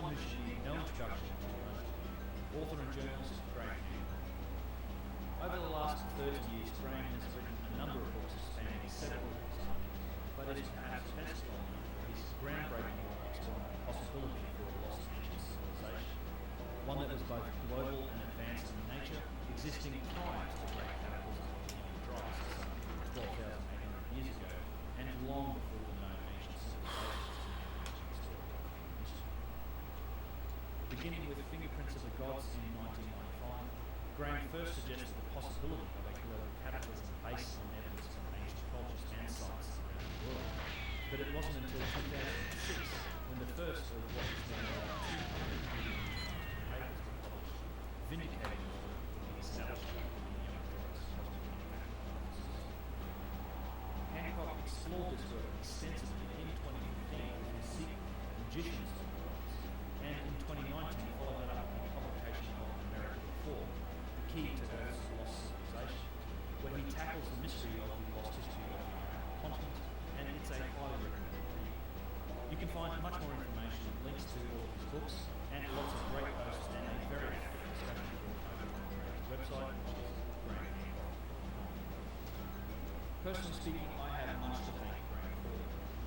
one who should need no introduction to the most, author and journalist Graham. Over the last 30 years, Graham has written a number of books spanning several subjects, but is perhaps best well known for his groundbreaking work exploring the possibility for a lost ancient civilization, one that was both global and advanced in nature, existing prior to the great cataclysm of the young Gyges some 12,800 years ago, and long before the known ancient civilizations in ancient story and history. Beginning with Fingerprints of the Gods in 1995, Graham first suggested the possibility of a global cataclysm based on evidence from ancient cultures and sites around the world. But it wasn't until 2006 when the first of what is now 200 papers were published, vindicating the work of the establishment of the young Gyges cosmic hypothesis. Hancock explored this work extensively in 2015 with his sequel, Magicians of the Gods, and in 2019 followed that up with the publication of America Before, the Key to Earth's Lost Civilization, where he tackles the mystery of the lost history of the American continent, and it's a highly recommended read. You can find much more information, links to all of his books, and lots of great posts and a very active discussion board over on Graham's website, which is grahamhancock.com. Personally speaking, I have much to thank Graham for.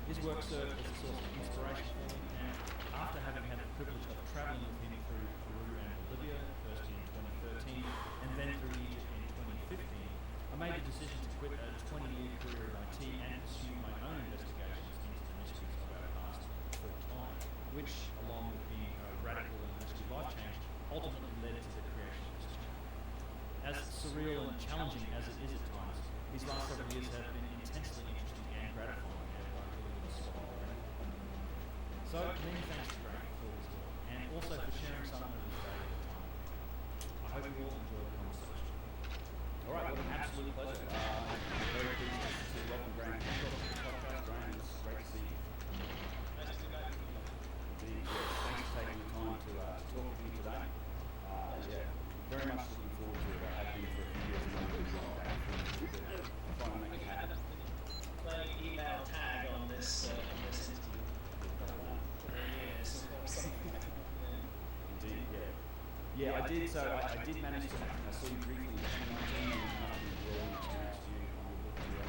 His work served as a source of inspiration for me, and after having had the privilege of travelling with him through Peru and Bolivia, first in 2013 and then through Egypt in 2015, I made the decision to quit a 20-year career in IT and pursue my own investigations into the mysteries of our past full time, which, along with being a radical and risky life change, ultimately led to the creation of this channel. As surreal and challenging as it is at times, these last several years have been intensely interesting and gratifying, and I really want to spot on. So, many thanks to Graham for his work, and also for sharing some of his valuable time. I hope you all enjoy the conversation. All right, what an absolute pleasure. I'm very pleased to welcome Graham Hancock to the podcast. Graham, it's great to see you. Nice to be back. Indeed, yes. Thanks for taking the time to talk with me today. Very much looking forward to it. I have been for a few years and I'm really going back for trying to make it happen. Playing email tag on this interview for years. Indeed, yeah. Yeah, I did. So I did manage to. I saw you briefly in 2019, and it must have been a whirlwind experience for you on your book tour.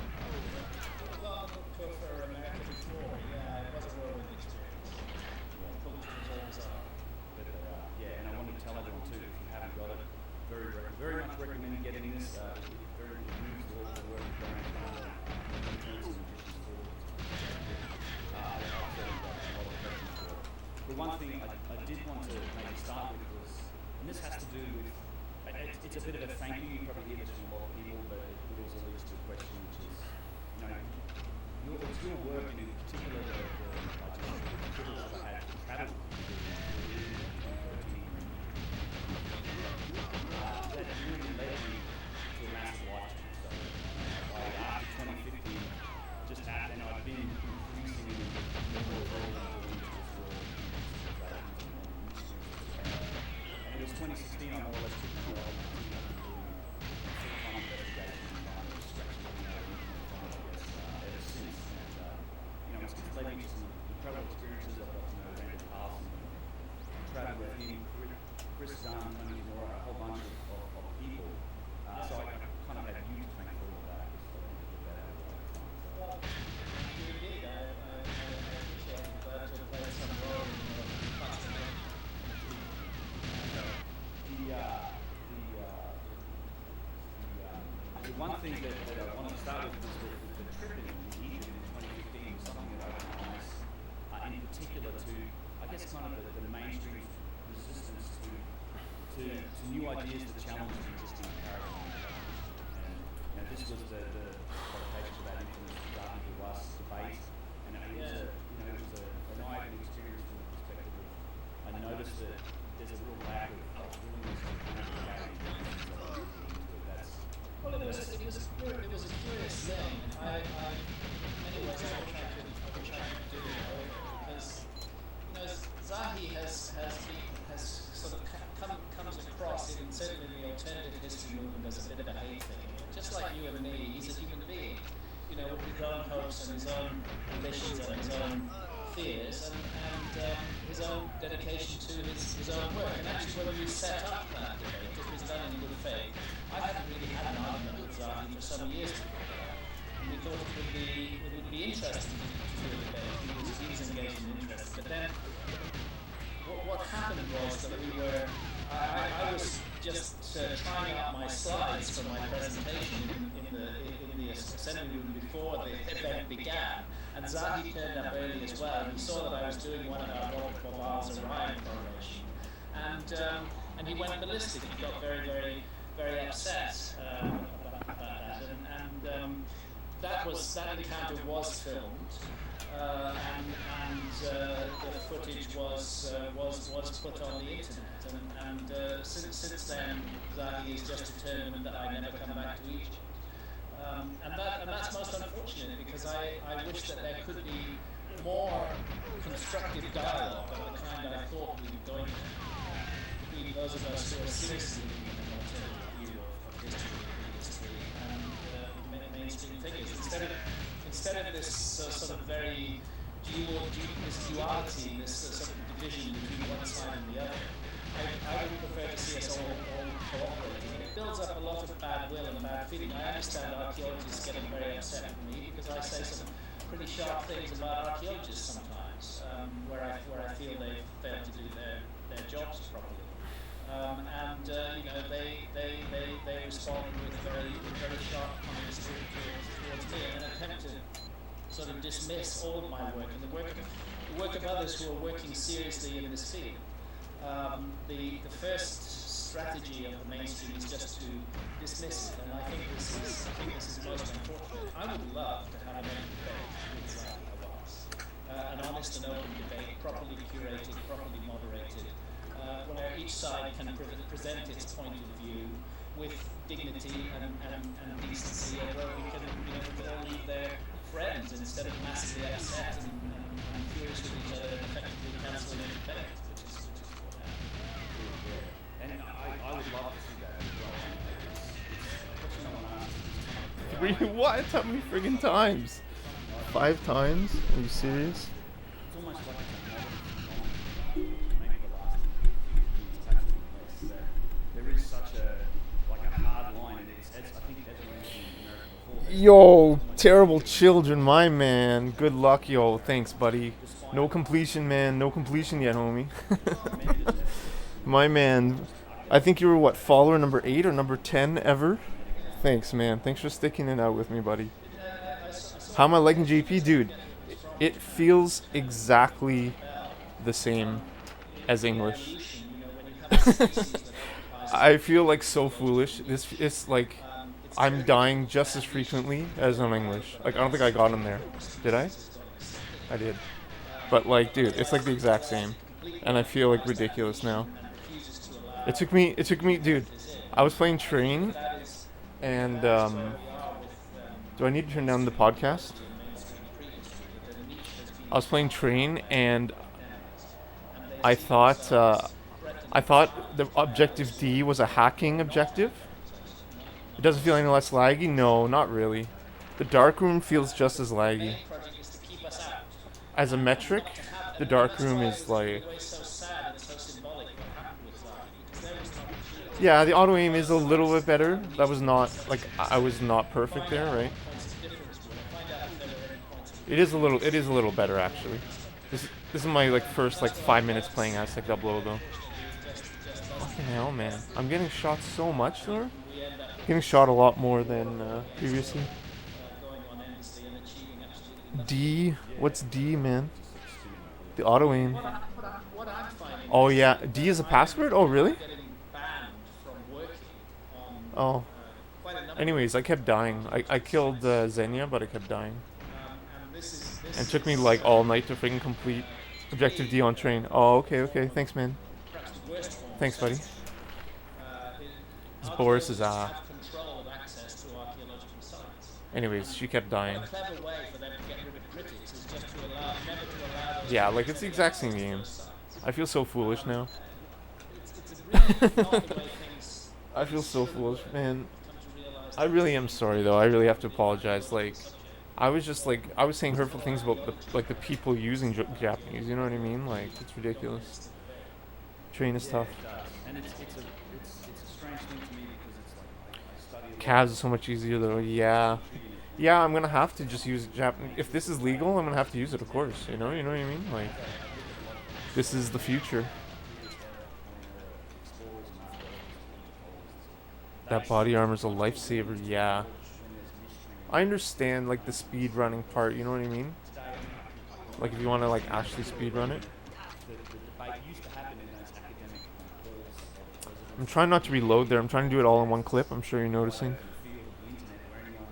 Well, book tour for America Before, yeah, it was a whirlwind experience. Publishers always are. But yeah, and I want to tell everyone too, if you haven't got it, very much recommend getting this. It moves the world of work going on. The one thing I did want to maybe start with was, and this has to do with, it's a bit of a thank you. You probably hear this from a lot of people, but it also leads to a question, which is, it's your work, and in particular the privilege I had to travel that really led me to a massive life change. So after 2015, just happened, and I've been increasingly more involved into this world. And it was 2016, I more or less took my role in full-time investigation and trying to stretch it ever since. And it's led me to some incredible experiences. I've got to know Randy Carlson, travel with him, Chris Dunn, Tony Moore, a whole bunch of people. So I kind of had you to thank for all of that. Well, you did. I appreciate it. Glad to have played some role in the fascinating. The one thing that I wanted to start with was the trip in Egypt in 2015 was something that opened my eyes, in particular to, I guess, kind of the mainstream resistance to new ideas that challenge the existing paradigm. And this was the qualification of that infamous Darby to us debate, and it was an eye-opening experience from the perspective of, I noticed that there's a real lack of willingness to kind of engage into it. Well, it was a curious thing. I in many ways I wish I could do it over, because Zahi has sort of comes across in certainly the alternative history movement as a bit of a hate thing. Just like you and me, he's a human being, with his own hopes and his own ambitions and his own fears, and dedication to his own work. And actually, when we set up that debate, it was done in good faith. I hadn't really had an argument with Zahi for some years before that, and we thought it would be interesting to do a debate. He was engaged and interested. But then, what happened was that I was just trying out my slides for my presentation in the assembly room before the event began. And Zahi turned up early as well, and he saw that I was doing one of our Robert Boval's Orion correlation. And he went ballistic. He got very, very, very upset about that. And that encounter was filmed, and the footage was put on the internet. And since then, Zahi is just determined that I never come back to Egypt. And that's most unfortunate, because I wish that there could be more constructive dialogue of the kind that I thought we were going to, between those of us who are seriously looking at an alternative view of history and mainstream figures. Instead of this sort of very duality, this sort of division between one side and the other, I would prefer to see us all cooperating. It builds up a lot of bad will and bad feeling. I understand archaeologists getting very upset with me because I say some pretty sharp things about archaeologists sometimes, where I feel they've failed to do their jobs properly. They respond with very sharp comments towards me, in an attempt to sort of dismiss all of my work and the work of others who are working seriously in this field. The first strategy of the mainstream is just to dismiss it, and I think this is most unfortunate. I would love to have an open debate with Zahi, an honest and open debate, properly curated, properly moderated, where each side can present its point of view with dignity and decency, and where we can all leave their friends instead of massively upset and furious with each other and effectively cancelling the debate. And I would love to see that as well. Three what? How many friggin' times? 5 times? Are you serious? It's almost like maybe the last few years taking place, that there is such a hard line, and I think that's mentioned in America before. Yo, terrible children, my man. Good luck, yo. Thanks, buddy. No completion, man. No completion yet, homie. My man. I think you were, what, follower number 8 or number 10 ever? Thanks, man. Thanks for sticking it out with me, buddy. How am I liking JP? Dude, it feels exactly the same as English. I feel like so foolish. It's like I'm dying just as frequently as on English. Like, I don't think I got in there. Did I? I did. But, like, dude, it's like the exact same. And I feel like ridiculous now. It took me, dude, I was playing Train, and, do I need to turn down the podcast? I was playing Train, and I thought the objective D was a hacking objective. It doesn't feel any less laggy? No, not really. The darkroom feels just as laggy. As a metric, the darkroom is like... Yeah, the auto aim is a little bit better. That was not, like, I was not perfect there, right? It is a little better, actually. This is my, like, first, like, 5 minutes playing Aztec Double, though. Fucking hell, man. I'm getting shot so much, though. Getting shot a lot more than previously. D? What's D, man? The auto aim. Oh, yeah. D is a password? Oh, really? Oh. Anyways, I kept dying. I killed Xenia, but I kept dying. And it took me like all night to freaking complete Objective D on Train. Oh, okay. Thanks, man. Thanks, buddy. This Boris is Anyways, she kept dying. Yeah, like it's the exact same game. I feel so foolish now. I feel so foolish, man. I really am sorry, though. I really have to apologize. Like, I was just like, I was saying hurtful things about the people using Japanese. You know what I mean? Like, it's ridiculous. train is tough. Yeah, it does. And it's a strange thing to me because it's like I study a lot. Cavs is so much easier though. Yeah. Yeah, I'm gonna have to just use Japanese. If this is legal, I'm gonna have to use it, of course. You know what I mean? Like, this is the future. That body armor's a lifesaver, yeah. I understand, like, the speed running part, you know what I mean? Like, if you want to, like, actually speed run it. I'm trying not to reload there. I'm trying to do it all in one clip. I'm sure you're noticing.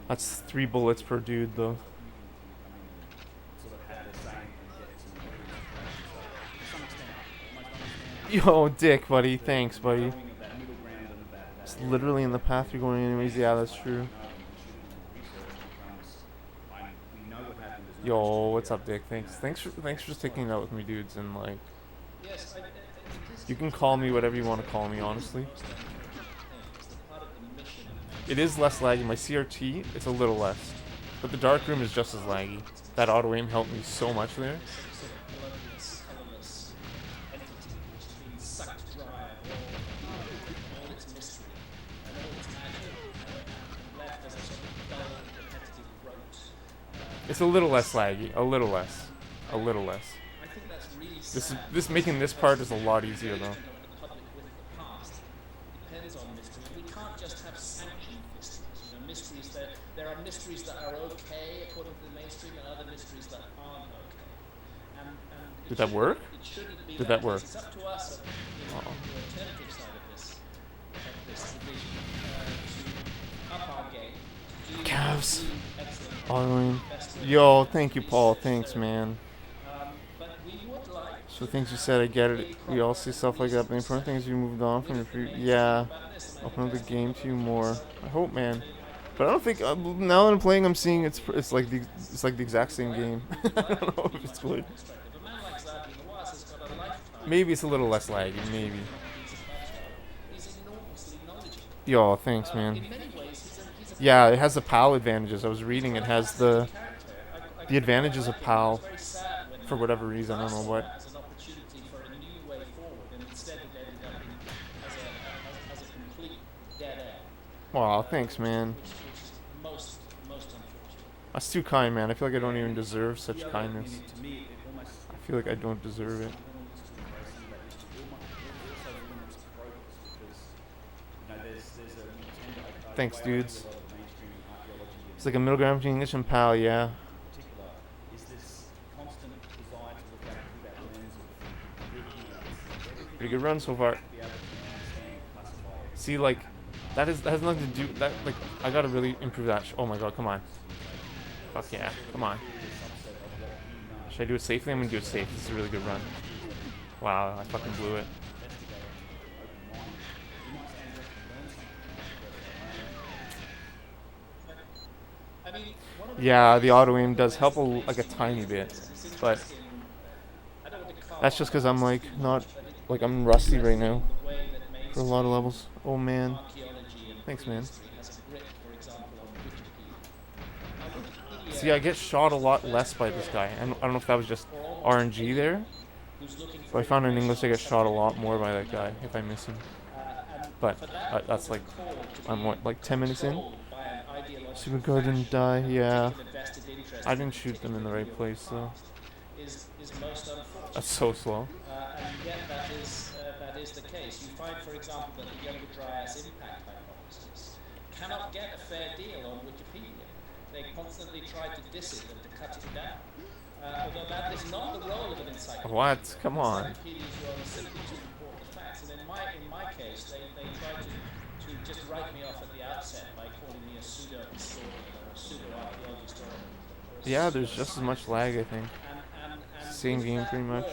That's 3 bullets per dude, though. Yo, Dick, buddy. Thanks, buddy. It's literally in the path you're going anyways. Yeah, that's true. Yo, what's up, Dick? Thanks for sticking it out with me, dudes. And like, you can call me whatever you want to call me, honestly. It is less laggy. My CRT, it's a little less, but the dark room is just as laggy. That auto aim helped me so much there. It's a little less laggy, a little less. This making this part is a lot easier though. We can't just have sanctioned mysteries. You know, mysteries that there are mysteries that are okay according to the mainstream, and other mysteries that aren't okay. And Did that work? It shouldn't be. Did that work? It's up to us, the alternative side of this division, to up our game. Cavs. Yo, thank you, Paul. Thanks, man. So things you said, I get it. We all see stuff like that, but the important thing is you moved on from your yeah. Open up the game to you more. I hope, man. But I don't think now that I'm playing, I'm seeing it's like the exact same game. I don't know if it's good. Maybe it's a little less laggy. Maybe. Yo, thanks, man. Yeah, it has the PAL advantages. I was reading it has the advantages of PAL for whatever reason. I don't know what. Wow, thanks, man. That's too kind, man. I feel like I don't even deserve such kindness. I feel like I don't deserve it. Thanks, dudes. It's like a middle ground between English and PAL, yeah. Pretty good run so far. See, like, that has nothing to do that. Like, I gotta really improve that. Oh my god, come on. Fuck yeah, come on. Should I do it safely? I'm gonna do it safe. This is a really good run. Wow, I fucking blew it. Yeah, the auto aim does help like a tiny bit, but that's just because I'm like not like I'm rusty right now for a lot of levels. Oh man, thanks, man. See, I get shot a lot less by this guy. I don't know if that was just RNG there, but I found in English I get shot a lot more by that guy if I miss him. But that's like I'm what, like 10 minutes in. Super guard didn't die, yeah. I didn't shoot them in the right place, though. That's so slow. And yet that is the case. You find, for example, that the younger Gyges impact hypothesis cannot get a fair deal on Wikipedia. They constantly try to diss it and to cut it down. Although that is not the role of an encyclopedia. What? Come on. Encyclopedia's role is simply to report the facts. And in my case, they try to just write me off at the outset by calling me a pseudo-historian or a pseudo-archaeologist. Yeah, there's just as much lag, I think. Same game, pretty much.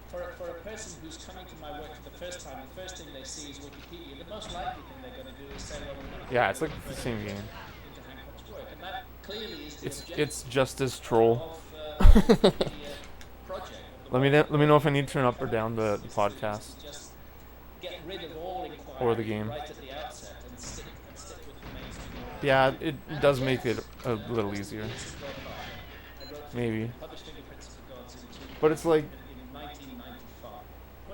For a person who's coming to my work for the first time, the first thing they see is Wikipedia. The most likely thing they're going to do is say, well, yeah, it's like the same game. And that clearly is it's just as troll. Let me know if I need to turn up or down the podcast. Just get rid of all inquiry or the game. Right at the outset and stick with the mainstream. Yeah, it does make it a little easier. Maybe. But it's like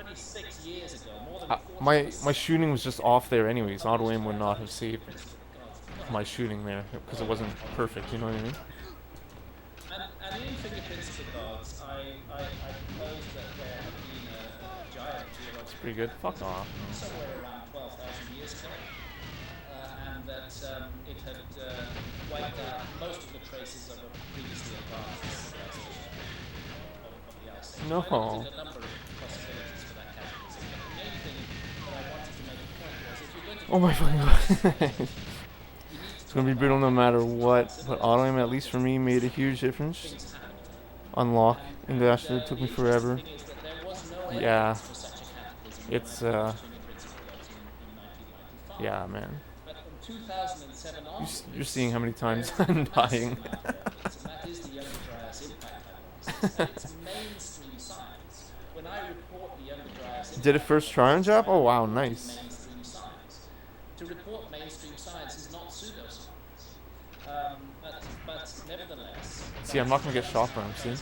26 years ago, more than 40 my years. shooting was just off there anyways. Auto aim would not have saved my shooting there because it wasn't perfect. You know what I mean? And in Fingerprints of the Gods, I propose that there had been a giant It's geological pretty good. Fuck off. somewhere around 12,000 years ago, and that it had wiped out most of the traces of a previously advanced civilization of the Aztec. No. I looked at a number of possibilities for that cataclysm, but the main thing that I wanted to make a point was if you're going to Oh my fucking god. you need to It's gonna be brutal no matter what, but auto aim, at least for me, made a huge difference. things happened. Unlock in the Ashton, it took me The forever. interesting thing is that there was no Yeah, evidence for such a cataclysm it's when I published Fingerprints of the Gods in 1995. yeah, man. But from 2007 onwards, You're seeing how many times there is a I'm massive dying. amount of evidence, and that is the Younger Dryas impact hypothesis. And it's mainstream science. When I report the Younger Dryas impact Did it first try on Jap? Oh wow, nice. mainstream science. To report mainstream science is not pseudoscience. But nevertheless, See, I'm not gonna get shot by him, see?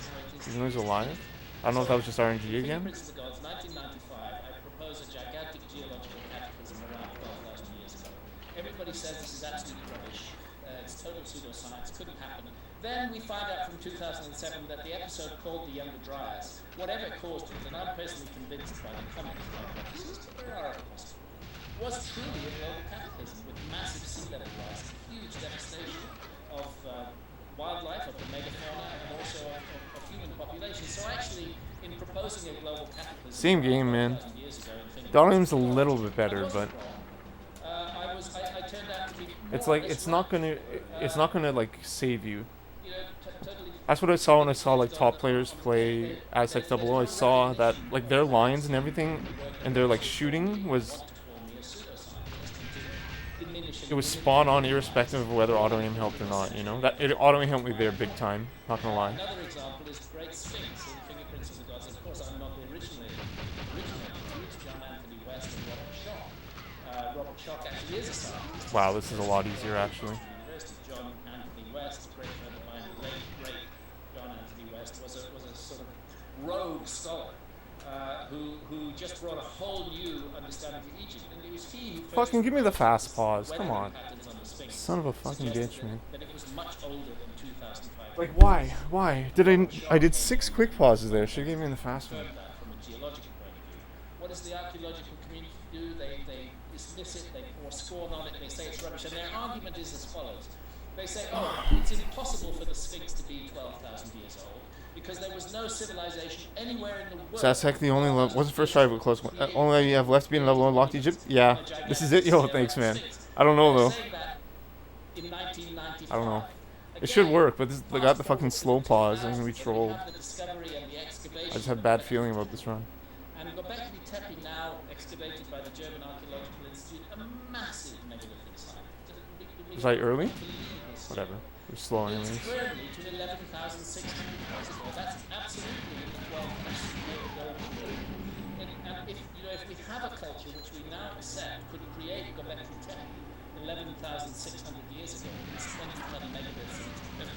Even though he's alive? I don't know if that was just RNG again. Fingerprints of the Gods, 1995, I propose a gigantic geological cataclysm around 12,000 years ago. Everybody says this is absolute rubbish. It's total pseudoscience, couldn't happen. Then we find out from 2007 that the episode called The Younger Dryas, whatever caused it, and I'm personally convinced by the comments hypothesis, but there are other possibilities, was truly a global cataclysm with massive sea level rise, huge devastation of wildlife, of the megafauna, and also of human population. So actually, in proposing a global cataclysm, Same game, man. 12,000 years ago in Finland, The auto aim's a little bit I better, wasn't but wrong. I turned out to be it's more like or less it's not gonna like save you. you know, totally. That's what I saw when I saw like top players play Aztec 00. I saw that like their lines and everything and their like shooting was it was spot on irrespective of whether auto aim helped or not, you know? That auto aim helped me there big time, not gonna lie. Another example is the Great Sphinx in Fingerprints of the Gods. Of course, I'm not the originator. It's John Anthony West and Robert Schock. Robert Schock actually is a scientist. Wow, this is a lot easier actually. University. John Anthony West, a great friend of mine, the late great John Anthony West, was a sort of rogue scholar who just brought a whole new understanding to Egypt. And it was he who first Fucking give me the fast pause, come weathering on. patterns on the Sphinx, Son of a fucking suggested bitch, man. that it was much older than 2005. Like why? Why? I did 6 quick pauses there, should've gave me the fast one. Confirm that from a geological point of view. What does the archaeological community do? They dismiss it, they pour scorn on it, they say it's rubbish, and their argument is as follows. They say, oh, it's impossible for the Sphinx to be 12,000 years old because there was no civilization anywhere in the world. So Aztec the only level, was the first try but close one. Only you have left to be in level 1 locked Egypt? Yeah. This is it? Yo, thanks man. I don't know though. In 1995. I don't know. It should work, but they got the fucking slow pause and we trolled. I just had a bad feeling about this run. And Göbekli Tepe, now excavated by the German Archaeological Institute, a massive megalithic site. Was I early? Whatever. We're slow anyways. It's firmly to 11,600 years ago. That's absolutely in the 12th and if we have a culture which we now accept could create Göbekli Tepe 11,600 years ago, it's 20-ton megabits and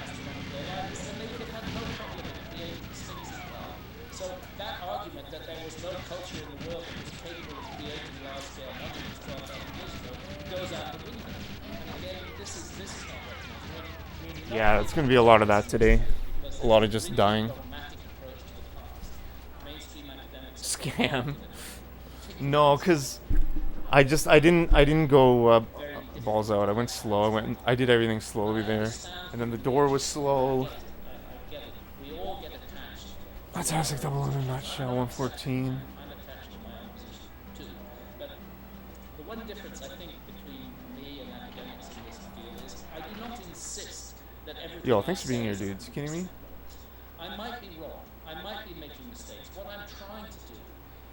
astronomical alignments, then they would have had no problem in creating the Sphinx as well. So that argument that there was no culture in the world that was capable of creating large-scale monuments 12,000 years ago goes out the window. And again, this is not working. Yeah, it's gonna be a lot of that today. A lot of just dying. Scam. No, cause I didn't go balls out. I went slow. I did everything slowly there, and then the door was slow. That's Aztec 00 in a nutshell. 114. But the one difference I think between me and academics in this field is I do not insist that everything. Yo, thanks for being here, dudes. You kidding me? I might be wrong. I might be making mistakes. What I'm trying to do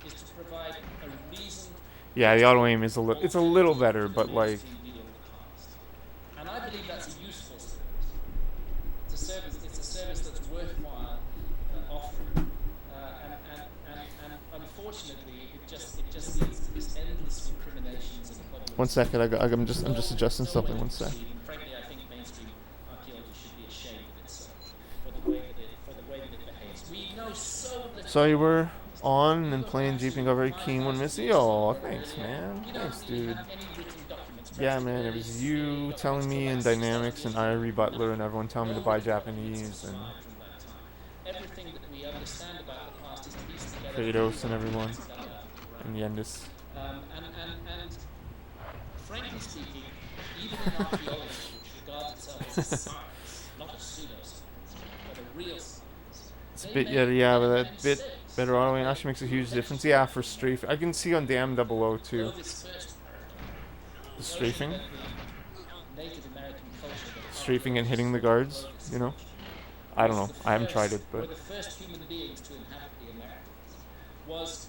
is to provide a reason. Yeah, the auto aim is it's a little better, but like. And I believe that's a useful service. It's a service that's worthwhile offering. And unfortunately, it just leads to this endless recriminations of the public. 1 second, I'm just adjusting something. 1 sec. Frankly, I think mainstream archaeology should be ashamed of itself for the way that it behaves. We know so little. So you were on and playing Jeeping got very keen when Missy. Oh, thanks, man. You Thanks, don't even dude. have any written documents. Yeah, Practically man, it early was history, you documents telling for me the and last 6,000 Dynamics and years, Irie Butler and nothing. everyone telling me to No buy written documents have Japanese and survived from that time. Everything that we understand about the past is pieced together Kratos through and everyone documents dug out of the and ground. Yendis. And frankly speaking, even in archaeology, which regards itself as a science, not a pseudoscience, but a real science, It's a bit, yeah, but that bit better autoing actually makes a huge difference. Yeah, for strafe. I can see on Dam 00 too. This first paradigm, The the notion strafing. that the Native American culture that Strafing and hitting archaeologists the sort of guards, clothe you know? itself in I don't know. was I haven't tried it, were but the first human beings to inhabit the Americas, was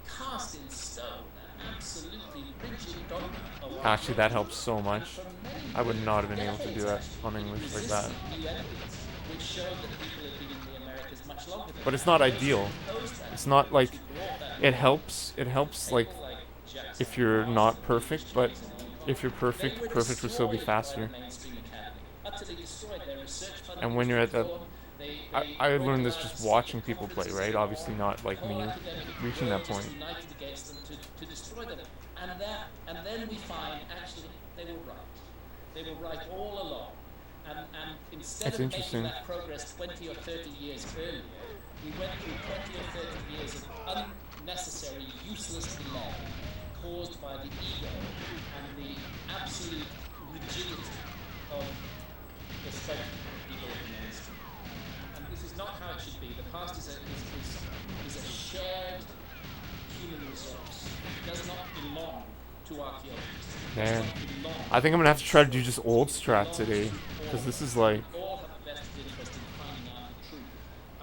cast in stone, an absolutely rigid dogma of actually that archaeology. helps so And much. for many I would not have been able to do decades, that actually, on it English like that. resisted new evidence, which showed that people had been in the Americas much longer than But it's that. not And those who ideal. opposed that It's new not like evidence, who brought that new it evidence, helps like people like Gyges if and you're Mars not and Gyges perfect, but and Yukon, if you're they were perfect will still be destroyed by faster. the mainstream academy, utterly destroyed. Their research funding And was when you're at that, withdrawn. They I weren't learned this allowed to just speak watching at people play, conferences right? anymore. Obviously not The like whole me academic reaching world that just point. united against them to destroy them. And then we find actually they were right. They were right all along. And instead That's of making interesting. that progress 20 or 30 years earlier, we went through 20 or 30 years of unnecessary, useless delay caused by the ego and the absolute rigidity of the spectrum of people in the mainstream. And this is not how it should be. The past is a shared human resource. It does not belong to archaeologists. It does Man, not belong I think I'm gonna have to try to do historians. just old It strat belongs today, to all because of this is us. like, We all have a vested interest in finding out the truth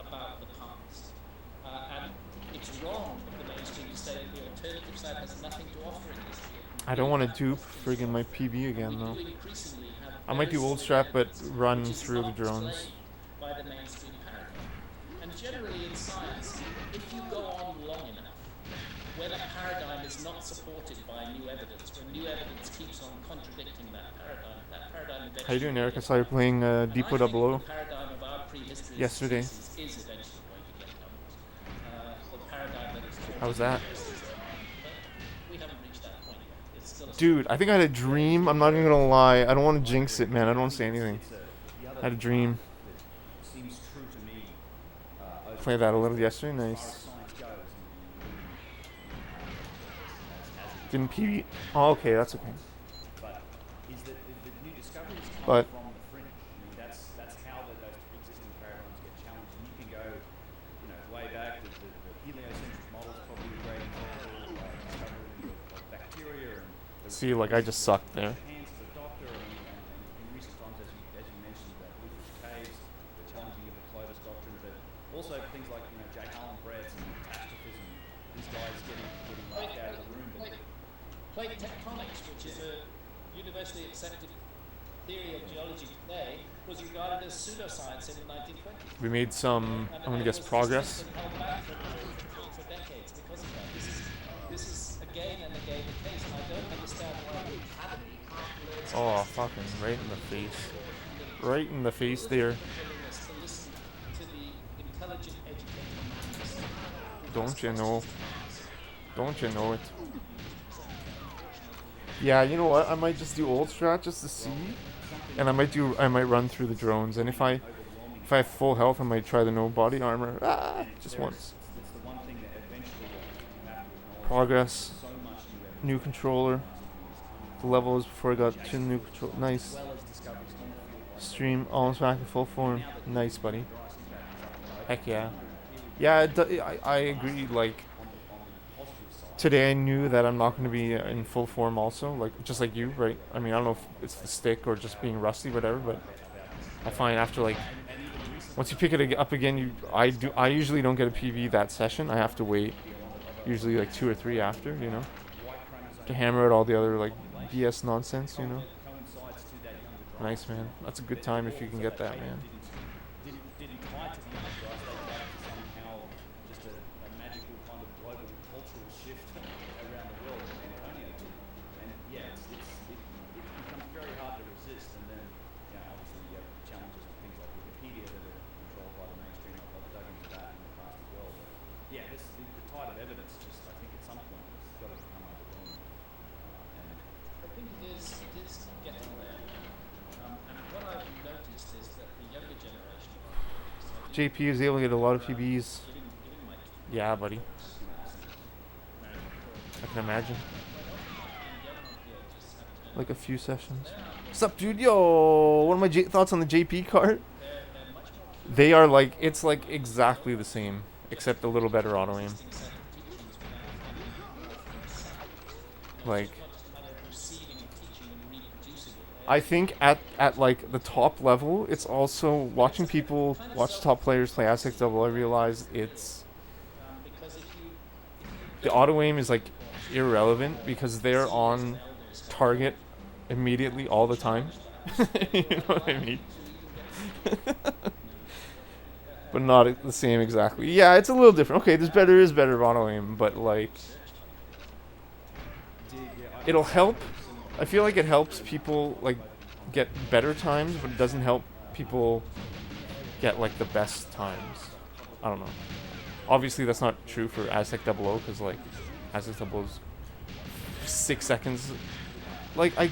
about the past. And it's wrong of the mainstream to say that the alternative side has nothing to offer in history. I don't want to dupe friggin' my PB And again we though. do increasingly have I might very do old solid strat, but evidence, run which is through the not drones. displayed by the mainstream paradigm. And generally in science, if you go on long enough, when a paradigm is not supported by new evidence, when new evidence keeps on contradicting that paradigm eventually. How you doing, Eric? I saw you playing Depot Double O The paradigm of our prehistory yesterday. species is eventually going to get dumped. The paradigm that is taught How was in that? universities, but we haven't reached that point yet. It's still a Dude, I think I had a dream. I'm not even gonna lie. I don't want to jinx it, man. I don't want to say anything. I had a dream. Seems true to me. Play that a little yesterday. Nice. Didn't PB. Oh, okay, that's okay. But is that the new discoveries come But from the fringe? I mean, that's how those existing paradigms get challenged. And you can go, way back. The heliocentric model is probably a great example. Discovery of bacteria and see, like I just sucked there. hands as a doctor, and in recent times, as you mentioned, Bluefish Caves, the challenging of the Clovis doctrine, but also things like J. Harlan Brett's and catastrophism. These guys getting laughed out of the room, but plate tectonics, which is a universally accepted theory of geology today, was regarded as pseudoscience in the 1920s. We made some, I'm gonna guess, progress. Held back for decades because of that. This is again and again the case, and I don't understand why the academy can't learn. Oh, fucking right in the face. Right in the face there. To listen to the intelligent, educated minds. Don't you know? Don't you know it? Yeah, you know what? I might just do old strat just to see, and I might run through the drones. And if I have full health, I might try the no body armor. Just once. it's the one thing that eventually you have to acknowledge. Progress. So much New controller. The level was before I got to the new control. Nice. as well as discoveries on the field. Stream almost back in full form. Nice, buddy. Heck yeah. Yeah, I agree. Like, today I knew that I'm not going to be in full form also, like just like you, right? I mean, I don't know if it's the stick or just being rusty, whatever, but I find after like once you pick it up again, I usually don't get a PV that session. I have to wait usually like 2 or 3 after, to hammer out all the other like BS nonsense, Nice, man. That's a good time if you can get that, man. Didn't quite to the end of somehow just a magical kind of global cultural shift around the world that Antonio did. And yeah, it becomes very hard to resist. And then, obviously you have challenges with things like Wikipedia that are controlled by the mainstream. I've dug into that in the past as well. But yeah, the JP is able to get a lot of PBs. Yeah, buddy. I can imagine. Like a few sessions. What's up, dude? Yo, what are my thoughts on the JP cart? They are like, it's like exactly the same, except a little better auto aim. Like, I think at like the top level, it's also watching people watch top players play Aztec double. I realize it's the auto aim is like irrelevant because they're on target immediately all the time. You know what I mean? But not the same exactly. Yeah, it's a little different. Okay, there is better auto aim, but like it'll help. I feel like it helps people like get better times, but it doesn't help people get like the best times. I don't know. Obviously, that's not true for Aztec 00 because like Aztec 00 is 6 seconds. Like I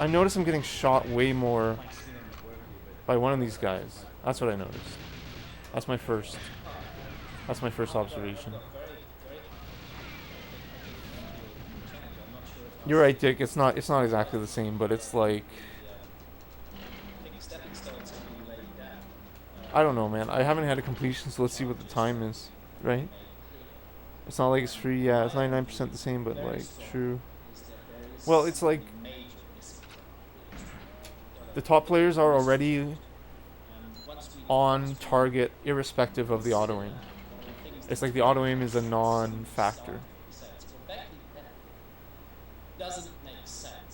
notice I'm getting shot way more by one of these guys. That's what I noticed. That's my first observation. You're right, Dick. It's not exactly the same, but it's like I don't know, man. I haven't had a completion, so let's see what the time is, right? It's not like it's free. Yeah, it's 99% the same, but like true. Well, it's like the top players are already on target irrespective of the auto aim. It's like the auto aim is a non-factor.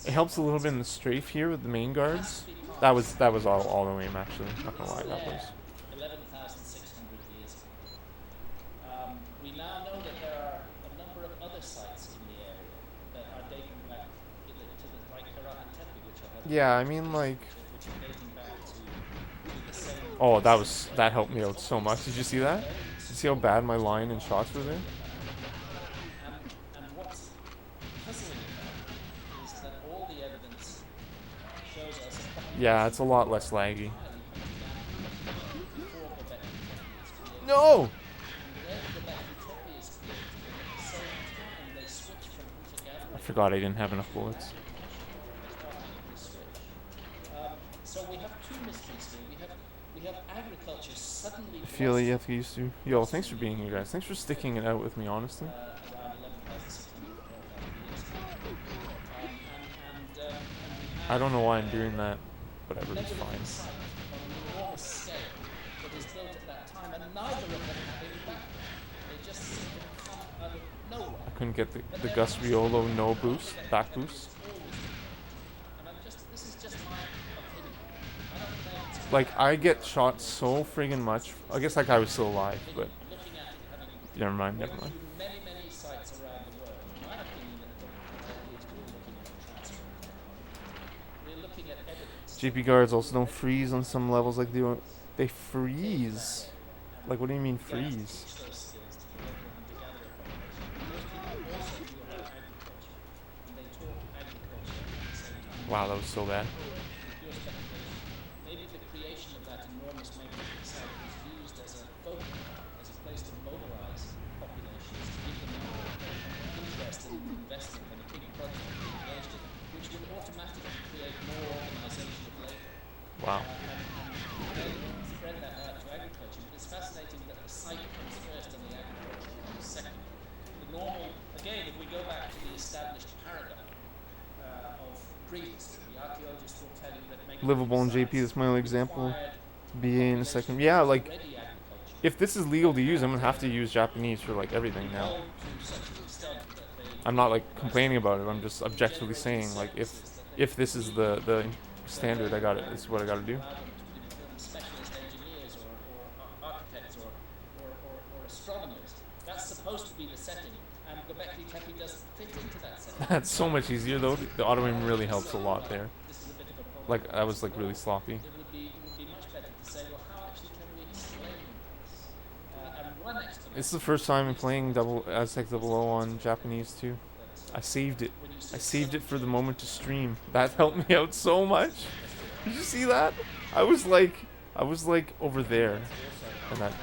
It helps a little bit in the strafe here with the main guards. That was all auto aim actually. Not gonna lie, that was. 11,600 years ago. We now know that there are a number of other sites in the area that are dating back to the like Tepe, which I have. Yeah, I mean like. Oh, that helped me out so much. Did you see that? Did you see how bad my line and shots were there? And what's puzzling about is that all the evidence shows us. Yeah, it's a lot less laggy. No! I forgot I didn't have enough bullets. So we have two mysteries here. We have agriculture suddenly. I feel you have to used to. Yo, thanks for being here, guys. Thanks for sticking it out with me, honestly. I don't know why I'm doing that. Whatever, it's fine. I couldn't get the Gus Riolo no boost, back boost. Like, I get shot so friggin' much. I guess that guy was still alive, but never mind. GP guards also don't freeze on some levels like they freeze. Like, what do you mean freeze? Wow, that was so bad. Maybe the creation of that enormous magnetic site was used as a focal point, as a place to mobilize populations, to give them more interest in investing in a big project to be engaged in, which would automatically create more organization of labor. Wow. And then spread that out to agriculture. But it's fascinating that the site comes first and the agriculture comes second. The normal, again, if we go back to the established paradigm of prehistory, the archaeologists will tell you that Livable in JP, that's my only example. BA in a second. Yeah, like, if this is legal to use, I'm gonna have to use Japanese for like everything now. I'm not like complaining about it. I'm just objectively saying like if this is the standard, I got it. This is what I got to do. Specialist engineers or architects or astronomers. That's supposed to be the setting, and Göbekli Tepe doesn't fit into that setting. That's so much easier though. The auto aim really helps a lot there. Like, I was like really sloppy. It would be much better to say, well, how actually can we explain this? And one explanation. It's the first time I'm playing Aztec 00 on Japanese too. I saved it. I saved it for the moment to stream. That helped me out so much. Did you see that? I was like I was like over there, and that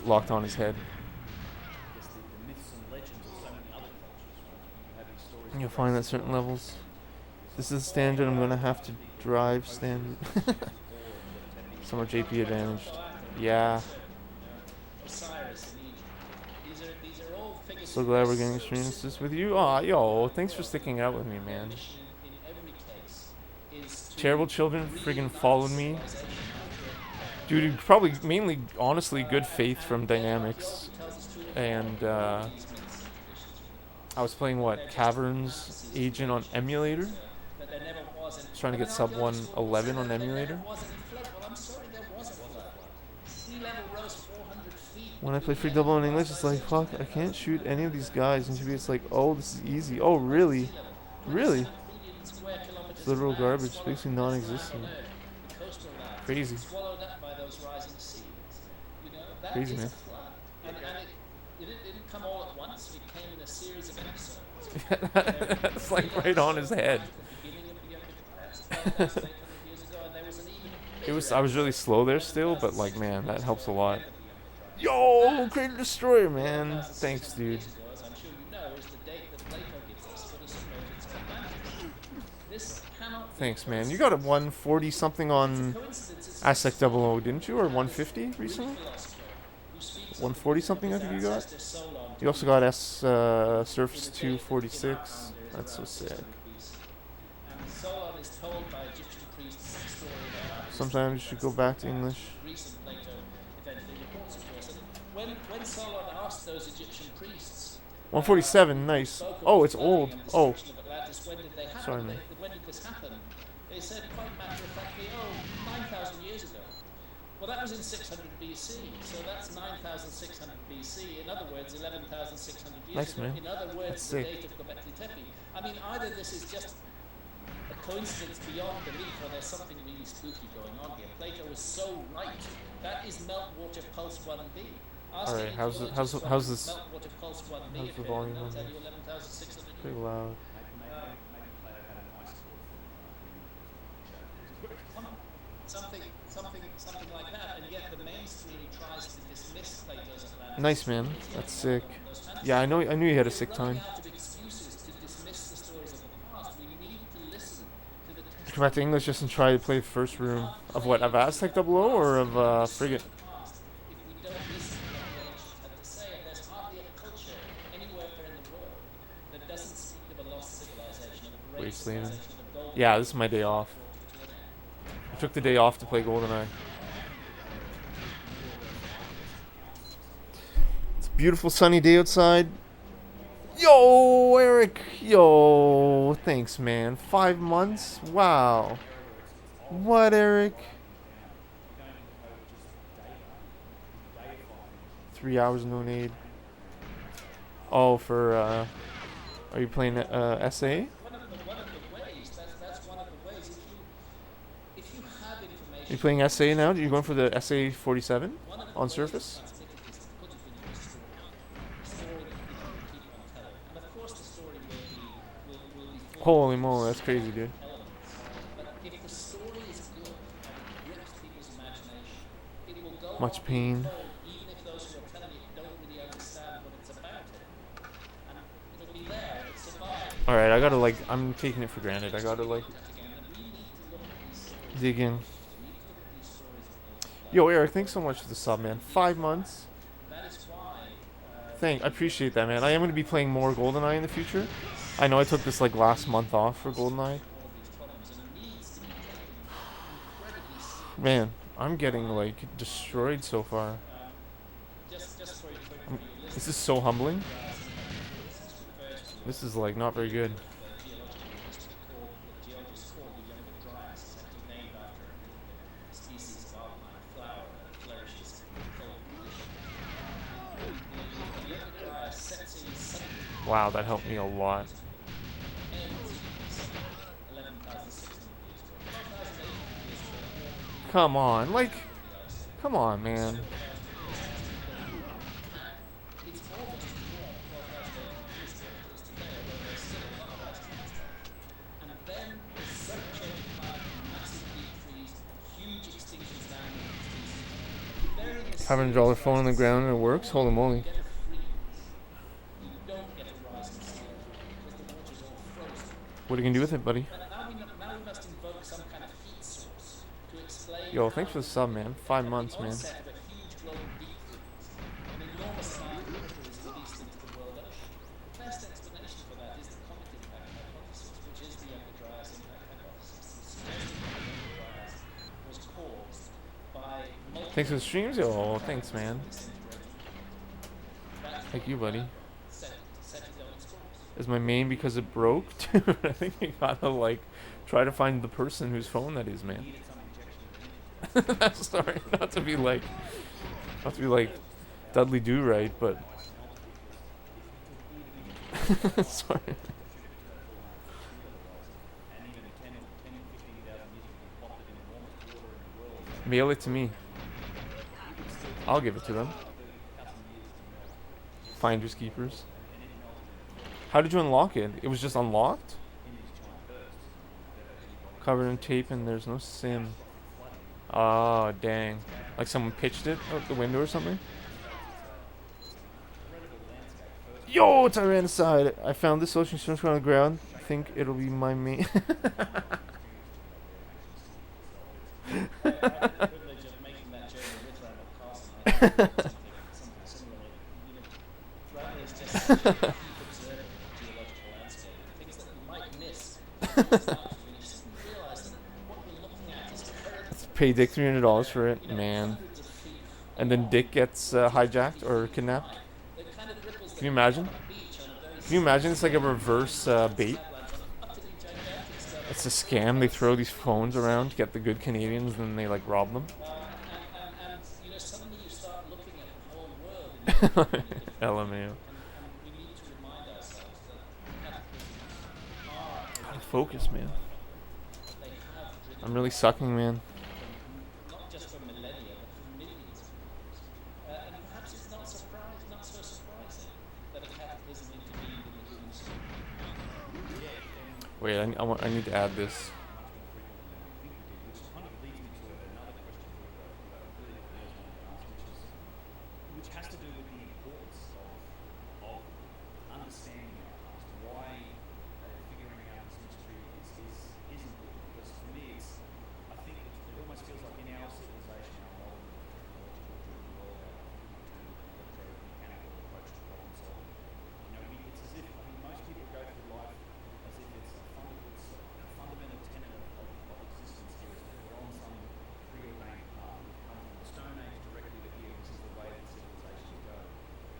locked on his head. I guess the myths and legends of so many other cultures, right? You have these stories of You'll great find that certain civilizations. levels. This is standard. I'm gonna have to drive standard. Some are JP advantaged. Yeah. Osiris in Egypt. These are all figures So of glad we're getting grace. experiences with you. Aw, yo, thanks for sticking out with me, Their man. mission in every case is to Terrible Children friggin' reunite followed me. civilization after Dude, probably mainly, honestly, good faith from and the Dynamics. archaeology tells us to And ignore all these myths and traditions. I was playing They're what just Caverns fantasies of Agent on religion. emulator. That there never was any. I was trying to I mean, get sub archaeologists will say 111 on that there never emulator. was any flood. Well, I'm sorry, there was a flood. Sea level rose 400 feet. When I play between free the end double of in the English, it's like, glaciation fuck, and I the can't first shoot any of these flood. guys. And it's like, oh, this is easy. Oh, really? Sea level. Really? 27 million square kilometers It's of literal land garbage, swallowed basically from the best land non-existent. on Earth, the coastal land, Crazy. swallowed up by those rising seas. You know, that Crazy, is man. a flood. And it didn't come all at once. It came in a series of episodes. That's like right on his head. I was really slow there still, but like, man, that helps a lot. Yo, Crater Destroyer, man. Thanks, dude. As I'm sure you know, is the date that Plato gives us for the submergence of Atlantis. This cannot be Thanks, man. You got a 140 something on coincidence. Aztec 00, didn't you? Or 150 recently? 140 something, I think you got. You also got Surfs 246. That's so sick. And Solon is told by Egyptian priests a story about how Sometimes you should go back to English. recent Plato eventually reports it to us. And when Solon asked those Egyptian priests 147, nice. Oh, it's old. Oh, sorry, man. when did this happen? They said quite matter of factly, 9,000 years ago. Well, that was in 600 BC, so that's 9,600 BC. In other words, 11,600 years Nice, ago. man. In other words, That's the sick. date of Göbekli Tepe. I mean, either this is just a coincidence beyond belief, or there's something really spooky going on here. Plato was so right. That is meltwater pulse 1b. Alright, how's this? Meltwater pulse 1b How's the occurred, volume and on they'll tell this? you 11,600 years. Pretty loud. Something like that, and yet the mainstream tries to dismiss Plato's Atlantis. Nice, man. That's sick. Yeah, I knew you had a sick time. Out of excuses to dismiss the stories of the past, we need to listen to the Come back to English just and try to play the first room. Of what? Of Aztec 00 or of Frigate? past. If we don't listen to what the ancients have to say, and there's hardly a culture anywhere in the world that doesn't speak of a lost civilization, of a great Wasteland. civilization, of a golden Yeah, this is my day off. I took the day off to play GoldenEye. It's a beautiful sunny day outside. Yo, Eric. Yo, thanks, man. 5 months? Wow. What, Eric? 3 hours no need. Oh, for, are you playing, SA? One of the ways, that's one of the ways, if you have information... Are you playing SA now? Are you going for the SA 47 on Surface? Holy moly, that's crazy, dude. If the story is good and it grips people's imagination, it will go Much on being pain. told, even if those who are telling it don't really understand what it's about. And it'll be there, it'll survive. Alright, I gotta, like, I'm taking it for granted. I gotta, like, And we need to look at these stories. dig in. We need to look at these stories of Yo, Eric, thanks so much for the sub, man. 5 months. that is why I appreciate that, man. I am gonna be playing more GoldenEye in the future. I know I took this, like, last month off for GoldenEye. all of these problems, and it needs to be taken incredibly seriously. Man, I'm getting, like, destroyed so far. Just for your This is so humbling. This is, like, not very good. geologists call the younger dryas, is actually named after a species of alpine flower that flourishes in cold conditions. The younger dryas sets in suddenly Wow, that helped me a lot. ends in 11,600 years ago. 12,800 years ago. Come on, like, come on, man. It's almost as warm 12,800 years ago as it is today, although there's still a lot of ice to transport. And then the sudden change of climate, massive deep freeze, huge extinctions down in these $500 phone on the ground and it works? Holy moly. get a freeze. You don't get a rise in sea level because the water's all frozen. What are you gonna do with it, buddy? But now we must invoke some kind of heat source to explain Yo, how thanks for the sub, man. 5 at months, the man. onset of a huge global deep freeze, an enormous amount of water is released into the world ocean. The best explanation for that is the comet impact hypothesis, which is the Dryas impact hypothesis, suggesting that the Dryas was caused by multiple Thanks for the streams. Yo, thanks, man. disintegrating heat. Thank you, buddy. Set it down its course. Is my main because it broke? Dude, I think you gotta, like, try to find the person whose phone that is, man. Sorry, not to be like Dudley Do Right, but sorry. Mail it to me. I'll give it to them. Finders keepers. How did you unlock it? It was just unlocked? Covered in tape and there's no SIM. Oh, dang. Like someone pitched it out the window or something? Yo, it's Tyrannicide. I found this social insurance on the ground. I think it'll be my main. Privilege of making that journey with Randall Carson. I think something similar. Randall is just such a deep observer of the geological landscape. Things that we might miss. We just realize that what we're looking at is current Pay Dick $300 for it, man. hundreds of feet. And then Dick gets hijacked or kidnapped. The kind of ripples Can you imagine? that beach on a very Can you imagine it's like a reverse bait? utterly gigantic scale. It's a scam. They throw these phones around to get the good Canadians, and then they like rob them. And you know, suddenly you start looking at the whole world in a completely different LMAO. and we need to remind ourselves that capitalism are Focus, man. they have driven I'm really sucking, man. not just for millennia but for millions of years. And perhaps it's not so surprising that capitalism intervened in the human story. Wait, I need to add this. Which has to do with the importance of understanding our past, why figuring out this mystery is important. Because for me, I think it almost feels like in our civilization, our modern technological driven world, our electromechanical approach to problem solving, it's as if I think most people go through life as if it's a fundamental tenet of existence here is that we're on some preordained path. We've come from the Stone Age directly to here. This is the way that civilizations go.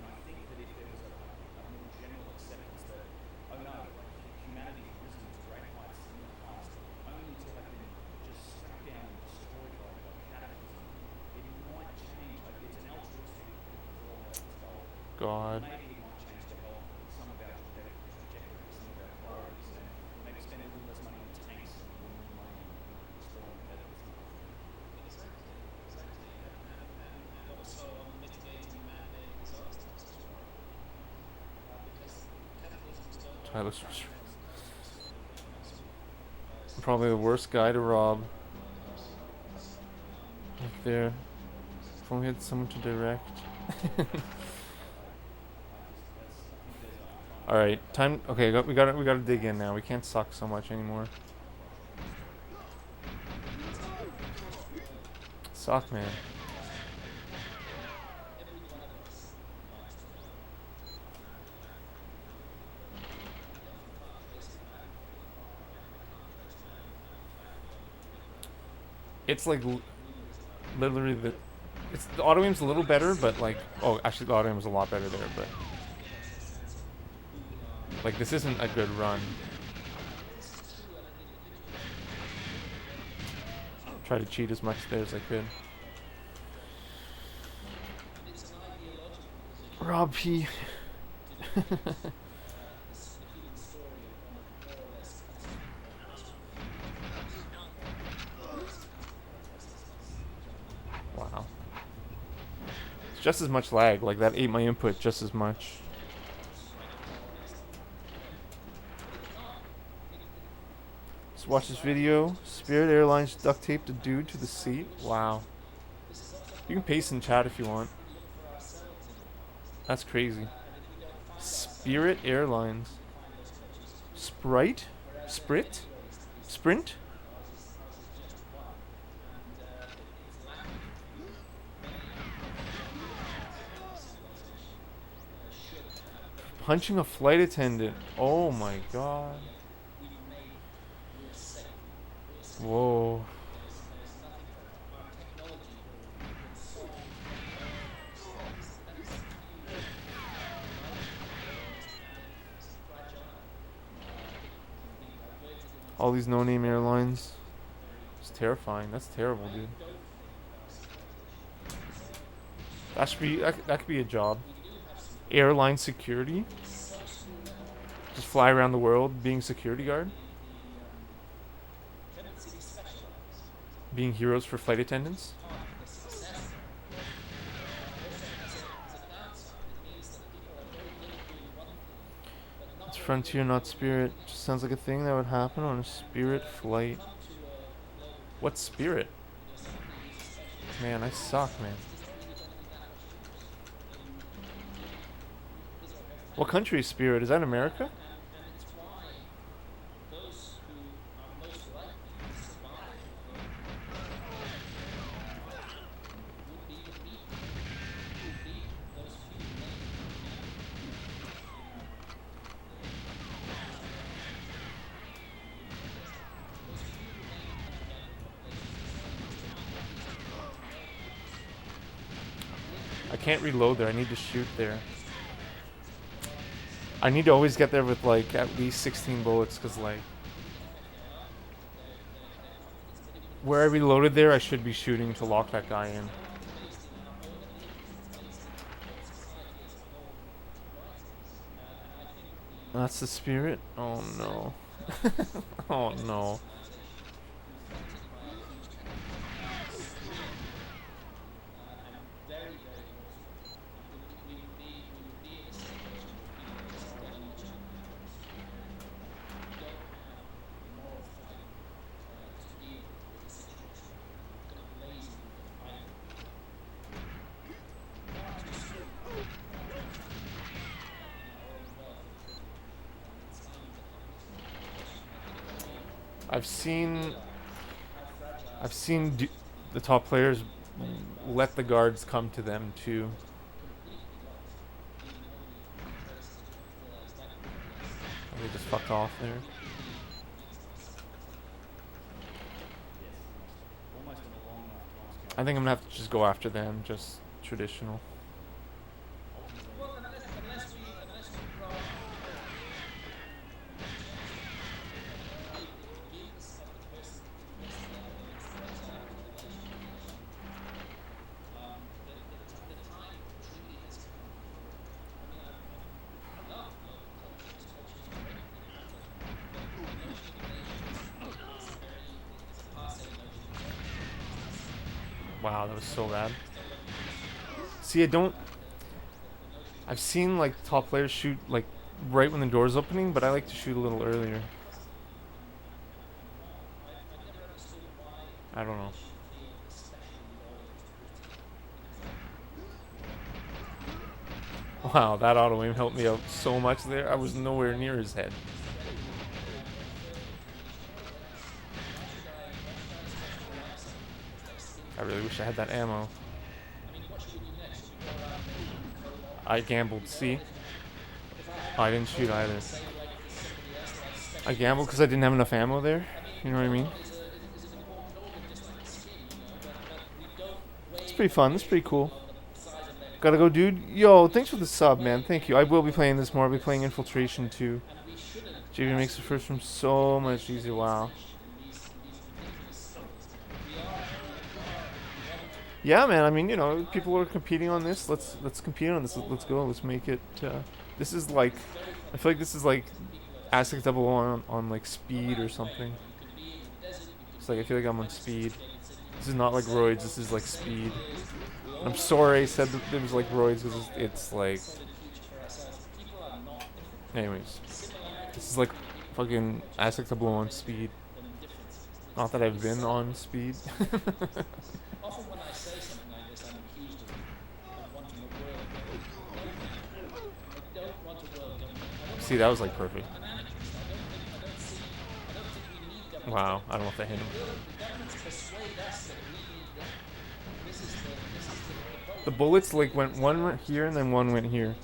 And I think that if there was a more general acceptance that, oh no, humanity has risen to great heights in the past, only to have been just struck down and destroyed by cataclysm, it might change. Like it's an altruistic for all its goal. God. Maybe it might change to help some of our trajectory, some of our priorities, and maybe spend a little less money on tanks and a little more money on exploring competitors. Exactly. And also on mitigating man-made disasters as well. Because capitalism don't Tyler Probably the worst guy to rob. Right there. If only had someone to direct. All right, time. Okay, we got to dig in now. We can't suck so much anymore. Suck, man. It's like literally the auto aim's a little better, but like actually the auto aim was a lot better there, but like this isn't a good run. Try to cheat as much there as I could. Rob P. Wow. It's just as much lag, like that ate my input just as much. Let's watch this video. Spirit Airlines duct taped a dude to the seat. Wow. You can paste in chat if you want. for ourselves in it. That's crazy. And if we don't find Spirit Airlines. find those coaches too. Sprite? Whereas Sprit? anyway, it's Sprint? ours is just one, and it's lacking many civilization should have. Punching a flight attendant. Oh my god. We've made we're safe. We're safe. Whoa. There's nothing for our technology will solve All these no-name airlines. It's terrifying. That's terrible, dude. That should be. That could be a job. Airline security. Just fly around the world being security guard. Being heroes for flight attendants. It's Frontier, not Spirit. Just sounds like a thing that would happen on a Spirit flight. What's Spirit? Man, I suck, man. What country is Spirit? Is that America? and it's why those who are most likely to survive would be the people, would be those few I can't reload there. I need to shoot there. I need to always get there with like at least 16 bullets, cause like where I reloaded there, I should be shooting to lock that guy in. That's the Spirit? Oh no. Oh no. I've seen the top players let the guards come to them too. They just fucked off there. Almost in a long enough time I think I'm gonna have to just go after them, just traditional. Well, unless we draw Wow, that was so bad. See, I've seen like top players shoot like right when the door's opening, but I like to shoot a little earlier. I don't know. Wow, that auto aim helped me out so much there. I was nowhere near his head. I really wish I had that ammo. I gambled, see? Oh, I didn't shoot either. I gambled because I didn't have enough ammo there. You know what I mean? It's pretty fun. It's pretty cool. Gotta go, dude. Yo, thanks for the sub, man. Thank you. I will be playing this more. I'll be playing Infiltration too. JV makes the first room so much easier. Wow. Yeah, man. I mean, you know, people are competing on this. Let's compete on this. Let's go. Let's make it. This is like, I feel like this is like Aztec Double on like speed or something. It's like I feel like I'm on speed. This is not like roids. This is like speed. I'm sorry I said that it was like roids because it's like. Anyways, this is like fucking Aztec Double on speed. Not that I've been on speed. Often when I say something like this, I'm See, that was like perfect. banana juice. I don't think we need government. Wow, I don't know if that hit him. The governments persuade us that we need them. This is the problem. The bullets like one went here and then one went here.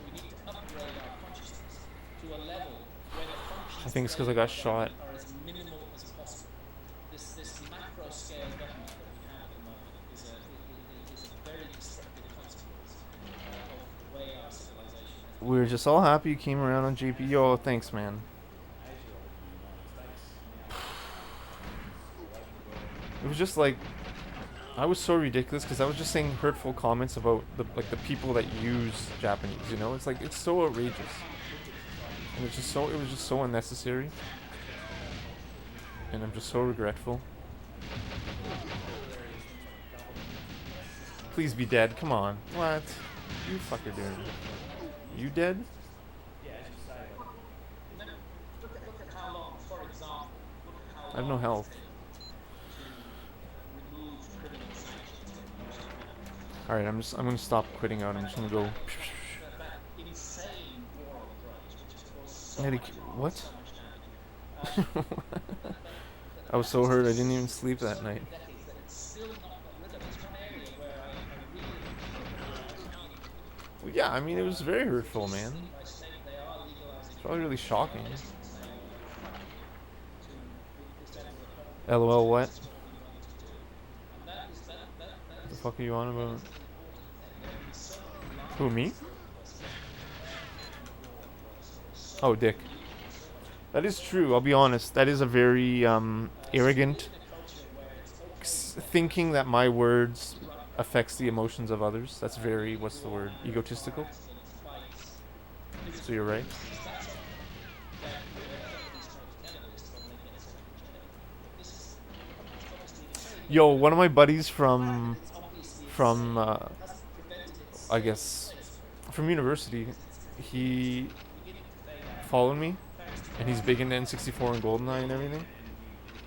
We need to upgrade our consciousness to a level where the functions I think it's because I got shot. are as minimal as possible. This macro scale government that we have at the moment is a very destructive consequence of the way our civilization has. We were just all happy you came around on JP. Yo, thanks, man. It was just like, I was so ridiculous because I was just saying hurtful comments about the people that use Japanese. You know, it's like it's so outrageous, and it was just so unnecessary, and I'm just so regretful. Please be dead. Come on. What? You fucker, dude. You dead? Look at how long, for example, I have no health. Alright, I'm gonna stop quitting out. I'm just gonna go. that insane war on drugs, which has caused so I had much what? so much damage. I was so hurt I didn't even sleep that night. Decades that it's still not got rid of. It's one area where I really Well, yeah, I mean it was very hurtful, man. by state they are legalizing It's probably really shocking. to this level of LOL, what? and that is What the fuck are you on about? Who, me? Oh, Dick. That is true, I'll be honest. That is a very arrogant thinking that my words affects the emotions of others. That's very, what's the word? Egotistical? So you're right. Yo, one of my buddies from I guess from university, he followed me, and he's big into N64 and GoldenEye and everything.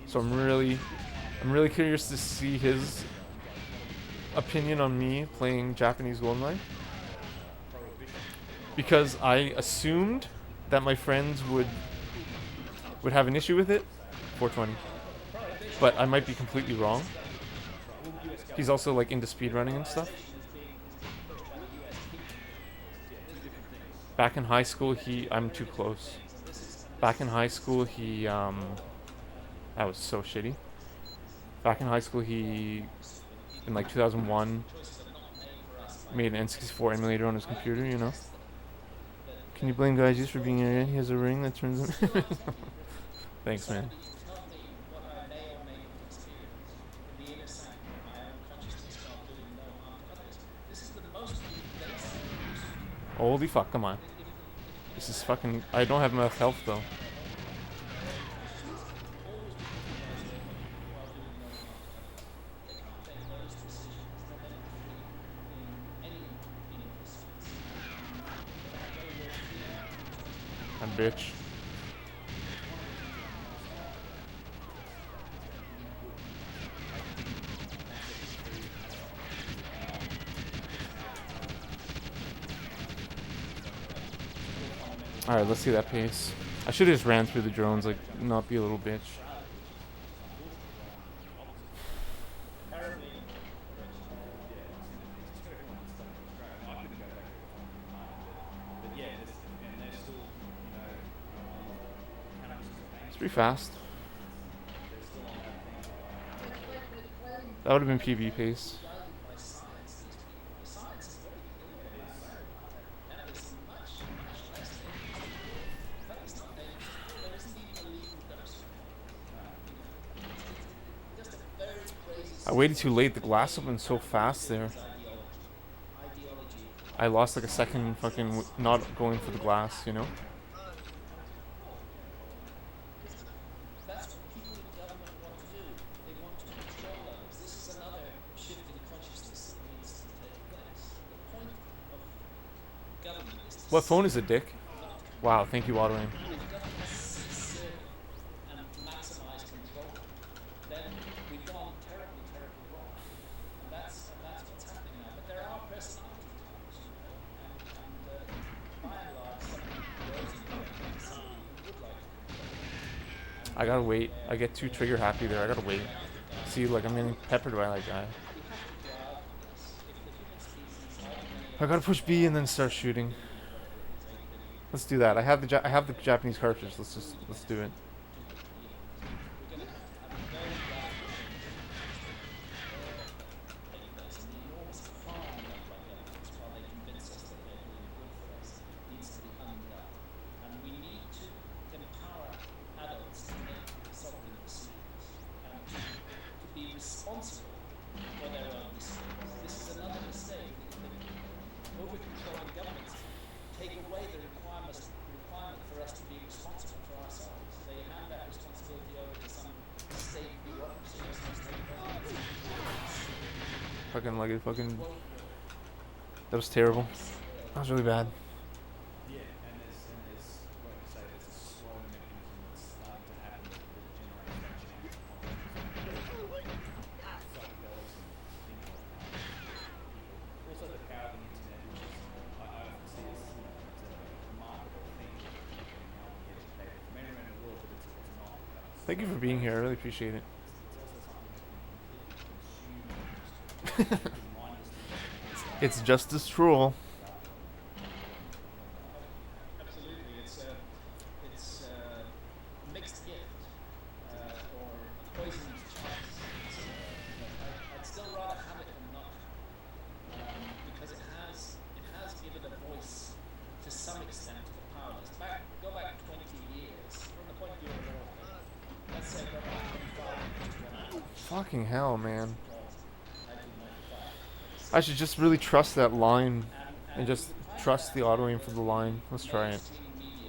So I'm really curious to see his opinion on me playing Japanese GoldenEye, because I assumed that my friends would have an issue with it. 420. But I might be completely wrong. He's also like into speedrunning and stuff. Back in high school, I'm too close. Back in high school, that was so shitty. Back in high school, in like 2001, made an N64 emulator on his computer, you know? Can you blame Gyges for being arrogant? He has a ring that turns him. Thanks, man. Holy fuck, come on. This is fucking... I don't have enough health, though. I'm bitch. Alright, let's see that pace. I should have just ran through the drones, like, not be a little bitch. It's pretty fast. That would have been PB pace. I waited too late. The glass opened so fast there. I lost like a second fucking not going for the glass, you know? That's what people in government want to do. They want to control others. This is another shift in consciousness that needs to take place. The point of government is to What phone is it, Dick? Wow, thank you, Auto Aim. serve and maximize control. Then we've gone terribly, terribly wrong. And that's what's happening now. But there are personality types, you know, and by and large, I gotta wait. I get too trigger happy there. I gotta wait. See, like, I'm getting peppered by that guy. I gotta push B and then start shooting. Let's do that. I have the Japanese cartridge. Let's do it. Fucking that was terrible. That was really bad. Yeah, and there's like you say, there's a slow mechanism that's starting to happen that generates that change psychedelics and things like that. Also the power of the internet, which is I often see as it's a remarkable thing in how we get educated from anywhere in the world, but it's not. Thank you for being here. I really appreciate it. It's just as troll. Absolutely, it's a mixed gift or a poisoned chalice. I'd still rather have it than not, because it has given a voice to some extent to the powerless. Go back 20 years from the point of view of the world. Let's say go back 25 years. Fucking hell, man. I should just really trust that line and just trust the auto aim for the line. Let's try it.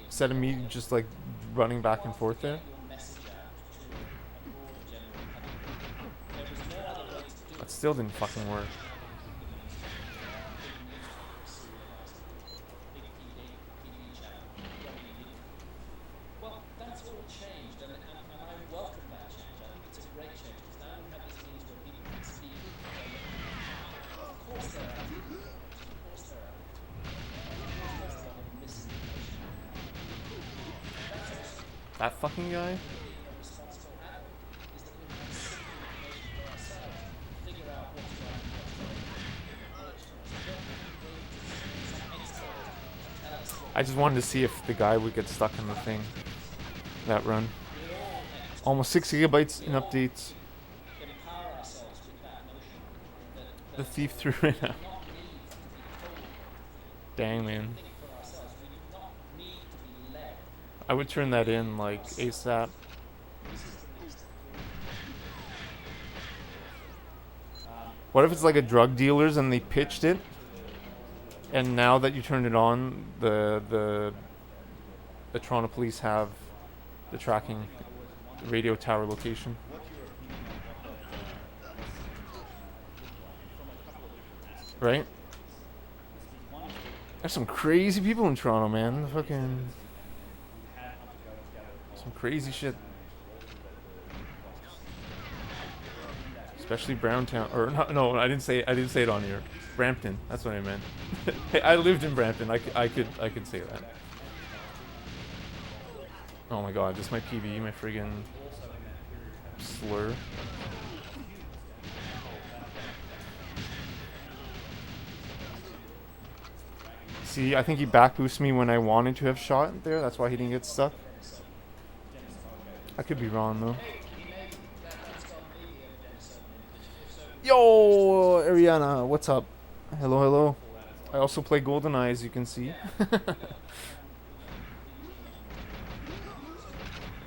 Instead of me just like running back and forth there. That still didn't fucking work. Well, that's all changed, and I welcome that change. I think it's a great change, because now we have these means where people can speak. Of course there are. Of course there are. There's a lot of misinformation. That fucking guy? A responsible adult is that we have simple information for ourselves to figure out what's right and what's wrong. Some expert to tell us what I just wanted to see if the guy would get stuck in the thing. That run. Almost 6 gigabytes in updates. empower ourselves with that notion that The thief threw it out. not need to be told Dang, man. think for ourselves. We do not need to be led. I would turn that in like ASAP. What if it's like a drug dealer's and they pitched it, and now that you turned it on, the Toronto police have the tracking radio tower location. Right? There's some crazy people in Toronto, man. Fucking some crazy shit. Especially Browntown, or no, I didn't say it on here. Brampton, that's what I meant. Hey, I lived in Brampton. I could say that. Oh my god, just my PV, my friggin' slur. See, I think he back boosted me when I wanted to have shot there. That's why he didn't get stuck. I could be wrong though. Yo, Ariana, what's up? Hello, hello. I also play GoldenEye, as you can see.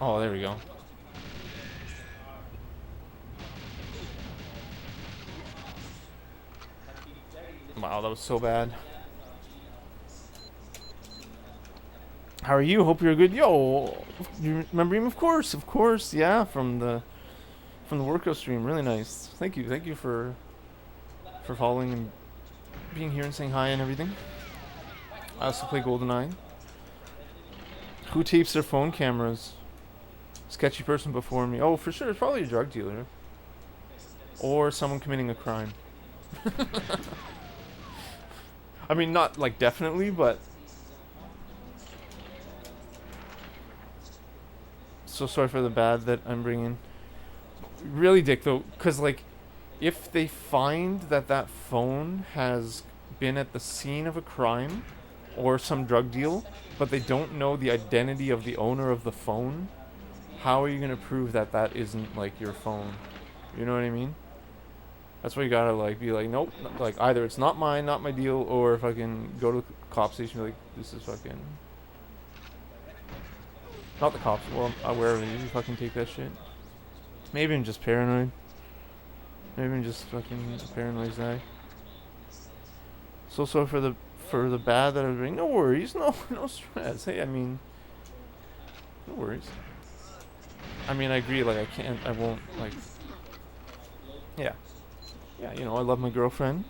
Oh, there we go. Wow, that was so bad. How are you? Hope you're good. Yo, you remember him? Of course. Yeah, from the workout stream. Really nice. Thank you for following and being here and saying hi and everything. I also play GoldenEye. Who tapes their phone cameras? Sketchy person before me. Oh, for sure, it's probably a drug dealer or someone committing a crime. I mean, not like definitely, but so sorry for the bad that I'm bringing. Really, Dick, though, because, like, if they find that that phone has been at the scene of a crime or some drug deal, but they don't know the identity of the owner of the phone, how are you going to prove that that isn't, like, your phone? You know what I mean? That's why you gotta, like, be like, nope, like, either it's not mine, not my deal, or fucking go to the cop station and be like, this is fucking... Not the cops, well, wherever you fucking take that shit. Maybe I'm just paranoid. Maybe I'm just fucking a paranoid guy. So sorry for the bad that I was doing. No worries, no stress. Hey, I mean, no worries. I mean, I agree. Like, I won't, like, yeah, you know, I love my girlfriend,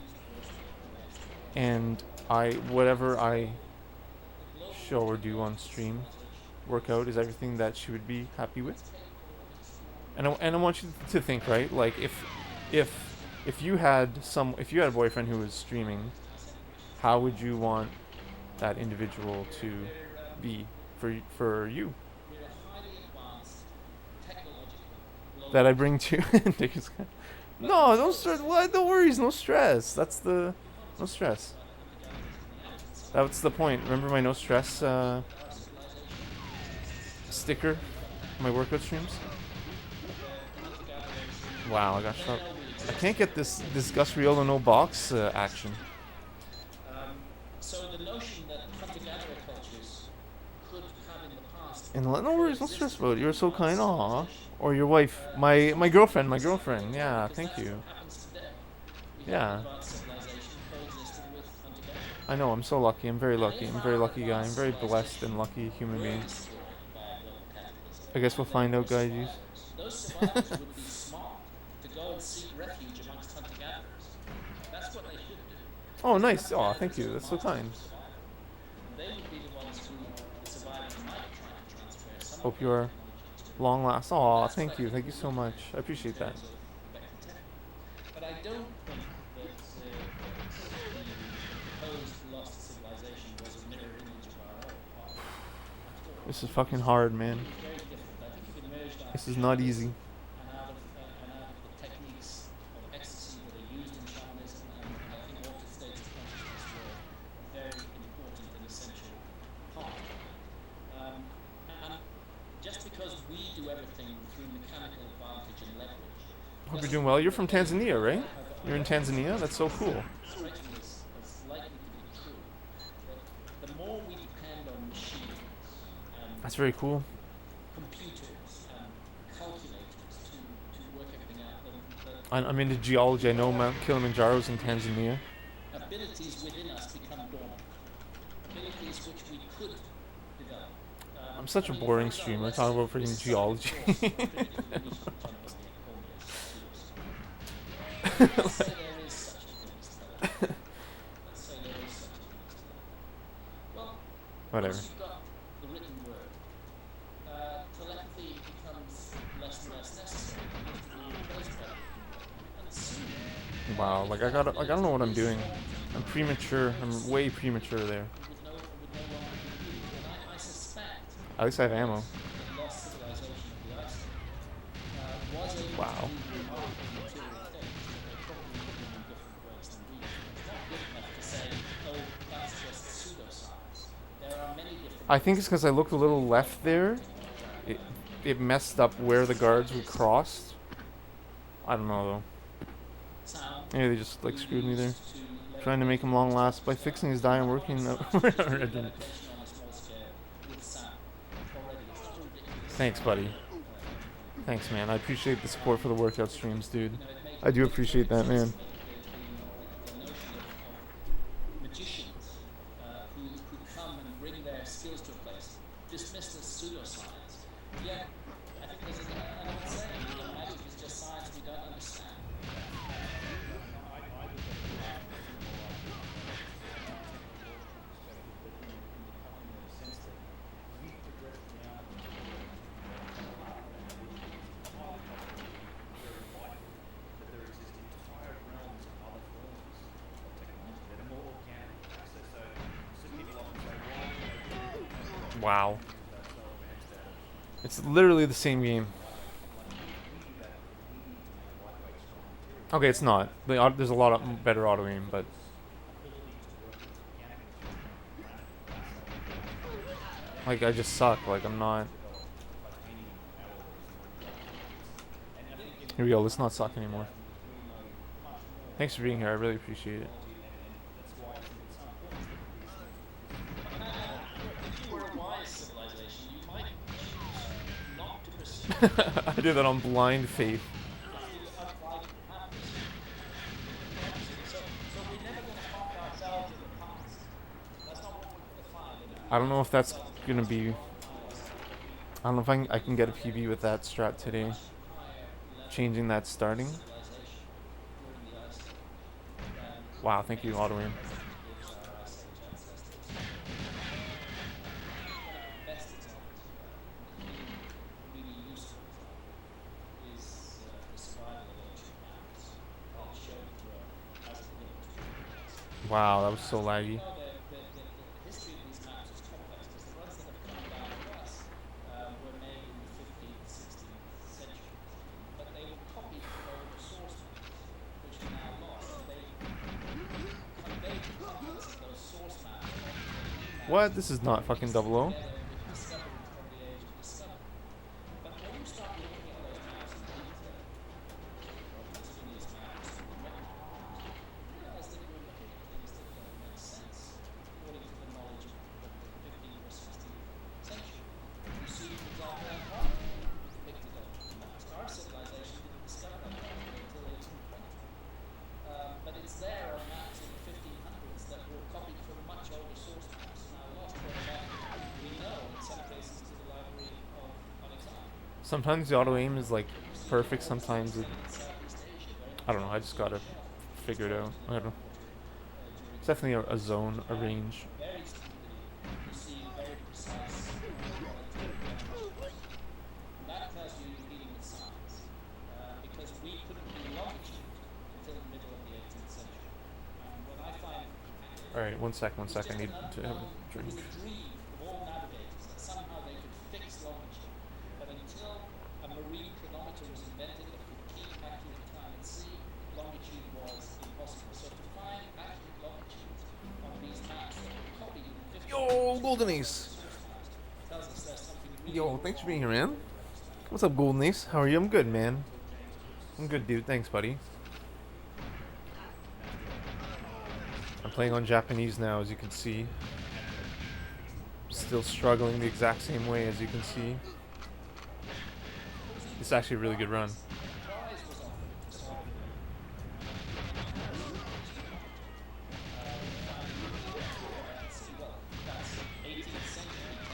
and whatever I show or do on stream, workout is everything that she would be happy with. And I want you to think, right? Like, if you had a boyfriend who was streaming, how would you want that individual to be for you? That I bring to no, don't stress. What? No worries, no stress. No stress. That's the point. Remember my no stress sticker, my workout streams. Wow, I got shot. I can't get this Gus Riolo no box action. So the notion that hunter-gatherer cultures could have in the past. And no worries, no stress about it. You're so kind. Aw. Or your wife, my girlfriend. Yeah, thank you. Yeah. I know. I'm so lucky. I'm very lucky. I'm a very lucky guy. I'm very blessed and lucky human being. I guess we'll find out, guys. Those survivors would be smart to go and seek refuge amongst hunter-gatherers. That's what they should do. Oh, nice. Oh, thank you. That's so kind. They would be the ones who the survivors might try to transfer. Hope you are long last. Oh, thank you. Thank you so much. I appreciate that. But I don't think that the proposed lost civilization was a mirror image of our own. This is fucking hard, man. Very different. I think it emerged out This is not easy. out of the techniques of ecstasy that are used in shamanism, and I think altered states of consciousness were a very important and essential part. And just because we do everything through mechanical advantage and leverage. Hope you're doing well. You're from Tanzania, right? You're in Tanzania? That's so cool. Strikes me as likely to be true. That the more we depend on machines and That's very cool. computers and calculators to work everything out, I'm into geology. I know Mount Kilimanjaro's in Tanzania. abilities within us become dormant. Abilities which we could develop. I'm such a boring streamer talking about freaking geology. Let's say there is such a thing as telepathy. Let's say there is such a thing as telepathy. Well, Whatever. once you've got the written word, telepathy becomes less and less necessary. It needs to be replaced by written word. And soon, Wow, like I gotta know what I'm doing. I'm premature. I'm way premature there. it would no longer be used. And I suspect At least I have ammo. the lost civilization of the Aztec was able Wow. to do remarkable material things, but they probably did them in different ways than we do. It's not good enough to say, oh, that's just pseudoscience. There are many different I think it's because I looked a little left there. It messed up where the guards would cross. I don't know though. sound Maybe they just like screwed me there. used to leverage Trying to make him long last by fixing his die and working. I didn't. manipulation on a small scale with sound. Already, it's not a ridiculous. Thanks, buddy. Thanks, man. I appreciate the support for the workout streams, dude. You know, it makes I do appreciate that, man. the notion of magicians who come and bring their skills to a place, dismissed as pseudoscience. Yet, I think there's an old saying, you know, magic is just science we don't understand. Wow. It's literally the same game. Okay, it's not. There's a lot of better auto aim, but like I just suck. Like I'm not. Here we go. Let's not suck anymore. Thanks for being here. I really appreciate it. If you were a wise civilization, you might choose not to pursue I did that on blind faith. So we're never going to find ourselves in the past. That's not what we're going to find. I don't know if that's gonna be. I don't know if I can get a PB with that strat today. Changing that starting. Wow, thank you, auto aim. Wow, that was so laggy. The history of these maps is complex because the ones that have come down to us were made in the 15th, 16th century. But they were copied from older source maps, which are now lost. And they conveyed the contents of those source maps onto the new What? maps This is not fucking double O. together with discoveries from the age of discovery. But when you start looking at those maps in detail, continuous maps and record maps, you realize that we're looking at things that don't make sense according to the knowledge of the 15th or 16th century. You see, for example, Antarctica depicted on the maps. Our civilization didn't discover Antarctica until 1820. But it's there on maps in the 1500s that were copied from much older source maps, now lost, going back, we know, in some cases, to the Library of Alexandria. Sometimes the auto aim is like perfect. Sometimes it. Southeast Asia, very much I don't know. I just gotta figure it out. I don't know. It's definitely a zone, a range. very stupidity, you see very precise relativity. That tells you you're dealing with science, because we couldn't do longitude until the middle of the 18th century. When I find All right, one sec. I need to have a it drink. was a dream of all navigators that somehow they could fix longitude. But until a marine chronometer was invented that could keep accurate time at sea, longitude was impossible. So to find accurate longitudes on these maps that were copied in the 15th Yo, Golden Ace. tells us there's something really Yo, thanks for being here, man. What's up, Golden Ace? How are you? I'm good, man. I'm good, dude. Thanks, buddy. I'm playing on Japanese now, as you can see. Still struggling the exact same way, as you can see. It's actually a really good run.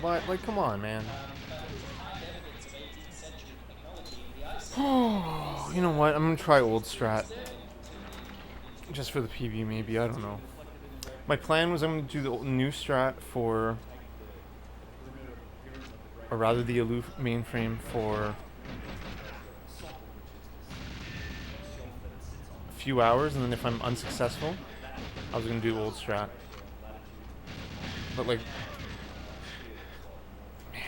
But, like, come on, man. You know what? I'm gonna try old strat. Just for the PB, maybe. I don't know. My plan was I'm gonna do the new strat for, or rather the aloof mainframe for a few hours, and then if I'm unsuccessful, I was gonna do old strat. But like, man.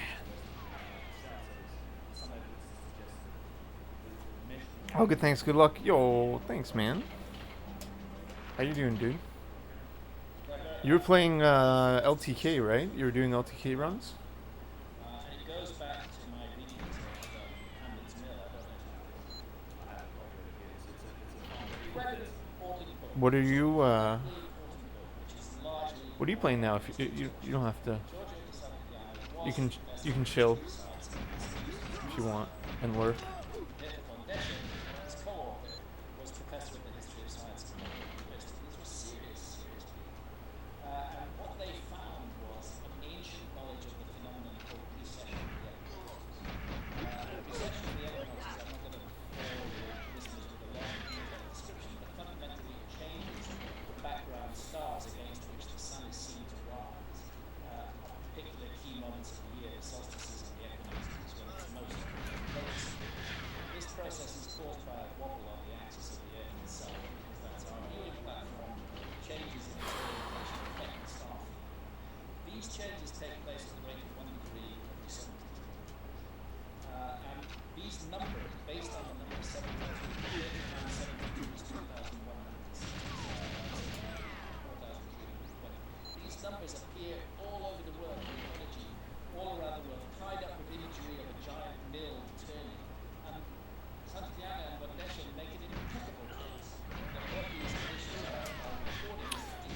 Oh, good. Thanks. Good luck. Yo, thanks, man. How you doing, dude? You were playing LTK, right? You were doing LTK runs? and it goes back to my readings of Hamlet's Mill. I don't know if you What are you which is largely what are you playing now? If you don't have to, Georgia de Santillana you can chill if you want and work. His co-author was professor of the history of science at Columbia University. These were serious people. And what they found was an ancient knowledge of the phenomenon called precession of the equinoxes. Precession of the equinoxes, I'm not going to bore your listeners with a long detailed description, but fundamentally it changes the background stars against which the sun is seen to rise at particular key moments of the year, the solstices and the equinoxes, when it's most noticeable. This process is caused by a wobble on the axis of the Earth itself, because that's our viewing platform, changes in its orientation affect the star field. These changes take place at the rate of 1 degree every 72.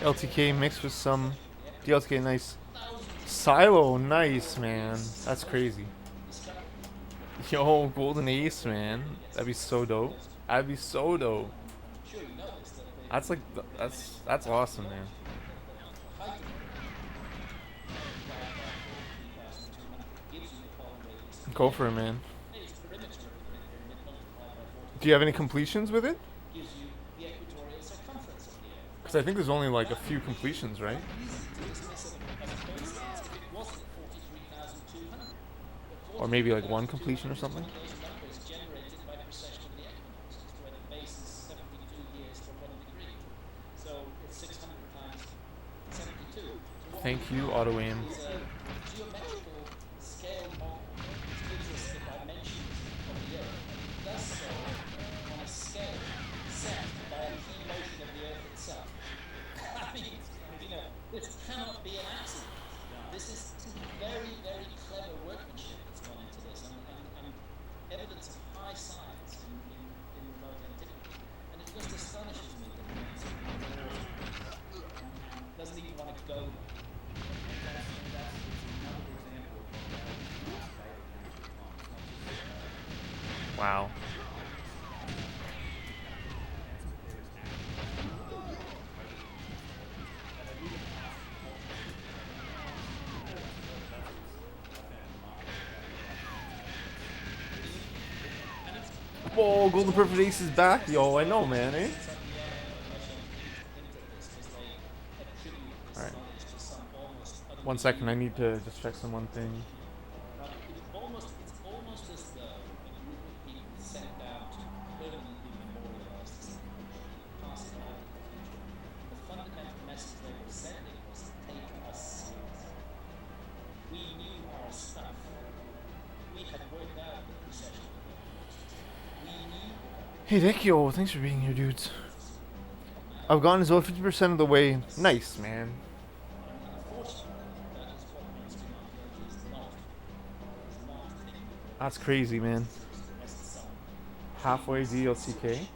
LTK mixed with some DLTK. Nice. Silo, nice, man. That's crazy. Yo, golden ace, man. That'd be so dope. That'd be so dope. That's like that's awesome, man. Go for it, man. Do you have any completions with it? Because I think there's only like a few completions, right? Or maybe like one completion or something? Thank you, auto aim. This cannot be an accident. This is very, very clever workmanship that's gone into this, and evidence of high science in remote antiquity. And it just astonishes me that it doesn't even want to go there. Wow. Whoa, Golden Perfect Ace is back. Yo, I know, man, eh? Alright. 1 second, I need to just check some one thing. It's almost as though a group of people set down to permanently memorialize this past and out of the future. The fundamental message they were sending was to take us seriously. We knew our stuff. We had worked out the precession of the we knew. Hey, Dekio, thanks for being here, dudes. I've gone as well 50% of the way. Nice, man. That's crazy, man. Halfway DLTK.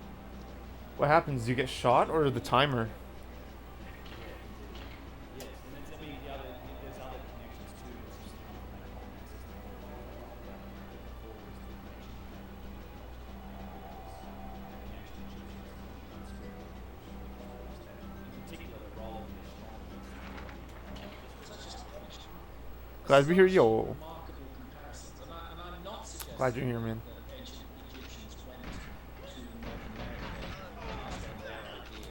What happens? Do you get shot or the timer? Yes, and then there's other connections too. It's just in particular, the role of Glad to be here, yo. Remarkable comparisons, and I'm not suggesting Glad you're here, man. that ancient Egyptians went to North America and passed on their idea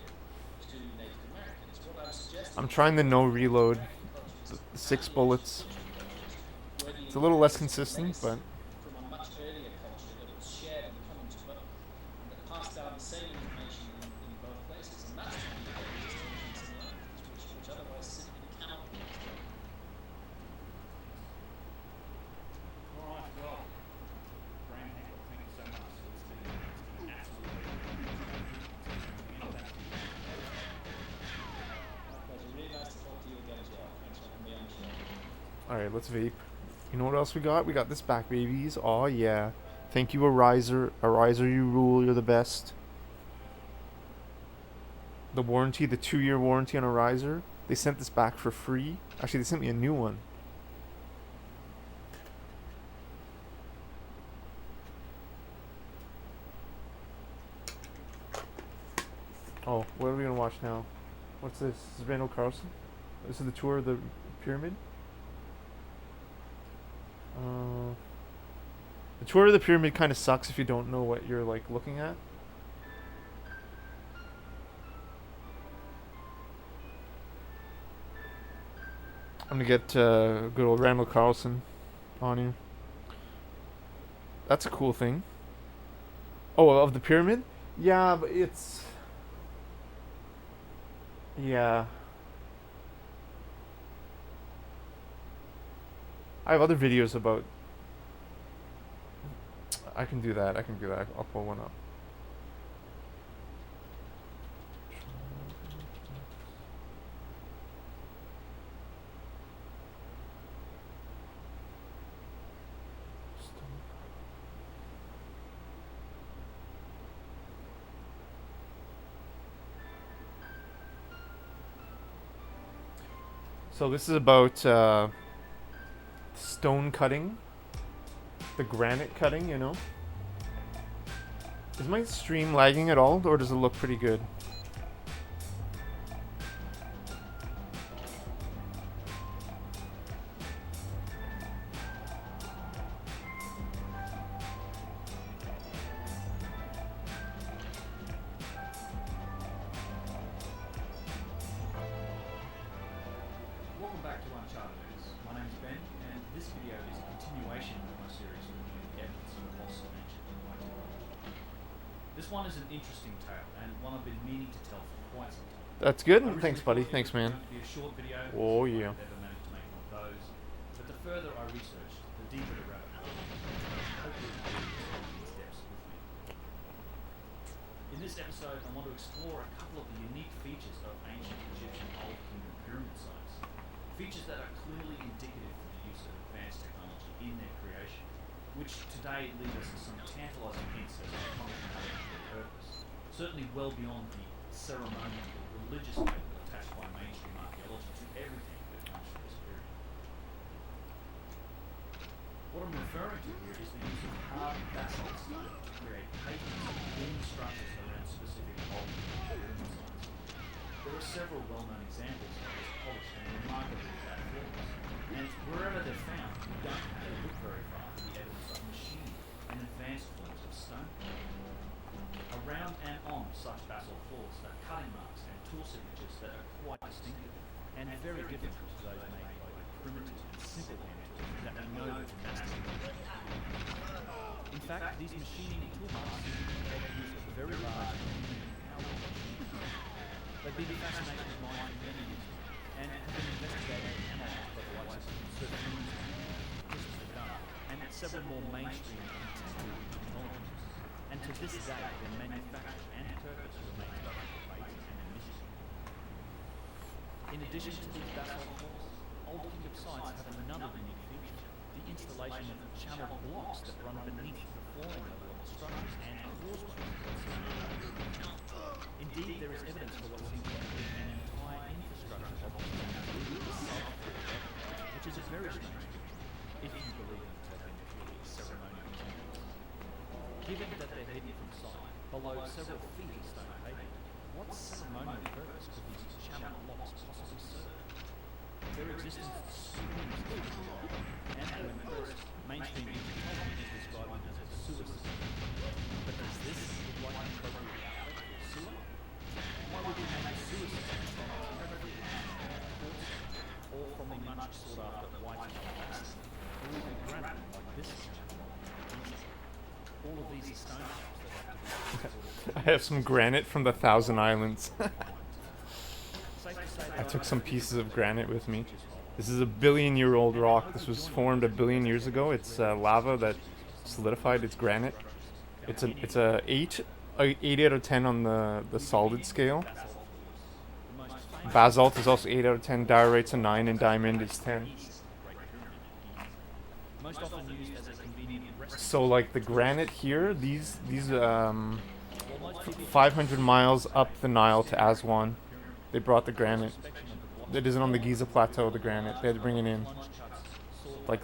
to Native Americans. What I'm suggesting I'm trying the no reload. The 6 bullets. It's a little less consistent, but from a much earlier culture that was shared and common to both, and that passed down the same information in both places, and that's why you get these distinctions and similarities, which otherwise simply cannot be explained. all right. Well, Graham Hancock, thank you so much. It's been absolutely My pleasure. Really nice to talk to you again, Joe. Thanks for having me on the show. alright, let's vape. You know what else we got? We got this back, babies. Aw, yeah. Thank you, Ariser. Ariser, you rule. You're the best. The warranty, the 2-year warranty on Ariser. They sent this back for free. Actually, they sent me a new one. Oh, what are we gonna watch now? What's this? This is Randall Carlson. This is the tour of the pyramid. The tour of the pyramid kind of sucks if you don't know what you're like looking at. I'm gonna get good old Randall Carlson on you. That's a cool thing. Oh, of the pyramid? Yeah, but it's... Yeah. I have other videos about... I can do that. I'll pull one up. So this is about stone cutting, the granite cutting, you know. Is my stream lagging at all, or does it look pretty good? Welcome back to Uncharted News. My name is Ben, and this video is a continuation of my series reviewing evidence for loss of ancient antiquity. This one is an interesting tale, and one I've been meaning to tell for quite some time. That's good. I Thanks, buddy. originally thought Thanks, it was man. going to be a short video. Oh, I've yeah. never managed to make one of those. But the further I researched, the deeper the rabbit hole. Hopefully, you can take these steps with me. In this episode, I want to explore a couple of the unique features of ancient Egyptian Old Kingdom pyramid sites. Features that are clearly indicative of the use of advanced technology in their creation, which today lead us to some tantalising hints as to the function of their purpose. Certainly well beyond the ceremonial or religious label attached by mainstream archaeology to everything that comes from this period. What I'm referring to here is the use of hard basalt stone to create pavements in structures around specific old pyramid sites. There are several well-known examples of this polished and remarkably flat forms, and wherever they're found, you don't have to look very far for the evidence of machining and advanced forms of stone. Around and on such basalt floors are cutting marks and tool signatures that are quite distinctive and very different to those made by the primitive and simple hand tools that we know were domesticated. In fact, these machining and tool marks make use of very large and powerful machines. They've been a fascination of mine for many years and have been investigated and analysed by the likes of Surgeons, Christopher Dunn, and several more mainstream contemporary technologists. And to this day, their manufacture and purpose remains both debate and a mystery. In addition to these basalt floors, Old Kingdom sites have another unique feature: the installation of channeled blocks that run beneath the flooring level of the structures and causeways. Indeed, there is evidence for what seems to be an entire infrastructure of which is a very strange picture, if you believe them to have been purely ceremonial channels. Given that they're hidden from sight, below several feet of stone pavement, what ceremonial purpose could these channel blocks possibly serve? Their existence screams of control, and when first, mainstream Egyptology is described as a sewer system. But does this look like an appropriate outlet for a sewer? Why would we make a sewer system from a terribly or from the much sought after white plastic, or even granite like this channel? All of these are stone shapes that have to be I have some granite from the Thousand Islands. I took some pieces of granite with me. This is a billion-year-old rock. This was formed a billion years ago. It's lava that solidified. It's granite. It's a 8 out of 10 on the solid scale. Basalt is also 8 out of 10. Diorite's a 9, and diamond is 10. So like the granite here, these 500 miles up the Nile to Aswan, they brought the granite. It isn't on the Giza plateau, the granite. They had to bring it in. Like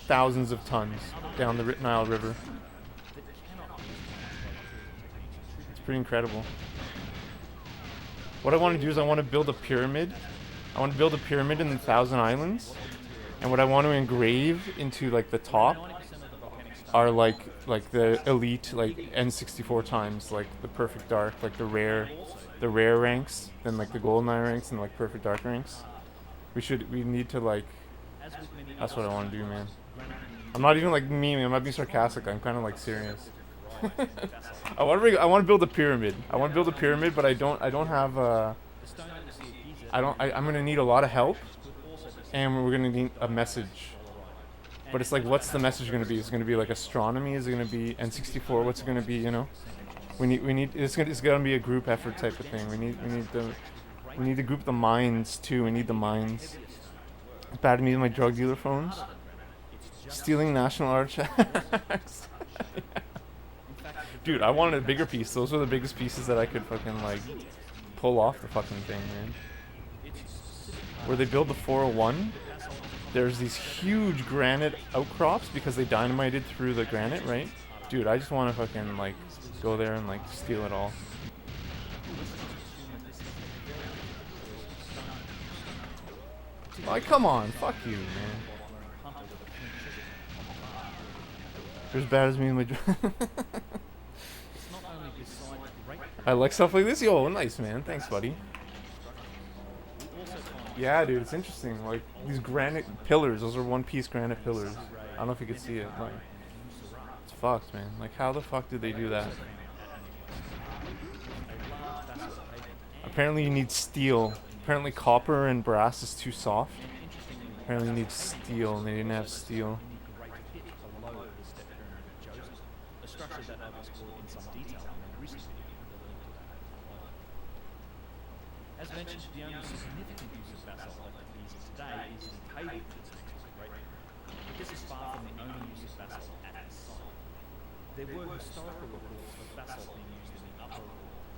thousands of tons down the Nile River. It's pretty incredible. What I want to do is I want to build a pyramid. I want to build a pyramid in the Thousand Islands. And what I want to engrave into like the top are like the elite like N64 times, like the perfect dark, like the rare ranks, then like the golden ranks and like perfect dark ranks. We need to like, that's what I want to do, man. I'm not even like memeing, I'm not being sarcastic, I'm kind of like serious. I want to build a pyramid. I want to build a pyramid, but I don't have I'm gonna need a lot of help, and we're gonna need a message. But it's like, what's the message gonna be? Is it gonna be like astronomy? Is it gonna be N64? What's it gonna be? You know, we need. It's gonna be a group effort type of thing. We need to group the minds too. We need the minds. It's bad to me with my drug dealer phones. Stealing national artifacts. Dude, I wanted a bigger piece. Those were the biggest pieces that I could fucking like pull off the fucking thing, man. where they build the 401, there's these huge granite outcrops because they dynamited through the granite, right? Dude, I just want to fucking like go there and like steal it all. Like, come on, fuck you, man. You're as bad as me in my I like stuff like this. Yo, nice, man. Thanks, buddy. Yeah, dude, it's interesting. Like, these granite pillars, those are one-piece granite pillars. I don't know if you can see it. Like, it's fucked, man. Like, how the fuck did they do that? Apparently you need steel. Apparently copper and brass is too soft. Apparently you need steel, and they didn't have steel. As mentioned, the only significant use of basalt left in use today is in cave systems, right? But this is far from the only use of basalt at this site. There were historical reports of basalt being used in the upper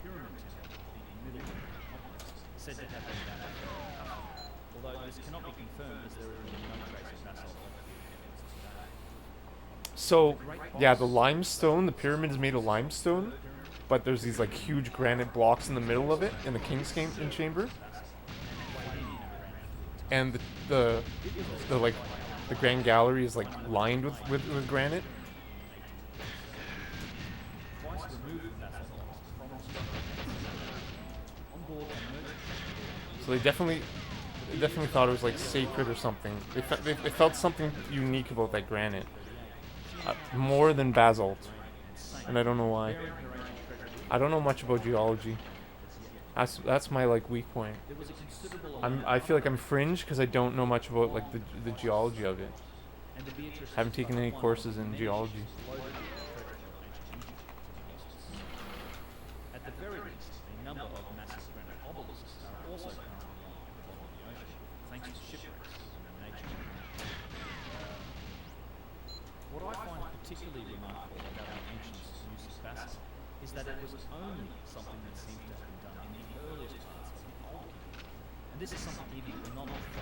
pyramid temple, the middle complex, said to have been done. Although this cannot be confirmed as there is no trace of basalt left in evidence today. So, yeah, the limestone, the pyramid is made of limestone, but there's these like huge granite blocks in the middle of it in the king's chamber, and the like the grand gallery is like lined with granite. So they definitely thought it was like sacred or something. They felt something unique about that granite, more than basalt, and I don't know why. I don't know much about geology. That's my like weak point. I feel like I'm fringe because I don't know much about like the geology of it. Haven't taken any courses in geology. At the very least, a number of massive granite obelisks are also currently lying at the bottom of the ocean, thanks to shipwrecks in nature. What I find particularly remarkable about the ancient use of basalt is that it was only something that seems to have been done in the earliest parts of the Old Kingdom. And this is something even acknowledged by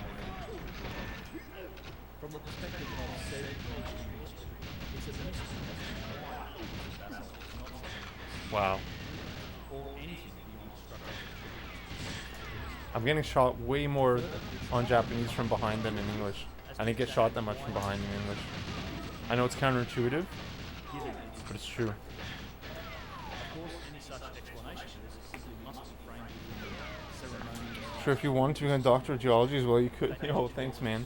from the perspective of said ancient history, it's a mystery as to why the use of basalt is not something Wow. or anything beyond structural. I'm getting shot way more on Japanese from behind than in English. I didn't get shot that much from behind in English. I know it's counterintuitive, but it's true. Sure, if you wanted to become a doctor of geology as well, you could. Yo, thanks, man.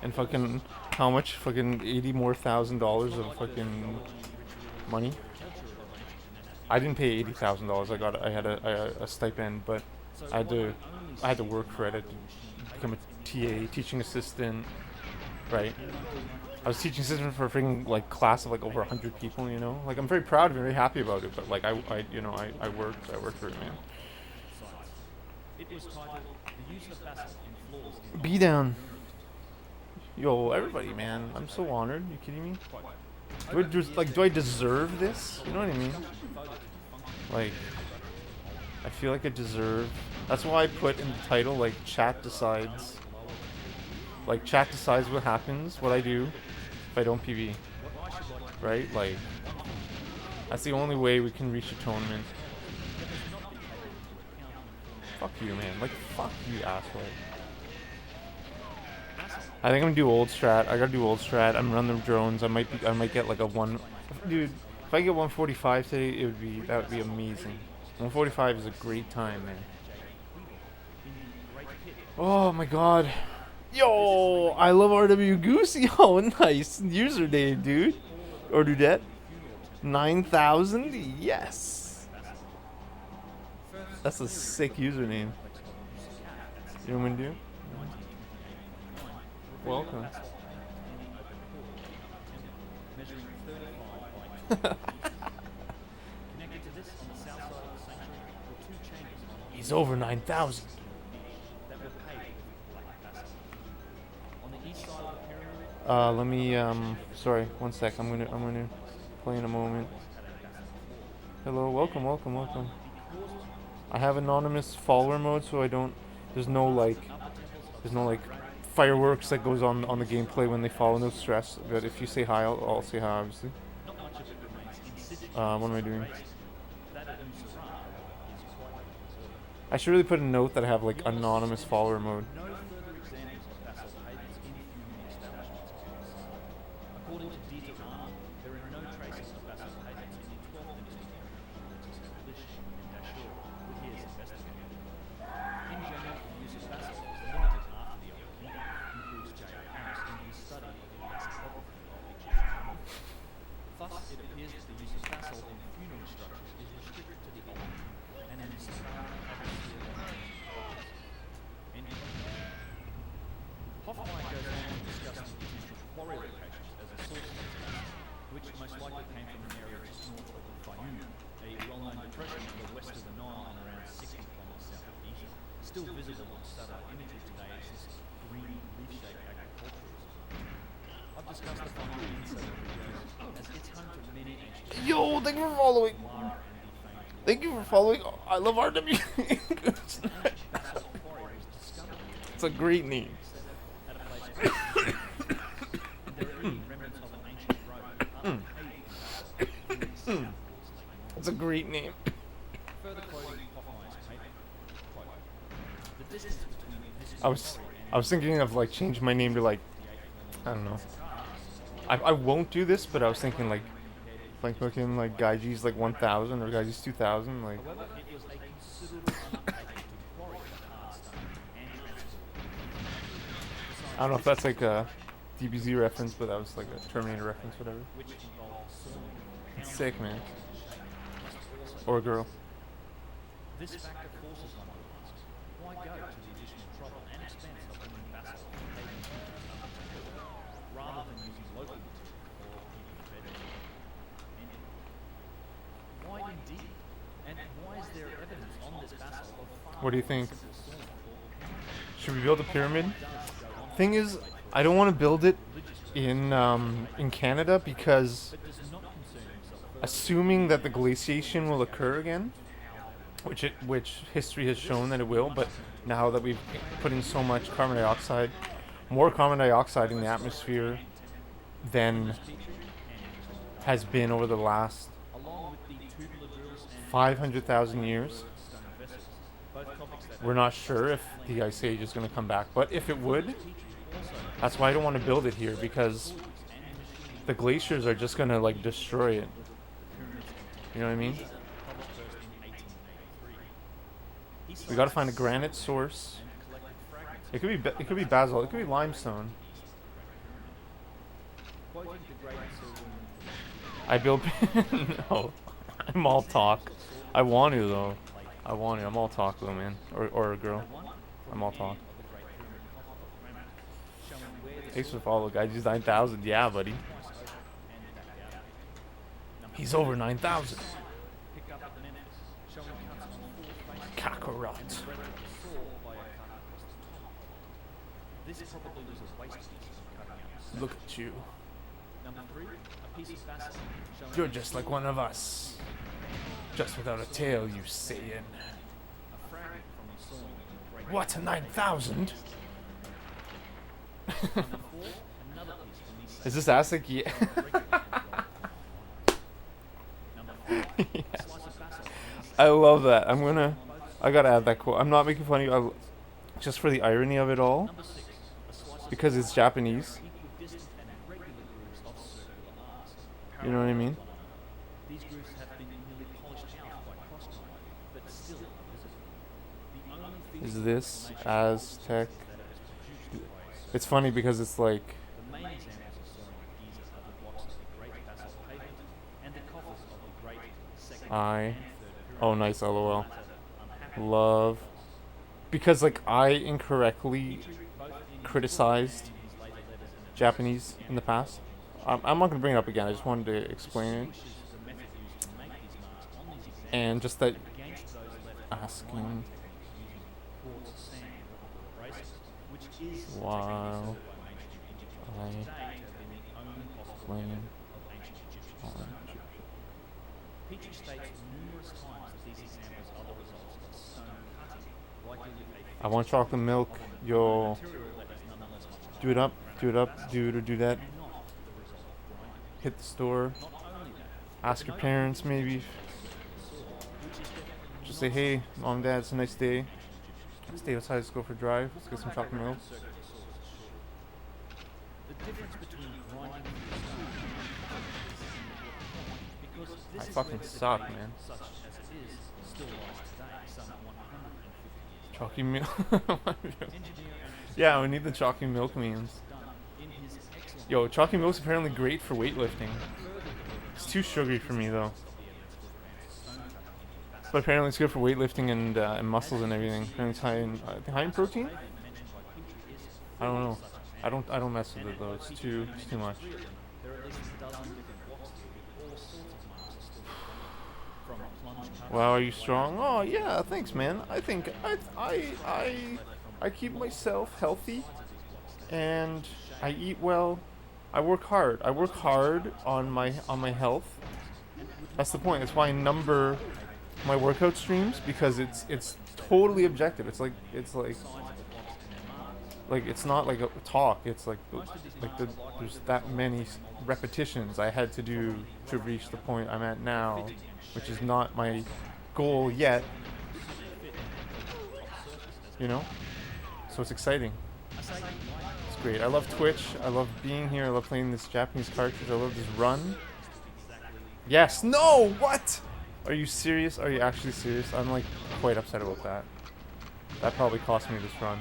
And fucking, how much? Fucking $80,000 of fucking money. I didn't pay $80,000. I had a stipend, but I had to work for it. I had to become a TA, teaching assistant, right? I was teaching assistant for a freaking like class of like over 100 people, you know. Like I'm very proud of it, very happy about it. But like I worked for it, man. Be down. Yo, everybody, man. I'm so honored. You kidding me? Do I deserve this? You know what I mean? Like, I feel like I deserve. That's why I put in the title like chat decides. Like chat decides what happens, what I do, if I don't PV. Right? Like, that's the only way we can reach atonement. Fuck you, man. Like, fuck you, asshole. I think I'm gonna do old strat. I gotta do old strat. I'm running the drones. I might get like a one. Dude, if I get 145 today, that would be amazing. 145 is a great time, man. Oh my god. Yo, I love RW Goose. Yo, nice username, dude. Or dudette. 9,000. Yes. That's a sick username. You know what I'm gonna do? Welcome. He's over 9,000. Let me sorry, one sec. I'm gonna play in a moment. Hello, welcome. I have anonymous follower mode, so there's no like There's no like fireworks that goes on the gameplay when they fall. No stress. But if you say hi, I'll say hi, obviously. Not much of it remains in situ. What am I doing? That at Umsaran is quite conservative. I should really put a note that I have like anonymous follower mode. No further examples of basalt pavements in human establishments can be seen. According to Dieter, there are no traces of basalt pavements in the 12th dynasty villages of Lish and Dashur, where he has investigated. In general, the use of basalt was limited after the Old Kingdom, concludes J. Harris in his study of the last topography of Egyptian monuments. Thus, it appears that the use of basalt in funerary structures is restricted to the Old Kingdom, and in this Hoffmeyer goes on to discuss the potential quarry locations as a source of this basalt, which most likely came from an area just north of the Fayoum, a well-known depression to the west of the Nile and around 60 kilometres south of Giza, still visible on satellite imagery today as this green leaf-shaped agricultural zone. I've discussed the Fayoum in several videos as it's home to many ancient Yo, thank you for following. Thank you for following. I love RW. It's a great name. That's a great name. I was thinking of like changing my name to like, I don't know. I won't do this, but I was thinking like looking like Gyges like 1000 or Gyges 2000 like. I don't know if that's like a DBZ reference, but that was like a Terminator reference, whatever. It's sick, man. Or a girl. This factor forces one to ask, why go to the additional trouble and expense of bringing basalt to paving rather than using local material or even better? Why indeed? And why is there evidence on this basalt of far What do you think? Should we build a pyramid? Thing is, I don't want to build it in Canada because assuming that the glaciation will occur again, which history has shown that it will, but now that we've put in so much carbon dioxide, more carbon dioxide in the atmosphere than has been over the last 500,000 years. We're not sure if the ice age is going to come back, but if it would, that's why I don't want to build it here, because the glaciers are just going to like destroy it. You know what I mean? We got to find a granite source. It could be basalt, it could be limestone. I build no. I'm all talk. I want to though. I'm all talk though, man. Or a girl. I'm all talk. Thanks for the follow, guys. He's 9,000. Yeah, buddy. He's over 9,000. Kakarot. Look at you. You're just like one of us. Just without a tail, you Saiyan. What, 9,000? Is this Aztec? Yeah. Yes. I love that. I gotta add that quote. I'm not making fun of you. Just for the irony of it all. Because it's Japanese. You know what I mean? Is this Aztec? It's funny because it's like oh nice, LOL. Love. Because like I incorrectly criticized Japanese in the past. I'm not gonna bring it up again, I just wanted to explain it. And just that asking wow I claim Petrie states numerous times that these examples are the results of stone cutting, like I want chocolate milk. Yo. Do it up. Do it up. Do that. Hit the store. Ask your parents maybe. Just say, hey, mom, dad, it's a nice day. Stay outside, let's go for a drive. Let's get some chocolate milk. I fucking suck, man. Chalky milk. Yeah, we need the chalky milk memes. Yo, chalky milk's apparently great for weightlifting. It's too sugary for me though. But apparently it's good for weightlifting and muscles and everything. Apparently it's high in protein. I don't know. I don't mess with it though. It's too much. Wow, are you strong? Oh yeah, thanks, man. I think I keep myself healthy, and I eat well. I work hard. I work hard on my health. That's the point. That's why I number my workout streams, because it's totally objective. It's not like a talk. It's there's that many repetitions I had to do to reach the point I'm at now, which is not my goal yet. You know? So it's exciting. It's great. I love Twitch. I love being here. I love playing this Japanese cartridge. I love this run. Yes. No! What? Are you serious? Are you actually serious? I'm like quite upset about that. That probably cost me this run.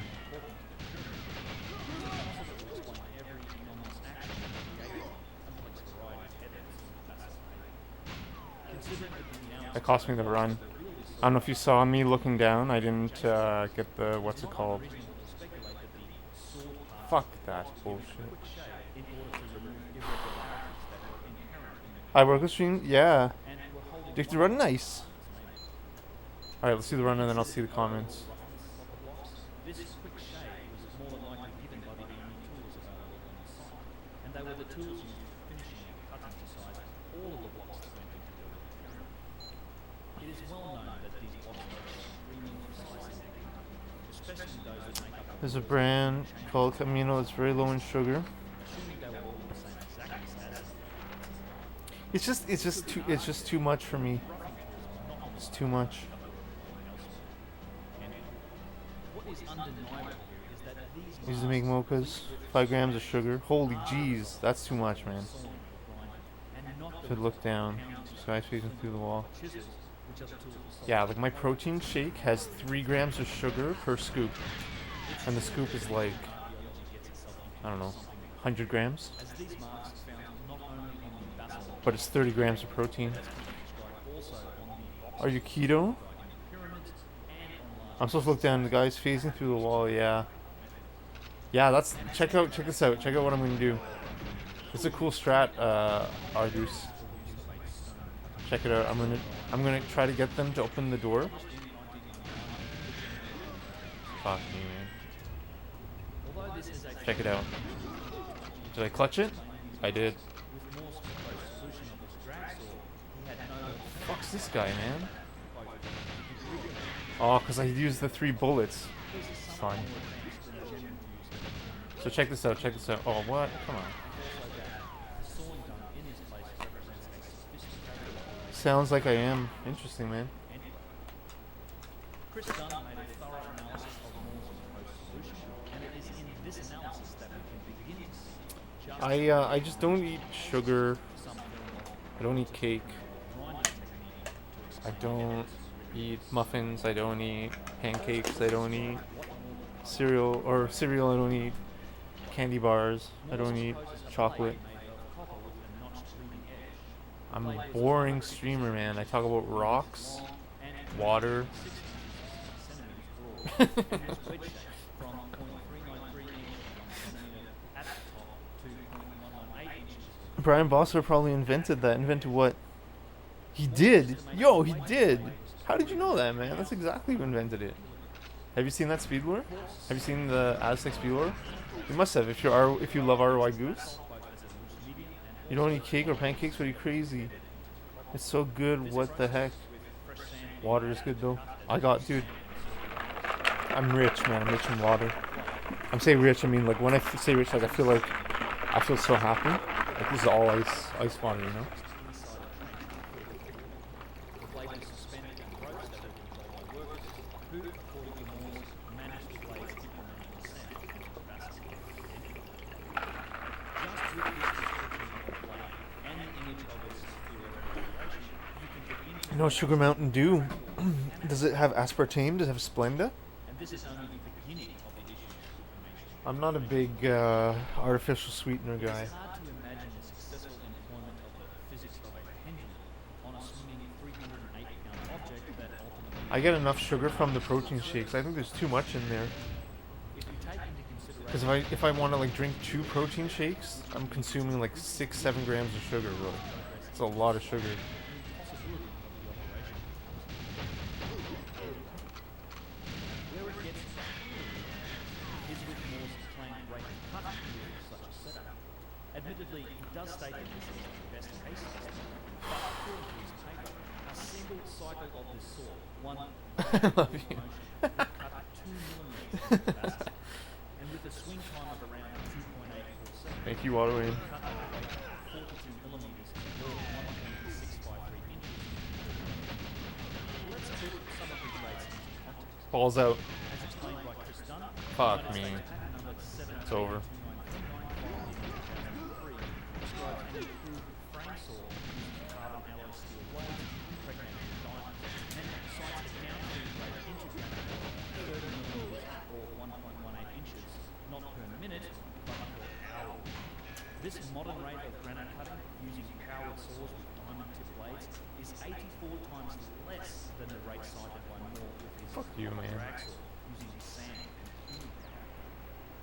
That cost me the run. I don't know if you saw me looking down. I didn't get the, what's it called? Fuck that bullshit. Hi, workout stream? Yeah. Did you run? Nice. Alright, let's see the run and then I'll see the comments. There's a brand called Camino that's very low in sugar. It's just too much for me. It's too much. Used to make mochas. 5 grams of sugar. Holy jeez, that's too much, man. Should look down. Sky's facing through the wall. Yeah, like my protein shake has 3 grams of sugar per scoop. And the scoop is like, I don't know, 100 grams? But it's 30 grams of protein. Are you keto? I'm supposed to look down. The guy's phasing through the wall. Yeah. Yeah, that's, check this out. Check out what I'm gonna do. It's a cool strat, Argus. Check it out. I'm gonna try to get them to open the door. Fuck me, man. Check it out. Did I clutch it? I did. Fuck's this guy, man? Oh, because I used the 3 bullets. It's fine. So check this out, check this out. Oh, what? Come on. Sounds like I am. Interesting, man. I just don't eat sugar. I don't eat cake. I don't eat muffins. I don't eat pancakes. I don't eat cereal. I don't eat candy bars. I don't eat chocolate. I'm a boring streamer, man. I talk about rocks, water. Brian Bosser probably invented that. Invented what? He did? Yo, he did! How did you know that, man? That's exactly who invented it. Have you seen that speed lure? Have you seen the Aztec speed lure? You must have if you love ROI Goose. You don't eat cake or pancakes? What are you, crazy? It's so good, what the heck? Water is good though. Dude. I'm rich, man. I'm rich in water. I'm saying rich. I mean, like when I say rich, like I feel so happy. Like this is all ice water, you know. Inside a trench, the blade was suspended in ropes that were controlled by workers who, according to Moores, managed the blades implementing the sound and capacity. Just with this description of the blade and the image of its theoretical operation, you can get into You know, Sugar Mountain Dew. Does it have aspartame? Does it have Splenda? and this is only the beginning of the issues we mentioned. I'm not a big artificial sweetener guy. It's hard to imagine the successful employment of the physics of a pendulum on a swimming 308-pound object that ultimately... I get enough sugar from the protein shakes. I think there's too much in there. If you take into consideration... Because if I want to like drink 2 protein shakes, I'm consuming like 6-7 grams of sugar, really. It's a lot of sugar. possibility of the operation. Where it gets is with Moore's claimed rate of cut with such a setup. Admittedly, he does state that this is the best case estimate, but according to his paper, a single cycle of this sort, one love you. motion, would cut 2 millimeters in capacity, and with a swing time of around 2.84 seconds, Thank you, Waterway. cut at a rate of 42 millimeters or 1.653 inches. Let's put some of these rates into context. Balls out. As explained by Chris Dunn, Fuck United me. States Patent Number It's over. 72995 describes an improved frame saw using carbon alloy steel blades impregnated with diamonds, and cites a downstream rate into granite of 30 millimeters or 1.18 inches, not per minute, but per hour. This modern rate of granite cutting using powered saws with diamond tip blades is 84 times less than the rate cited by Moore with his Fuck you, man. drag saw using sand and pumice.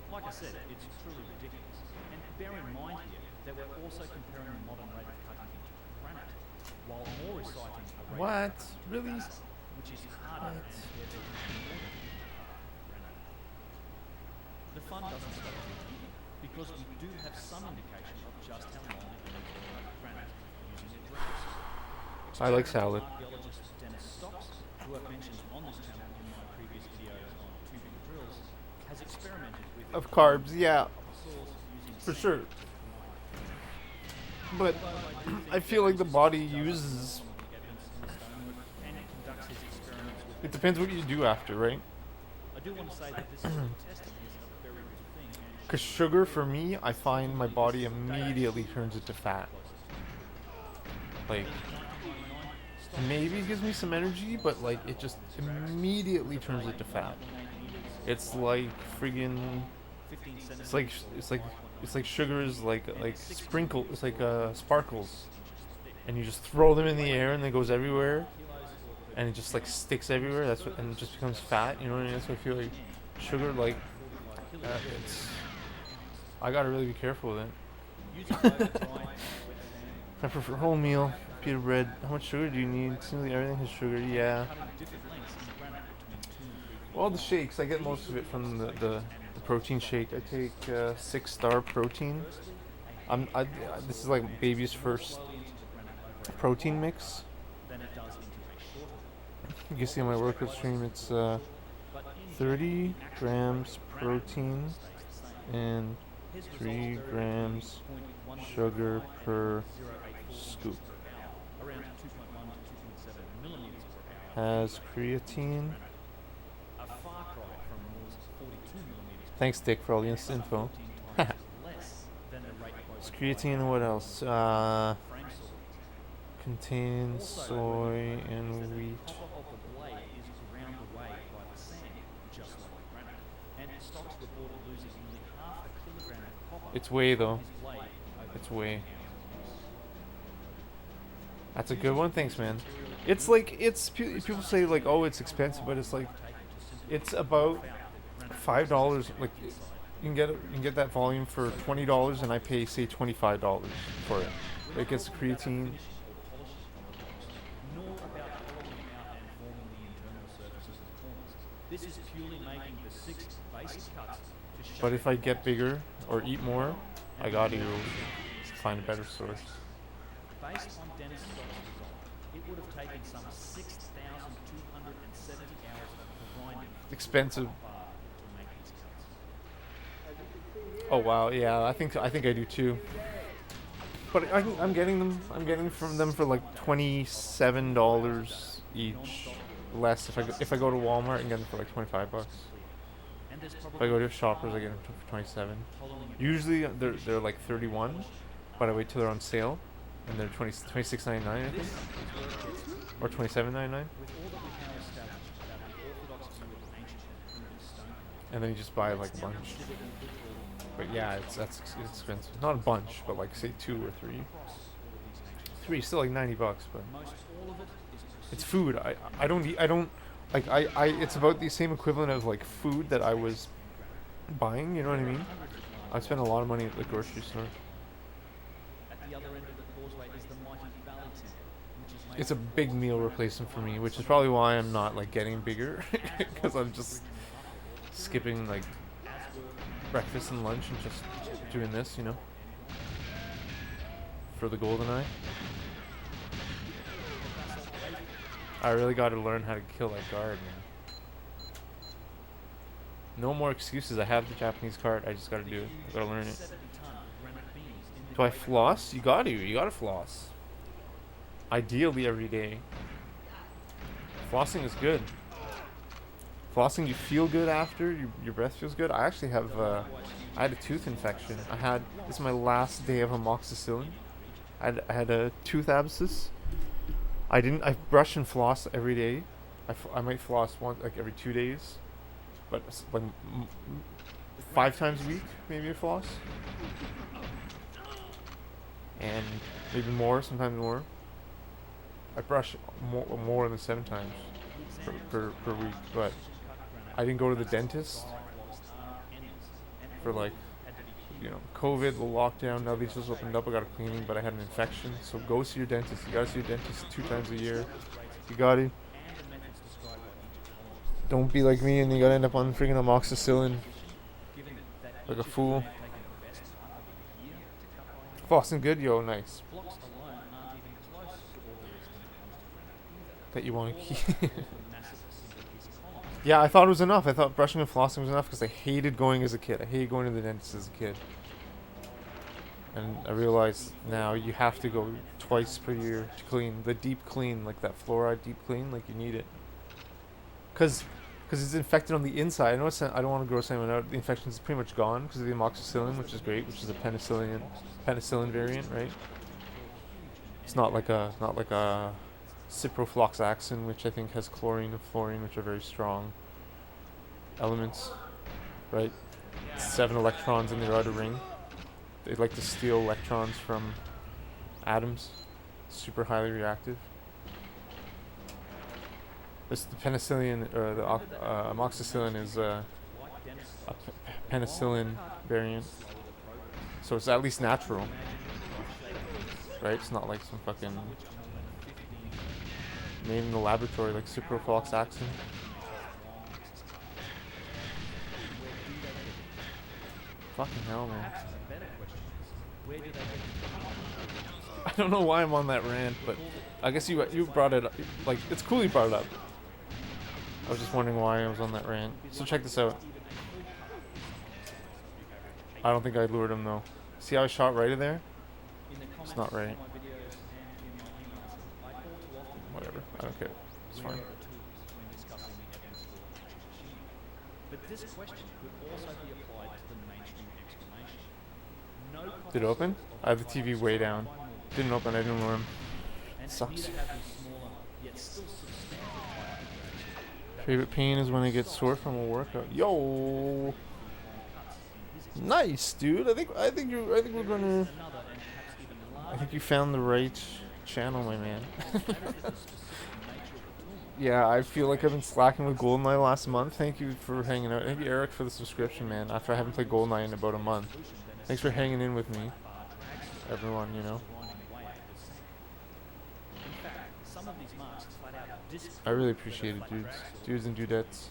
Like I said, it's truly ridiculous. And bear in mind here that we're also comparing the modern rate of cutting into granite, while Moore is citing a rate What? of cutting into Really? basalt, which is harder and therefore more granite. The fun doesn't stop here, because we do have some indication of just how long it needs to cut granite using a drag saw. I like salad. Archaeologist Dennis Stocks, who I've mentioned on this channel in my previous videos on tubing drills, has experimented with Of carbs, yeah, saws using for sand sure. to But I feel like the body uses. the evidence in the stonework and conducts his experiments with. It depends what you do after, right? I do want to say that this sort of testing is a very good thing, and Because sugar, for me, I find my body immediately turns it to fat. Like, maybe it gives me some energy, but like it just immediately turns it to fat. It's like friggin'. It's like sugar is like sprinkle. It's like sparkles, and you just throw them in the air and it goes everywhere, and it just like sticks everywhere. That's what, and it just becomes fat. You know what I mean? That's what I feel like. Sugar, like, it's. I gotta really be careful with it. I prefer wholemeal, pita bread. How much sugar do you need? Nearly everything has sugar. Yeah. Well, the shakes, I get most of it from the protein shake. I take 6-star protein. This is like baby's first protein mix. You can see on my workout stream, it's 30 grams protein and 3 grams sugar per scoop. Has creatine. Thanks, Dick, for all the instant info. It's creatine and what else? Contains soy and wheat. It's whey, though. It's whey. That's a good one. Thanks, man. It's like, people say like, oh, it's expensive, but it's like, it's about $5. Like, you can get that volume for $20, and I pay, say, $25 for it. It gets creatine. This is purely making the 6 basic cuts to show. But if I get bigger or eat more, I gotta go find a better source. Based on Dennis Scott's result, it would have taken some 6,270 hours of expensive. Oh wow, yeah, I think I do too. But I'm getting them. I'm getting from them for like $27 each, less if I go to Walmart and get them for like $25. If I go to Shoppers, I get them for 27. Usually they're like 31, but I wait till they're on sale, and they're 26.99 I think, or 27.99. And then you just buy like a bunch. But yeah, it's expensive. Not a bunch, but like say 2 or 3. 3 still like $90, but it's food. I don't like it's about the same equivalent of like food that I was buying. You know what I mean? I spend a lot of money at the grocery store. It's a big meal replacement for me, which is probably why I'm not like getting bigger, because I'm just skipping like breakfast and lunch and just doing this, you know, for the GoldenEye. I really got to learn how to kill that guard, man. No more excuses. I have the Japanese card. I just got to do it. I got to learn it. Do I floss? You got to. You got to floss. Ideally every day. Flossing is good. Flossing, you feel good after. Your breath feels good. I actually have. I had a tooth infection. This is my last day of amoxicillin. I had a tooth abscess. I brush and floss every day. I might floss like every 2 days, but like 5 times a week maybe I floss, and maybe more, sometimes more. I brush more than 7 times per week, but I didn't go to the dentist for like, you know, COVID, the lockdown. Now these just opened up. I got a cleaning, but I had an infection. So go see your dentist. You gotta see your dentist 2 times a year. You got to. Don't be like me and you gotta end up on freaking amoxicillin like a fool. Flossing good, yo, nice. That you want to keep. Yeah, I thought it was enough. I thought brushing and flossing was enough because I hated going as a kid. I hated going to the dentist as a kid. And I realized now you have to go twice per year to clean. The deep clean, like that fluoride deep clean, like you need it. Because it's infected on the inside. I know I don't want to gross anyone out. The infection is pretty much gone because of the amoxicillin, which is great, which is a penicillin variant, right? It's not like a ciprofloxacin, which I think has chlorine and fluorine, which are very strong elements, right? 7 electrons in the outer ring. They like to steal electrons from atoms. Super highly reactive. The penicillin, or the amoxicillin, is a penicillin variant, so it's at least natural, right? It's not like some fucking made in the laboratory like ciprofloxacin. Fucking hell, man. I don't know why I'm on that rant, but I guess you brought it up. Like, it's cool you brought it up. I was just wondering why I was on that rant. So check this out. I don't think I lured him though. See how I shot right in there? It's not right. Whatever. I don't care. It's fine. Did it open? I have the TV way down. Didn't open. I didn't lure him. Sucks. Favorite pain is when I get sore from a workout. Yo, nice, dude. I think we're gonna. I think you found the right channel, my man. Yeah, I feel like I've been slacking with GoldenEye last month. Thank you for hanging out. Thank you, Eric, for the subscription, man. After I haven't played GoldenEye in about a month. Thanks for hanging in with me, everyone. You know. I really appreciate it, dudes and dudettes.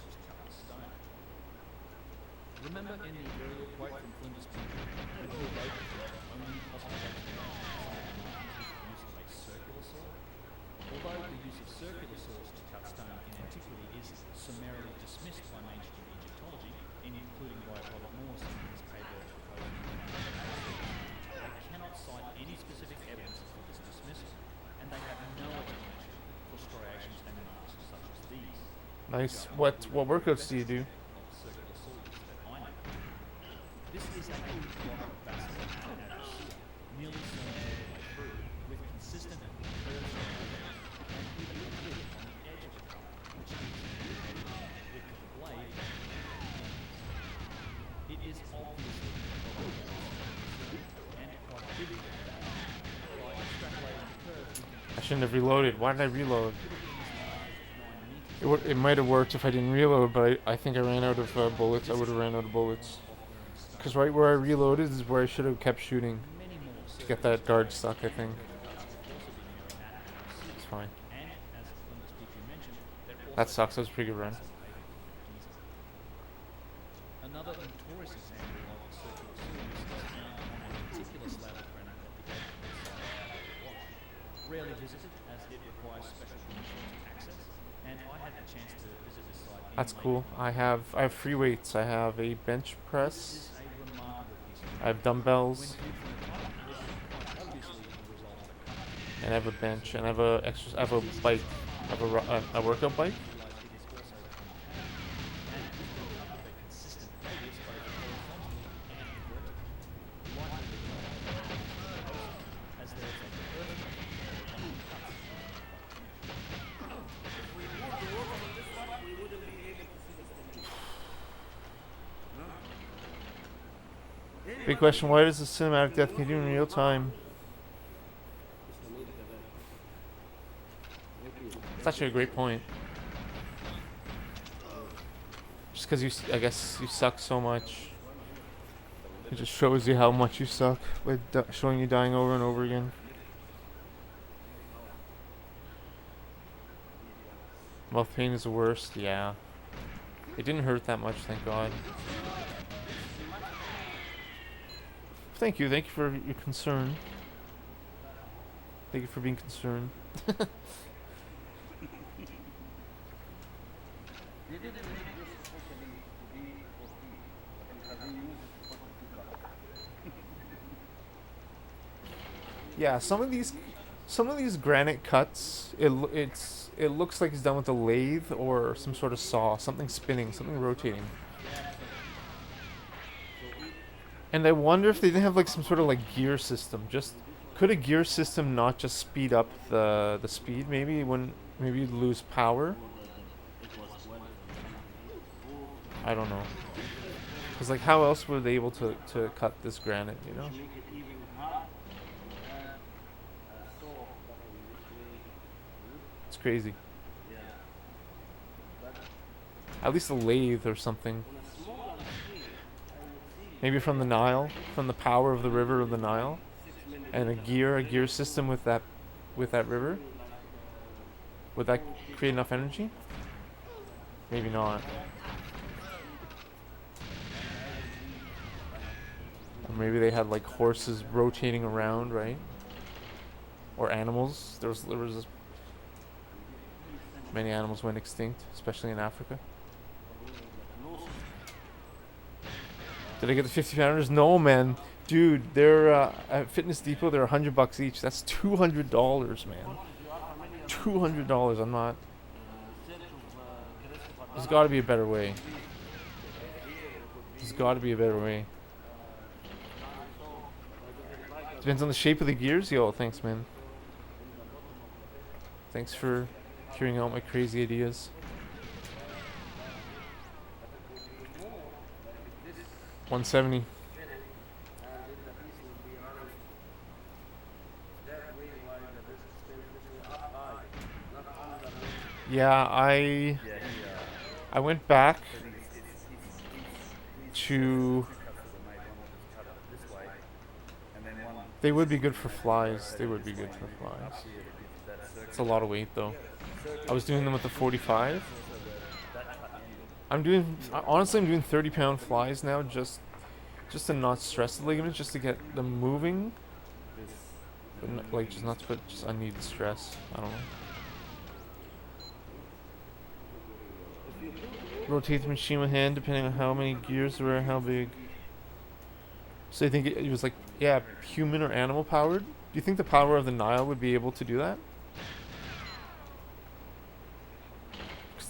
Remember in the earlier quote from Flinders Petrie, when he wrote only possible use of a circular saw? Although the use of circular saws to cut stone in antiquity is summarily dismissed, Nice. What workouts do you do? Circular saws that I know. This is a good block of basalt and shear, nearly sawn all the way through, with consistent curved shapes and even a lip on the edge of the cup, which gives you the width of the blade. It is obviously a lot and quite big at that. By extrapolating the curve, we can I shouldn't have reloaded. Why did I reload? as 9 meters. It might have worked if I didn't reload, but I think I ran out of bullets. I would have ran out of bullets. Because right where I reloaded is where I should have kept shooting Many more to get that guard stuck, I think. It's fine. and as Linda's Petrie mentioned, they're That also sucks. That was a pretty good run. another notorious example of circular saws is found on a particular slab of granite at the east side of the block. Rarely visited as it requires special permission to access, and I had the chance to visit this site in That's late cool. I have free weights. I have a bench This press. is a remarkable piece of I have when dumbbells. viewed from the top, this is quite obviously the result of a cut. And I have a bench. And I have I have a bike. I have a workout bike. Realize it is also compact, and it is built up with a consistent radius both horizontally and vertically. Likely the as there is a earthquake on the cuts. Big question: why does the cinematic death continue in real time? It's actually a great point. Just because I guess you suck so much. It just shows you how much you suck by showing you dying over and over again. Mouth pain is the worst, yeah. It didn't hurt that much, thank God. Thank you for your concern. Thank you for being concerned. Yeah, some of these granite cuts, it looks like it's done with a lathe or some sort of saw, something spinning, something rotating. And I wonder if they didn't have like some sort of like gear system. Just could a gear system not just speed up the speed? Maybe you'd lose power. I don't know. Cause like how else were they able to cut this granite? You know. It's crazy. At least a lathe or something. Maybe from the Nile, from the power of the river of the Nile, and a gear system with that river. Would that create enough energy? Maybe not. Or maybe they had like horses rotating around, right? Or animals. There was this, many animals went extinct, especially in Africa. Did I get the 50 pounders? No, man. Dude, they're at Fitness Depot, they're $100 each. That's $200, man. $200. I'm not. There's got to be a better way. There's got to be a better way. Depends on the shape of the gears. Yo, thanks, man. Thanks for hearing out my crazy ideas. $170. Yeah, I went back to. They would be good for flies. They would be good for flies. It's a lot of weight though. I was doing them with the 45. Honestly, I'm doing 30-pound flies now just to not stress the ligaments, just to get them moving. But like, just not to put just unneeded stress. I don't know. Rotate the machine with hand depending on how many gears there were, how big. So you think it was like, yeah, human or animal powered? Do you think the power of the Nile would be able to do that?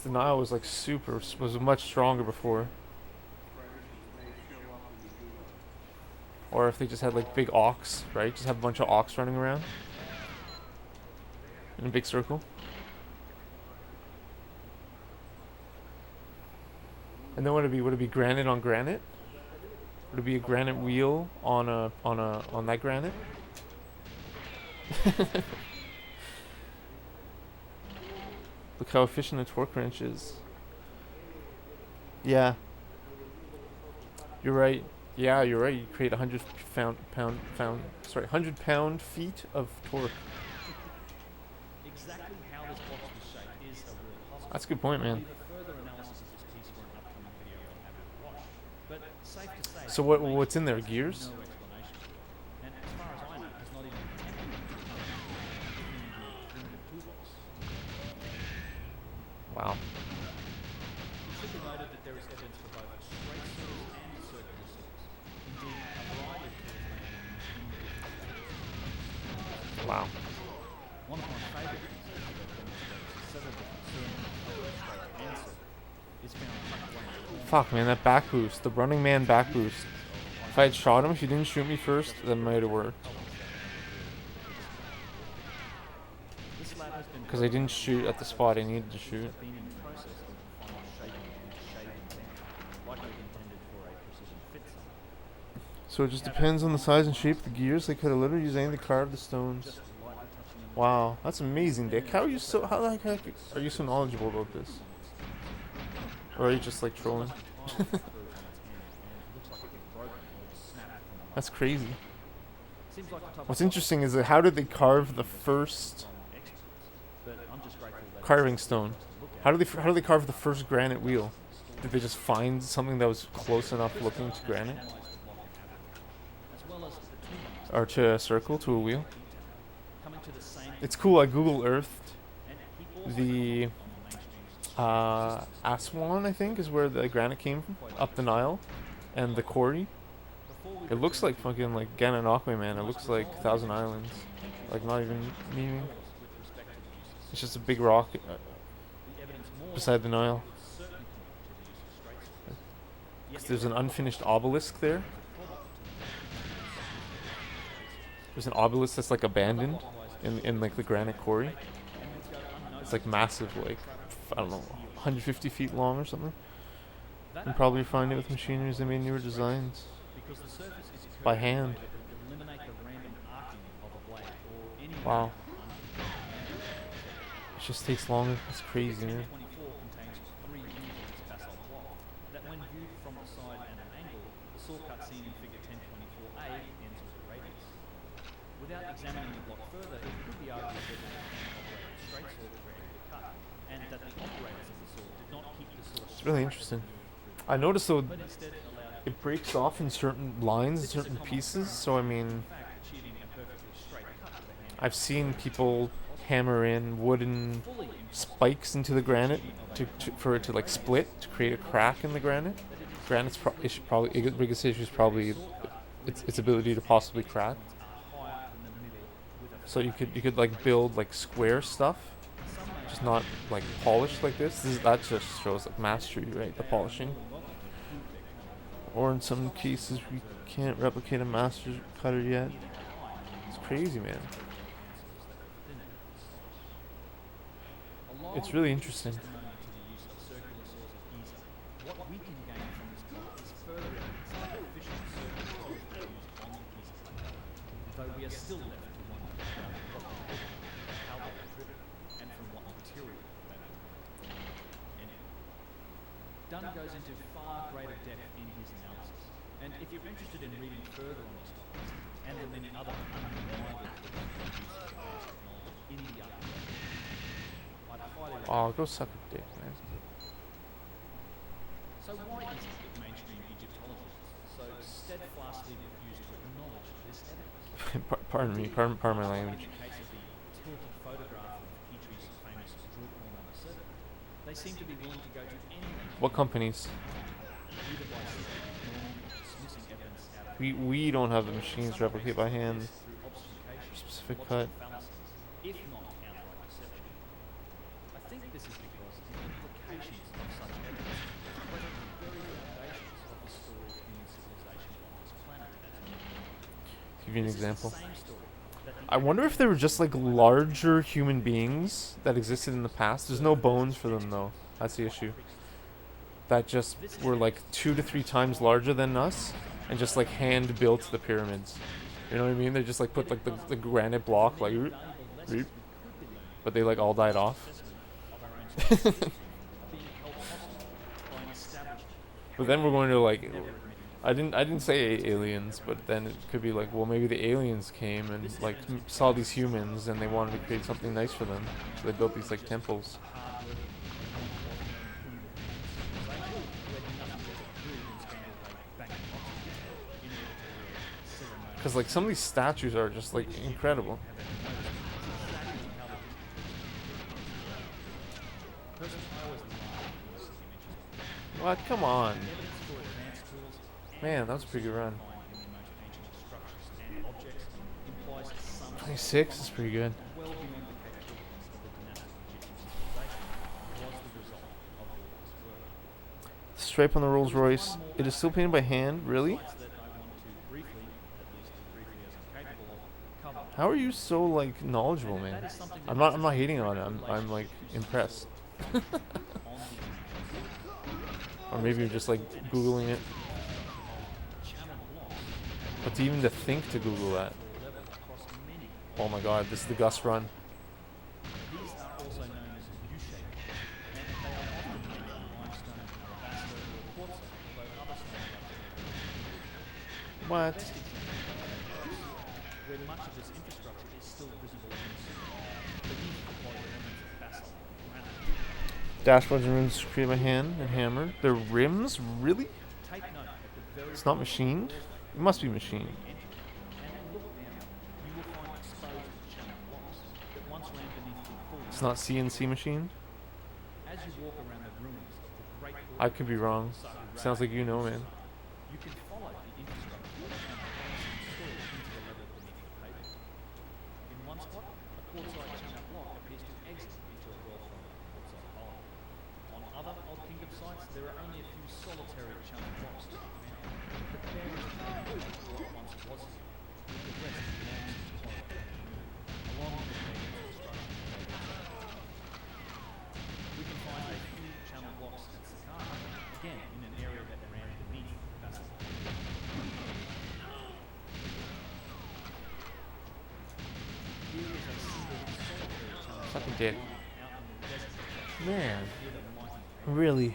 the Nile was like was much stronger before. Or if they just had like big ox, right? Just have a bunch of ox running around in a big circle. And then would it be granite on granite? Would it be a granite wheel on that granite? Look how efficient a torque wrench is. Yeah. You're right. Yeah, you're right. You create 100 100 pound-feet of torque. Exactly how this box was shaped is a real puzzle. That's a good point, man. Leave a further analysis of this piece for an upcoming video I'll have you watch. But safe to say, So what's in there? Gears? no explanation. And as far as I know, it's not even attempted to be in the toolbox. Wow. It should be noted that there is evidence for both straight saws and circular saws. Indeed, a variety of tools may have been used in the different stages. Wow. One of my favourite pieces that demonstrates several different cylinders of straight and circle is found tucked away in the corner. Fuck, man, that back boost. The Running Man back boost. If I had shot him, if he didn't shoot me first, that might have worked. This lab has been Because I didn't shoot at the spot I needed to shoot. been in the process of the final shaping and shaving down, likely intended for a precision fit sum. So it just depends on the size and shape of the gears. They could have literally used anything to carve the stones. Just lightly touching them. Wow, that's amazing, Dick. How the heck are you so knowledgeable about this? Or are you just like trolling? That's crazy. What's interesting is that how did they carve the first carving stone? How do they carve the first granite wheel? Did they just find something that was close enough looking to granite? Or to a circle, to a wheel? It's cool, I Google Earthed the Aswan, I think, is where the granite came from, up the Nile, and the quarry. It looks like fucking like Gananoque, man. It looks like Thousand Islands. Like not even memeing. It's just a big rock beside the Nile. 'Cause there's an unfinished obelisk there. There's an obelisk that's like abandoned in like the granite quarry. It's like massive, like I don't know, 150 feet long or something. And probably refined it with machineries they made newer designs by hand. Wow. It just takes longer. It's crazy, man. That when viewed from the side at an angle, the saw cut seen in figure 1024A ends with a radius. Without examining the block further, it could be argued that the operated straight saw created the cut, and that the operators of the saw did not keep the saw. It's really interesting. I noticed though, it breaks off in certain lines, certain pieces. So I mean, I've seen people hammer in wooden spikes into the granite for it to like split to create a crack in the granite. Granite's the biggest issue is probably its ability to possibly crack. So you could like build like square stuff, just not like polished like this. That just shows like mastery, right? The polishing. Or in some cases we can't replicate a master cutter yet. It's crazy, man. It's really interesting. Dunn goes into far greater depth in his analysis, and if you're interested in reading further on these topics and the many other undeniable technology in the art, I'd highly recommend. Oh, go suck a dick, man. So why is it that mainstream Egyptologists so steadfastly refuse to acknowledge this evidence? Pardon me, pardon my language. In the case of the tilted photograph of Petrie's famous drill core number 7, they seem to be willing to go to any length. What companies? We don't have the machines to replicate by hand. Specific cut. think this is because the implications of such evidence threaten the very foundations of the story of human civilization on this planet. Give you an This is the example. same story that the I wonder if they were just like larger human beings that existed in the past. There's no bones for them though. That's the issue. That just were like 2 to 3 times larger than us and just like hand built the pyramids. You know what I mean? They just like put like the granite block like root, but they like all died off. But then we're going to like I didn't say aliens, but then it could be like, well, maybe the aliens came and like saw these humans and they wanted to create something nice for them, so they built these like temples. Because like some of these statues are just like incredible. What? Come on. Man, that was a pretty good run. 26 is pretty good. Stripe on the Rolls Royce. It is still painted by hand? Really? How are you so like knowledgeable, man? I'm not hating on it. I'm like impressed. Or maybe you're just like Googling it. But even to think to Google that. Oh my god, this is the Gus run. What? Where much of this infrastructure is still visible beneath the elements of basalt granite. Dashboards and rims created by hand and hammered. The rims? Really? Take note at the very It's not machined? It must be machined. and look down, you will find exposed channel blocks that once ran beneath the full. It's not CNC machined? As you walk around the ruins of the great I could be wrong. Sounds like you know, man. you can follow the infrastructure of channel blocks installed into the level beneath the pavement. In one spot, a quartzite channel block appears to exit into a well-formed quartzite hole. On other Old Kingdom sites, there are only a few solitary channel blocks to be found. But there is what once was here, with the rest long since closed. Along with the main construction we can find a few channel blocks at Sakara, again in an area that ran beneath basalt. Here is a single solitary channel Fucking dick. out in the desert. Man. Near the mighty Really?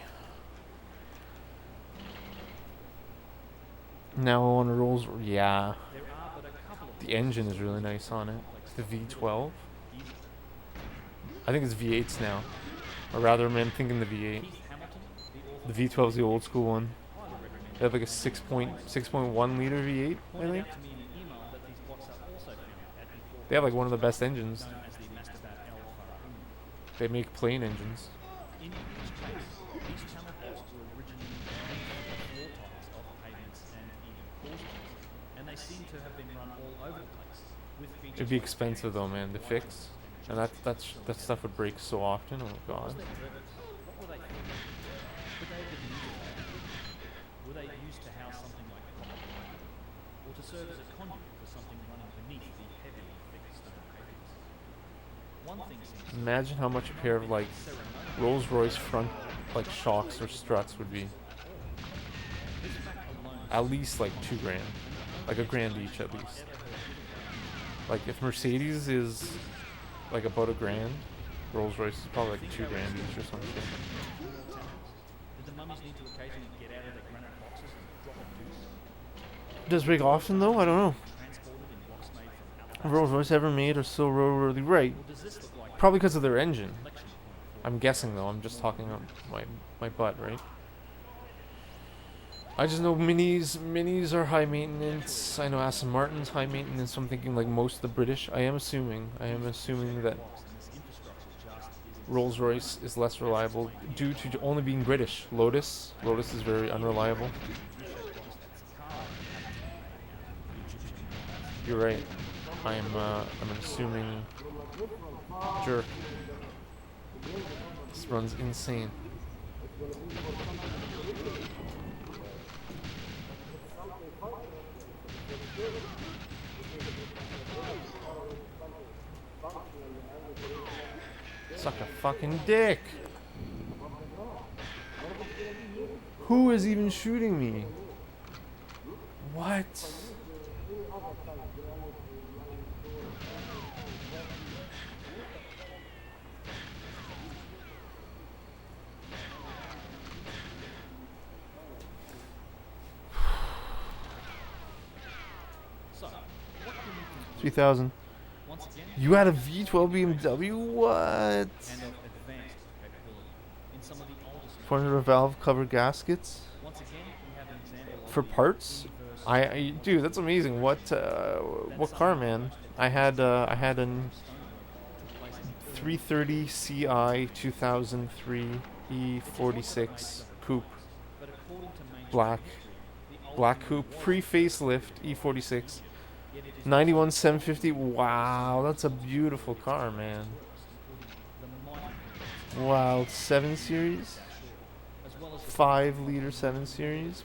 Now I want to Rolls. Yeah. There are but a couple of The engine is really nice on it. The V12. I think it's V8s now. Or rather, I'm thinking the V8. Keith Hamilton, the author, The V12 is the old school one. highly recommended. They have like a 6.1 liter V8, I Pointed think. out to me in an email that these blocks are also found at the They have like one of the best engines. known as the Mastabat El Faraoun. They make plane engines. In each case, these channel blocks were originally floor tiles of pavements and even causeways, and they seem to have been run all over the place. With features It'd be like expensive though, man, to fix. And that stuff would break so often. Oh god. was their purpose? What were they for? Could they have been used for that? Were they used to house something like a copper pipe, or to serve as a conduit for something running beneath the heavy, thick stone pavements? One thing seems Imagine how much a pair of like Rolls Royce front like shocks or struts would be. At least like $2,000. Like $1,000 each at least. Like if Mercedes is like about $1,000, Rolls Royce is probably like $2,000 each or something. did the mummies need to occasionally get out of their granite boxes and drop a deuce? Does break often though? I don't know. Transported in blocks made from Have Rolls Royce ever made or still roadworthy? Right. Or does this look like Probably because of their engine. collection I'm guessing though. I'm just talking up my butt, right? I just know minis are high maintenance. I know Aston Martin's high maintenance. So I'm thinking like most of the British. I am assuming that Rolls Royce is less reliable due to only being British. Lotus is very unreliable. You're right. I'm an assuming jerk. This runs insane. Suck a fucking dick. Who is even shooting me? What? So, what can you do? 3,000. Once again, You had a V12 BMW? What? and of advanced capability in some of the oldest. 400 valve cover gaskets Once again, we have an example of for the parts. universe Dude, that's amazing. What car, man? I had an took place in 330 Ci 2003 E46 coupe, but according to mainstream black history, the old black one coupe was pre-facelift E46 yet it is 91 750. Wow, that's a beautiful car, man. including the mighty Wow, 7 series, as well as the 5-liter 7 series.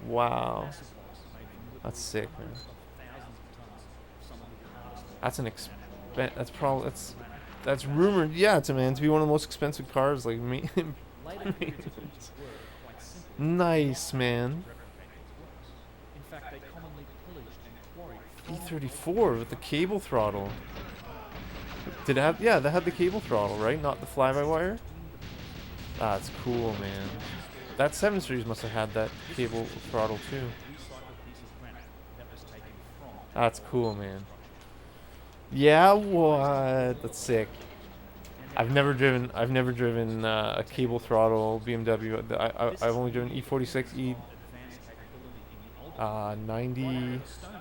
Wow, massive loss made from that's sick, man. hundreds of thousands of tons of some of the hardest That's an that's rumored, yeah, to be one of the most expensive cars. Like me, later periods of each were quite simple. nice, man. In fact, they commonly pillaged and quarried E34 with the cable throttle. Did it have? Yeah, they had the cable throttle, right? Not the fly-by-wire. That's cool, man. That 7 series must have had that cable throttle too. recycled piece of granite that was taken from That's cool, man. Yeah, what? That's sick. I've never driven a cable throttle BMW. I've only driven E46, advanced capability in the older 90, Stone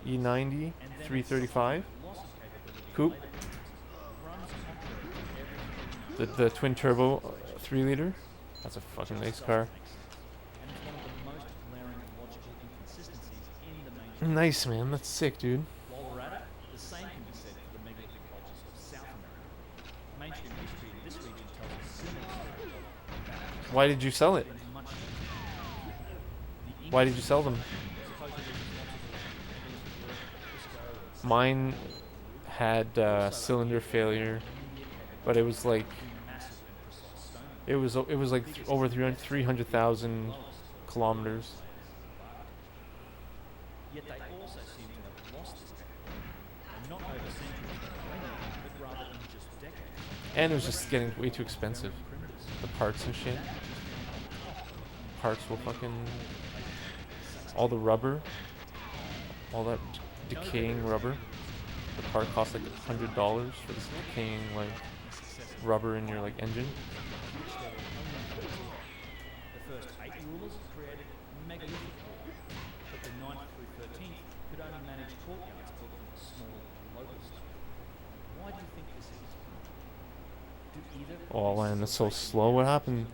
Age E90, and then 335 loss of capability coupe. runs contrary to everything The twin turbo 3-liter. That's a fucking nice car. and is one of the most glaring logical inconsistencies in the mainstream. Nice, man. That's sick, dude. While we're at it, the same can be said for the megalithic cultures of South America. Mainstream history in this region tells a similar story about Why did you sell it? in much Why did you sell them? supposedly responsible for Mine had cylinder failure, but it was like massive and precise stone it was like over 300,000 kilometers. Yet they also seem to have lost this capability, and not over centuries or millennia, but rather in just decades. And it was just getting way too expensive. The parts and shit. Parts will fucking... all the rubber. All that decaying rubber. The part costs like $100 for this decaying like rubber in your like engine. The first 8 rulers created megalithic court, but the 9th through 13th could only manage courtyards built from small local stone. Why do you think this is? Do either Oh man, that's so slow. What happened?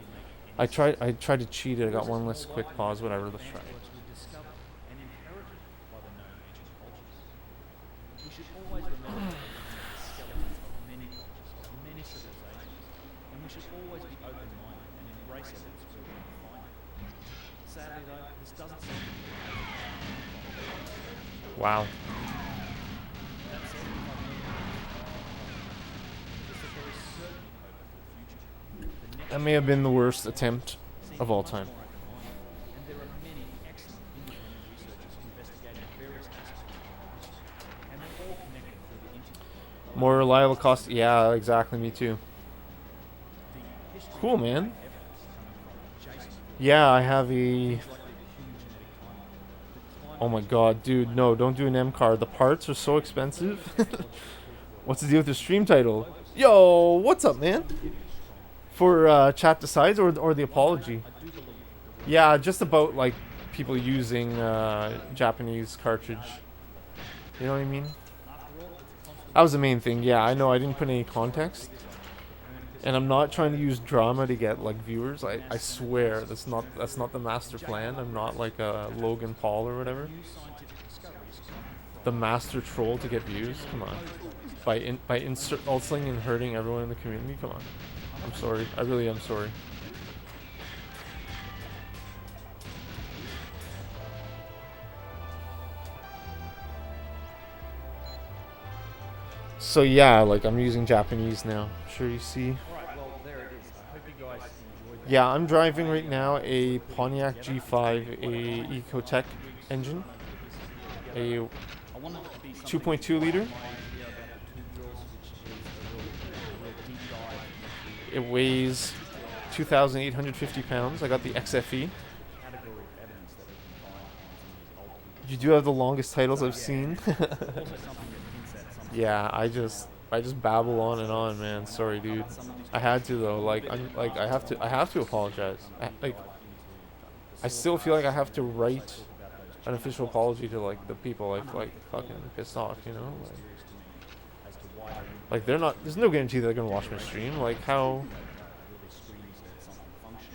I tried to cheat it. I got one less quick pause. Whatever. Let's try. networks were discovered and inherited by the known ancient cultures? We should always remember that the skeletons of many cultures, of many civilizations, and we should always be open-minded and embrace evidence where we can find it. Sadly though, this doesn't seem to be the case. Wow. That said, if I may, it's that there is certainly hope for the future. The next That may have been the worst attempt seems of all much time. more open-minded, and there are many excellent independent researchers investigating various aspects of the issue, and they're all connected through the internet. More reliable cost. Yeah, exactly. Me too. The history Cool, man. evidence coming from Jason Yeah, I have a. likely the human genetic timeline. Oh my god, dude, no, don't do an M card. The parts are so expensive. What's the deal with the stream title? Yo, what's up, man? For chat decides or the apology? Yeah, just about like people using Japanese cartridge. You know what I mean? That was the main thing. Yeah, I know I didn't put any context. And I'm not trying to use drama to get like viewers. I swear that's not the master plan. I'm not like a Logan Paul or whatever. The master troll to get views. Come on. By insulting and hurting everyone in the community. Come on. I'm sorry. I really am sorry. So yeah, like I'm using Japanese now. I'm sure you see. Alright, well, there it is. I hope you guys enjoyed that. Yeah, I'm driving right now a Pontiac G5, a Ecotec engine, a I wanted it to be something 2.2 liter. my idea about the two drills, which is a real deep dive into It weighs 2,850 pounds. I got the XFE. category of evidence that we can find on some of these old people. You do have the longest titles I've seen. Also something that hints at some Yeah, I just babble on and on, man. Sorry, dude. I had to though. Like I have to apologize. I still feel like I have to write an official apology to like the people like fucking pissed off, you know? Like they're not. There's no guarantee they're gonna watch my stream. Like how,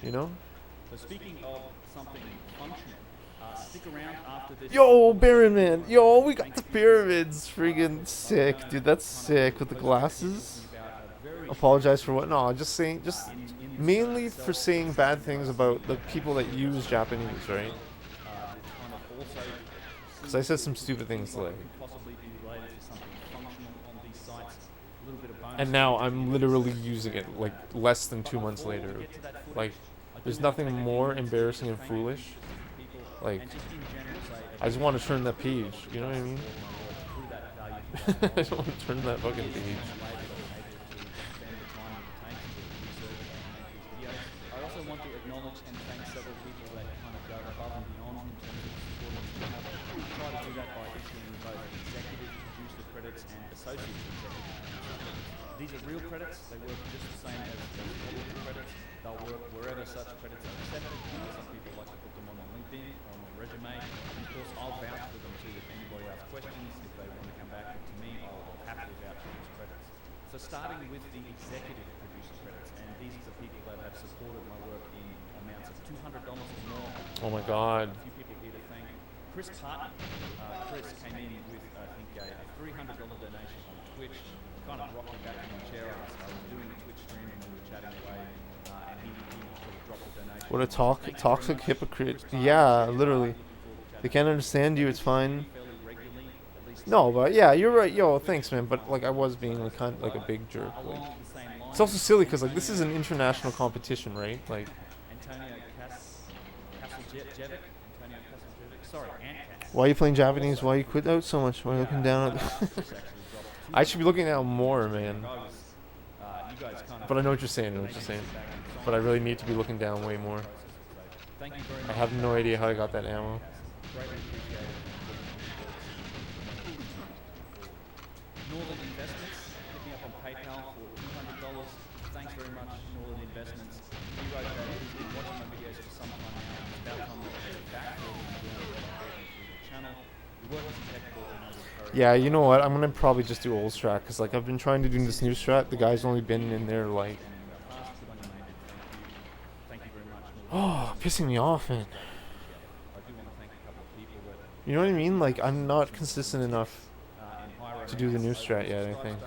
you know? So speaking of something functional, stick around after this. Yo, Baron man. Yo, we got the pyramids. Friggin' sick, dude. That's sick with the glasses. Apologize for what? No, just saying. Just mainly for saying bad things about the people that use Japanese, right? Because I said some stupid things like. Possibly be related to something functional on these sites. A little bit of bonus. And now I'm literally using it like less than 2 months later. Like, there's nothing more embarrassing and foolish. Like, I just want to turn that page. You know what I mean? I just want to turn that fucking page. I also want to acknowledge and thank several people that kind of go above and beyond in terms of supporting the channel. We try to do that by issuing both executive producer credits and associate executive producer credits. These are real credits. They work just the same as quality credits. They'll work wherever such credits are accepted. Some people like to put them on their LinkedIn, on their resume. And of course, I'll vouch for them too if anybody asks questions. If they want to come back to me, I'll happily vouch for these credits. So starting with the executive producer credits, and these are the people that have supported my work in amounts of $200 or more. Oh my god. A few people here to thank. Chris Parton. Chris came in with, I think, a $300 donation on Twitch. Kind of rocked me back in my chair. I was doing a Twitch stream and we were chatting away, and he sort of dropped a donation. What a toxic hypocrite. Yeah, literally. They can't understand you. It's fine. No, but yeah, you're right. Yo, thanks, man. But like, I was being like kind of like a big jerk. Like, it's also silly because like this is an international competition, right? Like, why are you playing Japanese? Why you quit out so much? Why are you looking down at the I should be looking out more, man. But I know what you're saying. I know what you're saying. But I really need to be looking down way more. I have no idea how I got that ammo. Northern Investments, hit me up on PayPal for $200. Thanks very much, Northern Investments. He wrote that he's been watching my videos for some time now. It's about time to get back to the channel. We work with technical and other. Yeah, you know what? I'm gonna probably just do old strat because like I've been trying to do this new strat. The guy's only been in there like. Oh, pissing me off, man. You know what I mean? Like I'm not consistent enough to do the new strat yet, I think.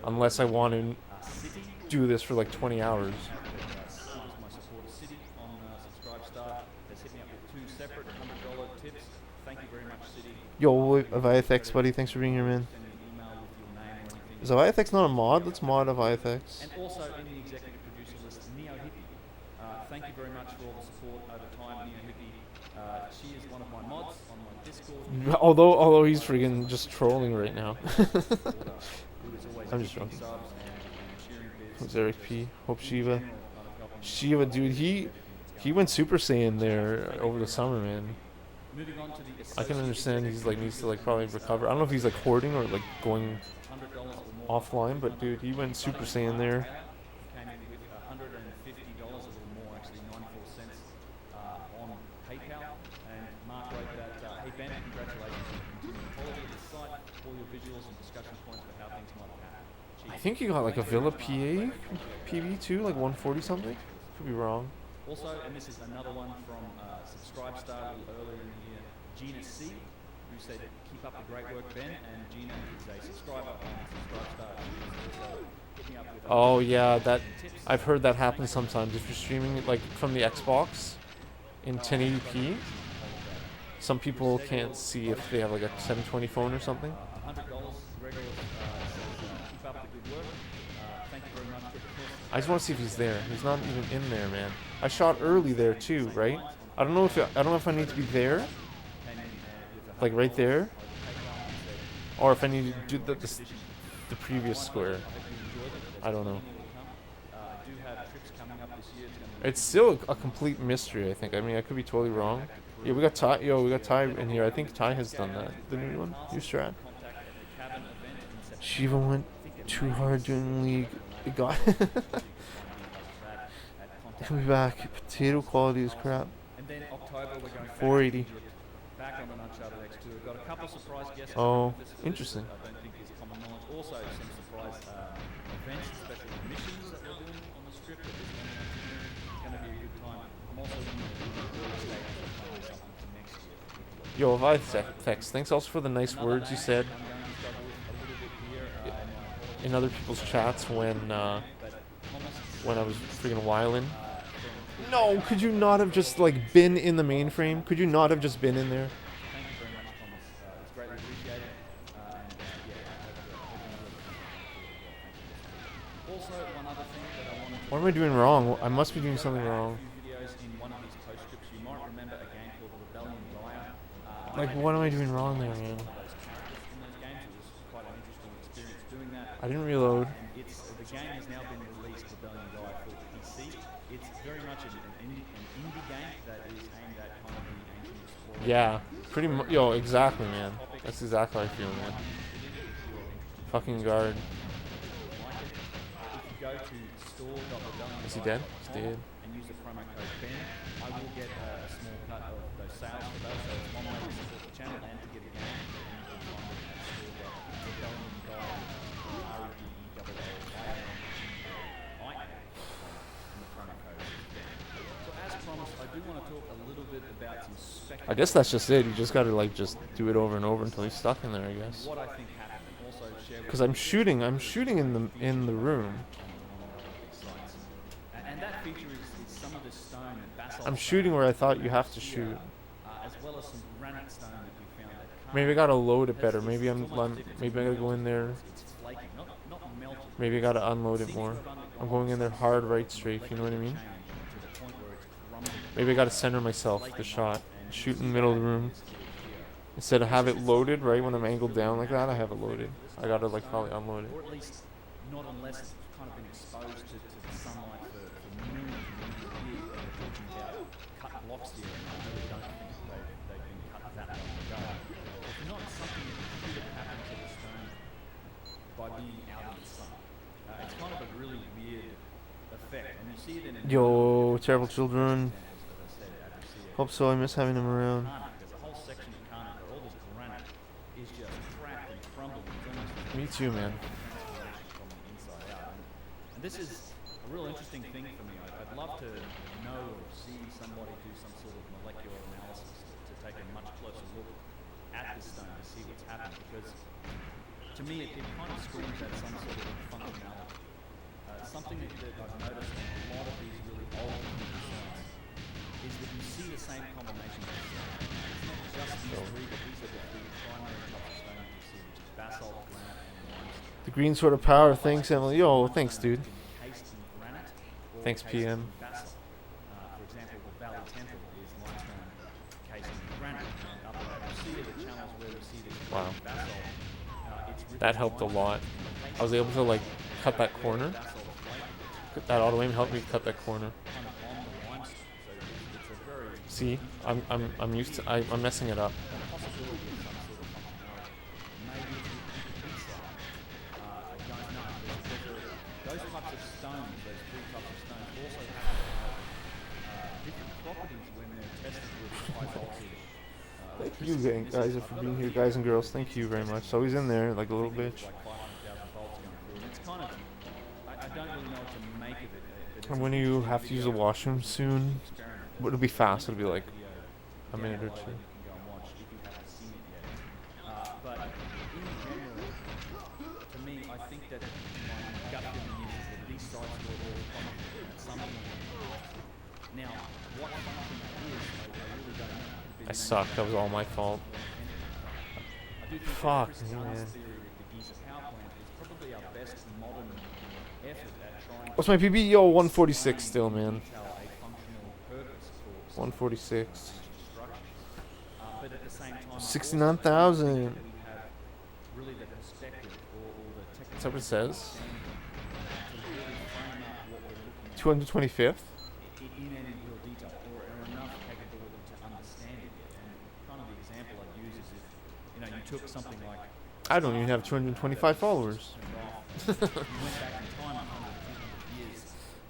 Unless I want to do this for like 20 hours. Yo, Aviathex, buddy, thanks for being here, man. Is Aviathex not a mod? Let's mod Aviathex. And also in the executive producer list, Neo Hippie. Thank you very much for all the support over time, Neo Hippie. She is one of my mods on my Discord. Although he's freaking just trolling right now. I'm just joking. Who's Eric P? Hope Shiva. Shiva, dude, he went Super Saiyan there over the summer, man. I can understand he's like needs to like probably recover. I don't know if he's like hoarding or like going offline, but dude, he went Super Saiyan there. Came in with $150 or more, actually 94 cents on PayPal. And Mark wrote that, hey Ben, congratulations on the quality of the site, all your visuals and discussion points for how things might have happened. I think he got like a Villa PA PB too, like 140 something. Could be wrong. Also, and this is another one from Subscribe Star a little earlier in the year, Gina C, who said, keep up the great work, Ben. And Gina is a subscriber on Subscribe Star. She also hit me up with Oh yeah, that I've heard that happen sometimes. If you're streaming it like from the Xbox in 1080p, some people can't see if they have like a 720 phone or something. $100. Gregor says, keep up the good work. Thank you very much. I just want to see if he's there. He's not even in there, man. I shot early there too, right? I don't know if I need to be there, like right there, or if I need to do the previous square. I don't know. It's still a complete mystery, I think. I mean, I could be totally wrong. Yeah, we got Ty. Yo, we got Ty in here. I think Ty has done that. The new one, new strat. Shiva went too hard during league. It got. He'll be back. Potato quality is crap. 480. Oh, interesting. Also, some surprise events, especially missions that we're doing on the strip. It's going to be a good time. I'm also going to do something for next year. Yo, Aztec, thanks also for the nice words you said in other people's chats when I was freaking wildin'. No, could you not have just like been in the mainframe? Could you not have just been in there? Thank you very much, Thomas. It's greatly appreciated. Also, one other thing that I wanted to... What am I doing wrong? I must be doing something wrong. Videos in one of these postscripts. You might remember a game called Rebellion Gaia. Like, what am I doing wrong there, man? In those games, it was quite an interesting experience doing that. I didn't reload. The game has now been released, Rebellion Gaia, for PC. It's very much an indie game that is aimed at kind of the ancient explorer. Yeah, pretty much. Yo, exactly, man. That's exactly how I feel, man. Fucking guard. If you go to store.rebellion.com Is he dead? He's dead. and use the promo code Ben, I will get a small cut of those sales for those. So it's one way to support the channel and to get a game. And you can find it at store.rebellion.com. I do want to talk a little bit about some speculative. I guess that's just it. You just gotta like just do it over and over until he's stuck in there, I guess. What I think happened, and also share Because I'm shooting in the room. and that feature is some of the stone and basalt. I'm shooting where I thought you have to shoot. As well as some granite stone that we found that Maybe I gotta load it better. Maybe maybe I gotta go in there. it's flaking, not melted. Maybe I gotta unload it more. I'm going in there hard right strafe, you know what I mean? To the point where it's crumbling. Maybe I gotta center myself the shot. Shoot in the middle of the room. Instead of have it loaded right when I'm angled down like that, I have it loaded. I gotta like probably unload it. Or at least not unless it's kind of been exposed to the sunlight for millions and millions of years. They're talking about cut blocks here, and I really don't think they've been cut that long ago. It's not something that could have happened to the stone by being out in the sun. It's kind of a really weird effect, and you see it in Yo, terrible children. as I said, as you see it. Hope so. I miss having them around. There's a whole section of Karnak where all this granite is just cracked and crumbled. It's almost Me too, man. from the inside out. And this is a real interesting thing for me. I'd love to know or see somebody do some sort of molecular analysis to take a much closer look at this stone to see what's happened, because to me it kind of screams at some sort of functionality. Something that I've noticed in a lot of these really old stones is that you see the same combination of stones. It's not just these three, but these are the three primary types of stone that you see, which is basalt, granite, and limestone. The green sort of power. Thanks, Emily. Yo, thanks, dude. Encased in granite or Thanks, encased PM. in basalt. For example, the Valley Temple is limestone encased in granite, and up you see the channels where you see the Wow. basalt. It's written That helped a lot. I was able to like cut that corner. basalt flake That auto aim helped me cut that corner. kind of on the limestone, so it's a very See, I'm used to. I'm messing it up. possibility of some sort of functionality. Maybe it's inside. I don't know. Those types of stones, those three types of stones, also have different properties when they're tested with high voltage. Thank you, guys, for being here, guys and girls. Thank you very much. So he's in there like a little bitch. Like 500,000 volts going through, and it's kind of. I don't really know what to make of it. But it's And when you have to use a washroom soon, experiment. but it'll be fast. It'll be like Video a minute or down two. below that you can go and watch if you haven't seen it yet. But in general, to me, I think that my gut feeling is that I suck. That was all my fault. I do think Fuck, Chris Gunn's man. theory of the Gyges power plant is probably our best modern effort at trying What's my PB? Yo, 146 still, man. detail a functional purpose for 146. structures. But at the same time, 69,000. we have really the perspective or the technical Is that what it says? to really frame up what we're looking at 225th? in any real detail, or enough capability to understand it. And kind of the example I'd use is if you took something like I don't even have 225 followers. you went back in time 100, 200 years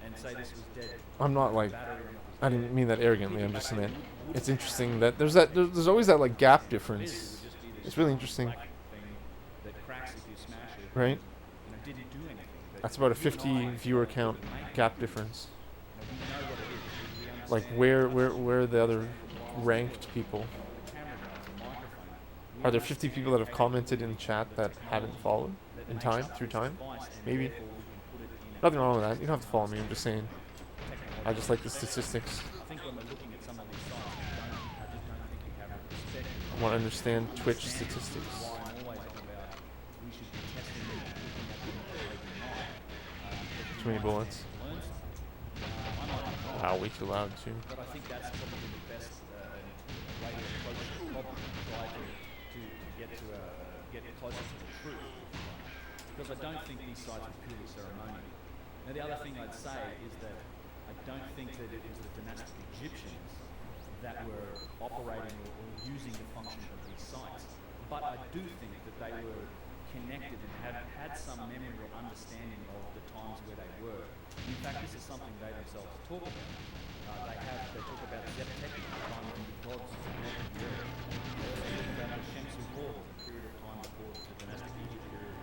and say this was dead. I'm not like, Battery I didn't mean that arrogantly. I'm just saying that it's interesting that there's always that like gap difference. It's really interesting, that cracks if you smash it. right? Didn't do anything. But That's about a 50 viewer count gap difference. we know what it is. We understand Like where are the other ranked people? the camera guys, the microphone. Are there 50 people that have commented in chat that haven't followed in time, through time? Maybe. Nothing wrong with that. You don't have to follow me. I'm just saying. I just like the statistics. I think when we're looking at some of these sites, I just don't think we have a perspective. I want to understand Twitch statistics. Why I'm always on about we should be testing them and looking at them overnight. Too many bullets. Learn something. I might be wrong, Wow, way too loud too. but I think that's probably the best way to approach the problem. Try to get closer to the truth. Because I don't think these sites are purely ceremonial. Now the other thing I'd say is that I don't think that it was the dynastic Egyptians that were operating or using the function of these sites. But I do think that they were connected and had some memory or understanding of the times where they were. In fact, this is something they themselves talk about. They talk about Aztec, the time when the gods connected the earth. They talk about the Shemsu Horde, the period of time before the dynastic Egypt period,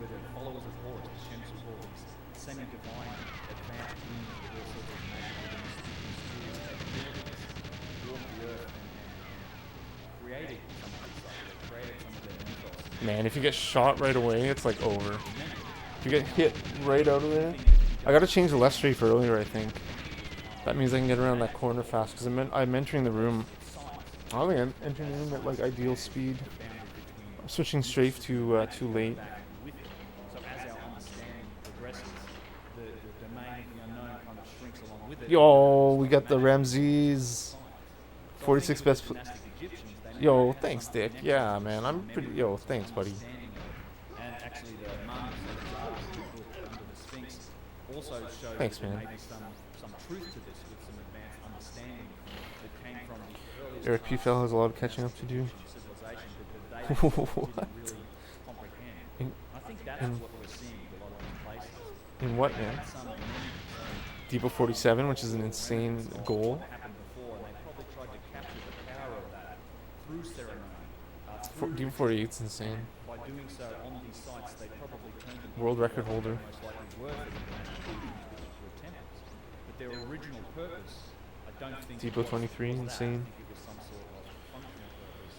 where the followers of Horus, the Shemsu Horde, these semi-divine, advanced beings with all sorts of magic and mysterious capabilities, walked the earth and created some of these sites. They created some of their mythos. Man, if you get shot right away, it's like over. If you get hit right out of there. I gotta change the left strafe earlier, I think. That means I can get around that corner fast, because I'm entering the room. I don't think I'm entering the room at like ideal speed. I'm switching strafe too late. So as our understanding progresses, the domain of the unknown kind of shrinks along with it. Yo, we got the Ramses. 46 best. Yo, thanks, Dick. Yeah, man, I'm pretty. Yo, thanks, buddy. And actually, the mummies that are under the Sphinx also show Thanks, that there man. may be some truth to this with some advanced understanding that came from the earliest Eric Pufel has a lot of catching up to do. civilization that they didn't What? really comprehend. In, I think that's in- what we're seeing with a lot of these places. in what, man? Some Depot 47, which is an insane goal. happened before, and they probably tried to capture the power of that through ceremony. Depot 48 is insane. By doing so on these sites, they probably turned them World into record what they holder. most likely were for the dynastic Egyptians, which were temples. But their original purpose, I don't think. Depot was 23, that. insane. I think it was some sort of functional purpose.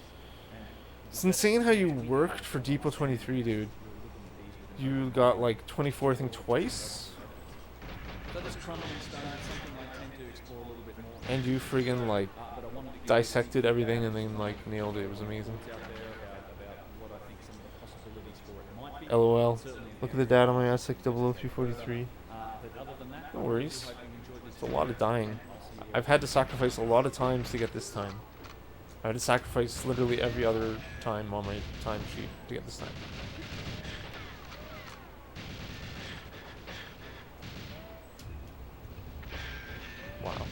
And It's insane how you worked for Depot 23, dude. You got like 24, I think, twice? so this crumbling stone is something I tend to explore a little bit more. And you friggin' like But I wanted to give dissected everything and then like nailed it. It was amazing. out there about what I think some of the possibilities for it might be. LOL. Certainly, Look at the data on my Aztec 00343. but other than that, No worries. I hope you enjoyed this It's a lot of dying. I've had to sacrifice a lot of times to get this time. I had to sacrifice literally every other time on my time sheet to get this time. Wow.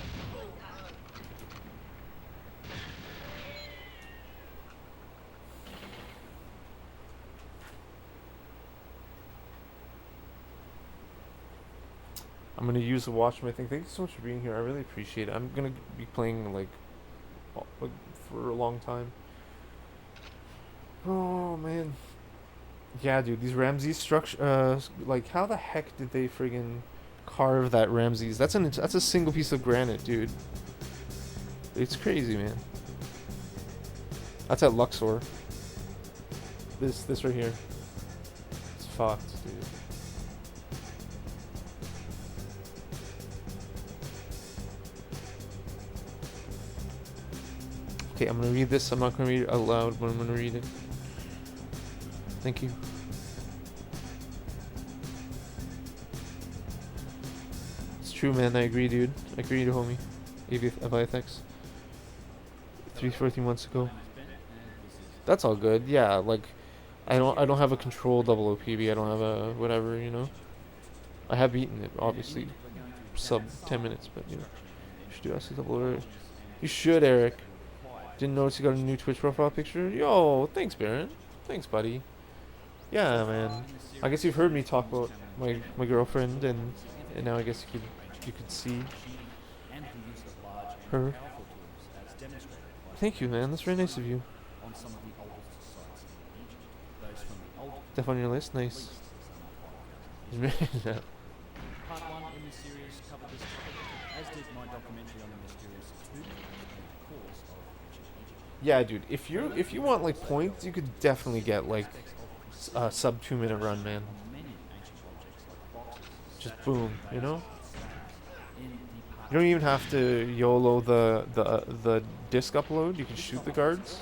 I'm gonna use the watch my thing. Thank you so much for being here. I really appreciate it. I'm gonna be playing like for a long time. Oh man. Yeah, dude, these Ramses structure like how the heck did they friggin' carve that Ramses? That's a single piece of granite, dude. It's crazy, man. That's at Luxor. This right here. It's fucked, dude. Okay, I'm gonna read this. I'm not gonna read it out loud, but I'm gonna read it. Thank you. It's true, man. I agree, dude. I agree, homie. Avitex. 14 months ago. That's all good. Yeah, like I don't have a control double OPB. I don't have a whatever, you know. I have eaten it, obviously, sub 10 minutes, but you know, you should do Aztec double already. You should, Eric. Didn't notice you got a new Twitch profile picture. Yo, thanks, Baron. Thanks, buddy. Yeah, man. I guess you've heard me talk about my girlfriend, and now I guess you could see her. Thank you, man. That's very nice of you. Stuff on your list, nice. Part 1 in this series covered this topic, as did my documentary on the mysterious tooth and cause of ancient Egypt. Yeah, dude. If you want like points, you could definitely get like sub 2-minute run, man. Just boom, you know. You don't even have to YOLO the disc upload. You can shoot the guards.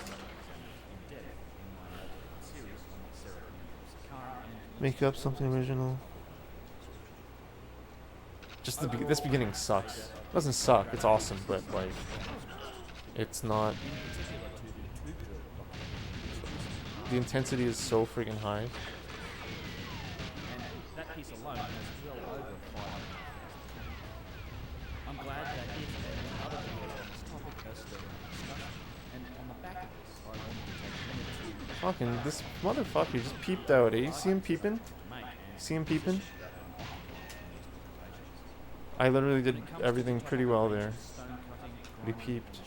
Make up something original. Just this beginning sucks. It doesn't suck. It's awesome, but like, it's not. The intensity is so freaking high. That piece alone has well over 500,000. I'm glad that it and other videos on this topic are still in discussion. And on the back of this, I wanted to take a minute to Fucking this motherfucker just peeped out, eh? You see him peeping? See him peeping? I literally did everything pretty well there. But he peeped.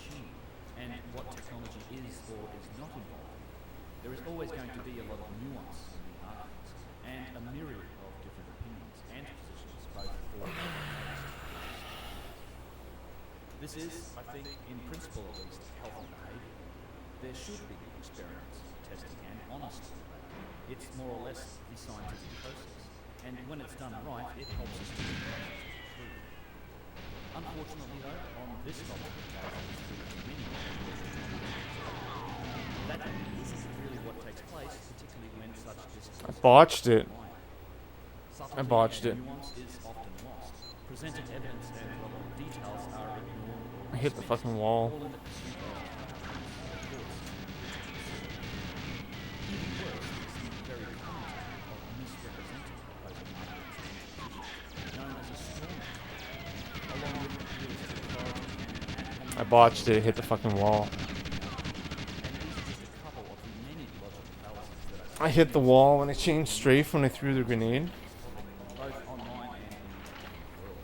And what technology is or is not involved. There is always going to be a lot of nuance in the arguments, and a myriad of different opinions and positions, both for and against. This is, I think, in principle at least, healthy behaviour. There should be experiments, testing, and honesty. It's more or less the scientific process, and when it's done right, it helps us to improve. Unfortunately, though, on this topic, that isn't really what takes place, particularly when such distance. I botched it. I botched it. Nuance is often lost. Presented evidence and relevant details are ignored. I hit the fucking wall. All in the pursuit of even worse is the very content of misrepresenting proposed market known as a storm. Along with realistic authority and I botched it. It hit the fucking wall. I hit the wall when I changed strafe when I threw the grenade. both online and in the world.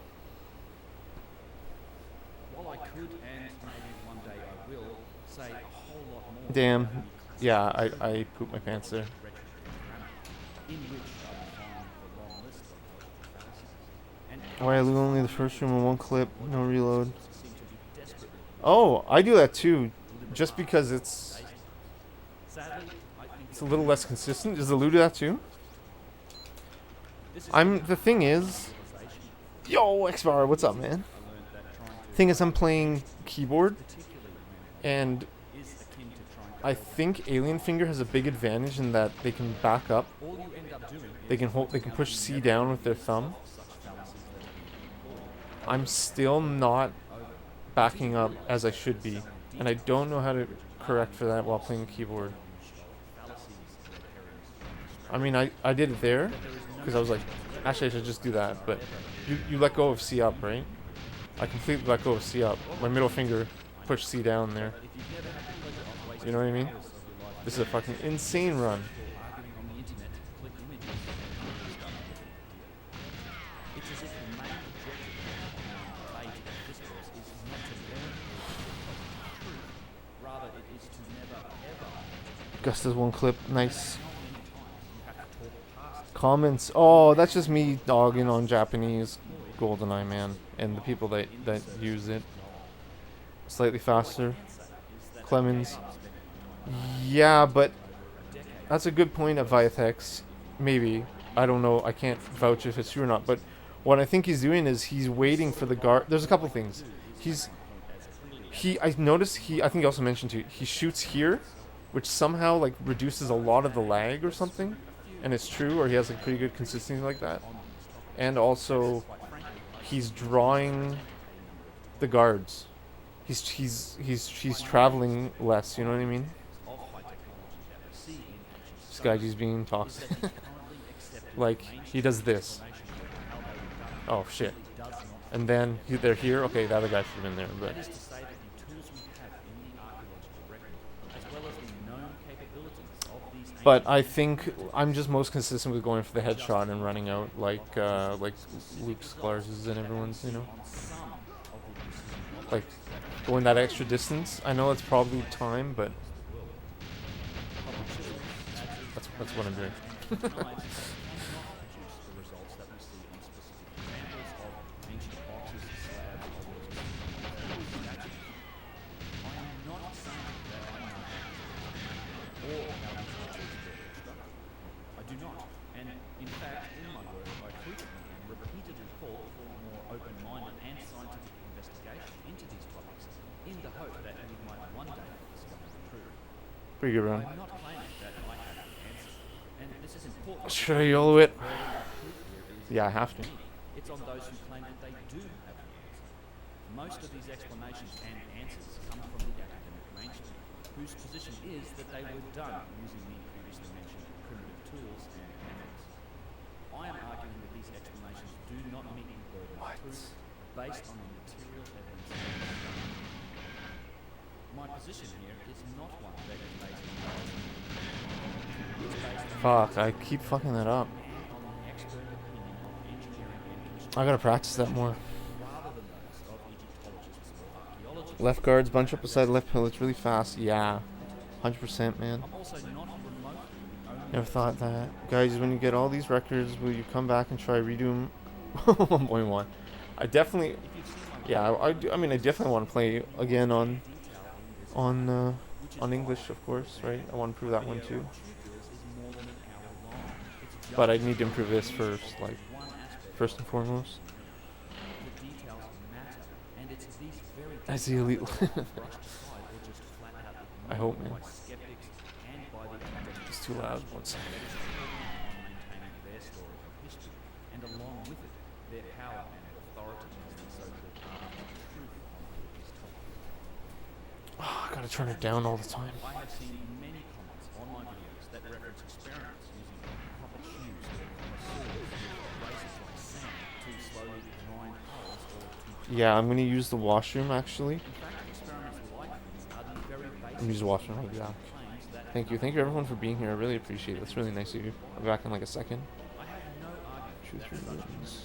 While I could, and maybe one day I will, say a whole lot more. Damn. Yeah, I pooped my pants there. In which I define the long list of fallacies. And Why I loot only the first room in one clip, no reload. Oh, I do that too. Just because it's a little less consistent. Does the loot do that too? The thing is, yo, Xbar, what's up, man? Thing is, I'm playing keyboard, and I think Alien Finger has a big advantage in that they can back up. They can push C down with their thumb. I'm still not backing up as I should be, and I don't know how to correct for that while playing keyboard. I mean, I did it there because I was like, actually I should just do that, but you let go of C up, right? I completely let go of C up. My middle finger pushed C down there. You know what I mean? This is a fucking insane run. Gus does one clip. Nice. Comments. Oh, that's just me dogging on Japanese GoldenEye, man, and the people that use it. Slightly faster. Clemens. Yeah, but that's a good point at Viathex. Maybe. I don't know. I can't vouch if it's true or not. But what I think he's doing is he's waiting for the guard. There's a couple things. I noticed I think he also mentioned to you, he shoots here, which somehow like reduces a lot of the lag or something, and it's true, or he has like pretty good consistency like that. And also, he's drawing the guards. He's traveling less. You know what I mean? This guy just being toxic. Like he does this. Oh shit. And then they're here. Okay, the other guy should have been there, but. But I think I'm just most consistent with going for the headshot and running out like Luke Sklar's and everyone's, you know. Like going that extra distance. I know it's probably time, but that's what I'm doing. Pretty good run. Should I YOLO it? Yeah, I have to. It's on those who claim that they do have the answer. Most of these explanations and answers come from the academic mainstream, whose position is that they were done using the previously mentioned primitive tools and methods. I am arguing that these explanations do not meet the burden of proof based on the material evidence. My position here is not one that is based on Fuck, I keep fucking that up. I gotta practice that more. Left guards bunch up beside left pillars really fast. Yeah, 100%, man. Never thought that. Guys, when you get all these records, will you come back and try redo them? 1.1. I definitely, yeah, I mean, I definitely want to play again on English, of course, right? I want to improve that one too. But I need to improve this first, like, first and foremost. As the elite. I hope, man. It's too loud. One second. Oh, I gotta turn it down all the time. I have seen many comments on my videos that reference experiments using proper cues like sand to slowly grind holes or to. Yeah, I'm gonna use the washroom actually. I'm gonna use the washroom. I'll be back. Thank you everyone for being here. I really appreciate it. It's really nice of you. I'll be back in like a second. Choose your rooms.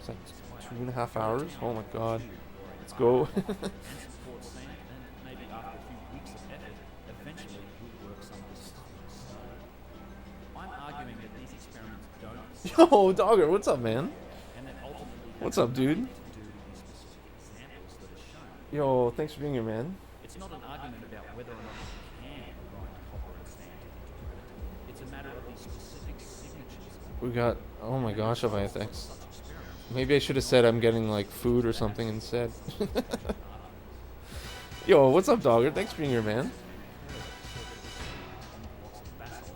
It's like 2.5 hours. Oh my god. Let's go. Yo, Dogger, what's up, man? What's up, dude? Yo, thanks for being here, man. It's not an argument about whether or not you can grind copper and sand into granite. It's a matter of the specific signatures. We got, oh my gosh, of Aztecs. Maybe I should have said I'm getting like food or something instead. Yo, what's up, Dogger? Thanks for being here, man.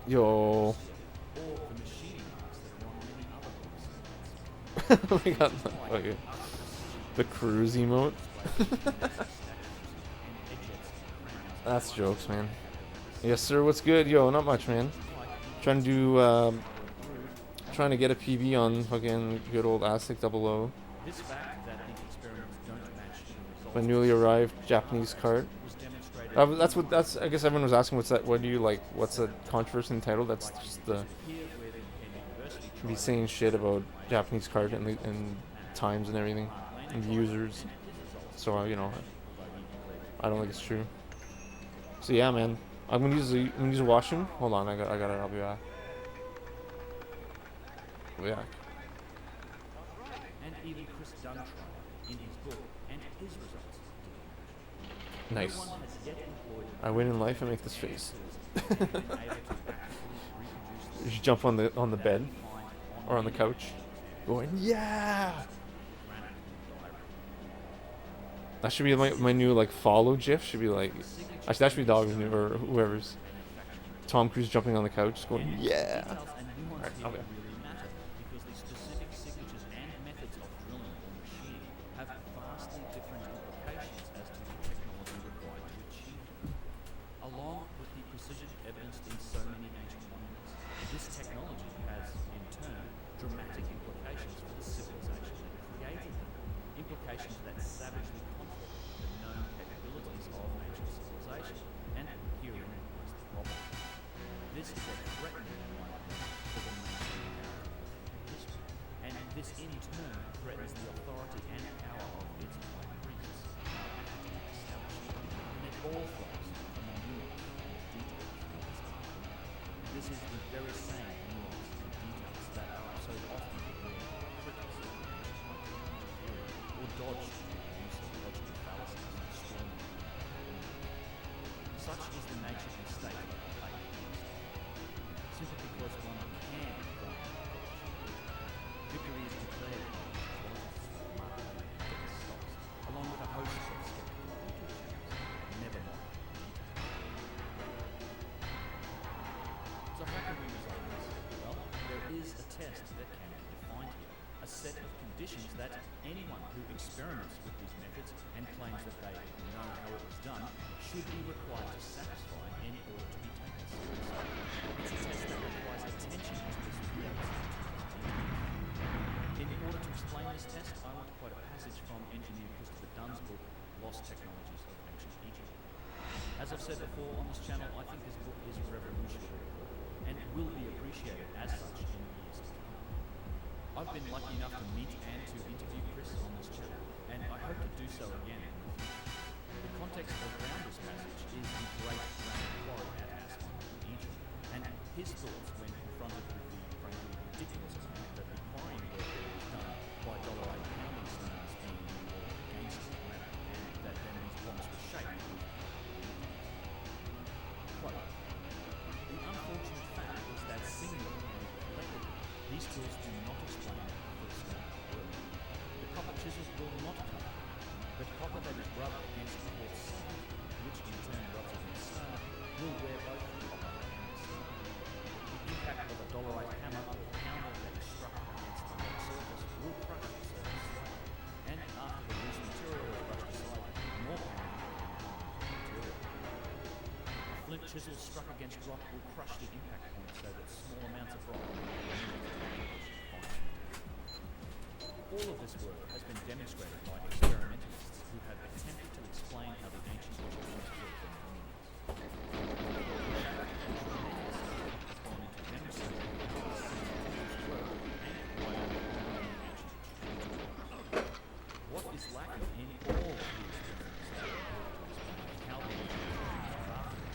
Yo. We got the cruise emote. That's jokes, man. Yes, sir. What's good? Yo, not much, man. Trying to do, trying to get a PB on fucking good old Aztec 00. My newly arrived Japanese cart. That's. I guess everyone was asking, what's that? What do you like? What's the controversy in the title? That's just the. Be saying shit about Japanese cart and times and everything and users. So you know, I don't think it's true. So yeah, man, I'm gonna use the washroom. Hold on, I got it. I'll be back. I'll be back. Nice. I win in life and make this face. You should jump on the bed or on the couch, going yeah. That should be my new like follow gif. Should be like, actually that should be Dog's new or whoever's. Tom Cruise jumping on the couch, going yeah. Details and nuance Right, here okay. really matter because the specific signatures and methods of drilling or machining have vastly different implications as to the technology required to achieve them. Along with the precision evidenced in so many ancient monuments, this technology has, in turn, dramatic implications for the civilization that created them. Implications that savagely conflict the known capabilities of ancient civilization. And herein lies the problem. This is a threatening environment for the maintaining of history, and this in turn threatens the authority and power of its high priests, and it all flows from the nuance and details of this art. This is the very same nuance and details that are so often ignored by critics of ancient technology theory, or dodged through the use of logical fallacies and storming. Such is the nature and state of the plate. Simply because one can go victory is declared by intelligence, marketing, and stocks, along with a host of skeptical YouTube channels, never mind detail. So how can we resolve this? Well, there is a test that can be defined here, a set of conditions that anyone who experiments with these methods and claims that they know how it was done should be required to satisfy in order to be taken seriously. It's a test that requires attention to this nuance and detail. In order to explain this test, I want to quote a passage from engineer Christopher Dunn's book, Lost Technologies of Ancient Egypt. As I've said before on this channel, I think this book is revolutionary and will be appreciated as such in years to come. I've been lucky enough to meet and to interview Chris on this channel, and I hope to do so again in the future. The context around this passage is the great granite quarry at Aswan in Egypt, and his thoughts when confronted with the frankly ridiculous claim that the quarrying work there was done by dollarite pounding stones being moved against granite, and that then these blocks were shaped with quote, the unfortunate fact is that singly and collectively, these tools do not explain the full scope of the work. The copper chisel will not cover, but copper that is rubbed against quartz sand, which in turn rubs against stone, will wear both the copper and the stone. The impact of a dollarite hammer or pounder that is struck against the rock surface will crush the surface slowly, and after the loose material is brushed aside, more pounding will harm the material. A flint chisel struck against rock will crush the impact point so that small amounts of rock will be removed to accomplish fine. All of this work has been demonstrated by experimentalists who have attempted to explain how the ancient Egyptians built their monuments. Has gone into demonstrating how the scientists work and why they were born in ancient Egyptian. What is lacking in all of the experiments that were built to explain how the ancient Egyptians crafted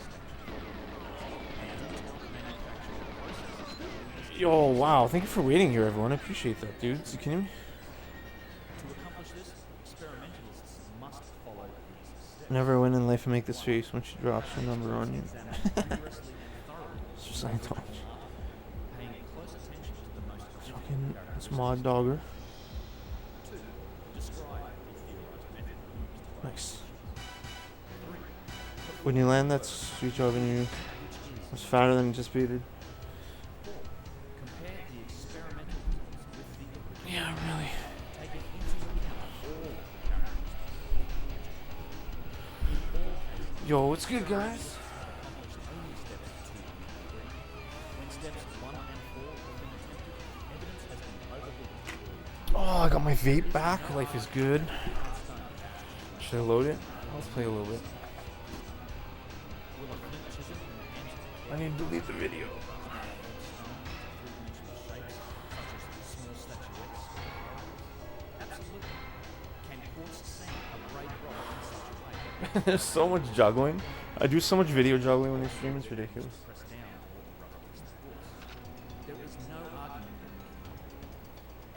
their statues and detailed manufacturing processes that were Yo, wow! Thank you for waiting here, everyone. I appreciate that, dudes. You kidding me? To accomplish this, experimentalists must follow these steps. Never win in life and make this face when she drops her number on you. Examine rigorously and thoroughly It's just Scientology. paying close attention to the most critical Fucking, it's characteristics. Mod Dogger. 2. Describe the theorized method used. Nice. 3. When you land that sweet job in you, Which is was fatter than anticipated. 4. Compare the experimental results with the original. Yeah, really. Taking into account all the characteristics. In all cases, Yo, what's good, guys? accomplished only steps 2 and 3. When steps 1 and 4 have been attempted, evidence has been overlooked. Oh, I got my vape back. Life is good. Stone Should I load it? Let's play a little bit. will a flint chisel in the hands of I need to delete the video. There's so much juggling. I do so much video juggling when I stream, it's ridiculous. There is no argument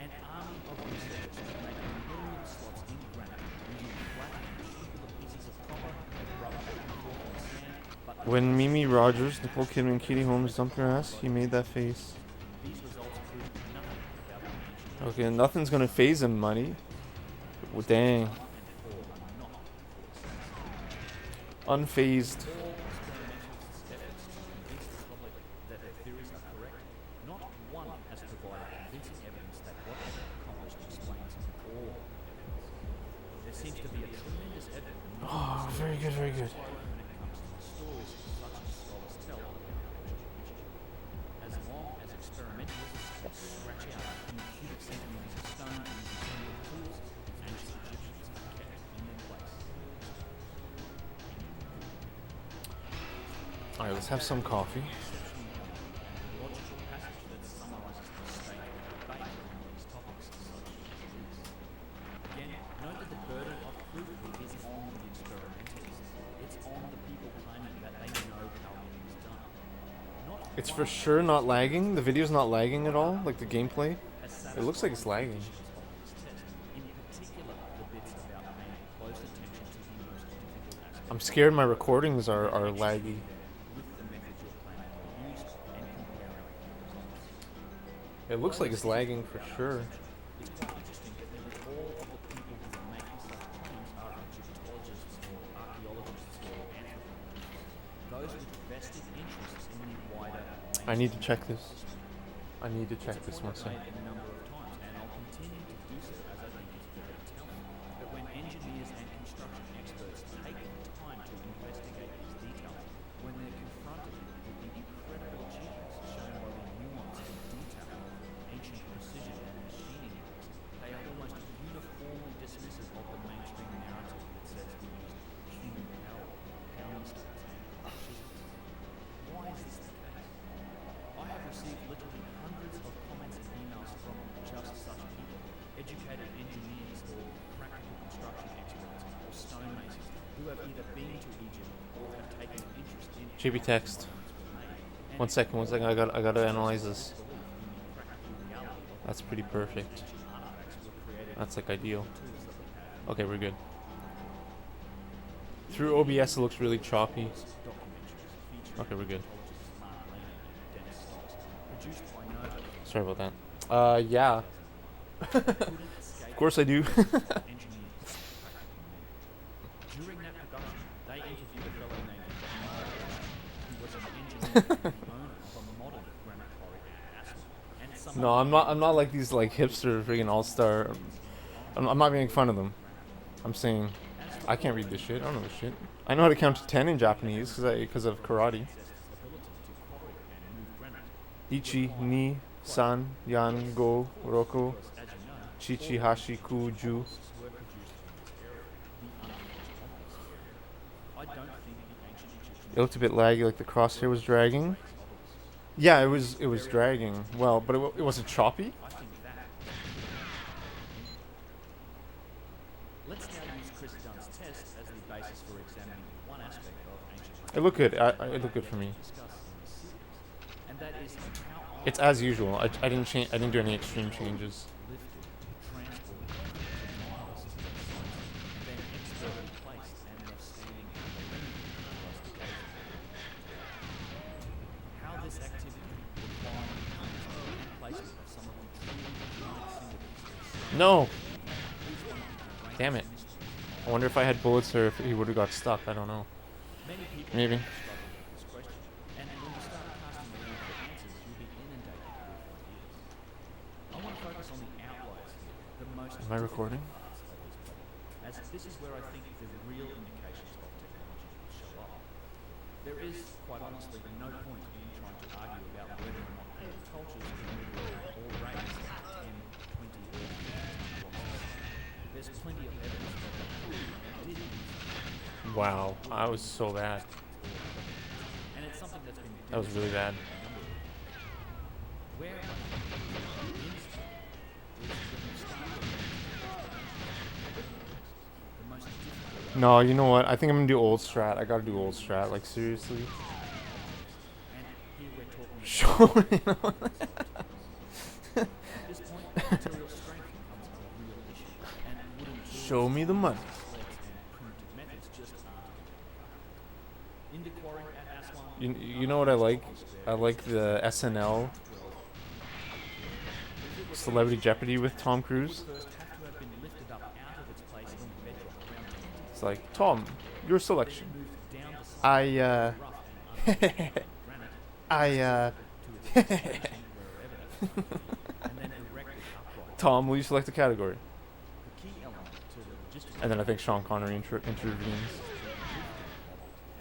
in the An army of researchers make a million slots in granite using flat and tubular pieces of copper that rub back and forth on sand, but When Mimi Rogers, Nicole Kidman, and Katie Holmes dumped her ass, he made that face. these results prove nothing about the ancient Okay, nothing's gonna phase him, money. Well, dang. 1 and 4 are not Unfazed. All experimentalists' efforts to convince the public that their theories are correct, not one has provided convincing evidence that what they've accomplished explains all evidence. There seems to be a tremendous effort Oh, very good, very good. when it comes to the stories such as scholars tell about ancient Egypt. As long as experimentalists can scratch out a few cubic centimeters of stone using primitive tools, ancient Egyptians are kept in their place. Alright, let's have some coffee. Logical passage that summarizes the state of debate around these topics such as this. Again, note that the burden of proof is on the experimentalists. It's on the people claiming that they know how it is done. Not It's for sure not lagging. The video's not lagging at all, like the gameplay. has It looks like it's lagging. satisfied conditions of this test. In particular, the bits about paying close attention to the most difficult aspects I'm scared my recordings are laggy. with the methods you're planning to use and comparing the results. It looks like it's lagging for sure. It's quite interesting that nearly all of the people who are making such claims are Egyptologists or archaeologists or anthropologists. Those with vested interests in the wider I need to check this. I need to check this one I've second. made a number of times, and I'll continue to do so as I think it's very telling. But when engineers and construction experts take the time to investigate these details, when they're confronted with the incredible achievements shown by the nuance and detail of ancient precision and machining works, they are almost uniformly dismissive of the mainstream narrative that says we used human power, pound stones, and chisels. Why is this the case? I have received literally hundreds of comments and emails from just such people, educated engineers or practical construction experts or stonemasons who have either been to Egypt or have taken an interest in how JB text. monuments were made. And One second. I gotta analyze this. belief in the practical reality of That's pretty perfect. ancient artifacts were created That's like ideal. with tools that we have. Okay, we're good. Through OBS, it looks really choppy. Documentaries featuring Okay, we're good. cultures Mark Lane and Dennis Stocks, produced by Nova. Sorry about that. Yeah. Of course I do. Engineers, practical men. During that production, they interviewed a fellow named Gyges, who was an engineer and the owner of a modern granite quarry at Aztec, and someone No, I'm not like these like hipster freaking all-star. I'm not making fun of them. I'm saying I can't read this shit. I don't know this shit. I know how to count to 10 in Japanese because of karate. Ichi, ni, san, yan, go, roko, chichi, hashi, ku, ju. It looked a bit laggy, like the crosshair was dragging. Yeah, it was dragging. Well, but it wasn't choppy. Let's now use Chris Dunn's test as the basis for examining one aspect of ancient It looked good. It looked good for me. discuss in this series, and that is how It's as usual. I didn't change. I didn't do any extreme changes. lifted, transported, demolished, and then expertly placed and left standing at the limit of how this activity required the placement of some of the truly giant symbols. No. Damn it. I wonder if I had bullets or if he would have got stuck. I don't know. Many people Maybe. struggle with this question, and when you start casting around for answers, you'll be inundated with ideas. I want to focus on the outliers here, the most Am I recording? parts of this problem, as this is where I think the real indications of technology will show up. There is, quite honestly, no point in trying to argue about whether or not primitive cultures can move around or raise 10, 20, or 50 blocks. There's plenty of evidence that they could and did use Wow, I was so bad. and it's something that's been That was really bad. where I think the most difficult No, you know what? I think I'm gonna do old strat. I gotta do old strat. Like seriously. and here we're talking Show me. at this point material strength becomes a real issue and wooden tools, Show me the money. sleds and primitive methods just aren't in the quarry at Aswan. You know what I like? I like the SNL Celebrity Jeopardy with Tom Cruise. First have to have been lifted up out of its place in the bedrock around 10 It's like, Tom, your selection. moved I, rough and unpolished granite I, to its destination wherever and then erected upright. Tom, will you select a category? The key element to the logistics And then I think Sean Connery intervenes.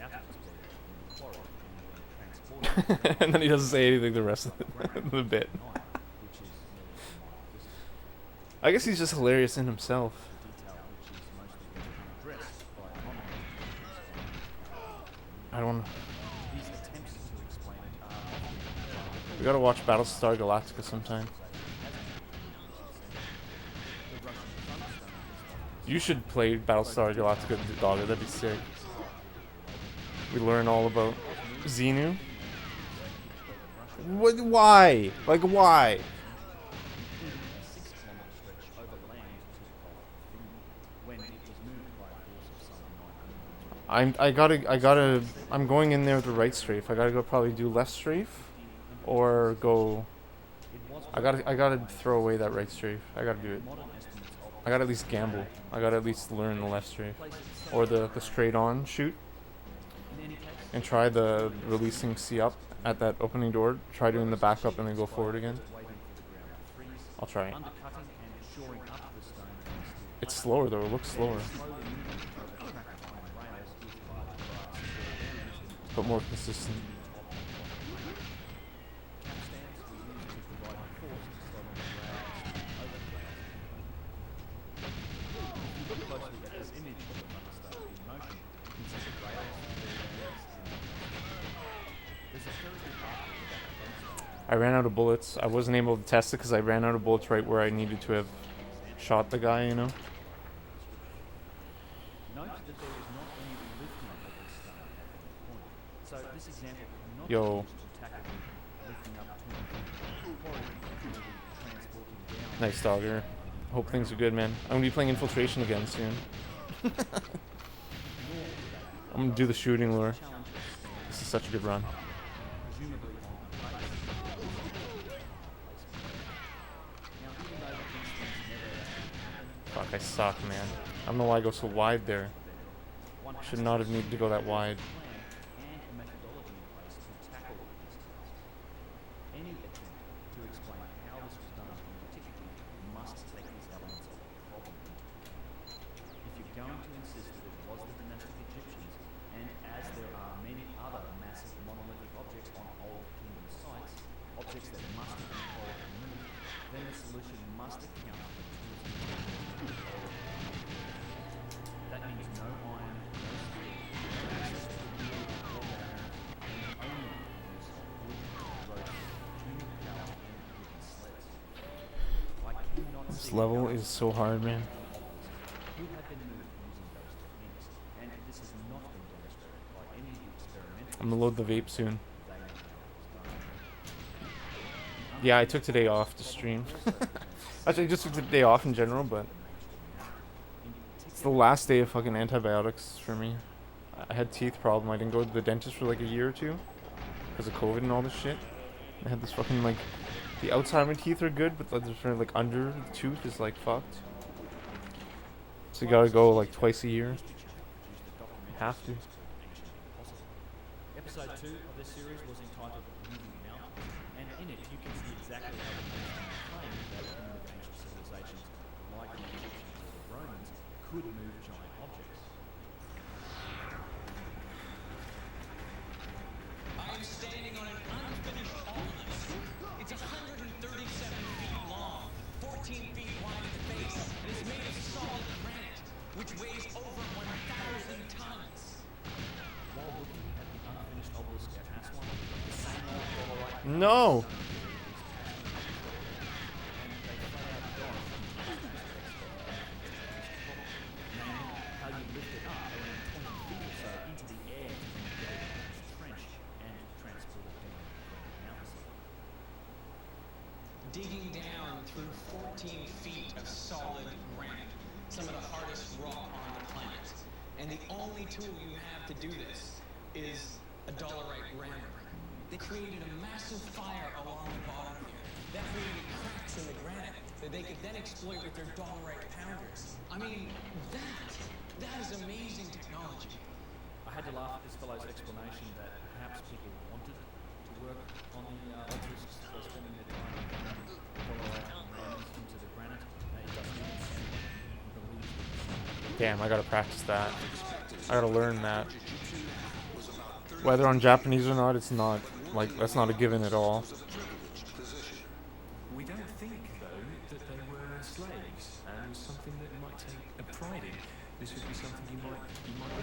out of its bed in the quarry and then transported And then he doesn't say anything the rest of the bit. which is nearly a mile distant. I guess he's just hilarious in himself. The detail which is mostly unaddressed by non-experts. I don't. These attempts to explain it are often We gotta watch Battlestar Galactica sometime. the Russian thunderstorm You should play Battlestar Galactica, Dogger. That'd be sick. We learn all about Xenu. What? Why? Like why? including a 6-kilometre stretch over land to the Gulf of Finland, when it was moved by a force of some 900. I'm going in there with the right strafe. I gotta go probably do left strafe, or go. It was I gotta throw away that right strafe. I gotta do it. modern estimates of I gotta at least gamble. I gotta at least learn the left strafe, or the straight on shoot, in any case, and try the releasing C up at that opening door. Try doing the back up and then go forward again. waiting for the ground to freeze, I'll try it. undercutting and shoring up the stone steel It's slower though. It looks slower, slowly moving over track iron rails with fibre glass but more consistent. capstans were used to provide force to slow down the rails over the ground. If you look closely at this image of the thunderstorm in motion, you can see the rails, the rails, and there's a very good article about the thunderstorm. I ran out of bullets. I wasn't able to test it because I ran out of bullets right where I needed to have shot the guy. You know. Note that there is not any lifting of the stone at any point. So this example cannot Yo. be used to tackle lifting up 2 feet or even transporting down. Nice Dogger. Hope things are good, man. I'm gonna be playing Infiltration again soon. I'm gonna do the shooting lure. This is such a good run. Presumably on a base. Now, even though these things never happen, Fuck, I suck, man. I don't know why I go so wide there. one has Should to not have have needed to go that wide. plan and a methodology in place to tackle these tasks. Any attempt to explain how this was done typically must take these elements of the problem into account. If you're going to insist that it was the dynastic Egyptians, and as there are many other massive monolithic objects on old kingdom sites, objects that must have been cold and moved, then the solution must account for tools and materials. That means no iron, no steel, no access to the wheel or bearing, and only the use of wood, ropes, tuning power, and wooden sleds. I cannot This see level how is so hard, man. could have been moved using those techniques, and this has not been demonstrated by any of the experimental I'm gonna load the vape soon. they know how it was done. Yeah, I took today off to stream. Actually, I just took the day off in general, but it's the last day of fucking antibiotics for me. I had teeth problem. I didn't go to the dentist for like a year or two because of COVID and all this shit. I had this fucking like, the outside of my teeth are good, but like under the tooth is like fucked. So you gotta go like twice a year. You have to. Episode 2 of this series was entitled Moving Mountains, and in it you can see exactly how the Egyptians claimed that primitive ancient civilizations like the Egyptians or the Romans could move giant objects. I am standing on an unfinished obelisk. It's 137 feet long, 14 feet wide at the base, and is made of solid granite, which weighs over 1,000 tons. While looking at the unfinished obelisk at Aswan, the same old dollarite No. how you lift it up around 20 feet or so into the air to then get it into this trench and transport it down from the mountainside. Digging down through 14 feet of solid granite, some of the hardest rock on the planet. And the only tool you have to do this is a dolarite rammer. They created a massive fire along the bottom here. That created cracks in the granite that they could then exploit with their dolarite pounders. I mean, that is amazing technology. A I had to laugh at this fellow's explanation that perhaps people wanted to work on the obelisks by spending their time pounding dollar rammers into the granite. It doesn't even sound like he believes it. Damn, I gotta practice that. I gotta learn that. Whether on Japanese or not, it's not, like, that's not a given at all. We don't think, though, that they were slaves, and something that you might take a pride in. This would be something you might want to know.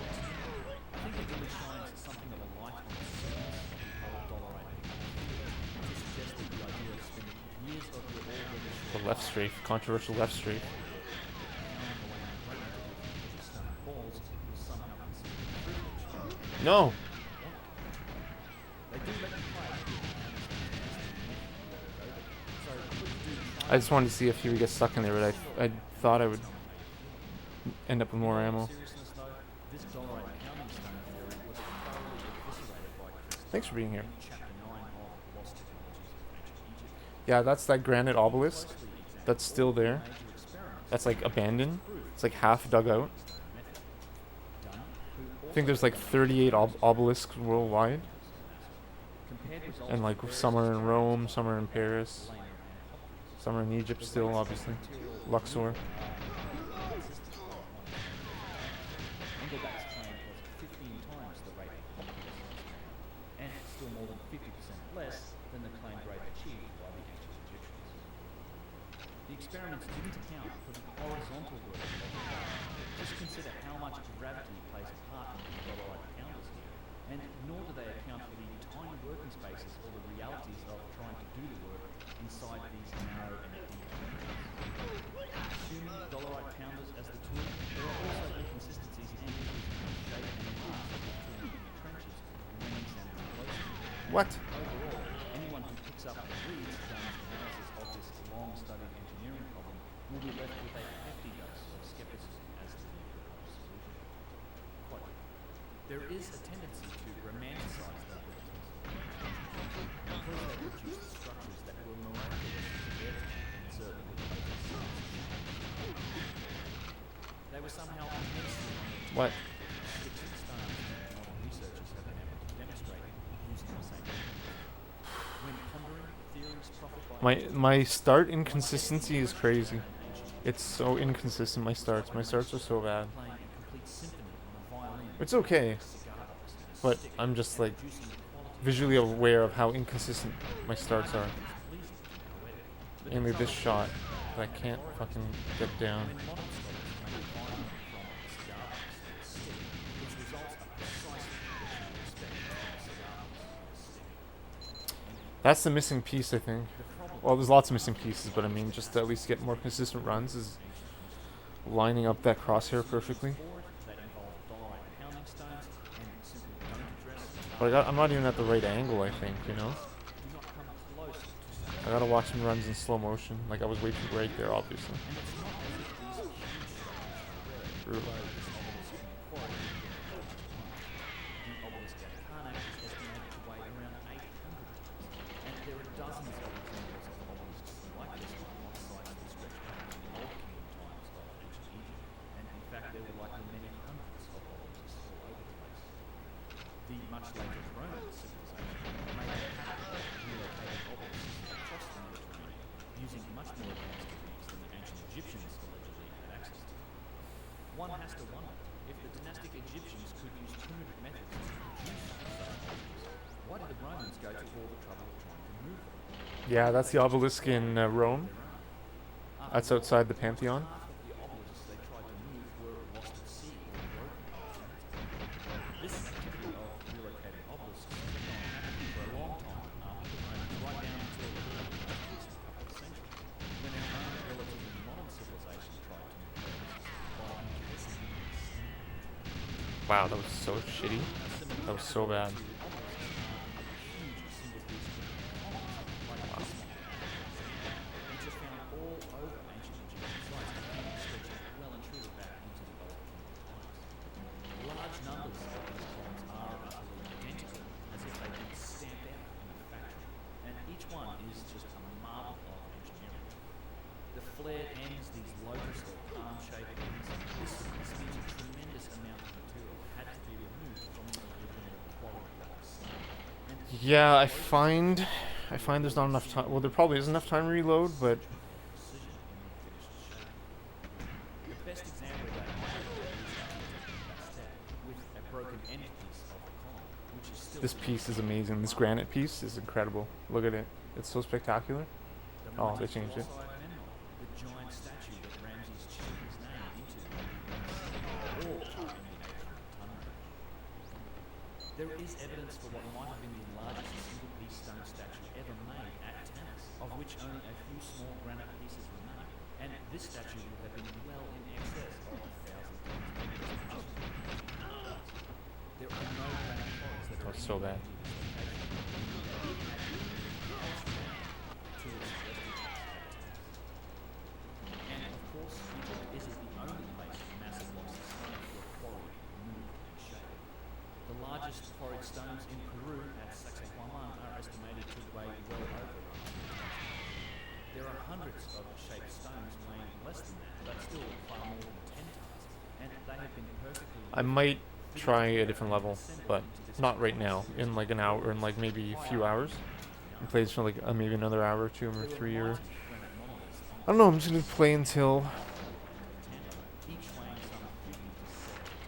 I think it really shines something of a light on the surface of the whole dollar rate. To suggest that the idea of spending years of your already The left strafe, controversial left strafe. balls will somehow consider it a privilege. No! They do let you play. So please do try I just wanted to see if he would get stuck in there, but I thought I would end up with more ammo. seriousness though, this dollar rate pounding stone theory was thoroughly eviscerated by Chris Thanks for being here. in chapter 9 of Lost Technologies of Ancient Egypt. Yeah, that's that granite obelisk Closely examined that's still there. major experiments That's like abandoned. It's like half dug out. method. Dunn, who I think there's like 38 obelisks worldwide. compared results And like of some are in various Rome, some are in Paris, planar and some are in Egypt still, obviously. Luxor. Engelbach's claim was 15 times the rate of population, and still more than 50% less than the claimed rate achieved by the ancient Egyptians. The experiments didn't account for the horizontal work of the dollar. Just consider how much gravity plays a part in the dollar counters here, and nor do they account for the tiny working spaces or the realities of trying to do the work inside these narrow and deep trenches. Assuming dollarite pounders as the tool, there are also inconsistencies and issues in the shape and the marks of the tool in the trenches when examined closely. What? Overall, anyone who picks up and reads Dunn's analysis of this long-studied engineering problem will be left with a hefty dose of skepticism as to the proposed solution. Quote, there is a tendency to romanticize the abilities because they produced structures that were miraculous to their time and certainly would pose a serious They were somehow immensely What? sticks and stones that modern researchers have been able to demonstrate using the same techniques. When pondering theories profit by My start inconsistency is crazy. It's so inconsistent, my starts. My starts are so bad. playing a complete symphony on a violin, It's okay, cigar box, and a but stick, I'm just like producing the quality visually aware of how inconsistent my starts are. pleasing to the poetic. But Mainly the this trouble shot that I can't fucking get down. when modern scholars make a violin from a cigar box and a stick, its results are precisely what you would expect from a cigar box and a stick. That's the missing piece, I think. The problem Well, there's lots of missing pieces, but I mean, just to at least get more consistent runs is lining up that crosshair perfectly. forward that involve dollarite pounding stones and simply don't address But I'm not even at the right angle, I think, you know? do not come close to I gotta watch some runs in slow motion. Like, I was way too right there, obviously. and it's not as if these huge structures are rare. True. Although this obelisk in quarry the obelisk at Karnak is estimated to weigh around 800 tons, and there are dozens of examples of obelisks like this one on sites that stretch back to the Old Kingdom times of ancient Egypt, and in fact there were likely many hundreds of obelisks all over the place. The much later Roman civilization made a habit of relocating obelisks across the Mediterranean using much more advanced techniques than the ancient Egyptians allegedly had access to. One has to wonder if the dynastic Egyptians could use primitive methods to produce such objects. Why did the Romans go to all the trouble of trying to move them? Yeah, that's the obelisk in Rome. That's outside the Pantheon. Half of the obelisks they tried to move were lost at sea or broken. This activity of relocating obelisks kept on happening for a long time after the Romans, right down until the middle of the most recent couple of centuries, when our own relatively modern civilization tried to move obelisks by encasing them in stone. Wow, that was so shitty. That was so bad. The flared ends, these lotus or palm-shaped ends, this means a tremendous amount of material had to be removed from the original quarry blocks. And Yeah, I find there's not enough time. Well, there probably is enough time to reload, but precision in the finished shape. The best example of that might be Aztec, with a broken end piece of the column, which is still this piece is amazing. This granite piece is incredible. Look at it. It's so spectacular. the Oh, they mighty changed it. Colossi Memnon, the giant statue that Ramses chilled his name into, all up in the 800-ton range. There is evidence for what might have been the largest single-piece stone statue ever made at Tanis, of which only a few small granite pieces remain. And this statue would have been well in excess of 1,000 tons. There are no granite quarries that are That's so bad. And of course, Egypt isn't the only place massive blocks of stone were quarried, moved, and shaped. The largest quarried stones in Peru at Sacsayhuaman are estimated to weigh well over 100 tons. There are hundreds of shaped stones weighing less than that, but still far more than 10 tons, and they have been perfectly. I might try a different level, but not right now. In like an hour, in like maybe a few hours. And play this for like maybe another hour or 2 or 3 or. I don't know. I'm just gonna play until.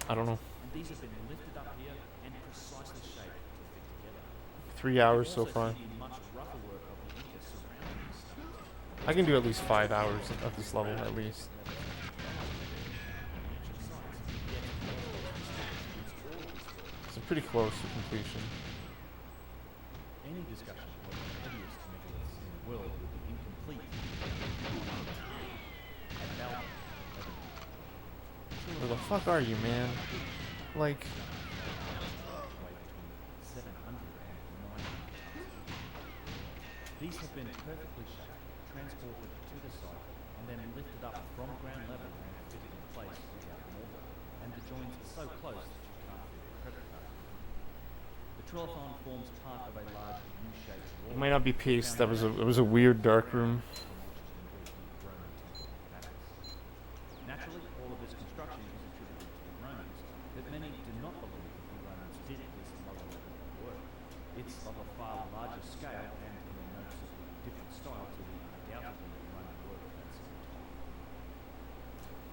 I don't know. And these have been lifted up here and precisely shaped to fit together. 3 hours so far. Much rougher work of the Inca surrounding these stones. I can do at least 5 hours of this level at least. So pretty close to completion. Any discussion of the heaviest megaliths in the world would be incomplete. Where the fuck are you, man? Like, these have been perfectly shaped, transported to the site, and then lifted up from ground level and fitted in place without mortar. And the joints are so close that you can't feel the credit card. The trilithon forms part of a large U-shaped wall. it might not be paced. It was a weird dark room. Naturally, all of this construction is attributed to the Romans, but many do not believe that the Romans did this lower level of work. It's of a far larger scale and in a noticeably different style to the undoubtedly Roman work of that same time.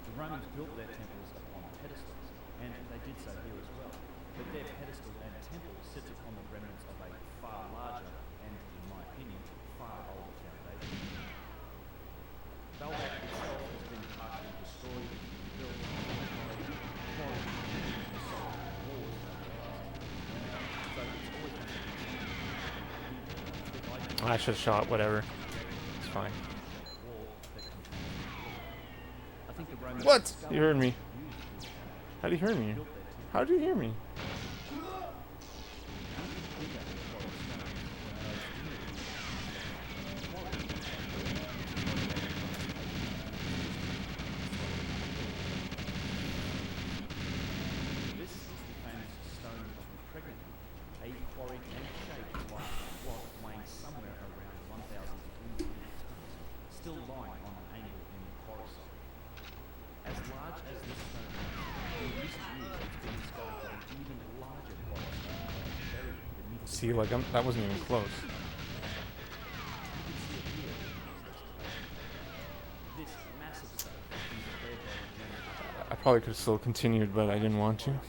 The Romans built their temples upon pedestals, and they did so here as well. But their pedestal and temple sits upon the remnants of a far larger and, in my opinion, far older foundation. Baalbek itself has been partially destroyed, built, quarried, wars, so it's always been I should have shot. Whatever. It's fine. I think the Romans What? You heard me. How did you hear me? How did you hear me? This is the famous stone of impregnity, a quarried and shaped like a block weighing somewhere around 1,300 tons, still lying on an angle in the quarry site. As large as this stone is, in recent years it's been discovered that an even larger quarry stone is buried beneath the See, like that wasn't even close. You can see it here in this excavation. This massive stone is declared by the German I probably could have still continued, but I didn't want to. world,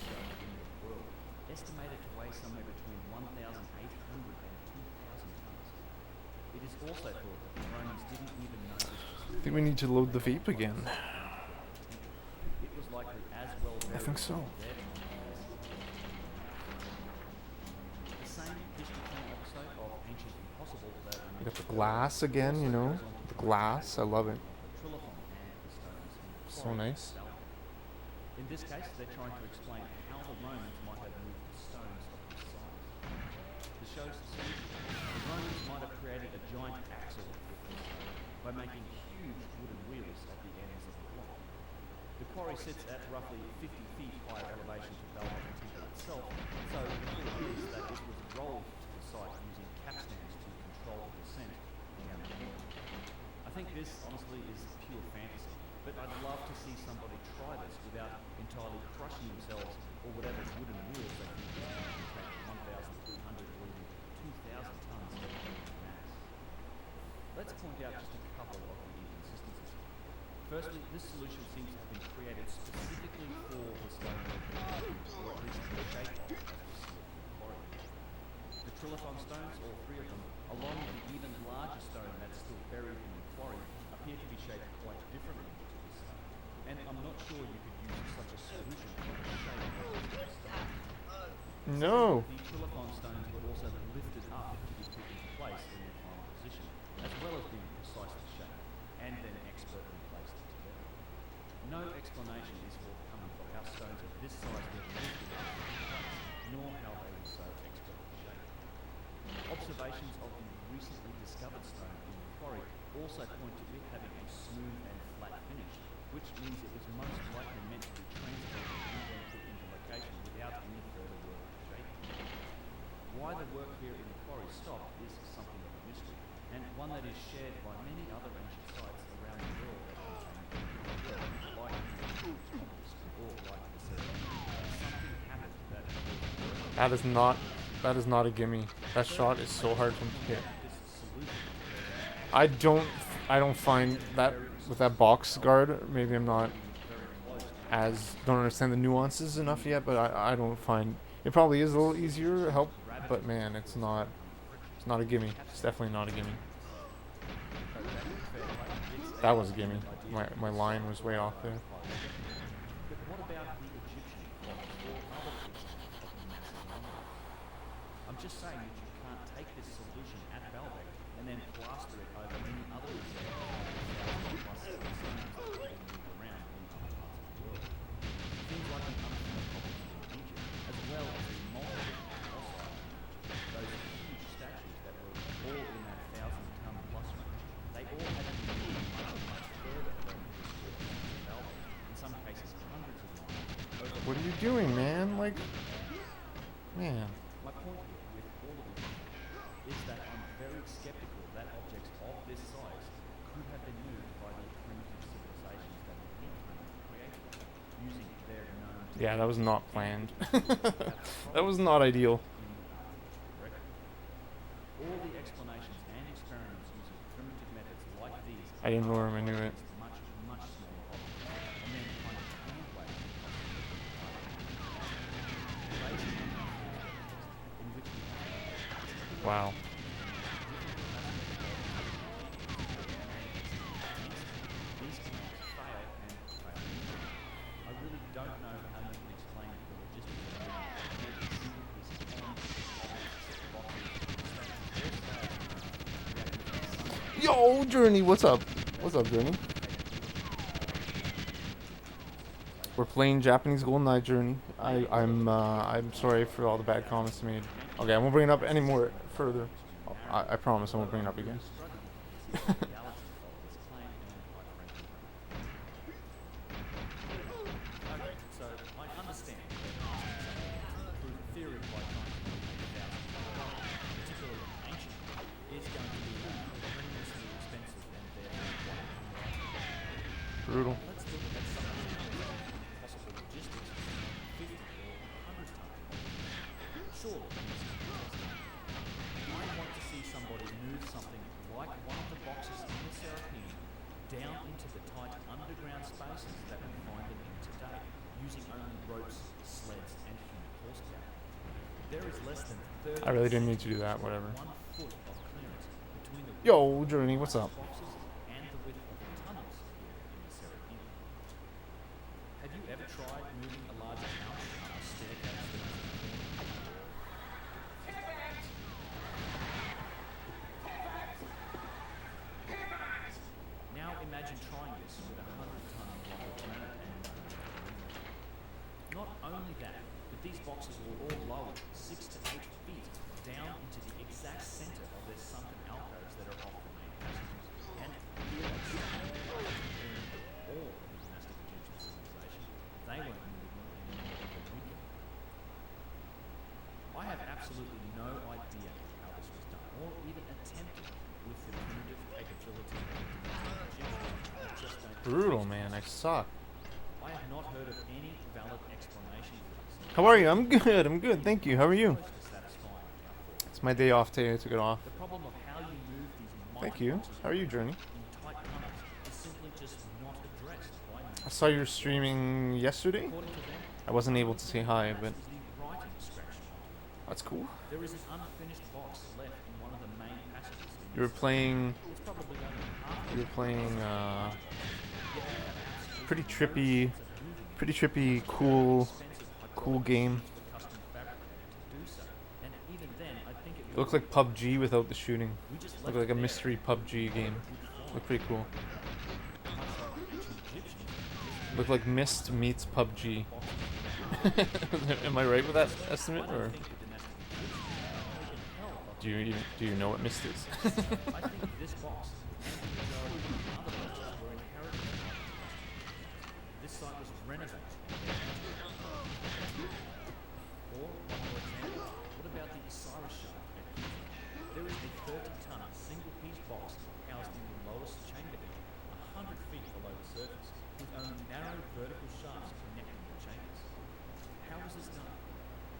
estimated to weigh somewhere between 1,800 and 2,000 tons. It is also thought that the Romans didn't even know this was I think we need to load the vape again. It was likely as well I think so. their time as the same History Channel episode of Ancient Impossible that We got the glass again, you know? The glass, I love it. Trilithon and the stones in the So quarry nice. itself. In this case, they're trying to explain how the Romans might have moved the stones of this size. To show the solution, the Romans might have created a giant axle with this stone by making huge wooden wheels at the ends of the block. The quarry sits at roughly 50 feet higher elevation to Baalbek temple itself, so the theory is that it was rolled to the site using capstans to control the descent down the hill. I think this, honestly, is pure fantasy, but I'd love to see somebody try this without entirely crushing themselves or whatever wooden wheels they think can take 1,300 or even 2,000 tons of mass. Let's point out just a couple of the inconsistencies. Firstly, this solution seems to have been created specifically for the stone or at least the shape of, as we see it in the quarry. The trilithon stones, all three of them, along with the even larger stone that's still buried in the quarry, appear to be shaped quite differently to this stone. And I'm not sure you could use such a solution for the shape of this stone. No. The trilithon stones were also lifted up to be put into place in their final position, as well as being precisely shaped, and then expertly placed together. No explanation is forthcoming for how stones of this size were lifted up into place, nor how they were so expertly shaped. Observations of the recently discovered stone in the quarry also point to it having a smooth and flat finish, which means it was most likely meant to be transported and then put into location without any further work or shaping. Why the work here in the quarry stopped is something of a mystery, and one that is shared by many other ancient sites around the world that contain work like the Thomas or like the ceremony. Something happened that That is not a gimme. That shot is so hard to hit. I don't find that with that box guard. Maybe I'm not don't understand the nuances enough yet, but I don't find it probably is a little easier to help, but man, it's not a gimme. It's definitely not a gimme. That was a gimme. My line was way off there. But what about the Egyptian gods or other traditions of Macedonia? I'm just saying that you can't take this solution at Baalbek and then plaster it over any other example of plus stones that are being moved around in other parts of the world. Things like the unfinished objects in Egypt, as well as the multiple fossils in Egypt, those huge statues that were all in that 1,000-ton plus range, they all had to be moved much further than this walk to Baalbek, in some cases hundreds of miles. What are you doing, man? Like, man. My point here with all of this is that I'm very skeptical that objects of this size could have been moved by the primitive civilizations that we created using their known Yeah, that was not planned. That was not ideal. All the explanations and experiments using primitive methods like these I didn't lure him, I knew it. much smaller objects, and then kind of hand-wave in which we have Wow. these plans fail and fail. I really don't know how you can explain the logistics of making single pieces of boxes, Yo, Journey, what's up? What's up, Journey? We're playing Japanese Golden Eye, Journey. I'm sorry for all the bad comments made. Okay, I won't bring it up any more further. I promise I won't bring it up again. Okay, so I understand that asking someone to prove a theory by trying to make $1,000, particularly ancient, is going to be tremendously expensive and therefore quite unlikely. Brutal. Let's look at some of the possible logistics of 50 or 100 tons. Surely, I want to see somebody move something like one of the boxes in the Serapine down into the tight underground spaces that we find them in today, using only ropes, sleds, and human horsepower. There is less than 30 I really didn't need to do that, whatever. 1 foot of clearance between the Yo, Journey, what's up? boxes and the width of the tunnels here in the Serapine. Have you ever tried moving a large house up a staircase that has a Now imagine trying this with a 100-ton block of granite and not only that, but these boxes were all lowered 6 to 8 feet down into the exact center of their sunken alcoves that are off the main passages. And here they stand, all of the dynastic Egyptian civilization. They weren't moving them any more than we can. I have absolutely no idea how this was done, or even attempted with the primitive capability of the dynastic Egyptians. I just don't Brutal, man. I suck. I have not heard of any valid explanation for this, How are you? I'm good. I'm good. Thank you. How are you? Close to satisfying our thoughts. It's my day off today. I took it off. The problem of how you move these Thank mighty you. boxes How are you, around Journey? in tight tunnels is simply just not addressed by I man. saw you were streaming yesterday. According to them, I wasn't able to say hi, but is the writing distraction. that's cool. There is an unfinished box left in one of the main passages. in You were this playing. It's probably only half You were playing. Pretty pretty trippy, cool game. It looked like PUBG without the shooting. Looked like a mystery PUBG game. Looked pretty cool. Looked like Myst meets PUBG. Am I right with that estimate, or do you know what Myst is? I think this box and the majority of the other boxes were inherited. This site was renovated. Or, one more example, what about the Osiris shaft at Gyges? There is a 30-ton single-piece box housed in the lowest chamber area, 100 feet below the surface, with only narrow vertical shafts connecting the chambers. How was this done?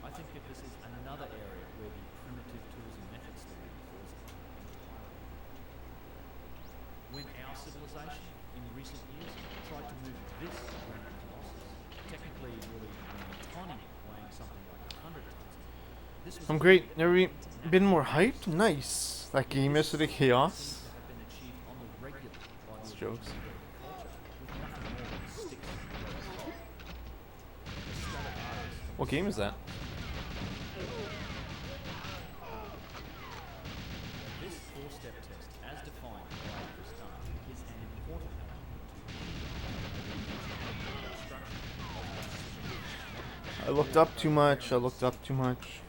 I think that this is another area where the primitive tools and methods theory falls entirely. When our civilization, in recent years, tried to move this granite colossus, technically really tiny, weighing something like 100 tons, this was I'm great. Never been more hyped. Nice. That game yesterday, Chaos. seems to have been achieved on the regular by It's the jokes. culture, with nothing more than sticks and rocks. The scattered artists What game is that? This four-step test, as defined by Tristan, is an important element to construction of precision. I looked up too much. I looked up too much.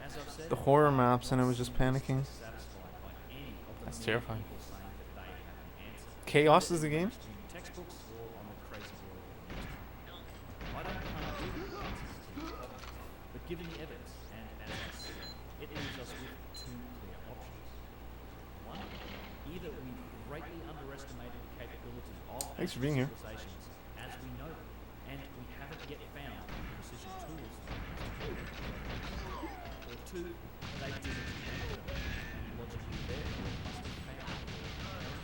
As I've said, The horror maps, and I was just panicking. satisfied by any of the That's million terrifying. people saying that they have the answer. Chaos is the game? In textbooks or on the crazy world of the internet. I don't claim to have the answers to these problems, but given the evidence, and as I said, it leaves us with two clear options. One, either we greatly underestimated the capability of Thanks for being here. civilizations as we know them, and we haven't yet found the precision tools that we use to build them. Or two, they didn't invent them, and logically therefore must have found them.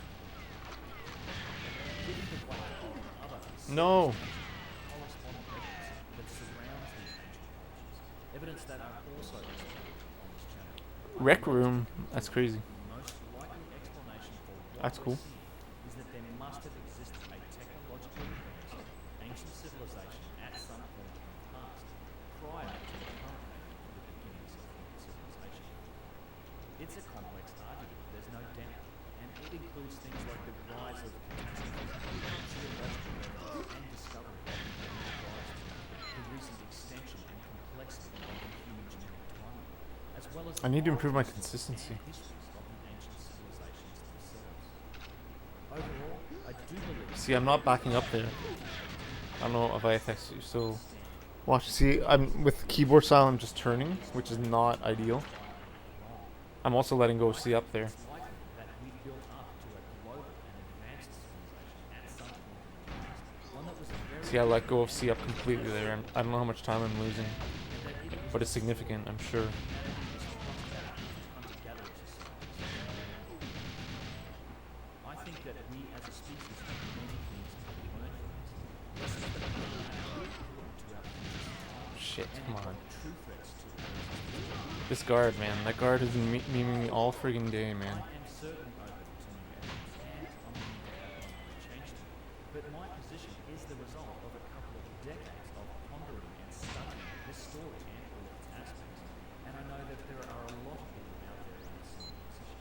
Given the weight of other No. corresponding evidence that surrounds these ancient cultures, evidence that are also explored on this channel. Rec room. That's crazy. The most likely explanation for what That's we're cool. seeing is that there must have existed a technologically advanced ancient civilization at some point in the past, prior to the current date of the beginnings of human civilization. It's a complex argument, there's no doubt, and it includes things like the rise of catastrophism, geological evidence, and discovery of the the recent extension and complexity of the human genetic timeline, as well as I need to improve my origins consistency. and histories of the ancient civilizations themselves. Overall, I do believe See, I'm not backing up there. I don't know if I affect you. So, watch. See, I'm with keyboard style. I'm just turning, which is not ideal. I'm also letting go of C up there. it's likely that we've built up to a global and advanced civilization at some point in the past, one that was very See, I let go of C up completely there. I don't know how much time I'm losing, but it's significant, I'm sure. hunter-gatherer societies. I think that we as a species have many things to learn from this. Lessons that are important to our future society Shit, and come on. true threats to our existence. This guard, man. That guard has been memeing me all friggin' day, man. I am certainly open to new evidence and I'm willing to have my mind changed to it. But my position is the result of a couple of decades of pondering and studying this story and all of its aspects. And I know that there are a lot of people out there in a similar position.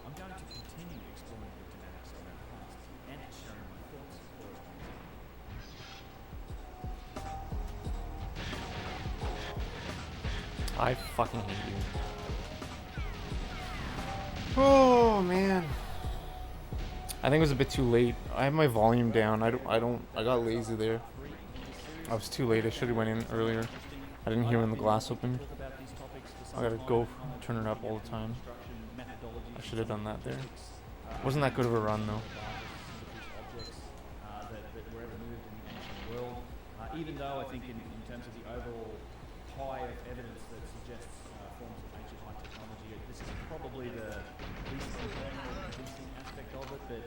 I'm going to continue exploring the dynamics of our past and sharing my thoughts for as long as I can. I fucking hate you. Oh man. I think it was a bit too late. I have my volume down. I got lazy there. I was too late. I should have went in earlier. I didn't hear when the glass opened. I gotta go turn it up all the time. I should have done that there. Wasn't that good of a run though. even though I think in terms of the overall pie of evidence that suggests forms of ancient high technology, this is probably the least compelling or convincing aspect of it, but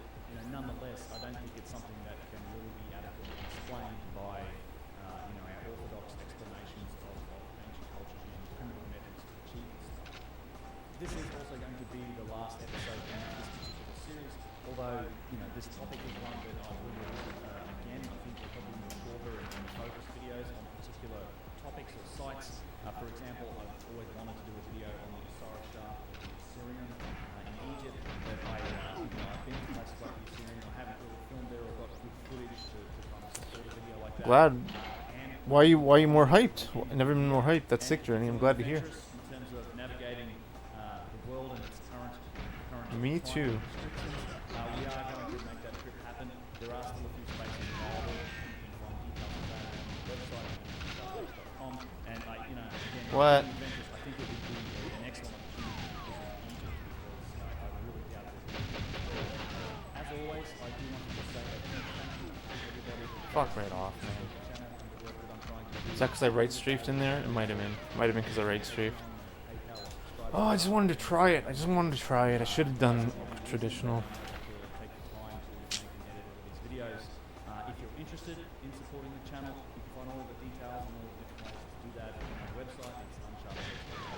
nonetheless, I don't think it's something that can really be adequately explained by our orthodox explanations of ancient cultures using primitive methods to achieve this stuff. This is also going to be the last episode in this particular series, although this topic is one that I will revisit again. I think we'll probably do shorter and focused videos on particular topics or sites. For example, I've always wanted to do a video on the Osiris shaft of the Assyrian in Egypt, but I've been to places like the Assyrian. I haven't really filmed there or got good footage to kind of support a video like that. Glad. Why are you more hyped? I've never been more hyped. That's sick, Journey. I'm glad to hear. In terms of navigating the world and its current Me too. we are going to make that trip happen. There are still a few spaces available. You can find details of that on the website, gyges.com. And again, What? I think it would be an excellent opportunity to visit Egypt because I really doubt that. As always, I do want to just say a huge thank you to everybody. Fuck right off, man. Is that because I right strafed in there? It might have been. Might have been because I right strafed. Oh, I just wanted to try it. I should have done traditional. Take the time to make and edit all these videos. If you're interested in supporting the channel, you can find all of the details and all the different ways to do that on our website. It's uncharted.com.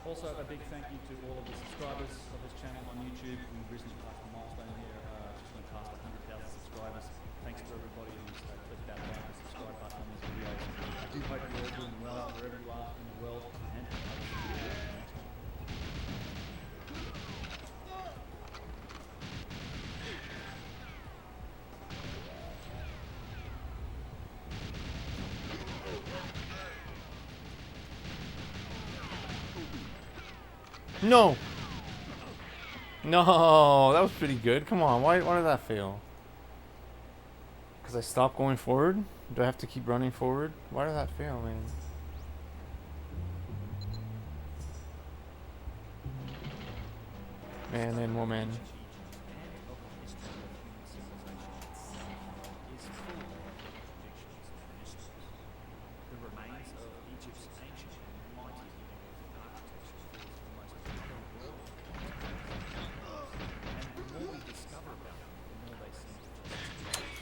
Also, a big thank you to all of the subscribers of this channel on YouTube. We recently passed a milestone here, just went past 100,000 subscribers. Thanks to everybody who's clicked that like and subscribe button on these videos. I do hope you're all doing well wherever you are in the world, and I will see you next time. No! No, that was pretty good. Come on, why did that fail? Because I stopped going forward? Do I have to keep running forward? Why did that fail, man? Man and woman.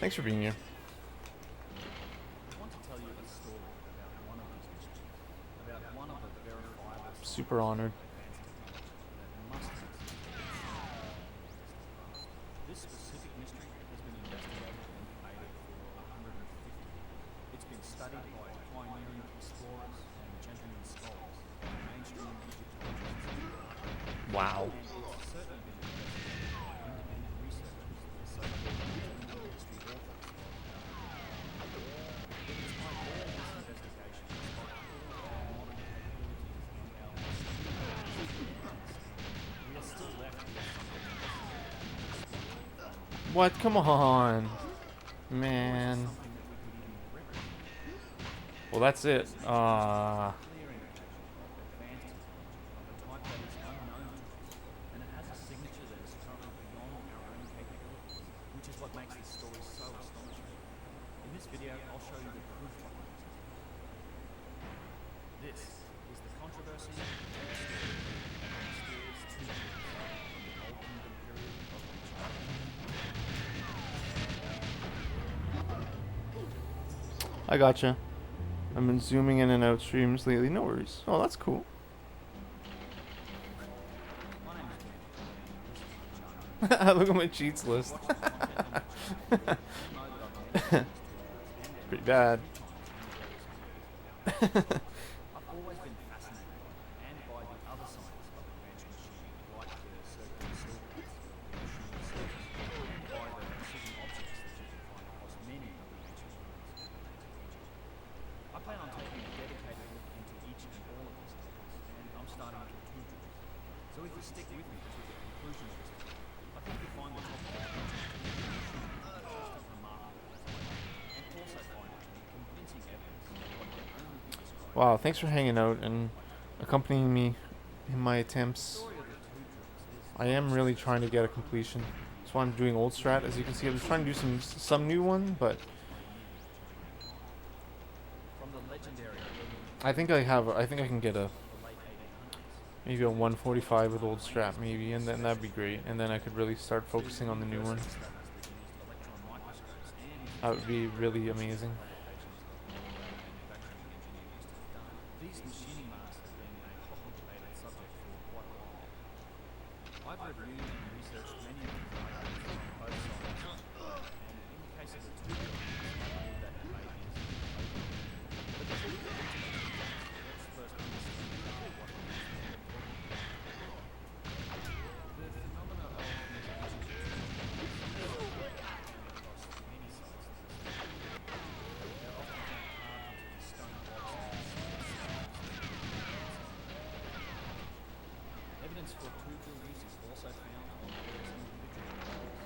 Thanks for being here. I want to tell you a story about one of these mysteries, about one of the verifiable Super honored. advanced technology that must exist. This specific mystery has been investigated and debated for 150 years. It's been studied by pioneering explorers and gentlemen scholars by mainstream Egyptologists. Wow. And it's certainly been investigated by independent researchers, the so-called internal history authors. But despite all this investigation, despite all our modern capabilities and our we are still left with something else. What? Come on. Man. Something that we could even replicate. Well, that's it. Clear indication of advanced technology of a type that is unknown to us, and it has a signature that is currently beyond our own capabilities, which is what makes this story so astonishing. In this video, I'll show you the proof behind this. This is the controversy and the story of the mysterious teachings from the Old Kingdom period of Egypt. I gotcha. I've been zooming in and out streams lately. No worries. Oh, that's cool. My name is Ben. Look at my cheats list. Pretty bad. I've always been fascinated by and by the other sides of advanced machining, like the circular circuits, the machine circuits, and by the precision objects that you can find across many of the ancient ruins of Egypt. I plan on taking a dedicated look into each and all of these topics, and I'm starting with the two drills. So if you stick with me to the conclusion of this video, I think you'll find the topic of ancient machining just as remarkable as I am, and also find it to be convincing evidence of what can only be described. Wow, thanks for hanging out and accompanying me in my attempts. I am really trying to get a completion. That's why I'm doing old strat. As you can see, I was trying to do some new one, but I think I can get a maybe a 145 with old strap maybe, and then that'd be great. And then I could really start focusing on the new one. That would be really amazing. These machining masks have been a hotly debated subject for quite a while. I've reviewed and researched many of these arguments on both sides, and in the case of the two buildings, I believe that debate is open. But before we get into that, let's first understand what it is that we're talking about. The phenomena of mechanism across many sites. They're often found carved into the stone blocks. Evidence for two-drill use is also found on various individual drills,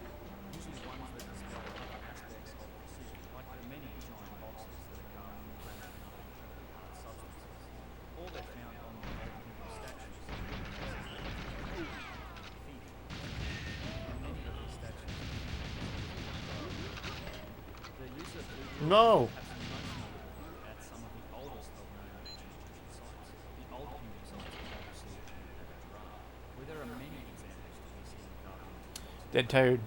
usually ones that display other aspects of precision, like the many giant boxes that are carved from granite and other incredibly hard substances, or they're found on the old Hindu statues. And many of these statues the use of two-drill No. perhaps most notable at some of the oldest of known ancient Egyptian sites, the old Hindu sites of Mosul and Girard, where there are many examples to be seen carved into the walls. Dead tired.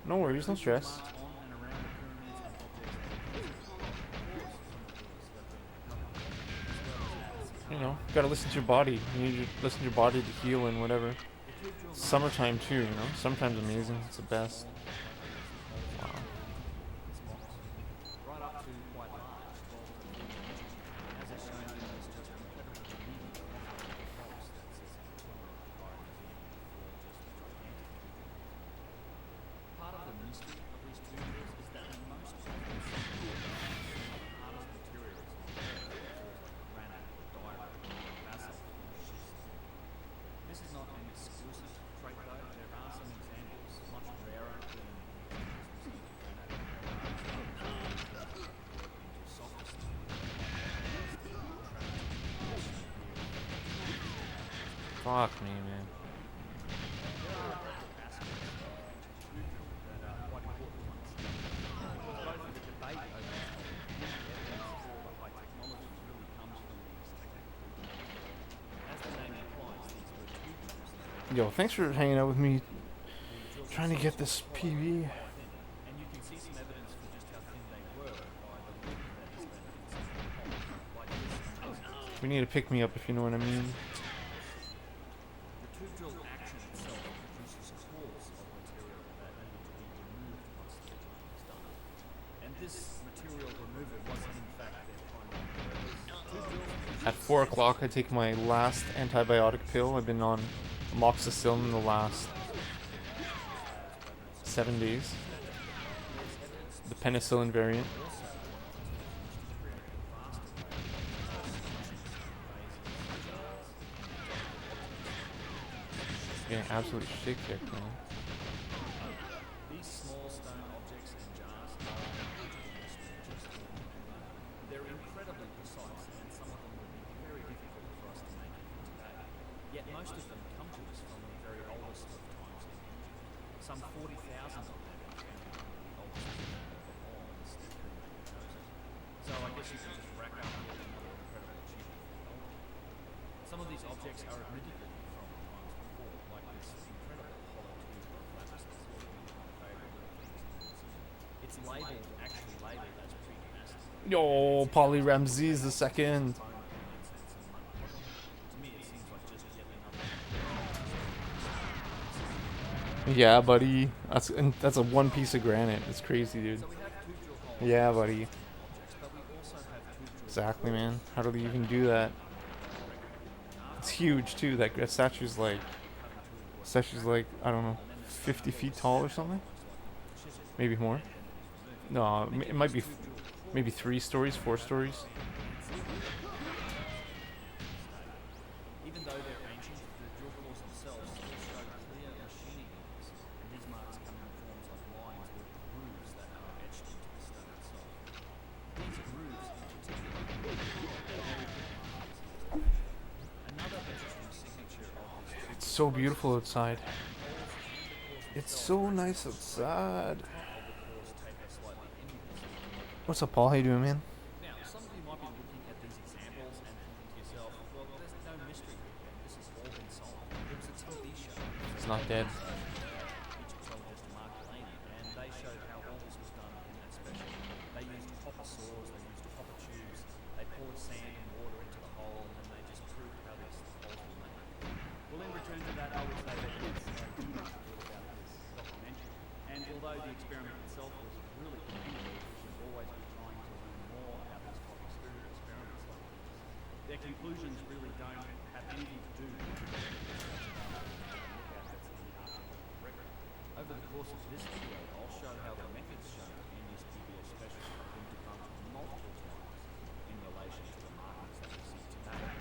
No worries, no stress. Marks on and around the pyramids and objects that of course, some of these have been recovered, as well as You know, gotta listen to your body. You need to listen to your body to heal and whatever. Summertime too, you know. Summertime's amazing. It's the best. Wow. right up to quite large, 12 to 14 inches, as is shown in this just incredibly unique box that sits in the corner of the Cairo Museum for just gigantic. Part of the mystery of these two drills is that most of them seem to be the hardest materials in the world, materials like granite, diorite, basalt, and schist. This is not an exclusive trait though. There are some examples, much rarer than the examples we see in granite, into softer steel. Fuck me, man. There are aspects of two drill that are quite important ones, because both the debate over this topic and the evidence for the high technology really comes from these technical details. As the name implies, these were two drills that Yo, thanks for hanging out with me, the drills trying to get this PV. and you can see some evidence for just how thin they were by the wood that is left inside the hole, like this. We need to pick me up if you know what I mean. The two-drill action itself produces cores of material that need to be removed once the joint is done. And this material removal wasn't in fact their primary purpose. Two drills At 4 o'clock, I take my last antibiotic pill. I've been on amoxicillin the last 7 days. The penicillin variant. Getting absolute shit kicked, man. These small stone objects and jars are incredibly mystery. They're incredibly precise, and some of them would be very difficult for us to make even today. Yet most of them come to us from the very oldest of times in Egypt. Some 40,000 of them are found in one of the oldest of all, the pyramid of Joseph. So I guess you can just rack up yet another incredible achievement for the old. Some of these objects are admittedly from times before, like this incredible hollow tube of lapis lazuli, one of my favourite little things in the museum. It's labelled, actually labelled as pre-dynastic. Yo, Polly Ramses the second. Bone ornaments and some money. To me, it seems like just yet another. Yeah, buddy. That's a one piece of granite. It's crazy, dude. So we have two drill holes Yeah, buddy. objects, but we also have two drill Exactly, man. How do they even do that? It's huge too. That statue's like, I don't know, 50 feet tall or something. Maybe more. No, it might be maybe 3 stories, 4 stories. Even though they're ancient, the drill cores themselves still show clear machining marks, and these marks come in forms of lines or grooves that are etched into the stone itself. These grooves, in particular, are very good markers. Another interesting signature of this It's so beautiful outside. It's so nice outside. What's up, Paul? How you doing, man? Now, some of you might be looking at these examples not dead. Egyptologist Mark Delaney, and they showed how all this was done in that special. They used copper saws, they used copper tubes, they poured sand and water into the hole, and then they just proved how these holes were made. Well, in return to that, I would say that it's too much to do about this documentary. And although the experiment itself was really commendable, we should always be trying to learn more about these type of experiments like this. Their conclusions really don't have anything to do with the lookout that's in the archaeological record. Over the course of this video, I'll show how the methods shown in this PBS special have been debunked multiple times in relation to the markings that we see today,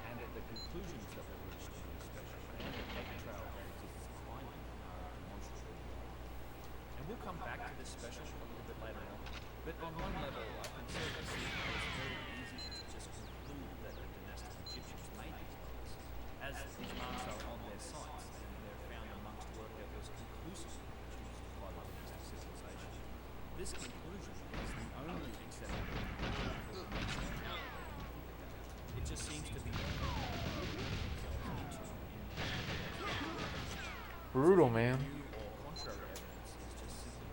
and that the conclusions that were reached in this special and the egg trail that exists behind them are demonstrably wrong. And we'll come back to this special a little bit later on, but on one level, I can certainly see how it's very easy to just conclude that the dynastic Egyptians made these marks, as these marks are on their sites and they're found amongst work that was conclusively produced by the dynastic civilization. This conclusion is the only acceptable conclusion for the next account. It just seems to be Brutal, man.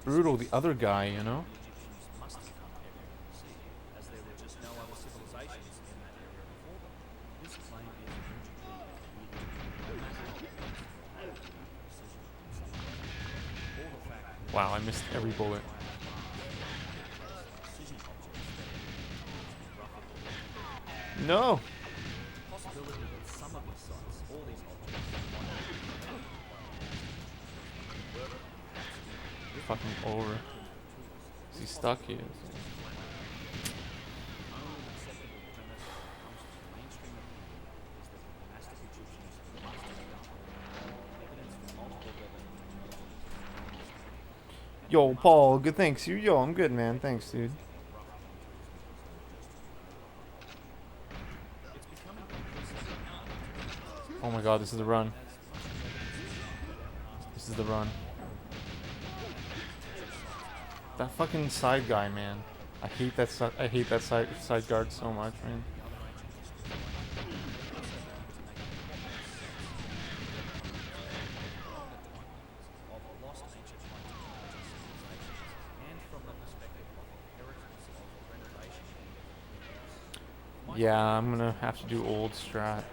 Brutal, the other guy, you know? The Egyptians must have come everywhere from the sea, as there were just no other civilizations in that area before them. This claim is logically weird. Wow, I missed every bullet. No! Possibility that some of these sites, all these objects, Fucking over. Is he stuck here? Yo, Paul, good thanks. You, yo, I'm good, man. Thanks, dude. Oh my god, this is the run. This is the run. That fucking side guy, man. I hate that. I hate that side guard so much, man. Yeah, I'm gonna have to do old strat.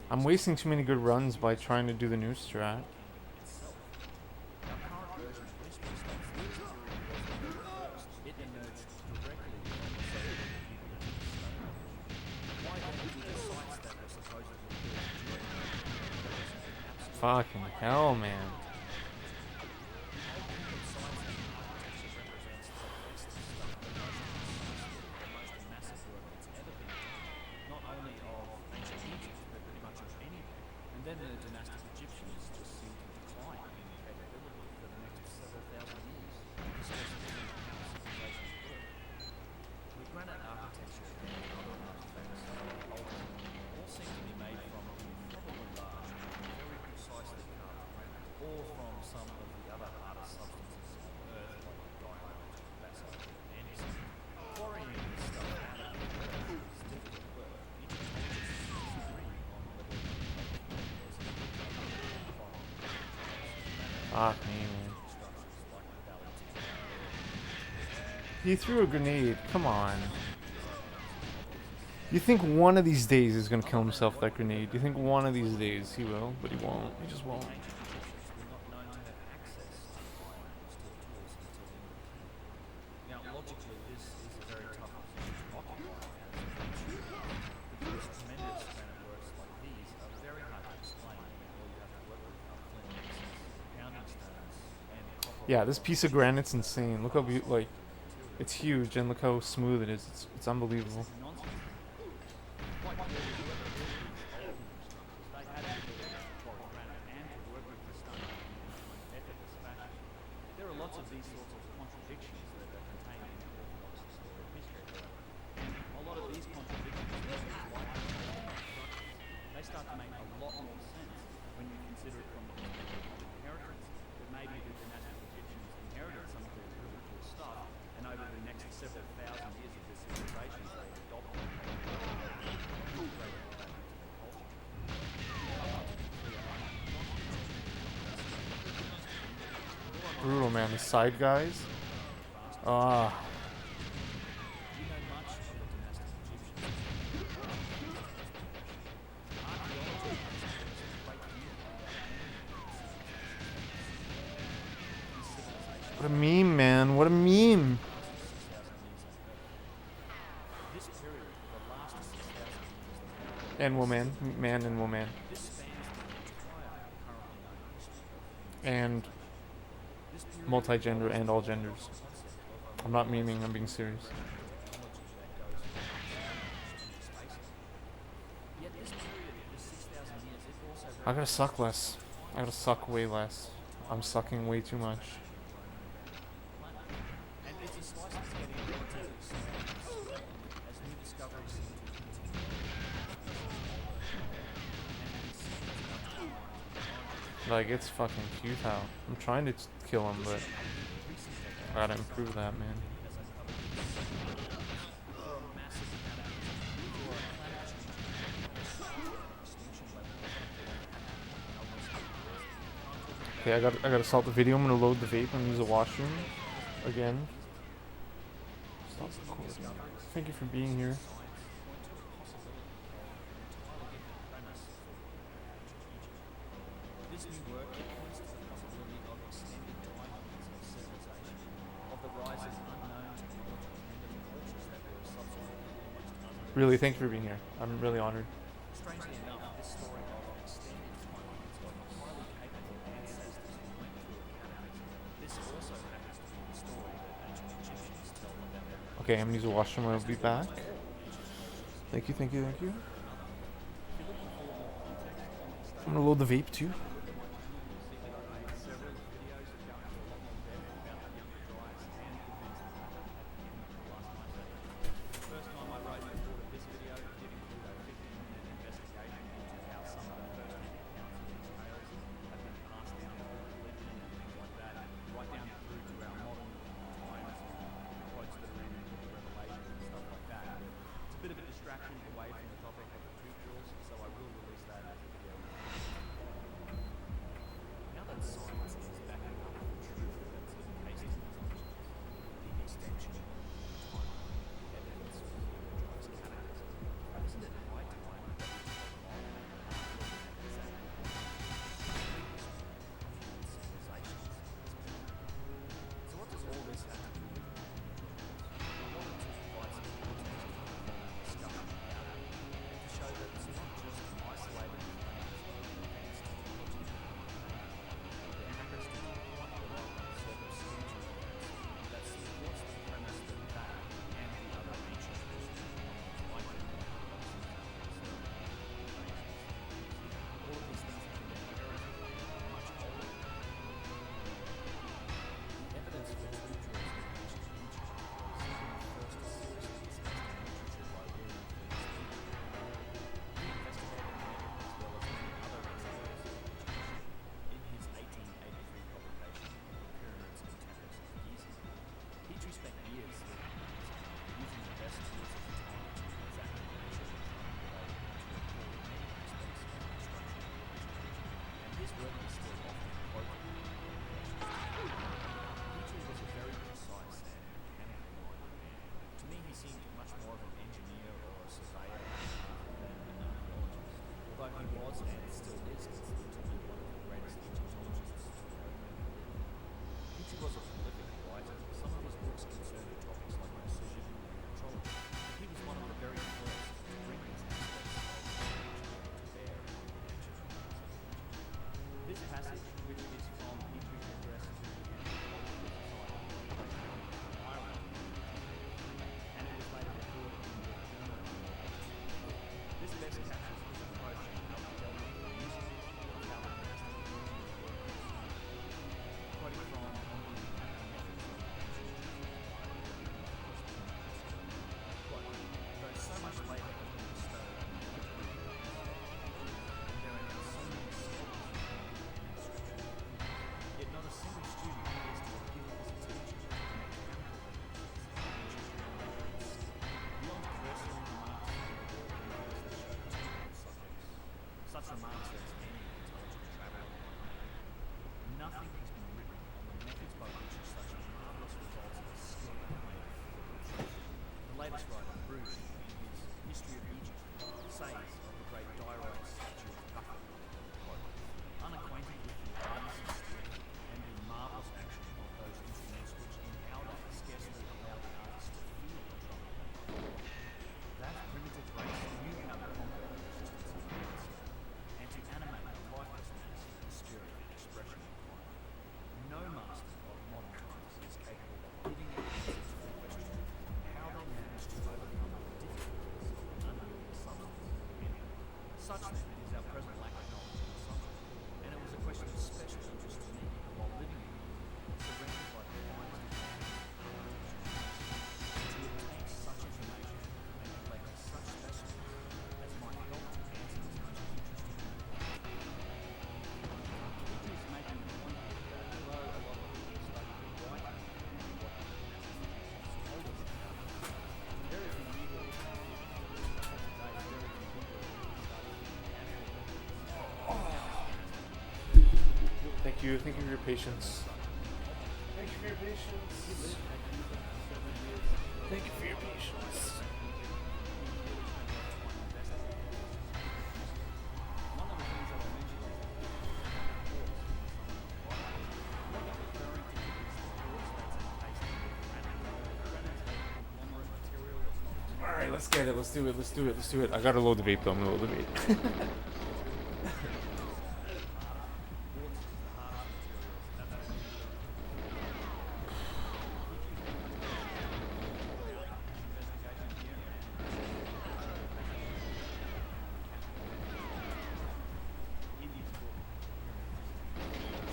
I'm wasting too many good runs by trying to do the new strat. Fucking hell, man. Then the dynastic Egyptians just seem to decline in capability for the next several thousand years, discussing how civilizations work. The granite architecture and other artifacts all seem to be made from incredibly large and very precisely carved granite, or from some of the other hardest substances on Earth like diorite, basalt, and andesite. Quarrying this stuff out of the earth is difficult work. Egyptologists disagree on whether Fuck me, man. He threw a grenade. Come on. You think one of these days he's gonna kill himself with that grenade? You think one of these days he will, but he won't. He just won't. Now, logically, this is a very tough position to occupy because tremendous granite works like these are very hard to explain when all you have to work with are flint mixes, pounding stones, and copper. Yeah, this piece of granite's insane. Look how like, it's huge, and look how smooth it is. It's unbelievable. There are lots of these sorts of contradictions that are contained in the Orthodox story of history. And a lot of these contradictions, they start to make a lot more sense when you consider it from the perspective of inheritance, that maybe the dynastic Egyptians inherited some of their really cool stuff, and over the next several thousand years of this civilization, they adopted brutal, man. The side guys. Ah. Do you know much of the dynastic Egyptians? Archaeology has taught us a great deal about these civilizations. What a meme, man. What a meme. 6,000 years ago. This period, the last 6,000 years, And woman. Man and woman. this spans the entire currently known history. And This period multi-gender and all involves the genders. concept of a I'm not memeing, I'm being serious. technology that goes into space. Yet this period, this 6,000 years, it also I gotta suck less. I gotta suck way less. I'm sucking way too much. and it's a slice that's getting relatively smaller as new discoveries seem to continue. Like, it's fucking futile. I'm trying to kill him, but I gotta improve that, man. Okay, I gotta stop the video. I'm gonna load the vape and use the washroom again. Stop recording. Thank you for being here. This new work points to the possibility of extended timelines of civilization, of the rise of unknown technology and of cultures that were subsequently almost unknown. Really, thank you for being here. I'm really honored. Strangely enough, this story of extended timelines of highly capable ancestors who went through a cataclysm, this also happens to be the story that ancient Egyptians tell about their Okay, I'm gonna use the washroom. I'll be back. Thank you, thank you, thank you. I'm gonna load the vape too. several videos that go into a lot more depth about the younger Gyges and events that happened at the end of the last night. The first time I wrote and recorded this video did include a 15-minute investigation into how some of the first-hand accounts of these tales have been passed down through religion and things like that, right down through to our modern times, quotes that are in the Book of Revelation and stuff like that. It's a bit of a distraction away from the topic of the tooth drills, so I will release that as a video. Now that science is backing up the truth that's encased in these legends, the extension of time, the evidence of the Gyges cataclysm, isn't it high time that we take a long civilizations? So what does all this have to do with the I wanted to provide some context for the following discussion about it, and to show that it's not just isolated claims of advanced technology. There happens to be quite a lot of circumstantial evidence that supports the premise that that and the other ancient history like it all of these things have been inherited and much older. The evidence for tooth drills in ancient Egypt was first seriously discussed in literature by William Felix Lee. He investigated the method as well as many other examples of Egypt. In his 1883 publication, The Pyramids and Temples of Giza, Petrie spent years looking at these, using the best tools of the time to exactly measure the time related to record many aspects of construction in ancient Egypt, and his work is still often quoted in Petrie was a very precise and mechanically minded man. To me, he seemed much more of an engineer or a surveyor than an archaeologist, although he was and still is considered to be one of the greatest Egyptologists to ever live. Petrie was a prolific writer. Some of his books concerned topics like precision and metrology, and he was one of the very first to bring these aspects of engineering to bear in ancient civilization. This passage, which is from Petrie's address to the Anthropological Society in Ireland, and it was later recorded in the Journal of This best captures his approach and how he dealt with latest writer, Bruce, in his History of Egypt, says of the great diorite statue of Khufu, quote, unacquainted with the hardness and strength and the marvellous action of those instruments which in our day scarcely allow the artist to feel the trouble. That primitive race knew how to conquer the resistance of the and to animate the lifelessness with the spirit of expression and fire. No master of modern times is capable of giving an answer to the question how they managed to overcome the difficulties of an unhuman substance. Such then is our present lack of knowledge on the subject, and it was a question of special interest to me while living in England, surrounded by the finest to obtain such information and collect such specimens as might help to answer this most interesting question. It is making the point that although a lot of people study the writing and what the Massachusetts told us about it, very few people today very few people study the actual Thank you for your patience. Thank you for your patience. Thank you for your patience. One of the things that I mentioned is Alright, let's get it. Let's do it. I gotta load the vape though. I'm gonna load the vape.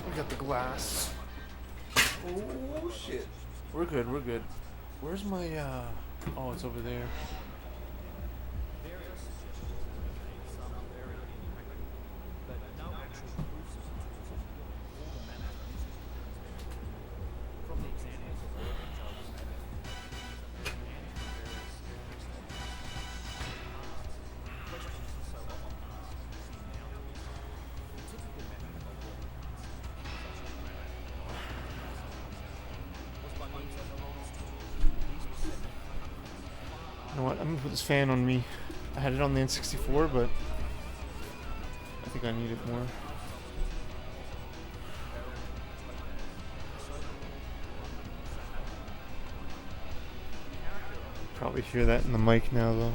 We got the glass. Oh shit. We're good. Where's my oh, it's over there. You know what? I'm gonna put this fan on me. I had it on the N64, but I think I need it more. Probably hear that in the mic now, though.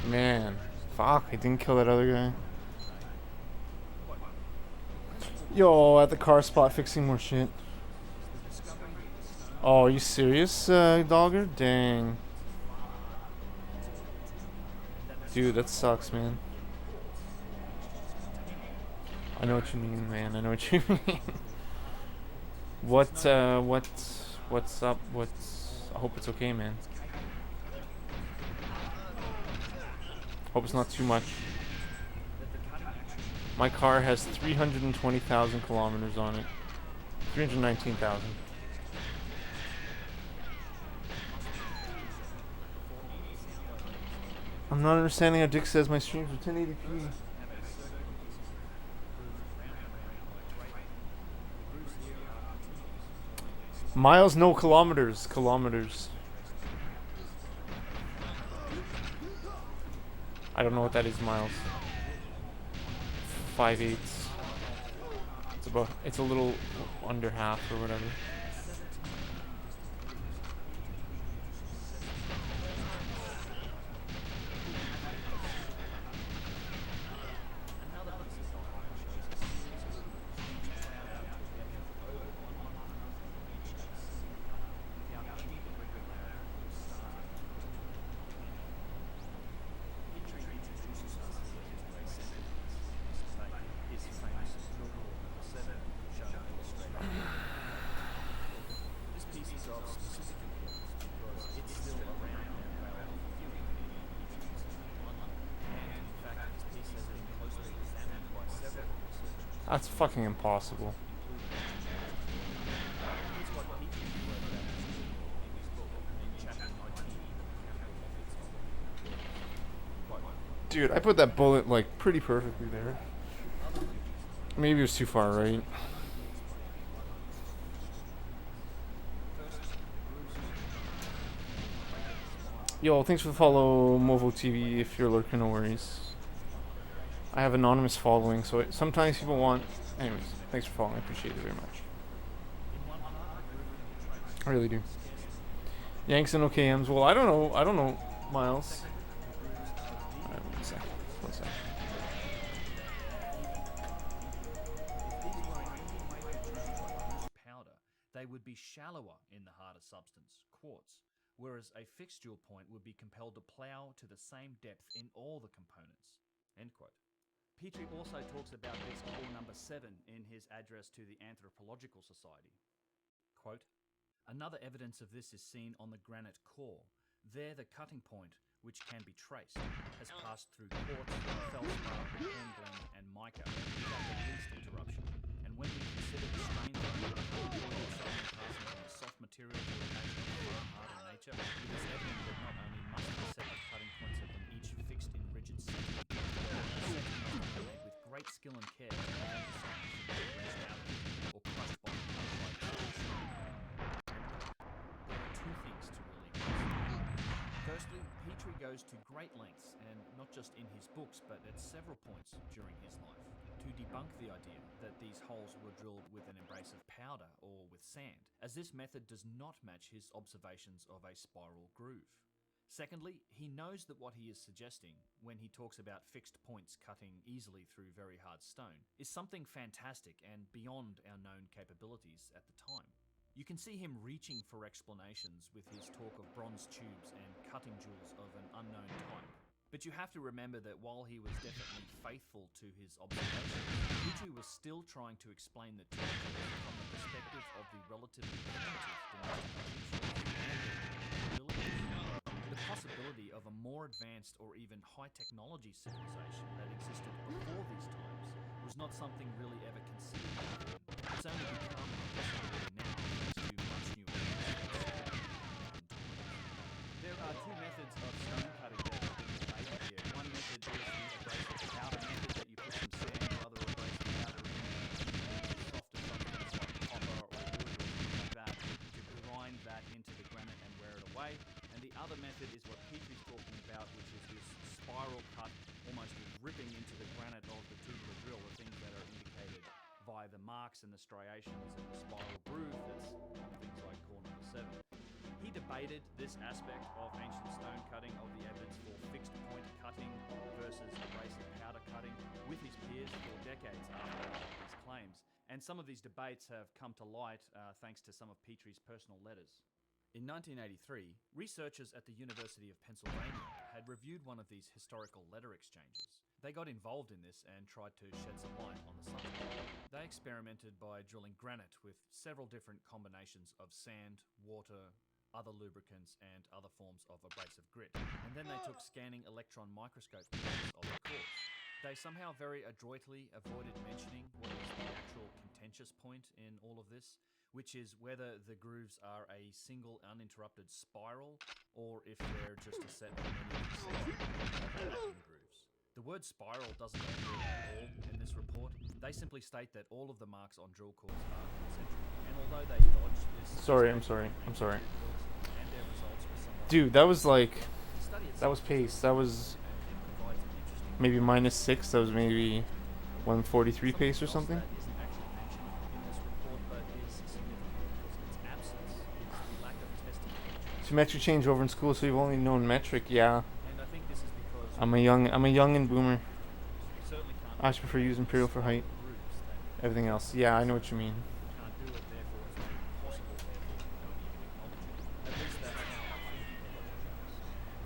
Man, fuck, I didn't kill that other guy. Yo, at the car spot fixing more shit. Oh, are you serious, Dogger? Dang. Dude, that sucks, man. I know what you mean, man. I know what you mean. What's up? I hope it's okay, man. Hope it's not too much. My car has 320,000 kilometers on it. 319,000. I'm not understanding how Dick says my streams are 1080p. Miles, no, kilometers. Kilometers. I don't know what that is, Miles. 5/8. It's a little under half or whatever. That's fucking impossible. Dude, I put that bullet like pretty perfectly there. Maybe it was too far right. Yo, thanks for the follow, Movo TV. If you're lurking, no worries. I have anonymous following, so sometimes people want. Anyways, thanks for following. I appreciate it very much. I really do. Yanks and OKMs. Well, I don't know, Miles. Alright, one sec. Powder, they would be shallower in the harder substance, quartz, whereas a fixed dual point would be compelled to plough to the same depth in all the components. End quote. Petrie also talks about this core number 7 in his address to the Anthropological Society. Quote, another evidence of this is seen on the granite core. There the cutting point, which can be traced, has passed through quartz, feldspar, hornblende and mica without the least interruption. And when we consider the strain that the passing from a soft material to a nature of far harder nature, it is evident that not only must the separate cutting points of them each fixed in rigid center, made with great skill and care to prevent the same from being bruised out or crushed by the outright force. There are two things to really consider. Firstly, Petrie goes to great lengths, and not just in his books, but at several points during his life, to debunk the idea that these holes were drilled with an abrasive powder or with sand, as this method does not match his observations of a spiral groove. Secondly, he knows that what he is suggesting when he talks about fixed points cutting easily through very hard stone is something fantastic and beyond our known capabilities at the time. You can see him reaching for explanations with his talk of bronze tubes and cutting jewels of an unknown type. But you have to remember that while he was definitely faithful to his observations, Petrie was still trying to explain the two jewels from the perspective of the relatively primitive domestic the possibility of a more advanced or even high-technology civilization that existed before these times was not something really ever considered back then. It's only become a possibility now thanks to much new evidence. There are two methods of stone cutting that have been debated here. One method is the abrasive powder method that you put some sand or other abrasive powder in softer substance like copper or wood or something like that to grind that into the granite and wear it away. And the other method is what Petrie's talking about, which is this spiral cut, almost ripping into the granite of the tubular drill, the things that are indicated via the marks and the striations and the spiral groove that's on things like core number 7. He debated this aspect of ancient stone cutting, of the evidence for fixed point cutting versus abrasive powder cutting, with his peers for decades after these claims. And some of these debates have come to light thanks to some of Petrie's personal letters. In 1983, researchers at the University of Pennsylvania had reviewed one of these historical letter exchanges. They got involved in this and tried to shed some light on the subject. They experimented by drilling granite with several different combinations of sand, water, other lubricants, and other forms of abrasive grit. And then they took scanning electron microscope pictures of the core. They somehow very adroitly avoided mentioning what is the actual contentious point in all of this, which is whether the grooves are a single uninterrupted spiral or if they're just a set of many concentric grooves. The word spiral doesn't appear at all in this report. They simply state that all of the marks on drill cores are concentric. And although they dodge this... I'm sorry. Dude, that was like... That was pace. That was maybe -6. That was maybe 143 pace or something. That isn't actually mentioned in this report, but is significant because of its absence is the lack of testing features. So metric change over in school, so you've only known metric, yeah. And I think this is because I'm a young and boomer. you certainly can't I just prefer using imperial for height. groups that Everything else, yeah, I know what you mean. can't do it, therefore it's not even possible, therefore we don't even acknowledge it. At least that's how I think the logic goes.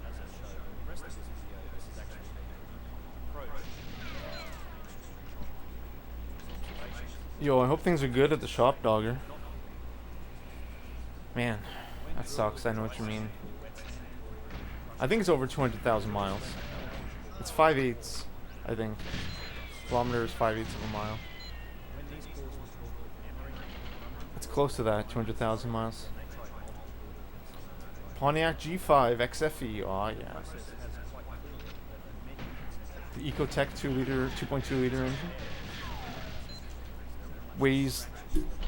As I showed in the rest of this video, this is actually a pretty common approach. Yo, I hope things are good at the shop, Dogger. Man, that sucks. I know what you mean. I think it's over 200,000 miles. It's 5/8, I think. Kilometer is 5/8 of a mile. It's close to that, 200,000 miles. Pontiac G5 XFE. Oh yeah. The Ecotech 2.2 liter engine. Weighs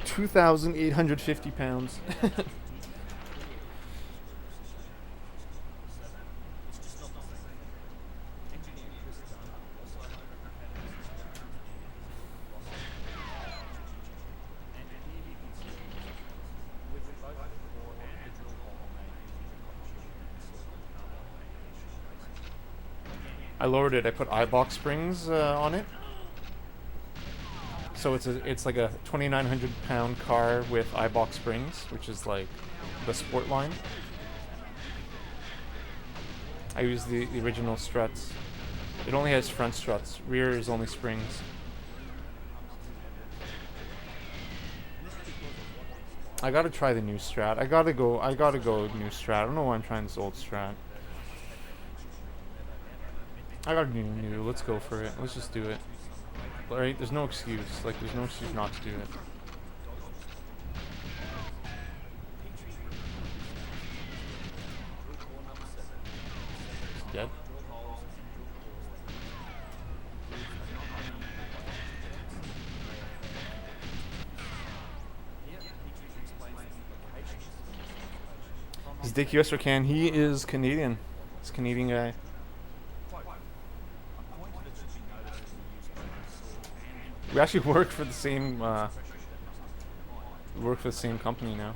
2,850 pounds. I lowered it. I put iBox springs on it. So it's like a 2,900 pound car with iBox springs, which is like the sport line. I use the original struts. It only has front struts. Rear is only springs. I gotta try the new Strat. I gotta go new Strat. I don't know why I'm trying this old Strat. I gotta do new. Let's go for it. Let's just do it. Alright, there's no excuse. Like, there's no excuse not to do it. Dead? Is Dick US or can? He is Canadian. He's a Canadian guy. We actually work for the same company now.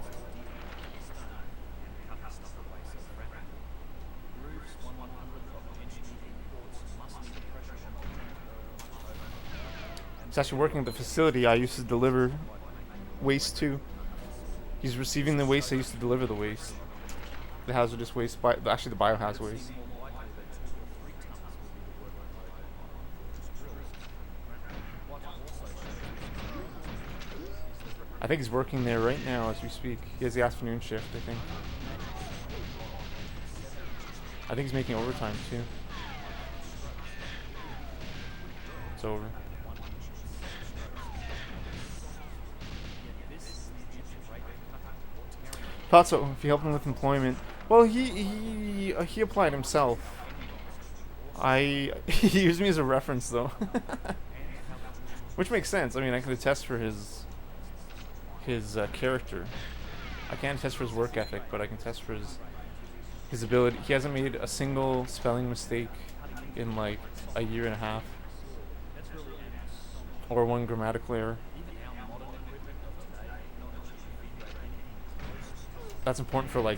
He's actually working at the facility I used to deliver waste to. He's receiving the waste I used to deliver the waste. The hazardous waste, actually the biohazard waste. I think he's working there right now as we speak. He has the afternoon shift, I think. I think he's making overtime too. It's over. Thought so. If you help him with employment, well, he applied himself. He used me as a reference though, which makes sense. I mean, I can attest for his character. I can't attest for his work ethic, but I can attest for his ability. He hasn't made a single spelling mistake in like a year and a half, or one grammatical error. That's important for like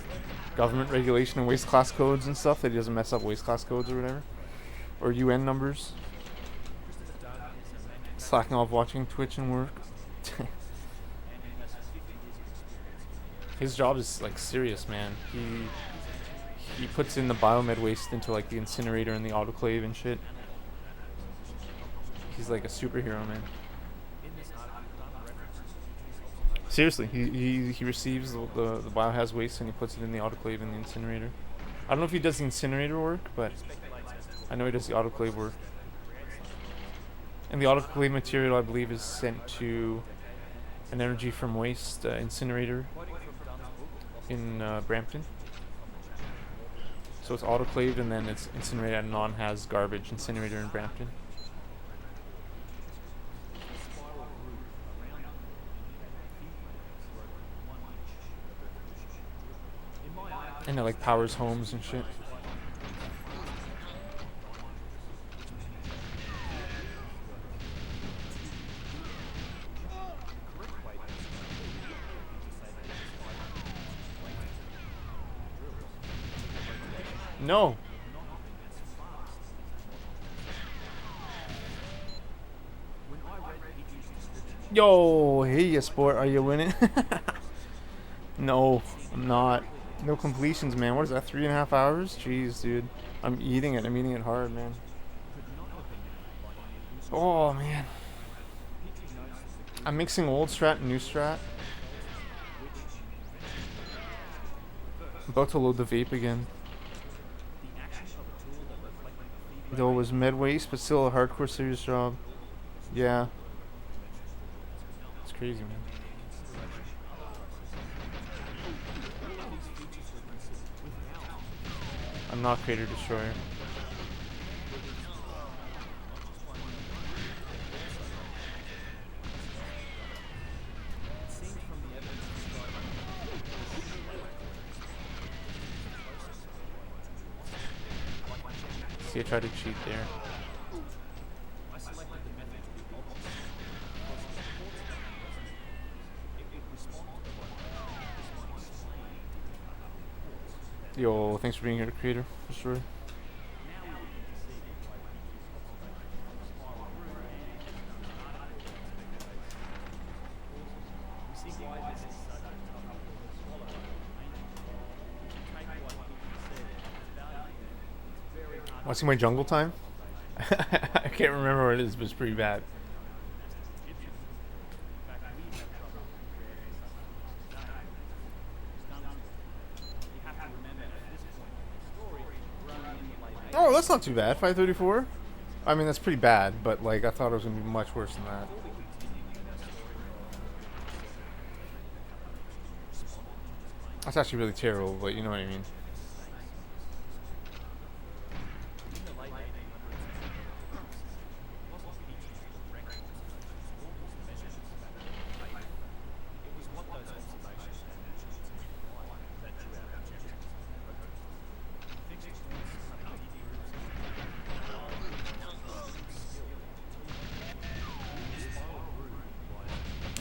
government regulation and waste class codes and stuff, that he doesn't mess up waste class codes or whatever, or UN numbers. Slacking off watching Twitch and work. His job is like serious, man. He puts in the biomed waste into like the incinerator and the autoclave and shit. He's like a superhero, man. Seriously, he receives the biohazard waste and he puts it in the autoclave and the incinerator. I don't know if he does the incinerator work, but I know he does the autoclave work. And the autoclave material, I believe, is sent to an energy from waste incinerator in Brampton. So it's autoclaved and then it's incinerated at a non-haz garbage incinerator in Brampton. And it like powers homes and shit. No. Yo, hey, you sport. Are you winning? No, I'm not. No completions, man. What is that? 3.5 hours? Jeez, dude. I'm eating it. I'm eating it hard, man. Oh, man. I'm mixing old strat and new strat. I'm about to load the vape again. Though it was med waste, but still a hardcore serious job. Yeah. It's crazy, man. I'm not Crater Destroyer. See, I tried to cheat there. Yo, thanks for being here, Creator. For sure. Want to see my jungle time? I can't remember what it is, but it's pretty bad. Oh, that's not too bad. 534. I mean, that's pretty bad, but like I thought it was gonna be much worse than that. That's actually really terrible, but you know what I mean.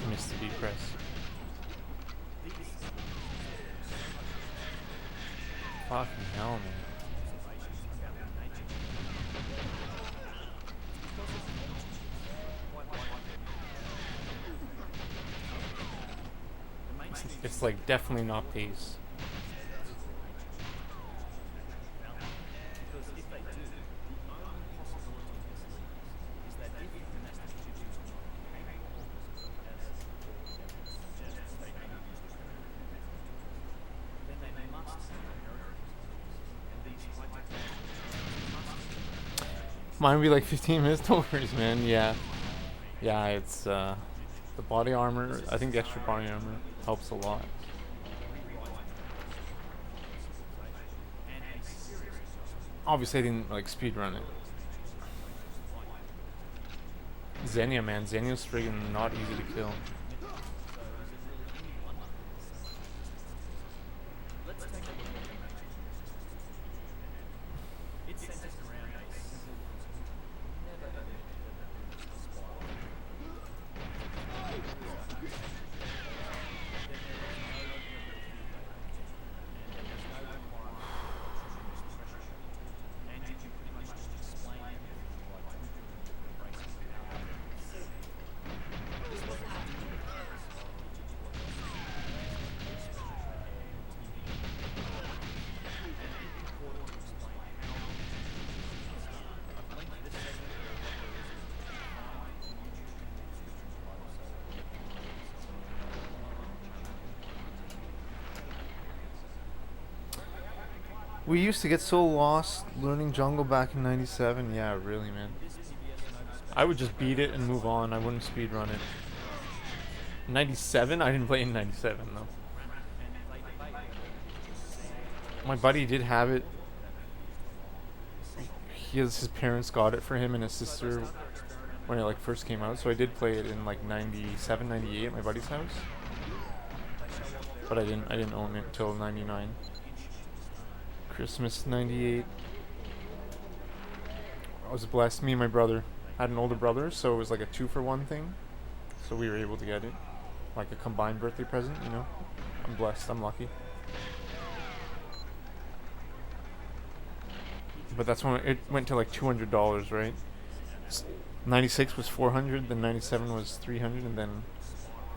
Missed the deep press. Fucking hell, man. It's like definitely not pace. Mine would be like 15 minutes, no worries, man. Yeah. Yeah, it's the body armor. I think the extra body armor helps a lot. Obviously, I didn't like speedrun it. Xenia, man. Xenia's friggin' not easy to kill. We used to get so lost learning jungle back in 97. Yeah, really, man. I would just beat it and move on. I wouldn't speedrun it. 97? I didn't play in 97, though. My buddy did have it. His parents got it for him and his sister when it like first came out. So I did play it in like 97, 98 at my buddy's house. But I didn't own it until 99. Christmas 98. I was blessed. Me and my brother had an older brother, so it was like a 2-for-1 thing. So we were able to get it. Like a combined birthday present, you know? I'm blessed. I'm lucky. But that's when it went to like $200, right? 96 was 400, then 97 was 300, and then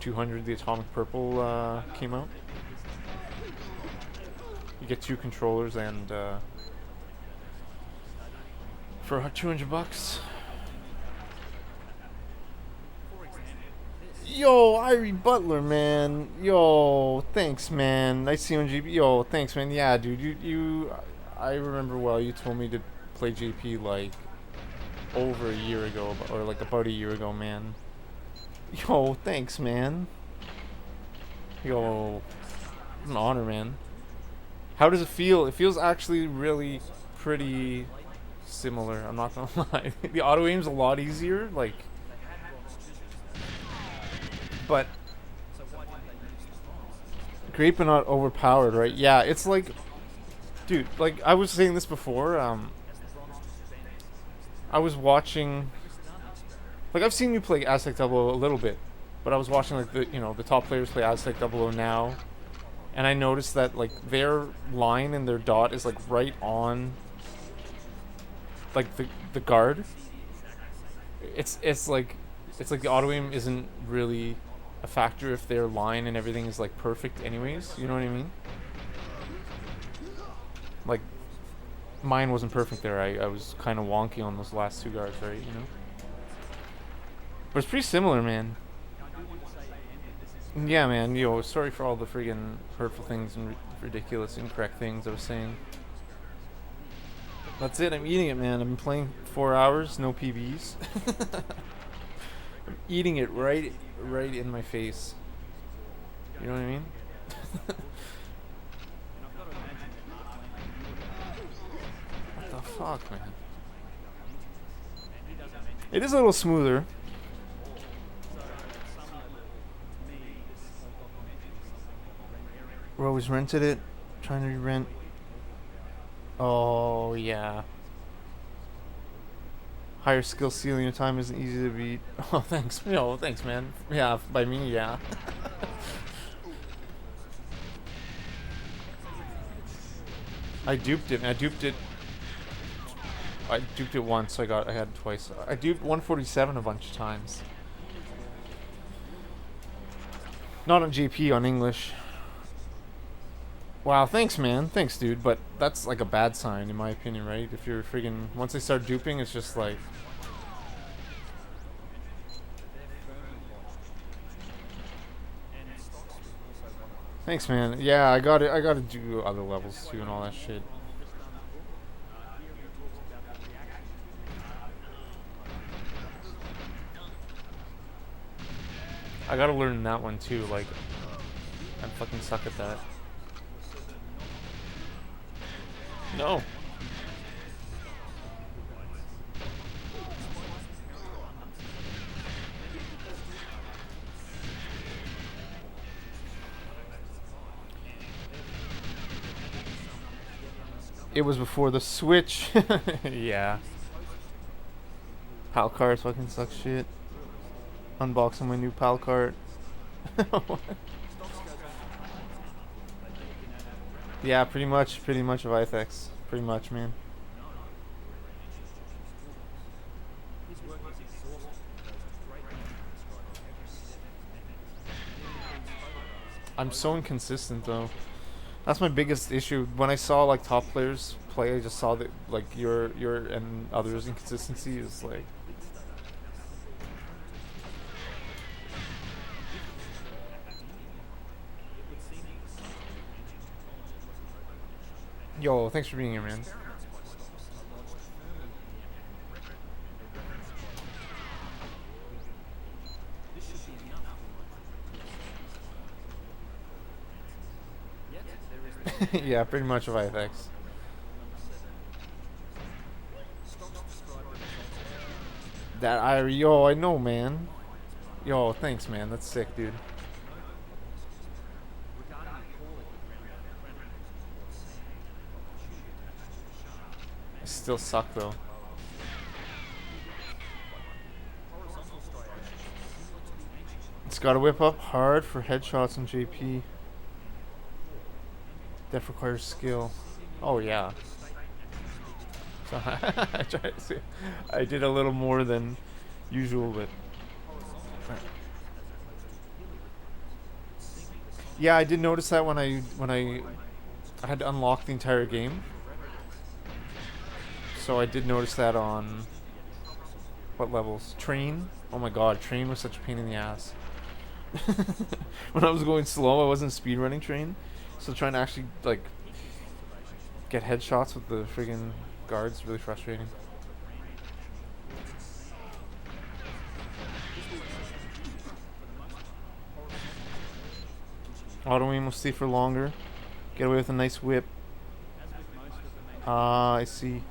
200, the Atomic Purple came out. You get 2 controllers and for $200. Yo, Irie Butler, man. Yo, thanks, man. I see you on GP. Yo, thanks, man. Yeah, dude. I remember well. You told me to play GP like over a year ago, or like about a year ago, man. Yo, thanks, man. Yo, it's an honor, man. How does it feel? It feels actually really pretty similar. I'm not gonna lie. The auto aim's a lot easier, like. But great but not overpowered, right? Yeah, it's like, dude, like I was saying this before, I was watching, like I've seen you play Aztec 00 a little bit, but I was watching like the top players play Aztec 00 now, and I noticed that like their line and their dot is like right on like the guard. It's like the auto aim isn't really a factor if their line and everything is like perfect anyways, you know what I mean? Like mine wasn't perfect there. I was kind of wonky on those last 2 guards, right, you know? But it's pretty similar, man. Yeah, man, yo, sorry for all the friggin' hurtful things and ridiculous incorrect things I was saying. That's it, I'm eating it, man. I've been playing 4 hours, no PBs. I'm eating it right in my face. You know what I mean? What the fuck, man? It is a little smoother. We always rented it. Trying to re-rent. Oh, yeah. Higher skill ceiling, your time isn't easy to beat. Oh, thanks. Yo, thanks, man. Yeah, by me, yeah. I duped it. I duped it once. I had it twice. I duped 147 a bunch of times. Not on GP, on English. Wow, thanks, man. Thanks, dude. But that's like a bad sign, in my opinion, right? If you're friggin' once they start duping, it's just like. Thanks, man. Yeah, I gotta do other levels too and all that shit. I gotta learn that one too. Like, I fucking suck at that. No. It was before the Switch. Yeah. PAL cards fucking suck shit. Unboxing my new PAL card. Yeah, pretty much of Ithex. Pretty much, man. I'm so inconsistent though. That's my biggest issue. When I saw like top players play, I just saw that like your and others' inconsistency is like. Yo, thanks for being here, man. Yeah, pretty much of IFX. Yo, I know, man. Yo, thanks, man. That's sick, dude. I still suck, though. It's gotta whip up hard for headshots in JP. Def requires skill. Oh, yeah. So I tried to see. I did a little more than usual, but yeah, I did notice that when I had to unlock the entire game. So I did notice that on what levels? Train. Oh my god, train was such a pain in the ass. When I was going slow, I wasn't speedrunning train, so trying to actually like get headshots with the friggin' guards is really frustrating. Auto aim will stay for longer. Get away with a nice whip. Ah, I see.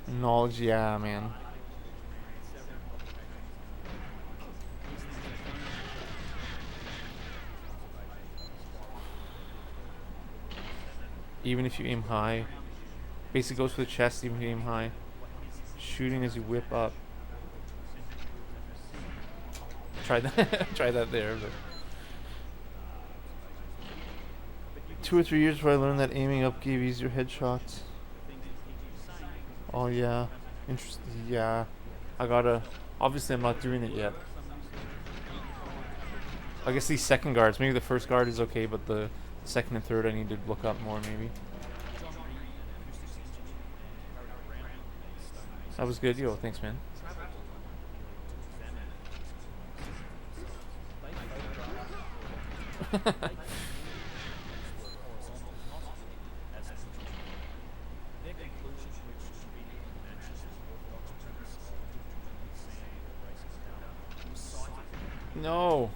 Knowledge, yeah, man. Even if you aim high. Basically goes for the chest even if you aim high. Shooting as you whip up. Try that try that there, but 2 or 3 years before I learned that aiming up gave easier headshots. Oh yeah. Interesting. Yeah. I gotta. Obviously I'm not doing it yet. I guess these second guards, maybe the first guard is okay, but the second and third I need to look up more maybe. That was good. Yo, thanks man. No.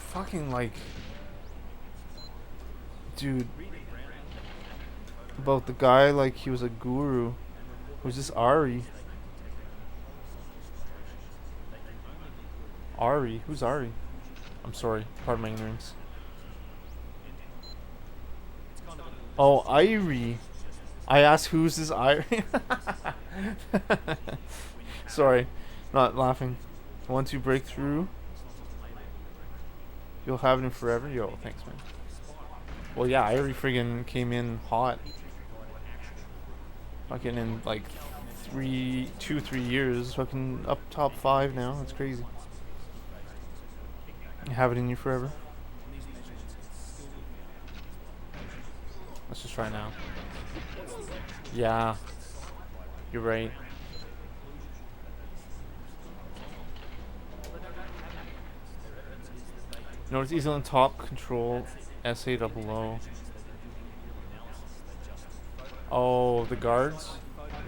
Fucking like, dude, about the guy like he was a guru. Who's this Ari? Ari? Who's Ari? I'm sorry, pardon my ignorance. Oh, Irie. I asked who's this Irie? Sorry, not laughing. Once you break through, you'll have it in forever. Yo, thanks man. Well yeah, Irie friggin' came in hot. Fucking in like 3 years, fucking up top 5 now. That's crazy. You have it in you forever. Let's just try now. Yeah, you're right. Notice easy on top, control, SA double O. Oh, the guards?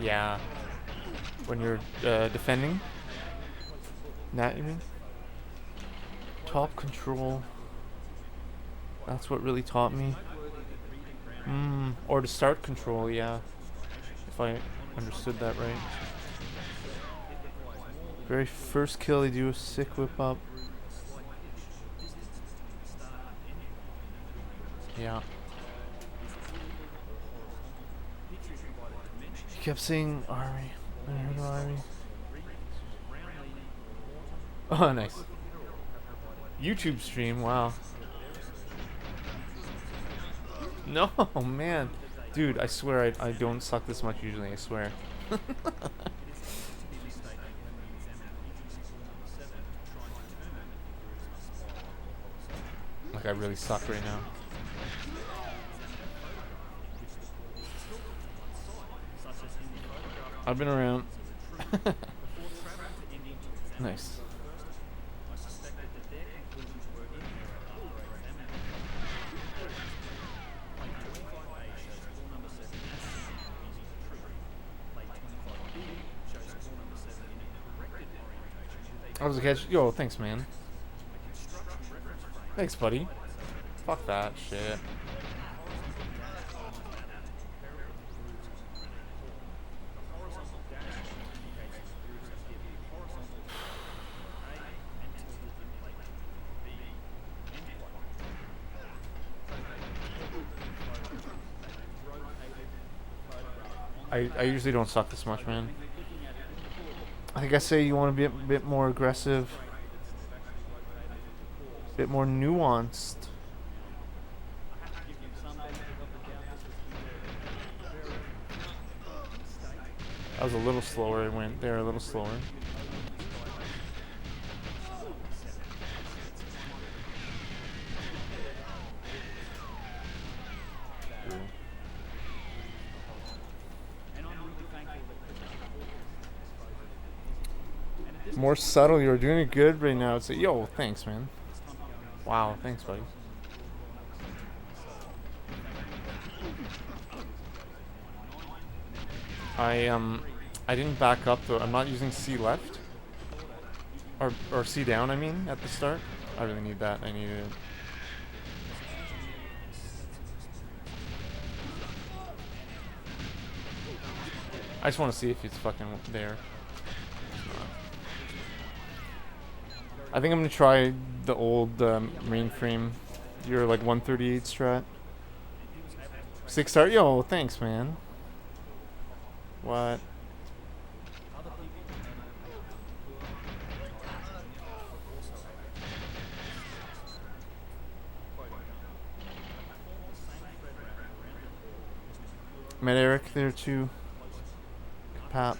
Yeah. When you're defending? That you mean? Top control. That's what really taught me. Or to start control, yeah. If I understood that right. Very first kill, they do a sick whip up. Yeah. He kept saying Ari. I heard Ari. Oh, nice. YouTube stream, wow. No, man. Dude, I swear I don't suck this much usually, I swear. Like I really suck right now. I've been around. Nice. I was a catch. Yo, thanks, man. Thanks, buddy. Fuck that shit. I usually don't suck this much, man. I think I say you want to be a bit more aggressive, a bit more nuanced. That was a little slower. It went there a little slower. More subtle. You're doing it good right now. It's like, yo, thanks, man. Wow, thanks, buddy. I didn't back up though. I'm not using C left or C down. I mean, at the start. I really need that. I needed it. I just want to see if it's fucking there. I think I'm gonna try the old mainframe. Your like 138 strat. 6-star. Yo, thanks, man. What? Met Eric there too. Pap.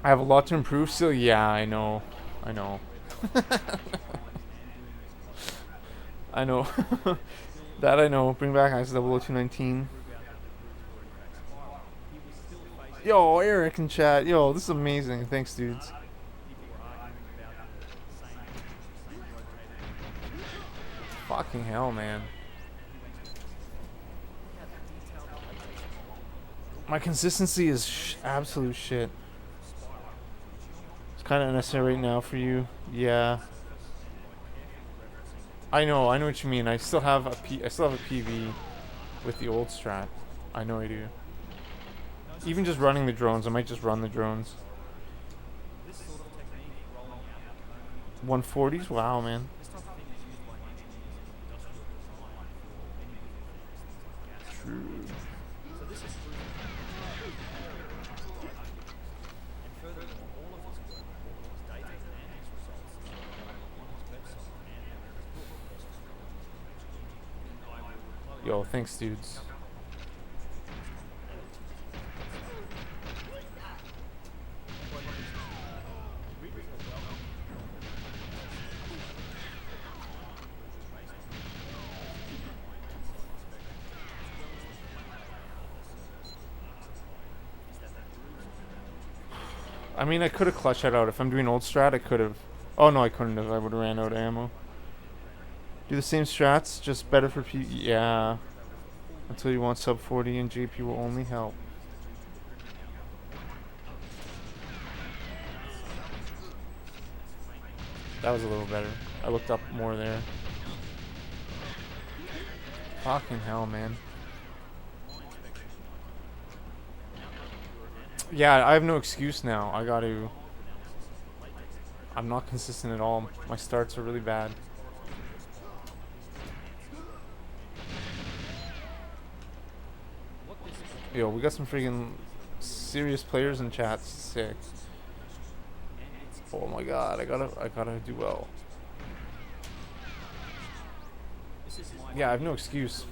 I have a lot to improve still. Yeah, I know. I know. I know. That I know. Bring back Ice 00219. Yo, Eric in chat. Yo, this is amazing. Thanks, dudes. Fucking hell, man. My consistency is absolute shit. It's kind of unnecessary right now for you. Yeah. I know what you mean. I still have a PV with the old strat. I know I do. Even just running the drones, I might just run the drones. 140s? Wow, man. True. Yo, thanks, dudes. I mean, I could have clutched that out. If I'm doing old strat, I could have. Oh, no, I couldn't have. I would have ran out of ammo. Do the same strats, just better for P. Yeah. Until you want sub 40 and JP will only help. That was a little better. I looked up more there. Fucking hell, man. Yeah, I have no excuse now. I gotta... I'm not consistent at all. My starts are really bad. Yo, we got some freaking serious players in chat. Sick. Oh my god, I gotta do well. Yeah, I have no excuse.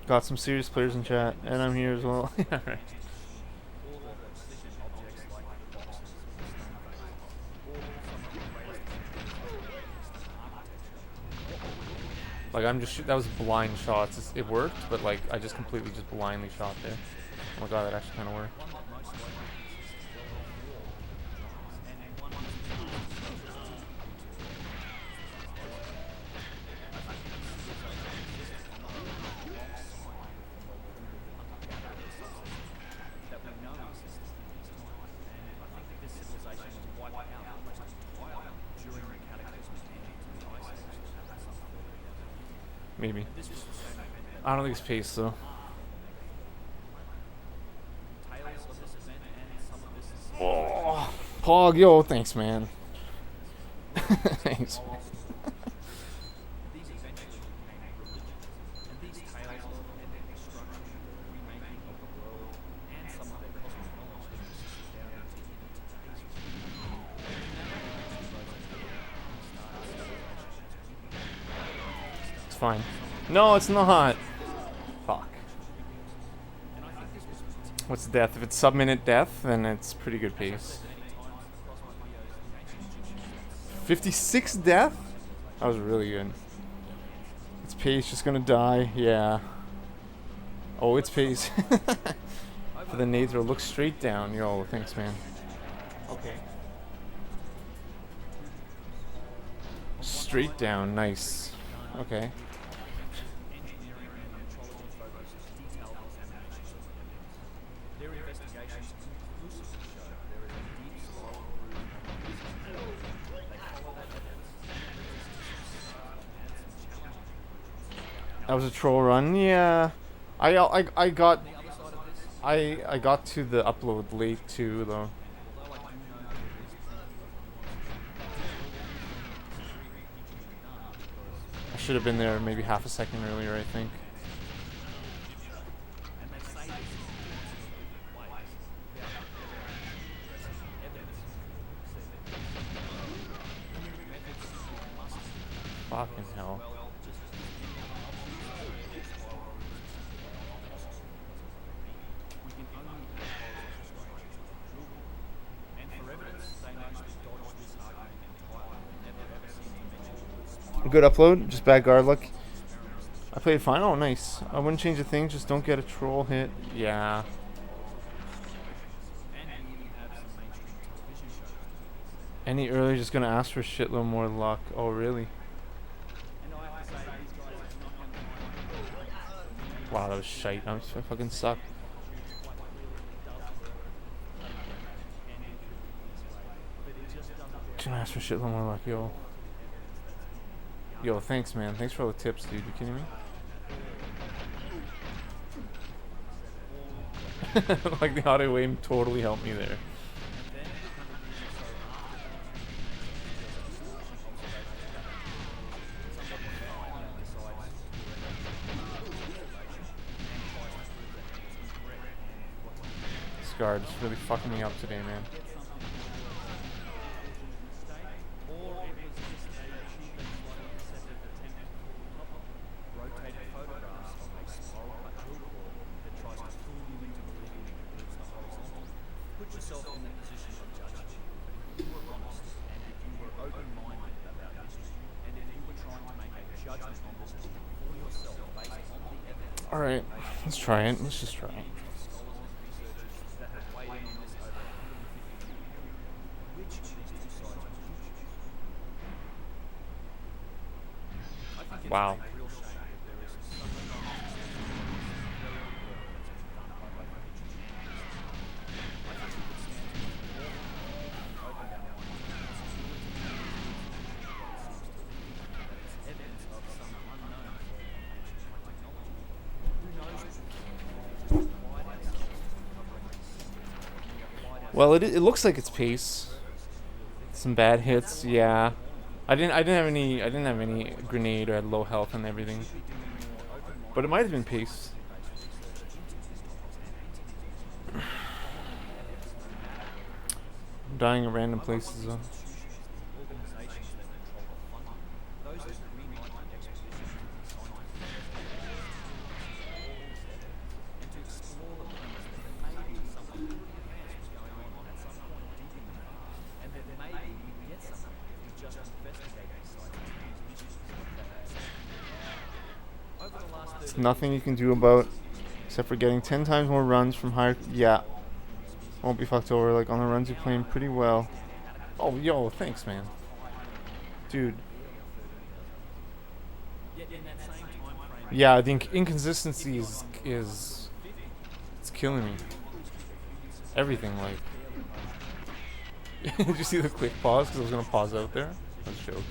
Got some serious players in chat, and I'm here as well. Yeah, right. Like, I'm just that was blind shots. It worked, but like I just completely just blindly shot there. Oh my god, that actually kind of worked. Maybe. I don't think it's pace though. Tales of this event and some of this is Oh, Pog, yo, thanks, man. Thanks. these eventually became religions, and these tales of epic destruction, remaking of the world, and some of their cosmic knowledge that persisted down into today's It's fine. No, it's not. Fuck. What's the death? If it's sub-minute death, then it's pretty good pace. 56 death? That was really good. It's pace, just gonna die. Yeah. Oh, it's pace. For the nade throw, look straight down. Yo, thanks, man. Okay. Straight down, nice. Okay. engineering and metrology focused detailed examinations of the evidence. Their investigations conclusively show there is a deep spiral groove of this world. They follow that evidence and lead to some stark and some challenging conclusions. That was a troll run. Yeah. I got The other side of this, I got to the upload late too though. although I do know there is plenty of nuance, I should have been there maybe half a second earlier, I think. and they say this in different ways, without addressing evidence. Methods must Fucking hell. well just we can only apologise to strangers who are and for evidence they mostly dodge this argument entirely and never ever seem to mention the Good upload, just bad guard luck. I played fine. Oh, nice. I wouldn't change a thing, just don't get a troll hit. Yeah. and we even have some mainstream television shows. Any earlier, just gonna ask for a shitload more luck. Oh, really? And I have to say these guys are not on the Wow, that was shite. I fucking suck. Gonna ask for a shitload more luck, yo. Yo, thanks, man. Thanks for all the tips, dude. You kidding me? Like the audio aim totally helped me there. This guard is really fucking me up today, man. Or it was just a cheap and slightly deceptive attempt to fool rotated photographs of a spiral cut drill core that tries to fool you into believing it moves the horizontal. Put yourself in the position of judging. If you were honest and if you were open-minded about history and if you were trying to make a judgment on this topic for yourself based on the evidence Alright, let's try it. Let's just try it. scholars and researchers that have weighed in on this over 150 years, which of these two sides would you choose? I think it's Wow. a real shame that there is so much very good work that's been done by both pictures and artists. I think it would stand to reason more open our minds to the possibility that it seems to be that it's evidence of some unknown form of ancient technology. Who knows? If we just applied ourselves to uncovering these secrets, and we applied Well, it looks like it's pace. Some bad hits, yeah. I didn't have any grenade or had low health and everything. But it might have been pace. I'm dying at random places though. organizations that control the funding, those that greenlight the expeditions and scientific and to explore the premise that maybe something pretty advanced was going on at some point deep in the past, and that maybe we can get something if we just investigate these sites and transmissions over the last 30 There's nothing you can do about except for getting 10 times more runs from higher. Yeah. Won't be fucked over. Like on the runs, you're playing pretty well. Oh, yo, thanks, man. Dude. yet in that same time frame Yeah, the inconsistency is it's killing me. Everything, like. Did you see the quick pause? Because I was gonna pause out there. That's a joke.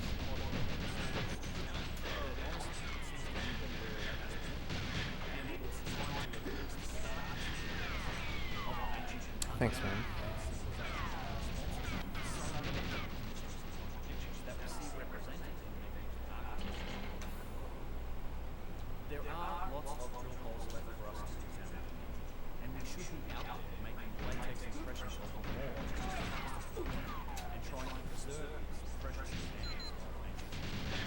Thanks, man. There are lots of drill holes left for us to examine, and we should be out there making latex impressions on the wall and trying to preserve these precious examples of ancient history.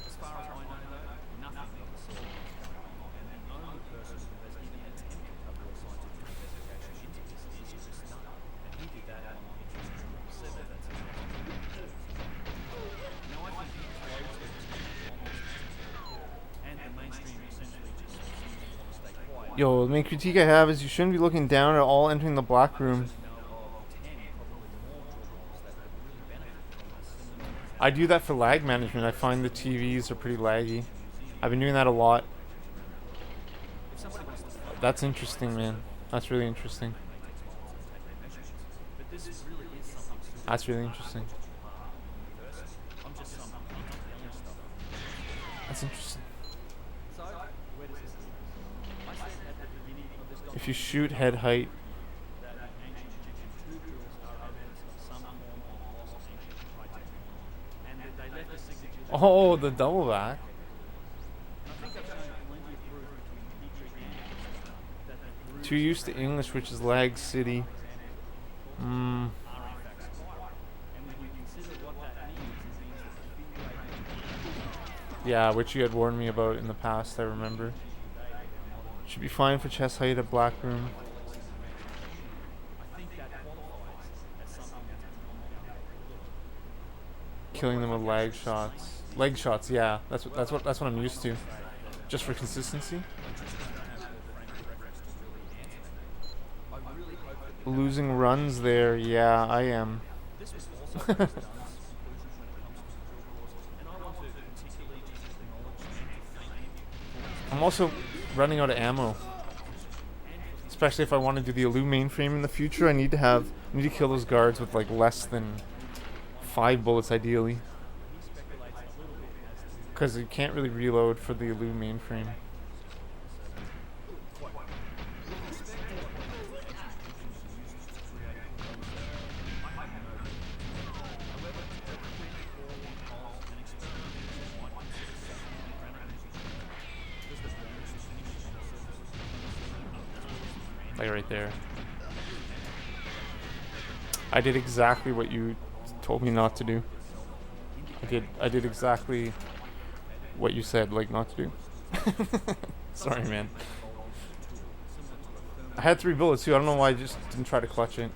As far as I know, though, nothing of the sort is going on, and the only person who has even attempted a real scientific investigation into this is Chris Nunn, and he did that on Interest 7. That's now I think he closed it and the mainstream essentially just seems to want to stay quiet. Yo, the main critique I have is you shouldn't be looking down at all entering the black room. I do that for lag management. I find the TVs are pretty laggy. I've been doing that a lot. That's interesting, man. That's really interesting. That's really interesting. That's interesting. If you shoot head height. Oh, the double back. Too used to English, which is lag city. Yeah, which you had warned me about in the past, I remember. Should be fine for chest height at black room. Killing them with lag shots. Leg shots, yeah. That's what I'm used to. Just for consistency. Losing runs there, yeah, I am. I'm also running out of ammo. Especially if I want to do the Alu mainframe in the future, I need to kill those guards with like less than 5 bullets ideally. Because you can't really reload for the Alu mainframe. Like right there. I did exactly what you told me not to do. I did exactly what you said, like, not to do. Sorry, man. I had 3 bullets too. I don't know why I just didn't try to clutch it.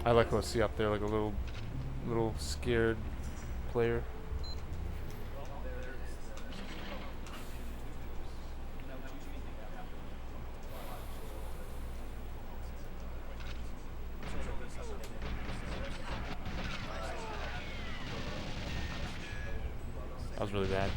I like to see up there like a little scared player. That was really bad.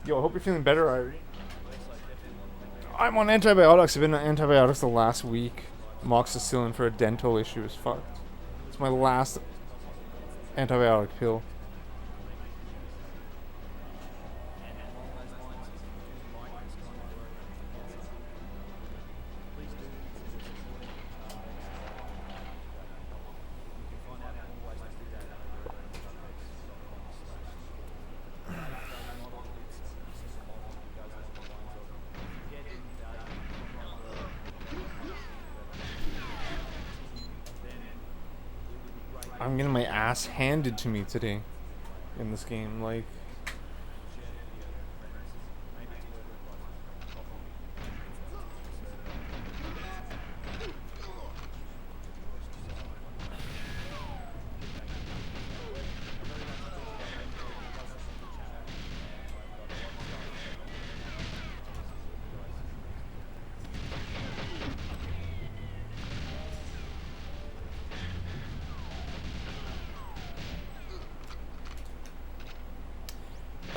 Yo, I hope you're feeling better, Irie. I'm on antibiotics. I've been on antibiotics the last week. Amoxicillin for a dental issue is fucked. It's my last antibiotic pill. I'm getting my ass handed to me today in this game, like.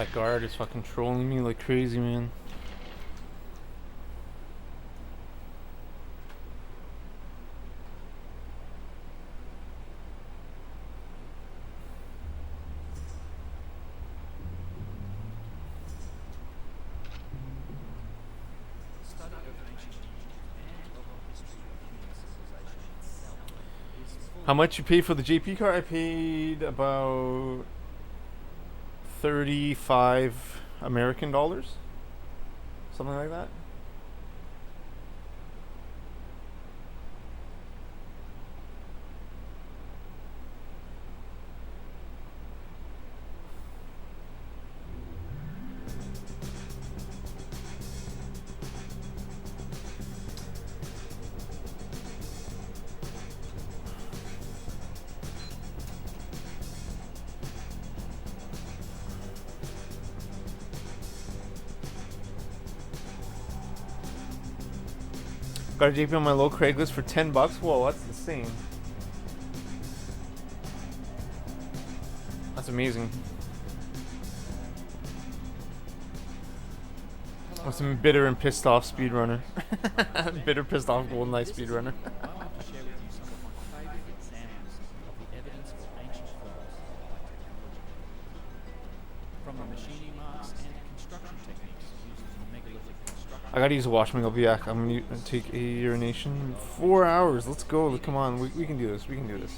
That guard is fucking trolling me like crazy, man. The study of ancient Egypt and of the history of human civilization itself is full. How much you pay for the JP card? I paid about 35 American dollars, something like that. Got a JP on my low Craigslist for $10. Whoa, that's insane. That's amazing. I'm some bitter and pissed off speedrunner. Bitter, pissed off Golden Knight speedrunner. I want to share with you some of my favourite examples of the evidence for ancient forms of high technology. From the machining marks and construction techniques used in megalithic construction. I gotta use a washing. I'll be back. I'm gonna take a urination. 4 hours. Let's go. Come on. We can do this. We can do this.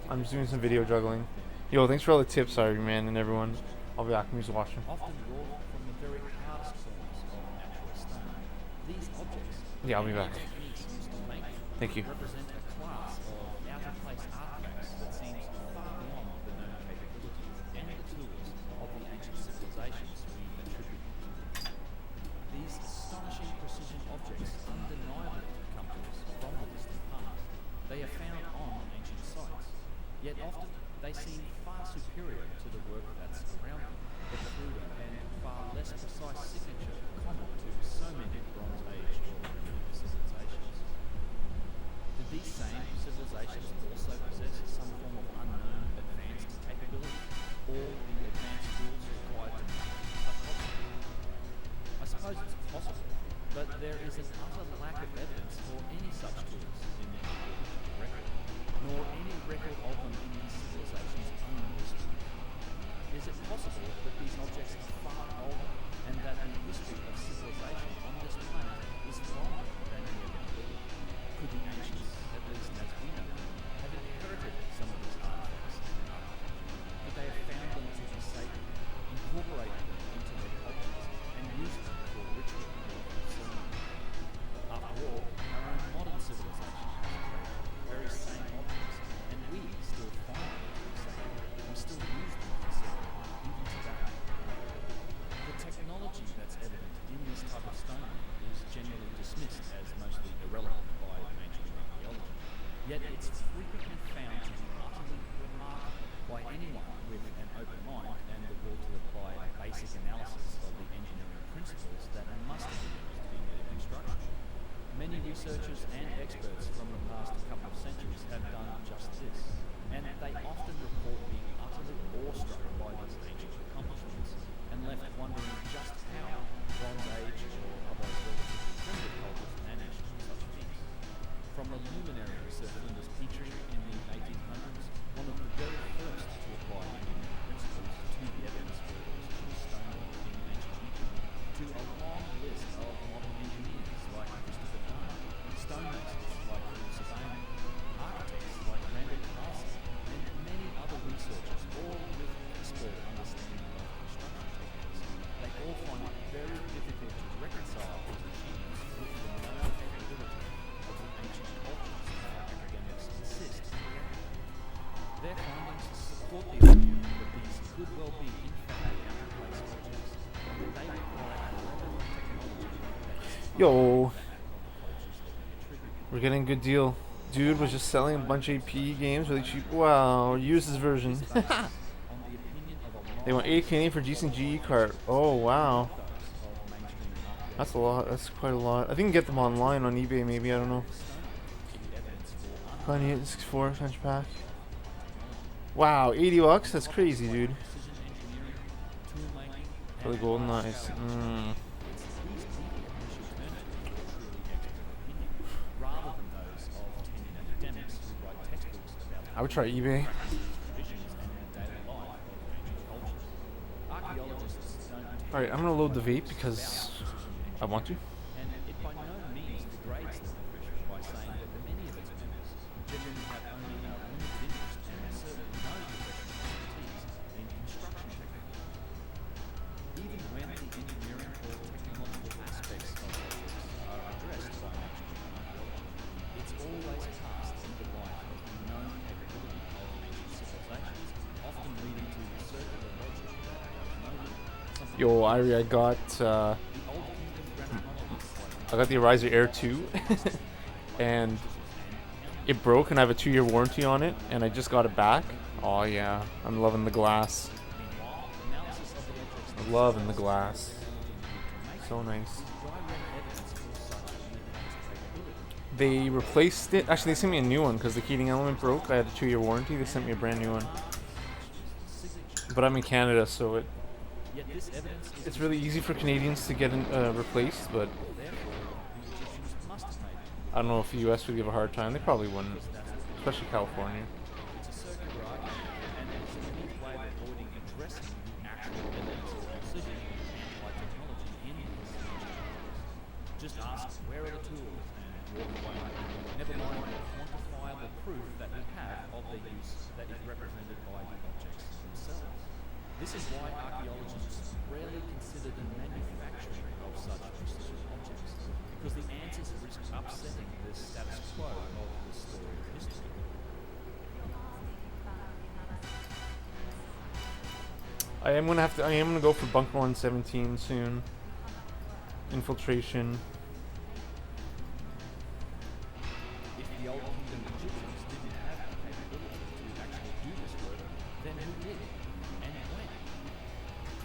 I'm just doing some video juggling. Yo, thanks for all the tips, Ari, man, and everyone. I'll be back. I'm using the washroom. Often wrought from the very hardest forms of natural stone. These objects Yeah, I'll be back. techniques used to make Thank you. represent a class of out-of-place artifacts that seems far beyond the known capabilities and the tools of the ancient civilizations we attribute them to. These astonishing precision objects undeniably come to us from the distant past. They are found on ancient sites, yet often they seem far superior to the work that's around them, the cruder and far less precise signature common to so many Bronze Age or primitive civilizations. Did these same civilizations also possess some form of unknown advanced capability, or the advanced tools required to make such objects? I suppose it's possible, but there is an utter lack of evidence for any such tools in the archaeological record, nor any record of them in these civilizations' own history. Is it possible that these objects are far older, and that the history of civilization on this planet is longer than we ever believed? Could the ancients, at least as we know them, have inherited some of these artifacts and architecture? Could they have found them to be sacred, incorporated them into their cultures, and used them for ritual or ceremony? After all, our own modern civilization has created the very same objects, and we still find them to be sacred. We still use them for ceremony, even today. The technology that's evident in this type of stone is generally dismissed as mostly irrelevant by mainstream archaeology, yet it's frequently found to be utterly remarkable by anyone with an open mind and the will to apply a basic analysis of the engineering principles that must have been used in their construction. Many researchers and experts from the past couple of centuries have done just this, and they often report being utterly awestruck by these ancient accomplishments and left wondering just how Bronze Age or other relatively primitive cultures managed such feats. From the luminary Sir Flinders Petrie in the 1800s, one of the very first to apply engineering principles to the evidence for precision stone in ancient Egypt, to a long list of modern engineers like Christopher Dunn, stonemasons like Philip Sabine, architects like Randall Carlson, and many other researchers, all with expert understanding of construction techniques. They all find it very difficult to reconcile these achievements with the known capability of the ancient cultures our academics insist on creating. Their findings support the idea that these could well be in fact out-of-place objects, and that they require a level of technology that is Yo, far beyond the cultures that we attribute. we're getting a good deal. Dude was just selling a bunch of AP games really cheap. Wow, use this version. On the opinion of a They want 8 Canadian for decent GE card. Oh wow, that's a lot. That's quite a lot. I think you can get them online on eBay maybe. I don't know. Plenty 64 expansion pack. Wow, $80. That's crazy, dude. precision engineering For the golden eyes. It's easy initial turn to a truly expert opinion, rather than those of tenured academics who write textbooks about I would try eBay. traditions and the daily life of ancient cultures. Archaeologists don't Alright, I'm gonna load the vape because I want to. and it by no means degrades the profession by saying that many of its members generally have only a limited interest and certainly no professional expertise in construction technology. Even when the engineering or technological aspects of objects are addressed by ancient archaeology, it's always cast in the light of the known capability of ancient civilizations, often leading to circular logic that does no good. Something Yo, Irie, I got the Old Kingdom granite the Ariser Air 2 and it broke and I have a 2-year warranty on it and I just got it back. Oh yeah, I'm loving the glass. I'm loving the glass. So nice. They replaced it. Actually, they sent me a new one because the heating element broke. I had a 2-year warranty. They sent me a brand new one. But I'm in Canada, so it's really easy for Canadians to get replaced. But I don't know if the U.S. would give a hard time. They probably wouldn't, especially California. It's a circular argument, and it's a unique way of avoiding addressing the actual evidence of precision and high technology in this situation. Just ask, where are the tools, and walk away. Never mind the quantifiable proof that we have of their use that is represented by the objects themselves. This is why archaeologists rarely consider the manufacturing of such precision objects, because the answers risk upsetting the status quo of the story of history. I am gonna go for Bunker 117 soon. Infiltration. If the Old Kingdom Egyptians didn't have the capability to actually do this work, then who did? And when?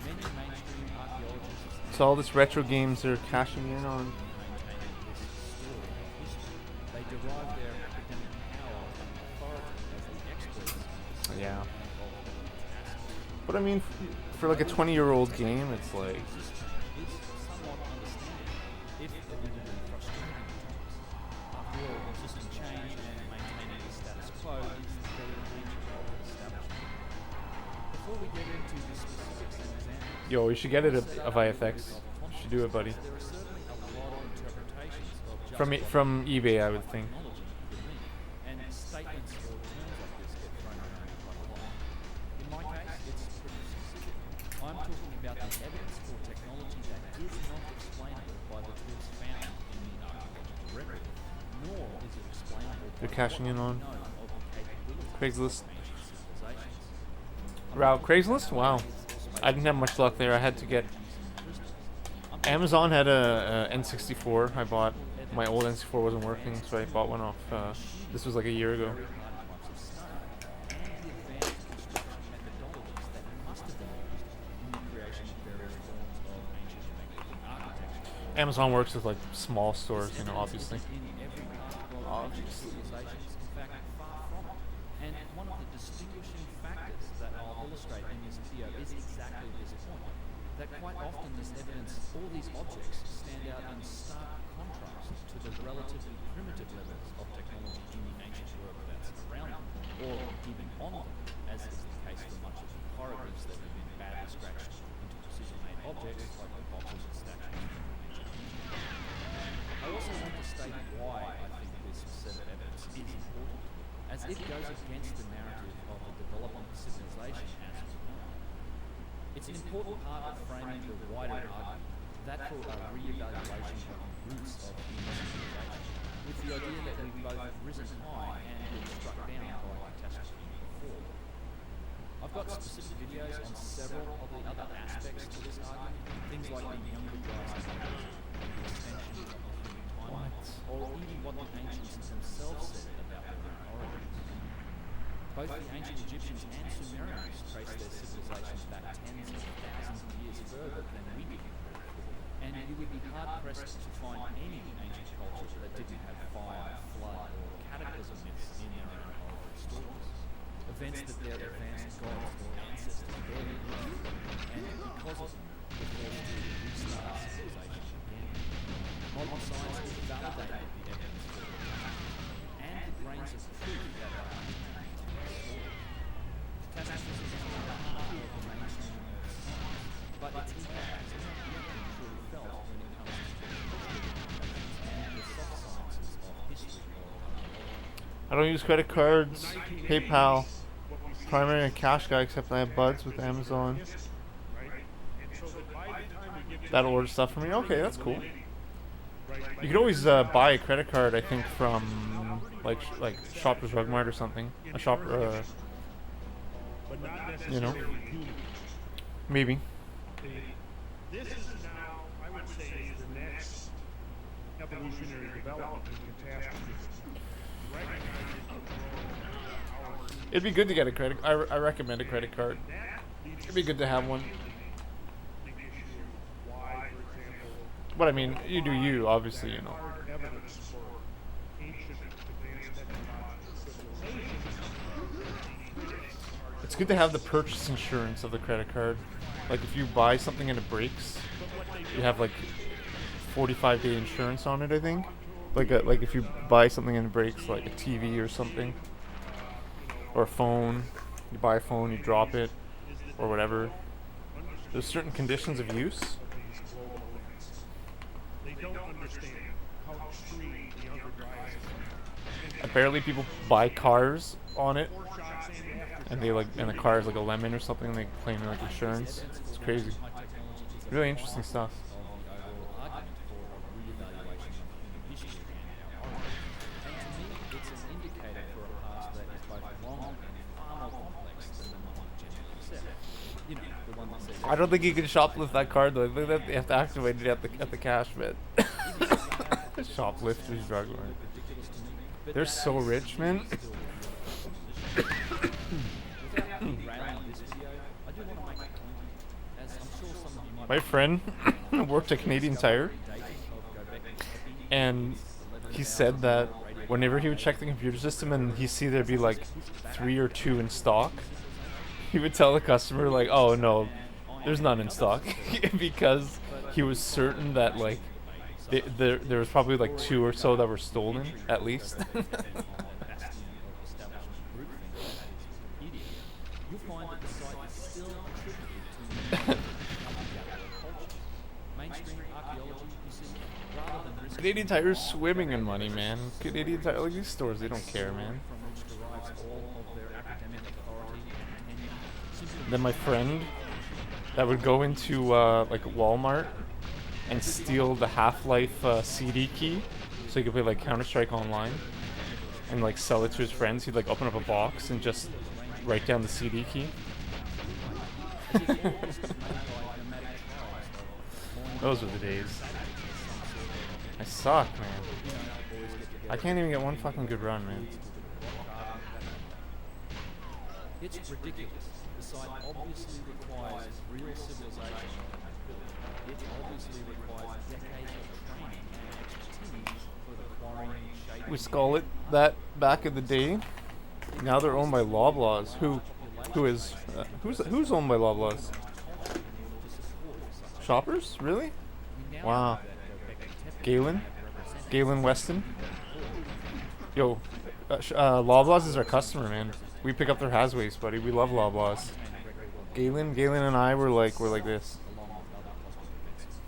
Many mainstream archaeologists So all this retro games they're cashing in on. maintaining this story of history. They derive their academic power and authority as the experts in the Yeah. of task. But I mean, for like a 20-year-old game, it's like Is somewhat understandable, if admittedly frustrating at times. After all, resisting change and maintaining the status quo is the very nature of an establishment. Before we get into the specifics and examples, yo, you should get it of IFX. You should do it, buddy. there are certainly a lot of interpretations of just From eBay, I would think. technology could mean, and statements or terms like this get thrown around quite a lot. In my case, it's pretty specific. I'm talking about the evidence for technology that is not explainable by the tools found in the archaeological record, nor is it explainable by They're cashing in on what we know of the capabilities Craigslist. of ancient civilizations. Wow, Craigslist? Wow. I didn't have much luck there. I had to get Amazon had a N64 I bought. My old N64 wasn't working, so I bought one off. This was like a year ago. Amazon works with like small stores, you know, obviously. Obviously. In fact, far from it. And one of the distinguishing factors that I'll illustrate in this video is exactly this point. That quite often this evidence, all these objects, stand out in stark contrast to the relatively primitive levels of technology in the ancient world that's around them, or even on them, as is the case for much of the hieroglyphs that have been badly scratched into precision-made objects like the boxes and statues from ancient Egypt. I also want to state why I think this set of evidence is important, as it goes against the narrative of the development of civilization as we know it. It's an important part of framing the wider argument that for a re-evaluation of the roots of human civilization, with the idea that we've both risen high and been struck down by catastrophe before. I've got specific videos on several of the other aspects to this argument, things like the younger Gyges theory, the extension of the human timeline, or even what the ancients themselves said about their own origins. Both the ancient Egyptians and Sumerians traced their civilizations back tens of thousands of years further than we did. And you would be hard-pressed to find any ancient culture that didn't have fire, flood, or cataclysm myths in their own origin stories. Events that their advanced gods or ancestors barely knew, and because of them, were forced to restart civilization again. Modern science has validated the evidence for the catastrophe and the grains of proof that are contained in the story. Catastrophism is at the heart of the mainstream of science, but its impact has not yet been truly felt when it comes to cultural implications and the soft sciences of history or archaeology. I don't use credit cards, PayPal, primary and cash guy, except I have buds with Amazon. That'll order stuff for me. Okay, that's cool. You could always buy a credit card, I think, from like Shoppers Drug Mart or something. A shop, you know, maybe. This is now, I would say, is the next evolutionary development in catastrophism. It'd be good to get a credit. I recommend a credit card. It'd be good to have one. But I mean, you do you, obviously, you know. It's good to have the purchase insurance of the credit card. Like if you buy something and it breaks, you have like 45-day insurance on it, I think. Like if you buy something and it breaks, like a TV or something, or a phone, you buy a phone, you drop it, or whatever. There's certain conditions of use. Apparently people buy cars on it, and the car is like a lemon or something, and they claim like insurance. It's crazy. Really interesting stuff. I don't think you can shoplift that card though. I think that they have to activate it at the cash bit. Shoplifters, drug lord. They're so rich, man. My friend worked at Canadian Tire, and he said that whenever he would check the computer system and he see there'd be like 3 or 2 in stock, he would tell the customer like, "Oh no, there's none in stock," because he was certain that like there was probably like 2 or so that were stolen at least. Canadian Tire's swimming in money, man. Canadian Tire, like these stores, they don't care, man. Then my friend that would go into like Walmart and steal the Half-Life CD key so he could play like Counter-Strike online and like sell it to his friends. He'd like open up a box and just write down the CD key. Those were the days. I suck, man. I can't even get one fucking good run, man. It's ridiculous. The site obviously requires real civilization. It obviously requires decades of training and expertise for the quarrying, shaping. We call it that back in the day. Now they're owned by Loblaws. Who's owned by Loblaws? Shoppers? Really? Wow. Galen Weston. Yo, Loblaws is our customer, man. We pick up their Hasways, buddy. We love Loblaws. Galen and I were like this.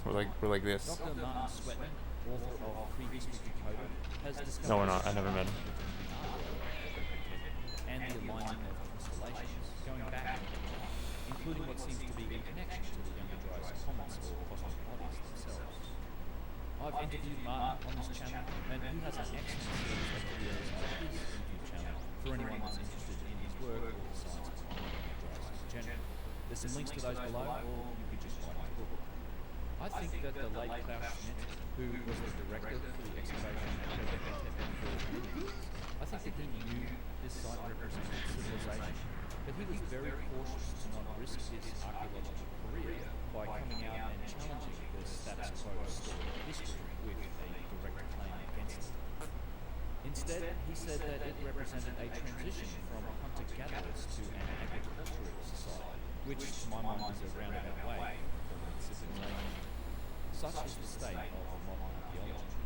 We're like this. No, we're not. I never met him. And the alignment of constellations going back, including what seems to be a connection to the younger Gyges comets or cosmic bodies themselves. I've interviewed Martin on this channel, and he has an excellent series of videos on his YouTube channel for anyone that's interested in his work or the science behind Gyges in general. There's some links to those below, or you could just buy his book. I think that the late Klaus Schmidt, who was the director for the excavation at Göbekli, I think that he knew this site represented civilization, but he was very cautious to not risk his archaeological career by coming out and challenging the status quo story of history with a direct claim against it. Instead, he said that it represented a transition from hunter-gatherers to an agricultural society, which, to my mind, is a roundabout way of calling it civilization. Such is the state of modern archaeology.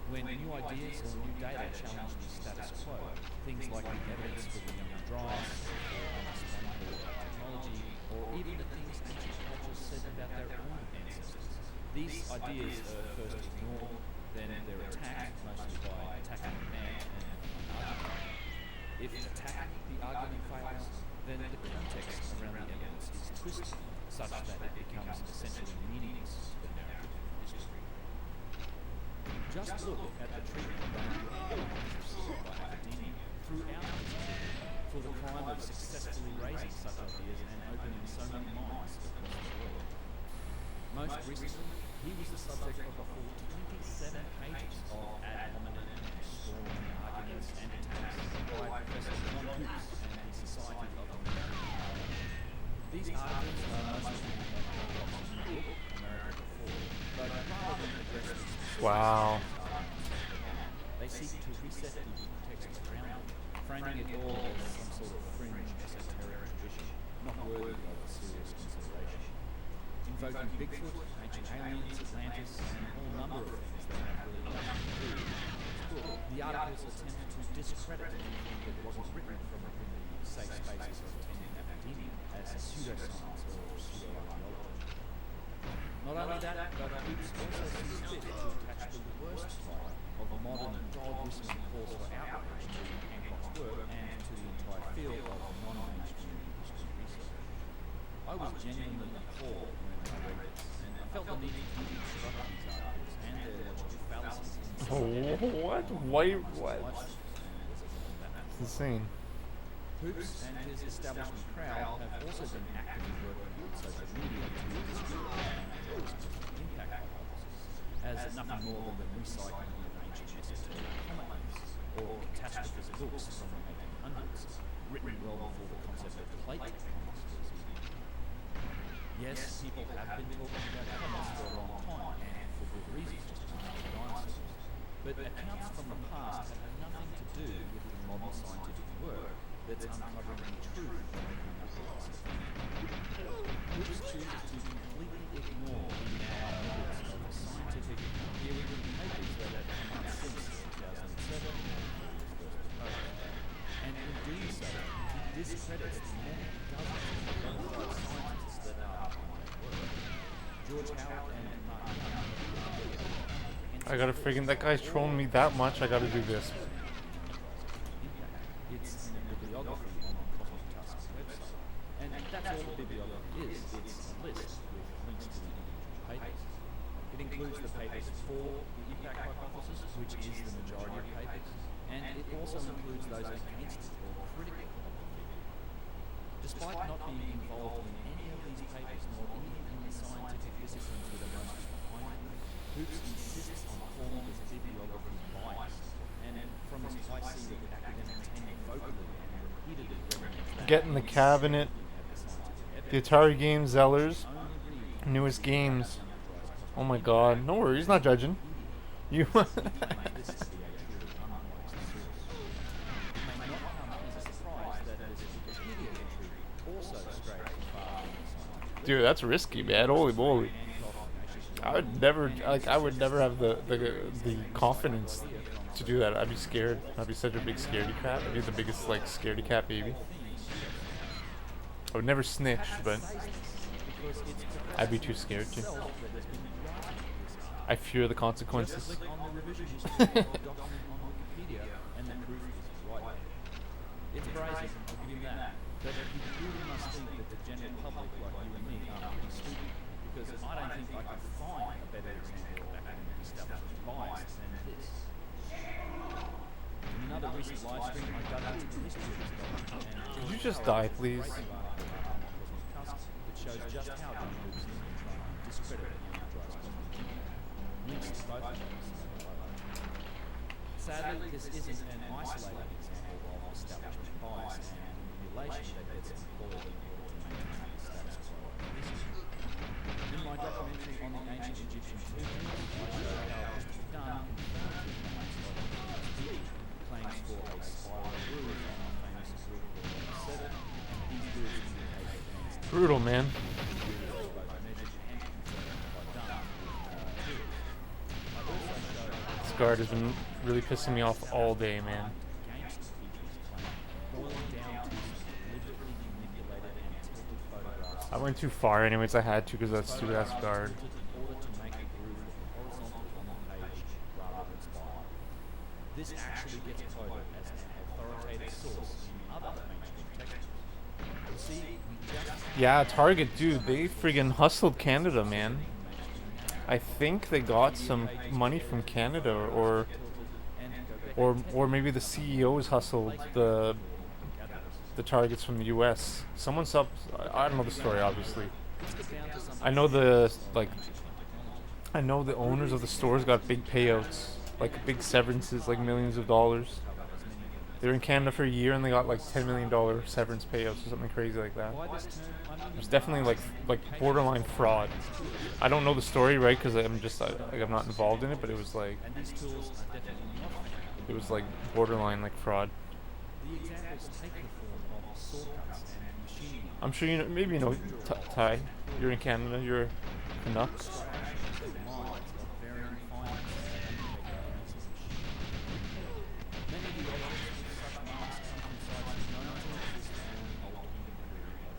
When new ideas or new data challenge the status quo, things like the evidence for the younger dryas, or unexplainable technology, or even the things ancient cultures said about their own ancestors, these ideas are first ignored, then they're attacked, mostly by attacking the man and argument. If attacking the argument fails, then the context around the evidence is twisted, such that it becomes essentially meaningless to the narrative of history. Just look at the treatment of received by academia throughout history for the crime of successfully raising such ideas and opening so many minds across the world. Most recently, he was the subject of a full 27 pages of ad hominem and storming arguments and attacks by Professor John Hoops and the Society of American Biology. These articles are mostly in the book America Before, but rather than address these Wow. they seek to reset the context around it, framing it all as some sort of fringe esoteric tradition, not worthy of serious consideration. Invoking Bigfoot, ancient aliens, Atlantis, and all number of things that have really nothing to do with this book, the articles attempt to discredit anything that wasn't written from within the safe spaces of attending academia as pseudoscience or pseudo-archaeology. Not only that, but Hoops also sees fit to attach the worst type of modern dog-whistling calls for outrage to Hancock's work and to the entire field of non-mainstream history research. I was genuinely appalled when I read this, and I felt the need to deconstruct these articles and their logical fallacies. What? Why? What? It's insane. Hoops and his establishment crowd have also been actively working on social media to disprove the impact hypothesis as nothing more than the recycling of ancient esoteric comic myths or catastrophist books from the 1800s, written well before the concept of plate tectonics was even. Yes, people have been talking about comets for a long time, and for good reasons, just like the dinosaurs. But accounts from the past have nothing to do with the modern scientific work that's uncovering the truth and opening up the possibility. Hoops chooses to completely ignore the numbers of scientific peer-reviewed papers that have come out since 2007 when it was first proposed. And in doing so, he discredits the many dozens of qualified scientists that are behind that work. George Howard and Mark Young. I gotta friggin' that guy's trolling me that much. I gotta do this. It's in a bibliography on the Cosmic Tusk's website. And that's all the bibliography is. It's a list with links to the individual papers. It includes the papers for the impact hypothesis, which is the majority of papers, and it also includes those against it or critical of the theory. Despite not being involved in any of these papers, nor even in the scientific disciplines with the most behind it, Hoops insists on calling his bibliography biased, and from his high seat of academic tenure vocally and repeatedly recommends that Get in the cabinet. The Atari game Zellers. Newest games. Oh my god. No worries, he's not judging. You. Dude, that's risky, man. Holy moly. I would never have the confidence to do that. I'd be scared. I'd be such a big scaredy cat. I'd be the biggest like scaredy cat baby. I would never snitch, but I'd be too scared to. I fear the consequences. It's brazen, I'll give him that. But you really must think that the general public, like you and me, are pretty stupid. Because I don't think I can find a better example of academic establishment bias than this. In another recent live stream, I dug into the history of this document and Could you just die, please? It shows just how John Hoops has been trying to discredit the young dryas cosmic kingdom. Links to both of those. Sadly, this isn't an isolated example of establishment bias and manipulation that gets employed in order to maintain the status quo of history. In my documentary on the ancient Egyptian tombs, I show how this was done confirming the claims of the claims for a spiral groove on the famous group called 7, and these grooves indicate that Brutal, man. both measured and confirmed guard has been really pissing me off all day, man. Against Gyges' claim, boiling down to deliberately manipulated and tilted photographs. I went too far anyways, I had to because that's stupid ass guard. In order to make the groove horizontal on the page rather than spiral. This actually gets quoted as an authoritative source in other mainstream textbooks. You see, we just Yeah, Target, dude, they friggin' hustled Canada, man. I think they got some money from Canada, or maybe the CEOs hustled the targets from the US. Someone's up. I don't know the story, obviously. I know the owners of the stores got big payouts, like big severances, like millions of dollars. They were in Canada for a year and they got like $10 million severance payouts or something crazy like that. It was definitely like borderline fraud. I don't know the story, right? Because I'm just I'm not involved in it, but it was like borderline like fraud. the examples take the form of saw cuts and machining. I'm sure you know. Maybe you know Ty. You're in Canada. You're a Canuck. Lines of varying fineness and many of the objects with such marks come from sites known to exist in the Old Kingdom period,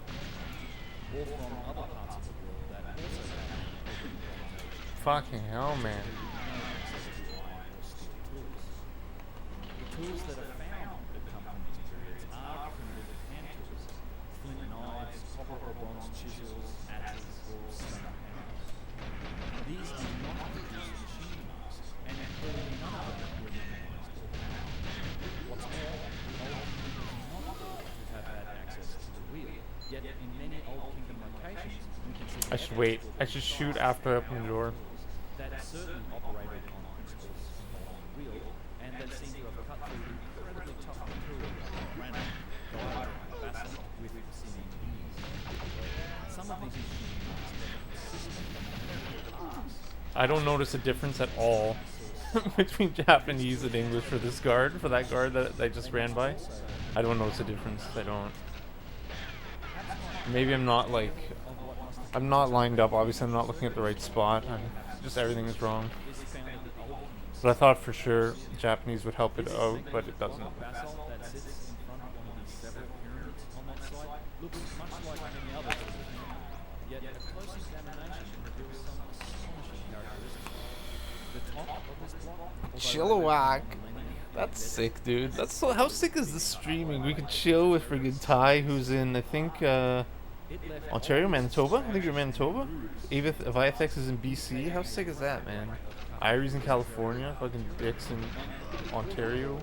or from other parts of the world that also have Fucking hell, man. The tools that are found that come from these periods are primitive hand tools, flint knives, copper or bronze chisels, adzes, or stone hammers. These do not produce machine marks, and clearly none of them were memorized or bound. What's more, the Old Kingdom is not thought to have had access to the wheel, yet in many Old Kingdom locations we can see I should wait. I should shoot after I open the door. that certainly operated on principles involving the wheel, and that seem to have cut through incredibly tough material like granite, diorite, and basalt with seeming ease. Some of these machine marks are consistent with arcs. I don't notice a difference at all between Japanese and English for this guard, for that guard that I just ran by. I don't notice a difference. I don't. Maybe I'm not like. I'm not lined up. Obviously, I'm not looking at the right spot. Just everything is wrong. But I thought for sure Japanese would help it out, but it doesn't. Basalt that sits in front of one of these several pyramids on that site looks much like many others that we've known. Yet a close examination reveals some astonishing characteristics. The top of this block, Chilliwack. That's sick, dude. That's so. How sick is the streaming? We could chill with friggin' Ty, who's in, I think, Ontario, Manitoba. I think you're Manitoba. Avithx is in BC. How sick is that, man? Irie's in California. Fucking Dick's in Ontario.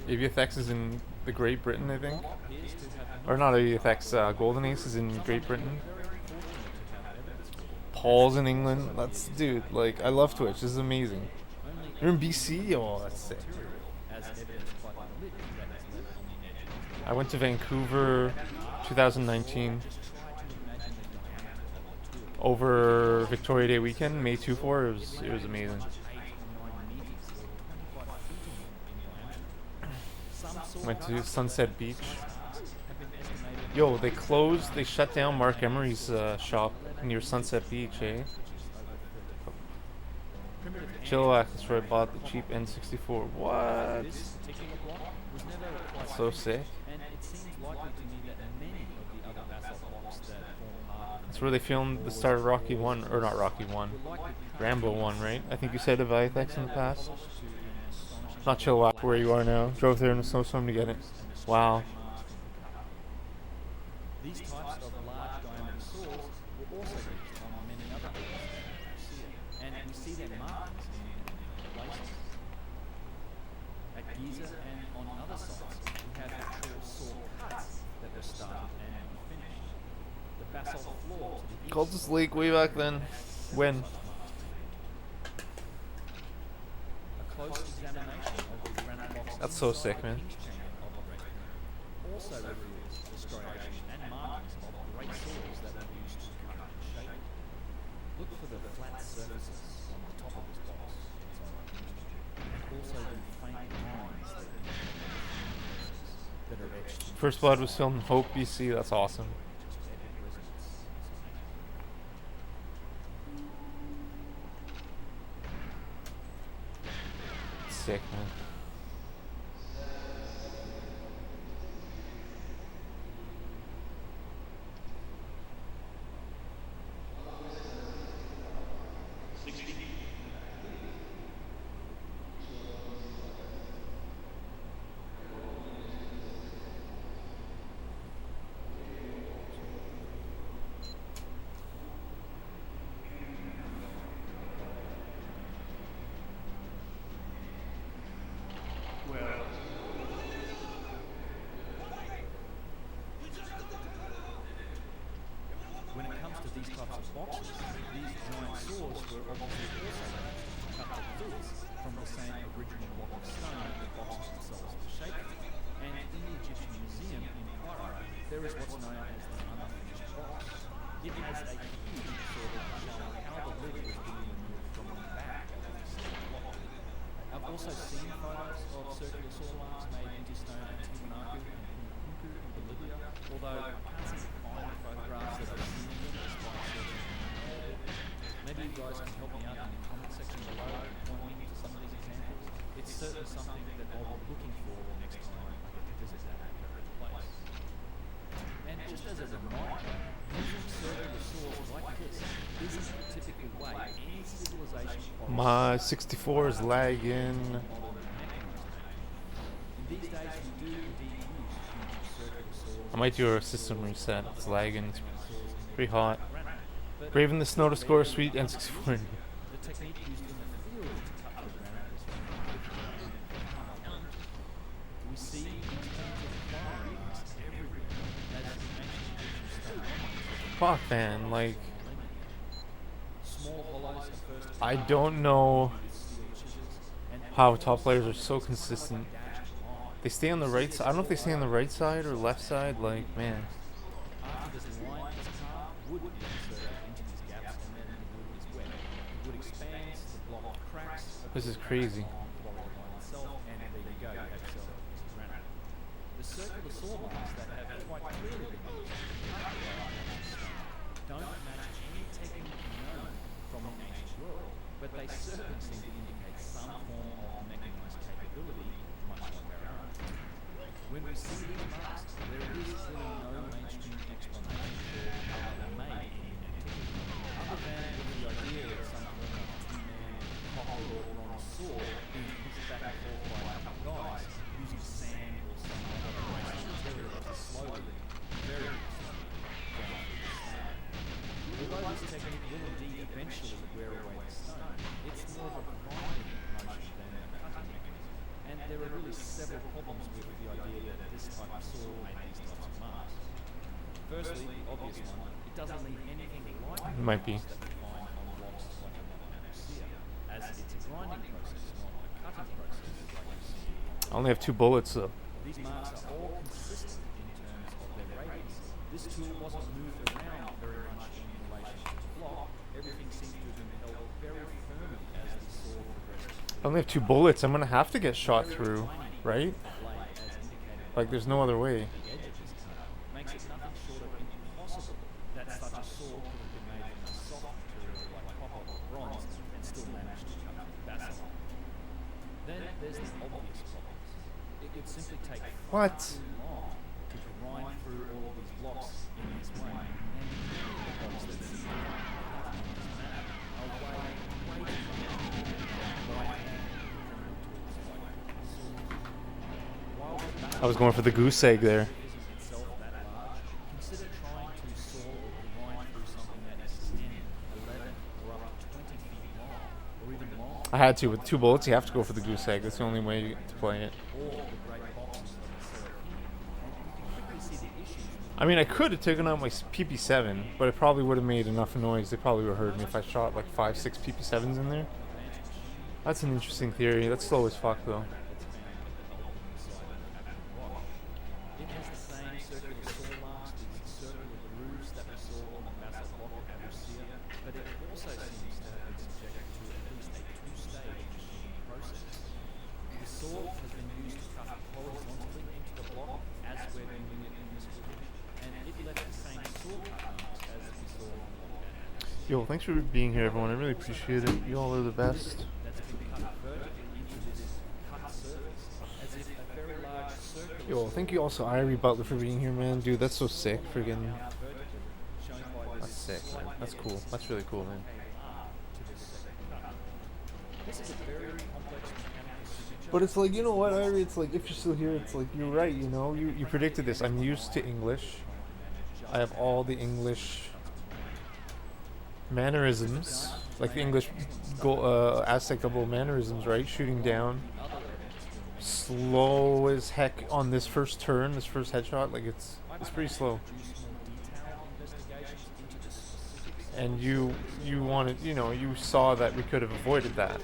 Avithx is in the Great Britain, I think. Or not Avithx. Golden Ace is in Great Britain. Paul's in England. That's, dude, like, I love Twitch. This is amazing. You're in BC? Oh, that's sick. I went to Vancouver 2019 over Victoria Day weekend, May 2-4. It was amazing. Went to Sunset Beach. Yo, they shut down Mark Emery's shop near Sunset Beach, eh? Chilliwack, that's where I bought the cheap N64. What? That's so sick. That's where they filmed the start of Rocky 1, or not Rocky 1, Rambo 1, right? I think you said of Avithx in the past. Not Chilliwack, where you are now. Drove there in a snowstorm to get it. Wow. These types of large diameter saws were also used on many other buildings, and we see their markings in places. At Gyges and on other sites, we have actual saw cuts that were started and finished. The basalt floor to the Cultist Lake way back then. When? a close examination of the granite blocks That's so sick, man. also reveals the striations and markings of great saws that were used to cut and shape. Look for the flat surfaces on the top of this box, and also the faint lines that are etched. First Blood was filmed in Hope, BC. That's awesome. sick, man. When it comes to these types of boxes, these giant saws were obviously also used to cut the fluids from the same original block of stone that the boxes themselves were shaped from. And in the Egyptian Museum in Cairo, there is what's known as the unfinished box. It has a huge sword showing how the lid was being removed from the back of the stone block. I've also seen photos of circular saw marks made into stone at Tiwanaku and Punku in Bolivia, although I can't seem to find photographs that I've seen of them despite searching on the internet. Maybe you guys can help me out in the comment section below and point me to some of these examples. It's certainly something that I'll be looking for next time I get to visit that place. And just as a reminder, using circular saws like this isn't the typical way any civilization follows. My 64 is lagging. These days we do indeed use huge circular saws. I might do a system reset. It's lagging. It's pretty hot. Braving the snow to score a sweet N64. The technique used in the field to cut the granite is we see these primitive fire marks everywhere as the ancient Egyptian stone. Fuck, man. Like, Small hollows are first I don't know how top players are so consistent. They stay on the right side. I don't know if they stay on the right side or left side. Like, man. after this line is carved, wood is inserted into these gaps and then the wood is wet. The wood expands, the block cracks. This is crazy. And there you go, you have yourself a piece of granite. The circular saw marks that have quite clearly been used to cut the don't match any technique known from the ancient world, but they certainly seem to indicate some form of mechanized capability, much like our own. When we see these marks, there is really no mainstream explanation for how they were made in antiquity, other than the idea of some form of two-man copper or bronze saw being pushed back and forth by a couple of guys using sand or some other abrasive material to slowly, very slowly, grind through the stone. Although this technique will indeed eventually wear away the stone, it's more of a grinding motion than a cutting mechanism. And there are really several problems with the idea that this type of saw made these types of marks. Firstly, the obvious one, it doesn't leave anything like the Might be. marks that we find on blocks like a Laodicea, as it's a grinding process, not a cutting process like you see. I only have 2 bullets though. These marks are all consistent in terms of their radius. This tool wasn't moved around very much in relation to the block. Everything seems to have been held very firmly as the saw progressed. I only have 2 bullets. I'm gonna have to get shot through, right? Like, there's no other way. The edge of this cut makes it nothing short of impossible that such a saw could have been made from a soft material like copper or bronze and still manage to cut through basalt. Then there's the obvious problems. It would simply take far What? too long to grind through all of these blocks in this way, and the blocks that seem to be cut in this manner are way too long. I was going for the goose egg there. Isn't itself that large, consider trying to saw or grind through something that is 10, 11, or up to 20 feet long, or even longer, I had to. With 2 bullets, you have to go for the goose egg. That's the only way to play it. or the great boxes of the Seraphim, and you can quickly see the issues with I mean, I could have taken out my PP7, but it probably would have made enough noise. They probably would have heard me if I shot like 5, 6 PP7s in there. That's an interesting theory. That's slow as fuck though. It has the same circular saw marks, these circular grooves that we saw on the basalt block at Aztec, but it also seems to have been subjected to at least a 2-stage machining process. The saw has been used to cut horizontally into the block as we're doing it in this footage, and it left the same saw cut marks as we saw on the block at Aztec. Yo, thanks for being here, everyone. I really appreciate it. You all are the best. That's been cut vertically into this Yo, thank you also, Irie Butler, for being here, man. Dude, that's so sick. Friggin'. That's sick, man. That's cool. That's really cool, man. But it's like, you know what, Irie? It's like, if you're still here, it's like, you're right, you know? You predicted this. I'm used to English. I have all the English mannerisms. Like the English Aztec double mannerisms, right? Shooting down. Slow as heck on this first turn, this first headshot. Like, it's pretty slow. And you wanted, you know, you saw that we could have avoided that.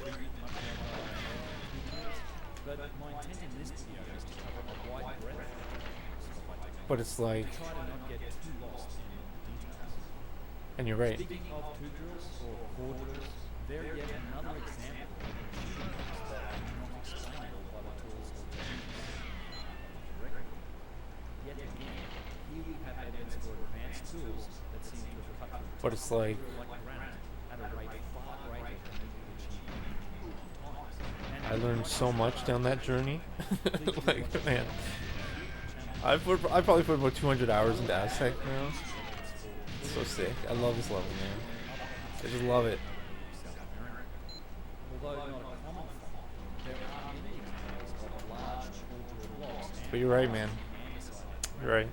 But it's like, and you're right. Speaking of two drills or core drills, they're yet another example of machines that are not explainable by the tools or techniques directly. Yet again, here we have evidence for advanced tools that seem to have cut through But it's like, granite at a rate far greater than we could achieve in times. I learned so much down that journey. Like, man, I probably put about 200 hours into Aztec now. It's so sick. I love this level, man. I just love it. Although not a common fault, there are many examples of large core blocks But you're right, man. You're right.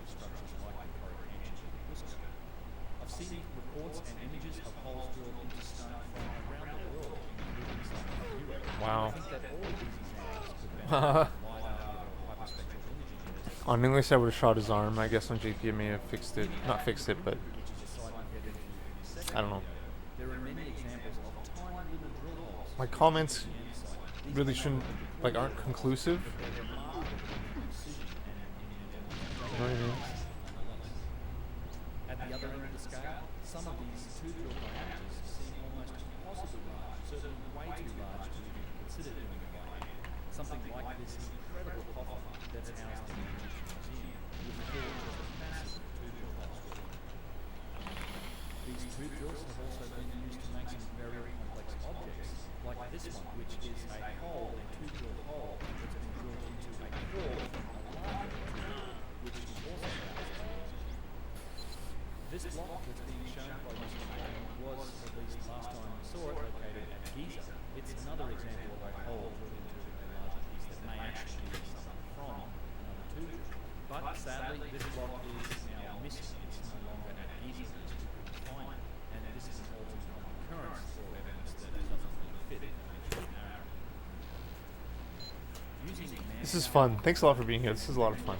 I've seen reports and images of holes drilled into stone from around the world, including some in Europe. Wow. I think that all of these examples could benefit from LiDAR or hyperspectral imaging. On English, I would have shot his arm. I guess on JP, may have fixed it. Not fixed it, but I don't know. There are many examples of tiny little drill holes. My comments really shouldn't, like, aren't conclusive. You know what I mean? At the other end of the scale, some of these two drill diameters seem almost impossibly large, certainly way too large to even be considered in a way. Something like this incredible coffin that's housed in the Egyptian Museum would fall just a massive two drill holes. These two drills have also been used to make some very complex objects, like this one, which is a hole, a two drill hole that's been drilled into a core from a larger drill, which is also housed in the museum. This block that's being shown by Mr. Mayhem was, at least last time we saw it, located at Gyges. It's another example of a hole drilled into a larger piece that may actually be something from another two drill. But sadly, this block is now missing. It's no longer at Gyges because we couldn't find it. And this is an all too common occurrence for evidence that it doesn't really fit in the ancient narrative. This is fun. Thanks a lot for being here. This is a lot of fun.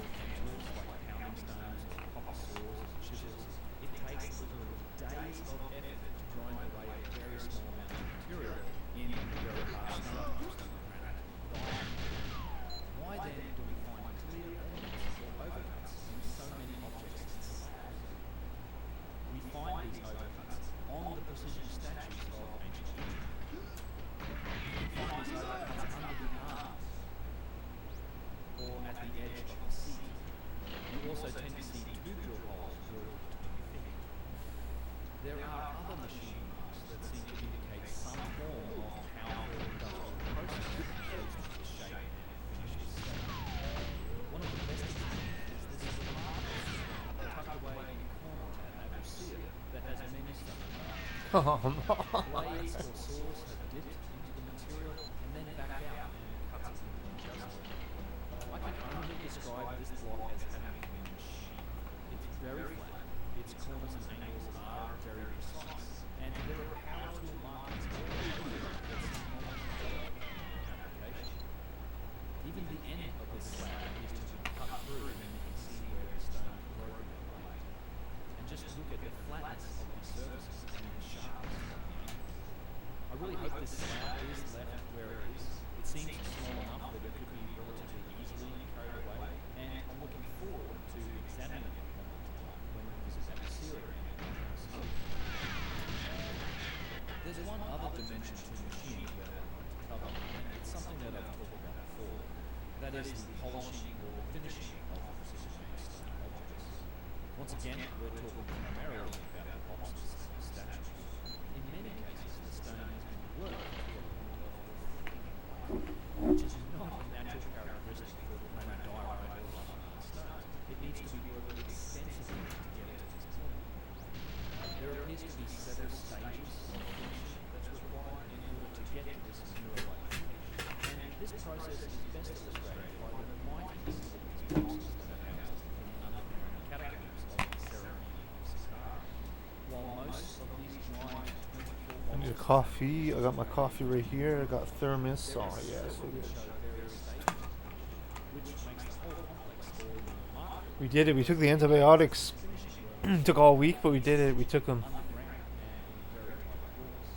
Oh no. Blades or saws have dipped into the material and then back out and cuts it into adjustment. I can only describe this block as having been machined. It's very flat, its corners and angles are very precise, and there are power tool markings all over it that seem almost like application. Even the end of this slab appears to be cut through, and then you can see where the stone is broken with blade. And just look at the flatness of these surfaces and the sharpness of the angles. I really hope this slab is left where it is. It seems small enough that it could be relatively easily carried away, and I'm looking forward to examining it one more time when we visit that Syria. There's one other dimension to machining that I'd like to cover, and it's something that I've talked about before. That is the polishing or finishing of precision-made stone objects. Once again, we're talking primarily about the boxes and statues. In many cases, the stone has been worked to a point of which is not a natural characteristic for granite diorite or illustrated by the mighty facilities boxes that are housed in the underground catacombs of the ceremony of Saqqara. While most of these giant 24 I need a boxes coffee. I got my coffee right here. I got thermos. Oh yeah, so good. show various stages, which makes the whole complex all the more remarkable. We did it. We took the antibiotics. Took all week, but we did it. We took them. Underground and in very tight quarters.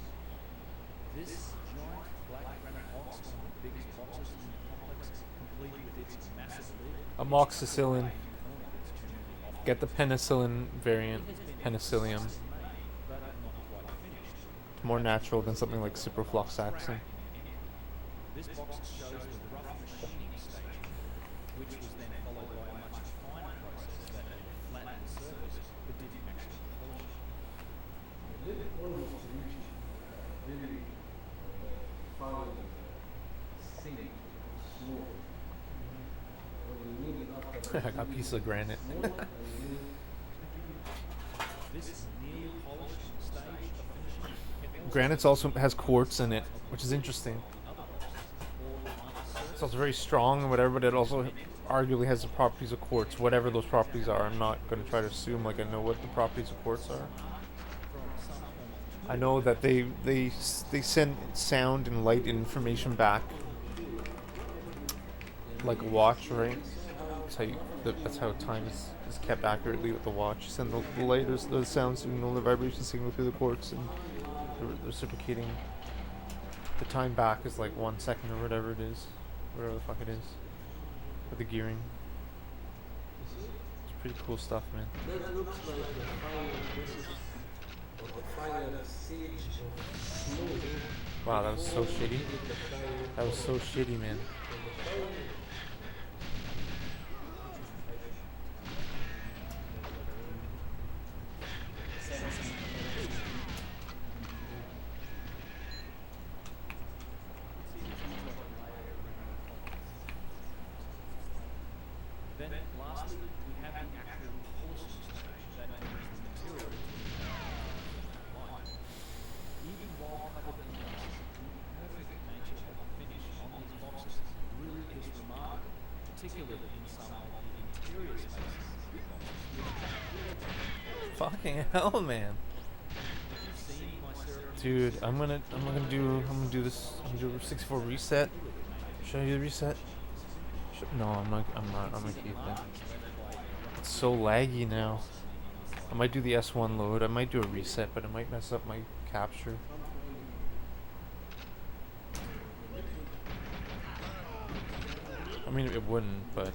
This giant black granite box, one of the biggest boxes in the complex, complete with its massive lid. Amoxicillin. Get the penicillin variant. Penicillium. But not quite finished. It's more natural than something like ciprofloxacin. This box shows the rough machining stage, which was then followed by a much finer process that flattened the surface but didn't actually polish it. I got a piece of granite. This nearly polished stage of finishing can Granite also has quartz in it, which is interesting. other boxes or on the It's also very strong and whatever, but it also arguably has the properties of quartz, whatever those properties are. I'm not going to try to assume like I know what the properties of quartz are. I know that they send sound and light and information back, like a watch, right? That's how time is kept accurately with the watch. You send the light, the sound signal, the vibration signal through the quartz, and the reciprocating. The time back is like 1 second or whatever it is, whatever the fuck it is, with the gearing. It's pretty cool stuff, man. That looks like the final process or the final stage of smoothing. Wow, that was so shitty. With the final That was so shitty, man. Then, lastly, we have the actual polishing stage that brings the material to light. Even while covered in dust, the perfect nature of the finish on these boxes really is remarkable, particularly in some of the interior spaces of the boxes. Fucking hell, man. If you've seen my ceremony, Dude, I'm gonna do this. I'm gonna do a 64 reset. Should I do the reset? No, I'm not. I'm gonna keep it. It's so laggy now. I might do the S1 load. I might do a reset, but it might mess up my capture. I mean, it wouldn't, but it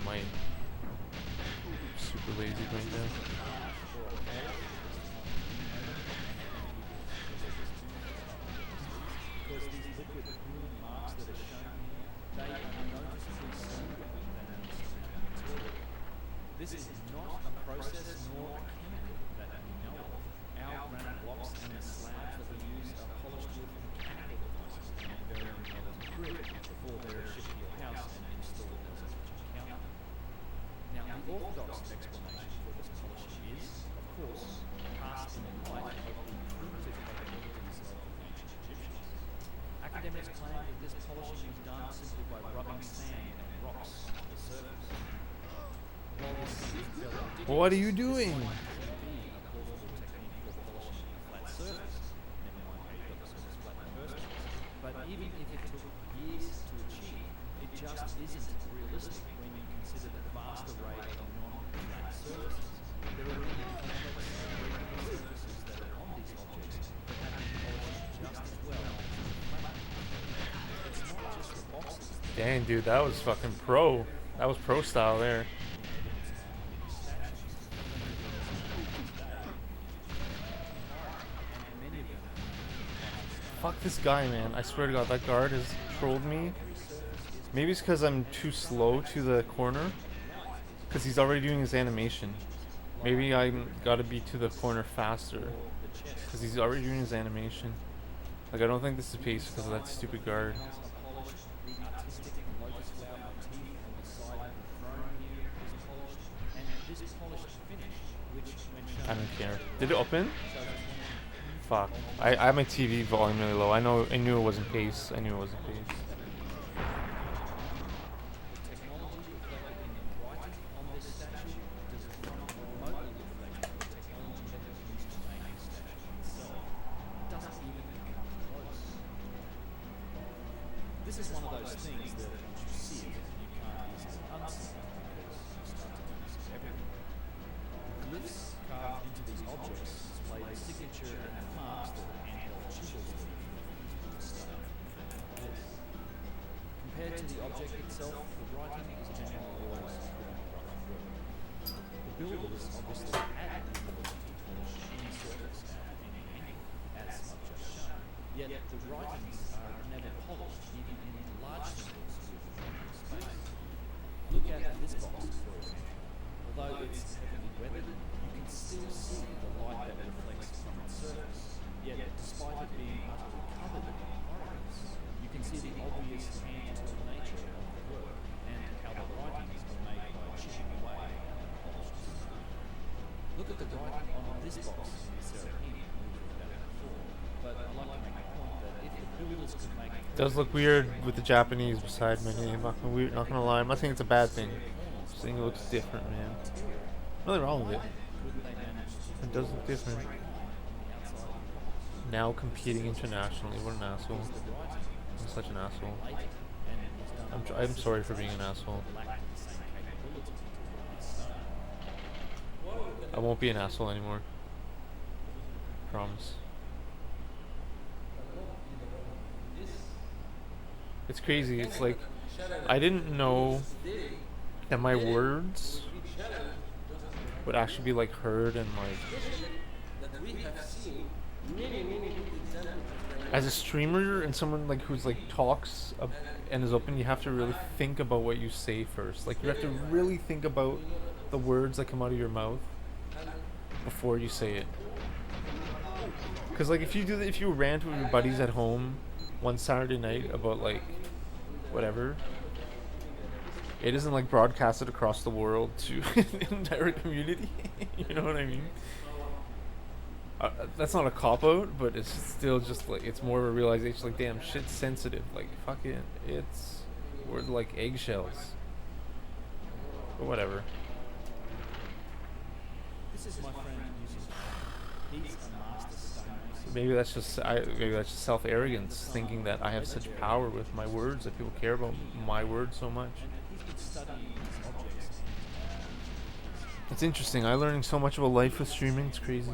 might. I'm super lazy right now. because these liquid groove marks that are shown here, they are noticeably smoother than the surrounding material. This is not a process nor a chemical that we know of. Our granite blocks and the slabs that we use are polished with mechanical devices and varying levels of grit before they're shipped to your house and installed as a kitchen counter. Now, the orthodox explanation for this polishing is, of course, cast in the light of the primitive capabilities of the ancient Egyptians. Academics claim that this polishing is done simply by rubbing sand and rocks onto the surface. While this seems fairly ridiculous, What are you doing? this might actually be a plausible technique for polishing a flat surface. Never mind how you got the surface flat in the first place. But even if it took years to achieve, it just isn't realistic when you consider the vast array of non-flat surfaces. There are many complex regular surfaces that are on these objects that have been polished just as well as the flat. It's not just the boxes that Dang, dude, that was fucking pro. That was pro style there. Fuck this guy, man. I swear to God, that guard has trolled me. Maybe it's because I'm too slow to the corner. Because he's already doing his animation. Maybe I gotta be to the corner faster. Because he's already doing his animation. Like, I don't think this is pace because of that stupid guard. polished, the artistic lotus flower motif on the side of the throne here is polished, and this polished finish, which when shown I don't care. Did it open? Fuck. I have my TV volume really low. I knew it wasn't pace. I knew it wasn't pace. those things that once you see it, you can't easily unsee it because you start to notice it everywhere. The glyphs carved into these objects display the signature and the marks that handheld chisels leave into the stone. This. Compared to the object itself, the writing is generally always pretty rough work. The builders obviously had the ability to polish any surface at any angle, as I've just shown. Yet the writings are never polished, even in large symbols with limited space. Look at this box, for example. Although it's heavily weathered, you can still see the light that reflects from its surface. Yet, despite it being utterly covered in ornaments, you can see the obvious hand-tool nature of the work and how the writings are made by chipping away at the polished stone. Look at the writing on this box in the Serapini we've looked at it before, but I'd like to make a point that if the builders could make It does look weird with the Japanese beside my name. Not gonna lie. I'm not saying it's a bad thing. Just saying it looks different, man. Nothing wrong with it. It does look different. Now competing internationally. What an asshole. I'm such an asshole. I'm sorry for being an asshole. I won't be an asshole anymore. Promise. It's crazy. It's like I didn't know that my words would actually be like heard and like as a streamer and someone like who's like talks and is open, you have to really think about what you say first. Like you have to really think about the words that come out of your mouth before you say it. Because like if you rant with your buddies at home one Saturday night about like whatever, it isn't like broadcasted across the world to the entire community. You know what I mean? That's not a cop out, but it's still just like it's more of a realization. Like, damn, shit's sensitive. Like, fucking, we're like eggshells. But whatever. This is my friend using. He's a master stonemason. Maybe that's just self-arrogance, thinking that I have such power with my words, that people care about my words so much. It's interesting. I'm learning so much about life with streaming. It's crazy.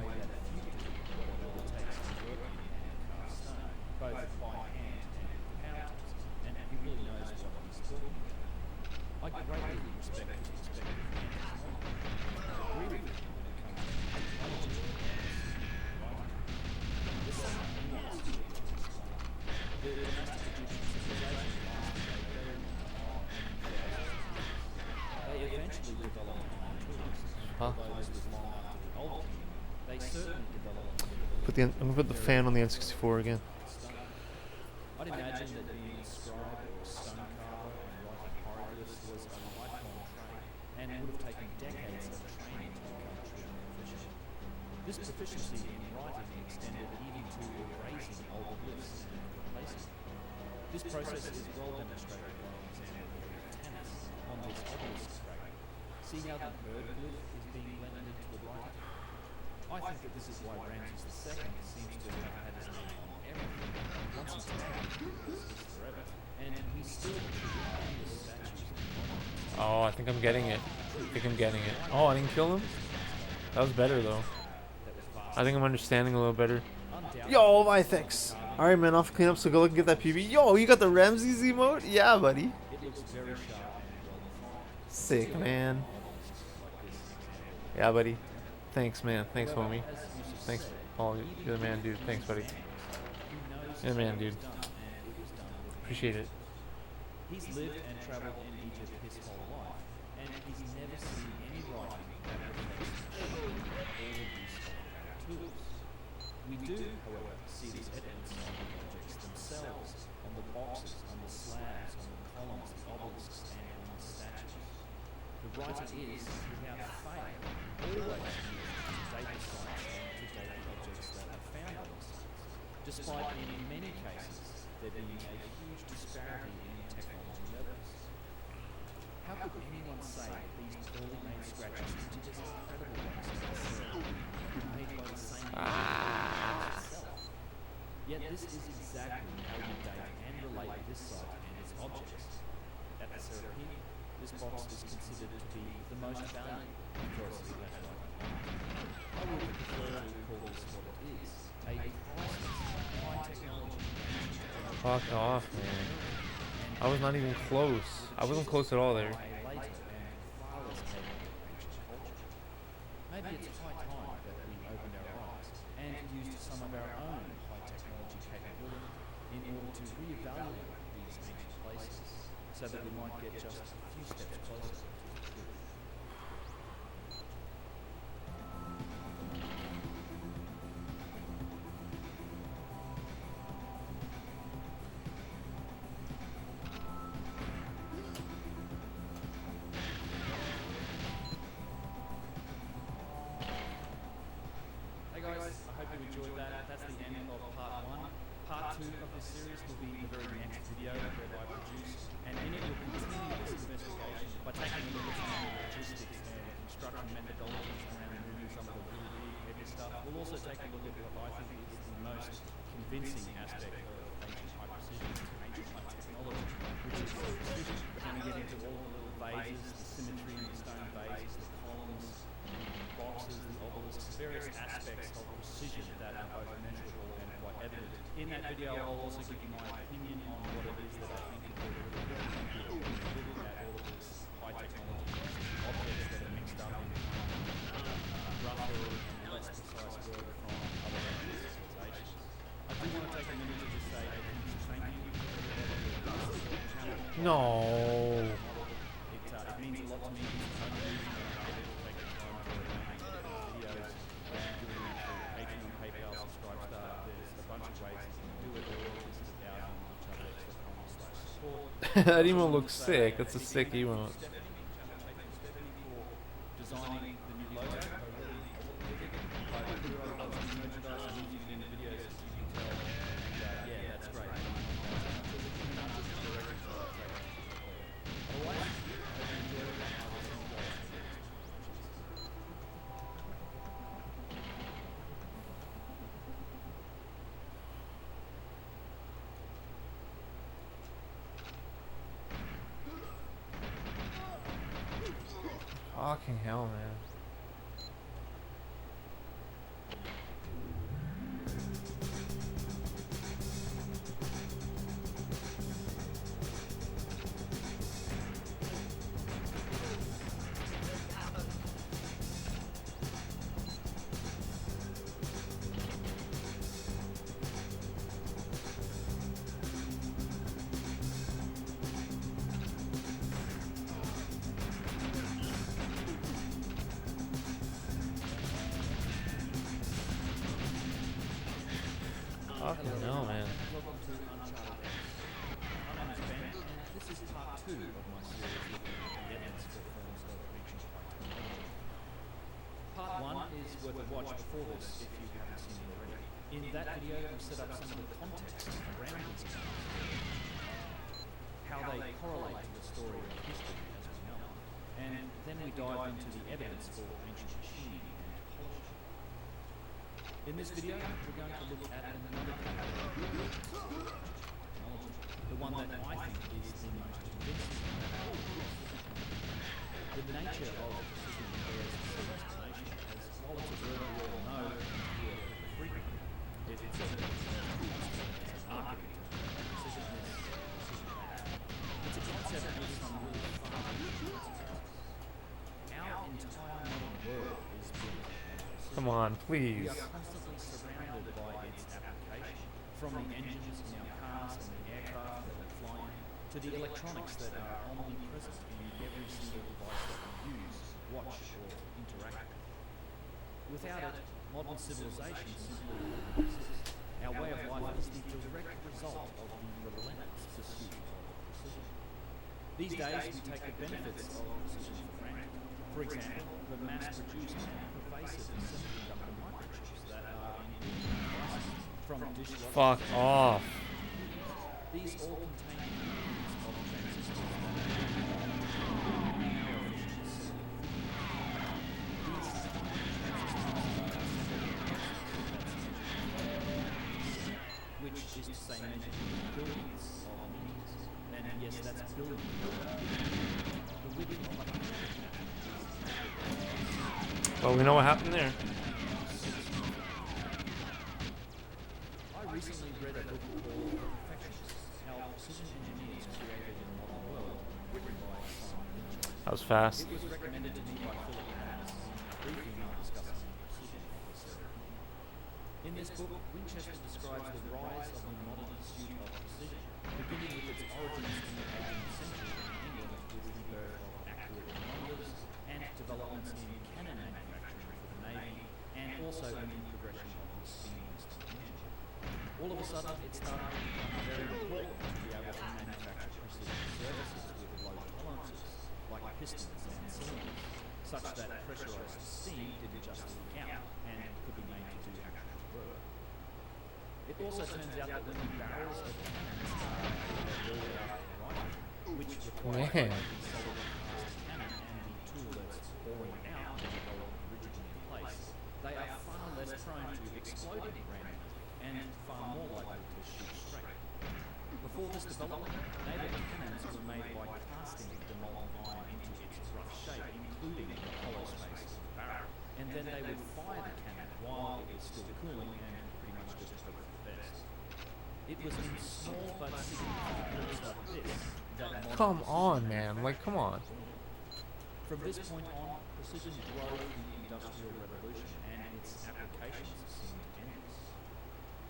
I'm gonna put the fan on the N64 again. I'd imagine that being a scribe or stone carver and writing hieroglyphs was a lifelong trade and would have taken decades of training to become truly proficient. This proficiency in writing extended even to erasing old glyphs and replacing them. This process is well demonstrated by an example of tennis on this obelisk fragment. See how the bird glyph is being blended into the writing? I think that this is why Ramses II seems to have had his name on everything. Once he's taken, it's forever. And he's still the statues. Oh, I think I'm getting it. Oh, I didn't kill him? That was better, though. I think I'm understanding a little better. Yo, my thanks. Alright, man, off clean up, so go look and get that PB. Yo, you got the Ramses emote? Yeah, buddy. Sick, man. Yeah, buddy. Thanks, man. Thanks, homie. Thanks, Paul. You're the man, dude. Thanks, buddy. You're the man, dude. Appreciate it. He's lived and traveled in Egypt his whole life, and he's never seen any writing that reflects all the use of tools. We do, however, see this evidence on the objects themselves, on the boxes, on the slabs, on the columns, the obelisks, and on the statues. The writing is, without fail, always data sites and to date objects that are found on the sites, despite in many cases there being a huge disparity in technology levels. How could anyone say that these poorly made scratches into this incredible ones are made by the same itself? Yet this is exactly how we date and relate this site and its objects. At the Serapine, this box is considered to be the most valuable because of that light. I would prefer to call this what it is, a priceless, high technology. Fuck off, man. I was not even close. I wasn't close at all there. Maybe it's high time that we opened our eyes and used some of our own high technology capability in order to reevaluate these ancient places so that we might get just a few steps closer to the truth. Hey guys, I hope you enjoyed that. That's the end of part 1. Part 2 of this series will be the very next video that I produce, and in it we'll continue this investigation by taking a look at some of the logistics and construction methodologies around moving some of the really big heavy stuff. We'll also take a look at what I think is the most convincing aspect of ancient high precision, ancient high technology, which is precision. Then we get into all the little vases, the symmetry in the stone vases, the columns, the boxes, the obelisks, various aspects of precision that are both measurable and quite evident. In that video, I'll also give you my opinion on what it is that I think is really important here when we look at all of this high technology objects that are mixed up in rougher and less precise work from other ancient civilizations. I do want to take a minute to just say a huge thank you to everybody who does support the channel. No. It means a lot to me. It's the only reason that I'm able to take the time to make videos. I'm doing it through Patreon, PayPal, Subscribestar. There's a bunch of ways you can do it. They're all listed out on charlex.com/support. That emote looks sick. That's a sick emote. Stephanie for designing the new logo. I really dig it. I put it on some merchandise. I'm using it in the videos, as you can tell. And yeah, that's great. Otherwise, I hope you enjoyed it. I will see you guys in the next one. Fucking hell, man. Fucking hell, man. Welcome to Uncharted X. My name is Ben, and this is part 2 of my series looking at the evidence for forms of ancient high technology. Part 1 is worth a watch before this if you haven't seen it already. In that video, we set up some of the context around these examples, how they correlate to the story of history as we know it, and then we dive into the evidence for ancient machining and polishing. In this video, we're going to look at another category of technology, the one that I think is the most convincing. The nature of precision bears some explanation, as while it's a word we all know and hear frequently, it's a marketing term. Precision this, precision that. It's a concept with some really far-reaching consequences. Our entire modern world is built on precision. Come on, please. We are constantly surrounded by its application, from the engines in our cars and the aircraft that we fly in, to the electronics that are omnipresent in every single device that we use, watch, or interact with. Without it, modern civilization simply wouldn't exist. Our way of life is the direct result of the relentless pursuit of precision. These days, we take the benefits of precision for granted. For example, the mass-produced and pervasive semiconductor microchips that are in devices, from dishwashers. Fuck off. These all contain millions of transistors that are power efficient silicon. These tiny transistors are which is to say measured in billions of meters. And yes, building the width of a Well, we know what happened there. I recently read a book called Perfectionists: How Precision Engineers Created a Modern World, written by Simon Winchester. That was fast. It was recommended to me by Philip Adams in a briefing discussing precision of this area. In this book, Winchester describes the rise of the modern pursuit of precision, beginning with its origins in the 18th century in England with the birth of accurate numbers and developments in cannon manufacturing for the Navy, and also in the progression of the steam engine. All of a sudden, it started to become very important to be able to manufacture precision surfaces with low tolerances, like pistons and cylinders, such that pressurized steam didn't just leak out and could be made to do actual work. It also turns out that when the barrels of cannons are built out right, which require Man. a solid cast cannon and the tool that's boring it out to hold it rigidly in place, they are far less prone to exploding randomly and far more likely to shoot straight. Before this development, naval cannons were made by casting the molten iron into its rough shape, including the hollow space of the barrel, and then they would fire the cannon while it was still cooling and pretty much just hope for the best. It was in small but significant builds like this that modern Come on, precision man. Like, come on. From this point on, precision drove the Industrial Revolution and its applications seemed endless.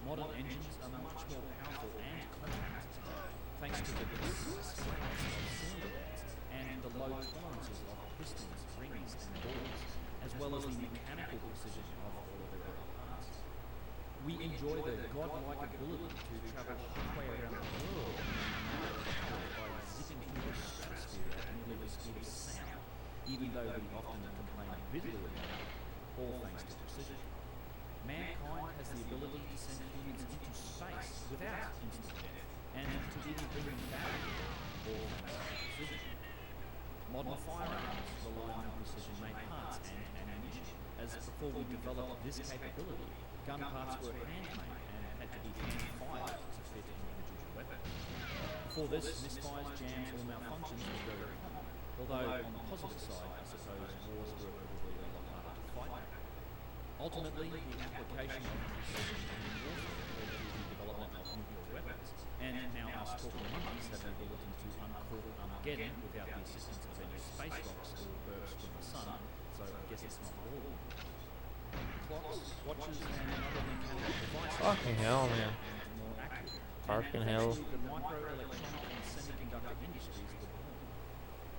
Modern engines are much more powerful and compact today, thanks to the precise flatness of cylinder heads and the low tolerances of pistons, rings and bores, as well as the mechanical precision of all of their other parts. We enjoy the godlike ability to travel halfway around the world in a manner powered by zipping through the stratosphere at nearly the speed of sound, even though we often complain bitterly about it, all thanks to precision. Mankind has the ability to send humans into space without instant death, and to even bring them back again, all thanks to precision. Modern firearms rely on precision-made parts and ammunition, as before we developed this capability, gun parts were handmade and had to be hand-fired to fit individual weapons. Before this, misfires, jams, or malfunctions were very common, although on the positive side, I suppose wars were probably a lot harder to fight back. Ultimately, the application of precision in warfare led to the development of nuclear weapons, and now us talking monkeys have the ability to uncork Armageddon without the assistance of any space rocks or burps from the sun, so I guess it's not all of them. Clocks, watches, and other mechanical devices Fucking hell, man. and more accurate. Fucking And hell. eventually the microelectronic and semiconductor industries were born.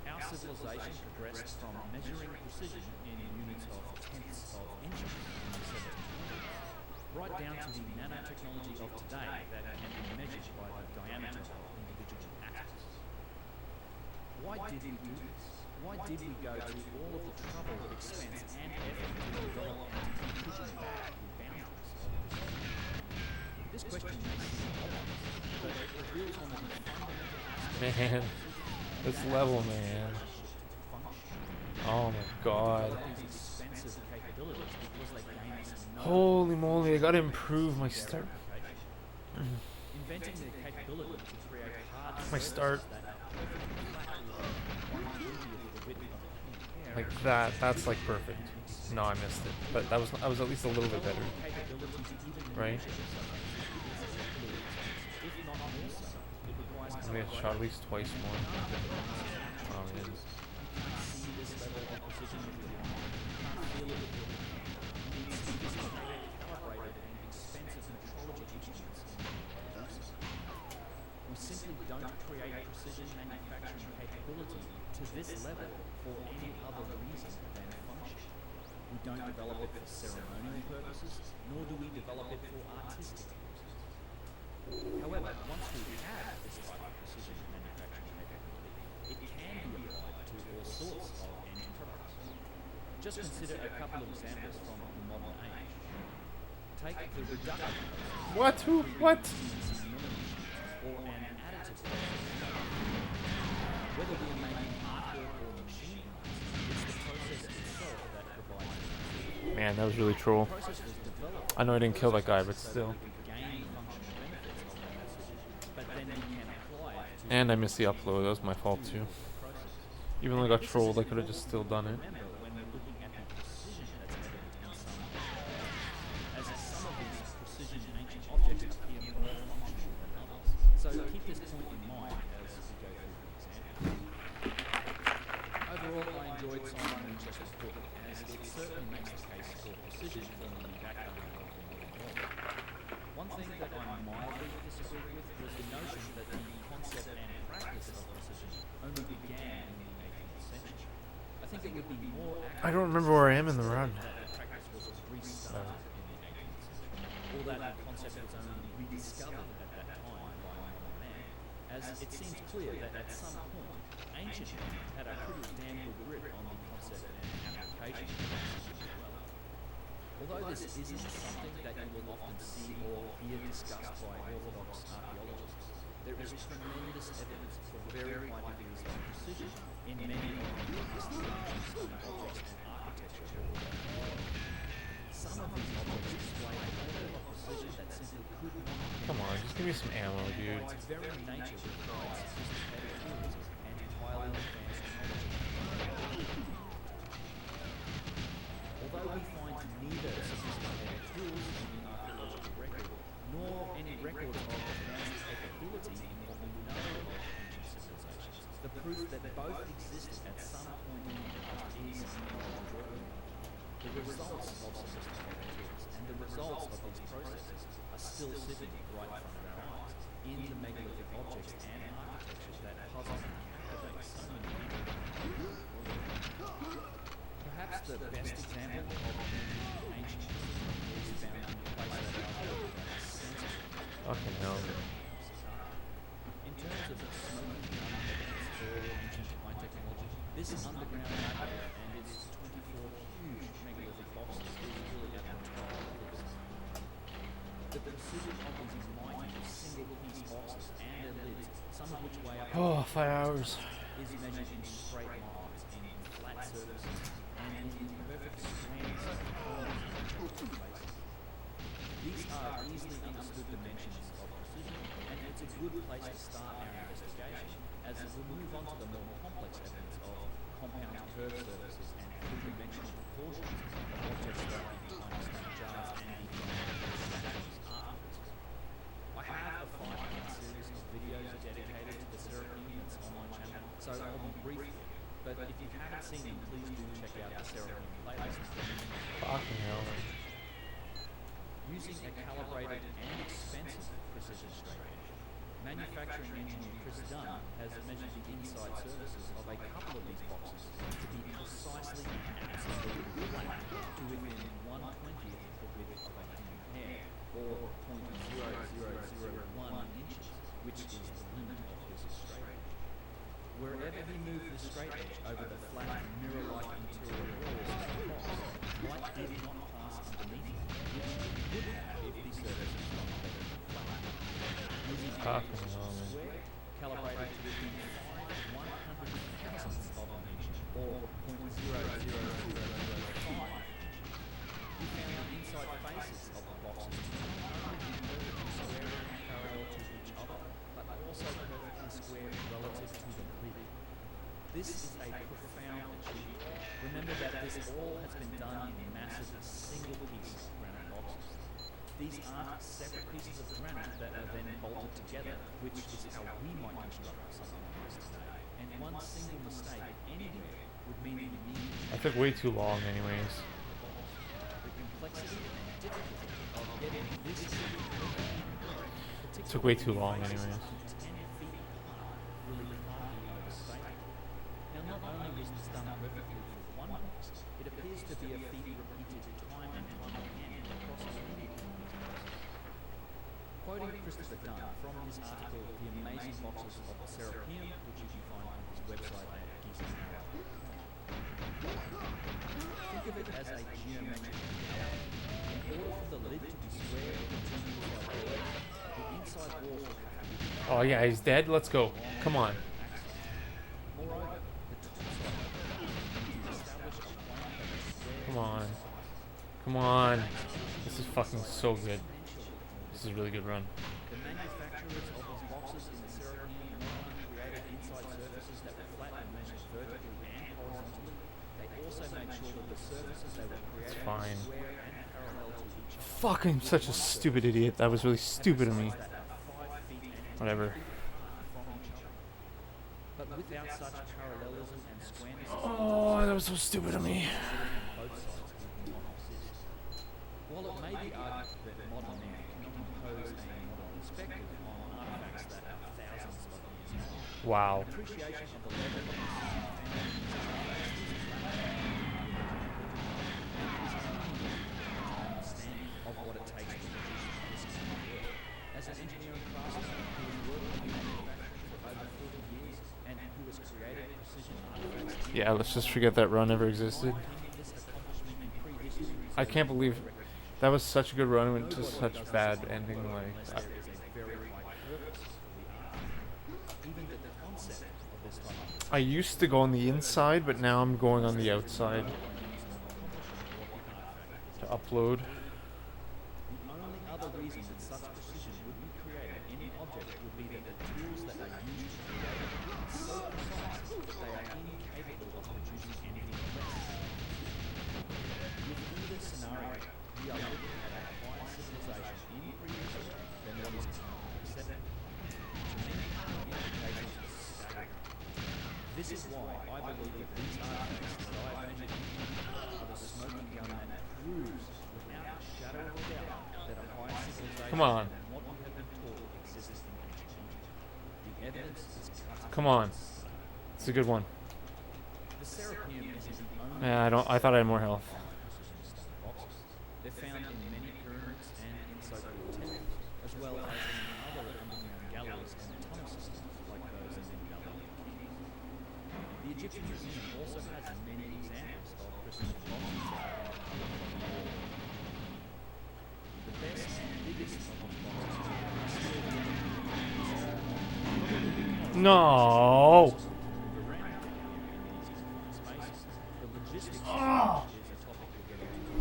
Our civilization progressed from measuring precision in units of tenths of inches in the 1700s, right down to the nanotechnology of today that can be measured by the diameter of individual atoms. Why did we do this? Why did we go to all of the trouble, expense, and effort to develop and keep pushing back the boundaries of precision? This question may seem obvious, but it reveals one of the fundamental aspects Man. This level, man. Oh my god. these expensive capabilities because they gain us no Holy moly, I gotta improve my start. inventing the capability to create hard My start. that are perfectly flat with 1/20th the width of a human hair. Like that. That's like perfect. No, I missed it. But I was at least a little bit better. Capability to even Right? measure such things is if not more so, it requires Maybe I shot at least twice more. Oh, man. You can't see this level of precision with your eye. You can't feel it with your hand. You need sophisticated, calibrated, and expensive metrology instruments in order to do so. We simply don't create precision manufacturing capability to this level for any other reason than function. We don't develop it for ceremonial purposes, nor do we develop it for artistic purposes. However, once we have this type of precision manufacturing capability, it can be applied to all sorts of end products. Just consider a couple of examples from the modern age. Take the reductive process. What? Who? What? Or an additive process. Whether we are making artwork or machine parts, it's the process itself that provides the Man, that was really troll. process was developed I know I didn't kill that guy, but so still. that we could gain functional benefits of that precision, but then we can apply it to And I missed the upload. That was my fault too. Even though I got trolled, I could have just still done it. Remember when we're looking at the precision that's evident in some as some of these precision ancient objects appear more functional than others. So keep this point in mind as we go through the example. Overall, I enjoyed signing Winchester's book, as it certainly makes the case for precision forming the backbone of the modern world. One thing that I mildly disagreed with was the notion that the concept and practice of precision only began in the 18th century. I think it would be more accurate I don't remember where I am in the run. that the practice was restarted in the 18th century, or that the concept was only rediscovered at that time by a modern man, as it seems clear that at some point, ancient men had a pretty damn good grip on the concept and application of precision as well. Although this isn't something that you will often see or hear discussed by orthodox archaeologists, there is tremendous evidence for very high degrees of precision in many of the vast ancient stone objects and architecture all over the world. Some of these objects display a level of precision that simply could not be. Come on, just give me some ammo, dude. By its very nature requires sophisticated tools and highly advanced technology. Although we find neither sophisticated tools in the archaeological record, nor any record of advanced capability in what we know of ancient civilizations, the proof that both existed at some point in the past is undeniable. The results of sophisticated tools and the results of these processes are still sitting right in front of our eyes in the megalithic objects and architecture that puzzle and captivate so many people. Perhaps the best example of ancient precision is found in the place that our senses. Fucking hell. In terms of smoking gun evidence for ancient high technology, this underground labyrinth and its 24 huge megalithic boxes is really at the top of the list. The precision of these mighty single-piece boxes and their lids, some of which weigh up Oh, 5 hours. is measured in straight lines, in flat surfaces, and in perfect squares of corners and vertical faces. These are easily understood dimensions of precision, and it's a good place to start our investigation, as we'll move on to the more complex evidence of compound curved surfaces and three-dimensional proportions of objects like the tiny stone jars and the giant statues afterwards. I have a 5-part series of videos dedicated to the Serapeums on my channel, so I'll be brief here. But if you haven't seen them, please do check out the Serapeum playlist. Fucking hell. Using a calibrated and expensive precision straight edge, manufacturing engineer Chris Dunn has measured the inside surfaces of a couple of these boxes to be precisely and absolutely flat to within 1/20th of the width of a human hair, or 0.0001 inches, which is the limit of his straight edge. Wherever he moved the straight edge over the flat, mirror-like interior walls of the box, light did not pass underneath it, which it would have if the surface was not better than flat. Using a Fucking hell, man. square calibrated to within 5/100,000th of an inch, or 0.00005 inches, we found the inside faces of the boxes to not only be perfectly square and parallel to each other, but also perfectly square relative to the lid. This is a profound achievement. Remember that this all has been done in massive single-piece granite boxes. These aren't separate pieces of granite that are then bolted together, which is how we might construct something like this today. And one single mistake anywhere would mean that you need I took way too long anyways. the complexity and difficulty of getting this Took way too long anyways. 10 feet apart really can't be overstated. Now, not only was this done perfectly for one box, it appears to be a feat repeated time and time again across many of these boxes. Quoting Christopher Dunn from his article, The Amazing Boxes of the Serapeum, which you can find on his website at Gyges. Think of it as a geometric reality. In order for the lid to be square and continuous like always, the inside walls would have to be Oh yeah, he's dead. Let's go. Come on. moreover, the top side of the lid to establish a plane that is square. Come on. Come on. This is fucking so good. This is a really good run. The manufacturers of these boxes in the Serapeum not only Fuck, I'm such a stupid idiot. That was really stupid of me. Whatever. But without such parallelism and squareness, Oh, that was so stupid of me. both sides will not exist. While it may be argued that modern man cannot impose a modern perspective on artifacts that are thousands of years old, Wow. appreciation of the level of precision found in these artifacts is understanding of what it takes to produce this kind of work. As an engineering craftsman who has worked in manufacturing for over 40 years and who has created precision artifacts, Yeah, let's just forget that run ever existed. this accomplishment in prehistory is I can't believe that was such a good run and went to such bad ending. Like, there is a very high purpose for the art. Even the concept of this type of I used to go on the inside, but now I'm going on the outside to upload. The only other reason that such precision would be created in an object would be that the tools that are used to create it are so precise that they are incapable of producing anything less. With either scenario, we are looking at a higher civilization in prehistory than what is currently accepted. To me, the implications are staggering. This is why I believe that these artifacts that I have mentioned are the smoking gun that proves without a shadow of a doubt that a higher civilization Come on. than what we have been taught exists in ancient Egypt. The evidence is cutting. Come on. It's a good one. The Serapeum is the only Yeah, I thought I had more health. precision stone boxes. They're found in many pyramids and in so-called temples, as well as in other underground galleries and tunnel systems like those in the Valley of Kings. The Egyptian Museum also has many examples of precision boxes that are in the world. The best and biggest of these boxes are still No.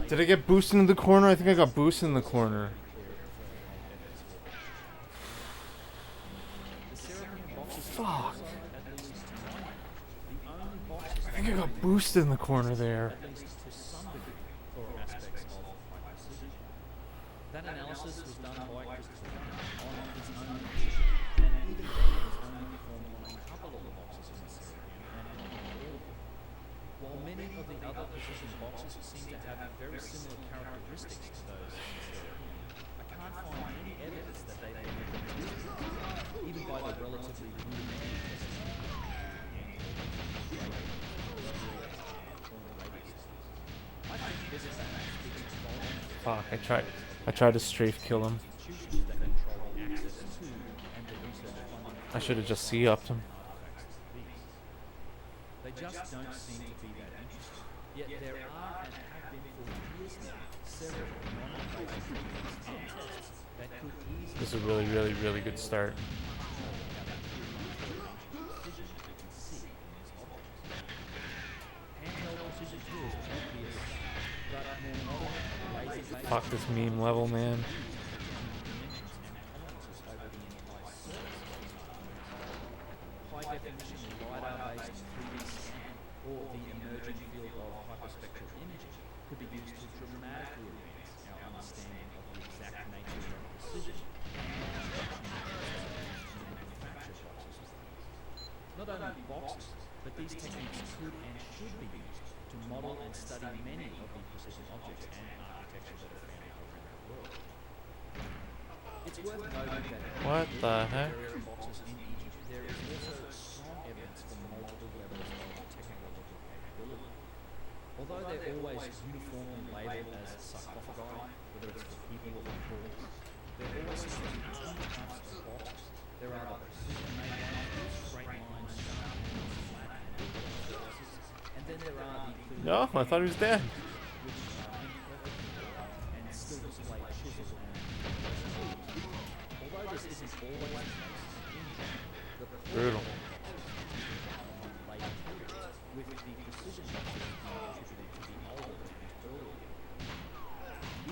Did I get boosted in the corner? I think I got boosted in the corner. Fuck. I think I got boosted in the corner there. That analysis was done by Christopher on his own position, and even then it was only performed on a couple of the boxes in the Serapeum and not on all of them. While many of the other precision boxes seem to have very similar characteristics to those in the Serapeum, I can't find any evidence that they were ever used, even by the relatively rudimentary testing. I think this is speaks volumes. Fuck, I tried to strafe kill him. I should have just C-upped him. They just don't seem to be that interested. Yet there are and have been for years now several non-invasive treatments and tests that could easily This is a really, really, really good start. Fuck this meme level, man. High definition LiDAR-based 3D scan or the emerging field of hyperspectral imaging could be used to dramatically advance our understanding of the exact nature and precision manufacture boxes. Not only boxes, but these techniques could and should be used to model and study many of the precision objects and architecture that are found around the world. It's worth noting that What the heck? various boxes in Egypt, there is also strong evidence for multiple levels of technological capability. Although they're always uniformly labelled as sarcophagi, whether it's for people or for corpses, there always seems to be two types of boxes. There are the precision-made ones with straight lines, sharp angles, flat and regular surfaces, and then there are the No, I thought he was dead. which are imperfect and still display chisel and precision. Although this isn't always the case, in general, the Brutal. later periods, with the precision boxes being attributed to the older and earlier period.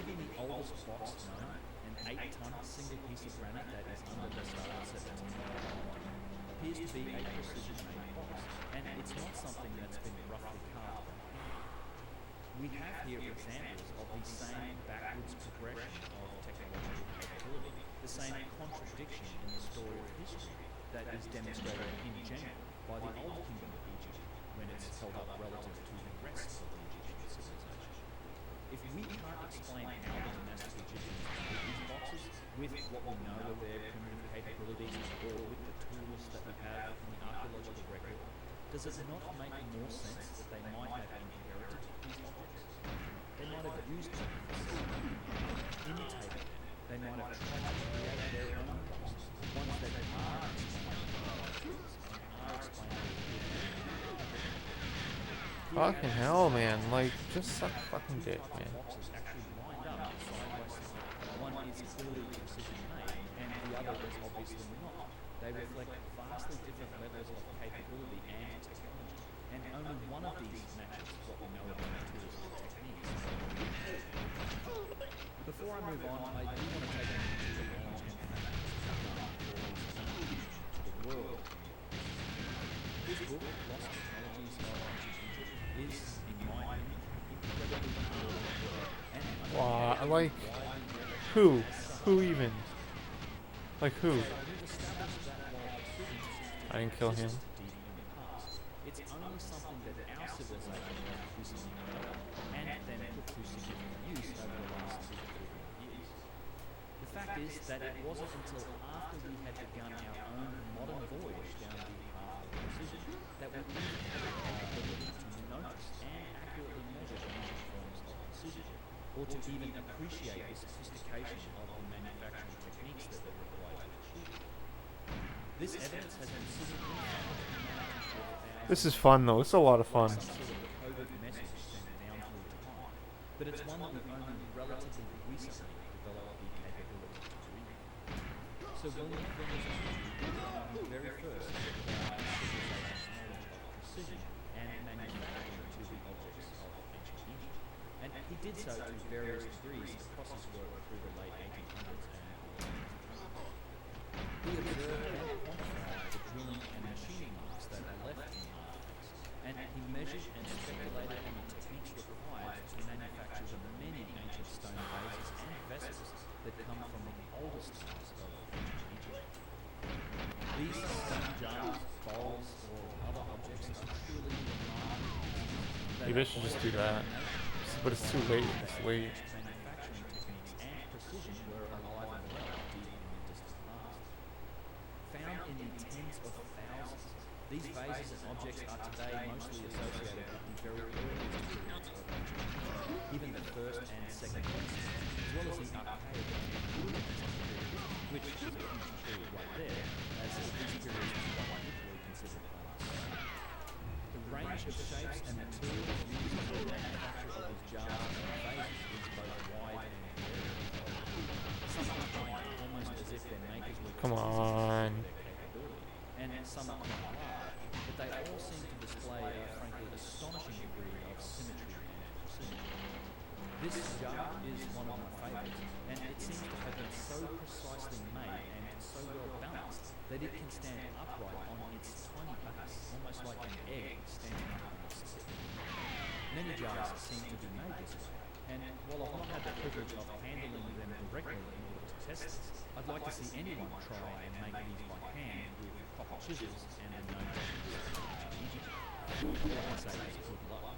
Even the oldest box known, an 8-ton single piece of granite that is under the start of 1791, appears to be a precision-made box, and it's not something that's been roughly carved by hand. We have here examples of the same backwards progression of technological capability, the same contradiction in the story of history that is demonstrated in general by the Old Kingdom of Egypt when it's held up relative to the rest of the Egyptian civilization. If we can't explain how the dynastic Egyptians built these boxes with what we know of their primitive capabilities or with the tools that we have in the archaeological record, does it not make more sense that they might have inherited these objects? They might have used them, imitated them. They might have tried to create their own boxes, ones that are explained by tools and are explained Fucking hell, man. Like, just suck fucking dick, man. boxes actually lined up side by side. One is clearly precision made, and the other is obviously not. They reflect vastly different levels of capability and technology, and only one of these matches what we know about tools and techniques. Before I move on, I do want to take a minute to acknowledge and thank the world. This book, Lost Technologies of Ancient Egypt, is, in my opinion, incredibly important and Wow, like, who? Who even? Like, who? I didn't kill him. It's only something that our civilization has recently developed and then put to significant use over the last 2 to 300 years. The fact is that it wasn't until after we had begun our own modern voyage down the path of precision that we even had the capability to notice and accurately measure ancient forms of precision, or to even appreciate the sophistication of the manufacturing techniques that were required to achieve. This evidence has been significantly found in humanity for thousands. This is fun, though. It's a lot of fun. Some sort of coded message sent down through time, but it's one that we've only relatively recently developed the capability to read. So William Flinders Petrie was the very first to apply civilization's knowledge of precision and manufacturing to the objects of ancient Egypt, and he did so to various degrees across his work through the late 1800s and early 1900s. He observed and quantified the drilling and machining marks that are left in artifacts, and he measured and speculated on the techniques required to manufacture the many ancient stone vases and vessels that come from the oldest times of ancient Egypt. These stone jars, bowls, or other objects are truly remarkable. Maybe I should just do that. But it's too late. It's late. Manufacturing techniques and precision were alive and well deep in the distant past. Found in the tens of thousands, these vases and objects are today mostly associated with the very earliest periods of ancient Egypt, even the first and second dynasties, as well as the archaic and Hellenistic period, which is a huge period right there, as these periods are quite literally considered part of the stone. The range of shapes and materials used in the manufacture of these jars and vases is both wide and varied. Some are quite almost as if their makers were Come on. their capability, and some are quite large, but they all seem to display a frankly astonishing degree of symmetry and precision. This jar is one of my favourites, and it seems to have been so precisely made and so well balanced that it can stand upright on its tiny base, almost like an egg standing up on its tip. Many jars seem to be made this way, and while I've not had the privilege of handling them directly in order to test this, I'd like to see anyone try and make these by hand with proper chisels and a known technique of Egypt. All I can say is good luck.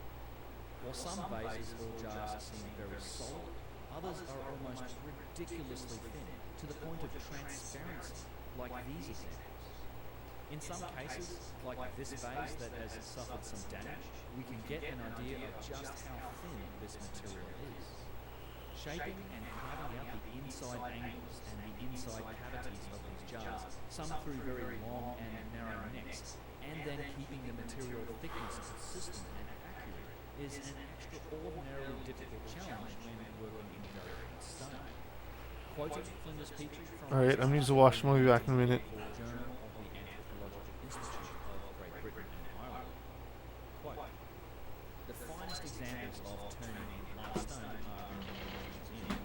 While some vases or jars seem very solid, others are almost ridiculously thin, to the point of transparency, like these examples. In some cases, like this vase that has suffered some damage, we can get an idea of just how thin this material is. Shaping and carving out the inside angles and the inside cavities of these jars, some through very long and narrow necks, and then keeping the material thickness consistent and accurate, is an extraordinarily difficult challenge when working in very thin stone. Quoting Flinders Petrie from Alright, I'm gonna use the washroom. I'll be back in a minute. Journal of the Anthropological Institute of Great Britain and Ireland. Quote, the finest examples of turning in large stone are in the British Museum.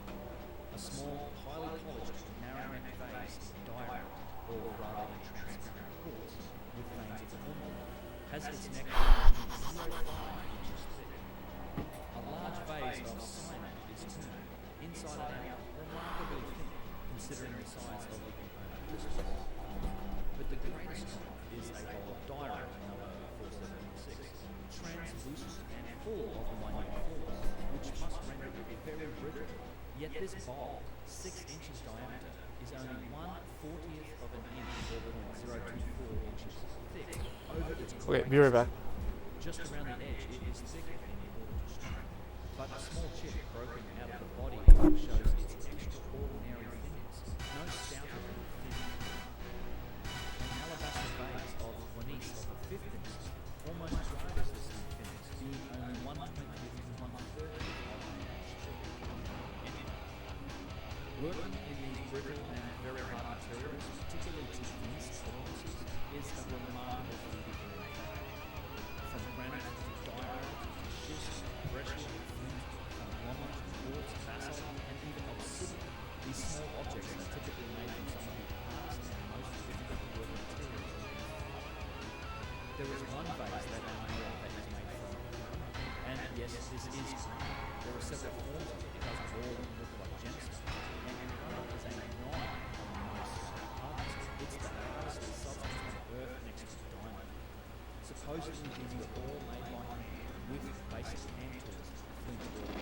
A small, highly polished, narrow-necked vase in diorite, or rather in transparent quartz, with veins of cornwall, has its neck 0.05 inches thick. A large large vase of cyanide is turned inside and out remarkably thin, considering the size of the component crystals. But the greatest triumph is a bowl of diorite, number 476, translucent and full of minute flaws, which must render it very brittle. Yet this bowl, 6 inches diameter, is only 1/40th of an inch, or 0.024 inches thick, over its Okay, be right back. just around the edge, it is thicker in order to strike. But a small chip broken out of the body shows its extraordinary thinness, no stouter than thin. An alabaster vase of Juanis of the 5th dynasty almost rivals this in thinness, being only 1/20th to 1/30th of an inch thick. Anyway, working in these brittle and very hard materials, particularly to yeast tolerances, is a remarkable feat of manufacture. From granite to diorite to schist, breccia, flint, conglomerate, quartz, basalt, and even obsidian, these small objects are typically made from some of the hardest and most difficult to work materials on Earth. There is one vase that I know of that is made from chrome, and yes, this is chrome. There are several forms of it. It doesn't all look like gemstones, and chrome is a non-moist hardness. It's the hardest substance on Earth next to diamond. Supposedly these were all made by hand with basic hand tools, flint or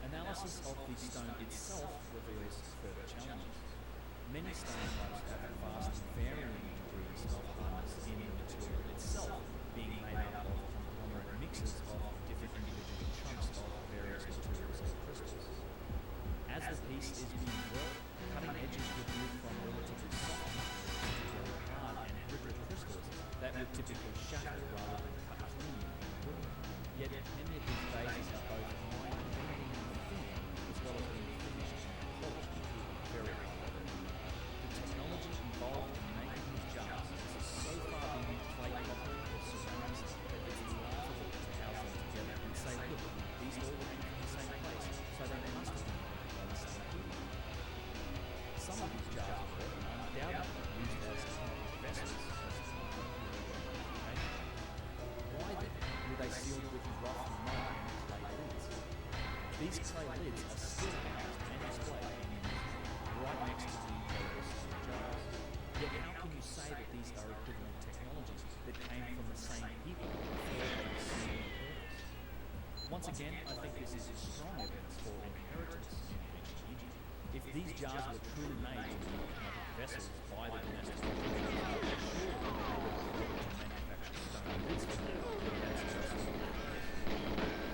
analysis of the stone itself reveals further challenges. Many stone types have vast varying degrees of hardness in the material itself, being made up of conglomerate mixes of different individual chunks of various materials and crystals. As the piece is being worked, cutting edges would move from relatively soft materials to very hard and brittle crystals that would typically shatter rather than cut clean in wood. Yet many of these vases are both fine bending and thin, as well as being finished and polished to a very high level. The technology involved in making these jars is so far beyond clay copper or ceramics that it's laughable to house them together and say, look, these all came from the same place, so they must have been made by the same people. Some of these jars were undoubtedly used as vessels, why then were they sealed with rough mud and clay lids? These clay lids are still housed and displayed in the museum, right next to the various jars. Yet how can you say that these are equivalent technologies that came from the same people for a similar purpose? Once again, I think this is strong evidence for inheritance in ancient Egypt. If these jars were truly made to be economic vessels by the dynastic surely they were able to manufacture stone lids for them. That's just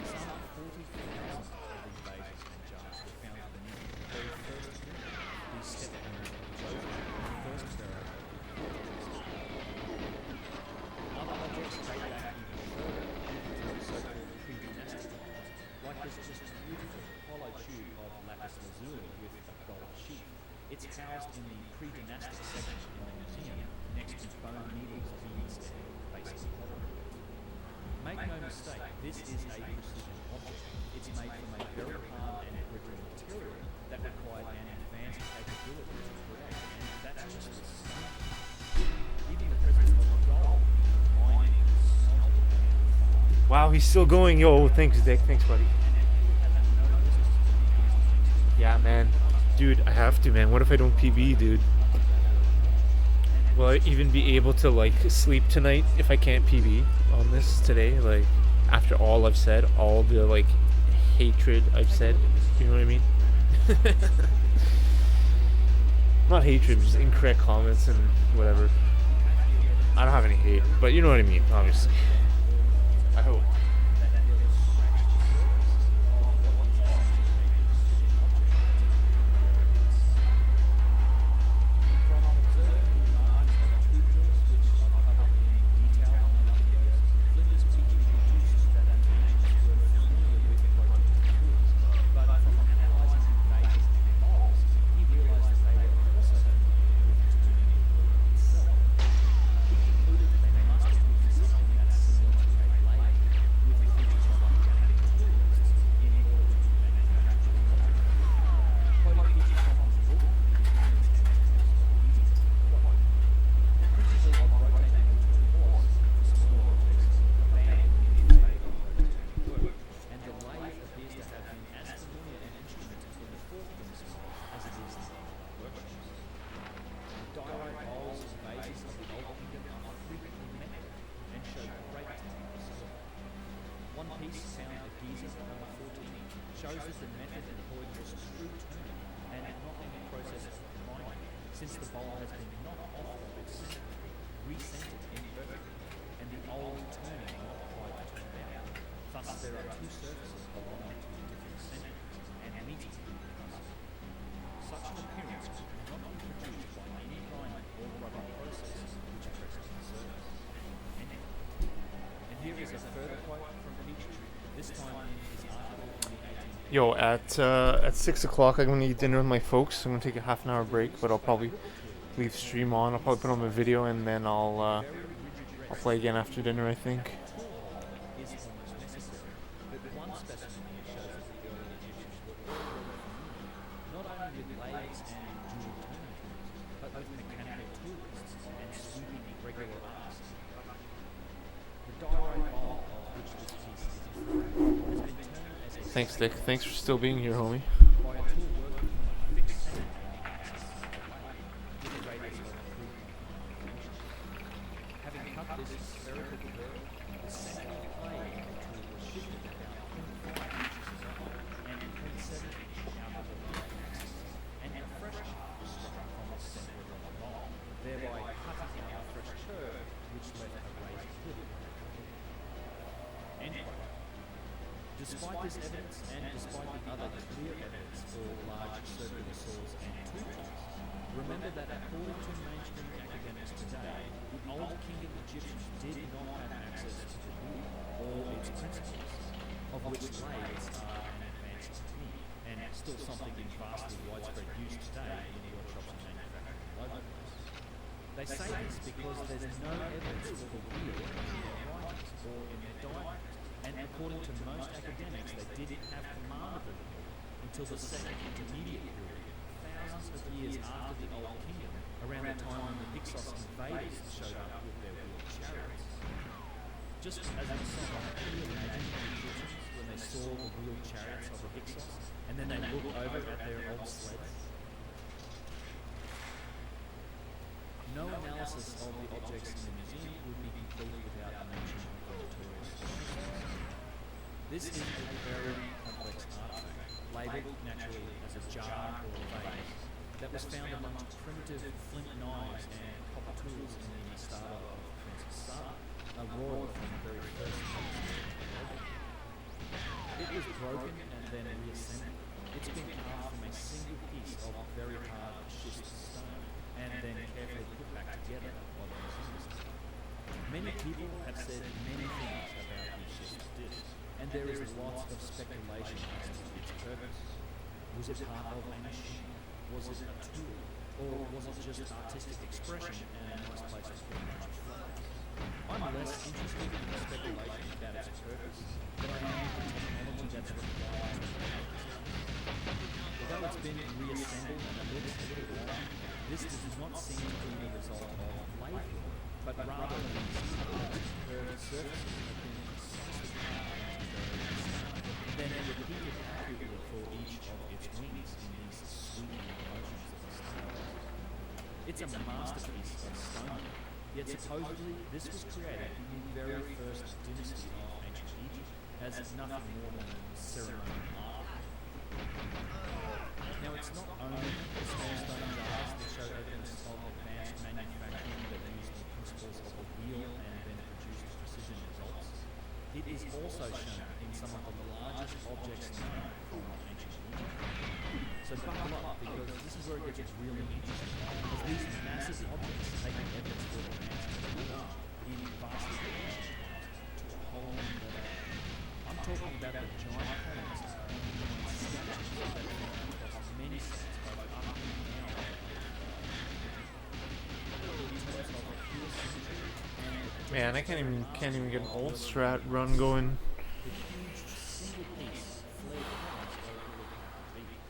some 40,000 of these vases and jars were found beneath the very first pyramid, the step pyramid of Gyges, the first pharaoh of the Other objects date back even further, into the so-called pre-dynastic times, like this just beautiful hollow tube of lapis lazuli with a gold sheath. It's housed in the pre-dynastic section in the museum, next to bone needles, beads, and basic pottery. Make no mistake, this is a precision object. It's made from a very hard and brittle material that required an advanced capability to create, and that's just the stone. Even the presence of gold, mining, smelting, and Wow, he's still going. Yo, thanks, Dick. Thanks, buddy. Yeah, man. Dude, I have to, man. What if I don't PB, dude? Will I even be able to, like, sleep tonight if I can't PB on this today? Like, after all I've said, all the, like, hatred I've said. You know what I mean? Not hatred, just incorrect comments and whatever. I don't have any hate, but you know what I mean, obviously. I hope. shows that the method employed was true turning and not any process of confinement, since the bowl has been knocked off of its center, recentered imperfectly, and the old turning not quite turned out. Thus, there are two surfaces belonging to different centers and meeting in the cusp. Such an appearance could not be produced by any grinding or rubbing process which presses the surface. And here is a further quote from Peachtree, this time in his article in the 18th. Yo, at 6 o'clock I'm gonna eat dinner with my folks. I'm gonna take a half an hour break, but I'll probably leave stream on. I'll probably put on the video and then I'll play again after dinner, I think. Is almost necessary, but one specimen here shows that the early Egyptians were already familiar, not only with lathes and dual turning tools, but with mechanical toolists and sweeping regular arcs. The diorite bowl of which this piece is a fragment has been turned as a Thanks, Dick. Thanks for still being here, homie. by a tool working from a fixed center on the axis of the blade, with a radius of 3.9 dimensions. Having cut this spherical curve, the center of play of the tool was shifted about 0.5 inches aside and 0.7 inches out of the right axis, and a fresh arc was struck from the center of the bowl, thereby cutting out a fresh curve which left a raised clip. End quote. Despite this evidence, and despite the other clear evidence for large circular saws and tool tools, remember that according to mainstream academics today, the Old Kingdom Egyptians did not have access to the wheel or its principles, of which lathes are an advanced technique, and still something in vastly widespread use today in workshops and manufacturing all over the place. They say this because there's no evidence for the wheel in their writings or in their diagrams, and according to most academics, they didn't have command of the wheel until the Second Intermediate period, thousands of years after the Old Kingdom, around the time when the Hyksos invaders showed up with their wheeled chariots. Just as an aside, can you imagine the Egyptians when they saw the wheeled chariots of the Hyksos, and then they looked over at their old sleds? No analysis of the objects in the museum would be complete without a mention of the notorious shoe. This is a very complex artifact, labelled naturally as a jar or a vase, that was found amongst primitive flint knives and copper tools in the style of Princess Sarah, a royal from the very first dynasty of the world. It was broken and then reassembled. It's been carved from a single piece of very hard schist stone, and then carefully put back together by the museumist. Many people have said many things about the schist disc, and there is lots of speculation as to its purpose. Was it part of a machine? Was it a tool? Or was it just artistic expression and a nice place to put a bunch of flowers? I'm less interested in the speculation about its purpose than I am the technology that's required to create it. Although it's been reassembled and it looks a little wrong, this does not seem to be the result of lathe work, but rather these curved surfaces have been precisely carved into various stone, then repeated accurately for each of its wings in these sweeping motions of the stone. It's a masterpiece of stone, yet supposedly this was created in the very first dynasty of ancient Egypt as nothing more than ceremonial art. Now, it's not only the small stone jars that show evidence of advanced manufacturing that use the principles of the wheel and then produce precision results. It is also shown in some of the largest objects known from ancient Egypt. So buckle up, because this is where it gets really interesting, as these massive objects take evidence for advanced technology in vastly dimensional to a whole new level. I'm talking about the giant columns and giant statues that are found across many sites, both up and down. In terms of pure symmetry and Man, I can't even get an old strat run going. the huge single piece flared columns are really hard to beat.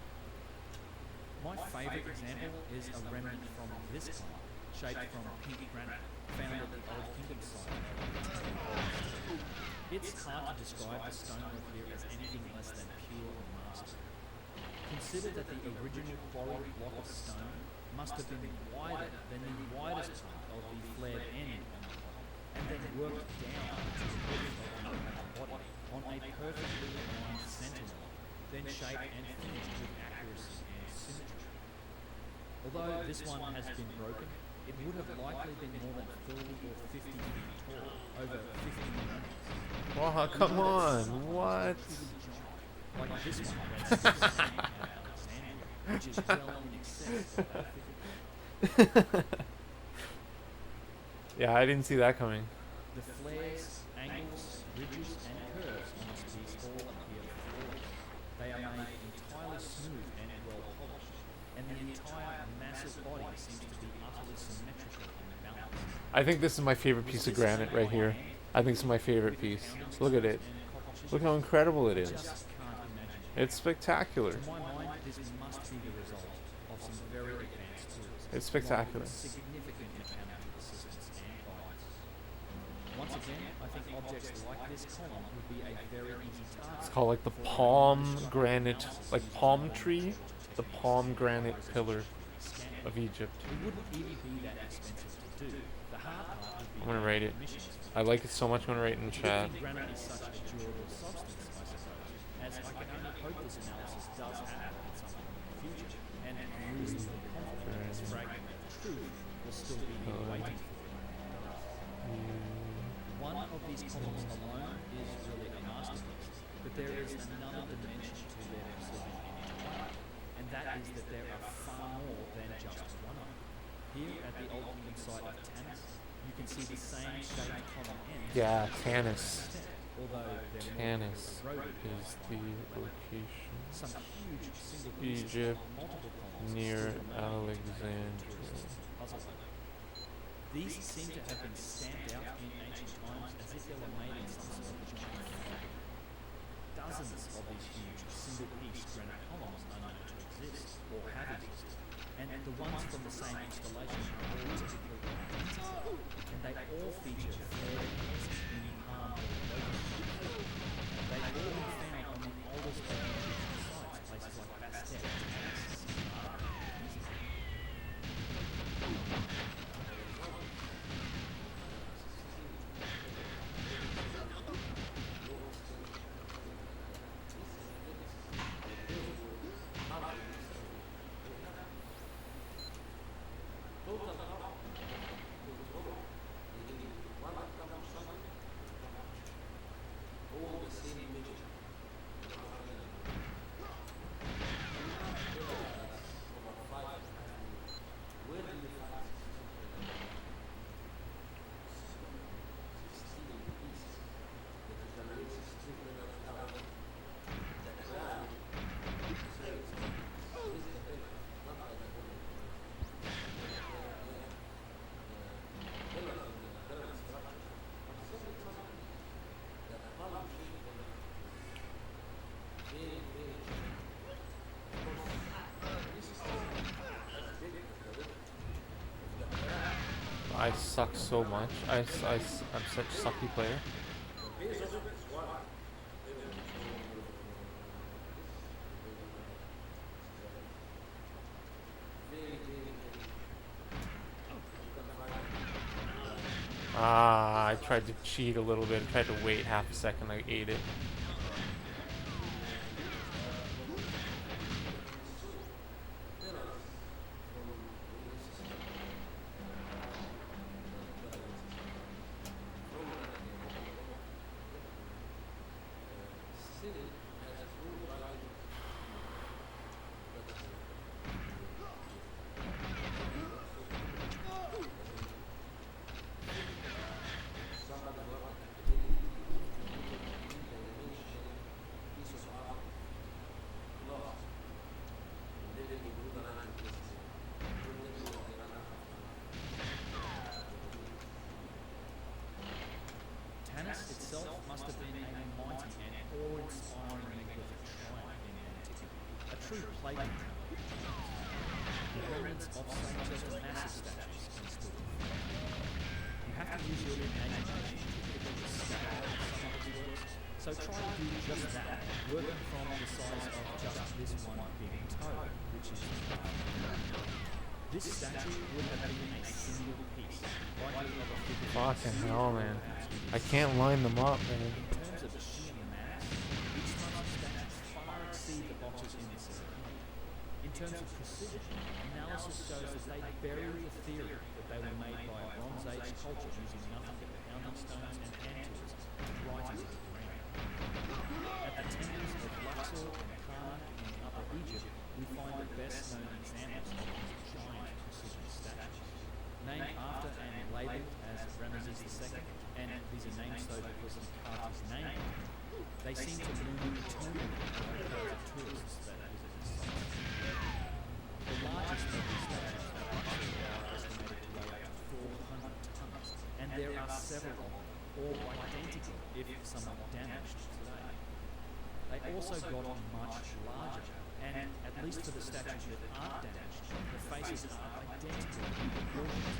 My favourite example is a remnant from this kind, shaped from pink granite, found at the Old Kingdom site of the Temple of Aztec. It's hard to describe the stonework here as anything less than pure and master. Consider that the original quarried block of stone must have been wider than the widest part of the flared end on the top, and then worked down to the width of the upper body on a perfectly aligned center line, then shaped and finished with accuracy and symmetry. Although this one has been broken, it would have likely been more than 30 or 50 feet tall, over 50 millimeters. Oh, come on, what? Like this one that's seen at Alexandria, which is well in excess of that figure. Yeah, I didn't see that coming. The flares, angles, ridges, and curves on this piece all appear flawless. They are made entirely smooth and well polished, and the entire massive body seems to be utterly symmetrical and balanced. I think this is my favorite piece of granite right here. I think it's my favorite piece. Look at it. Look how incredible it is. Just can't imagine it. It's spectacular. To my mind, this must be the result of some very advanced tools. It's spectacular. Along with significant mechanical assistance and guidance. Once again, I think objects like this column would be a very easy target. It's called like the palm granite, like palm tree, the palm granite pillar of Egypt. It wouldn't even be that expensive to do. The hard part would be I'm gonna rate it. emissions. I like it so much. I'm gonna rate it in the chat. Granite is such a durable substance, I suppose, as I can only hope this analysis does happen at some point in the future, and I'm reasonably confident this fragment of truth will still be waiting for it. One of these columns alone is really a masterpiece, but there is another dimension to their precision and ingenuity, and that is that there are far more than just one of them. Here at the old kingdom site of Tanis, you can see the same shaped column ends. Yeah, Tanis. Although they're Tanis more eroded, is the location. some huge single pieces Egypt, of multiple columns near still remain Alexandria. puzzle. These seem to have been stamped out in ancient times as if they were made in some sort of giant factory. Dozens of these huge single-piece granite columns are known to exist or have existed, and the ones from the same installation are all typically identical, and they all feature flared edges in palm or lotus. They all been found on the oldest of Egyptian sites, places like Aztec, Gyges, and Giza. I suck so much. I'm such a sucky player. Ah, I tried to cheat a little bit. I tried to wait half a second. I ate it. Tanis itself must have been a mighty and awe-inspiring megalithic shrine in antiquity, a true playground. The remnants of some just massive statues can still be found. You have to use your imagination to picture the scale of some of its works, so try to do just that, working from the size of just this one big toe, which is this statue would have been a single piece, likely of a figure. Fucking hell, man. I can't line them up, man. In terms of sheer mass, each type of statues far exceed terms of precision, analysis shows that they bury the theory that they were made by a Bronze Age culture using nothing but pounding stones and hand tools right into the ground. At the temples of Luxor and Karnak in Upper Egypt, we find the best known examples of these giant precision statues. Named after and labelled as Ramesses II, and these are named so because he carved his name on them, they seem to loom eternally over the crowds of tourists that visit this site. The largest of these statues at Luxor are estimated to weigh up to 400 tons, and there are several of them, all identical if somewhat damaged today. They also got much larger, and at least for the statues that aren't damaged, the faces are identical in proportions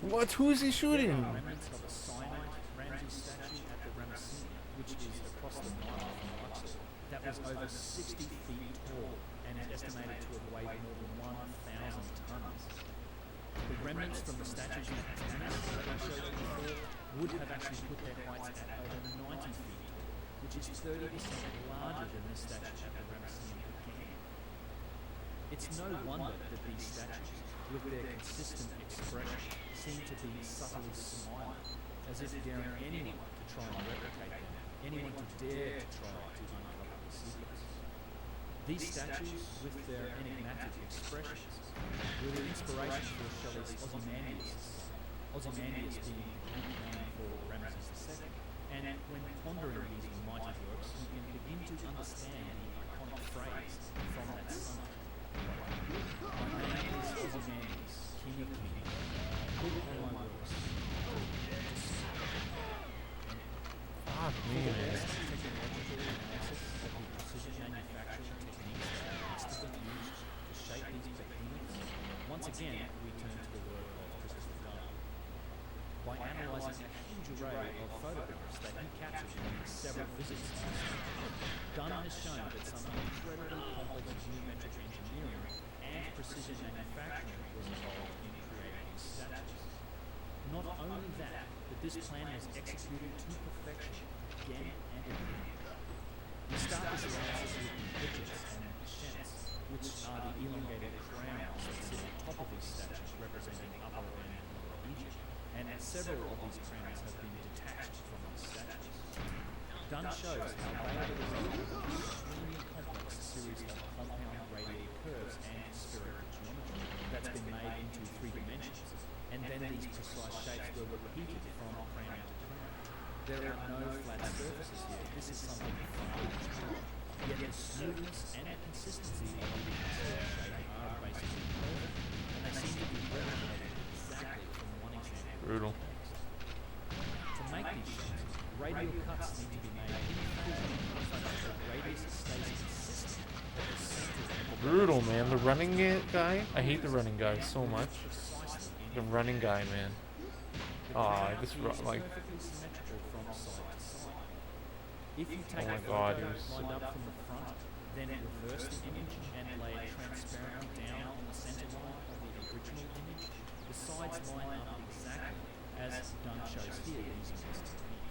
and What? Who is he shooting? there are remnants of a cyanide Ramses statue at the Ramesseum, which is across the Nile from Luxor, that was over 60 feet tall and is estimated to have weighed more than 1,000 tons. The remnants from the statues at Tanis that I showed you before would have actually put their heights at over 90 feet tall, which is 30% larger than this statue at the Ramesseum again. It's no wonder that these statues, with their consistent expression, seem to be subtly smiling, as if daring anyone to try and replicate them, anyone to dare to try to uncover the secrets. These statues, with their enigmatic expressions, were the inspiration for Shelley's Ozymandias, Ozymandias being the Greek name for Ramesses II, and when pondering these mighty works, you can begin to understand the iconic phrase from that sonnet. My name is Ozymandias, King of Kings. Look on my works. Fuck me, For the man. best technological analysis of the precision manufacturing techniques that must have been used to shape these behemoths, once again we turn to the work of Christopher Dunn. By analysing a huge array of photographs that he captured during several visits to the site, Dunn has shown that some incredibly complex geometric engineering and precision manufacturing was involved in creating these statues. Not only that, but this plan was executed to perfection again and again. We start this analysis with the Gyges and Shents, which are the elongated crowns that sit on top of these statues representing Upper and Lower Egypt, and several of these crowns have been detached from these statues. Dunn shows how they are the result of an extremely complex series of compound radial curves and spherical geometry that's been made into 3 dimensions, and then these precise shapes were repeated from crown to crown. There are no flat surfaces here. This is something far much more. Yet the smoothness and the consistency of the shape are basically perfect, and they seem to be replicated exactly from one example Brutal. to the next. To make these shapes, radial cuts need to be made in phase such that the radius stays consistent at the center of the Brutal, man. The running guy? I hate the running guy so much. precisely in The running guy, man. Aw, this like. perfectly symmetrical from side to side. If you take my a God, photo he was- lined up from the front, then reverse the image and lay it transparently down on the center line of the original image, the sides line up exactly as Dunn shows here using this technique.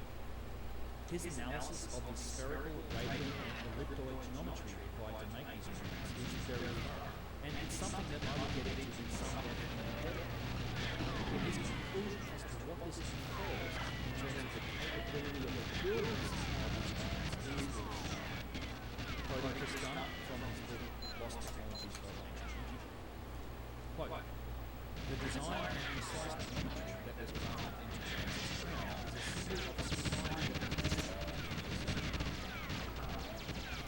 His analysis of the spherical, radial, and ellipsoid geometry required to make these drawings is very thorough, and it's something that I will get into in some depth in a decade. But his conclusion as to what this entails in terms of the capability of the builders of these drawings is really strong. Quoting Chris Dunn from his book Lost Technologies of Ancient Egypt. Quote, the design and precise geometry that was crafted into Ramesses' crown is a symbol of a society that existed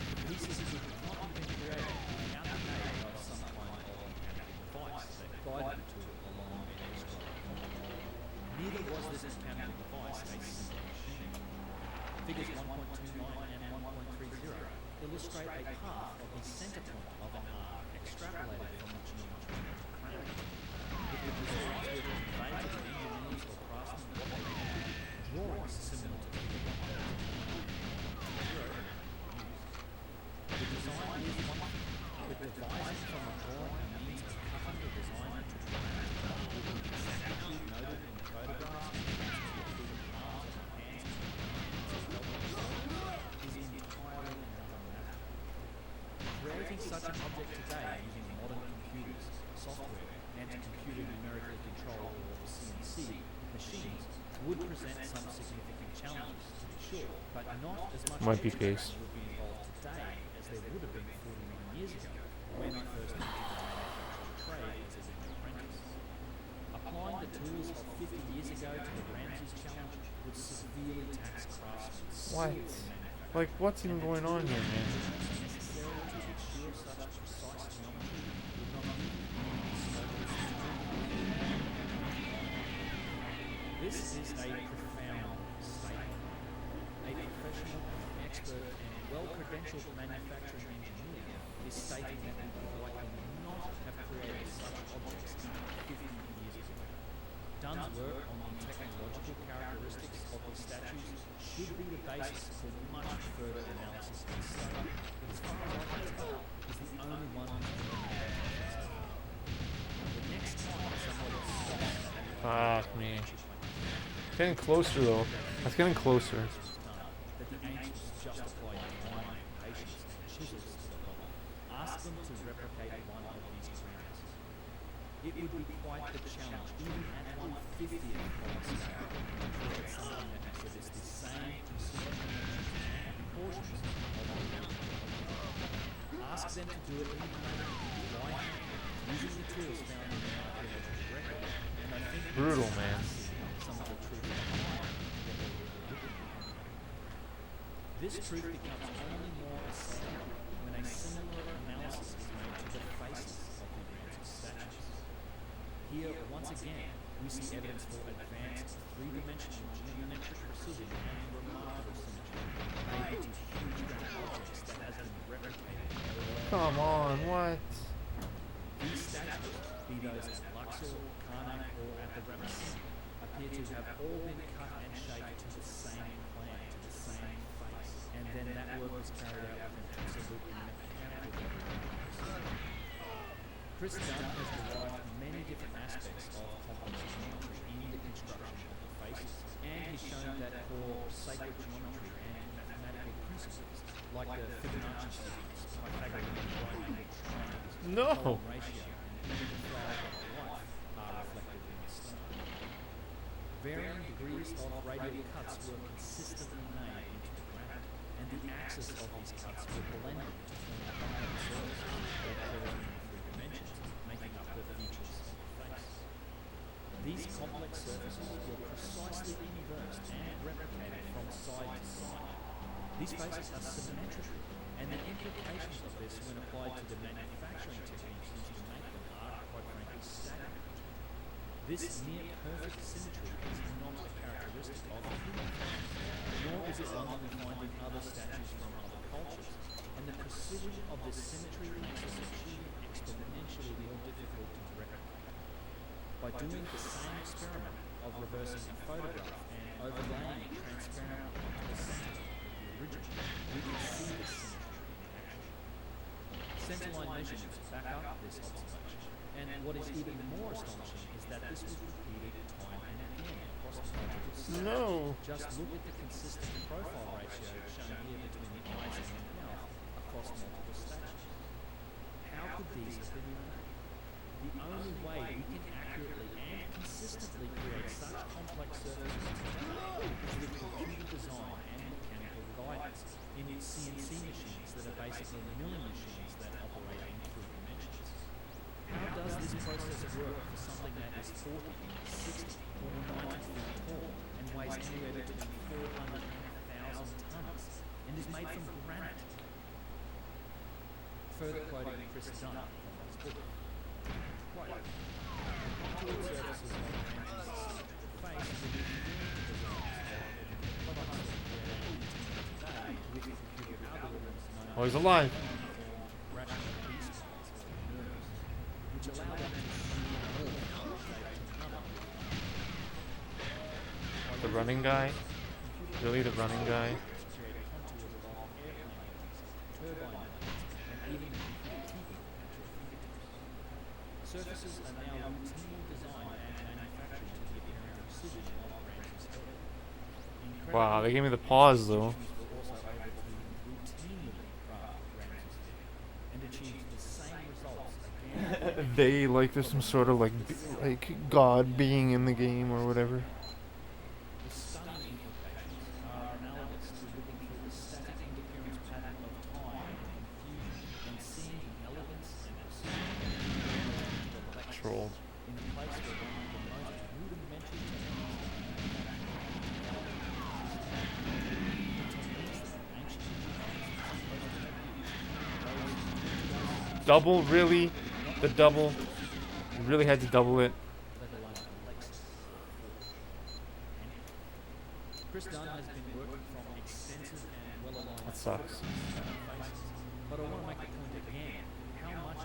the pieces could not have been created without the aid of some kind of mechanical device that guided the tool along the stroke. Neither was this mechanical device a simple machine. Figures 1.29 and 1.30 illustrate a path of the center point of an arc extrapolated from the geometry of the crown. If the designs were to convey to the engineers or craftsmen what they wanted, drawings similar to figure 1.29 the design is one thing, but devising from a drawing a means of cutting the design into drawings with the exactly noted in the photographs and transmitted through the arms and hands and is entirely another matter. Creating such an object today using modern would present some significant challenges, to be sure, but not as much Might be engineering pace. would be involved today as there would have been 49 years ago when I first entered the manufacturing trade as a young apprentice. Applying the tools of 50 years ago to the Ramses challenge would severely tax craftsmen What? skilled in manufacturing. Like, what's even going on here, man? Necessary to ensure such precise geometry would not even be smokers. This is a profound statement. A professional, expert, and well-credentialed manufacturing engineer is stating that we would likely not have created such objects 50 years ago. Dunn's work on the technological characteristics of the statues should be the basis for much further analysis and study, but as far as I can tell, is the only one which can be made. The next time somebody stops Fuck me. Getting closer though. That's getting closer. that the ancients just applied time, patience, and chisels to the rock, ask them to replicate one of these crowns. It would be quite the challenge, even at 1/50th of the scale, to create something that exhibits the same precision and proportions of the mountain. Ask them to do it independently, by hand, using the tools found in the archaeological record, and I think Brutal, man. some of the truth behind what they were looking at. This truth becomes only more astounding when a similar analysis is made to the faces of the Ramses statues. Here, once again, we see evidence for advanced three-dimensional geometric precision and remarkable symmetry, made into huge granite objects that has been replicated over. Come on, what? These statues, be those at Luxor, Karnak, or at the Ramesses, appear to have all been cut and shaped to the same plan, to the same face, and then that work was carried out with an absolutely mechanical level of precision. Chris Dunn has derived many different aspects of complex geometry in the construction of the faces, and he's shown that for sacred geometry and mathematical principles, like the Fibonacci sequence, Pythagorean right-angled triangles, No. column ratio, and even the flower of life are reflected in the stone. Varying degrees of radial cuts were consistently made into the granite, and the axes of these cuts were blended to form a complex surface that curved in three dimensions, making up the features of the face. These complex surfaces were precisely inversed and replicated from side to side. These faces are symmetrical, and the implications of this when applied to the manufacturing techniques used to make them are, quite frankly, staggering. This near-perfect symmetry is not a characteristic of human faces, nor is it one that we find in other statues from other cultures, and the precision of this symmetry makes this achievement exponentially more difficult to replicate. By doing the same experiment of reversing a photograph and overlaying it transparently onto the center of the original, we can see this symmetry in action. Centerline measurements back up this observation, and what is even more astonishing is that this was repeated time and again across multiple statues. No. Just look at the consistent profile ratio shown here between the eyes and the mouth across multiple statues. How could these have been made? The only way we can accurately and consistently create such complex surfaces today is with computer design and mechanical guidance in CNC machines that are basically milling machines that operate in three dimensions. How does this process work for something that is 40, 60, or 90 feet tall and weighs anywhere between 400 and 1,000 tons and is made from granite? Further quoting Chris Dunn from his book. Quote, the contoured surfaces of the Ramses face will be unique designs of products that we today with computer algorithms known Oh, he's alive. rational B-splines or nerves, which allow them to see more shape to another. The running guy? Really, the running guy? Create contours along airplane engines, turbine blades, and even the computer keyboard at your fingertips. Surfaces are now routinely designed and manufactured to the apparent precision of Ramses' head. Wow, they gave me the pause though. Institutions were also able to routinely craft Ramses' head and achieve the same results again. They, like, there's some sort of like god being in the game or whatever. The controlled. in a place where one of the most rudimentary techniques Double, really? The double? You really had to double it? let alone Alexis. Chris Dunn has been working from extensive and well-aligned That sucks. faces, but I want to make the point again, how much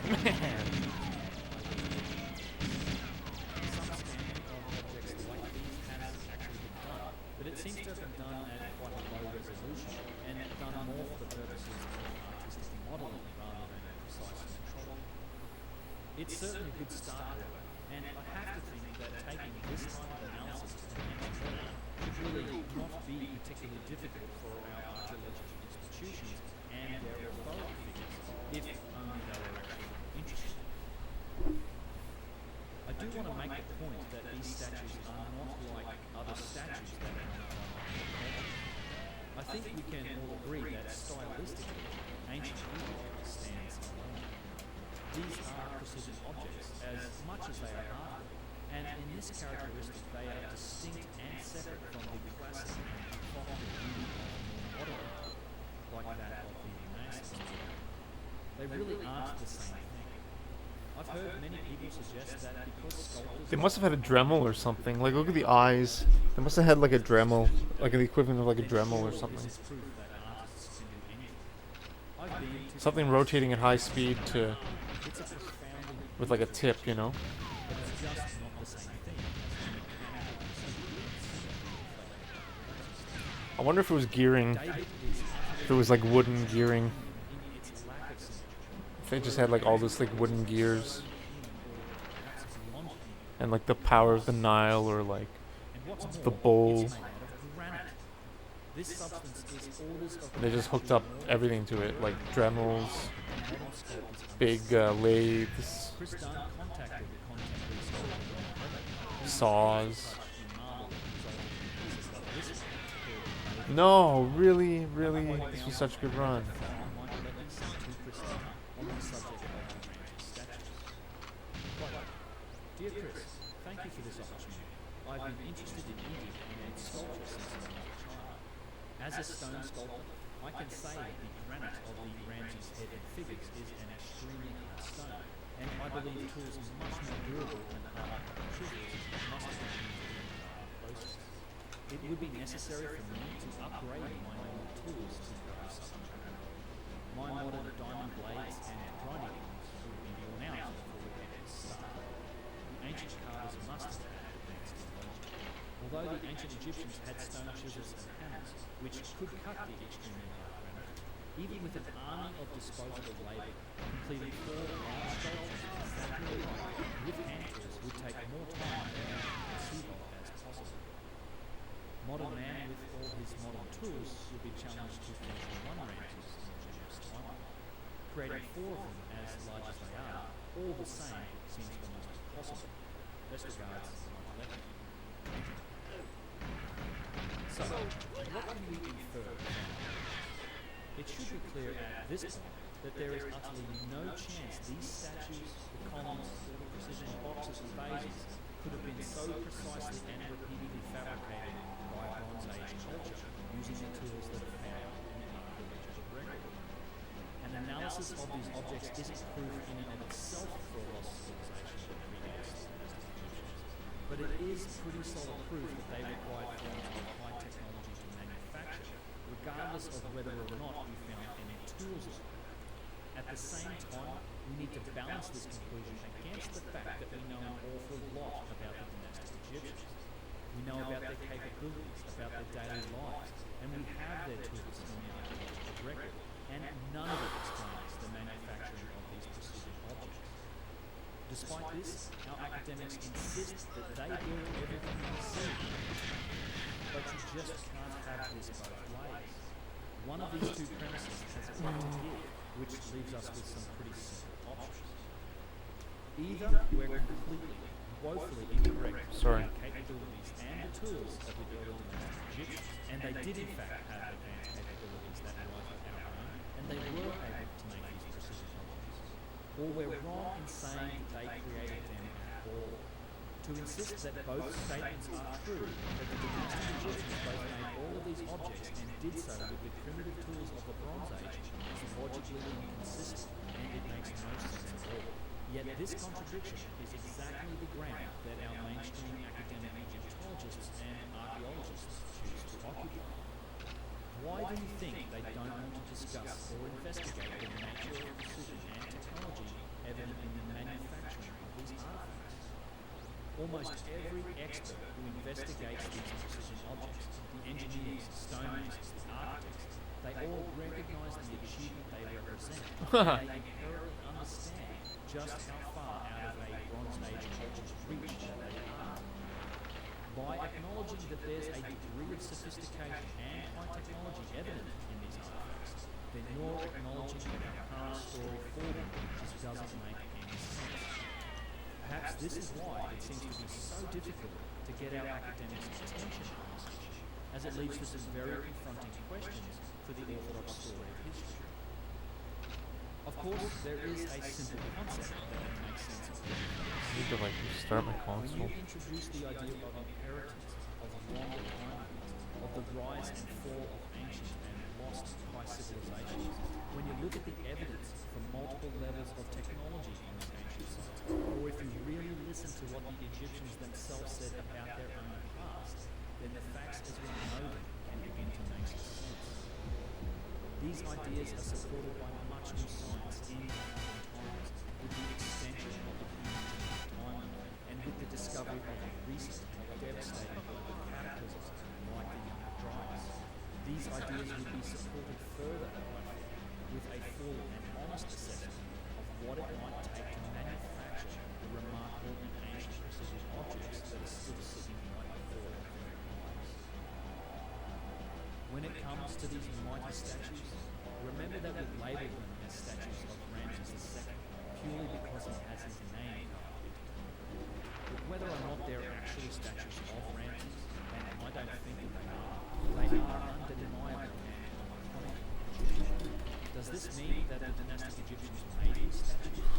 Man. some scanning of objects like these has actually been done, but it seems to have been done at quite a low resolution and done more for the purposes of artistic modelling rather than precise control. It's certainly a good start, however, and I have to think that taking this type of analysis to the next level should really not be particularly difficult for our archaeological institutions and their authority figures, if only they were actually interested. I do want to make the point that these statues are not like other statues that are done by culture. I think we can all agree that stylistically, ancient Egypt stands alone. These are precision objects as much as they are art, and in this characteristic they are distinct and separate from the classic and provocative beauty of modern art, like that of the Renaissance. They really aren't the same thing. I've heard many people suggest that because sculptors... They must have had a Dremel or something. Like, look at the eyes. They must have had like a Dremel, like the equivalent of like a Dremel or something. This is proof that artists can do anything. I've been to Something rotating at high speed to it's a profoundly with like a tip, you know. but it's just not the same thing as the mechanical I wonder if it was gearing. David is If it was like wooden gearing. in its lack of symmetry. If they just had like all this like wooden gears Perhaps beyond human. and like the power of the Nile or like And what's the more, bowl. it's made of granite. This substance is orders of They just hooked up everything to it, like Dremels, modern sculptors. big lathes, Chris Dunn contacted contemporary sculptors saws. in marble resulting in pieces like this one prepared in No, really, really, this was such a good run. my collecting sent to Chris Dunn on the subject of the Ramses statues. Quote, Dear Chris, thank you for this opportunity. I've been interested in Egypt and its sculpture since I was a child. As a stone sculptor, I can say that the granite of the Ramses head and figures is an extremely hard stone, and I believe tools much more durable than hard chisels must have been used in the process. It would be necessary for me to upgrade my normal tools to produce such granite. My modern diamond blades and grinding tools would be worn out before the repairs start. The ancient carvers must have had advanced technology. Although the ancient Egyptians had stone chisels and hammers, which could cut the extremely hard granite, even with an army of disposable labour, completing 4 large sculptures exactly alike with hand tools would take more time than we can conceive of as possible. Modern man with all his modern tools would be challenged to finish one Ramses in a generous timeline. Creating 4 of them as large as they are, all the same, seems almost impossible. Best regards, Michael Levitt. So, what can we infer from this? It should be clear at this point that there is utterly no chance these statues, the columns, or the precision boxes and vases could have been so precisely and repeatedly fabricated by a Bronze Age culture using the tools that are found in the archaeological record. An analysis of these objects isn't proof in and of itself for a lost civilization that predates the Egyptians, but it is pretty solid proof that they required forms of high technology to manufacture, regardless of whether or not we found any tools of it. At the same time, we need to balance this conclusion against the fact that we know an awful lot about the dynastic Egyptians. We know about their capabilities, about their daily lives, and we have their tools in the archaeological record, and none of it explains the manufacturing of these precision objects. Despite this, our academics insist that they build everything we see. But you just can't have this both ways. One of these two premises has a way to give, which leaves us with some pretty simple options. Either we're completely, woefully incorrect Sorry. about the capabilities and the tools of the early dynastic Egyptians, and they did in fact have advanced capabilities that rivaled our own, and they were able to make these precision objects. or we're wrong in saying that they created them at all. To insist that both statements are true, that the dynastic Egyptians both made all of these objects and did so with the primitive tools of the Bronze Age, is logically inconsistent, and it makes no sense at all. Yet this contradiction is exactly the ground that our mainstream academic Egyptologists and archaeologists choose to occupy. Why do you think they don't want to discuss or investigate the nature of precision and technology evident in the manufacturing of these artifacts? Almost every expert who investigates these precision objects, the engineers, stonemasons, the architects, they all recognise the achievement they represent, and they inherently understand just how far out of a Bronze Age culture's reach that they are. By acknowledging that there's a degree of sophistication and high technology evident in these artifacts, then you're acknowledging that our current story for them just doesn't make any sense. Perhaps this is why it seems to be so difficult to get our academics' attention on this issue, as it leads to some very confronting questions for the orthodox story of history. Of course, there is a simple concept that makes sense of this. I need to like restart my When console. you introduce the idea of inheritance, of longer timelines, of the rise and fall of ancient and lost high civilizations, when you look at the evidence from multiple levels of technology on these ancient sites, or if you really listen to what the Egyptians themselves said about their own past, then the facts as we know them can begin to make sense. These ideas are supported by much new science in modern times, with the extension of the human genetic timeline, and with the discovery of recent and devastating global cataclysms like the Young Gyges. These ideas would be supported further, I think, with a full and honest assessment of what it might take to manufacture the remarkable and ancient precision objects that are still sitting right before our very eyes. When it comes to these mighty statues, remember that we label them as statues of Ramses II purely because he has his name carved into them. But whether or not they're actually statues of Ramses, and I don't think that they are undeniable and iconic Egyptian. Does this mean that the dynastic Egyptians made these statues?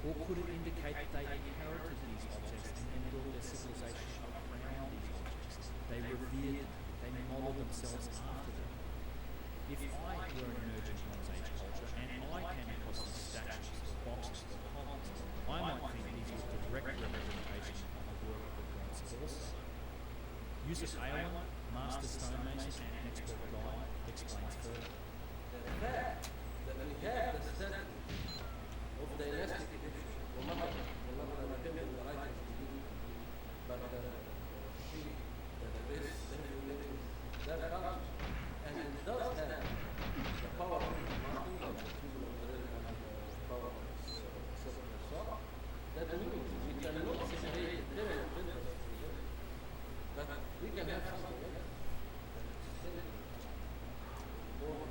Or could it indicate that they inherited these objects and then built their civilization around these objects? They revered them, they modelled themselves after them. If I were an emerging Bronze Age culture and I came across these statues or boxes or columns, I might think these were direct representations of the work of the gods also. Yusuf Aylwin, master stonemason and expert guide, explains further. The fact that we have the statue of the dynastic Egyptians, we're not attempting the writers to do it, but see that there is definitely that culture, and it does have the power of marking, like the tool of the and the power of silver and so on. That means we cannot separate the different business from the other, but we can have something else that is still more.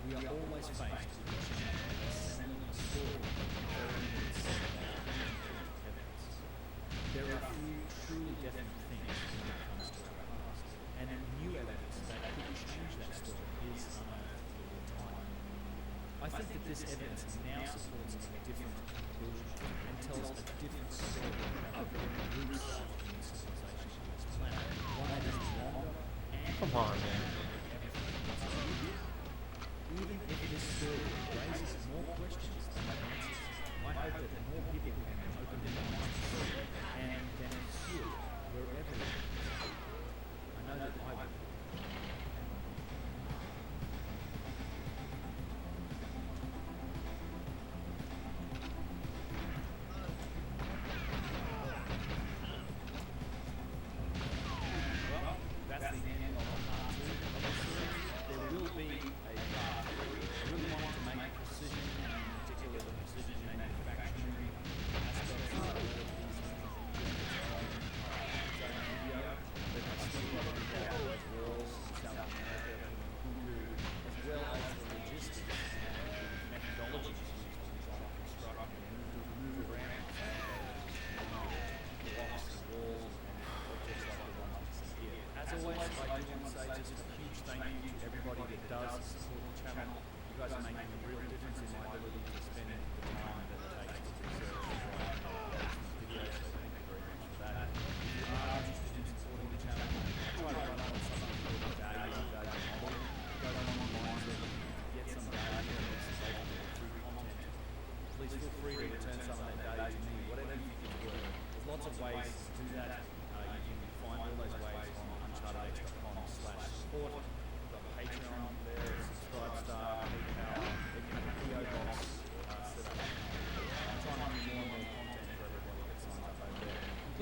We are always faced with the challenge of assembling a story involving evidence. There are few truly definite things when it comes to our past, and new evidence that could change that story is unearthed all the time. I think that this evidence now supports a different conclusion and tells a different story about the very roots of human civilization on this planet, one that is longer and Come on, man. Even if this story raises more questions than it answers, I hope that more people can open their minds to it and can pursue it wherever it is. I know that I will.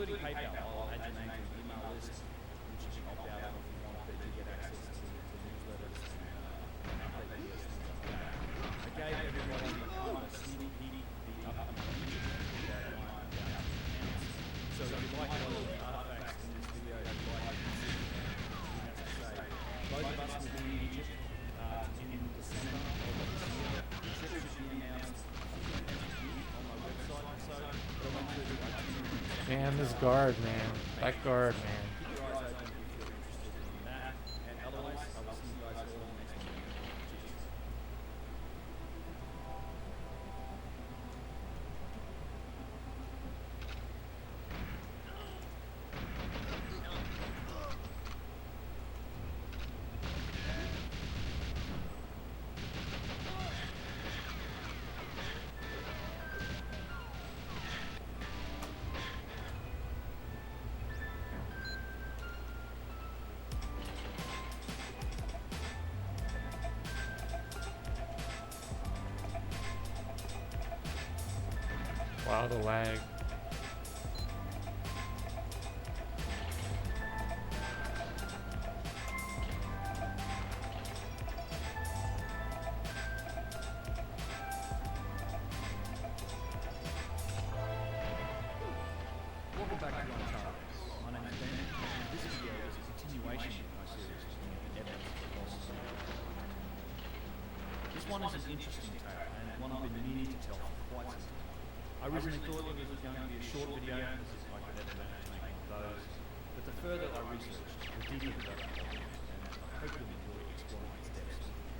including PayPal. I'll add your name to the email list, which you can opt out of if you want, but you get access to newsletters and update videos, things like that. I gave everybody a sneak peek the upcoming YouTube video down to the comments. So if you like all of the artifacts in this video, if you like to see what has to say, both of us will be in Egypt in December of this year. The trip should be announced on my website and so, but I went through the itinerary. Man, this guard, man. That guard, man. Keep your eyes open if you're interested in that, and otherwise, I will see you guys all in the next video. Cheers. Wow, the lag. Welcome back to Ontario. My name is Ben, and this video is a continuation of my series looking at the evidence for lost sound. This one is an interesting tale, and one I've been meaning to tell for quite some time. I originally thought it was going to be a short video, because I could never manage to make one of those, but the further I researched, the deeper the rabbit hole went, and I hope you'll enjoy exploring its depths with me.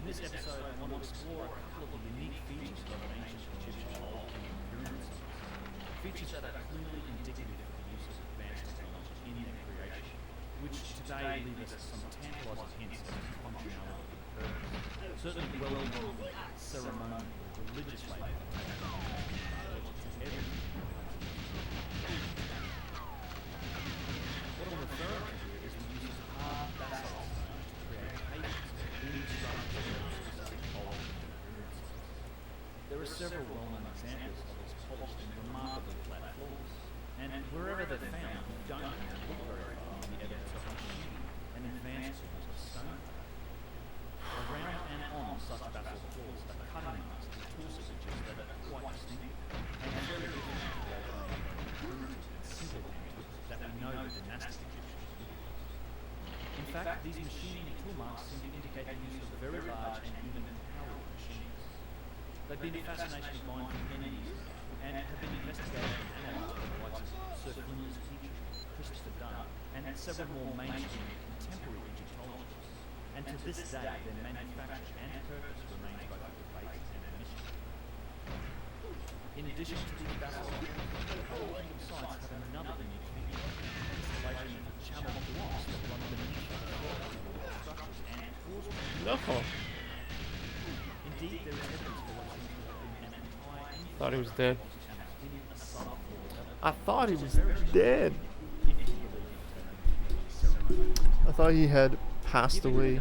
In this episode, I want to explore a couple of the unique features of an ancient Egyptian old kingdom pyramid sites. Features that are clearly indicative of the use of advanced technology in their creation, which today leave us some tantalising hints as to functionality and purpose. Certainly well beyond the ceremonial or religious label that takes technology to everything. What I'm referring to here is the use of hard basalt stone to create pavements in structures of specific old pyramid sites. There are several well-known examples of its polished and remarkably flat floors, and wherever they're found, you don't have to look very far for the evidence of machining and advanced forms of stone. Around and on such basalt floors are cutting marks and tool signatures that are quite distinctive, and very different to the overlaid primitive and simple languages that we know the dynastic Egyptians used. In fact, these machining and tool marks seem to indicate the use of very large and even powerful machines. They've been a fascination of mine for many years now, and have been investigated and analysed by the likes of Sir Flinders Petrie, Christopher Dunn, and several more mainstream contemporary Egyptologists. And to this day, their manufacture and purpose remains both a debate and a mystery. In addition to these basalt pyramids, the old kingdom sites have another unique feature: the installation of channel blocks that run beneath the structures and cause No. Indeed, there is evidence for what seems to have been an entire Thought he was dead. channel in a subfloor level. I thought he was dead. If you believe in ceremony. I thought he had passed away.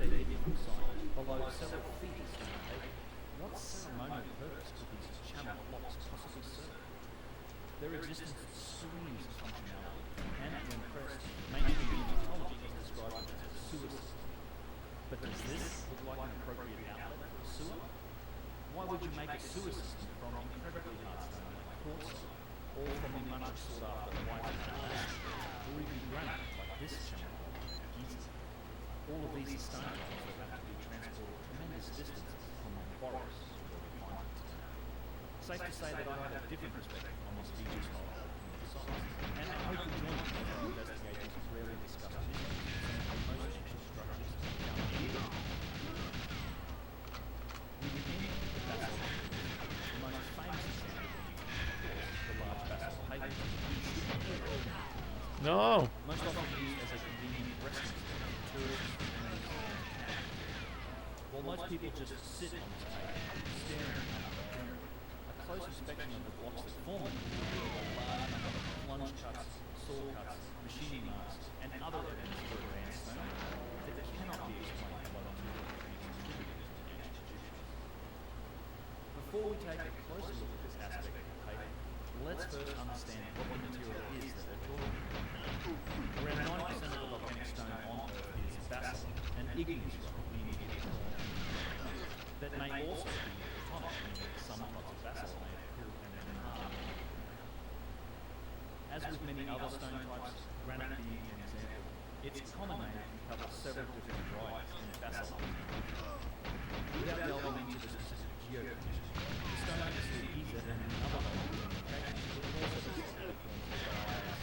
Although several feet is taken, what ceremonial purpose could these channel blocks possibly serve? Their existence screams functionality, and when pressed, mainstream Egyptology is described as a sewer system. But does this look like an appropriate outlet for a sewer? Why would you make a sewer system from incredibly hard stone like quartzite, or from the much sought after white marble, or even granite like this channel block at Gyges? All of these are stone blocks that have to be transported tremendous distances from the forest to where we find them today. Safe to say that I have a different perspective on this feature style of science, and I hope you'll join me as I investigate these rarely discussed mysteries of some of the most ancient structures down here. We begin with the basalt pyramids. The most famous example being, of course, the large basalt pavement used in early No. most often used as a convenient resting spot for tourists and visitors. While most people just sit on this pavement, staring at the pyramid, a close inspection of the blocks that form it will reveal a large number of plunge cuts, saw cuts, machining marks, and other evidence for advanced stone that cannot be explained by the tools that contributed to the ancient Egyptians. Before we take a closer look at this aspect of the pavement, let's first understand what the material is that we're talking about. Around 90% of the volcanic stone on Earth is basalt, an igneous rock, meaning it is that may also be plutonic, meaning some types of basalt may appear and hard. As with many other stone types, granite being an example, its common name covers several different varieties in basalt. Without delving into the specific geochemistry, the stone is the ether and other locations, but also the specific forms of diorite.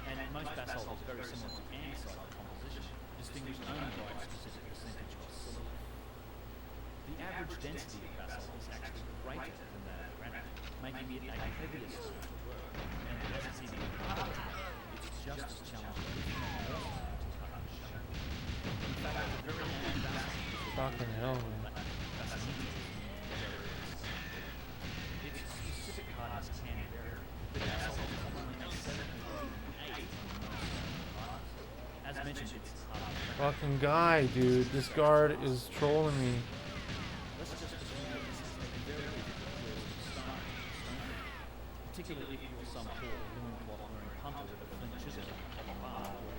And most basalt is very similar to andesite composition, distinguished only by its specific percentage of silica. The average density of basalt is actually greater than that of granite, making it a heavier stone to work. And as it's even harder, it's just as challenging, if not more so, to cut and shape. In fact, the very name basalt Fucking hell, man. its specific hardness can vary, but basalt is commonly a 7.8 as mentioned, it's hard. Fucking guy, dude. This guard is trolling me. Let's just assume that this is a very difficult course to stone, particularly if you're some poor loincloth wearing hunter with a flint chisel on a bar or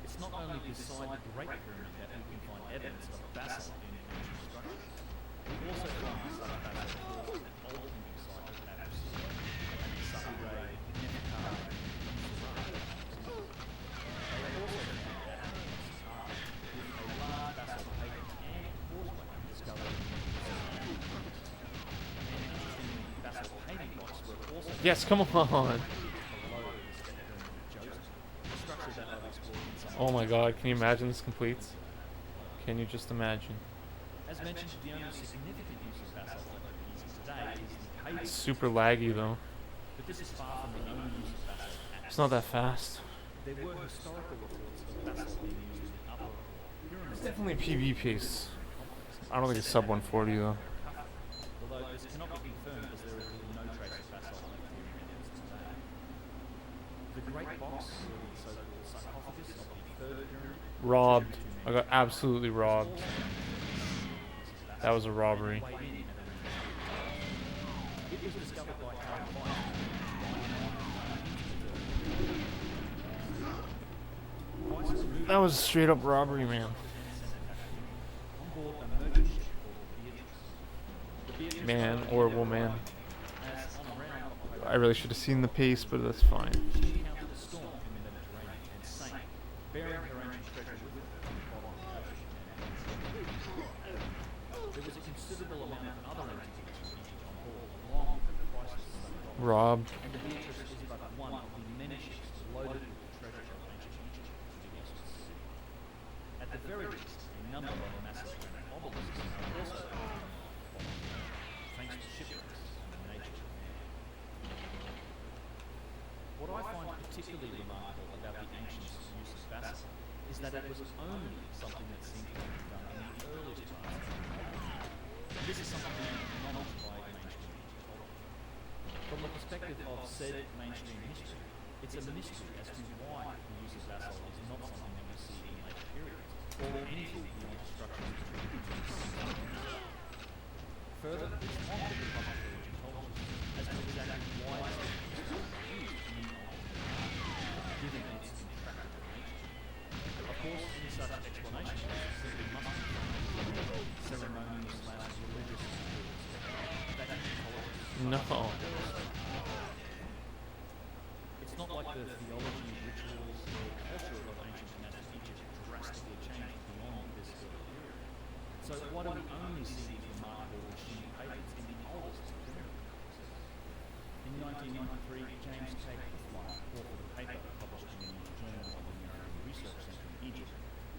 It's not only beside the Great Pyramid that we can find evidence of basalt in ancient structures. We also find such basalt floors at old Hindu sites at Aztec, Sapure, Nefertari, and Suraj. They are also found at Art with a large basalt painting and horseplate discovered in the And interestingly, basalt painting blocks were also Yes, come on. Oh my god, can you imagine this completes? Can you just imagine? As mentioned, the only significant use of basalt today is the cave. It's super laggy though. But this is far from the only use of basalt. It's not that fast. There were historical reports of basalt being used in upper pyramids. It's definitely PB pace. I don't think it's sub 140 though. Although this cannot be confirmed as there is really no trace of basalt left here in evidence today. The Great Box, or the so-called sarcophagus of the third pyramid, Robbed. I got absolutely robbed. That was a robbery. It was discovered by That was straight up robbery, man. on board a merchant ship called the Beatrice. Man or woman. As on a round October, I really should have seen the pace, but that's fine. she encountered a storm in the Mediterranean and sank, bearing her ancient treasure with her to the bottom of the ocean. There was a considerable amount of other antiquities from Egypt on board, along with the priceless $7. Robbed. And the Beatrice is but one of the many ships loaded with the treasure of ancient Egypt to the Eastern Sea. At the very least, a number of massive granite obelisks are also found thanks to shipwrecks and the nature of man. What I find particularly remarkable about the ancients' use of basalt is that it was only something that seemed to have been done in the earliest parts of the culture. This is something acknowledged by mainstream Egyptology. From the perspective of said mainstream history, it's a mystery as to why the use of basalt is not something that we see in later periods, or anything beyond structures attributed to the sun. Further, it's often a puzzle for Egyptologists as to exactly why this is used in the given its intractable nature. Of course, any such explanation simply must be ceremonial / religious that Egyptologists No. It's not like the theology, rituals, or culture of ancient monastic Egypt drastically changed beyond this early period. So why do we only see these remarkable machine paintings in the oldest pyramid? In 1993, James K. Cliffline authored a paper published in the Journal of the American Research Center in Egypt,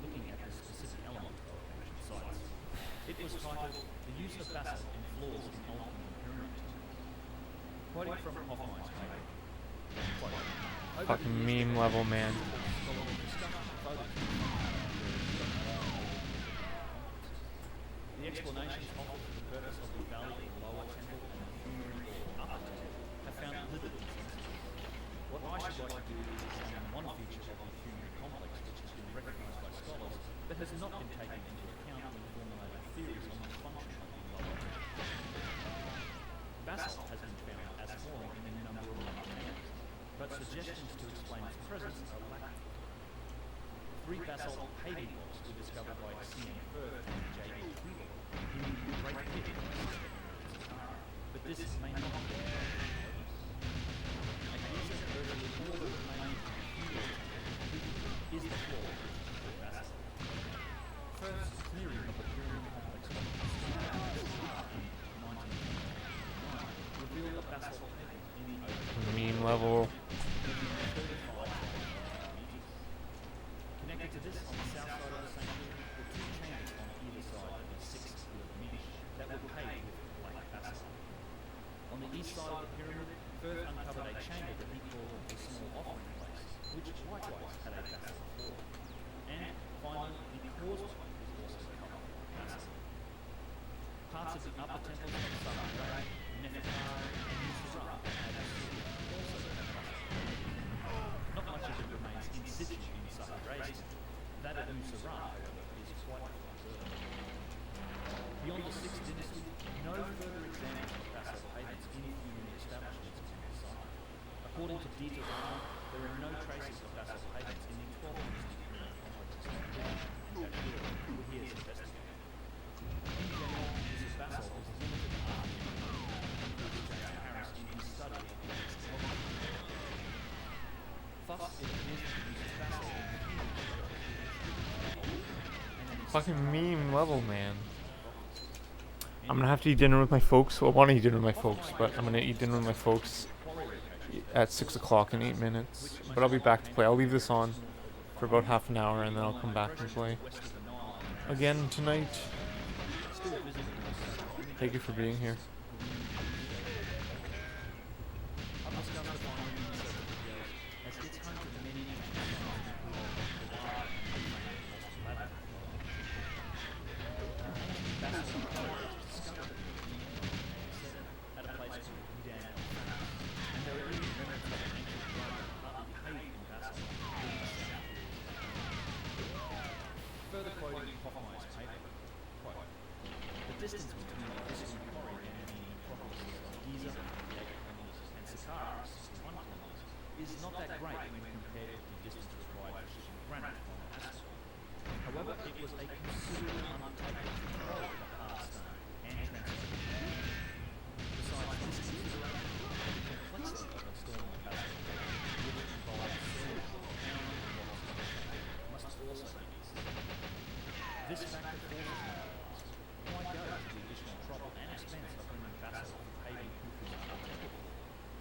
looking at this specific element of ancient sites. It was titled "The Use of Basalt in Floors in Old Kingdom Pyramid Tombs." Quoting from Hoffmein's paper, quote, Fucking meme level, man. The explanations offered for the purpose of the Valley of Lower Temple and the Funerary or Upper Temple have found little consensus. What I should like to do is examine one feature of the funerary complex which has been recognised by scholars but has not been taken into account when formulating theories on the function of the lower temple. basalt has been found as forming in a number of mountains, but suggestions to explain its presence are lacking. 3 basalt paving blocks were discovered by C.M. Firth and J.E. Kugel in the Great Pit in Sahara, but this may not be the case. A Giza virtually all that remains of the fuel is the floor of basalt. Firth's clearing of the pyramid complex in 1999 revealed a basalt paving in the open Meme level. Connected to this, on the south side of the sanctuary, were 2 chambers on either side of a 6-foot niche that were paved with black basalt. On the east side of the pyramid, Firth uncovered a chamber that he called a small offering place, which likewise had a basalt floor. And finally, the causeway was also covered with basalt. Parts of the upper temples of Saqqara, Nefertari, and Nisra had also had basalt. Not much of it remains in situ in Saqqara's temple. That of Nisra, however, is quite preserved. Beyond the 6th dynasty, no further examples of basalt pavements in funerary establishments can be cited. According to Dieter Rhein, there are no traces of basalt pavements in the 12th dynasty funerary complexes of Egypt and Babylon, where he has investigated. In general, the use of basalt is limited to art, James Harris in his study of the Aztec. Thus, it appears to use basalt in funerary structures. Fucking meme level, man. I'm gonna have to eat dinner with my folks. Well, I want to eat dinner with my folks, but I'm gonna eat dinner with my folks at 6 o'clock in 8 minutes. But I'll be back to play. I'll leave this on for about half an hour, and then I'll come back and play again tonight. Thank you for being here. The distance between the physical quarry and the necropolis of Giza, 58 kilometres, and Saqqara, 61 kilometres, is not that great when compared with the distance required for shipping granite from Aztec. However, it was a considerable undertaking to control the hard stone and transport it. Besides this consideration, the complexity of installing the basalt pavement, which involves soil, ground, and rocks, must also be considered. This factor forces why go to the additional trouble and expense of bringing basalt for paving Khufu's temple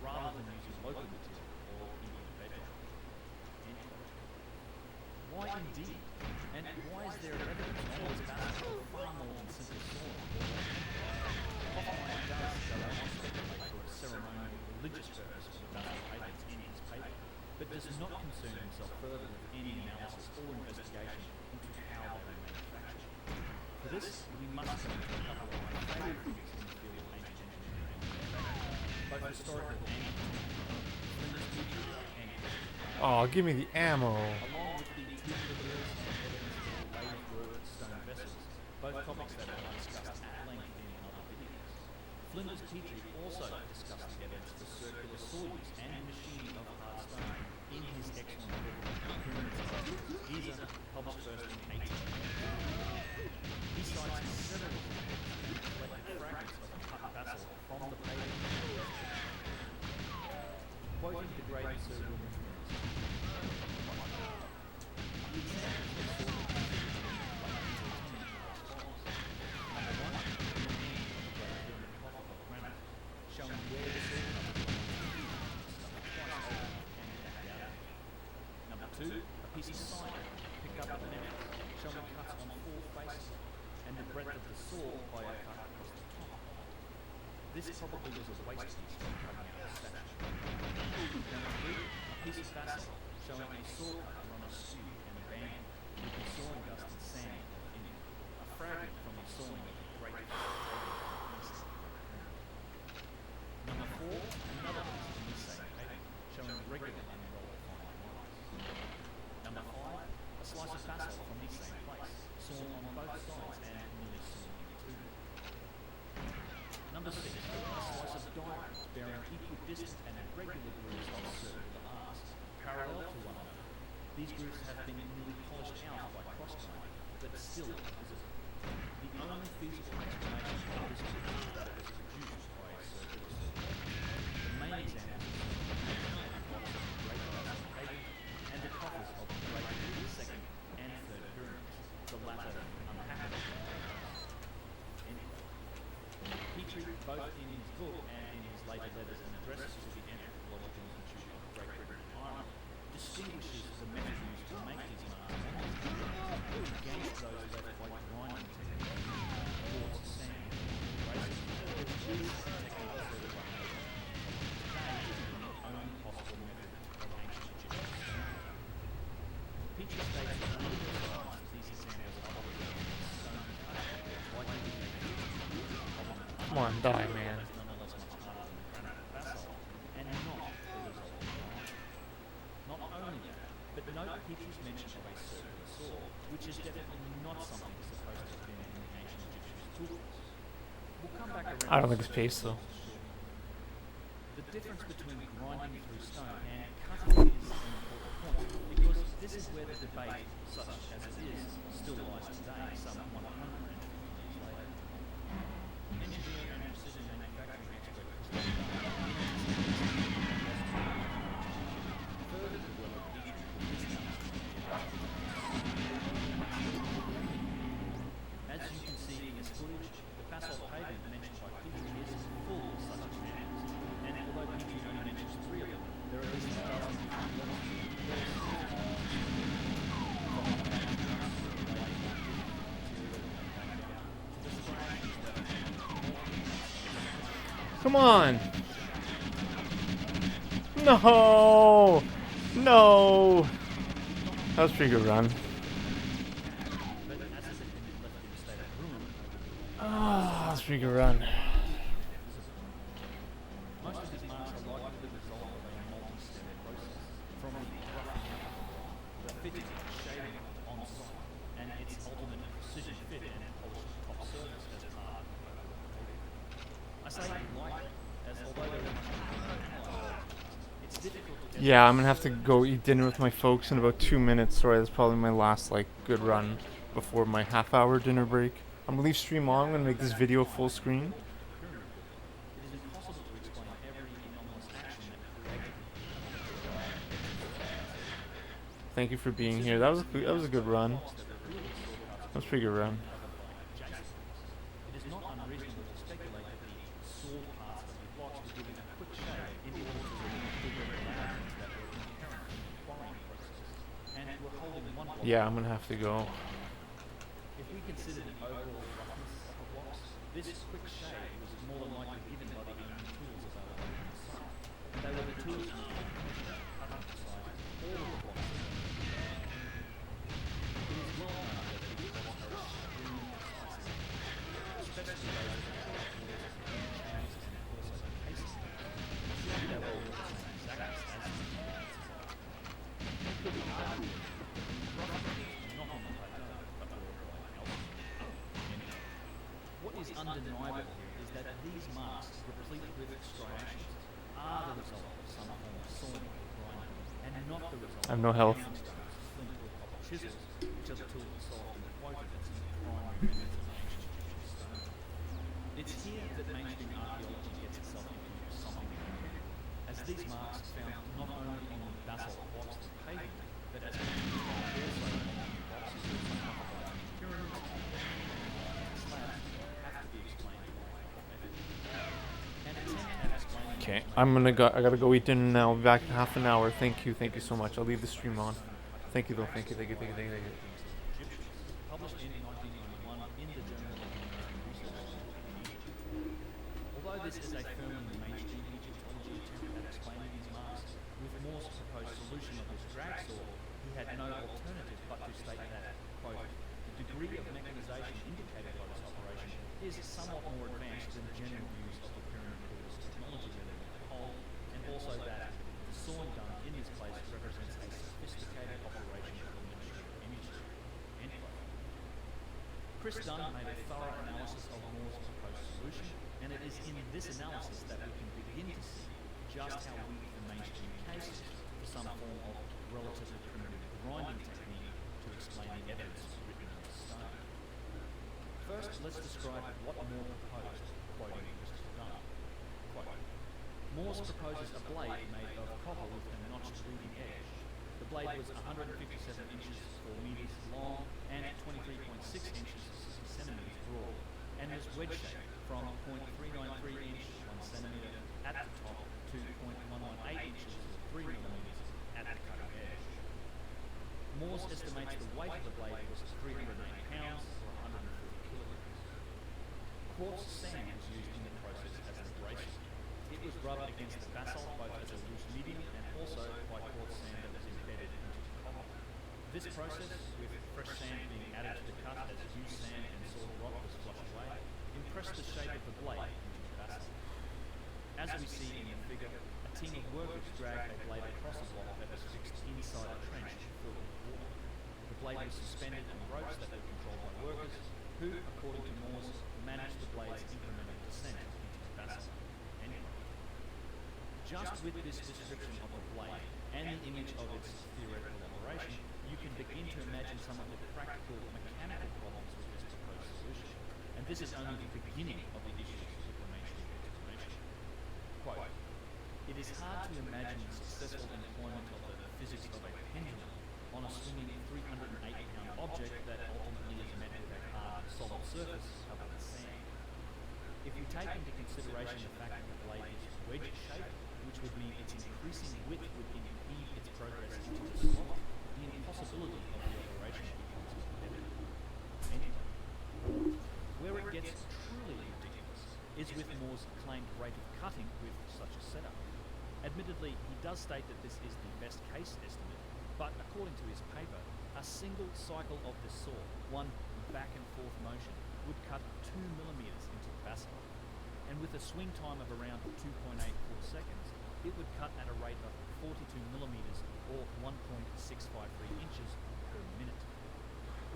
rather than using local material or even bedrock? Why indeed? And why is there evidence that all this basalt far more than simple soil? Hoffman does go on to speculate for a ceremonial religious purpose for the basalt pavements in his paper, but does not concern himself further with any analysis or investigation into how they were manufactured. For this, we must turn to a couple of my favourite figures in the field of ancient engineering, both historical and contemporary. Oh, give me the ammo. Along with the two figures and evidence for lathe work stone vessels, both topics that are discussed at length in other videos. Flinders Petrie also discussed the evidence for circular saw use and machining of hard stone in his excellent book, Pyramids of Giza, published first in 1880. He cites several examples of collected fragments of cut basalt from the pavement. Quoting the great Sir William Flinders, the examples of saw Number 1, the meaning of the great pyramid coffer of granite, showing where the saw cutters twice over and back out. Number 2, a piece of cyanide picked up at the nexus, showing cuts on 4 faces, and the breadth of the saw by a cut across the top. This probably was a waste piece from cutting out a statue. Number 3, a piece of basalt showing a saw cutter on a skew and a band with the sawing dust and sand in it, a fragment from the sawing of the great east. Number 4, another piece of the same pavement showing regular unrolled fine lines. Number 5, a slice of basalt from the same place, sawn on both sides and nearly sawn in two. Number 6, a slice of diamond bearing equidistant and irregular grooves of circular arcs, parallel to one another. These grooves have been nearly polished out by cross-grain, but still visible. The only feasible explanation of this groove is that it was produced by a circular saw. The main examples are blocks of the Great Aztec pavement and the coffers of the Great Second and Third Pyramids, the latter unhappily. Petrie, both in his book and in his later letters and addresses to the Anthropological Institute of Great Britain and Ireland, distinguishes the method used to make these marks against those left by grinding techniques, quartz, sand, razor, which is a technique further by nature. Today is the only possible method of ancient Egyptian stone. Petrie states that under the science, these examples are stone cut, likely to be Come on, die, man. nonetheless much harder than granite or basalt, and not the result of grinding. Not only that, but note Petrie's mention of a circular saw, which is definitely not something supposed to have been in the ancient Egyptians' toolbox. We'll come back around. I don't think it's paste though. The difference between grinding through stone and cutting is an important point, because this is where the debate, such as it is, still lies today, some 150 years later. Engineer and precision manufacturing expert Christian further developed Petrie with this As you can see in this footage, the basalt pavement mentioned by Petrie is full of such examples, and although Petrie only mentions 3 of them, there are at least a dozen different ones. Come on. No. No. That was a pretty good run. Ah, that was a pretty good run. Most of these marks are likely the result of a multi-step process, from the roughing out, the fitting, shading on site, and its ultimate precision fit and polished top surface as part of the paving. I say likely, as although there is much to analyze, it's difficult to get. Yeah, I'm gonna have to go eat dinner with my folks in about 2 minutes. Sorry, that's probably my last good run before my half-hour dinner break. I'm gonna leave stream on. I'm gonna make this video full screen. It is impossible to explain every anomalous action that created it. Thank you for being here. That was a good run. That was a pretty good run. It is not unreasonable to speculate that the sawed parts of the blocks were given a quick shave in order to remove irregularities that were inherent in the quarrying process, and were holding one block. Yeah, I'm gonna have to go. If we consider the overall roughness of the blocks, this quick shave was more than likely given by the only tools available on the site. They were the tools used to cut up the size of all of the blocks. It is well known that these blocks are extremely precise, especially those that have walls and chains and also the casing. Surely they were all the same exact as the units. It could be argued that the roughness was not on the plateau, but were elsewhere. What is undeniable here is that these marks, replete with striations, are the result of some form of sawing or grinding, and not the result I have no health. of stones, flint or copper chisels, which are the tools that so often quoted as the primary methods of ancient Egyptian stone. It's here that mainstream archaeology gets itself into something new, as these marks found not only on the basalt blocks of the pavement, but as mentioned also on the boxes of some of the pyramids, slabs have to be explained by a method. An attempt at explaining Okay, I gotta go eat dinner now. I'll be back in half an hour. Thank you so much. I'll leave the stream on. Thank you though. Thank you. Egyptians, published in 1991 in the Journal of American Research. Although this is a firmly mainstream Egyptology attempt at explaining these marks, with Moore's proposed solution of his drag saw, he had no alternative but to state that, quote, the degree of mechanization indicated by this operation is somewhat more advanced than general use of the pyramid builders' technology within the whole, and also that the sawing done in this place represents a sophisticated operation of the ministry of imagery, end quote. Chris Dunn made a thorough analysis of Moore's proposed solution, And it is in this analysis that we can begin to see just how weak the mainstream case is for some form of relatively primitive grinding technique to explain the evidence written in stone. First, let's describe what Moore proposed, quoting Christopher Dunn. Quote, Morse proposes a blade made of copper with a notched leading edge. The blade was 157 inches 4 meters long and 23.6 inches 60 centimeters broad, and was wedge-shaped from 0.393 inch 1 centimeter at the top to 0.118 inches 3 millimeters at the cutting edge. Morse estimates the weight of the blade was 308 pounds or 140 kilograms. Quartz sand was used in the process as an abrasive. It was rubbed against the basalt both as a loose medium and also by quartz sand that was embedded into the copper. This process, with fresh sand being added to the cut as used sand and salt rock was flushed away, impressed the shape of the blade into the basalt. As we see in the figure, a team of workers dragged a blade across a block that was fixed inside a trench filled with water. The blade was suspended on ropes that were controlled by workers, who, according to Morse, managed the blade's incremental descent into the basalt. Just with this description of the blade and the image of its theoretical operation, you can begin to imagine some of the practical mechanical problems with this proposed solution. And this is only the beginning of the issues with the mainstream explanation. Quote, it is hard to imagine the successful employment of the physics of a pendulum on a swinging 308-pound object that ultimately is met with a hard, solid surface covered with sand. If you take into consideration the fact that the blade is wedge-shaped, which would mean its increasing width would impede its progress into the slot, the impossibility of the operation becomes evident. Anyway, where it gets truly ridiculous is with Moore's claimed rate of cutting with such a setup. Admittedly, he does state that this is the best case estimate, but according to his paper, a single cycle of this saw, one back and forth motion, would cut 2 millimeters into the basalt. And with a swing time of around 2.84 seconds, it would cut at a rate of 42 millimeters or 1.653 inches per minute.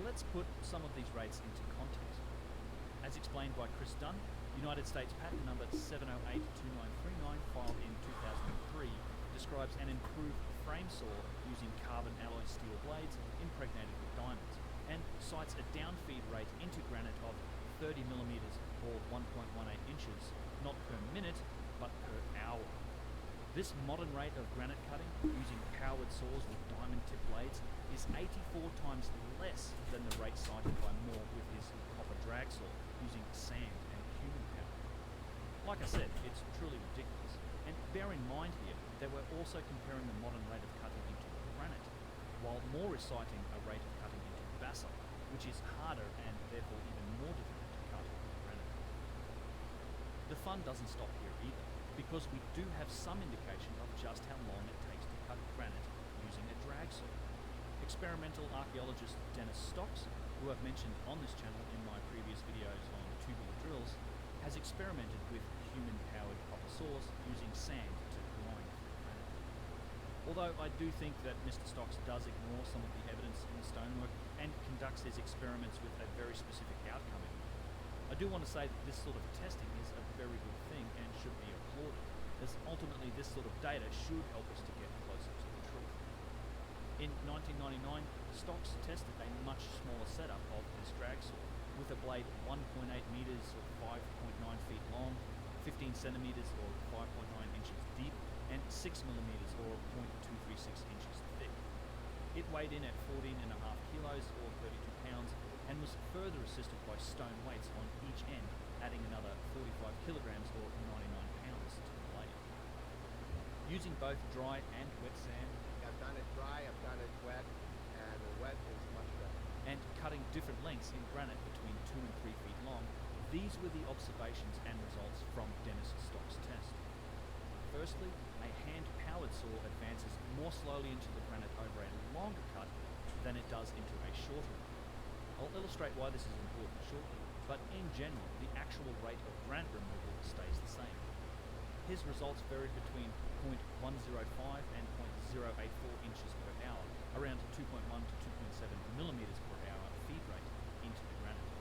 Let's put some of these rates into context. As explained by Chris Dunn, United States Patent Number 7082939, filed in 2003, describes an improved frame saw using carbon alloy steel blades impregnated with diamonds, and cites a downfeed rate into granite of 30 millimeters or 1.18 inches, not per minute, but per hour. This modern rate of granite cutting, using powered saws with diamond-tipped blades, is 84 times less than the rate cited by Moore with his copper drag saw, using sand and human power. Like I said, it's truly ridiculous. And bear in mind here that we're also comparing the modern rate of cutting into granite, while Moore is citing a rate of cutting into basalt, which is harder and therefore even more difficult to cut than granite. The fun doesn't stop here either, because we do have some indication of just how long it takes to cut granite using a drag saw. Experimental archaeologist Dennis Stocks, who I've mentioned on this channel in my previous videos on tubular drills, has experimented with human-powered copper saws using sand to grind granite. Although I do think that Mr. Stocks does ignore some of the evidence in the stonework and conducts his experiments with a very specific outcome in mind. I do want to say that this sort of testing is a very good thing and should be applauded, as ultimately this sort of data should help us to get closer to the truth. In 1999, Stocks tested a much smaller setup of his drag saw, with a blade 1.8 meters or 5.9 feet long, 15 centimeters or 5.9 inches deep, and 6 millimeters or 0.236 inches thick. It weighed in at 14.5 kilos or 32 pounds and was further assisted by stone weights on each end, adding another 45 kilograms or 99 pounds to the blade. Using both dry and wet sand, I've done it dry, I've done it wet, and the wet is much better. and cutting different lengths in granite between 2 and 3 feet long, these were the observations and results from Dennis Stocks' test. Firstly, a hand-powered saw advances more slowly into the granite over a longer cut than it does into a shorter one. I'll illustrate why this is important shortly, but in general, the actual rate of granite removal stays the same. His results varied between 0.105 and 0.084 inches per hour, around 2.1 to 2.7 millimeters per hour feed rate into the granite.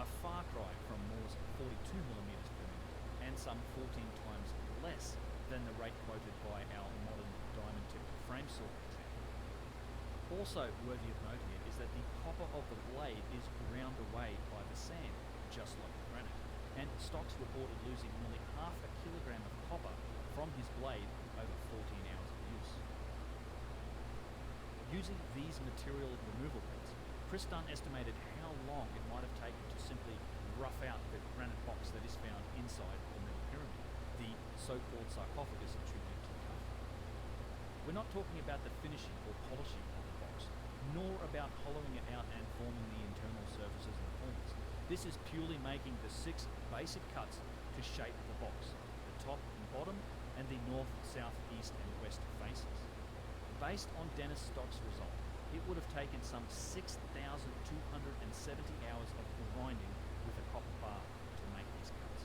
A far cry from Moore's 42 millimeters per minute and some 14 times less than the rate quoted by our modern diamond-tipped frame saw example. Also worthy of note here is that the copper of the blade is ground away by the sand, just like the granite, and Stocks reported losing nearly half a kilogram of copper from his blade over 14 hours of use. Using these material removal kits, Chris Dunn estimated how long it might have taken to simply rough out the granite box that is found inside the middle pyramid, the so-called sarcophagus attributed to Tut. We're not talking about the finishing or polishing of the box, nor about hollowing it out and forming the internal surfaces and corners. This is purely making the 6 basic cuts to shape the box, the top and bottom, and the north, south, east, and west faces. Based on Dennis Stock's result, it would have taken some 6,270 hours of grinding with a copper bar to make these cuts.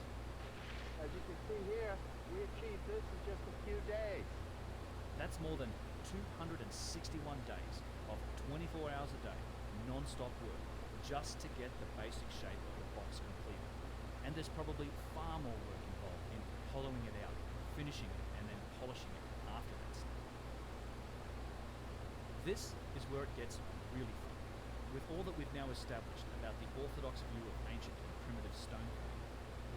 As you can see here, we achieved this in just a few days. That's more than 261 days of 24 hours a day, non-stop work, just to get the basic shape of the box completed. And there's probably far more work involved in hollowing it out, finishing it, and then polishing it after that step. This is where it gets really fun. With all that we've now established about the orthodox view of ancient and primitive stone cutting,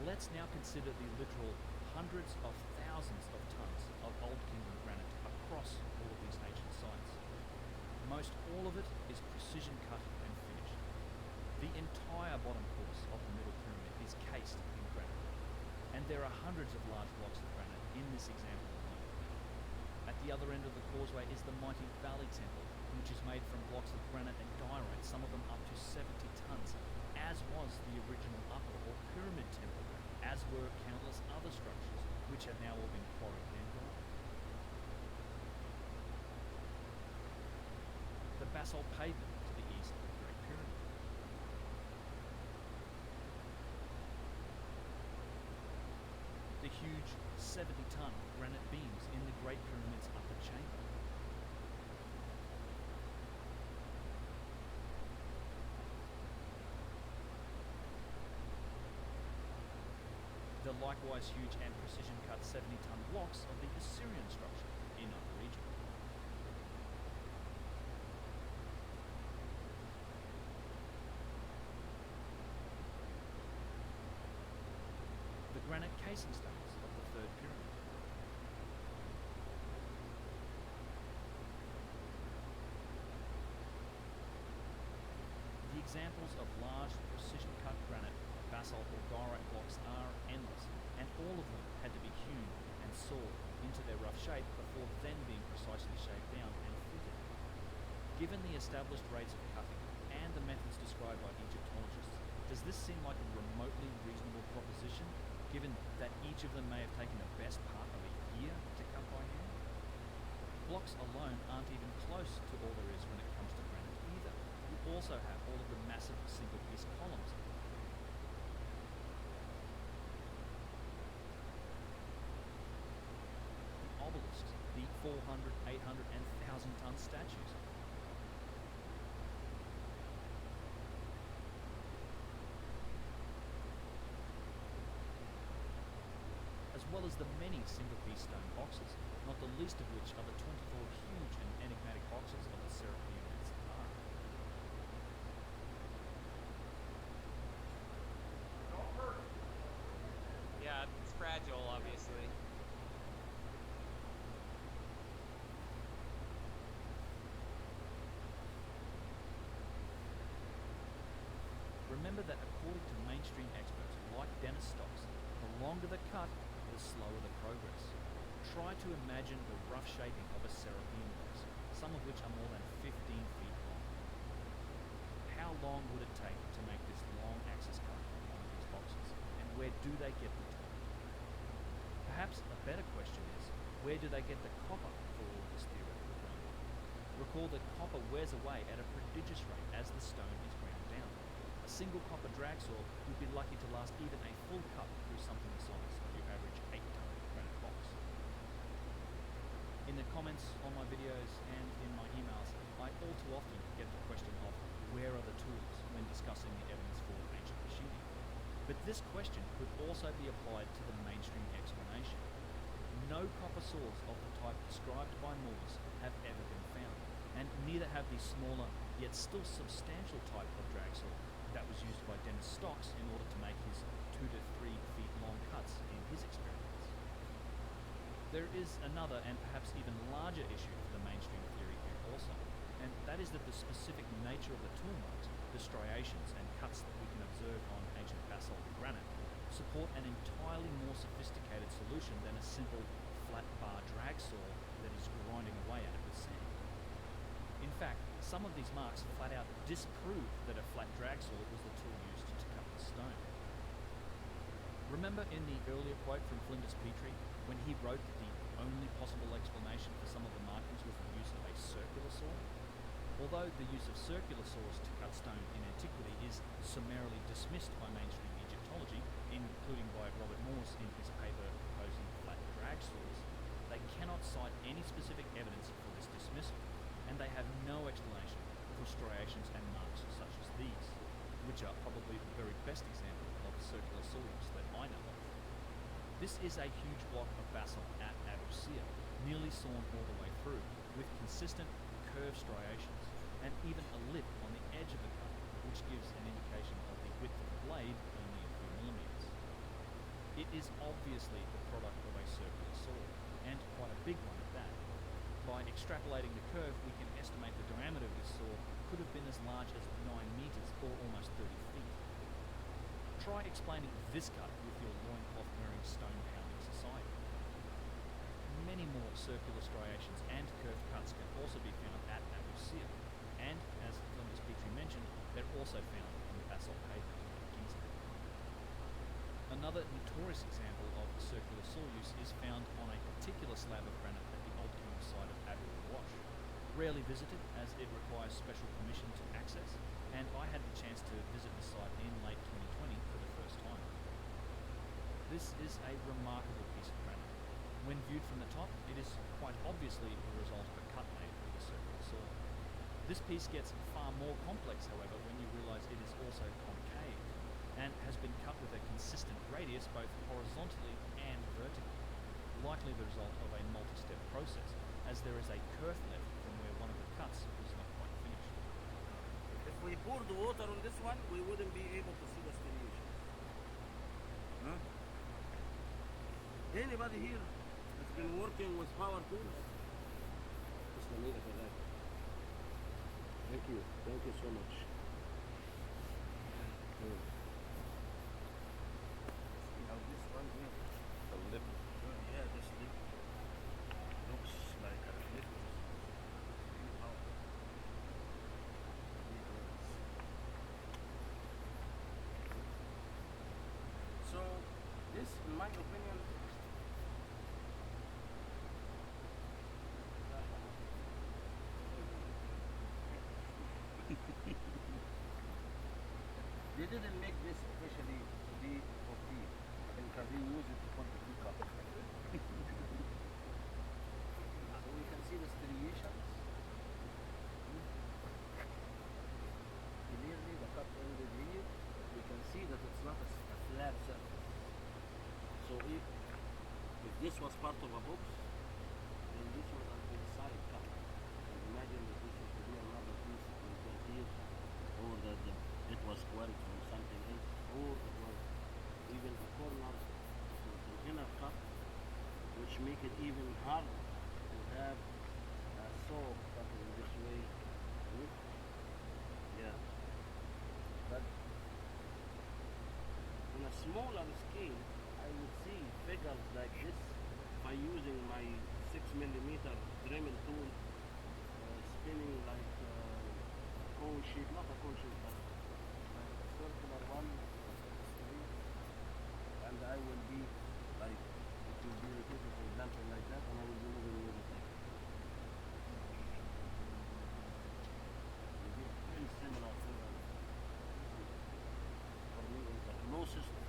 let's now consider the literal hundreds of thousands of tons of Old Kingdom granite across all of these ancient sites. Most all of it is precision cut and finished. The entire bottom course of the Middle Pyramid is cased in granite, and there are hundreds of large blocks of granite in this example alone. At the other end of the causeway is the mighty Valley Temple, which is made from blocks of granite and diorite, some of them up to 70 tons, as was the original upper or pyramid temple, as were countless other structures, which have now all been quarried and gone. The basalt pavement to the east of the Great Pyramid. The huge 70-ton granite beams in the Great Pyramid's upper chamber. The likewise huge and precision-cut 70-ton blocks of the Assyrian structure in Upper Egypt. The granite casing stones of the Third Pyramid. The examples of large precision-cut granite, basalt or diorite blocks are endless, and all of them had to be hewn and sawed into their rough shape before then being precisely shaped down and fitted. Given the established rates of cutting and the methods described by Egyptologists, does this seem like a remotely reasonable proposition, given that each of them may have taken the best part of a year to cut by hand? Blocks alone aren't even close to all there is when it comes to granite either. You also have all of the massive single-piece columns. The obelisks, the 400, 800, and 1,000-ton statues. As well as the many single-piece stone boxes, not the least of which are the 24 huge and enigmatic boxes of the Serapeum and Saqqara. Yeah, it's fragile, obviously. Remember that according to mainstream experts like Dennis Stocks, the longer the cut, the slower the progress. Try to imagine the rough shaping of a Serapeum box, some of which are more than 15 feet long. How long would it take to make this long axis cut on one of these boxes, and where do they get the time? Perhaps a better question is, where do they get the copper for all this theoretical grinding? Recall that copper wears away at a prodigious rate as the stone is ground down. A single copper drag saw would be lucky to last even a full cut through something the size of your average 8-ton granite box. In the comments on my videos and in my emails, I all too often get the question of where are the tools when discussing the evidence for ancient machining. But this question could also be applied to the mainstream explanation. No copper saws of the type described by Morse have ever been found, and neither have the smaller, yet still substantial type of drag saw that was used by Dennis Stocks in order to make his 2 to 3 feet long cuts in his experiments. There is another and perhaps even larger issue for the mainstream theory here also, and that is that the specific nature of the tool marks, the striations and cuts that we can observe on ancient basalt and granite, support an entirely more sophisticated solution than a simple flat bar drag saw that is grinding away at it with sand. In fact, some of these marks flat out disprove that a flat drag saw was the tool used to cut the stone. Remember in the earlier quote from Flinders Petrie, when he wrote that the only possible explanation for some of the markings was the use of a circular saw? Although the use of circular saws to cut stone in antiquity is summarily dismissed by mainstream Egyptology, including by Robert Morse in his paper proposing flat drag saws, they cannot cite any specific evidence for this dismissal, and they have no explanation for striations and marks such as these, which are probably the very best example of circular saw use that I know of. This is a huge block of basalt at Abu Sir, nearly sawn all the way through, with consistent curved striations, and even a lip on the edge of the cut, which gives an indication of the width of the blade only a few millimeters. It is obviously the product of a circular saw, and quite a big one at that. By extrapolating the curve, we can estimate the diameter of this saw could have been as large as 9 meters or almost 30 feet. Try explaining this cut with your loincloth wearing stone pounding society. Many more circular striations and curved cuts can also be found at Abu Sir, and as Flinders Petrie mentioned, they're also found on the basalt pavement at Gyges. Another notorious example of circular saw use is found on a particular slab of granite at the Old Kingdom site of Abu Rawash. Rarely visited as it requires special permission to access, and I had the chance to visit the site in late 2020 for the first time. This is a remarkable piece of granite. When viewed from the top, it is quite obviously the result of a cut made with a circular saw. This piece gets far more complex, however, when you realize it is also concave, and has been cut with a consistent radius both horizontally and vertically, likely the result of a multi-step process, as there is a kerf left from where one of the cuts was not quite finished. If we poured water on this one, we wouldn't be able to see the striations. Huh? Anybody here has been working with power tools? Thank you. Thank you so much. See how this one here, the lip. Yeah, this lip looks like a lip. So this, in my opinion, they didn't make this officially to be for tea, because they use it to put the teacup. So we can see the striations. Clearly the cut ended here. We can see that it's not a flat surface. So if this was part of a box, then this was an inside cut. And imagine that this was to be another piece that was built here, or that it was squared from something else, or it was even a corner with an inner cut, which make it even harder to have a saw cut in this way. Yeah. But on a smaller scale, I would see figures like this by using my 6mm Dremel tool, spinning like cone shape, not a cone shape, but like a circular one, and I will be like, it will be repeated for example like that, and I will be moving with it like that. It will be very similar figure. For me, is the closest to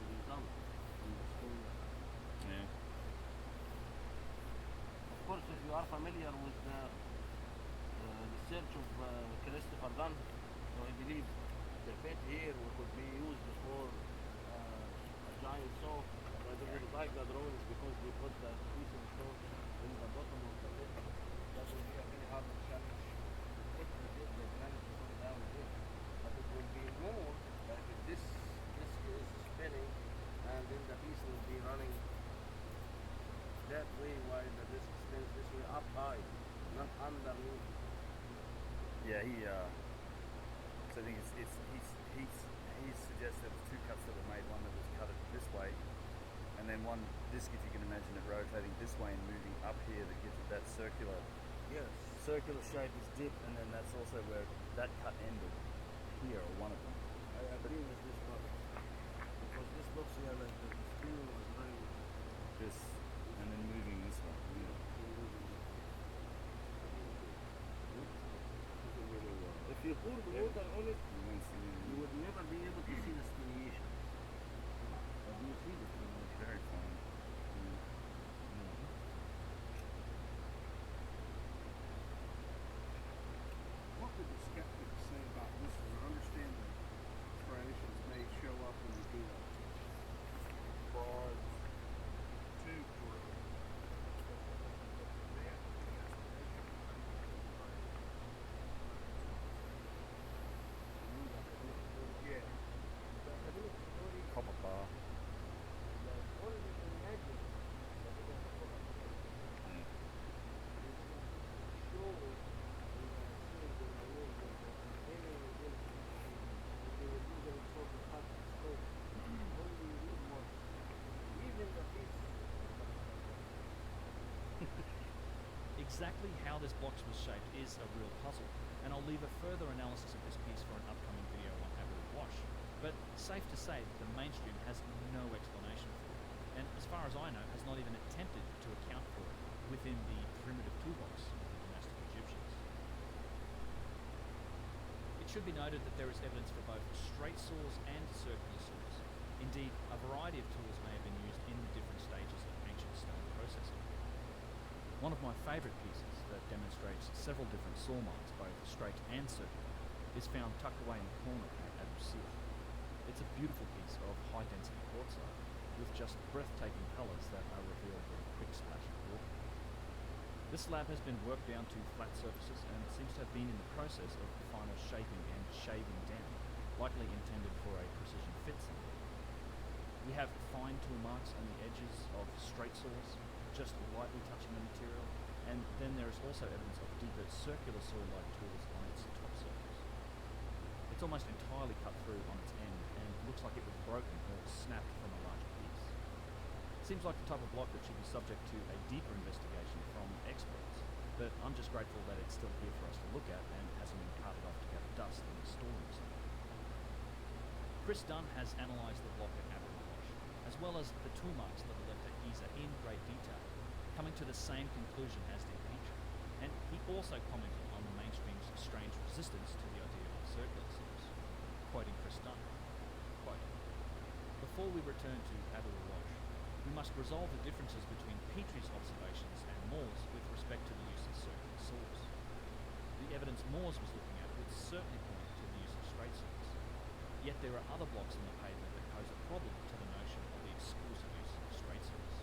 be done in the stone. Yeah. Of course, if you are familiar with the research of Christopher Dunn, so I believe the bed here could be used for a giant saw. But I don't like the drawings because they put the piece of saw in the bottom of the bed. That will be a very hard challenge. If we get the granite to come down here. But it will be more like if this is spinning and then the piece will be running that way while the disc spins this way up high, not underneath. Yeah, so I think he's suggested two cuts that were made. One that was cut it this way, and then one disc, if you can imagine it rotating this way and moving up here, that gives it that circular shape is dip, and then that's also where that cut ended here, or one of them. I agree with this one because this looks here like the steel was running This, and then moving this way. If you pour the water on it, You won't see it. you would never be able to see the striation. But you see the striation. Very fine. What did the skeptics say about this one? I understand that striations may show up when you do a broad tube drill. Yeah. Copper bar. Exactly how this box was shaped is a real puzzle, and I'll leave a further analysis of this piece for an upcoming video on Abu Wash. But safe to say that the mainstream has no explanation for it, and as far as I know, has not even attempted to account for it within the primitive toolbox of the dynastic Egyptians. It should be noted that there is evidence for both straight saws and circular saws. Indeed, a variety of tools may have been used in the different stages of ancient stone processing. One of my favourite pieces that demonstrates several different saw mines, both straight and circular, is found tucked away in the corner at Abu Sir. It's a beautiful piece of high-density quartzite with just breathtaking colours that are revealed with a quick splash of water. This slab has been worked down to flat surfaces and seems to have been in the process of final shaping and shaving down, likely intended for a precision fit somewhere. We have fine tool marks on the edges of straight saws, just lightly touching the material, and then there is also evidence of deeper circular saw-like tools on its top surface. It's almost entirely cut through on its end and looks like it was broken or snapped from a larger piece. Seems like the type of block that should be subject to a deeper investigation from experts, but I'm just grateful that it's still here for us to look at and hasn't been carted off to gather dust in the storeroom somewhere. Chris Dunn has analysed the block at Abu Wash, as well as the tool marks that are left at Giza in great detail, coming to the same conclusion as did Petrie, and he also commented on the mainstream's strange resistance to the idea of circular saws, quoting Chris Dunn, quote, "Before we return to Abu Wash, we must resolve the differences between Petrie's observations and Moore's with respect to the use of circular saws. The evidence Moore's was looking at would certainly point to the use of straight saws, yet there are other blocks on the pavement that pose a problem to the notion of the exclusive use of straight saws.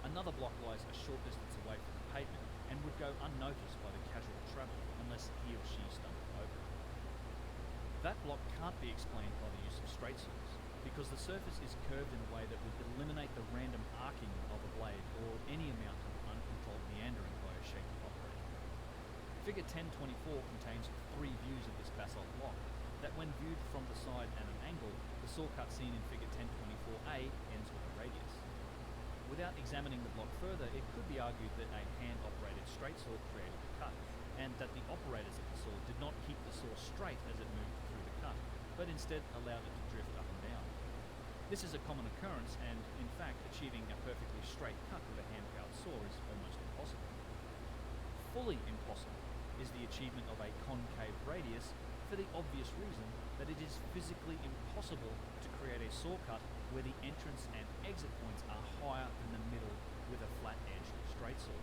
Another block lies a short distance away from the pavement and would go unnoticed by the casual traveller unless he or she stumbled over it. That block can't be explained by the use of straight saws, because the surface is curved in a way that would eliminate the random arcing of a blade or any amount of uncontrolled meandering by a shaky operator. Figure 1024 contains 3 views of this basalt block that, when viewed from the side at an angle, the saw cut seen in figure 1024A ends with a radius. Without examining the block further, it could be argued that a hand-operated straight saw created the cut, and that the operators of the saw did not keep the saw straight as it moved through the cut, but instead allowed it to drift up and down. This is a common occurrence, and in fact, achieving a perfectly straight cut with a hand-powered saw is almost impossible. Fully impossible is the achievement of a concave radius, for the obvious reason that it is physically impossible to create a saw cut where the entrance and exit points are higher than the middle with a flat-edged straight saw.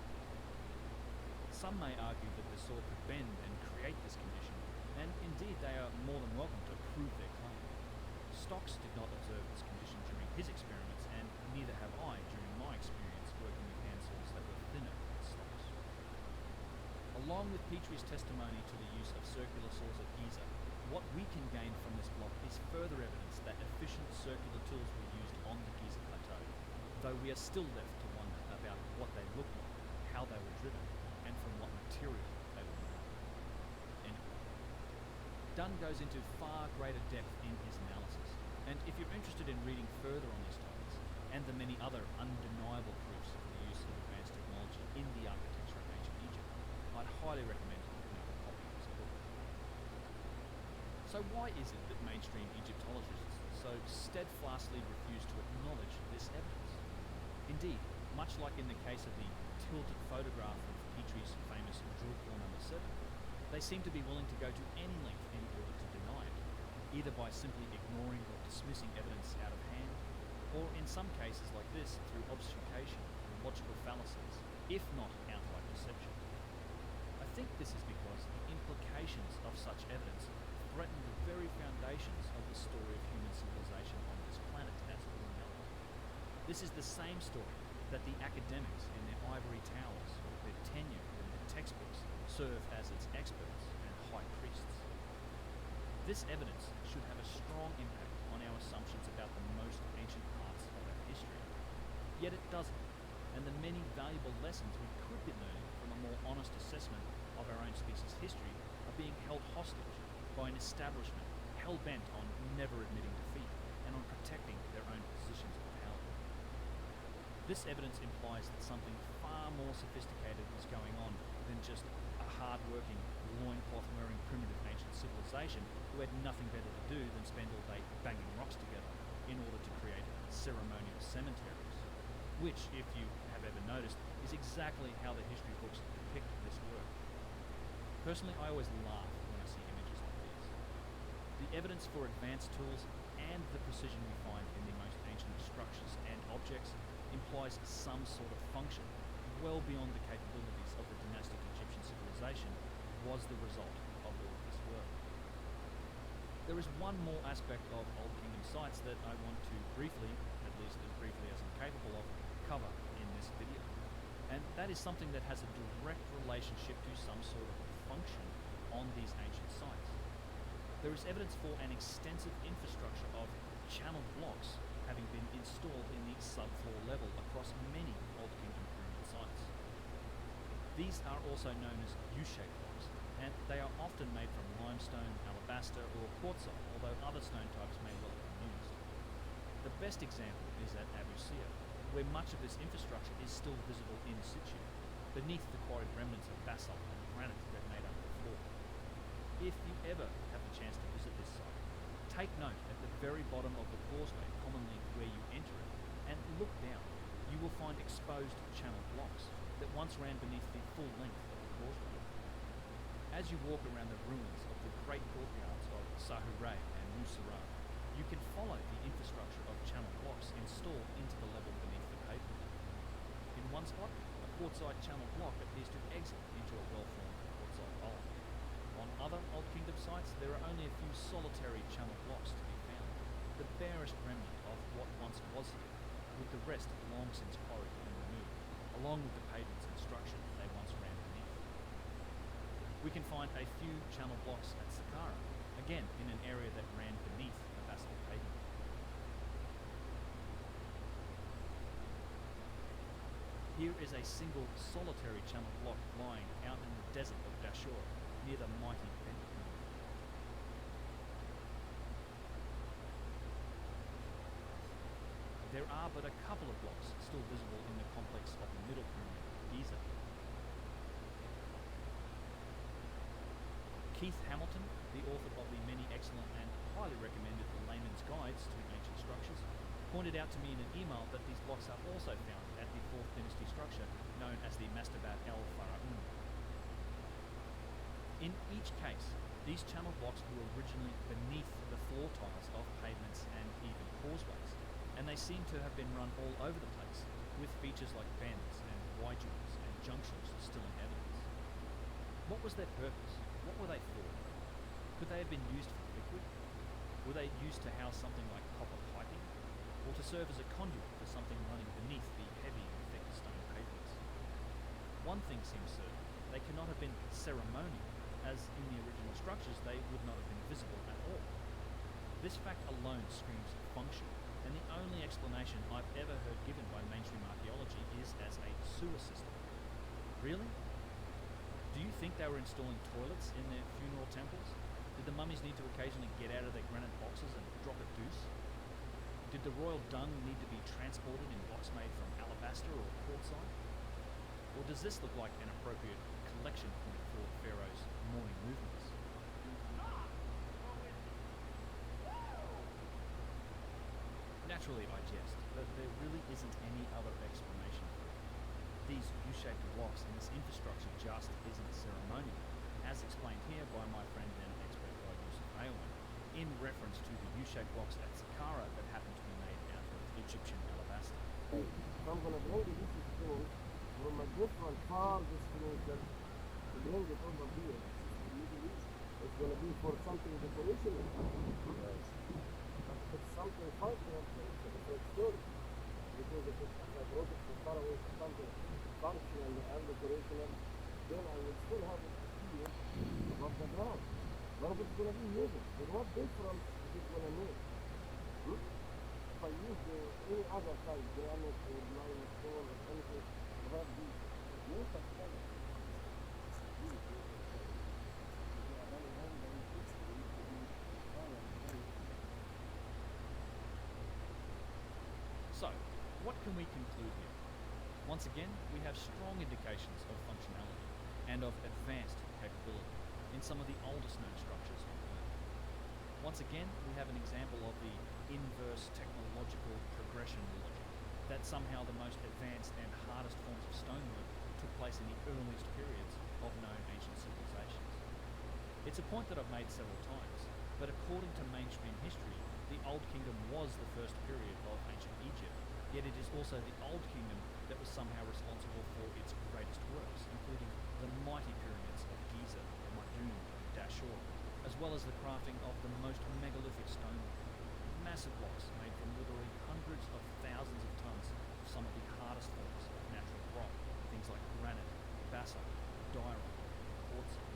Some may argue that the saw could bend and create this condition, and indeed they are more than welcome to Stocks did not observe this condition during his experiments, and neither have I during my experience working with hand saws that were thinner than stocks. Along with Petrie's testimony to the use of circular saws at Giza, what we can gain from this block is further evidence that efficient circular tools were used on the Giza Plateau, though we are still left to wonder about what they looked like, how they were driven, and from what material they were made. Anyway, Dunn goes into far greater depth in his analysis, and if you're interested in reading further on these topics, and the many other undeniable proofs of the use of advanced technology in the architecture of ancient Egypt, I'd highly recommend picking up a copy of this book. So why is it that mainstream Egyptologists so steadfastly refuse to acknowledge this evidence? Indeed, much like in the case of the tilted photograph of Petrie's famous drill core number 7, they seem to be willing to go to any length in order to deny it, either by simply ignoring or dismissing evidence out of hand, or in some cases like this, through obfuscation and logical fallacies, if not outright deception. I think this is because the implications of such evidence threaten the very foundations of the story of human civilization on this planet as we know it. This is the same story that the academics in their ivory towers, with their tenure and their textbooks, serve as its experts and high priests. This evidence should have a strong impact on our assumptions about the most ancient parts of our history. Yet it doesn't, and the many valuable lessons we could be learning from a more honest assessment of our own species' history are being held hostage by an establishment hell-bent on never admitting defeat and on protecting their own positions of power. This evidence implies that something far more sophisticated is going on than just a hard-working, loincloth-wearing primitive ancient civilization who had nothing better to do than spend all day banging rocks together in order to create ceremonial cemeteries, which, if you have ever noticed, is exactly how the history books depict this work. Personally, I always laugh when I see images like these. The evidence for advanced tools and the precision we find in the most ancient structures and objects implies some sort of function well beyond the capabilities of the dynastic Egyptian civilization was the result of all of this work. There is one more aspect of Old Kingdom sites that I want to briefly, at least as briefly as I'm capable of, cover in this video. And that is something that has a direct relationship to some sort of function on these ancient sites. There is evidence for an extensive infrastructure of channeled blocks having been installed in the subfloor level across many Old Kingdom pyramid sites. These are also known as U-shaped blocks, and they are often made from limestone, alabaster, or quartzite, although other stone types may well have been used. The best example is at Abu Sir, where much of this infrastructure is still visible in situ, beneath the quarried remnants of basalt and granite that made up the floor. If you ever have the chance to visit this site, take note at the very bottom of the causeway, commonly where you enter it, and look down. You will find exposed channeled blocks that once ran beneath the full length of the causeway. As you walk around the ruins of the great courtyards of Sahure and Nusra, you can follow the infrastructure of channeled blocks installed into the level beneath the pavement. In one spot, a quartzite channel block appears to exit into a well-formed quartzite bowl. On other Old Kingdom sites, there are only a few solitary channel blocks to be found, the barest remnant of what once was here, with the rest long since quarried and removed, along with the pavements and structure they once ran beneath. We can find a few channel blocks at Saqqara, again in an area that ran beneath the basalt pavement. Here is a single solitary channel block lying out in the desert of Dashur, near the mighty Bent Pyramid. There are but a couple of blocks still visible in the complex of the Middle Pyramid of Giza. Keith Hamilton, the author of the many excellent and highly recommended Layman's Guides to Ancient Structures, pointed out to me in an email that these blocks are also found at the 4th dynasty structure known as the Mastabat el-Faraun. In each case, these channel blocks were originally beneath the floor tiles of pavements and even causeways, and they seem to have been run all over the place, with features like bends and Y-joints and junctions still in evidence. What was their purpose? What were they for? Could they have been used for liquid? Were they used to house something like copper piping, or to serve as a conduit for something running beneath the heavy and thick stone pavements? One thing seems certain: they cannot have been ceremonial, as in the original structures they would not have been visible at all. This fact alone screams function, and the only explanation I've ever heard given by mainstream archaeology is as a sewer system. Really? Do you think they were installing toilets in their funeral temples? Did the mummies need to occasionally get out of their granite boxes and drop a deuce? Did the royal dung need to be transported in blocks made from alabaster or quartzite? Or does this look like an appropriate collection point for Pharaoh's morning movements? Naturally, I jest, but there really isn't any other explanation for it. These U-shaped blocks and this infrastructure just isn't ceremonial, as explained here by my friend and expert guide Yusuf Aoun, in reference to the U-shaped blocks at Saqqara that happen to be made out of Egyptian alabaster. So I'm going to bring this stone from a different far destination to bring it over here. The Middle East. It's going to be for something decoration. Yes. But if it's something functional, it's a different story. Because if I brought it from far away for something functional and decorational, then I will still have it here above the ground. But if it's going to be moving, then what difference is it going to make? If I use any other type, granite or limestone or anything, to have these most of them. So, what can we conclude here? Once again, we have strong indications of functionality and of advanced capability in some of the oldest known structures on Earth. Once again, we have an example of the inverse technological progression logic, that somehow the most advanced and hardest forms of stonework took place in the earliest periods of known ancient civilizations. It's a point that I've made several times, but according to mainstream history, the Old Kingdom was the first period of ancient Egypt, yet it is also the Old Kingdom that was somehow responsible for its greatest works, including the mighty pyramids of Giza, Mardun, Dashur, as well as the crafting of the most megalithic stonework. Massive blocks made from literally hundreds of thousands of tons of some of the hardest forms of natural rock, things like granite, basalt, diorite, quartzite.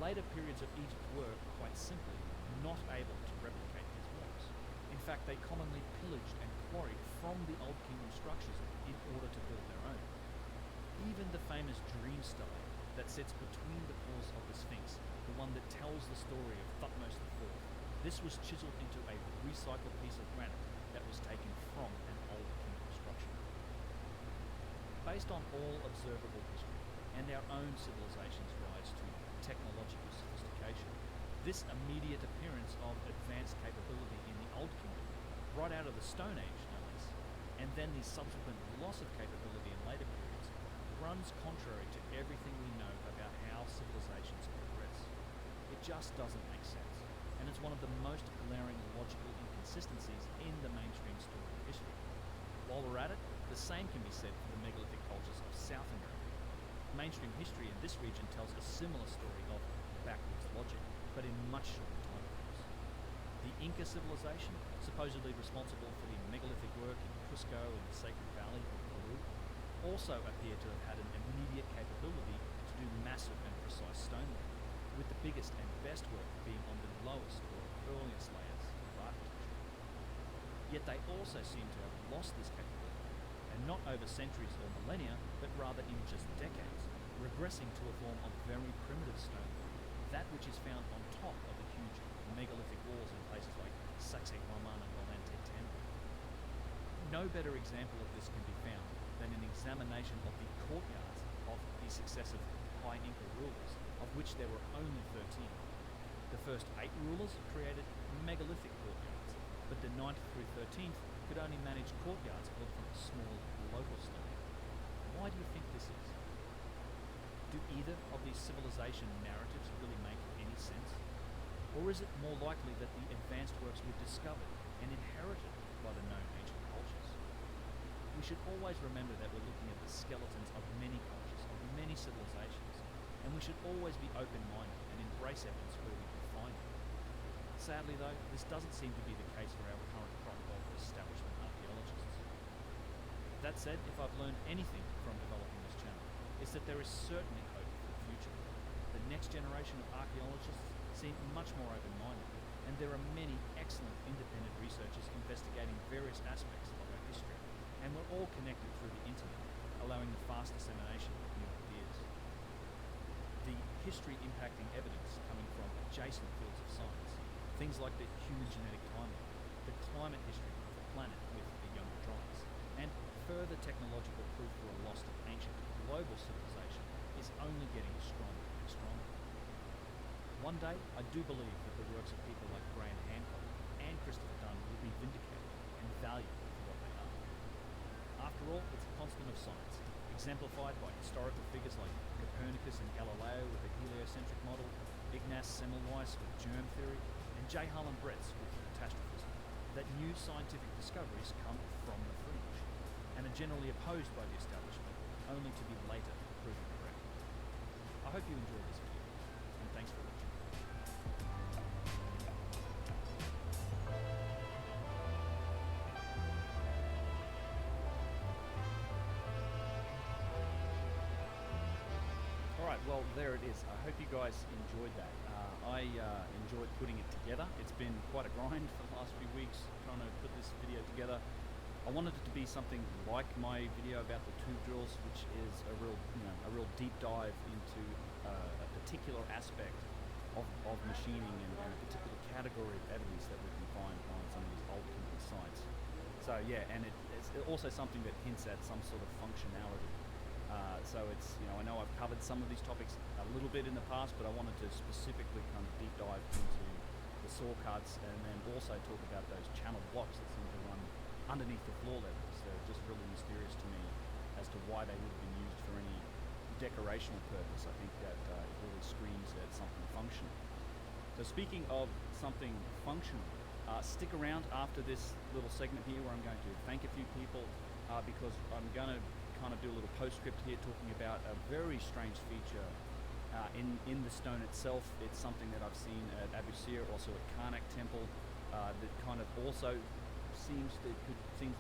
Later periods of Egypt were, quite simply, not able to replicate these works. In fact, they commonly pillaged and quarried from the Old Kingdom structures in order to build their own. Even the famous dream stele that sits between the pillars of the Sphinx, the one that tells the story of Thutmose IV, this was chiseled into a recycled piece of granite that was taken from an Old Kingdom structure. Based on all observable history and our own civilization's rise to technological sophistication, this immediate appearance of advanced capability in the Old Kingdom, right out of the Stone Age no less, and then the subsequent loss of capability in later periods, runs contrary to everything we know about how civilizations progress. It just doesn't make sense, and it's one of the most glaring logical inconsistencies in the mainstream story of history. While we're at it, the same can be said for the megalithic cultures of South America. Mainstream history in this region tells a similar story of backwards logic, but in much shorter time frames. The Inca civilization, supposedly responsible for the megalithic work in Cusco and the Sacred Valley of Peru, also appear to have had an immediate capability to do massive and precise stonework, with the biggest and best work being on the lowest or earliest layers of architecture. Yet they also seem to have lost this capability, and not over centuries or millennia, but rather in just decades, regressing to a form of very primitive stonework, that which is found on top of the huge megalithic walls in places like Sacsayhuaman and Ollantaytambo. No better example of this can be found than an examination of the courtyards of the successive High Inca rulers, of which there were only 13. The first 8 rulers created megalithic courtyards, but the 9th through 13th could only manage courtyards built from small local stone. Why do you think this is? Do either of these civilization narratives really make any sense? Or is it more likely that the advanced works were discovered and inherited by the known ancient cultures? We should always remember that we're looking at the skeletons of many cultures, of many civilizations, and we should always be open-minded and embrace evidence where we can find it. Sadly though, this doesn't seem to be the case for our current crop of establishment archaeologists. That said, if I've learned anything from developing this channel, it's that there is certainly hope for the future. The next generation of archaeologists seem much more open-minded, and there are many excellent independent researchers investigating various aspects of our history, and we're all connected through the internet, allowing the fast dissemination of new ideas. The history impacting evidence coming from adjacent fields of science, things like the human genetic timeline, the climate history of the planet with the younger dryas, and further technological proof for a lost ancient global civilization is only getting stronger and stronger. One day, I do believe that the works of people like Graham Hancock and Christopher Dunn will be vindicated and valued for what they are. After all, it's a constant of science, exemplified by historical figures like Copernicus and Galileo with the heliocentric model, Ignaz Semmelweis with germ theory, and J. Harlan Bretz with catastrophism, that new scientific discoveries come from the fringe, and are generally opposed by the establishment, only to be later proven correct. I hope you enjoyed this video, and thanks for watching. Alright, well there it is. I hope you guys enjoyed that. I enjoyed putting it together. It's been quite a grind for the last few weeks trying to put this video together. I wanted it to be something like my video about the tube drills, which is a real deep dive into a particular aspect of machining and a particular category of evidence that we can find on some of these old company sites. So yeah, and it's also something that hints at some sort of functionality. So it's, I know I've covered some of these topics a little bit in the past, but I wanted to specifically kind of deep dive into the saw cuts and then also talk about those channel blocks that seem to run underneath the floor levels. They're just really mysterious to me as to why they would have been used for any decorational purpose. I think that it really screams at something functional. So speaking of something functional, stick around after this little segment here where I'm going to thank a few people because I'm going to kind of do a little postscript here talking about a very strange feature in the stone itself. It's something that I've seen at Abu Sir, also at Karnak Temple, that kind of also seems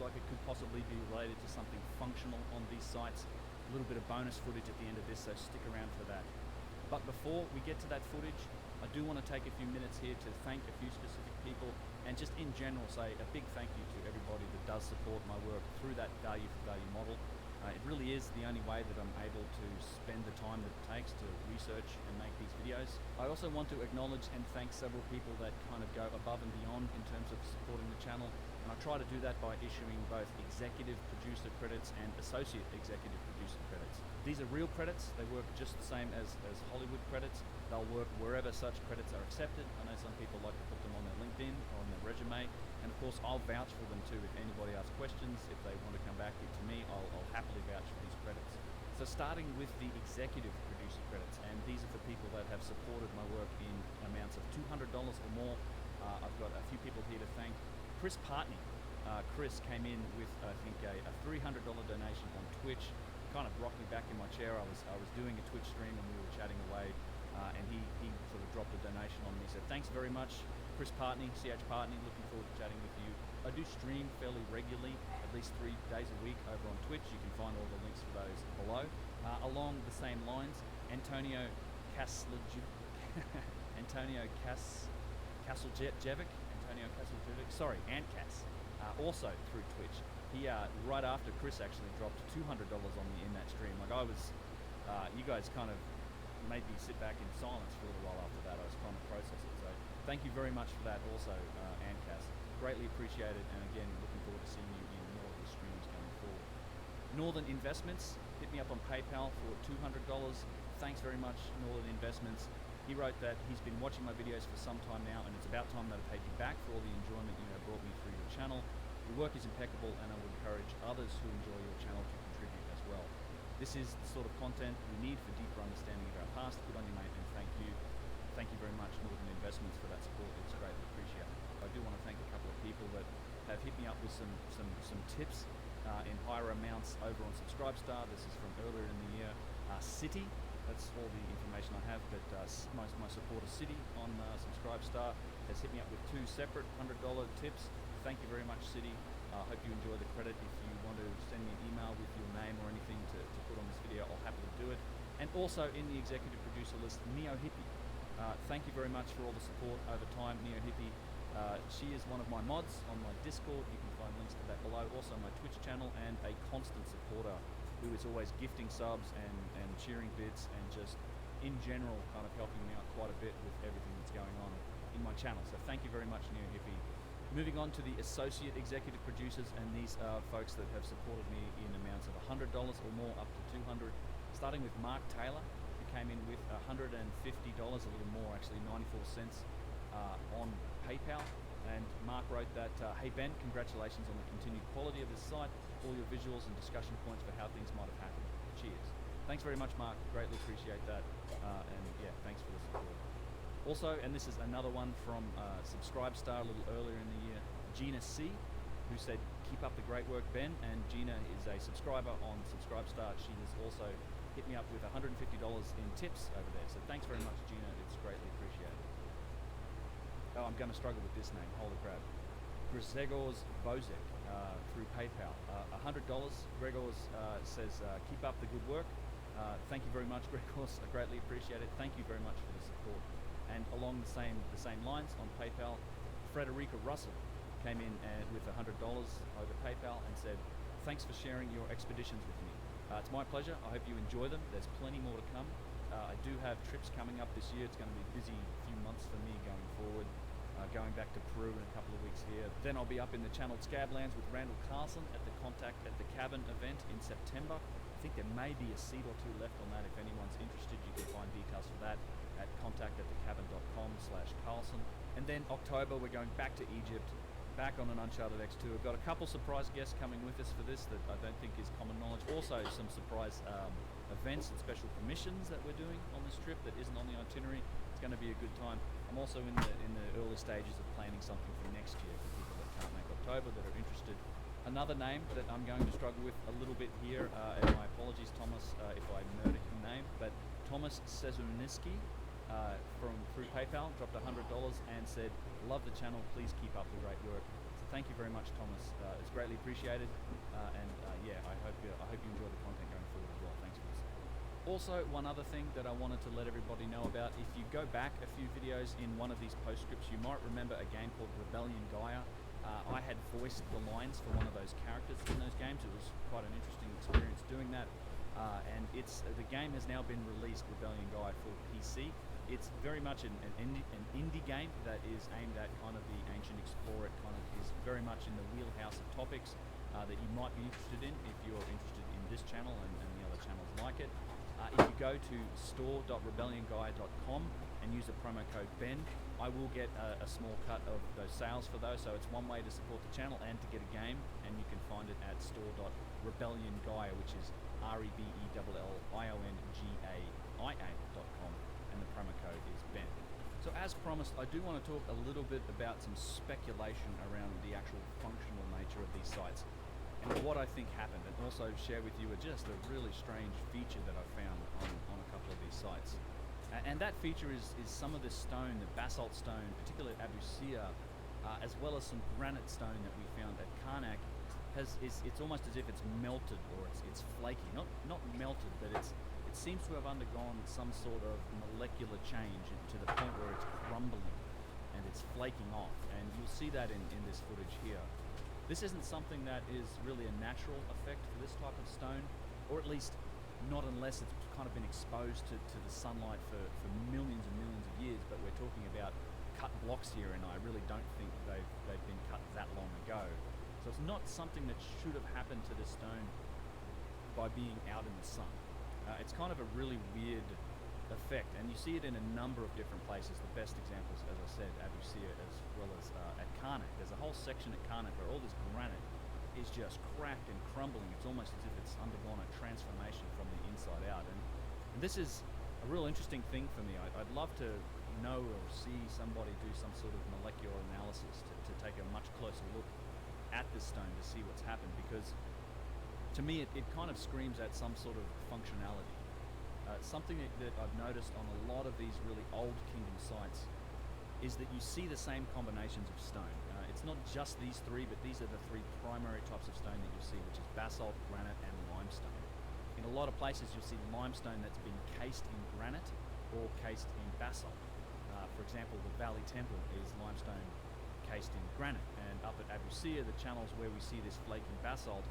like it could possibly be related to something functional on these sites. A little bit of bonus footage at the end of this, so stick around for that. But before we get to that footage, I do want to take a few minutes here to thank a few specific people and just in general say a big thank you to everybody that does support my work through that value for value model. It really is the only way that I'm able to spend the time that it takes to research and make these videos. I also want to acknowledge and thank several people that kind of go above and beyond in terms of supporting the channel, and I try to do that by issuing both executive producer credits and associate executive producer credits. These are real credits. They work just the same as Hollywood credits. They'll work wherever such credits are accepted. I know some people like to put them on their LinkedIn or on their resume, and of course I'll vouch for them too. If anybody asks questions, if they want to come back to me, I'll happily vouch for these credits. So starting with the executive producer credits, and these are for people that have supported my work in amounts of $200 or more. I've got a few people here to thank. Chris Partney. Chris came in with I think a $300 donation on Twitch. Kind of rocked me back in my chair. I was doing a Twitch stream and we were chatting away, and he sort of dropped a donation on me. So thanks very much, Chris Partney, CH Partney. Looking forward to chatting with you. I do stream fairly regularly, at least 3 days a week over on Twitch. You can find all the links for those below. Along the same lines, Antonio Kasseljevic, sorry, Antcas, also through Twitch. He right after Chris actually dropped $200 on me in that stream. Like I was, you guys kind of made me sit back in silence for a little while after that. I was trying to process it. So thank you very much for that also, Antcas. Greatly appreciated, and again, looking forward to seeing you in more of the streams going forward. Northern Investments hit me up on PayPal for $200. Thanks very much, Northern Investments. He wrote that he's been watching my videos for some time now, and it's about time that I paid you back for all the enjoyment you have brought me through your channel. Your work is impeccable, and I would encourage others who enjoy your channel to contribute as well. This is the sort of content we need for deeper understanding of our past. Good on you, mate, and thank you. Thank you very much, Northern Investments, for that support. It's greatly appreciated. I do want to thank a couple of people that have hit me up with some tips in higher amounts over on Subscribestar. This is from earlier in the year. City that's all the information I have. But my supporter City on Subscribestar has hit me up with 2 separate $100 tips. Thank you very much, City. I hope you enjoy the credit. If you want to send me an email with your name or anything to put on this video, I'll happily do it. And also in the executive producer list, Neo Hippie. Thank you very much for all the support over time, Neo Hippie. She is one of my mods on my Discord. You can find links to that below. Also my Twitch channel, and a constant supporter who is always gifting subs and cheering bits and just in general kind of helping me out quite a bit with everything that's going on in my channel. So thank you very much, Neo Hippie. Moving on to the associate executive producers, and these are folks that have supported me in amounts of $100 or more up to $200. Starting with Mark Taylor, who came in with $150, a little more actually, 94 cents on PayPal. And Mark wrote that, hey Ben, congratulations on the continued quality of this site, all your visuals and discussion points for how things might have happened. Cheers. Thanks very much, Mark. Greatly appreciate that. And yeah, thanks for the support. Also, and this is another one from Subscribestar a little earlier in the year, Gina C, who said, keep up the great work, Ben. And Gina is a subscriber on Subscribestar. She has also hit me up with $150 in tips over there. So thanks very much, Gina. It's greatly appreciated. Oh, I'm going to struggle with this name. Holy crap. Grzegorz Bozek through PayPal. $100. Grzegorz says, keep up the good work. Thank you very much, Grzegorz. I greatly appreciate it. Thank you very much for the support. And along the same lines on PayPal, Frederica Russell came in with $100 over PayPal and said, thanks for sharing your expeditions with me. It's my pleasure. I hope you enjoy them. There's plenty more to come. I do have trips coming up this year. It's going to be a busy few months for me going forward. Going back to Peru in a couple of weeks here. Then I'll be up in the Channeled Scablands with Randall Carlson at the Contact at the Cabin event in September. I think there may be a seat or two left on that. If anyone's interested, you can find details for that at contact@thecabin.com/Carlson. And then October, we're going back to Egypt, back on an Uncharted X tour. Got a couple surprise guests coming with us for this that I don't think is common knowledge. Also some surprise events and special permissions that we're doing on this trip that isn't on the itinerary. It's going to be a good time. I'm also in the early stages of planning something for next year for people that can't make October that are interested. Another name that I'm going to struggle with a little bit here, and my apologies, Thomas, if I murder your name, but Thomas Sezuniski through PayPal dropped $100 and said, love the channel, please keep up the great work. So thank you very much, Thomas. It's greatly appreciated, and yeah, I hope you enjoy the content going forward as well. Thanks for this. Also, one other thing that I wanted to let everybody know about, if you go back a few videos in one of these postscripts, you might remember a game called Rebellion Gaia. I had voiced the lines for one of those characters in those games. It was quite an interesting experience doing that. And the game has now been released, Rebellion Gaia, for PC. It's very much an indie game that is aimed at kind of the ancient explorer. It kind of is very much in the wheelhouse of topics that you might be interested in if you're interested in this channel and the other channels like it. If you go to store.rebelliongaia.com and use the promo code Ben, I will get a small cut of those sales for those. So it's one way to support the channel and to get a game, and you can find it at store.rebelliongaia, which is REBELLIONGAIA.com, and the promo code is Ben. So as promised, I do want to talk a little bit about some speculation around the actual functional nature of these sites and what I think happened, and also share with you just a really strange feature that I found on a couple of these sites. And that feature is some of the stone, the basalt stone, particularly at Abu Sir, as well as some granite stone that we found at Karnak. It's almost as if it's melted, or it's flaky. Not melted, but it seems to have undergone some sort of molecular change to the point where it's crumbling and it's flaking off. And you'll see that in this footage here. This isn't something that is really a natural effect for this type of stone, or at least not unless it's kind of been exposed to the sunlight for millions and millions of years. But we're talking about cut blocks here, and I really don't think they've been cut that long ago. So it's not something that should have happened to this stone by being out in the sun. It's kind of a really weird effect, and you see it in a number of different places. The best examples, as I said, Abu Sir, as well as at Karnak. There's a whole section at Karnak where all this granite is just cracked and crumbling. It's almost as if it's undergone a transformation from the inside out. And this is a real interesting thing for me. I'd love to know or see somebody do some sort of molecular analysis to take a much closer look at this stone to see what's happened, because to me it kind of screams at some sort of functionality. Something that I've noticed on a lot of these really old kingdom sites is that you see the same combinations of stone. It's not just these three, but these are the three primary types of stone that you'll see, which is basalt, granite, and limestone. In a lot of places, you'll see limestone that's been cased in granite or cased in basalt. For example, the Valley Temple is limestone cased in granite, and up at Abu Sir, the channels where we see this flaking basalt,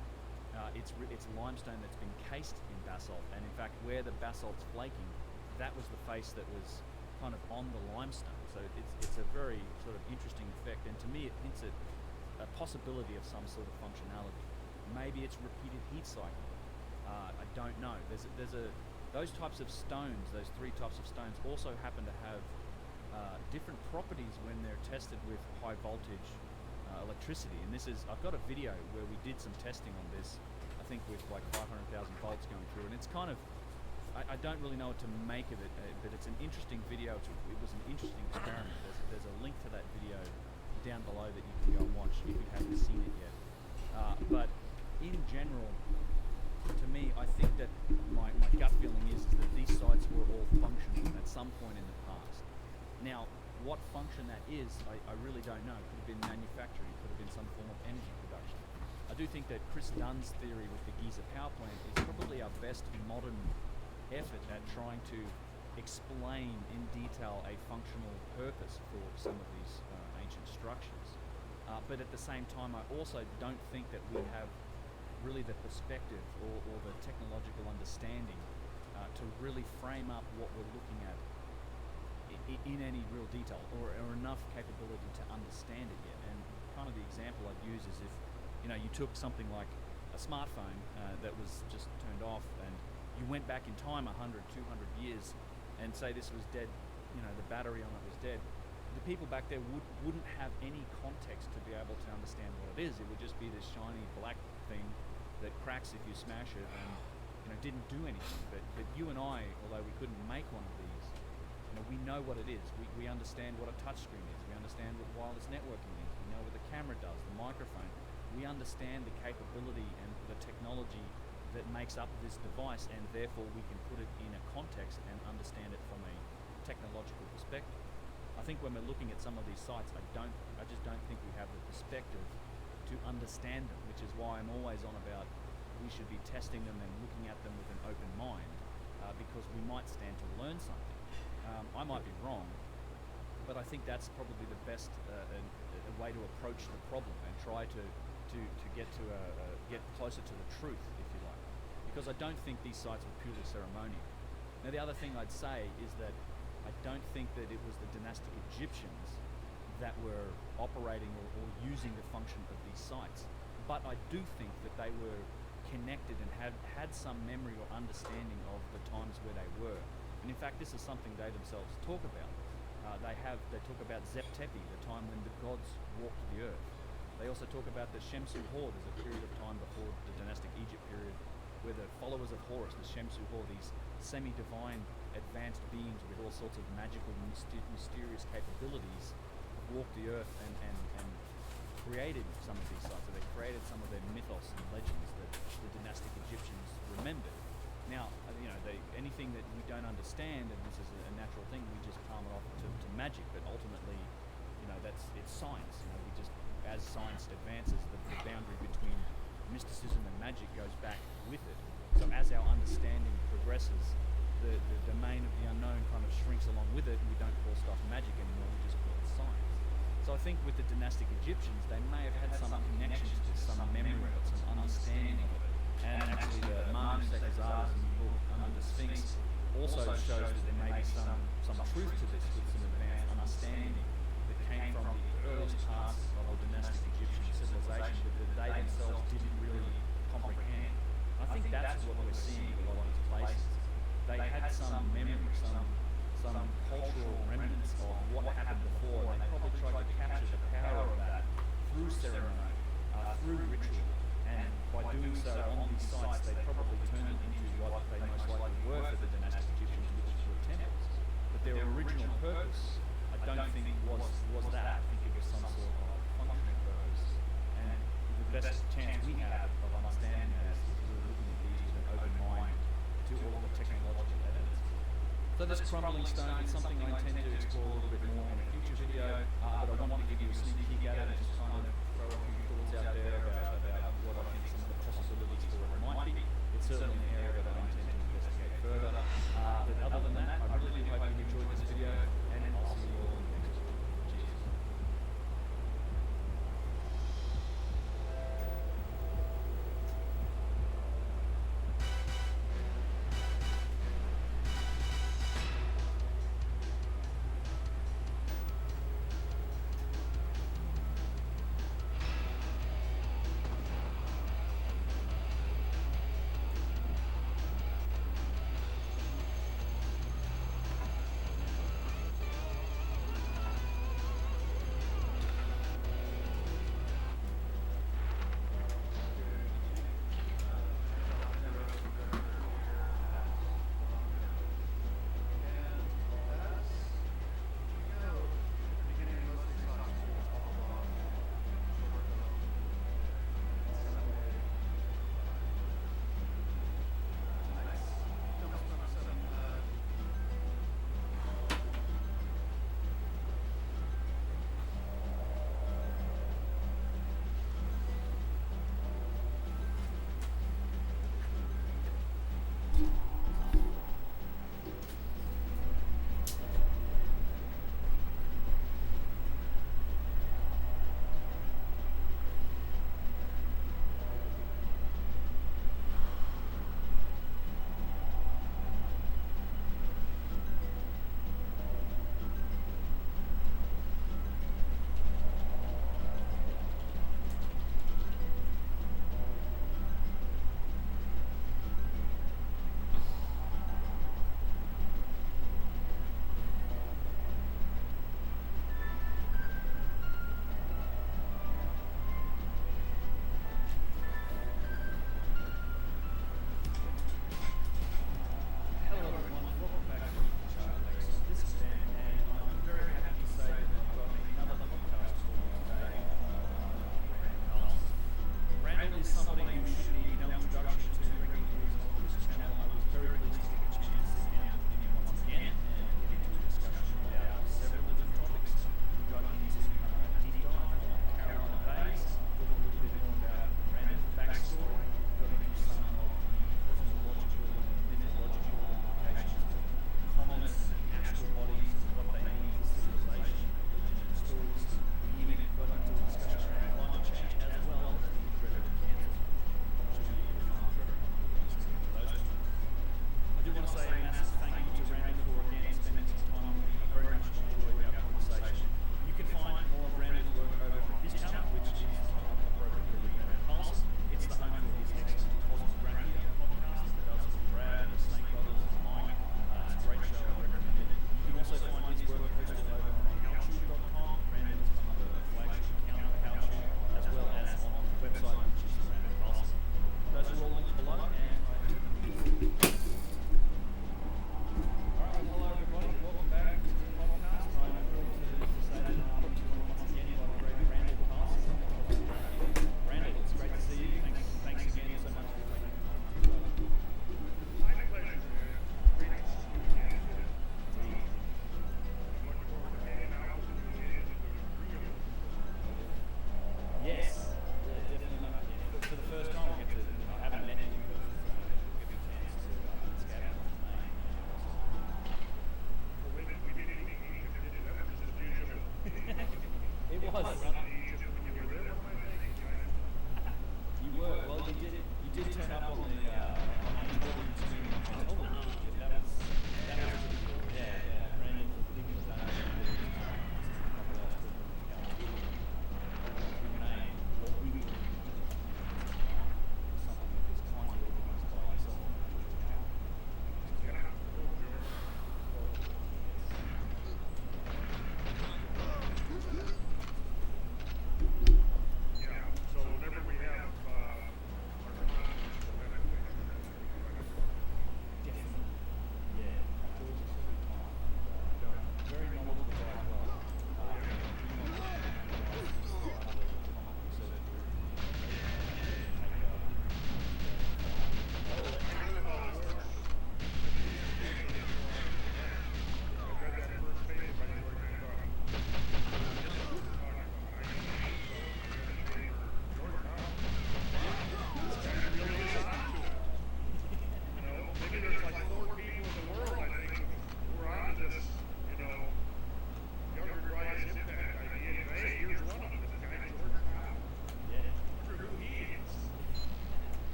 it's limestone that's been cased in basalt, and in fact, where the basalt's flaking, that was the face that was kind of on the limestone. So it's a very sort of interesting effect, and to me, it hints at a possibility of some sort of functionality. Maybe it's repeated heat cycle. I don't know. Those types of stones, those three types of stones, also happen to have different properties when they're tested with high voltage electricity. And I've got a video where we did some testing on this, I think with like 500,000 volts going through, and it's kind of, I don't really know what to make of it, but it's an interesting video. It was an interesting experiment. There's a link to that video down below that you can go and watch if you haven't seen it yet. But in general, to me, I think that my gut feeling is that these sites were all functional at some point in the past. Now, what function that is, I really don't know. It could have been manufacturing, it could have been some form of energy production. I do think that Chris Dunn's theory with the Gyges power plant is probably our best modern effort at trying to explain in detail a functional purpose for some of these ancient structures. But at the same time, I also don't think that we have really the perspective or the technological understanding to really frame up what we're looking at in any real detail or enough capability to understand it yet. And kind of the example I'd use is if you took something like a smartphone that was just turned off and you went back in time 100, 200 years and say this was dead, the battery on it was dead, the people back there wouldn't have any context to be able to understand what it is. It would just be this shiny black thing that cracks if you smash it and didn't do anything. But you and I, although we couldn't make one of these, we know what it is. We understand what a touchscreen is. We understand what wireless networking is. We know what the camera does, the microphone. We understand the capability and the technology that makes up this device, and therefore we can put it in a context and understand it from a technological perspective. I think when we're looking at some of these sites, I just don't think we have the perspective to understand them, which is why I'm always on about we should be testing them and looking at them with an open mind, because we might stand to learn something. I might be wrong, but I think that's probably the best a way to approach the problem and try to get closer to the truth, if you like, because I don't think these sites were purely ceremonial. Now, the other thing I'd say is that I don't think that it was the dynastic Egyptians that were operating or using the function of these sites, but I do think that they were connected and had some memory or understanding of the times where they were. And in fact, this is something they themselves talk about. They talk about Zep Tepi, the time when the gods walked the earth. They also talk about the Shemsu Hor. There's a period of time before the dynastic Egypt period where the followers of Horus, the Shemsu Hor, these semi-divine advanced beings with all sorts of magical, mysterious capabilities, walked the earth and created some of these sites. So they created some of their mythos and legends that the dynastic Egyptians remembered. Now, anything that we don't understand, and this is a natural thing, we just palm it off to magic. But ultimately, it's science. We just, as science advances, the boundary between mysticism and magic goes back with it. So as our understanding progresses, the domain of the unknown kind of shrinks along with it, and we don't call stuff magic anymore, we just call it science. So I think with the dynastic Egyptians, they may have had some connection to this, some memory of it, some understanding of it. And actually the Manu Sekazara's book Under the Sphinx also shows that there may be some truth to this, with some advanced understanding that came from the earliest parts of the dynastic Egyptian civilization that they themselves didn't really comprehend. I think that's what we're seeing in a lot of these places. They had some memory, some cultural remnants of what happened before, and they probably tried to capture the power of that through ceremony, through ritual, and by doing so on these sites, they probably turned it into what they most likely were for the dynastic Egyptians, which were temples. But their original purpose, I don't think was that. I think it was some sort of functional purpose. And the best chance we have of understanding that is we're looking at these with an open mind to all of the technological evidence. So this crumbling stone is something I intend to explore a little bit more in a future video, but I wanted to give you a sneak peek at it and just kind of throw a few thoughts out there about what I think some of the possibilities for it might be. It's certainly an area that I intend to investigate further. But other than that, I really do hope you enjoyed this video, and I'll see you all in the next one. Cheers.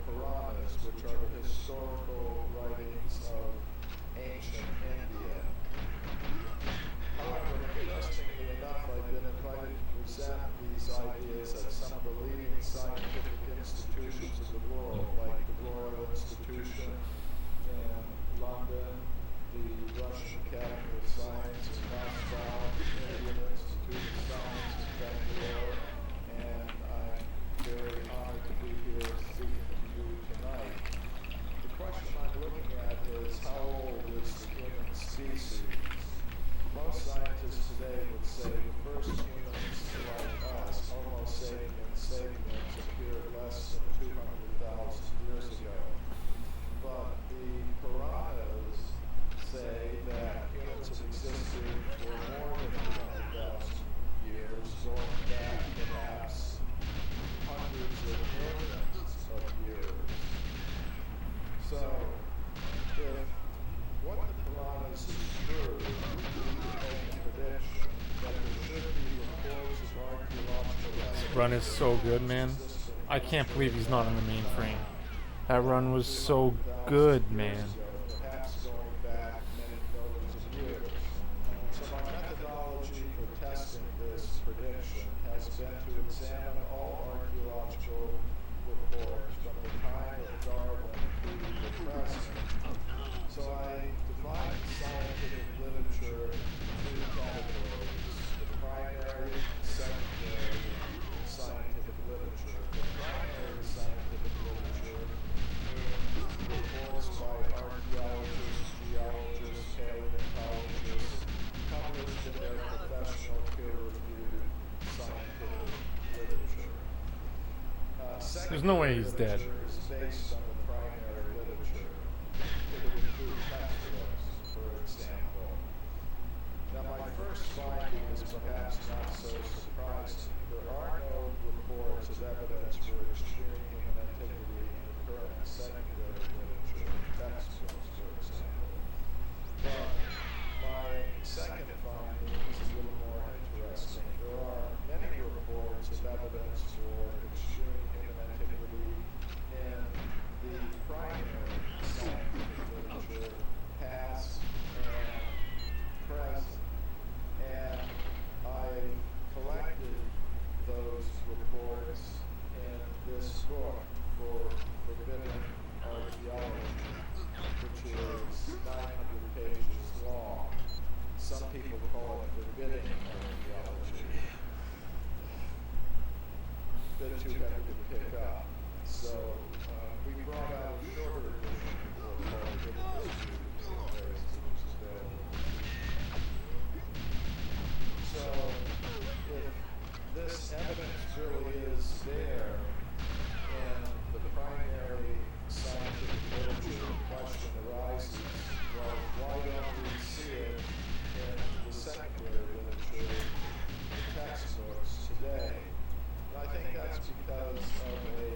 Puranas, which are the historical writings of ancient India. However, interestingly enough, I've been invited to present these ideas at some of the leading scientific institutions of the world, like the Royal Institution in London, the Russian Academy of Science in Moscow, the Indian Institute of Science in Bangalore, and I'm very honored to be here speaking to you tonight. The question I'm looking at is, how old is the human species? Most scientists today would say the first humans like us, Homo sapiens sapiens, appeared less than 200,000 years ago. But the Puranas say that humans have existed for more than 200,000 years, going back perhaps hundreds of millions of years. So, if what the Puranas is true, we can make a prediction that there should be reports of archaeological evidence. Run is so good, man. I can't believe he's not on the mainframe. That run was so good, man. Perhaps going back many millions of years. So my methodology for testing this prediction has been to examine all archaeological reports from the time of Darwin to the present. So I divide scientific literature into two categories: the primary and secondary scientific literature. The primary scientific literature means reports by archaeologists, geologists, paleontologists, published in their professional peer-reviewed scientific literature. There's no way he's dead. Is based on the primary literature. It would include textbooks, for example. Now, my first finding is perhaps not so surprising. There are no reports of evidence for extreme human antiquity in the current secondary literature, textbooks, for example. But my second finding is a little more interesting. There are many reports of evidence for extreme human antiquity in the primary scientific literature, past and present. And I collected those reports in this book for Forbidden Archaeology, which is 900 pages long. Some people call it Forbidding Archaeology. A bit too heavy to pick up. So we brought out a shorter edition of the book called Gyges, which is available. So if this evidence really is there in the primary scientific literature, the question arises, well, why don't we see it in the secondary literature, the textbooks today? And I think that's because of a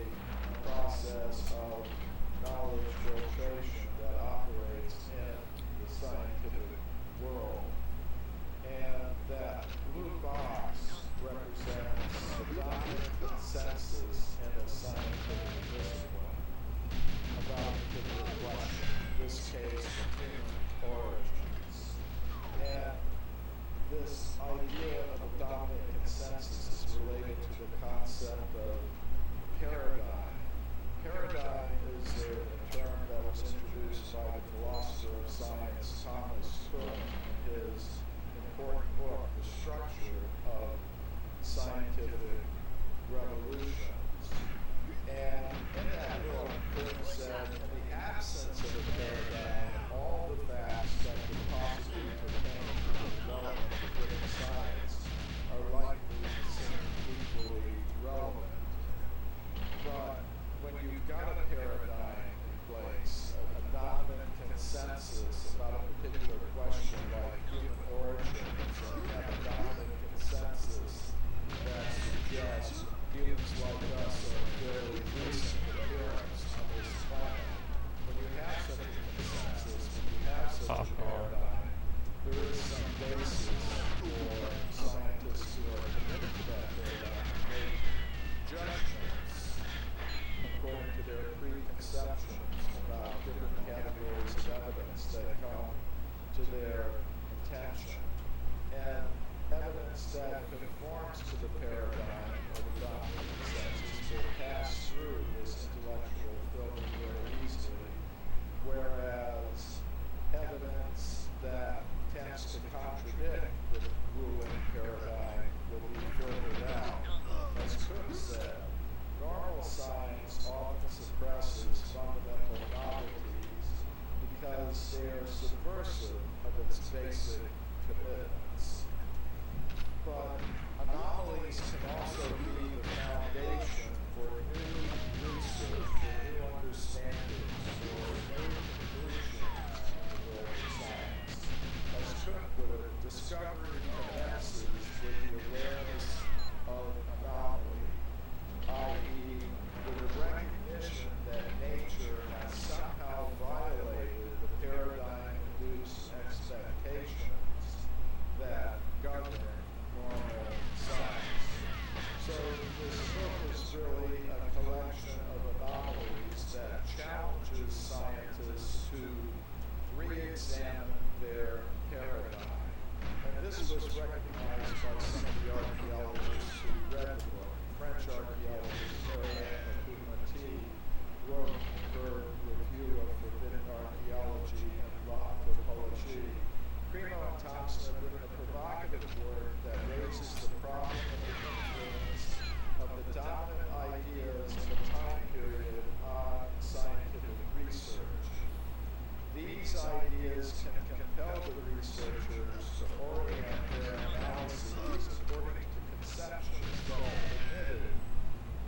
preconceptions about different categories of evidence that come to their attention. And evidence that conforms to the paradigm of the dominant consensus will pass through this intellectual filter very easily, whereas evidence that tends to contradict the ruling paradigm will be filtered out. As Cook said, normal science often suppresses fundamental novelties because they are subversive of its basic commitments. But anomalies can also be the foundation for new research, for new understandings, for new conclusions in the world of science. As Cook put it, discovery commences with the awareness of anomaly, i.e., with the recognition that nature has somehow violated the paradigm-induced expectations that govern normal science. So this book is really a collection of anomalies that challenges scientists to re-examine their paradigm. And this was recognized by some of the archaeologists who read the book. French archaeologist Marianne Koumati wrote her review of forbidden archaeology and l'anthropologie. Primo and Thompson have written a provocative work that raises the problem of the influence of the dominant ideas of a time period on scientific research. These ideas can compel the researchers to orient their analyses according to conceptions that are permitted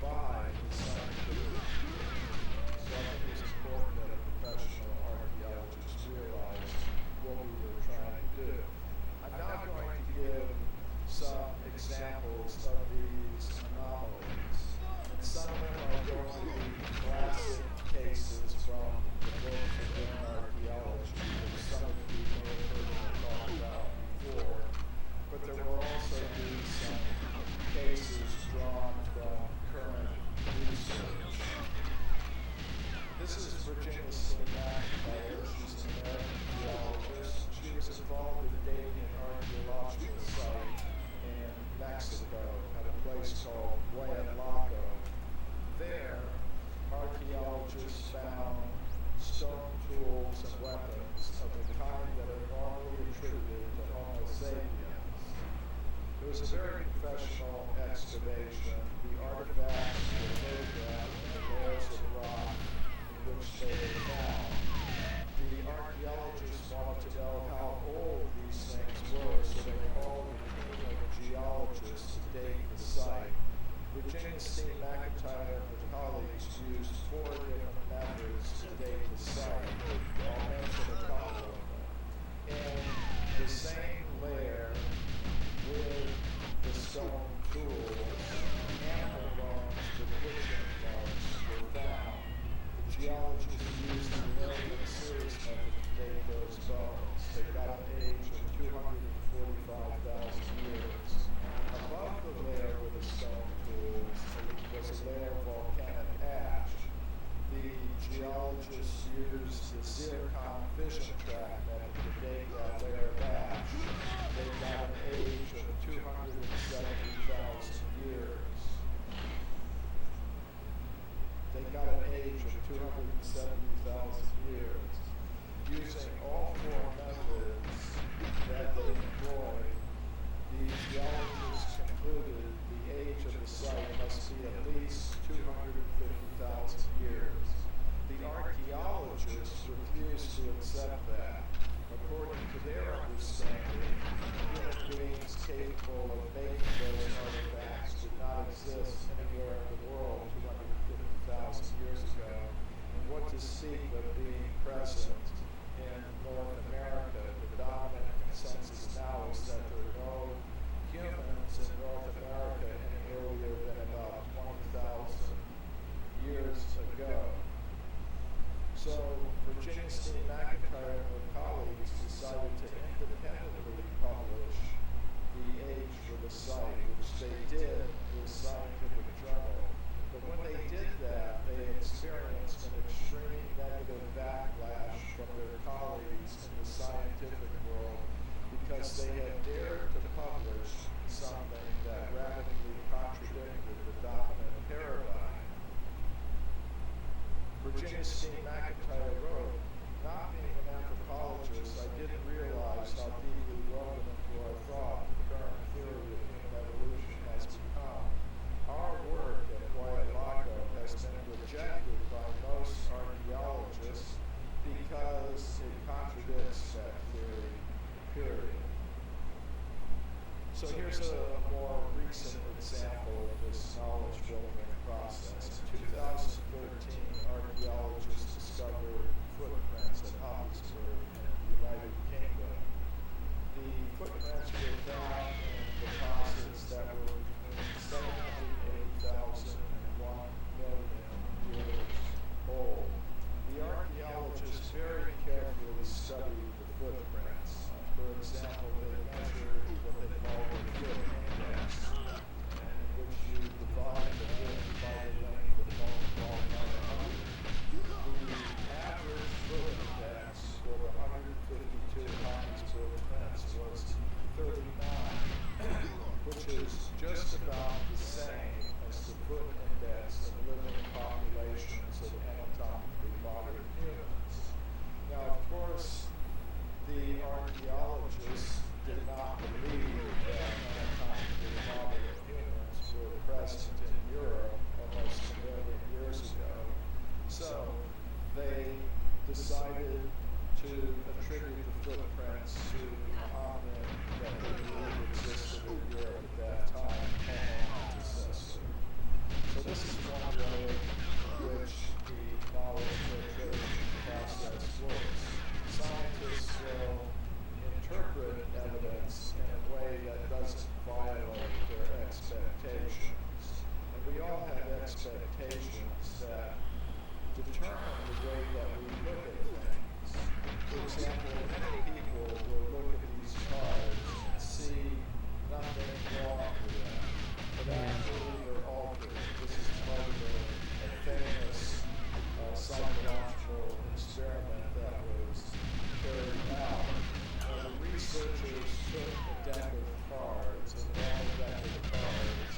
by the scientific community. So I think it's important that a professional archaeologist realize what we were trying to do. I'm now going to give some examples of these anomalies. And some of them are going to be classic cases from the book Forbidden Archaeology, which some of you may have heard me talk about before. But there will also be some cases drawn from current research. This is Virginia Steen McIntyre. She's an American geologist. She was involved in dating an archaeological site in Mexico at a place called Huayatlaco. There, archaeologists found stone tools and weapons of the kind that are normally attributed to Homo sapiens. It was a very professional excavation. The artifacts were photographed in the layers of rock in which they were found. The archaeologists wanted to know how old these things were, so they called a team of geologists to date the site. Virginia Steen McIntyre and her colleagues used 4 different methods to date the site. I'll mention a couple of them. And the same layer with the stone tools, animal bones with kitchen bones were found. The geologists used the American series method to date those bones. They got an age of 245,000 years. Above the layer with the stone tools was a layer of volcanic ash. The geologists used the zircon fission track method to date that layer of ash. They got an age of 270,000 years. They got an age of 270,000 years. Using all 4 methods that they employed, the geologists concluded the age of the site must be at least 250,000 years. The archaeologists refused to accept that. According to their understanding, human beings capable of making those artifacts did not exist anywhere in the world 250,000 years ago. And what to speak of being present in North America, the dominant consensus now is that there are no humans in North America any earlier than about 20,000 years ago. So Virginia Steen McIntyre and her colleagues decided to independently publish the age for the site, which they did with Scientific Journal. But when they did that, they experienced because they had dared to publish something that radically contradicted the dominant paradigm. Virginia Steen McIntyre wrote, "Not being an anthropologist, I didn't realize how deeply woven into our thought the current theory of human evolution has become. Our work at Huayalaco has been rejected by most archaeologists because it contradicts that theory, period." So here's a more recent example of this knowledge building process. In 2013, archaeologists discovered footprints at Habsburg in the United Kingdom. The footprints were found in deposits that were between 780,000 and 1 million years old. The archaeologists very carefully studied the footprints. For example, they measured what they call the foot index, in which you divide the width by the length and multiply by 100. The average foot index for the 152 Habsburg prints was 39, which is just about the same as the foot index of living populations of anatomically modern humans. Now, of course, the archaeologists did not believe that anatomically modern humans were present in Europe almost a million years ago. So they decided to attribute the footprints to the hominid that they believed existed in Europe at that time, Homo antecessor. So this is one way in which the knowledge filtration process works. Scientists will interpret evidence in a way that doesn't violate their expectations. And we all have expectations that determine the way that we look at things. For example, many people will look at these cards and see nothing wrong with them, but actually they're altered. This is part of a famous psychological experiment that was carried out. The researchers took a deck of cards, a normal deck of cards,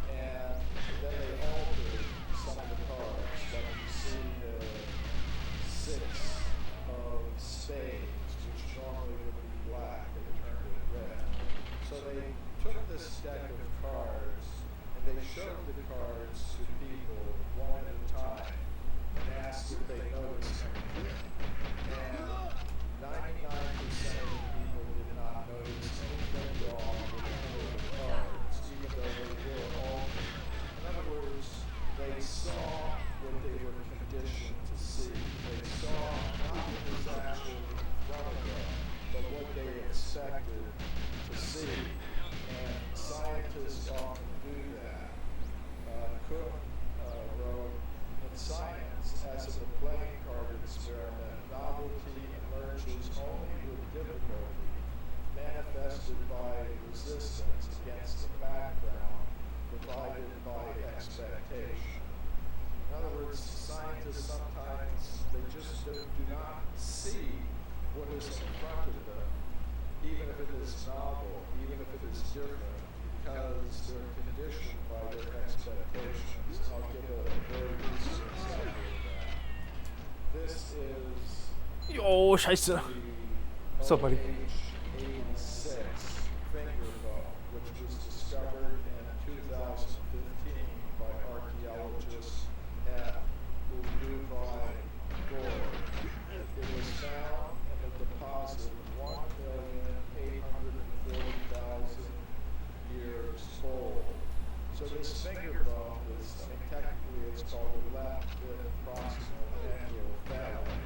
and then they altered some of the cards. Like you see the 6 of spades, which normally would be black, they turned it red. So they took this deck of cards and they showed the cards to people one at a time and asked if they noticed anything. And 99% of the people did not notice anything wrong with any of the cards, even though they were altered. In other words, they saw what they were conditioned to see. They saw not what was actually in front of them, but what they expected to see. And scientists often do that. Cook wrote, "In science, as in the playing card experiment, novelty emerges only with difficulty, manifested by resistance against the background provided by expectation." In other words, scientists sometimes, they just do not see what is in front of them, even if it is novel, even if it is different, because they're conditioned by their expectations. I'll give a very recent example of that. This is Yo, scheiße. What's up, buddy? H86 finger bone, which was discovered in 2015 by archaeologists at Udubai Gorge. It was found in a deposit 1,840,000 years old. So this finger bone is, technically it's called the left fifth proximal angular phalanx,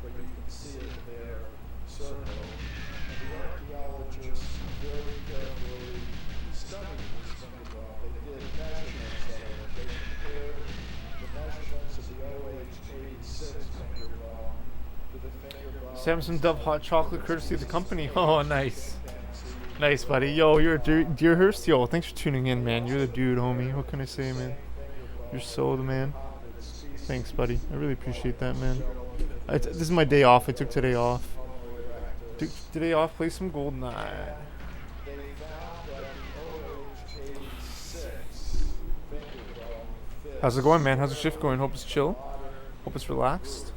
but you can see it there circled. And the archaeologists very carefully studied this finger bone. They did measurements of it. They compared the measurements of the OH86 finger bone to the finger bone. Samson Dove hot chocolate courtesy of the company. Oh, nice. Nice, buddy. Yo, you're a Deerhurst? Yo, thanks for tuning in, man. You're the dude, homie. What can I say, man? You're so the man. Thanks, buddy. I really appreciate that, man. This is my day off. I took today off. Today off, play some Goldeneye. They found that the OH-86 finger bone fits. How's it going, man? How's the shift going? Hope it's chill. Hope it's relaxed. It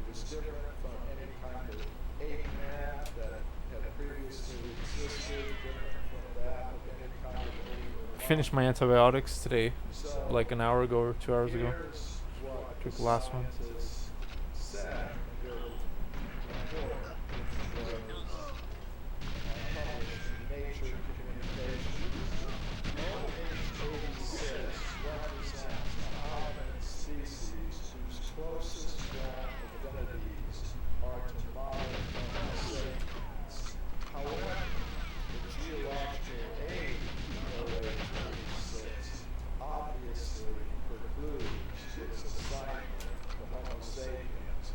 was different from any kind of ape man that had previously existed, different from that of any kind of ape. Finished my antibiotics today, like an hour ago or 2 hours ago. Here's what Took the last one. scientists said in their report, which was published in Nature Communications. OH-86 represents a hominid species whose closest known affinities are to modern Homo sapiens. However, the geological age of OH-86 obviously precludes its assignment to Homo sapiens.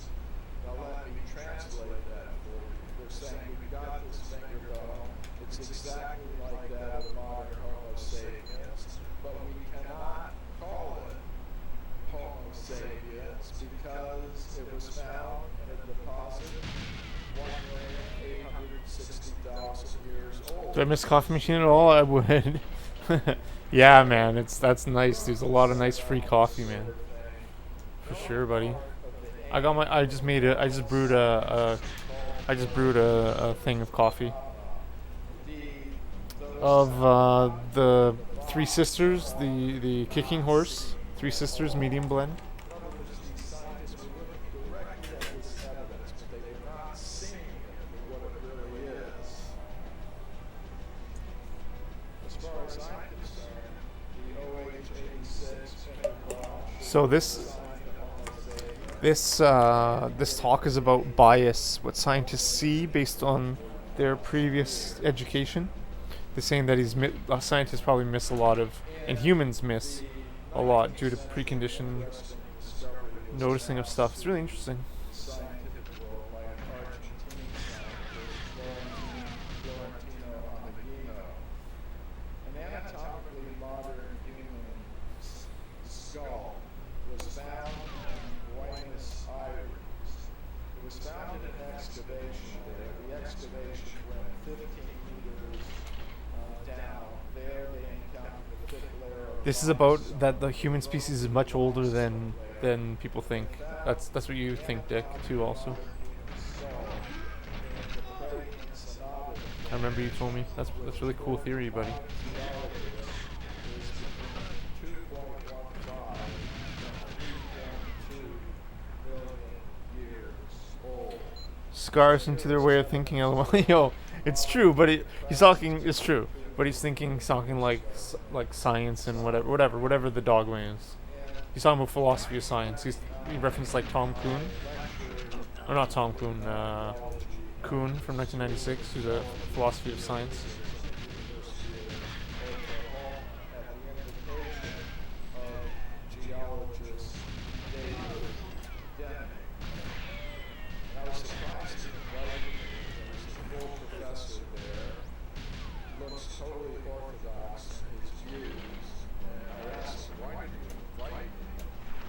Now let me translate that for you. They're saying we've got this finger bone, it's exactly like that of modern Homo sapiens, but we cannot call it Homo sapiens because it was found in a deposit 1,860,000 years old. Do I miss Coffee Machine at all? I would. Yeah, man, that's nice. There's a lot of nice free coffee, man. For sure, buddy. I just brewed a thing of coffee. Of the Three Sisters, the kicking horse. Three Sisters medium blend. These scientists were looking directly at this evidence, but they were not seeing it for what it really is. As far as I'm concerned, the OH-86 finger bone So this talk is about bias, what scientists see based on their previous education. They're saying that scientists probably miss a lot of, and humans miss a lot due to preconditioned noticing of stuff. It's really interesting. scientific world by an Argentine scientist, Florentino Ameghino. An anatomically modern human skull was found in Buenos Aires. It was found in an excavation there. The excavation went 15 meters down. There they encountered a thick layer of This is about that the human species is much older than people think. That's what you think, Dick, too. Also, I remember you told me. That's really cool theory, buddy. Scars into their way of thinking. LOL. Yo, it's true, but he's talking. It's true, but he's talking like science and whatever the dogma is. He's talking about philosophy of science. He referenced like Tom Kuhn, or not Tom Kuhn, Kuhn from 1996, who's a philosophy of science. Totally orthodox in his views, and I asked him, why did you invite me?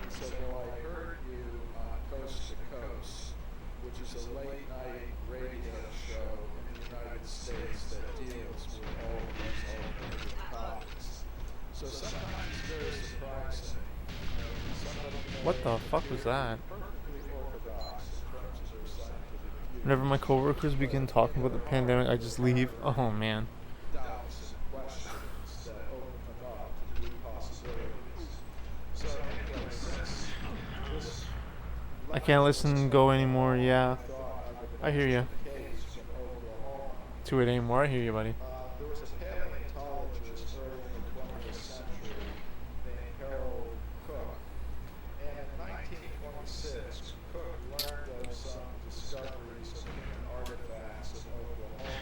He said, well, I heard you on Coast to Coast, which is a late night radio show in the United States that deals with all of these alternative topics. So sometimes it's very surprising. What the fuck was that? Perfectly orthodox in terms of their scientific views. Whenever my coworkers begin talking about the pandemic, I just leave. Oh man. Doubts and questions that open them up to new possibilities. So anyway, since this I can't listen and go anymore. Yeah, I hear you. case from Oklahoma, To it anymore. I hear you, buddy. there was a paleontologist early in the 20th century named Harold Cook. And in 1926, Cook learned of some discoveries of human artifacts in Oklahoma.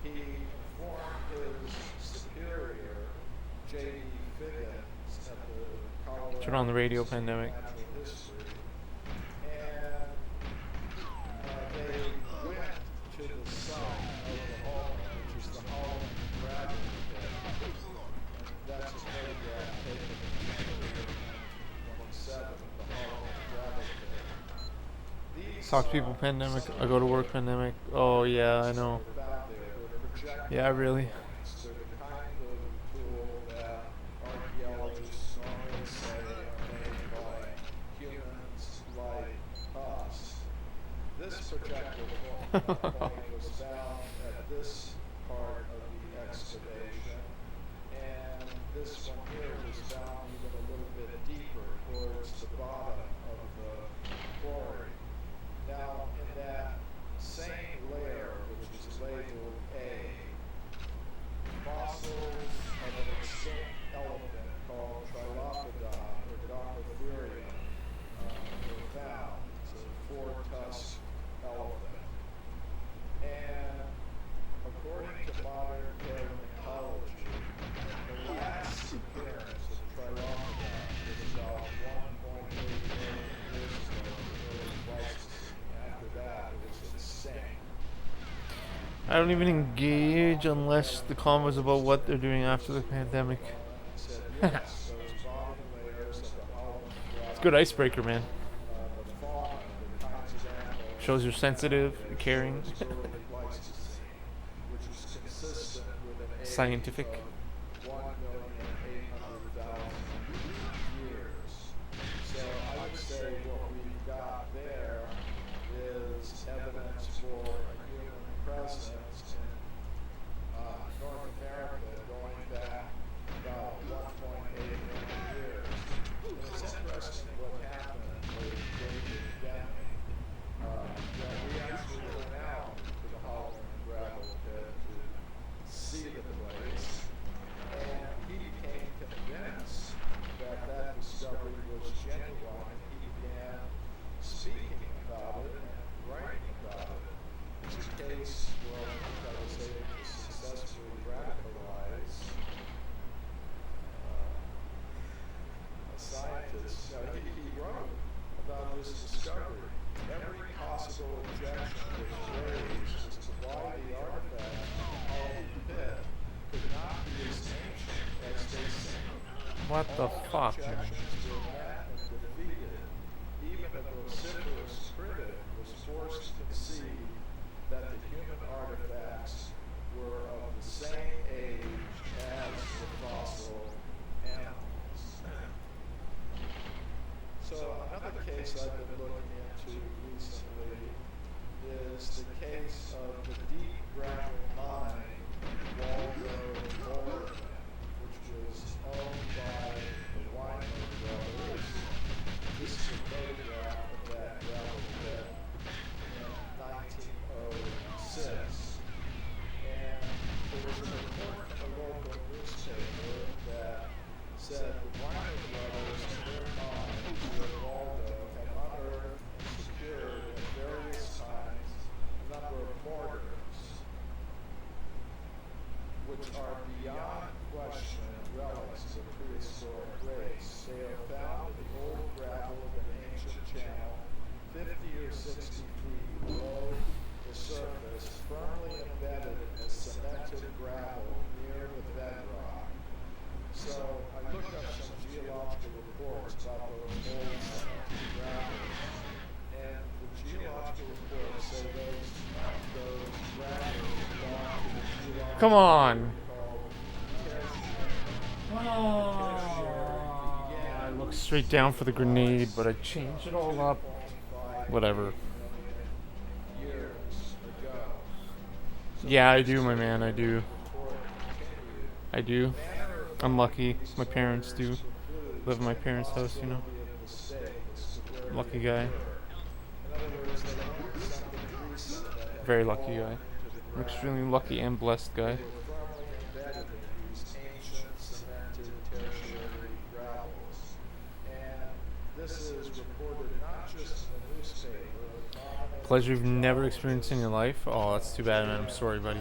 He informed his superior, J.D. Figgins, at the Colorado Turn on the radio, Institute of pandemic. Natural History, and they went to the site of Oklahoma, which is the Holland Gravel Pit, and that's a photograph taken in 1927 of the Holland Gravel Pit. These Talk to people pandemic. I go to work pandemic. Oh yeah, I know. Yeah, really. They're the kind of tool that archaeologists normally say are made by humans like us. This projectile point was found at this part of the excavation, and this one here was found even a little bit deeper towards the bottom of the quarry. Now, in that same layer, which is labeled A, fossils of an extinct elephant called Trilophodon or Gomphotherium were found. It's a four-tusked elephant. And according to modern paleontology, the last appearance of Trilophodon was about 1.8 million years ago in the early Pleistocene. After that, it was extinct. I don't even engage unless the convo's about what they're doing after the pandemic. It's a good icebreaker, man. Shows you're sensitive, you're caring. Scientific. 1,800,000 years. So I would say what we've got there is evidence for a human presence in North America going back about 1.8 million years. And it's interesting what happened with David Denny. We actually went out to the Hollow and Gravel Pit to see the place, and he became convinced that that discovery was genuine, and he began speaking about it and writing about it. It's a case where I think I was able to successfully radicalize a scientist. He wrote about this discovery. Every possible objection was raised as to why the artifacts in the Hollow Pit could not be as ancient as they seem. What the fuck, man? Objections were met and defeated. Even a vociferous critic was forced to concede that the human artifacts were of the same age as the fossil animals. So another case I've been looking into recently is the case of the deep gravel mine Waldo, Oregon, which was owned by the Weimar brothers. This is a photograph of that gravel pit in 1906. And there was a report in a local newspaper that said the Weimar brothers and their mine near Waldo had unearthed and secured at various times a number of mortars, which are beyond question relics of prehistoric race. They are found in the old gravel of an ancient channel, 50 or 60 feet below the surface, firmly embedded as cemented gravel near the bedrock. So I looked up some geological reports about those old cemented gravels, and the geological reports say those gravels belong to the geological Come on. Tertiary. I looked straight down for the grenade, but I changed it all up. Whatever. Yeah, I do, my man. I do. I do. I'm lucky. My parents do. Live in my parents' house, you know. Lucky guy. Very lucky guy. I'm extremely lucky and blessed guy. Pleasure you've never experienced in your life? Oh, that's too bad, man. I'm sorry, buddy.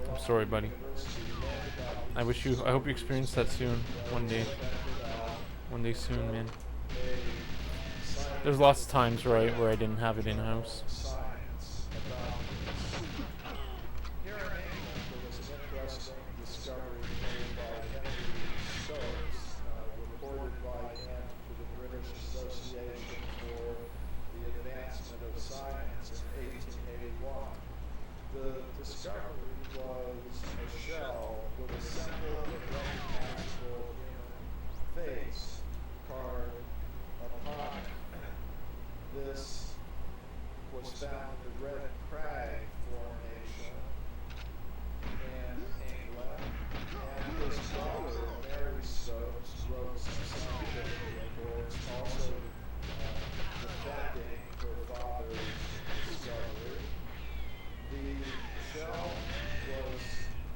I'm sorry, buddy. I hope you experience that soon. One day. One day soon, man. There's lots of times, right, where I didn't have it in-house. Here in England, there was an interesting discovery made by Henry Stokes, reported by him to the British Association for found in the Red Crag Formation in England, and his daughter, Mary Stokes, wrote some scientific reports also defending her father's discovery. The shell was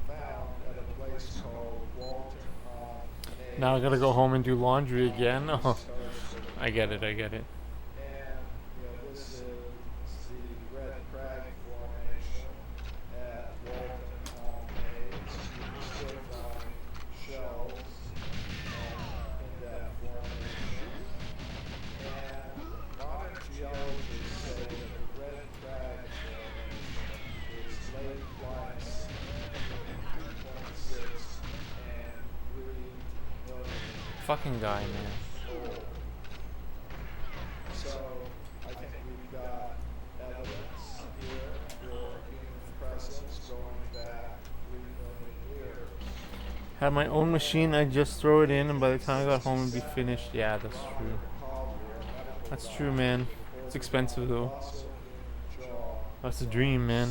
found at a place called Walton on Naze. Now I gotta go home and do laundry again. Oh, I get it. I get it. And this is the Red Crag Formation at Walton on Naze. You can still find shells in that formation. And modern geologists say that the Red Crag Formation is late Pliocene between 2.6 and 3 million Fucking guy, man. old. So I think we've got evidence here for human presence going back 3 million years. Had my own machine, I'd just throw it in, and by the time I got home, it'd be finished. Yeah, that's true. That's true, man. It's expensive, though. That's a dream, man.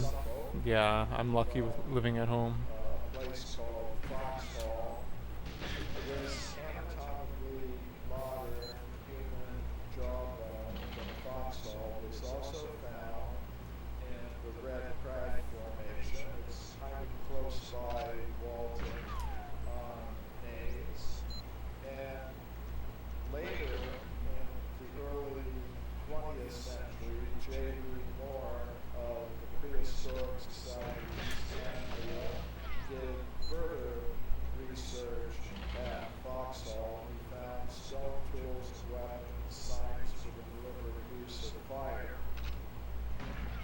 Yeah, I'm lucky with living at home. A place called Foxhall. This anatomically modern human jawbone from Foxhall was also found in the Red Crag Formation. It's kind of close by Walton on Naze. And later, in the early 20th century, J. Moore of the Prehistoric Society of East Anglia did further research at Foxhall. He found stone tools and weapons, signs for the deliberate use of fire.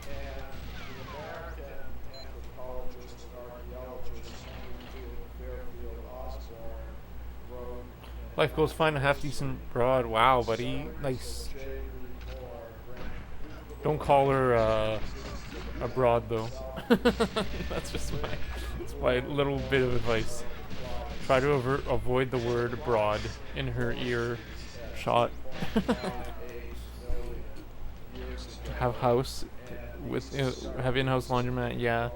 And the American anthropologist and archaeologist Henry Fairfield Osborne wrote in Life goes fine, a half decent broad. Wow, buddy. Nice. J. Moore, Don't call her a broad, though. That's just my little bit of advice. Try to avoid the word broad in her ear shot. Have house with have in-house laundromat. Yeah.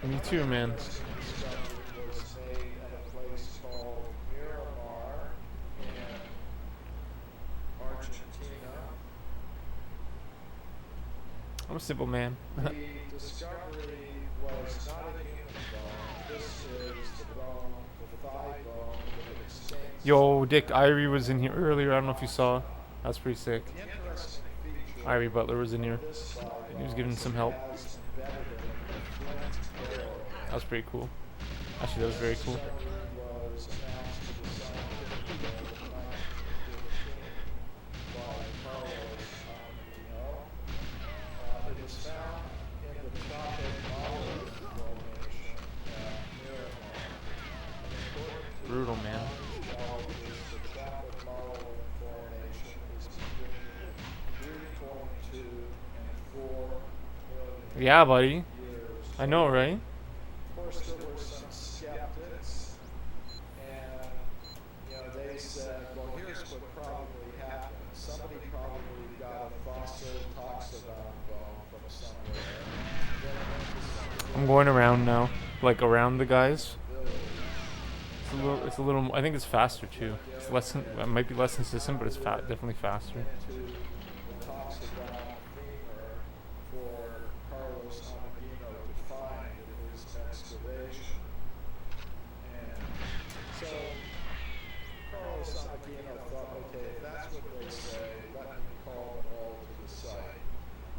Me too, man. was made at a place called Miramar in Argentina. I'm a simple man. The discovery was not a human bone. This is the bone, the thigh bone of an extinct. Yo, Dick Irie was in here earlier. I don't know if you saw. That's pretty sick. The interesting feature Irie Butler was in here. of this thigh He was bone giving some help. has embedded in it a flint arrow. That was pretty cool. Actually, that was very cool. Was announced to the scientific world in 1915 by Carlos Amadino. It was found in the Chaco Malo Formation at Miramar. According to Brutal, man. geologists, the Chaco Malo Formation is between 3.2 and 4 million Yeah, buddy. years. I know, right? Of course, there were some skeptics, and they said, well, here's what probably happened. Somebody probably got a fossil toxodon bone from somewhere. Then it went to some I'm going around now, like around the guys. village. It's a little. I think it's faster too. It's less. It might be less consistent, but it's definitely faster. To the toxodon femur for Carlos Amadino to find in his excavation. And so Carlos Amadino thought, okay, if that's what they say, let me call them all to the site.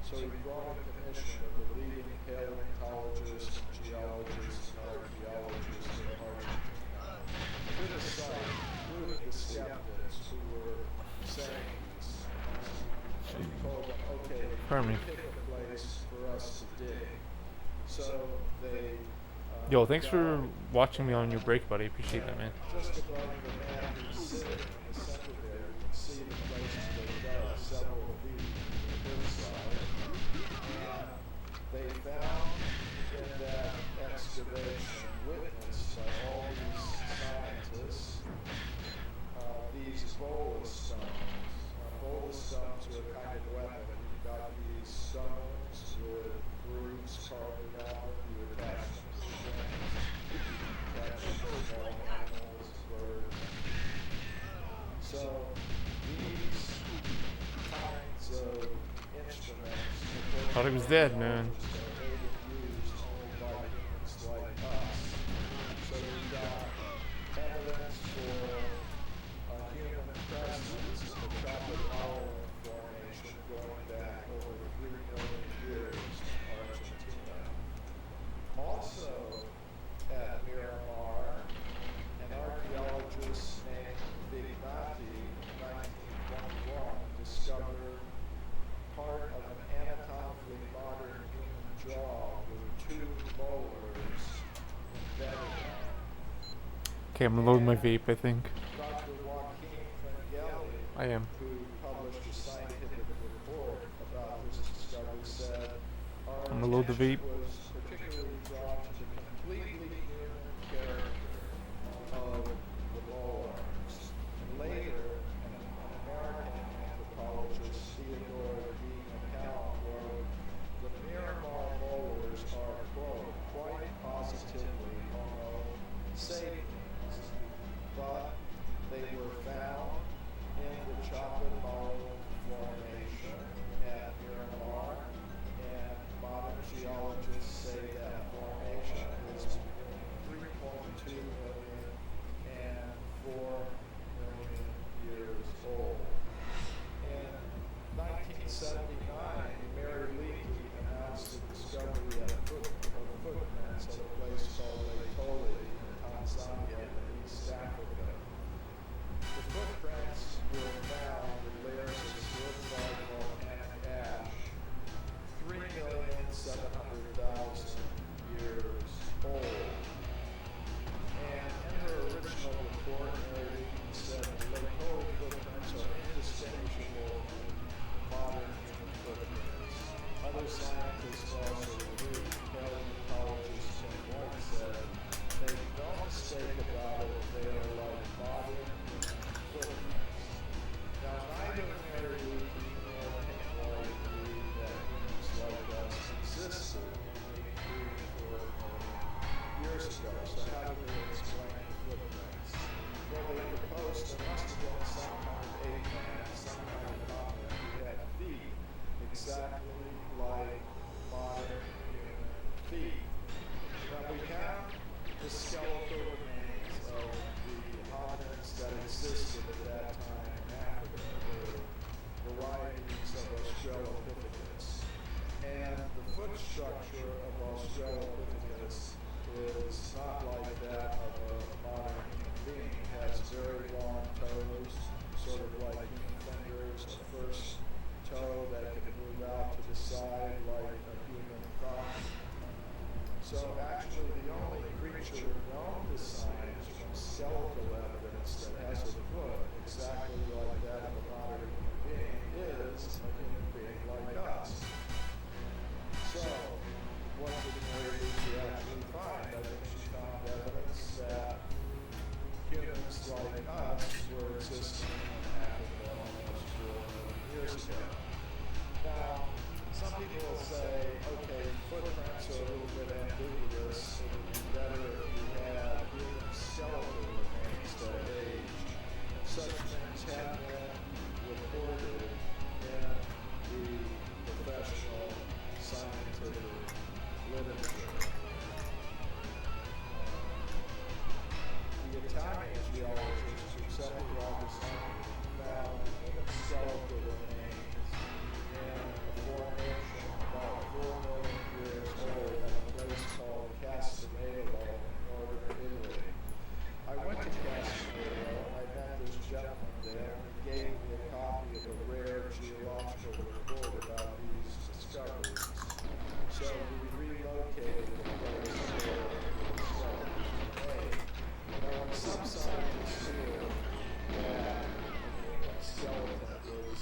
So he brought a commission of the leading paleontologists, geologists, and archaeologists in Argentina to the site, including the skeptics who were saying these things. And he told them, okay, Pardon me. pick a place for us to dig. So they Yo, thanks for watching me on your break, buddy. Appreciate that, man. just above the man who's sitting in the center there, you can see the places they dug several feet to the hillside. And they found in that excavation, witnessed by all these scientists, these bola stones. Thought he was dead, man. that they would use only by humans like us. So we've got evidence for a human presence in the chocolate island formation going back over 3 million years in Argentina. Also at Miramar, an archaeologist named Vignati in 1921 discovered part of an anatomically modern human jaw with 2 molars embedded on it. Okay, I'm gonna load my vape, I think. Dr. Joaquin Fringeli, I am. who published a scientific report about this discovery, said our I'm gonna load the attention vape. was particularly drawn to the completely human character of the molars. Later, an American anthropologist, Theodore D. McCallum, wrote, the Miramar molars are, quote, quite positively Homo sapiens, but they were found in the chocolate island formation at Miramar, and modern geologists say that formation is between 3.2 million and 4 million years old. In 1979, Mary Leakey announced the discovery of footprints at a place called Lake Tole in Tanzania in East Africa. The footprints were found with layers of solidified volcanic ash, 3,700,000 years old. And in her original report, Mary Leakey said the Lake Tole footprints are indistinguishable from modern human footprints. Other scientists also agreed. Paleontologist Tim White said, make no mistake about it, they are like modern human footprints. Now, neither Mary Leakey nor Tim White agreed that humans like us existed only 3 or 4 million years ago. So how do they explain the footprints? Well, they proposed there must have been some kind of ape man, some kind of hominid who had feet exactly like modern human feet. Now we have the skeletal remains of the hominids that existed at that time in Africa, or varieties of Australopithecus. And the foot structure of Australopithecus is not like that of a modern human being. It has very long toes, sort of like human fingers, a first toe that can move out to the side like a human thumb. So actually the only creature known to science from skeletal evidence that has a foot exactly like that of a modern human being is a human being like us. So what did Mary Leakey actually find? I think she found evidence that humans like us were existing in Africa almost 4 million years ago. Now, some people will say, okay, footprints are a little bit ambiguous. It would be better if you had human skeletal remains that age. And such things have been reported in the professional scientific literature. The Italian geologist Giuseppe Augustini found human skeletal remains in a formation about 4 million years old at a place called Castanello in northern Italy. I went to Castanello and I met this gentleman there, and he gave me a copy of a rare geological report about these discoveries. So we relocated to the place where the discoveries were made. Now, some scientists feel that the human skeleton is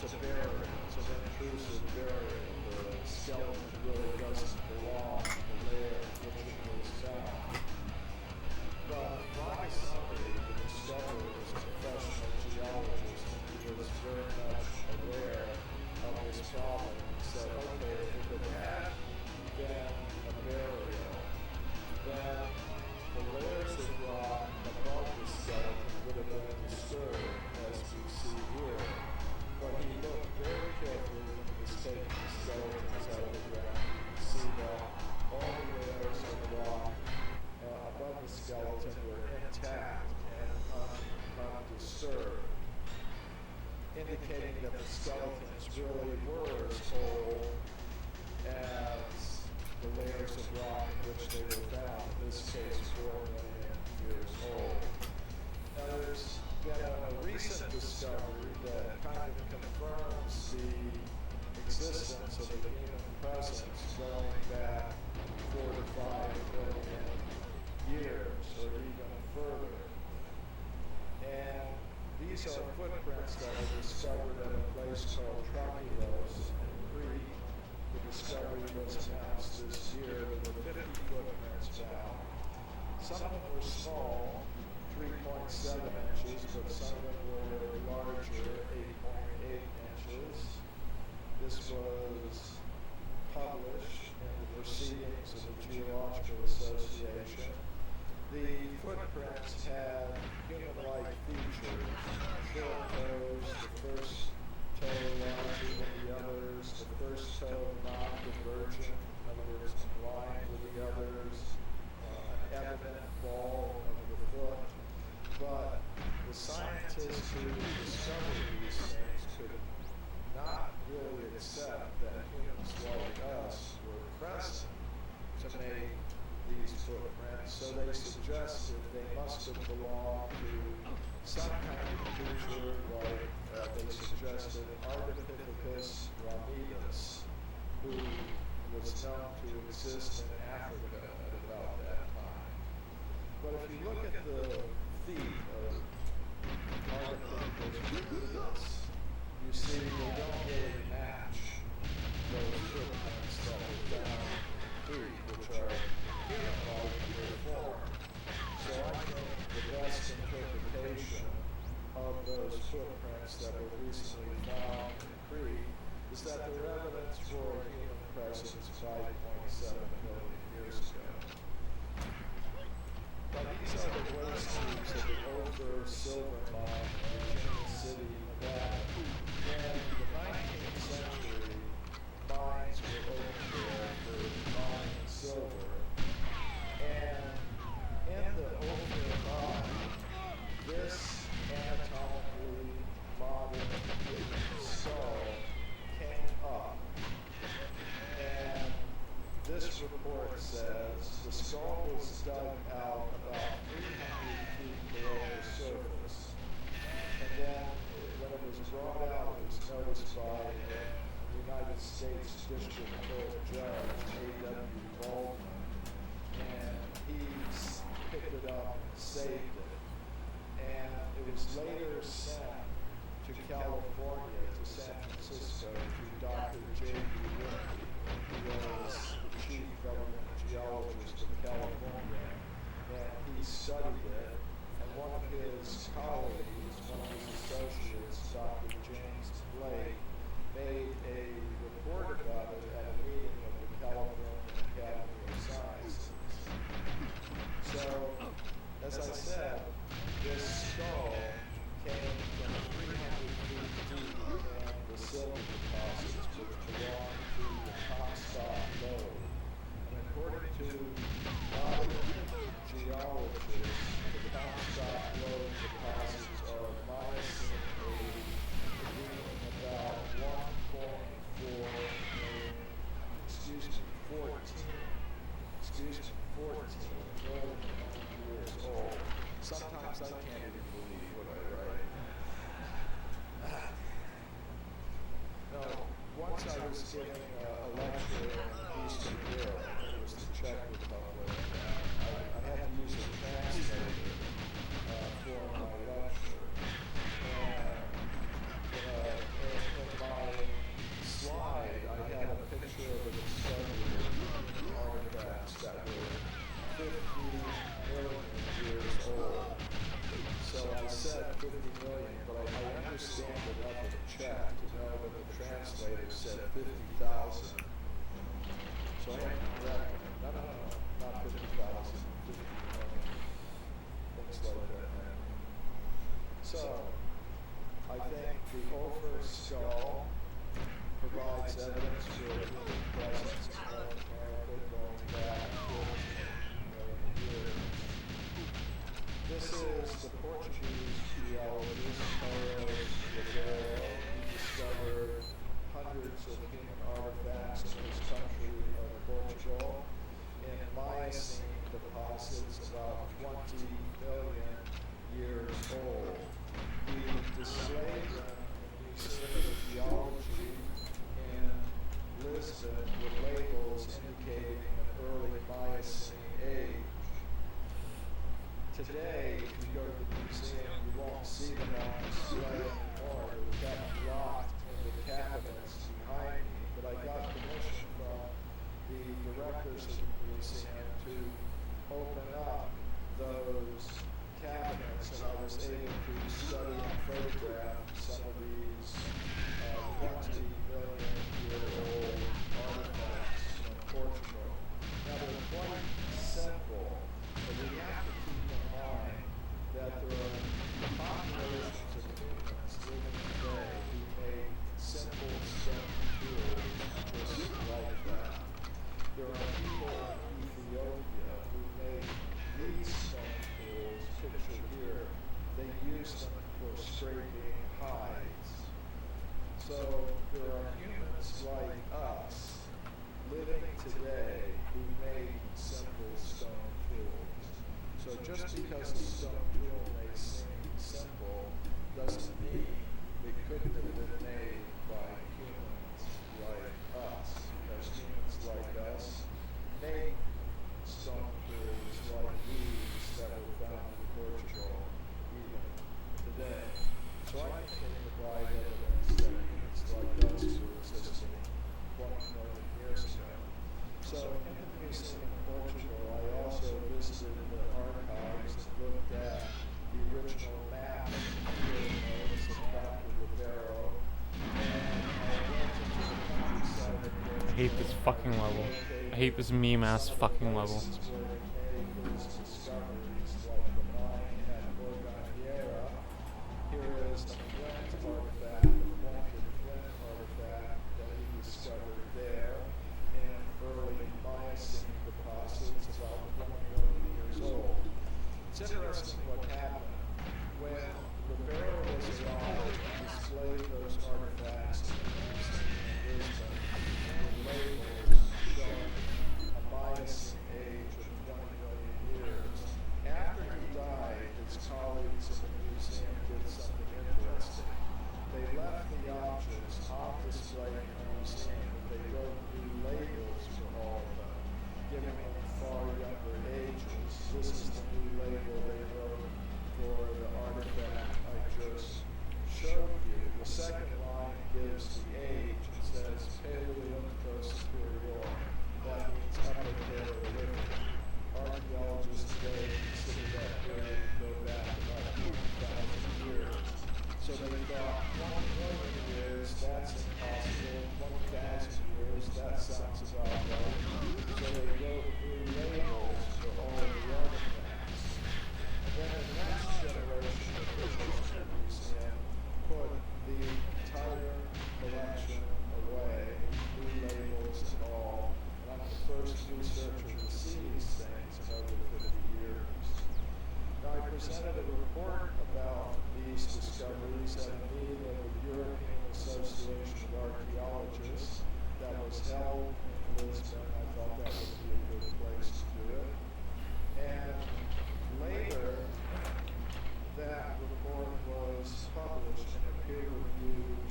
it's a barrier. It's an intrusive barrier. The skeleton really doesn't belong in the layer in which it was found. But Gyges, the discoverer, was a professional geologist, and he was very much aware of this problem. He said, okay, if it had been a burial, then the layers of rock above the skeleton would have been disturbed, as we see here. But he looked very carefully when he was taking the skeletons out of the ground. You can see that all the layers of rock above the skeleton were intact and undisturbed, indicating that the skeletons really were as old as the layers of rock in which they were found, in this case 4 million years old. Now there's been a recent discovery that kind of confirms the existence of a human presence going back 4 to 5 million years or even further. And these are footprints that were discovered at a place called Gyges in Crete. The discovery was announced this year. There were 50 footprints found. Some of them were small, 3.7 inches, but some of them were larger, 8.8 inches. This was published in the Proceedings of the Geological Association. The footprints had human-like features, short toes, the first toe larger than the others, the first toe not divergent, in other words, in line with the others, an evident fall of the foot. But the scientists who discovered these things could not really accept that humans like us were present to make these footprints, so they suggested they must have belonged to some kind of creature like they suggested Ardipithecus ramidus, who was known to exist in Africa at about that time. But if you look at the feet of Ardipithecus ramidus, you see they don't really match those footprints that were found in Crete, which are human-like in their form. So I think the best interpretation of those footprints that were recently found in Crete is that they're evidence for a human presence 5.7 million years ago. Now these are the waste heaps of the Ophir silver mine in Virginia City, Nevada. In the 19th century, mines were opened there for mining silver. And in the Ophir mine, this anatomically modern human skull came up. And this report says the skull was dug out about 300 feet below the surface. And then when it was brought out, it was noticed by a United States District Court Judge, A.W. Baldwin, and he picked it up and saved it. And it was later sent to California, to San Francisco, to Dr. J.B. Whitney, who was the chief government geologist of California, and he studied it. And one of his colleagues, one of his associates, Dr. James Blake, made a report about it at a meeting of the California Academy of Sciences. So, as I said, this skull came from 300 feet deep in the silver deposits which belong to the Comstock Lode. And according to modern geologists, the Comstock Lode deposits are Miocene age, being about 14 million years old. Sometimes I can't even believe what I write. No, once I was giving a lecture in Eastern Europe, I think it was the Czech Republic. I had to use a translator for my lecture. And in said 50 million, but I understand enough of Czech to know that the translator said 50,000. So I am correct. No, not 50,000, 50 million. Things like that. So, I think the Ophir skull provides evidence for a human presence in North America going back 14 million years. This is the Portuguese geologist Carlos Ribeiro, who discovered hundreds of human artifacts in his country of Portugal in Miocene deposits about 20 million years old. He displayed them in the Museum of Geology in Lisbon with labels indicating an early Miocene age. Today, if you go to the museum, you won't see them on display anymore. They're kept locked in the cabinets behind me. But I got permission from the directors of the museum to open up those cabinets, and I was able to study and photograph some of these 20 million year old artifacts from Portugal. Now they're quite simple, but we have to keep in mind that there are populations of humans living today who made simple stone tools just like that. There are people in Ethiopia who made these stone tools, pictured here. They use them for scraping hides. So there are humans like us living today who made simple stone tools. So just because a stone tool may seem simple doesn't mean it couldn't have been made by humans like us, because humans like us make stone tools like these that were found in Portugal even today. So I think they provide evidence that humans like us were existing 20 million years ago. So in the museum in Portugal, I also visited the archives and looked at the original map of the pyramids of Dr. Ribeiro, and I went into the countryside of Portugal. I hate this fucking level. I hate this meme-ass fucking level. Where they made these discoveries, like the mine at Borgonera. Here is a flint artifact, a pointed flint artifact that he discovered there in early Miocene deposits, about 20 million years old. It's interesting what happened. When Ribeiro was alive, he displayed those artifacts in the museum in Lisbon with labels showing a Miocene age of 20 million years. After he died, his colleagues in the museum did something interesting. They left the objects on display in the museum, but they wrote new labels for all of them, giving them far younger ages. This is the new label they wrote for the artifact I just showed you. The second line gives the age. It says Paleolithico Superior. That means Upper Paleolithic. Archaeologists today consider that period to go back about 20,000 years. So they thought 20 million years, that's impossible. 20,000 years, that sounds about right. So they wrote new labels for all of the artifacts. And then the next generation of officials in the museum put the entire collection away, new labels and all. And I'm the first researcher to see these things in over 50 years. Now, I presented a report about these discoveries at a meeting of the European Association of Archaeologists that was held in Lisbon. I thought that would be a good place to do it. And later, that report was published in a peer-reviewed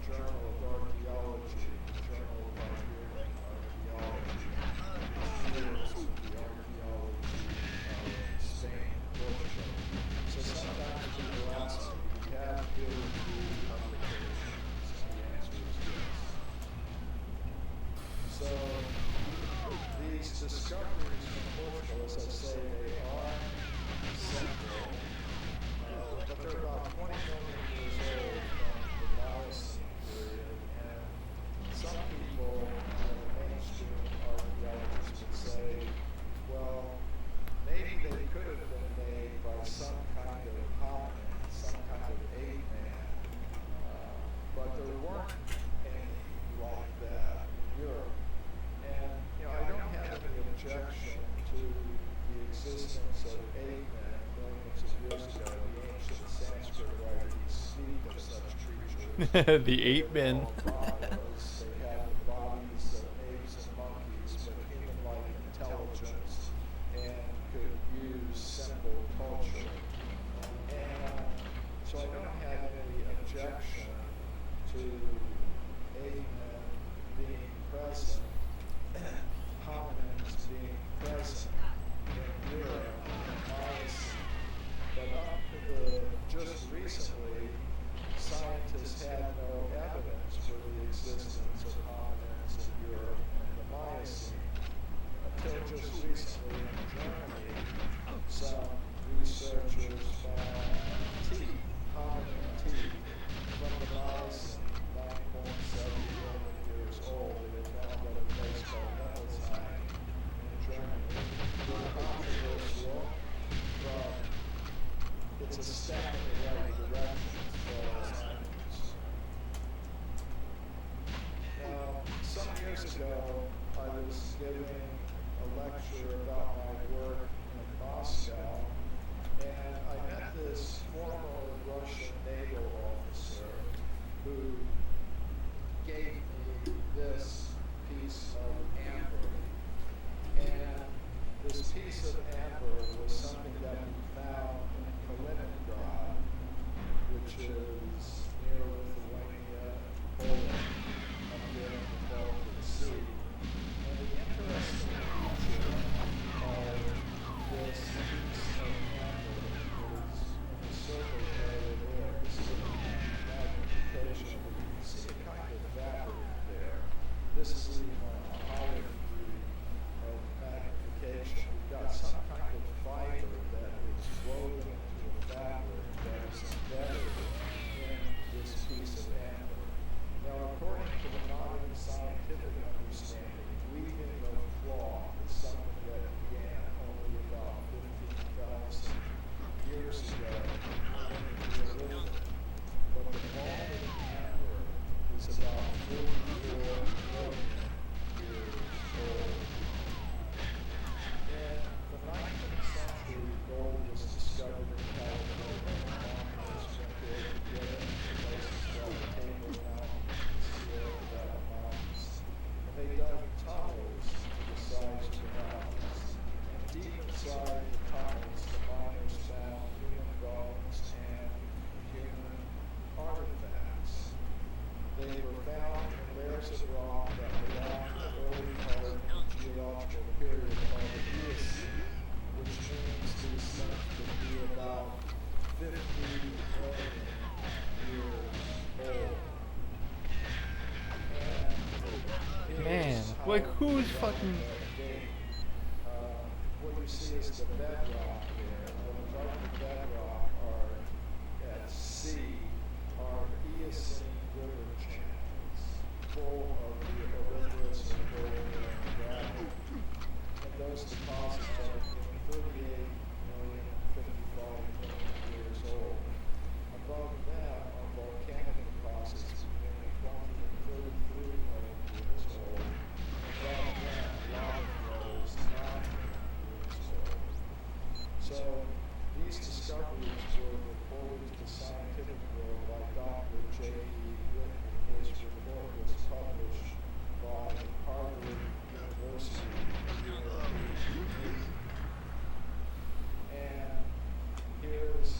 journal of archaeology, the Journal of Iberian Archaeology. Years of the archaeology of Spain and Portugal. So sometimes people ask me, do you have peer-reviewed publications? And the answer is yes. So these discoveries from Portugal, as I say, they are simple. they're about 20 million years old from the Miocene period, and some people, mainstream archaeologists would say, well, maybe they could have been made by some kind of hominid, some kind of ape man, but there weren't any like that in Europe. And I don't have any objection to the existence of ape men millions of years ago. The ancient Sanskrit writings speak of such creatures. The ape men. They have the bodies of apes and monkeys, but human-like intelligence and could use simple culture. And so I don't have any objection to ape men being present, hominids being present in Europe and Miocene. But up to just recently, scientists had no evidence for the existence of hominids in Europe and the Miocene. Until just recently in Germany, some researchers found teeth, hominin teeth, from the Miocene, 9.7 million years old. They were found at a place called Nettelsheim in Germany. They're controversial, but it's a step in the right direction as far as I'm concerned. Now, some years ago, I was giving a lecture about my work in Moscow, and I met this former Russian naval officer who gave me this piece of amber. And this piece of amber was something that we found in Kaliningrad, which is near Lithuania, Poland, up there in the Baltic Sea. And the interesting feature of this piece of amber is in the circle area there. This is a magnification, but you can see it kind of evaporate there. This is even a higher degree of magnification. We've got some kind of fiber that is woven into a fabric that is embedded in this piece of amber. Now, according to the modern scientific understanding, weaving of cloth is something that began only about 15,000 years ago in the Neolithic. But the molded amber is about 44 million years old. In the 19th century, gold was discovered in California. Miners went there to get it in places like Table Mountain and Sierra Nevada Mountains. And they dug tunnels to the sides of the mountains. And deep inside the tunnels, the miners found human bones and human artifacts. They were found in layers of rock that belonged to the early part of the geological period called the Eocene, which means these things could be about 50 million years old. And Man, here's like how who's we got fucking... that date. What you see is the bedrock there. What above the bedrock are at sea are Eocene river channels full of the auriferous or gold-bearing gravel. And those deposits are between 38 million and 55 million years old. Above them are volcanic deposits between 20 and 33 million years old. Above them, lava flows 9 million years old. So these discoveries were reported to the scientific world by Dr. J.E. Whitney. His report was published by Harvard University in the year 1880. And here's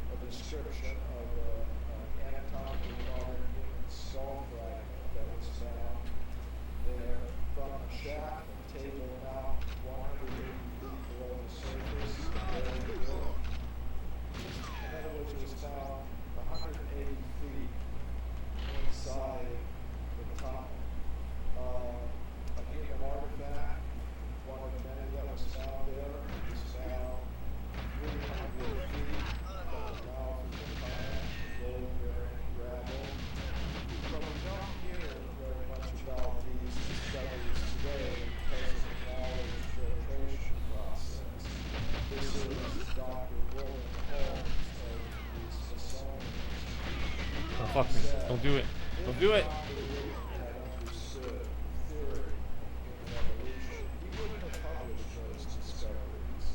a description of an anatomically modern human skull fragment that was found there from a shaft in Table Mountain, 180 feet below the surface. In other words, it was found 180 feet inside the tunnel. A human artifact, one of many that was found there, was found 300 feet Fuck me. Don't do it. Don't do it. had understood theory of human evolution, he wouldn't have published those discoveries.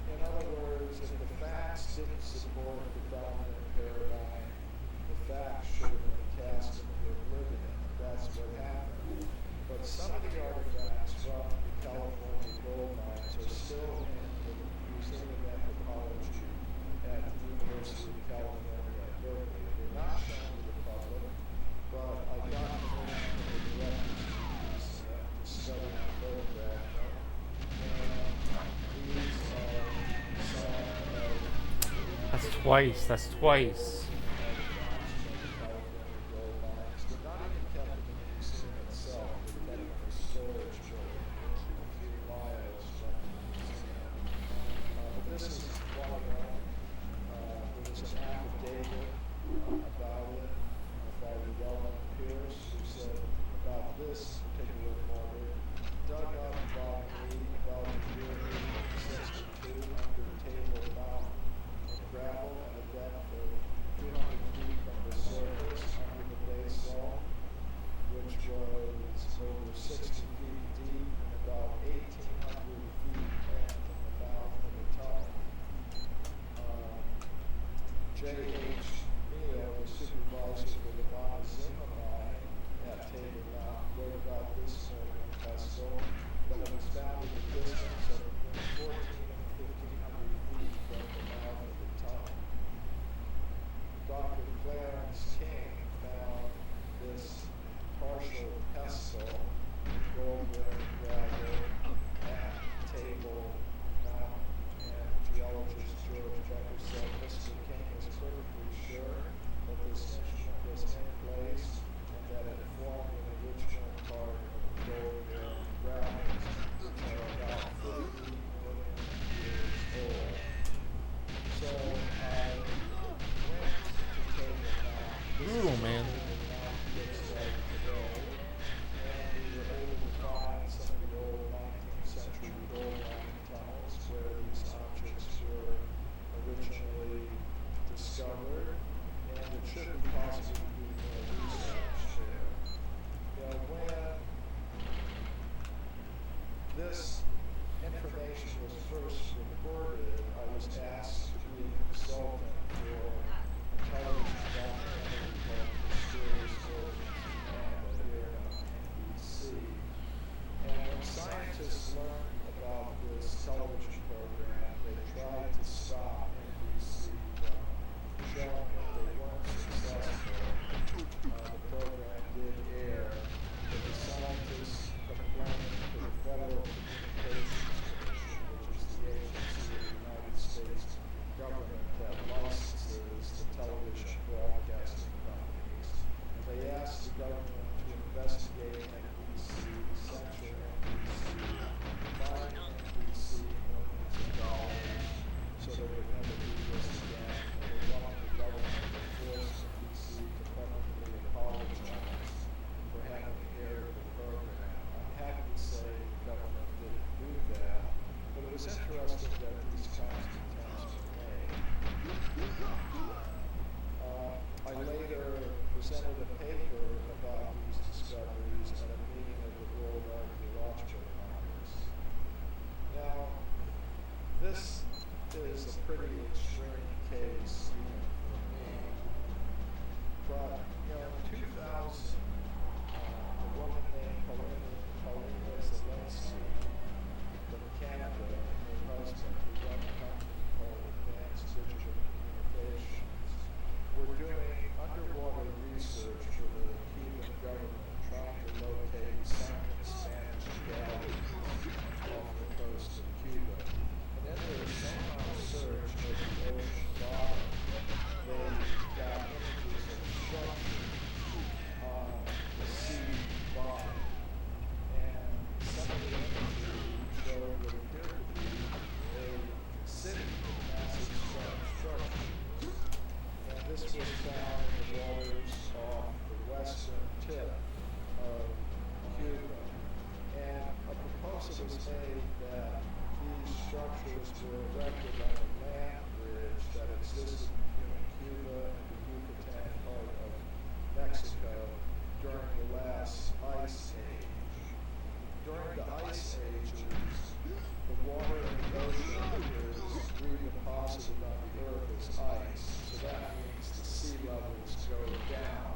In other words, if the facts didn't support the dominant paradigm, the facts should have been cast into oblivion. That's what happened. But some of the artifacts from the California gold mines are still in the Museum of Anthropology at the University of California at Berkeley. They're not shown to the public, but I got permission from the directors of the museum to study and photograph them. And these are some of That's twice. That's twice. J.H. Neal, the supervisor for the Montezuma mine at Table Mountain, wrote about this sodium pestle that was found at a distance of between 14 and 1,500 feet from the mouth of the tunnel. Dr. Clarence King found this partial pestle, gold-ring gravel, at Table Mountain, and geologist George Becker said Mr. King was perfectly sure that this instrument was in place and that it formed an original part of the gold-bearing gravels, which are about 50 million years old. So I went to Table Mountain. Brutal, man. Looks like today, and we were able to find some of the old 19th century gold mining tunnels where these objects were originally discovered, and it should be possible to do more research there. When this information was first reported, I was asked to be a consultant for a television documentary called Mysterious Origins of Man that aired on NBC. And when scientists learned about this television program, they tried to stop NBC from showing it. They weren't successful. The program did air, but the scientists complained to the Federal Communications Commission, which is the agency of the United States government that licenses the television broadcasting companies. And they asked the government to investigate NBC, censure NBC, fine NBC millions of dollars so they would never do this again. And they wanted the government to force NBC to publicly apologize for having aired the program. I'm happy to say the government didn't do that, but it was interesting that these kinds of attempts were made. I later presented a paper about these discoveries at a meeting of the World Archaeological Congress. Now, this is a pretty extreme case even for me, but in 2000, a woman named Paulina Zelensky from Canada and her husband, who run a company called Advanced Digital Communications, were doing underwater research for the Cuban government, trying to locate sunken Spanish galleys off the coast of Cuba. And in their sonar search of the ocean bottom, they got images of structures on the sea bottom. And some of the imagery showed what appeared to be a city with massive stone structures. And this was found in the waters off the western tip of Cuba. And a proposal was made that these structures were erected on a land ridge that existed between Cuba and the Yucatan part of Mexico during the last ice age. During the ice ages, the water in the ocean is redeposited on the earth as ice, so that means the sea levels go down.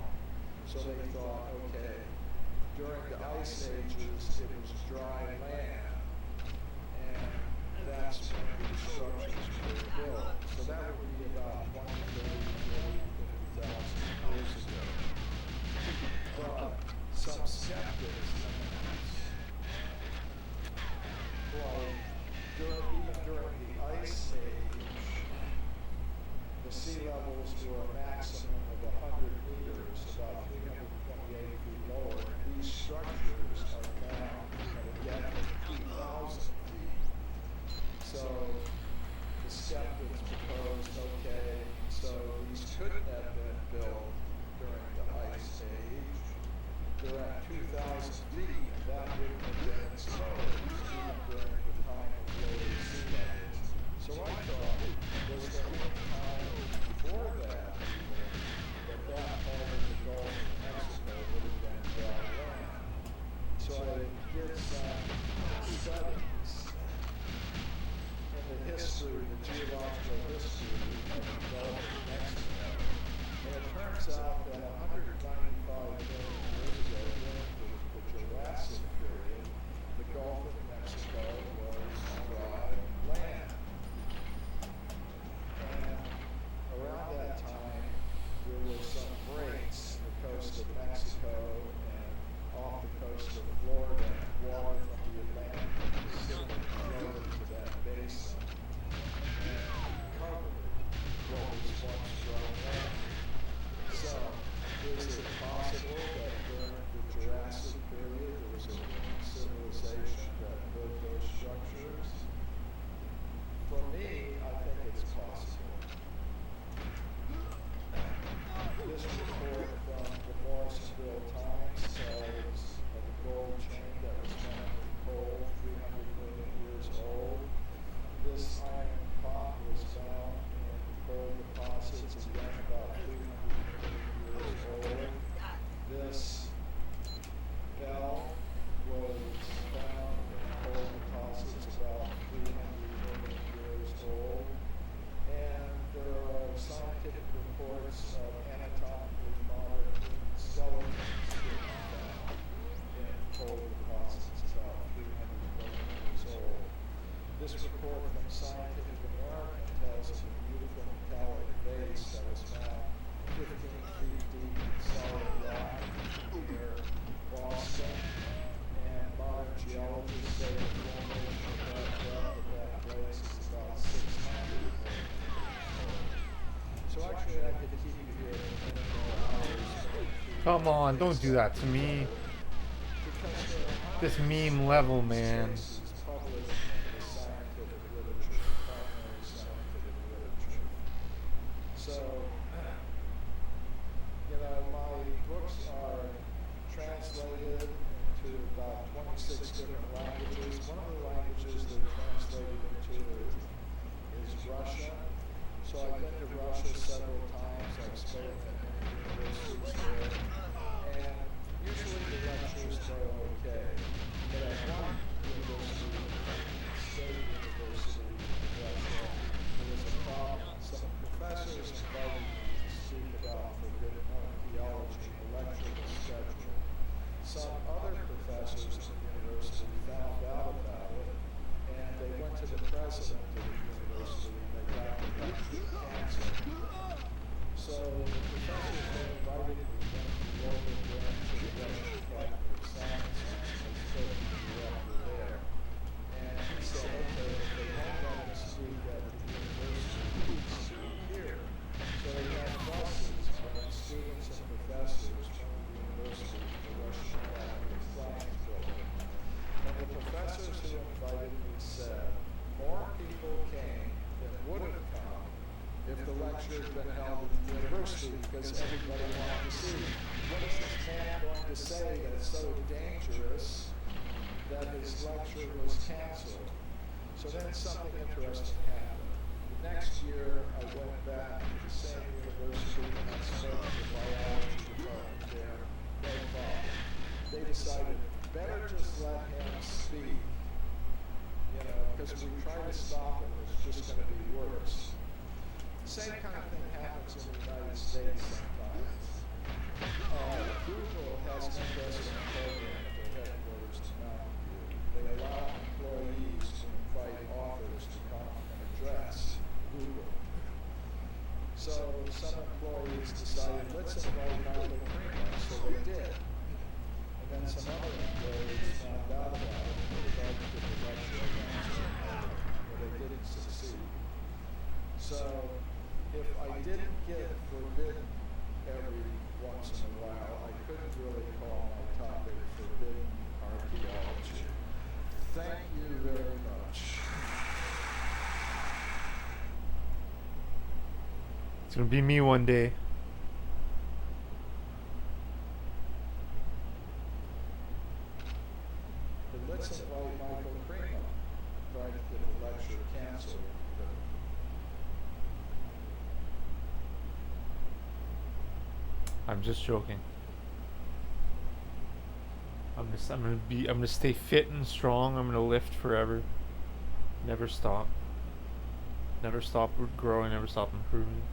So they thought, okay, during the ice ages, it was dry land, and that's when these structures were built. So that would be about 20, 30, 40, 50,000 years ago. But some skeptics, even during the ice age, the sea levels were a maximum of 100 meters, about 328 feet lower. These structures are now at a depth of 2,000 feet. So the skeptics proposed, okay, so these couldn't have been built during the ice age. They're at 2,000 feet, and that wouldn't have been exposed even during the time of lower sea levels. So I thought, was there any time before that that part of the Gulf of Mexico would have been dry land? So I did some studies in the history, the geological history of the Gulf of Mexico. And it turns out that 195 million years ago, during the Jurassic period, the Gulf of Mexico was dry land. And around that time, there were some breaks on the coast of Mexico and off the coast of Florida, and water from the Atlantic and Pacific flowed into that basin and covered what was once dry land. So, is it possible that during the Jurassic period there was a civilization that built those structures? For me, I think it's possible. This report from the Morrisonville Times tells of a gold chain that was found in coal 300 million years old. This iron pot was found in coal deposits again about 300 million years old. This bell was found in coal deposits about 300 million years old. And there are scientific reports of anatomically modern skeletons being found in coal deposits about 300 million years old. This report from Scientific American tells of a beautiful metallic vase that was found 15 feet deep in solid rock near Boston. And modern geologists say the formation of that depth of that place is about 600 million. So actually, I could keep you here for many more hours. Come on, don't do that to me. This meme level, man. Published in the scientific literature, primary scientific literature. So, my books are translated into about 26 different languages. One of the languages they're translated into is Russian. So I've been to Russia several times. I've spoken at many universities there. And usually the lectures go okay. But at one university, State University in Russia, there was a problem. Some professors invited me to speak about forbidden archaeology, a lecture was scheduled. Some other professors at the university found out about it, and they went to the president of the university and they got the lecture canceled. So the professors that invited me went to the local branch of the Russian Academy of Sciences and spoke to the director there. And he said, okay, if they won't let him speak at the university, he can speak here. So they had buses bringing students and professors from the university to the Russian Academy of Sciences building. And the professors who invited me said, more people came than would have come if the lecture had been held at the university because everybody wanted to see what is this man going to say that's so dangerous that his lecture was canceled. So then something interesting happened. The next year, I went back to the same university and I spoke to the biology department there. No problem. They decided better just let him speak, because if we try to stop him, it's just going to be worse. The same kind of thing happens in the United States sometimes. Google has an interesting program at their headquarters in Mountain View. They allow employees to invite authors to come and address Google. So some employees decided, let's invite Michael Primo, so they did. And then some other employees found out about it and started to the lecture where they didn't succeed. So if I didn't get forbidden every once in a while, I couldn't really call my topic forbidden archaeology. Thank you very much. It's gonna be me one day. But let's invite Michael Primo. Try to get the lecture canceled. I'm just joking. I'm gonna stay fit and strong. I'm gonna lift forever. Never stop. Never stop growing, never stop improving.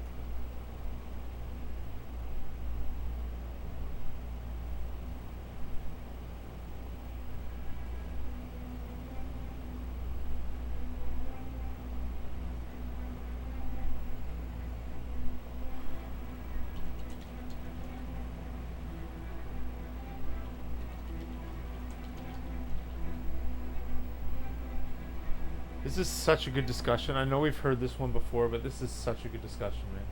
This is such a good discussion. I know we've heard this one before, but this is such a good discussion, man.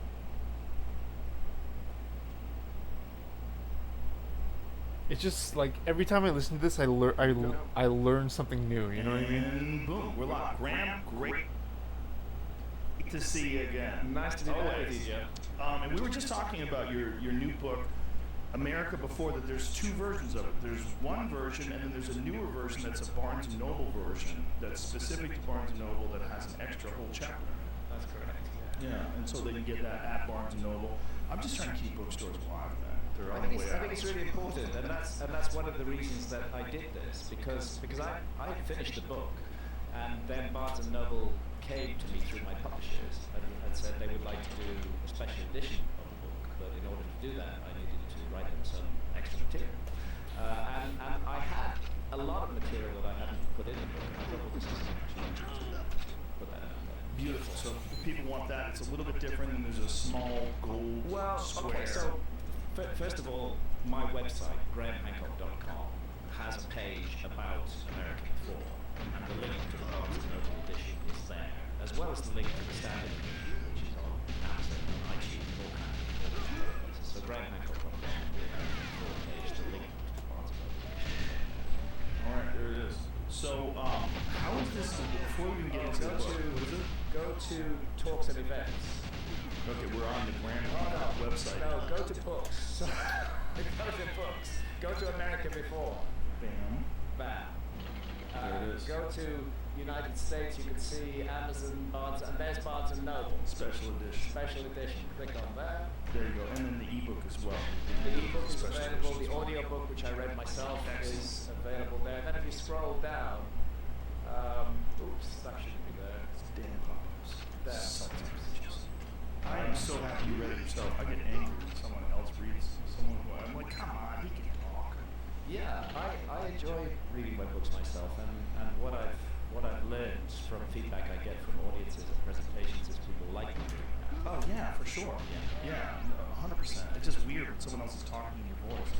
It's just like every time I listen to this, I learn something new. You know what I mean? And boom, we're live. Graham, great to see you again. Nice to be back with you, Jeff. And we were just talking about your new book, America Before, that there's two versions of it. There's one version, and then there's a newer version that's a Barnes & Noble version that's specific to Barnes & Noble that has an extra whole chapter in it. That's correct. Yeah, and so they can get that at Barnes & Noble. I'm just trying to keep bookstores alive, man. They're on the way I out. think it's really important, and that's one of the reasons that I did this, because I finished the book, and then Barnes & Noble came to me through my publishers and said they would like to do a special edition of the book, but in order to do that, I needed to write them some extra material. And I had a lot of material that I hadn't put in the book. I thought, well, this is an opportunity to put that out there. Beautiful. So if people want that, it's a little bit different, and there's a small gold square. Okay, so first of all, my website, grahamhancock.com, has a page about America Before, and the link to the Barnes & Noble edition is there, as well as the link to the standard edition, which is on Amazon, iTunes, all kinds of places. So grahamhancock.com, the America Before page, the link to the Barnes & Noble edition. All right, there it is. So, how is this, before we even get into the book, what is it? Go to Talks and Events. Okay, we're on the Graham Hancock website. No, go to books. Go to books. Go to America Before. Bam. Bam. There it is. Go to United States, you can see Amazon, Barnes, and there's Barnes & Noble. Special edition. Special edition. Click on that. There you go. And then the ebook as well. The ebook is Special available. edition. The audiobook, which I read myself, is available there. Then if you scroll down, oops, that shouldn't be there. Damn pops. There. I am so happy you read it yourself. I get angry when someone else reads someone who I'm like, come on, he can talk. Yeah, I enjoy reading my books myself, and what I've learned from feedback I get from audiences at presentations is people like me doing that. Oh yeah, for sure. Yeah, 100%. It's just weird when someone else is talking in your voice.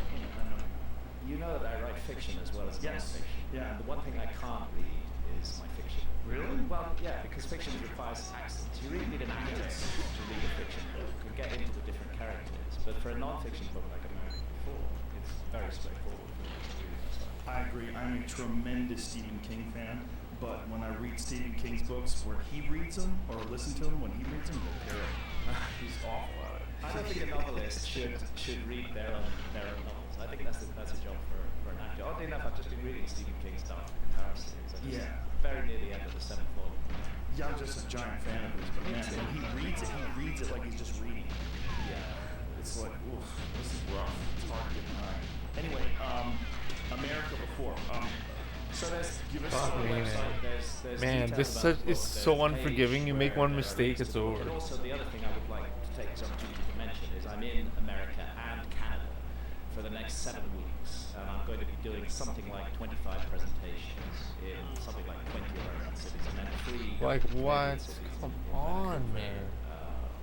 You know that I write fiction as well as Yes. non-fiction. Yeah. The one thing I can't read is my fiction. Really? Well, yeah, because fiction requires accents. You really need an actor to read a fiction book and get into the different characters. But for a non-fiction book like America Before, it's very straightforward for me to read myself. I agree. I'm a tremendous Stephen King fan, but when I read Stephen King's books, where he reads them or listen to them when he reads them, they're terrible. He's awful at it. I don't think a novelist should read their own novels. I I think that's a job for an actor. Oddly enough, I've just been reading Stephen King's Dark Tower series. I'm just very near the end of the 7th volume. Yeah, I'm just a giant fan of his, but man, when he reads it like he's just reading. Yeah. It's like, oof, this is rough. It's hard to get behind. Anyway, America Before. So there's Fuck on the me, website, there's man, details this about the it's book. so There's a unforgiving. You page make one where mistake, there are it's links to the book. over. And also the other thing I would like to take this opportunity to mention is I'm in America and Canada for the next 7 weeks, and I'm going to be doing something like 25 presentations in something like 20 American cities, and then 3 Like Canadian what? cities Come in on, Vancouver, man.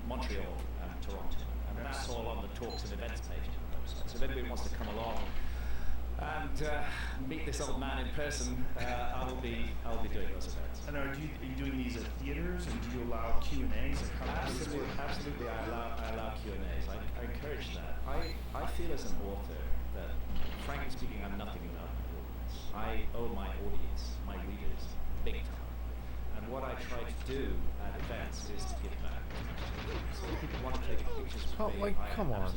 Montreal and Toronto, and that's all on the talks and events page on the website. So if anybody wants to come along and meet this old man in person, I'll be doing those events. And are you doing these at theaters, and do you allow Q&As? Absolutely, I allow Q&As. I encourage that. I feel as an author that, frankly speaking, I'm nothing without my audience. I owe my audience, my readers, big time. And what I try to do at events is to give back. So if people want to take pictures with me, Come on, man.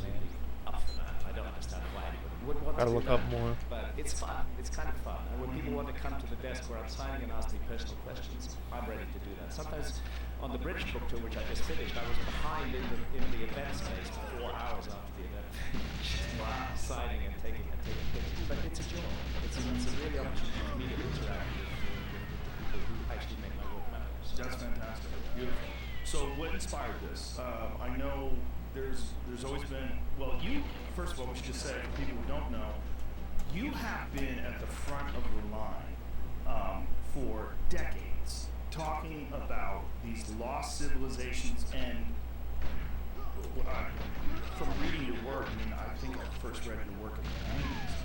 Up for that. I don't understand why anybody would want Gotta to do look that, up more. but it's fun. It's kind of fun. And when people want to come to the desk where I'm signing and ask me personal questions, I'm ready to do that. Sometimes on the British book tour, which I just finished, I was behind in the event space for 4 hours after the event finished, signing and taking pictures. But it's a joy. It's a really opportunity for me to interact with people who actually make my work matter. So That's fantastic. Beautiful. So what inspired this? I know there's always been, well, you, first of all, we should just say, for people who don't know, you have been at the front of the line for decades, talking about these lost civilizations, and from reading your work, I mean, I think I first read your work in the 90s.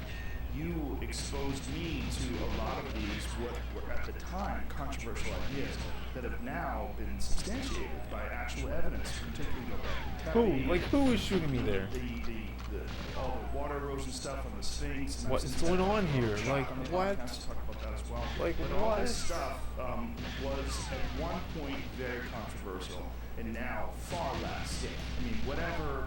You exposed me to a lot of these, what were at the time controversial ideas that have now been substantiated by actual evidence, particularly Who is shooting me there? All the water erosion stuff on the Sphinx. And What is going on here? Like what? Talk about that as well. Like but all what? this stuff was at one point very controversial, and now far less. I mean, whatever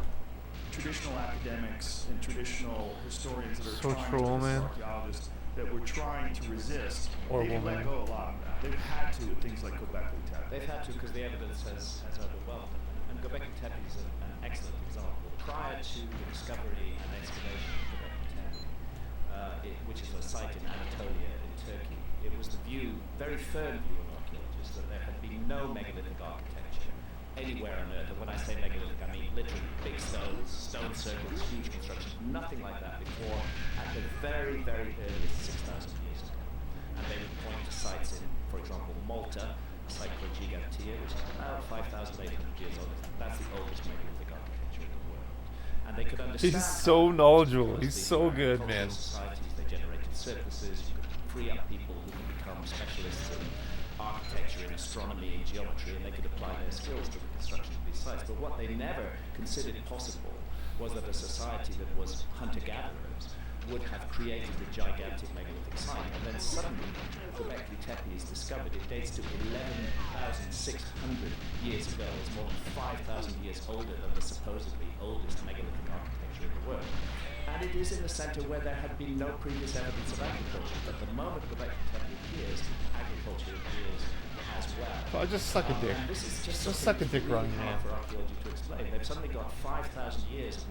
traditional academics and traditional historians that are So trying troll, to man. archaeologists that were trying to resist, Or they've woman. let go a lot of that. They've had to with things like Göbekli Tepe. they've had to because the evidence has overwhelmed them. And Göbekli Tepe is an excellent example. Prior to the discovery and excavation of Göbekli Tepe, which is a site in Anatolia in Turkey, it was the view, very firm view of archaeologists, that there had been no megalithic architecture anywhere on Earth. And when I say megalithic, I mean literally big stones, stone circles, huge constructions, nothing like that before at the very, very earliest 6,000 years ago. And they would point to sites in, for example, Malta, a site called Gyges, which is about 5,800 years old. That's the oldest megalithic architecture in the world. And they could understand. He's so knowledgeable. because He's these so were good, agricultural man. Societies, they generated surpluses. You could free up people who could become specialists in architecture, in astronomy, in geometry, and they could apply their skills to the construction of these sites. But what they never considered possible was that a society that was hunter-gatherers would have created a gigantic megalithic site. And then suddenly, Göbekli Tepe is discovered. It dates to 11,600 years ago. It's more than 5,000 years older than the supposedly oldest megalithic architecture in the world. And it is in the center where there had been no previous evidence of agriculture. But the moment Göbekli Tepe appears, agriculture appears as well. Oh, just suck a dick. And this is just suck a dick, really running hard man. for archaeology to explain. They've suddenly got 5,000 years of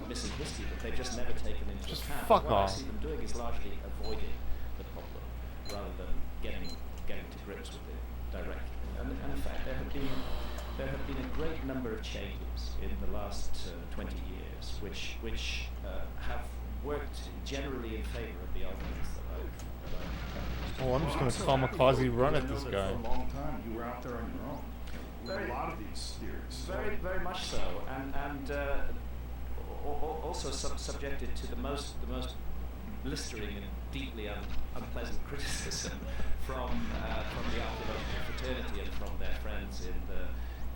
missing history that they've just never taken into Just account. fuck What off. I see them doing is largely avoiding the problem rather than getting to grips with it directly. And in fact, there have been a great number of changes in the last 20 years, which have worked generally in favour of the arguments that I've Oh, I'm just gonna Also, kamikaze run I at know this that guy. For a long time, you were out there on your own with a lot of these theories. Very much so, and also subjected to the most blistering and deeply unpleasant criticism from the archaeological fraternity and from their friends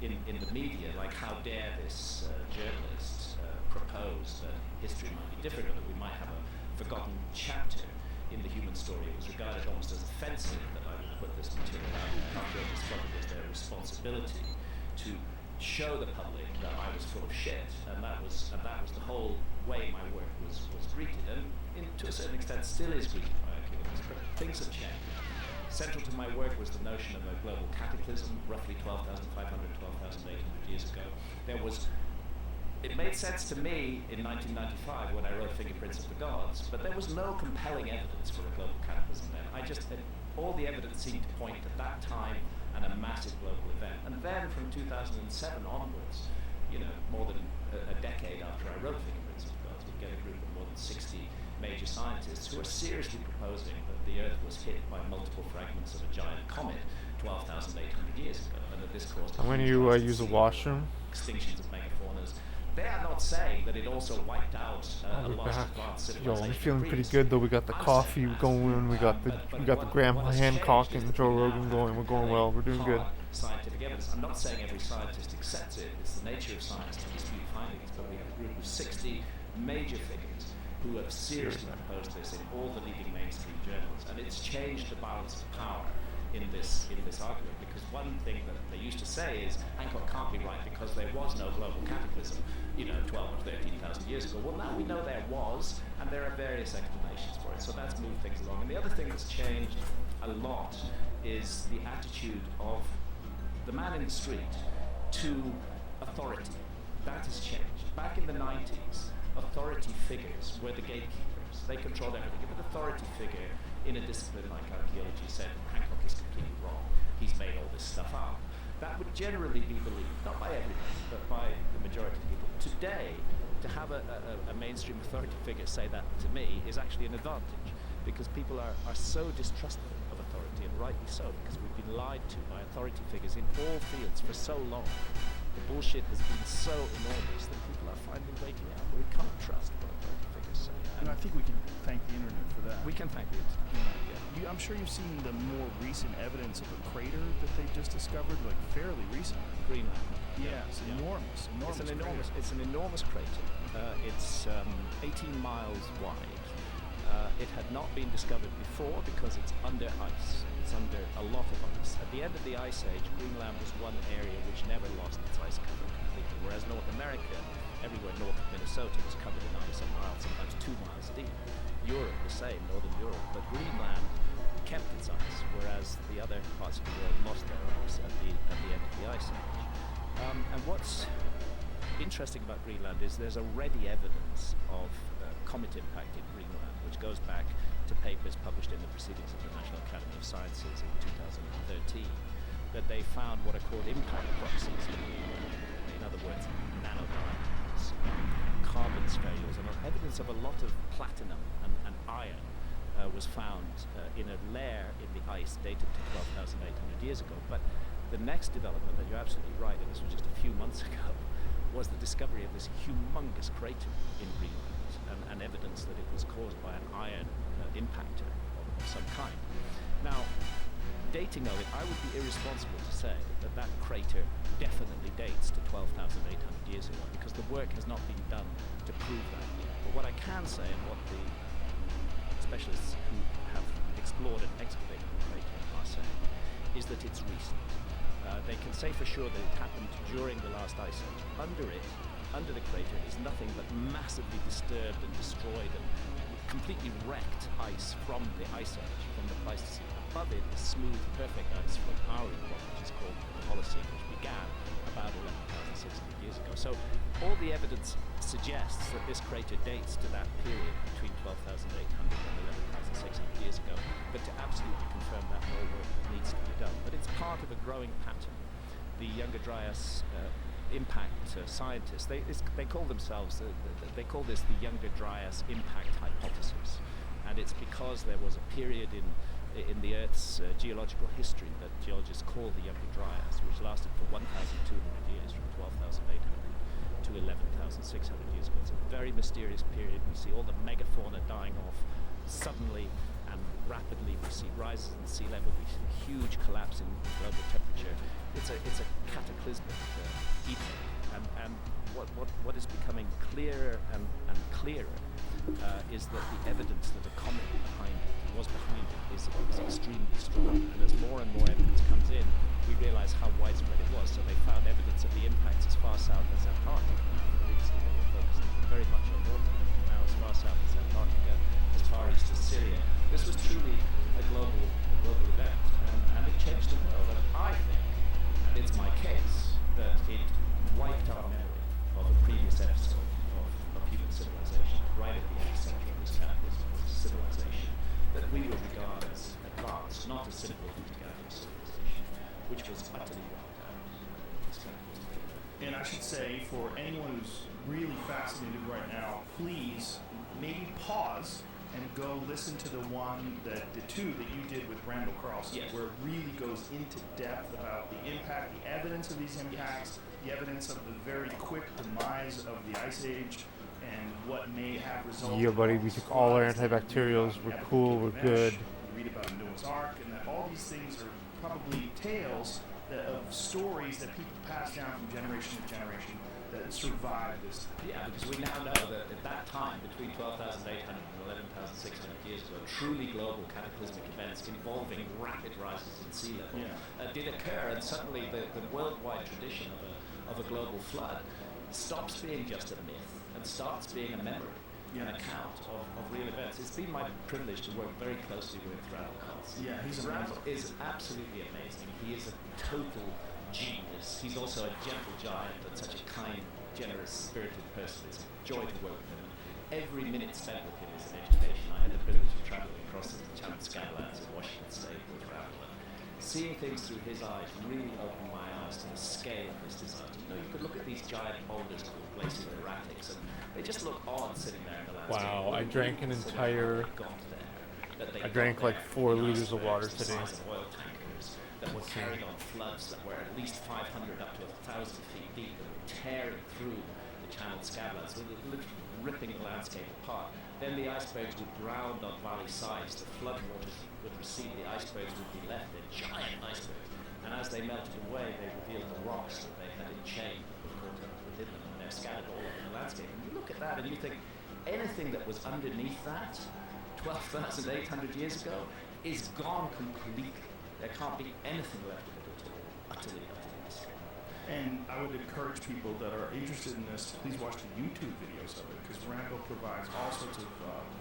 in the media, like how dare this journalist propose that history might be different, or that we might have a forgotten chapter in the human story. It was regarded almost as offensive that I would put this material out. Archaeologists felt it was their responsibility to show the public that I was full of shit, and that was the whole way my work was greeted, and to a certain extent still is greeted by archaeologists. But things have changed. Central to my work was the notion of a global cataclysm, roughly 12,500, 12,800 years ago. It made sense to me in 1995 when I wrote Fingerprints of the Gods, but there was no compelling evidence for a global cataclysm then. All the evidence seemed to point at that time and a massive global event. And then from 2007 onwards, more than a decade after I wrote Fingerprints of the Gods, we get a group of more than 60 major scientists who are seriously proposing that the Earth was hit by multiple fragments of a giant comet 12,800 years ago, and that this caused I'm going to use a washroom. Extinctions of megafaunas. They are not saying that it also wiped out a lot of advanced civilization. Yo, I'm feeling pretty good though. We got the coffee going. We got the Grandma Hancock and Joe Rogan going. We're going well. We're doing good. Scientific evidence. I'm not saying every scientist accepts it. It's the nature of science to dispute findings. But we have a group of 60 major figures who have seriously proposed this in all the leading mainstream journals, and it's changed the balance of power in this argument, because one thing that they used to say is Hancock can't be right because there was no global cataclysm 12 or 13,000 years ago. Well, now we know there was, and there are various explanations for it, so that's moved things along. And the other thing that's changed a lot is the attitude of the man in the street to authority. That has changed. Back in the 90s, authority figures were the gatekeepers. They controlled everything. If an authority figure in a discipline like archaeology said Hancock is completely wrong, he's made all this stuff up, that would generally be believed, not by everybody, but by the majority of people. Today, to have a mainstream authority figure say that to me is actually an advantage, because people are so distrustful of authority, and rightly so, because we've been lied to by authority figures in all fields for so long. The bullshit has been so enormous that people are finally waking up. We can't trust what authority figures say. And I think we can thank the internet for that. We can thank the internet. I'm sure you've seen the more recent evidence of a crater that they just discovered, like fairly recently. Greenland. Yeah, it's enormous. It's an enormous crater. It's 18 miles wide. It had not been discovered before because it's under ice. It's under a lot of ice. At the end of the Ice Age, Greenland was one area which never lost its ice cover completely, whereas North America, everywhere north of Minnesota, was covered in ice a mile, sometimes 2 miles deep. Europe the same, Northern Europe, but Greenland kept its ice, whereas the other parts of the world lost their ice at the end of the Ice Age. And what's interesting about Greenland is there's already evidence of comet impact in Greenland, which goes back to papers published in the Proceedings of the National Academy of Sciences in 2013, that they found what are called impact proxies in Greenland. In other words, nanodiamonds, carbon spherules, and evidence of a lot of platinum and iron was found in a layer in the ice dated to 12,800 years ago. But the next development, that you're absolutely right, and this was just a few months ago, was the discovery of this humongous crater in Greenland, and evidence that it was caused by an iron impactor of some kind. Now, dating of it, I would be irresponsible to say that crater definitely dates to 12,800 years ago, because the work has not been done to prove that yet. But what I can say, and what the specialists who have explored and excavated the crater are saying, is that it's recent. They can say for sure that it happened during the last ice age. Under the crater is nothing but massively disturbed and destroyed and completely wrecked ice from the ice age, from the Pleistocene. Above it is smooth, perfect ice from our epoch, which is called the Holocene, which began about 11,600 years ago. So all the evidence suggests that this crater dates to that period between 12,800 and 11,600 years ago, but to absolutely confirm that, more work needs to be done. But it's part of a growing pattern. The Younger Dryas impact scientists, they call themselves, they call this the Younger Dryas impact hypothesis, and it's because there was a period in the Earth's geological history that geologists call the Younger Dryas, which lasted for 1,200 years, from 12,800 to 11,600 years ago. It's a very mysterious period. We see all the megafauna dying off suddenly and rapidly. We see rises in sea level. We see huge collapse in global temperature. It's a cataclysmic epoch, and what is becoming clearer and clearer is that the evidence that a comet was behind it is extremely strong. And as more and more evidence comes in, we realize how widespread it was. So they found evidence of the impact south as Antarctica. Previously they were focused very much on North America, now as far south as Antarctica, as far east as Syria. This was truly a global event, and it changed the world. And I think, and it's my case, that it wiped our memory of a previous episode of human civilization, right at the epicenter of this cataclysm of civilization, that we would regard as advanced, not a simple hunter-gatherer civilization, which was utterly wiped out. And I should say, for anyone who's really fascinated right now, please maybe pause and go listen to the two that you did with Randall Carlson, yes, where it really goes into depth about the impact, the evidence of these impacts, the evidence of the very quick demise of the Ice Age, and what may have resulted. Yeah, buddy, we took all our antibacterials. We're cool. We're good. We read about Noah's Ark, and that all these things are probably tales of stories that people pass down from generation to generation that survived this. Yeah, because we now know that at that time, between 12,800 and 11,600 years ago, truly global cataclysmic events involving rapid rises in sea level did occur, and suddenly the worldwide tradition of a global flood stops being just a myth and starts being a memory, an account of real events. It's been my privilege to work very closely with Randall Carlson. Yeah, Randall is absolutely amazing. He is a total genius. He's also a gentle giant and such a kind, generous, spirited person. It's a joy to work with him. Every minute spent with him is an education. I had the privilege of traveling across the Channel Scablands in Washington State with Randall. Seeing things through his eyes really opened my eyes to the scale of his disaster. You know, you could look at these giant boulders called glacial erratics, and they just look odd sitting there in the landscape. Wow, I drank an entire. I drank like 4 liters of water today. That were carried on floods that were at least 500 up to 1,000 feet deep, that were tearing through the Channel Scablands, literally ripping the landscape apart. Then the icebergs would drown on valley sides, the flood waters would recede, the icebergs would be left, they're giant icebergs. And as they melted away, they revealed the rocks that they had enchained that were caught up within them, and they're scattered all over the landscape. And you look at that and you think, anything that was underneath that 12,800 years ago is gone completely. There can't be anything left of it at all. Utterly destroyed. And I would encourage people that are interested in this to please watch the YouTube videos of it, because Randall provides all sorts of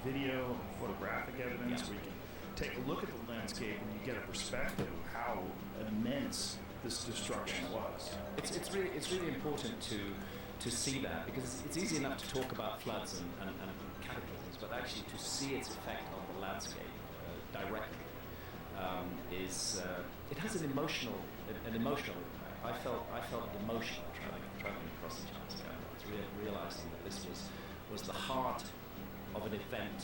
video and photographic evidence where you can take a look at the landscape and you get a perspective of how immense this destruction was. It's really important to see that, because it's easy enough to talk about floods and cataclysms, but actually to see its effect on the landscape directly. It has an emotional impact. I felt emotional traveling across the Channel Scablands, realizing that this was the heart of an event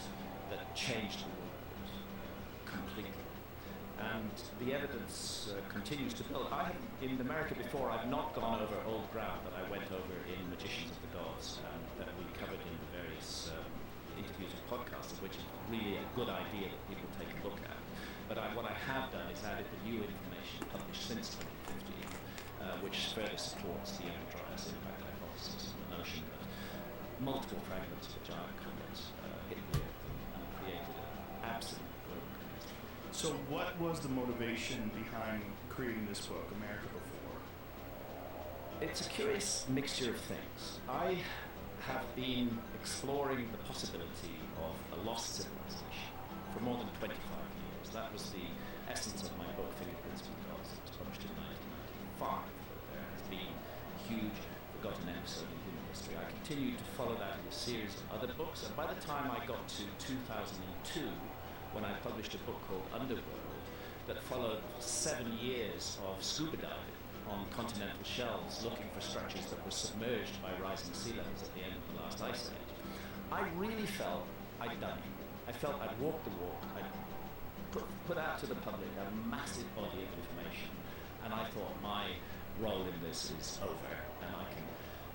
that changed the world completely. And the evidence continues to build. In America before, I've not gone over old ground that I went over in Magicians of the Gods, that we covered in the various interviews and podcasts, of which is really a good idea that people take a look at. But what I have done is added the new information published since 2015, which further supports the Dryas impact hypothesis and the notion that multiple fragments of a giant comet hit the Earth and created an absolute global catastrophe. So what was the motivation behind creating this book, America Before? It's a curious mixture of things. I have been exploring the possibility of a lost civilization for more than 25 years. That was the essence of my book, Fingerprints of the Gods, that was published in 1995. There has been a huge forgotten episode in human history. I continued to follow that in a series of other books, and by the time I got to 2002, when I published a book called Underworld, that followed 7 years of scuba diving on continental shelves, looking for structures that were submerged by rising sea levels at the end of the last ice age, I really felt I'd done it. I felt I'd walked the walk. I'd put out to the public a massive body of information, and I thought my role in this is over, and I can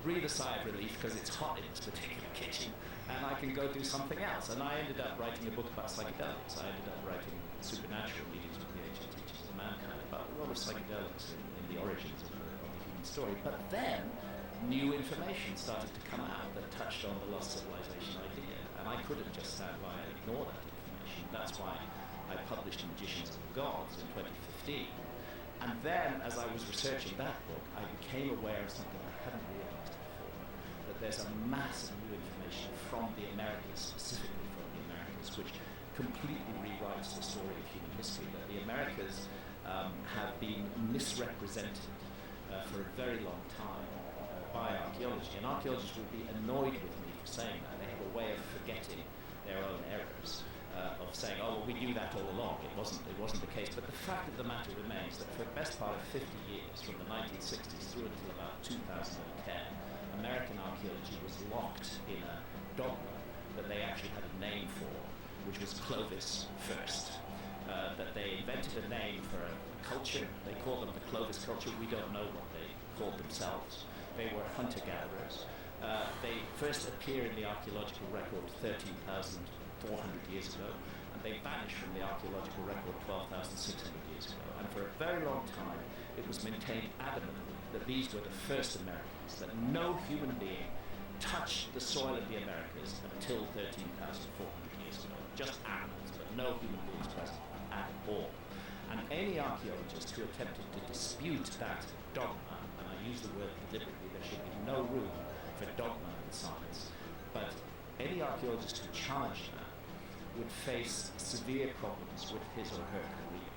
breathe a sigh of relief because it's hot in this particular kitchen, and I can go do something else. And I ended up writing a book about psychedelics. I ended up writing Supernatural Meetings with the Ancient Teachers of Mankind, about the role of psychedelics in the origins of the human story. But then new information started to come out that touched on the lost civilization idea, and I couldn't just stand by and ignore that information. That's why I published Magicians of the Gods in 2015, And then, as I was researching that book, I became aware of something I hadn't realized before, that there's a mass of new information from the Americas, specifically from the Americas, which completely rewrites the story of human history, that the Americas have been misrepresented for a very long time by archaeology. And archaeologists will be annoyed with me for saying that. They have a way of forgetting their own errors, of saying, oh, well, we knew that all along. It wasn't the case. But the fact of the matter remains that for the best part of 50 years, from the 1960s through until about 2010, American archaeology was locked in a dogma that they actually had a name for, which was Clovis first. That they invented a name for a culture. They called them the Clovis culture. We don't know what they called themselves. They were hunter-gatherers. They first appear in the archaeological record 13,400 years ago, and they vanished from the archaeological record 12,600 years ago. And for a very long time, it was maintained adamantly that these were the first Americans, that no human being touched the soil of the Americas until 13,400 years ago. Just animals, but no human beings present at all. And any archaeologist who attempted to dispute that dogma, and I use the word deliberately, there should be no room for dogma in science, but any archaeologist who challenged that would face severe problems with his or her career.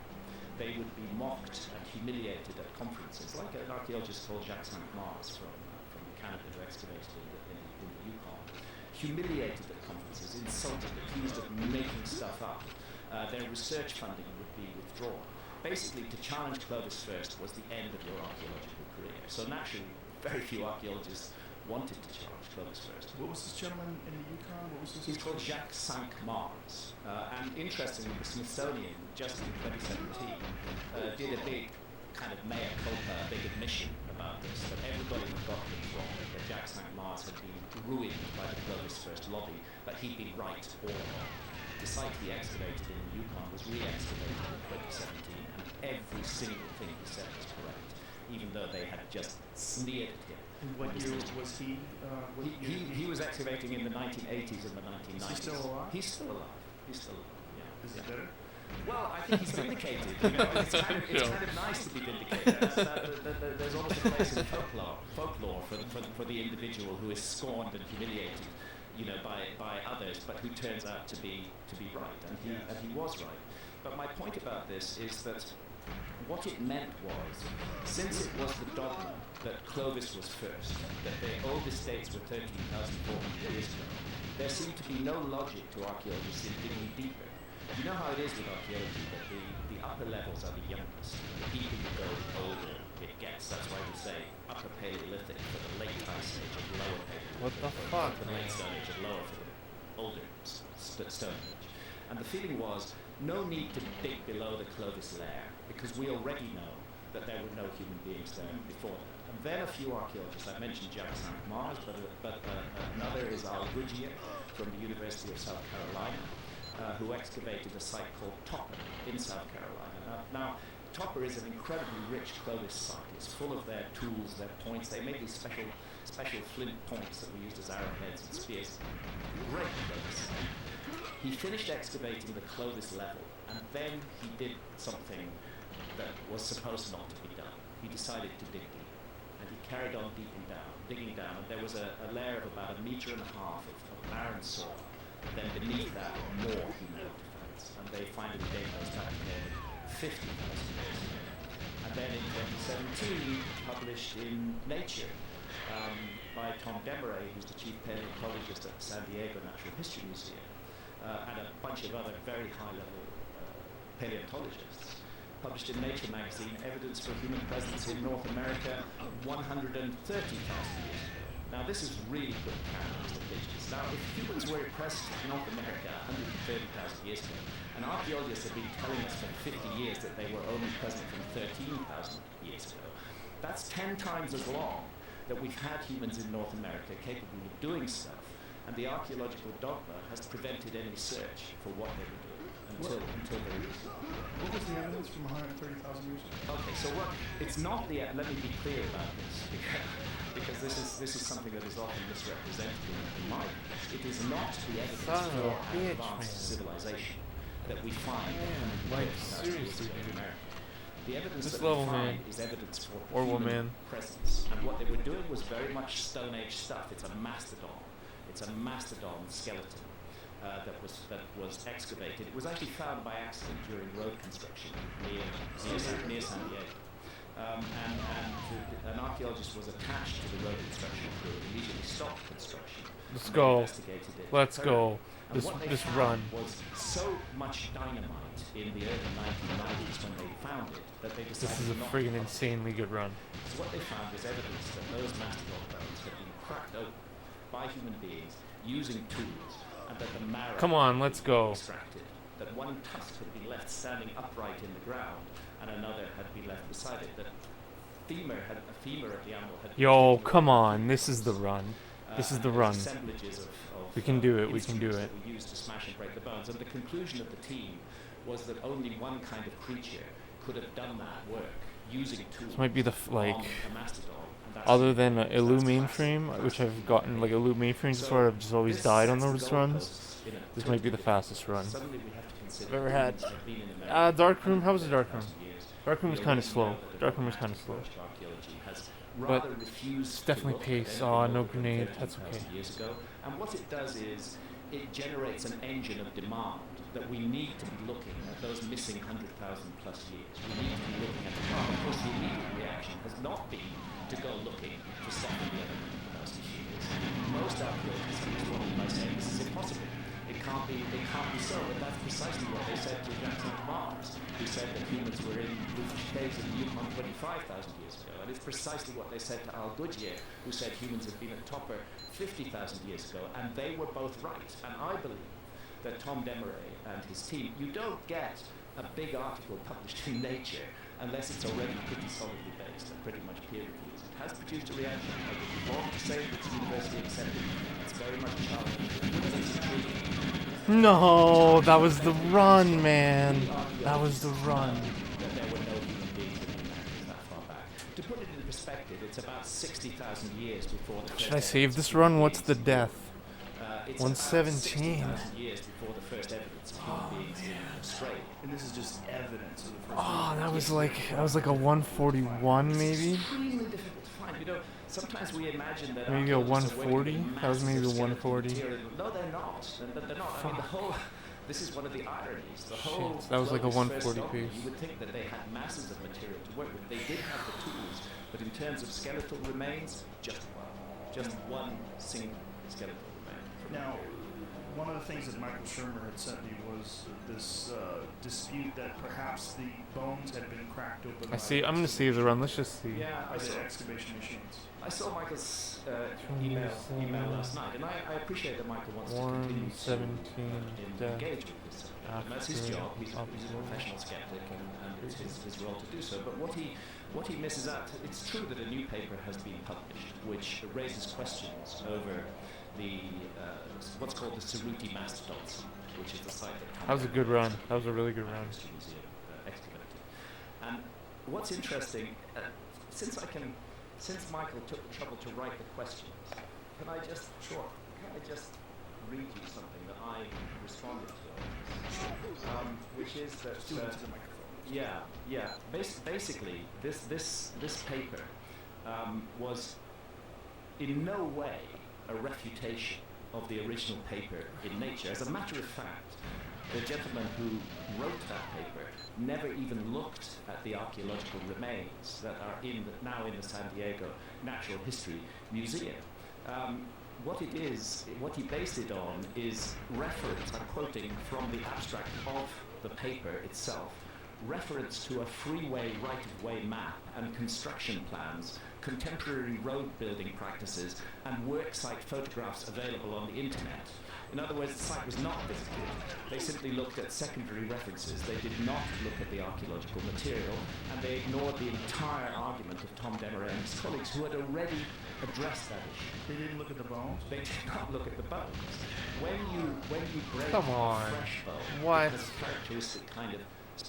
They would be mocked and humiliated at conferences, like an archaeologist called Gyges from Canada who excavated in the Yukon. Humiliated at conferences, insulted, accused of making stuff up. Their research funding would be withdrawn. Basically, to challenge Clovis first was the end of your archaeological career. So naturally, very few archaeologists wanted to challenge Clovis first. What was this gentleman in the Yukon? What was his He's called Gyges and interestingly, the Smithsonian, just in 2017, did a big kind of mea culpa, a big admission about this, that everybody had got things wrong, that Gyges had been ruined by the Clovis first lobby, but he'd been right all along. The site he excavated in the Yukon was re-excavated in 2017, and every single thing he said was correct, even though they had just sneered at him. What year was he? He was excavating in the 1980s and the 1990s. Is he still alive? He's still alive. Yeah. Is it better? Well, I think he's vindicated. You know, it's kind of nice to be vindicated. There's almost a place in folklore for the individual who is scorned and humiliated, you know, by others, but who turns out to be right, and he was right. But my point about this is that what it meant was, since it was the dogma that Clovis was first, that the oldest dates were 13,400 years ago, there seemed to be no logic to archaeologists in digging deeper. You know how it is with archaeology, that the upper levels are the youngest. The deeper you go, the older it gets. That's why we say upper Paleolithic for the late Ice Age and lower Paleolithic. What the fuck, for the late Stone Age and lower for the older Stone Age. And the feeling was, no need to dig below the Clovis layer, because we already know that there were no human beings there before that. And then a few archaeologists, I mentioned Gyges, but another is Al Gujia from the University of South Carolina, who excavated a site called Topper in South Carolina. Now, Topper is an incredibly rich Clovis site. It's full of their tools, their points. They made these special flint points that were used as arrowheads and spears. Great Clovis site. He finished excavating the Clovis level, and then he did something that was supposed not to be done. He decided to dig deep, and he carried on digging down, and there was a layer of about 1.5 meters of barren soil. Then beneath that, more human artifacts, and they finally date those back to 50,000 years ago. And then in 2017, published in Nature by Tom Demeray, who's the chief paleontologist at the San Diego Natural History Museum, and a bunch of other very high-level paleontologists, published in Nature magazine, evidence for human presence in North America 130,000 years ago. Now, this is really good count, Mr. Gyges. Now, if humans were present in North America 130,000 years ago, and archaeologists have been telling us for 50 years that they were only present from 13,000 years ago, that's 10 times as long that we've had humans in North America capable of doing stuff, and the archaeological dogma has prevented any search for what they were doing until they were. What was the evidence from 130,000 years ago? Okay, so it's not the. Let me be clear about this, because this is something that is often misrepresented in my view. It is not the evidence for advanced civilization that we find like seriously, in America. The evidence This that level, we man. find is evidence for Or human woman. presence. And what they were doing was very much Stone Age stuff. It's a mastodon. It's a mastodon skeleton that was excavated. It was actually found by accident during road construction near San Diego. An archaeologist was attached to the road construction crew and immediately stopped construction. Let's and they go. investigated it Let's thoroughly. go. And This what they this found run. was so much dynamite in the early 1990s when they found it that they decided This is a not friggin' to insanely good run. So what they found was evidence that those mastodon bones had been cracked open by human beings using tools, and that the marrow Come on, let's had been go. extracted. That one tusk had been left standing upright in the ground, and another had been left beside it. That a femur of the animal had been Yo, taken come away. on. This is the run. This is And the there's run. assemblages of We can do it. We can do instruments it. that we used to smash and break the bones. And the conclusion of the team was that only one kind of creature could have done that work using tools. This might be the on a mastodon. And that's other than that's Illu classic. mainframe, which I've gotten like Illu mainframes So before. I've just always this died on sets those the runs. goalposts in a This might be totally the fastest run Suddenly we have to consider I've ever had. humans have been in America Darkroom. for How was the Darkroom? 100,000 years. Darkroom was We kind of already slow. know that the Darkroom was kind of dogmatic slow. approach to archaeology has But rather refused it's to definitely look at pace. anything Oh, no older than grenade. That's 13,000 okay. years ago. And what it does is it generates an engine of demand that we need to be looking at those missing 100,000 plus years. We need to be looking at the demand. Of course, the immediate reaction has not been to go looking for stuff in the other 100,000 years. Most archaeologists have responded by saying this is impossible. It can't be so. But that's precisely what they said to Jackson of Mars, who said that humans were in British caves in the Yukon 25,000 years ago. And it's precisely what they said to Al Goodyear, who said humans had been at Topper 50,000 years ago, and they were both right. And I believe that Tom Demeray and his team, you don't get a big article published in Nature unless it's already pretty solidly based and pretty much peer reviewed. It has produced a reaction. I would be wrong to say that it's universally accepted. It's very much challenged. It's intriguing. No, that was the run, man. That was the run. That there were no human beings in the Americas that far back. To put it in perspective, it's about 60,000 years before the Should first I save evidence this of run? human What's the beings. death? It's 117. about 60,000 years before the first evidence of human beings in Australia. And this is just evidence of the first. Oh, that was like a 141 maybe. Extremely difficult to find. You know, sometimes we imagine that Maybe a archaeologists are working 140? with That was masses maybe of a skeletal 140. material. No, they're not. They're not. I mean, the whole. This is one of the ironies. The whole. Shit, that was like a flow is first 140 novel. piece. You would think that they had masses of material to work with. They did have the tools, but in terms of skeletal remains, just one single skeletal remain. Now, one of the things that Michael Shermer had sent me was this dispute that perhaps the bones had been cracked open. I see. I'm gonna save the run. Let's just see. Yeah, by the excavation machines. I saw Michael's email last night, and I appreciate that Michael wants to continue to 117 engage with this subject. And that's his job. He's a professional skeptic, and it's his role to do so. But what he misses out, it's true that a new paper has been published, which raises questions over the what's called the Cerruti Mastodons, which is the site that. That was a good run. That was a really good run. Museum excavated. And what's interesting, since Michael took the trouble to write the questions, can I just read you something that I responded to, which is that basically this paper was in no way a refutation of the original paper in Nature. As a matter of fact, the gentleman who wrote that paper never even looked at the archaeological remains that are now in the San Diego Natural History Museum. What he based it on is reference, I'm quoting from the abstract of the paper itself, reference to a freeway right-of-way map and construction plans, contemporary road building practices, and worksite photographs available on the internet. In other words, the site was not visited. They simply looked at secondary references. They did not look at the archaeological material, and they ignored the entire argument of Tom Demeray and his colleagues, who had already addressed that issue. They didn't look at the bones? They did not look at the bones. When you break Come on. a fresh bone, What? it has a characteristic kind of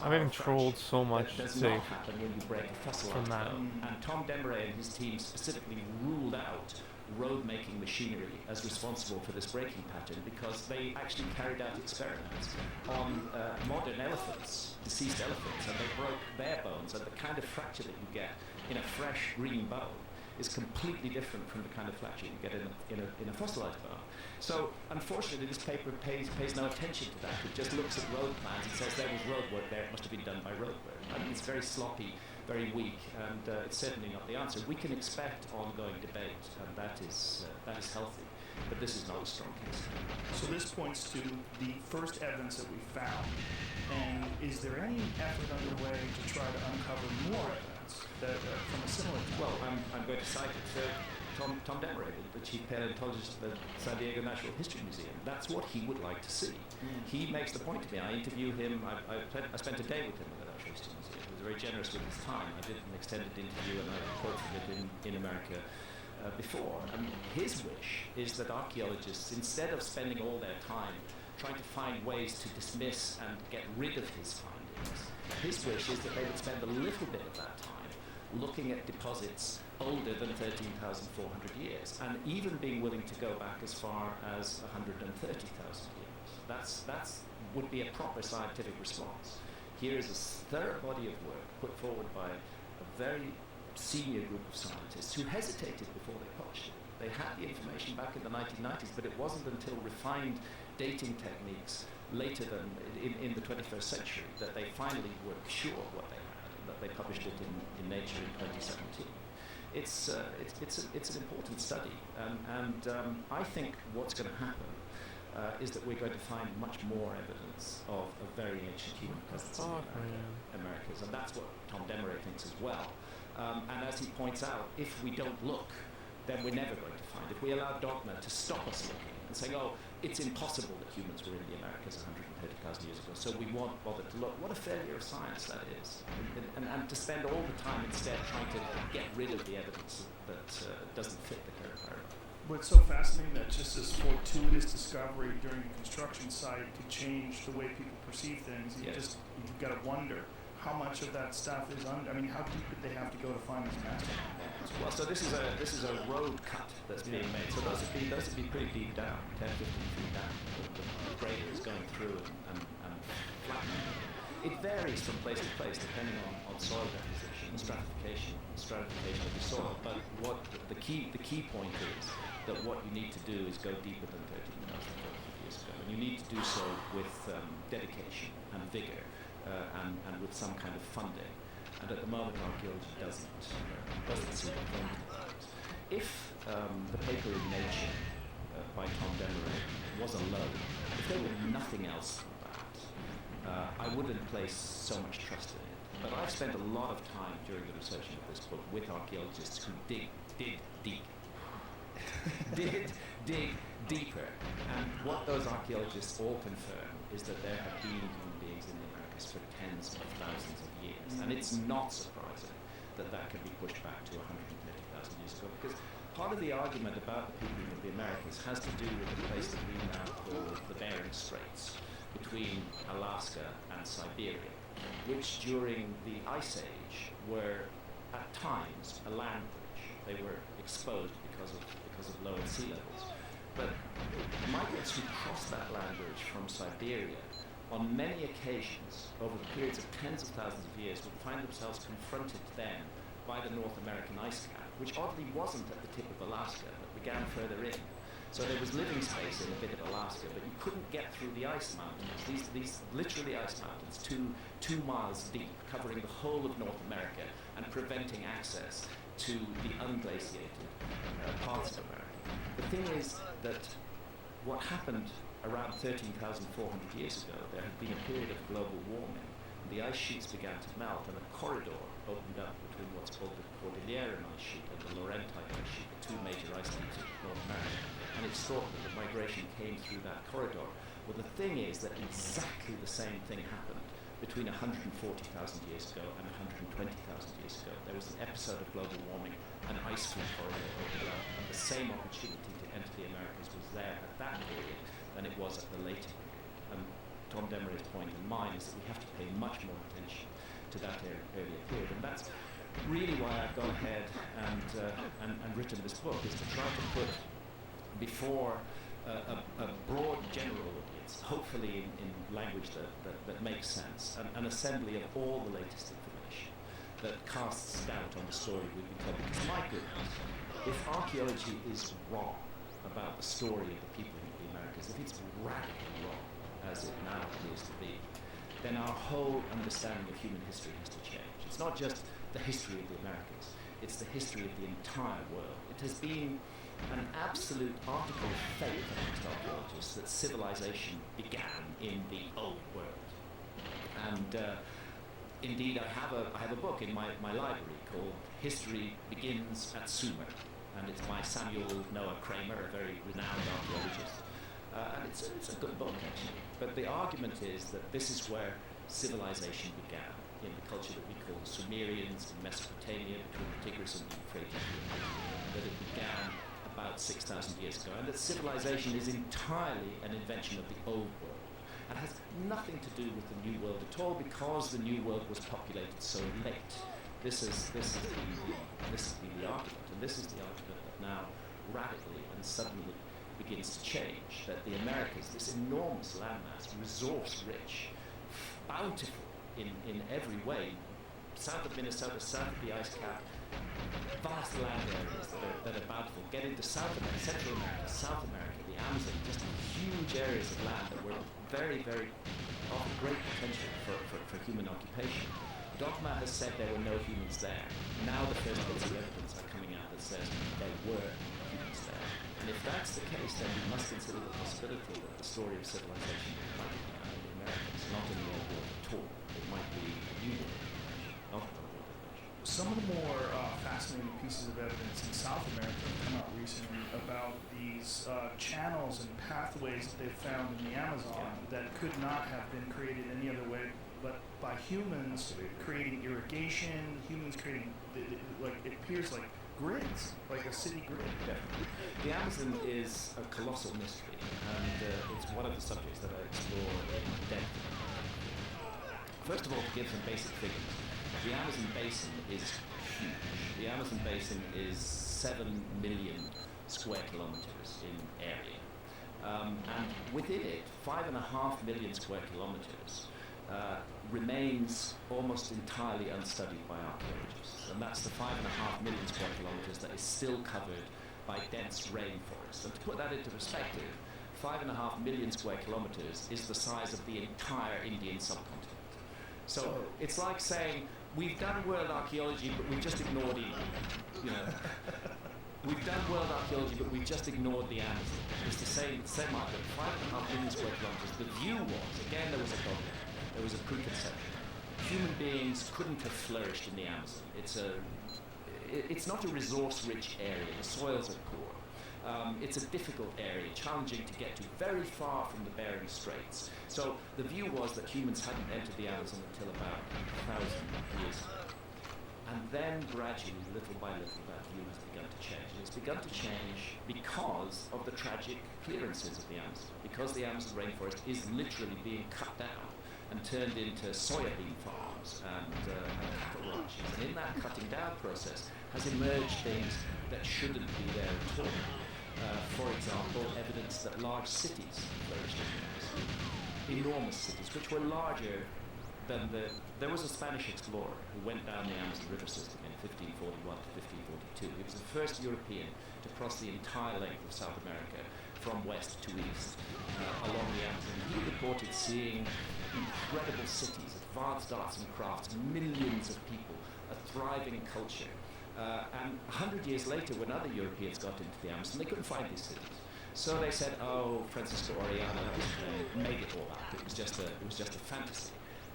I'm getting spiral trolled fracture so much that does today not happen when you break a fossilized from that. bone. And Tom Demeray and his team specifically ruled out road-making machinery as responsible for this braking pattern, because they actually carried out experiments on modern elephants, deceased elephants, and they broke their bones, and the kind of fracture that you get in a fresh green bone is completely different from the kind of fracture you get in a fossilized bone. So unfortunately, this paper pays no attention to that. It just looks at road plans and says there was road work there, it must have been done by road work. I mean, it's very sloppy, very weak, and it's certainly not the answer. We can expect ongoing debate, and that is healthy, but this is not a strong case. So this points to the first evidence that we found. And is there any effort underway to try to uncover more evidence that, from a similar time? Well, I'm going to cite it. Tom Demeray, the chief paleontologist at the San Diego Natural History Museum. That's what he would like to see. He makes the point to me. I interview him. I spent a day with him at the Natural History Museum. He was very generous with his time. I did an extended interview, and I reported it in America before. And his wish is that archaeologists, instead of spending all their time trying to find ways to dismiss and get rid of his findings, his wish is that they would spend a little bit of that time looking at deposits older than 13,400 years, and even being willing to go back as far as 130,000 years. That's would be a proper scientific response. Here is a thorough body of work put forward by a very senior group of scientists who hesitated before they published it. They had the information back in the 1990s, but it wasn't until refined dating techniques later than in the 21st century that they finally were sure of what they had, and that they published it in Nature in 2017. It's an important study, and I think what's going to happen is that we're going to find much more evidence of a very ancient human presence in the Americas, and that's what Tom Demeray thinks as well. And as he points out, if we don't look, then we're never going to find. If we allow dogma to stop us looking and saying, oh, it's impossible that humans were in the Americas 130,000 years ago, so we won't bother to look. What a failure of science that is. And to spend all the time instead trying to get rid of the evidence that doesn't fit the current paradigm. Well, it's so fascinating that just this fortuitous discovery during a construction site could change the way people perceive things. You've got to wonder how much of that stuff is under. I mean, how deep would they have to go to find these master plans? Well, so this is a road cut that's being made. So those would be pretty deep down, 10, 15 feet down. The grader is going through and flattening. It varies from place to place depending on soil deposition, stratification of the soil. But what the key point is that what you need to do is go deeper than 13,000 years ago, and you need to do so with dedication and vigor. And with some kind of funding, and at the moment archaeology doesn't seem to fund that. If the paper in Nature by Tom Demeray was alone, if there were nothing else than that, I wouldn't place so much trust in it. But I've spent a lot of time during the researching of this book with archaeologists who dig deeper, and what those archaeologists all confirm is that there have been human beings in the Americas for tens of thousands of years, and it's not surprising that can be pushed back to 130,000 years ago, because part of the argument about the people of the Americas has to do with the place that we now call the Bering Straits, between Alaska and Siberia, which during the Ice Age were at times a land bridge. They were exposed because of lower sea levels. But migrants who crossed that land bridge from Siberia on many occasions over the periods of tens of thousands of years would find themselves confronted then by the North American ice cap, which oddly wasn't at the tip of Alaska, but began further in. So there was living space in a bit of Alaska, but you couldn't get through the ice mountains. These literally ice mountains, 2 miles deep, covering the whole of North America and preventing access to the unglaciated parts of America. The thing is that what happened around 13,400 years ago, there had been a period of global warming. The ice sheets began to melt, and a corridor opened up between what's called the Cordilleran ice sheet and the Laurentide ice sheet, the two major ice sheets of North America. And it's thought that the migration came through that corridor. Well, the thing is that exactly the same thing happened between 140,000 years ago and 120,000 years ago. There was an episode of global warming, an ice free corridor opened up, and the same opportunity to enter the Americas was there at that period than it was at the later period. And Tom Demeray's point and mine is that we have to pay much more attention to that earlier period. And that's really why I've gone ahead and and written this book is to try to put before a broad general audience, hopefully in language that makes sense, an assembly of all the latest information that casts doubt on the story we've been told. Because my goodness, if archaeology is wrong about the story of the people of the Americas, if it's radically wrong, as it now appears to be, then our whole understanding of human history has to change. It's not just the history of the Americas, it's the history of the entire world. It has been an absolute article of faith amongst archaeologists that civilization began in the old world. And indeed, I have a book in my library called History Begins at Sumer, and it's by Samuel Noah Kramer, a very renowned archaeologist. And it's a good book, actually. But the argument is that this is where civilization began, in the culture that we call the Sumerians in Mesopotamia between the Tigris and the Euphrates River, that it began about 6,000 years ago, and that civilization is entirely an invention of the old world. And has nothing to do with the New World at all, because the New World was populated so late. This has been the argument, and this is the argument that now radically and suddenly begins to change, that the Americas, this enormous landmass, resource-rich, bountiful in every way, south of Minnesota, south of the ice cap, vast land areas that are bountiful, get into South America, Central America, South America, the Amazon, just huge areas of land that were very, very often great potential for human occupation. Dogma has said there were no humans there. Now the first bits of evidence are coming out that says there were humans there. And if that's the case, then we must consider the possibility that the story of civilization might be behind the Americans, not in the old world at all. It might be a new world, not an old world. Some of the more fascinating pieces of evidence in South America have come out recently about these channels and pathways that they've found in the Amazon that could not have been created any other way but by humans creating irrigation, humans creating, like, it appears like grids, like a city grid. Definitely. The Amazon is a colossal mystery, and it's one of the subjects that I explore in depth. First of all, to give some basic figures, the Amazon basin is huge. The Amazon basin is 7 million square kilometers in area. And within it, 5.5 million square kilometers remains almost entirely unstudied by archaeologists. And that's the 5.5 million square kilometers that is still covered by dense rainforest. And to put that into perspective, 5.5 million square kilometers is the size of the entire Indian subcontinent. So it's like saying, we've done world archaeology, but we've just ignored India. You know, we've done world archaeology, but we've just ignored the Amazon. It's the same argument. 5.5 million square kilometers. The view was, again, there was a dogma. There was a preconception. Human beings couldn't have flourished in the Amazon. It's not a resource-rich area. The soils are poor. It's a difficult area, challenging to get to, very far from the Bering Straits. So the view was that humans hadn't entered the Amazon until about 1,000 years ago. And then gradually, little by little, that view has begun to change. And it's begun to change because of the tragic clearances of the Amazon. Because the Amazon rainforest is literally being cut down and turned into soybean farms and cattle ranches. And in that cutting down process has emerged things that shouldn't be there at all. For example, evidence that large cities flourished in the Amazon. Enormous cities, which were larger than there was a Spanish explorer who went down the Amazon River system in 1541 to 1542. He was the first European to cross the entire length of South America from west to east along the Amazon. He reported seeing incredible cities, advanced arts and crafts, millions of people, a thriving culture. And 100 years later, when other Europeans got into the Amazon, they couldn't find these cities. So they said, "Oh, Francisco Orellana made it all up. It was just a fantasy."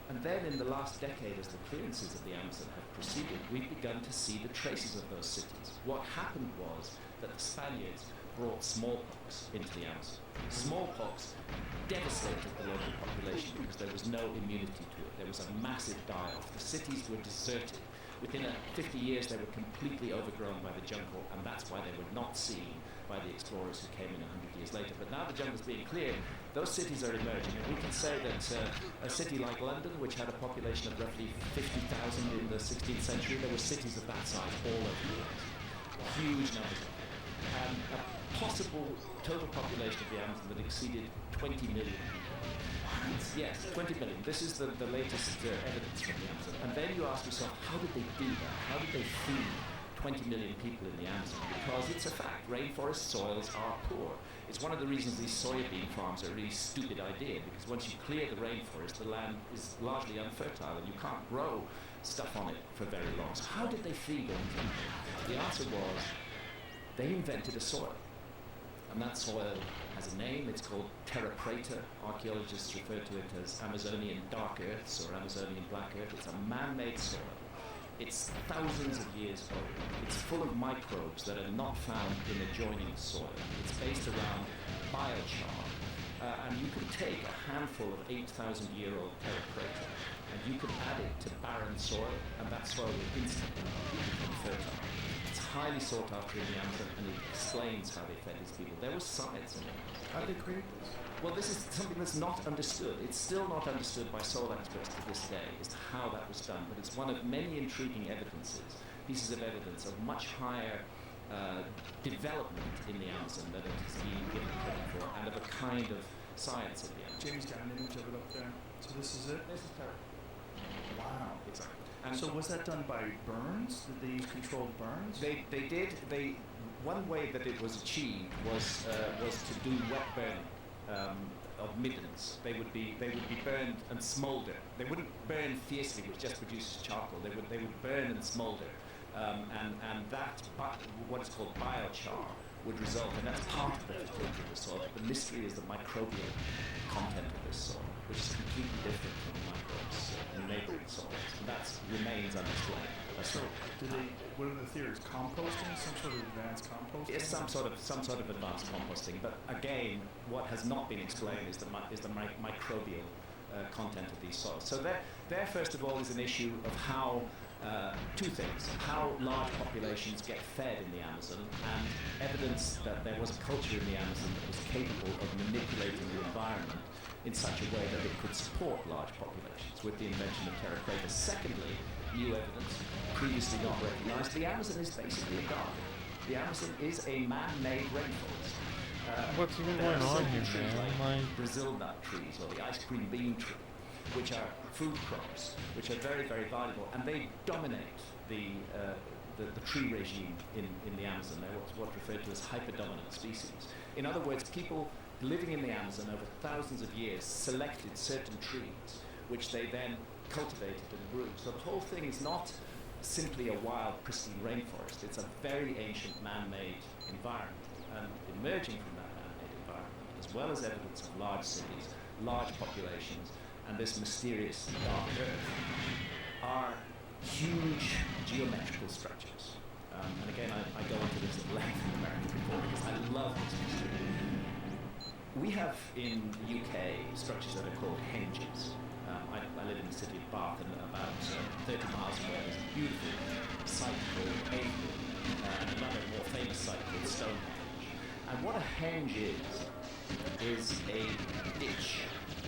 And then in the last decade, as the clearances of the Amazon have proceeded, we've begun to see the traces of those cities. What happened was that the Spaniards brought smallpox into the Amazon. Smallpox devastated the local population because there was no immunity to it. There was a massive die-off. The cities were deserted. Within 50 years, they were completely overgrown by the jungle, and that's why they were not seen by the explorers who came in 100 years later. But now the jungle's being cleared, those cities are emerging, and we can say that a city like London, which had a population of roughly 50,000 in the 16th century, there were cities of that size all over the world. huge numbers of people, and a possible total population of the Amazon that exceeded 20 million people. Yes, 20 million. This is the latest evidence from the Amazon. And then you ask yourself, how did they do that? How did they feed 20 million people in the Amazon? Because it's a fact, rainforest soils are poor. It's one of the reasons these soybean farms are a really stupid idea, because once you clear the rainforest, the land is largely unfertile and you can't grow stuff on it for very long. So how did they feed all these people? The answer was, they invented a soil. And that soil has a name. It's called terra preta. Archaeologists refer to it as Amazonian dark earths or Amazonian black earth. It's a man-made soil. It's thousands of years old. It's full of microbes that are not found in adjoining soil. It's based around biochar. And you can take a handful of 8,000-year-old terra preta and you can add it to barren soil, and that soil will instantly become fertile. It's highly sought after in the Amazon, and it explains how they fed these people. There was science in it. How did they create this? Well, this is something that's not understood. It's still not understood by soil experts to this day as to how that was done, but it's one of many intriguing pieces of evidence of much higher development in the Amazon that it has been given credit for, and of a kind of science in the Amazon. Jamie's got an image of it up there. So this is it? This is terrible. Wow. Exactly. And so was that done by burns? Did they use controlled burns? They did. One way that it was achieved was to do wet burning of middens. They would be burned and smoulder. They wouldn't burn fiercely, which just produces charcoal. They would burn and smoulder, and that what is called biochar would result, and that's part of the fertility of the soil. The mystery is the microbial content of this soil, which is completely different from the microbes in neighboring soils, and that remains unexplained. So, what are the theories? Composting? Some sort of advanced composting? It's some sort of advanced composting, but again, what has not been explained is the microbial content of these soils. So there first of all is an issue of how two things: how large populations get fed in the Amazon, and evidence that there was a culture in the Amazon that was capable of manipulating the environment in such a way that it could support large populations with the invention of terra preta. Secondly, new evidence, previously not recognized, the Amazon is basically a garden. The Amazon is a man-made rainforest. What's even going on here, trees man? like Brazil nut trees or the ice cream bean tree, which are food crops, which are very, very valuable, and they dominate the tree regime in the Amazon. They're what's referred to as hyperdominant species. In other words, people living in the Amazon over thousands of years selected certain trees, which they then cultivated and grew. So the whole thing is not simply a wild, pristine rainforest. It's a very ancient man-made environment. And emerging from that man-made environment, as well as evidence of large cities, large populations, and this mysterious dark earth, are huge geometrical structures. And again, I go into this at length in American report because I love this mystery. We have in the UK structures that are called henges. I live in the city of Bath, and about 30 miles away there's a beautiful site called Avebury, and another more famous site called Stonehenge. And what a henge is a ditch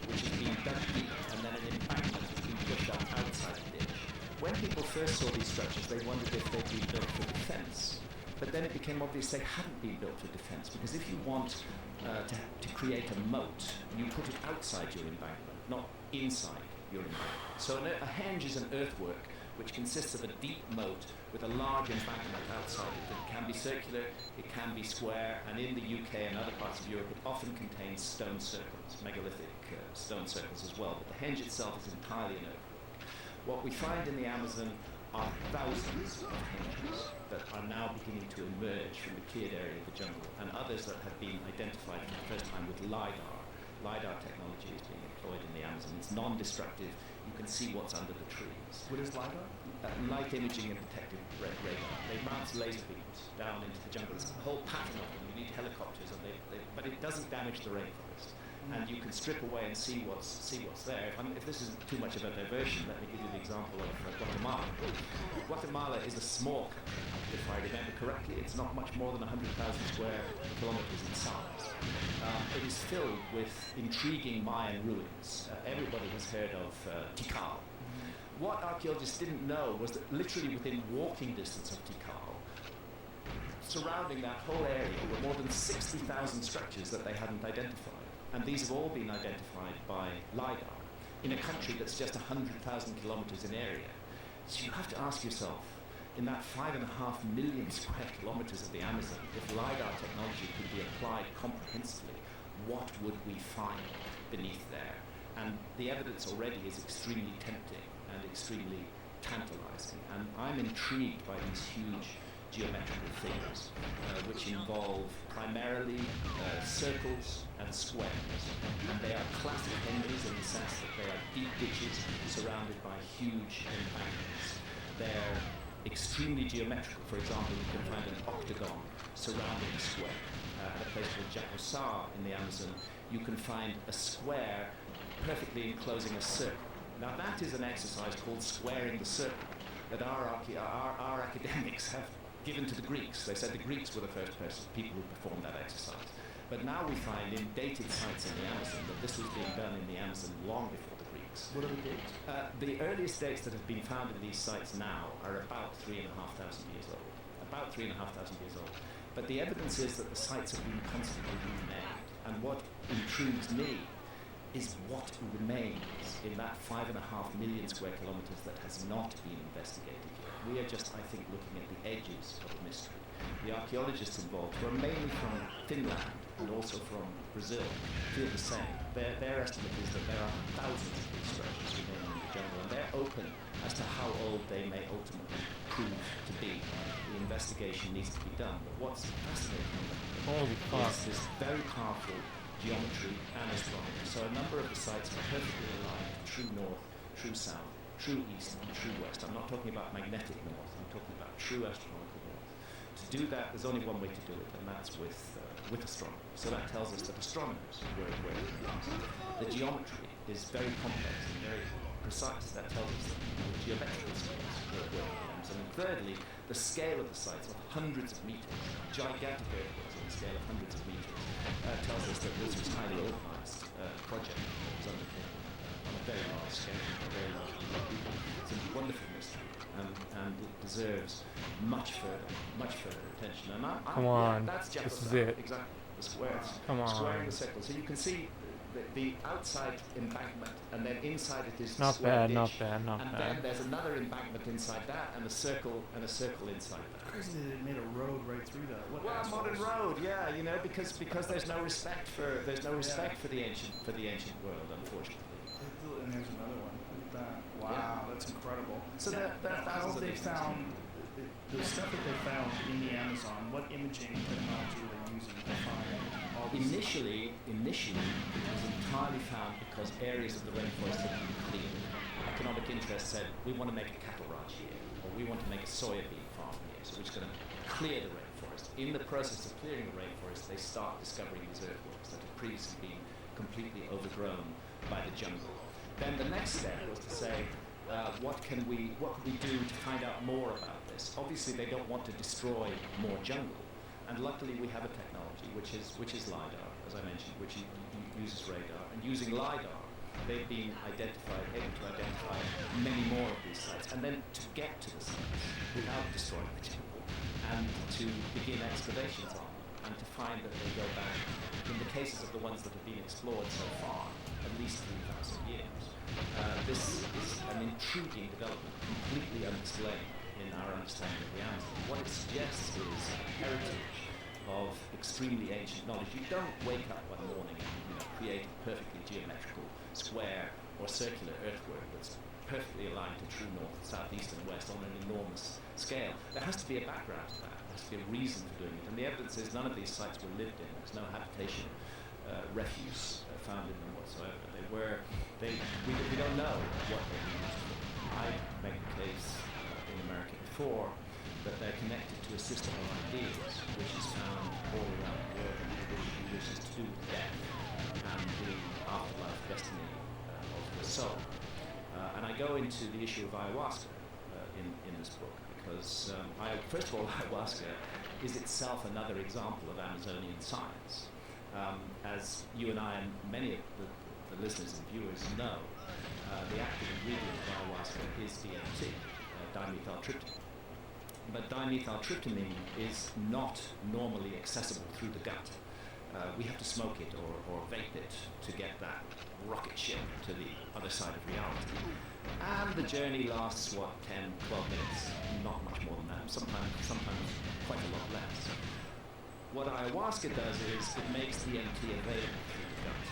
which has been dug deep, and then an embankment has been pushed up outside the ditch. When people first saw these structures, they wondered if they'd been built for defence. But then it became obvious they hadn't been built for defence, because if you want to create a moat, you put it outside your embankment, not inside your embankment. So a henge is an earthwork which consists of a deep moat with a large embankment outside it. It can be circular, it can be square, and in the UK and other parts of Europe it often contains stone circles, megalithic stone circles as well, but the henge itself is entirely an earthwork. What we find in the Amazon are thousands of henges that are now beginning to emerge from the cleared area of the jungle, and others that have been identified for the first time with LiDAR. LiDAR technology is being employed in the Amazon. It's non-destructive. You can see what's under the trees. What is LiDAR? Light imaging and detective radar. They mount laser beams down into the jungle. There's a whole pattern of them. You need helicopters, but it doesn't damage the rainforest. And you can strip away and see what's there. If this isn't too much of a diversion, let me give you the example of Guatemala. Guatemala is a small country, if I remember correctly. It's not much more than 100,000 square kilometers in size. It is filled with intriguing Mayan ruins. Everybody has heard of Tikal. What archaeologists didn't know was that literally within walking distance of Tikal, surrounding that whole area were more than 60,000 structures that they hadn't identified. And these have all been identified by LiDAR in a country that's just 100,000 kilometers in area. So you have to ask yourself, in that 5.5 million square kilometers of the Amazon, if LiDAR technology could be applied comprehensively, what would we find beneath there? And the evidence already is extremely tempting and extremely tantalizing. And I'm intrigued by these huge geometrical figures, which involve primarily circles and squares. And they are classic Henrys in the sense that they are deep ditches surrounded by huge embankments. They're extremely geometrical. For example, you can find an octagon surrounding a square. At a place called Gyges in the Amazon, you can find a square perfectly enclosing a circle. Now that is an exercise called squaring the circle that our academics have given to the Greeks. They said the Greeks were the first people who performed that exercise. But now we find in dated sites in the Amazon that this was being done in the Amazon long before the Greeks. What are the dates? The earliest dates that have been found in these sites now are about 3,500 years old. About 3,500 years old. But the evidence is that the sites have been constantly remade. And what intrigues me is what remains in that 5.5 million square kilometers that has not been investigated yet. We are just, I think, looking at the edges of the mystery. The archaeologists involved, who are mainly from Finland and also from Brazil, feel the same. Their estimate is that there are thousands of these structures remaining in the jungle, and they're open as to how old they may ultimately prove to be. The investigation needs to be done. But what's fascinating is this very powerful geometry and astronomy. So a number of the sites are perfectly aligned to true north, true south, true east, and true west. I'm not talking about magnetic north, I'm talking about true astronomical north. To do that, there's only one way to do it, and that's with astronomy. So that tells us that astronomers were aware of things. The geometry is very complex and very precise. That tells us that the geometrical scales were aware of things. And then thirdly, the scale of the sites of hundreds of meters, gigantic earthworks on the scale of hundreds of meters, tells us that this was a highly organized project that was undertaken on a very large scale, a very large group of people. It's a wonderful mystery, and it deserves much further attention. And Come on, that's this is it. Exactly, the squares. Come on. Squaring the circle. So you can see the outside embankment, and then inside it is the Not square bad, dish. not bad, not and bad. then there's another embankment inside that, and a circle inside that. Crazy they made a road right through that. What Well, a assholes. modern road, yeah, you know, because there's no respect for for the ancient world, unfortunately. And there's another one. Look at that. Wow, that's incredible. So there are Now, how thousands of they these things. found the stuff that they found in the Amazon. What imaging technology were they using to find all these? Initially, it was entirely found because areas of the rainforest had been cleared. Economic interest said, we want to make a cattle ranch here, or we want to make a soybean farm here, so we're just going to clear the rainforest. In the process of clearing the rainforest, they start discovering these earthworks that had previously been completely overgrown by the jungle. Then the next step was to say, what can we do to find out more about this? Obviously, they don't want to destroy more jungle, and luckily we have a technology which is LiDAR, as I mentioned, which uses radar. And using LiDAR, they've been able to identify many more of these sites, and then to get to the sites without destroying the jungle, and to begin excavations on them, and to find that they go back, in the cases of the ones that have been explored so far, at least 3,000 years. This is an intriguing development, completely unexplained in our understanding of the Amazon. What it suggests is a heritage of extremely ancient knowledge. You don't wake up one morning and create a perfectly geometrical square or circular earthwork that's perfectly aligned to true north, south, east, and west on an enormous scale. There has to be a background to that. There has to be a reason for doing it. And the evidence is none of these sites were lived in. There's no habitation refuse found in them whatsoever. We don't know what they were used for. I make the case in America before that they're connected to a system of ideas which is found all around the world, which is to do with death and the afterlife destiny of the soul. And I go into the issue of ayahuasca in this book because, first of all, ayahuasca is itself another example of Amazonian science. As you and I and many of the listeners and viewers know, the active ingredient of ayahuasca is DMT, dimethyltryptamine. but dimethyltryptamine is not normally accessible through the gut. We have to smoke it or vape it to get that rocket ship to the other side of reality. And the journey lasts, 10, 12 minutes, not much more than that, sometimes quite a lot less. What ayahuasca does is it makes DMT available through the gut.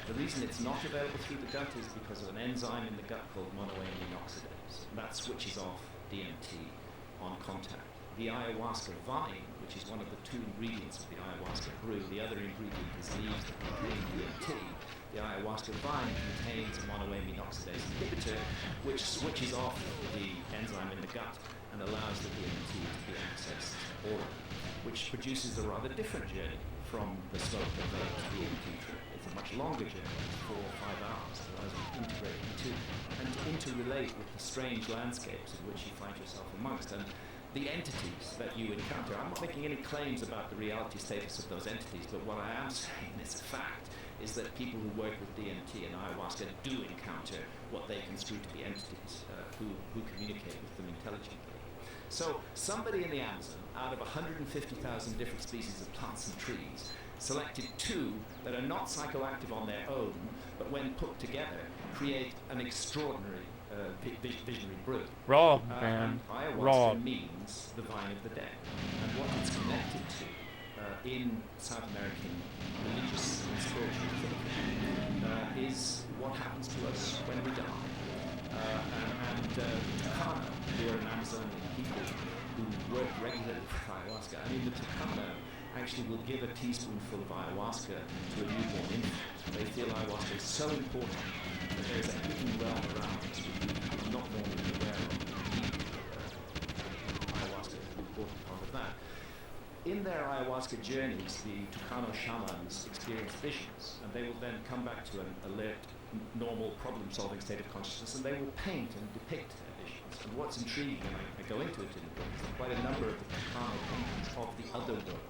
The reason it's not available through the gut is because of an enzyme in the gut called monoamine oxidase. That switches off DMT on contact. The ayahuasca vine, which is one of the 2 ingredients of the ayahuasca brew, the other ingredient is leaves that contain DMT. The ayahuasca vine contains a monoamine oxidase inhibitor, which switches off the enzyme in the gut and allows the DMT to be accessed orally, which produces a rather different journey from the smoke that makes DMT trip. It's a much longer journey, 4 or 5 hours, that allows you to integrate and to interrelate with the strange landscapes in which you find yourself amongst. And the entities that you encounter, I'm not making any claims about the reality status of those entities, but what I am saying is a fact, is that people who work with DMT and ayahuasca do encounter what they construe to be entities who communicate with them intelligently. So somebody in the Amazon, out of 150,000 different species of plants and trees, selected 2 that are not psychoactive on their own, but when put together, create an extraordinary visionary brew. Raw, man. Ayahuasca Raw. means the vine of the dead. And what it's connected to in South American religious and spiritual thinking is what happens to us when we die. Tucano, who are an Amazonian people who work regularly with ayahuasca, I mean, the Tucano actually will give a teaspoonful of ayahuasca to a newborn infant. They feel ayahuasca is so important that there's a hidden realm around us which we're not normally aware of. Ayahuasca is an important part of that. In their ayahuasca journeys, the Tucano shamans experience visions, and they will then come back to an alert, normal problem-solving state of consciousness, and they will paint and depict their visions. And what's intriguing, and I go into it in the book, is that quite a number of the Tucano paintings of the other world,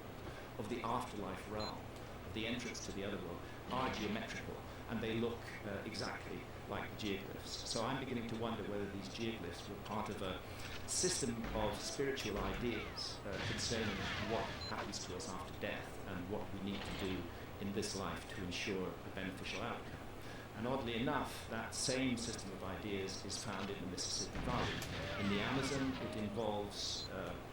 of the afterlife realm, of the entrance to the other world, are geometrical, and they look exactly like the geoglyphs. So I'm beginning to wonder whether these geoglyphs were part of a system of spiritual ideas concerning what happens to us after death and what we need to do in this life to ensure a beneficial outcome. And oddly enough, that same system of ideas is found in the Mississippi Valley. In the Amazon, it involves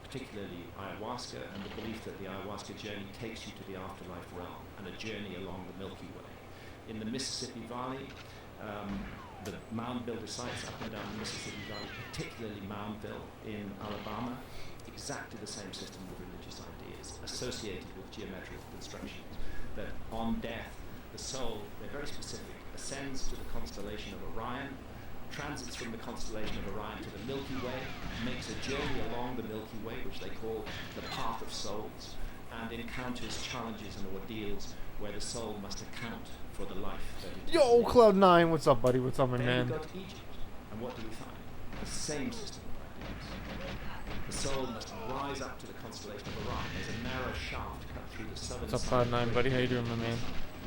particularly ayahuasca and the belief that the ayahuasca journey takes you to the afterlife realm and a journey along the Milky Way. In the Mississippi Valley, the mound builder sites up and down the Mississippi Valley, particularly Moundville in Alabama, exactly the same system of religious ideas associated with geometrical constructions. That on death, the soul, they're very specific, ascends to the constellation of Orion, transits from the constellation of Orion to the Milky Way, makes a journey along the Milky Way, which they call the path of souls, and encounters challenges and ordeals where the soul must account for the life that it Yo, is. Cloud9, what's up, buddy? What's up, my Then man? we go to Egypt, and what do we find? The same system of ideas. The soul must rise up to the constellation of Orion. There's a narrow shaft cut through the southern What's up, side of Cloud9, the buddy? How great you doing, my man?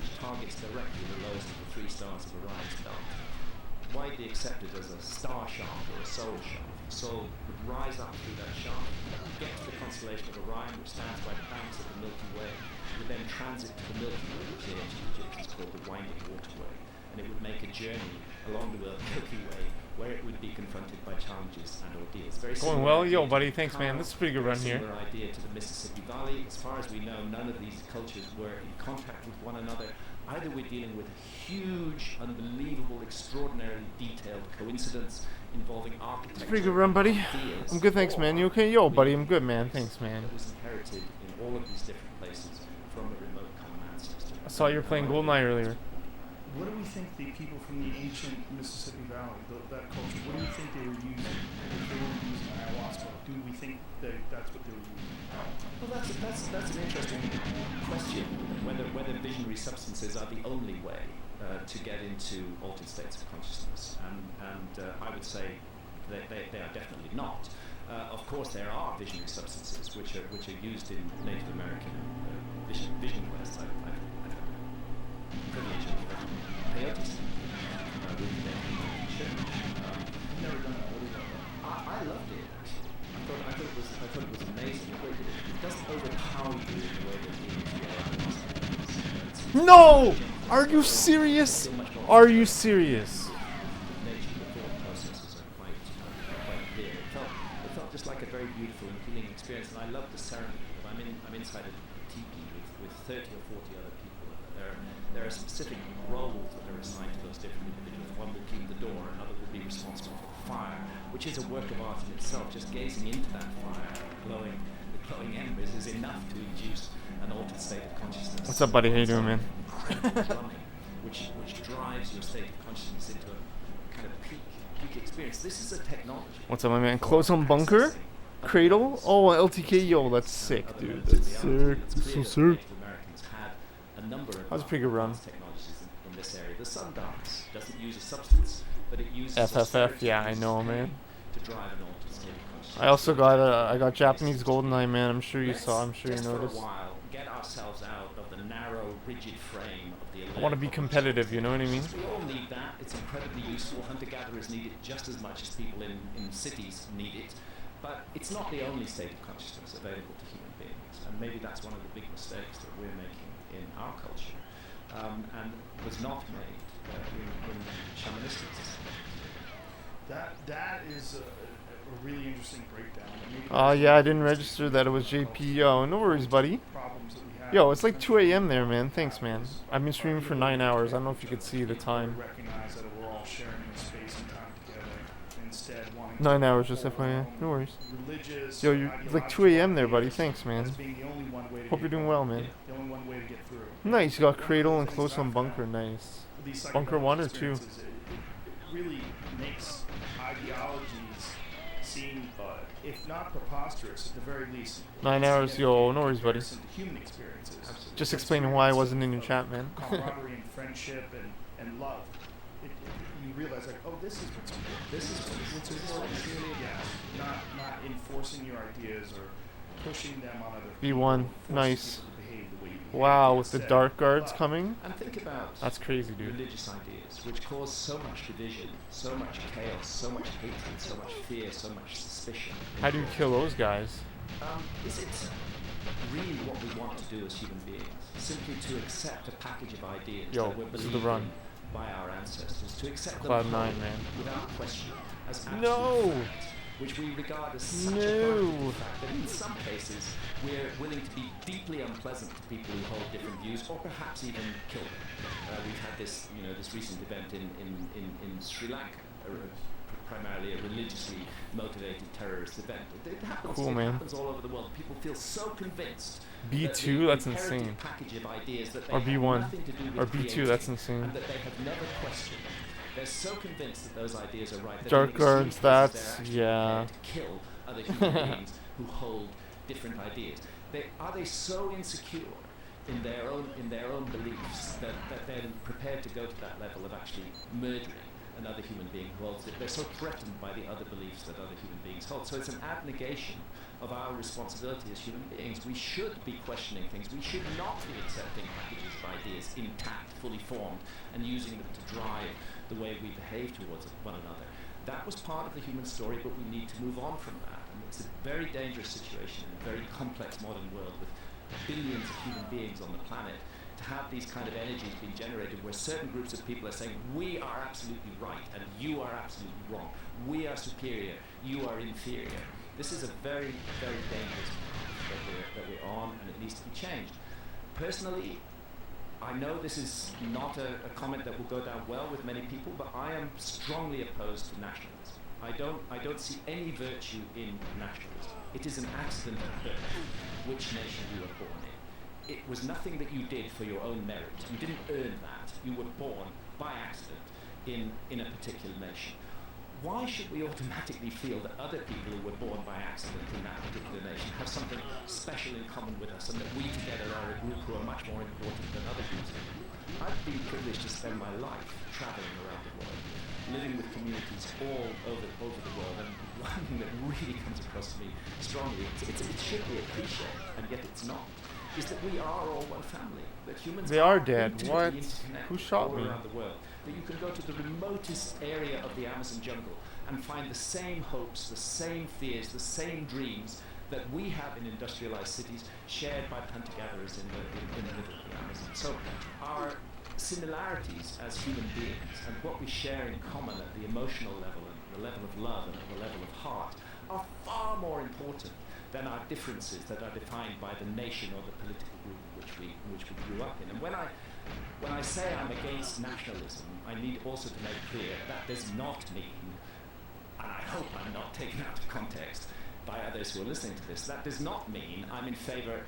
which targets directly the lowest of the 3 stars of Orion's belt. Widely accepted as a star shaft or a soul shaft. The soul would rise up through that shaft, get to the constellation of Orion, which stands by the banks of the Milky Way, would then transit to the Milky Way, which the ancient Egyptians called the winding waterway, and it would make a journey along the Milky Way where it would be confronted by challenges and ordeals. Very Going similar well? Yo, idea to buddy, the thanks, man. Tucano, This is a pretty good very run here. Similar idea to the Mississippi Valley. As far as we know, none of these cultures were in contact with one another. Either we're dealing with a huge, unbelievable, extraordinarily detailed coincidence involving architecture. It's a pretty good run, buddy. ideas, I'm good, thanks, man. You okay? Yo, buddy, I'm good, man. Thanks, man. That was inherited in all of these different places from a remote common ancestor. I saw you were playing GoldenEye earlier. What do we think the people from the ancient Mississippi Valley, that culture, what do we think they were using? If they were using ayahuasca, do we think that's what they were using? Well, that's an interesting question. Whether visionary substances are the only way to get into altered states of consciousness, and I would say they are definitely not. Of course, there are visionary substances which are used in Native American vision quests. I've privilege of peyote with the Native American church. Never done that. What is that? I loved it actually. I thought doesn't overpower you in the way that the No! Are you serious? Are you serious? nature, the thought processes are quite clear. It felt just like a very beautiful and healing experience, and I love the ceremony. I'm inside a teepee with 30 or 40 other people. There are specific roles that are assigned to those different individuals. One will keep the door, another will be responsible for the fire, which is a work of art in itself. Just gazing into that fire, the glowing embers, is enough to induce an altered state of consciousness. What's up, buddy? How you doing, man? which drives your state of consciousness into a kind of peak experience. This is a technology. What's up, my man? Close on bunker? Cradle? Oh, LTK, yo, that's sick, dude. That's sick. That's so sick. That was a pretty good run. In this area, the sun dance doesn't use a substance, but it uses FFF, yeah, I know, man. to drive an altered state of consciousness. I also got I got Japanese GoldenEye, man. I'm sure you saw. I'm sure you Just noticed. for a while, get ourselves out of the narrow, rigid frame of the I want to be competitive. You know what I mean? We all need that. It's incredibly useful. Hunter-gatherers need it just as much as people in cities need it. But it's not the only state of consciousness available to human beings. And maybe that's one of the big mistakes that we're making in our culture. And was not made in shamanistic society. That is a really interesting breakdown. Yeah, I didn't register that it was JP. Yo, no worries, buddy. Problems that we have. Yo, it's like 2 a.m. there, man. Thanks, man. I've been streaming for 9 hours. I don't know if you could see the time. Recognize that we're all sharing this space and time together. Instead, wanting 9 hours, just FYI. No worries. religious. Yo, you're like 2 a.m. there, buddy. Thanks, man. as being the only one way to Hope you're get doing through. well, man. The only one way to get through. Nice. You got Cradle and Close on Bunker. Nice. These Bunker psychedelic 1 or 2? experiences, it really makes ideologies seem, if not preposterous, at the very least. 9 hours, yo. No worries, buddy. comparison to human experiences. Just explaining why I wasn't in your chat, man. Camaraderie and friendship and love. You realize, like, oh, this is what's important. This is what's important. Yeah, not enforcing your ideas or pushing them on other people. B1, forcing nice. people to behave the way you behave. Wow, with the Instead, dark guards love. coming? And think about That's crazy, dude. religious ideas, which cause so much division, so much chaos, so much hatred, so much fear, so much suspicion. How do you kill those guys? Is it really what we want to do as human beings? Simply to accept a package of ideas Yo, that were this is the believed run. in by our ancestors, to accept them Cloud9, wholly, man. without question, as absolute No! fact, which we regard as such a No! practical fact that in some cases we're willing to be deeply unpleasant to people who hold different views, or perhaps even kill them. We've had this, this recent event in Sri Lanka, primarily a religiously motivated terrorist event. It happens. Cool, it man. happens all over the world. People feel so convinced. B2, that's imperative insane. package of ideas that they Or have B1. nothing to do with Or B2, creating, that's insane. and that they have never questioned. They're so convinced that those ideas are right. That Dark in extreme guards, cases that's- they're actually yeah. prepared to kill other human beings who hold different ideas. Are they so insecure in their own beliefs that they're prepared to go to that level of actually murdering another human being who holds it? They're so threatened by the other beliefs that other human beings hold. So it's an abnegation of our responsibility as human beings. We should be questioning things. We should not be accepting packages of ideas intact, fully formed, and using them to drive the way we behave towards one another. That was part of the human story, but we need to move on from that. And it's a very dangerous situation in a very complex modern world with billions of human beings on the planet, to have these kind of energies being generated where certain groups of people are saying, we are absolutely right and you are absolutely wrong. We are superior, you are inferior. This is a very, very dangerous path that we're on, and it needs to be changed. Personally, I know this is not a comment that will go down well with many people, but I am strongly opposed to nationalism. I don't see any virtue in nationalism. It is an accident of birth, which nation you were born in. It was nothing that you did for your own merit. You didn't earn that. You were born by accident in a particular nation. Why should we automatically feel that other people who were born by accident in that particular nation have something special in common with us, and that we together are a group who are much more important than other groups? I've been privileged to spend my life traveling around the world, living with communities all over the world, and one thing that really comes across to me strongly, it should be a cliche, and yet it's not, is that we are all one family. That humans They are dead. intimately What? interconnected Who shot all me? around the world. That you can go to the remotest area of the Amazon jungle and find the same hopes, the same fears, the same dreams that we have in industrialized cities shared by hunter-gatherers in the middle of the Amazon. So our similarities as human beings and what we share in common at the emotional level and the level of love and at the level of heart are far more important than our differences that are defined by the nation or the political group in which we grew up in. And when I say I'm against nationalism, I need also to make clear that does not mean, and I hope I'm not taken out of context by others who are listening to this, that does not mean I'm in favor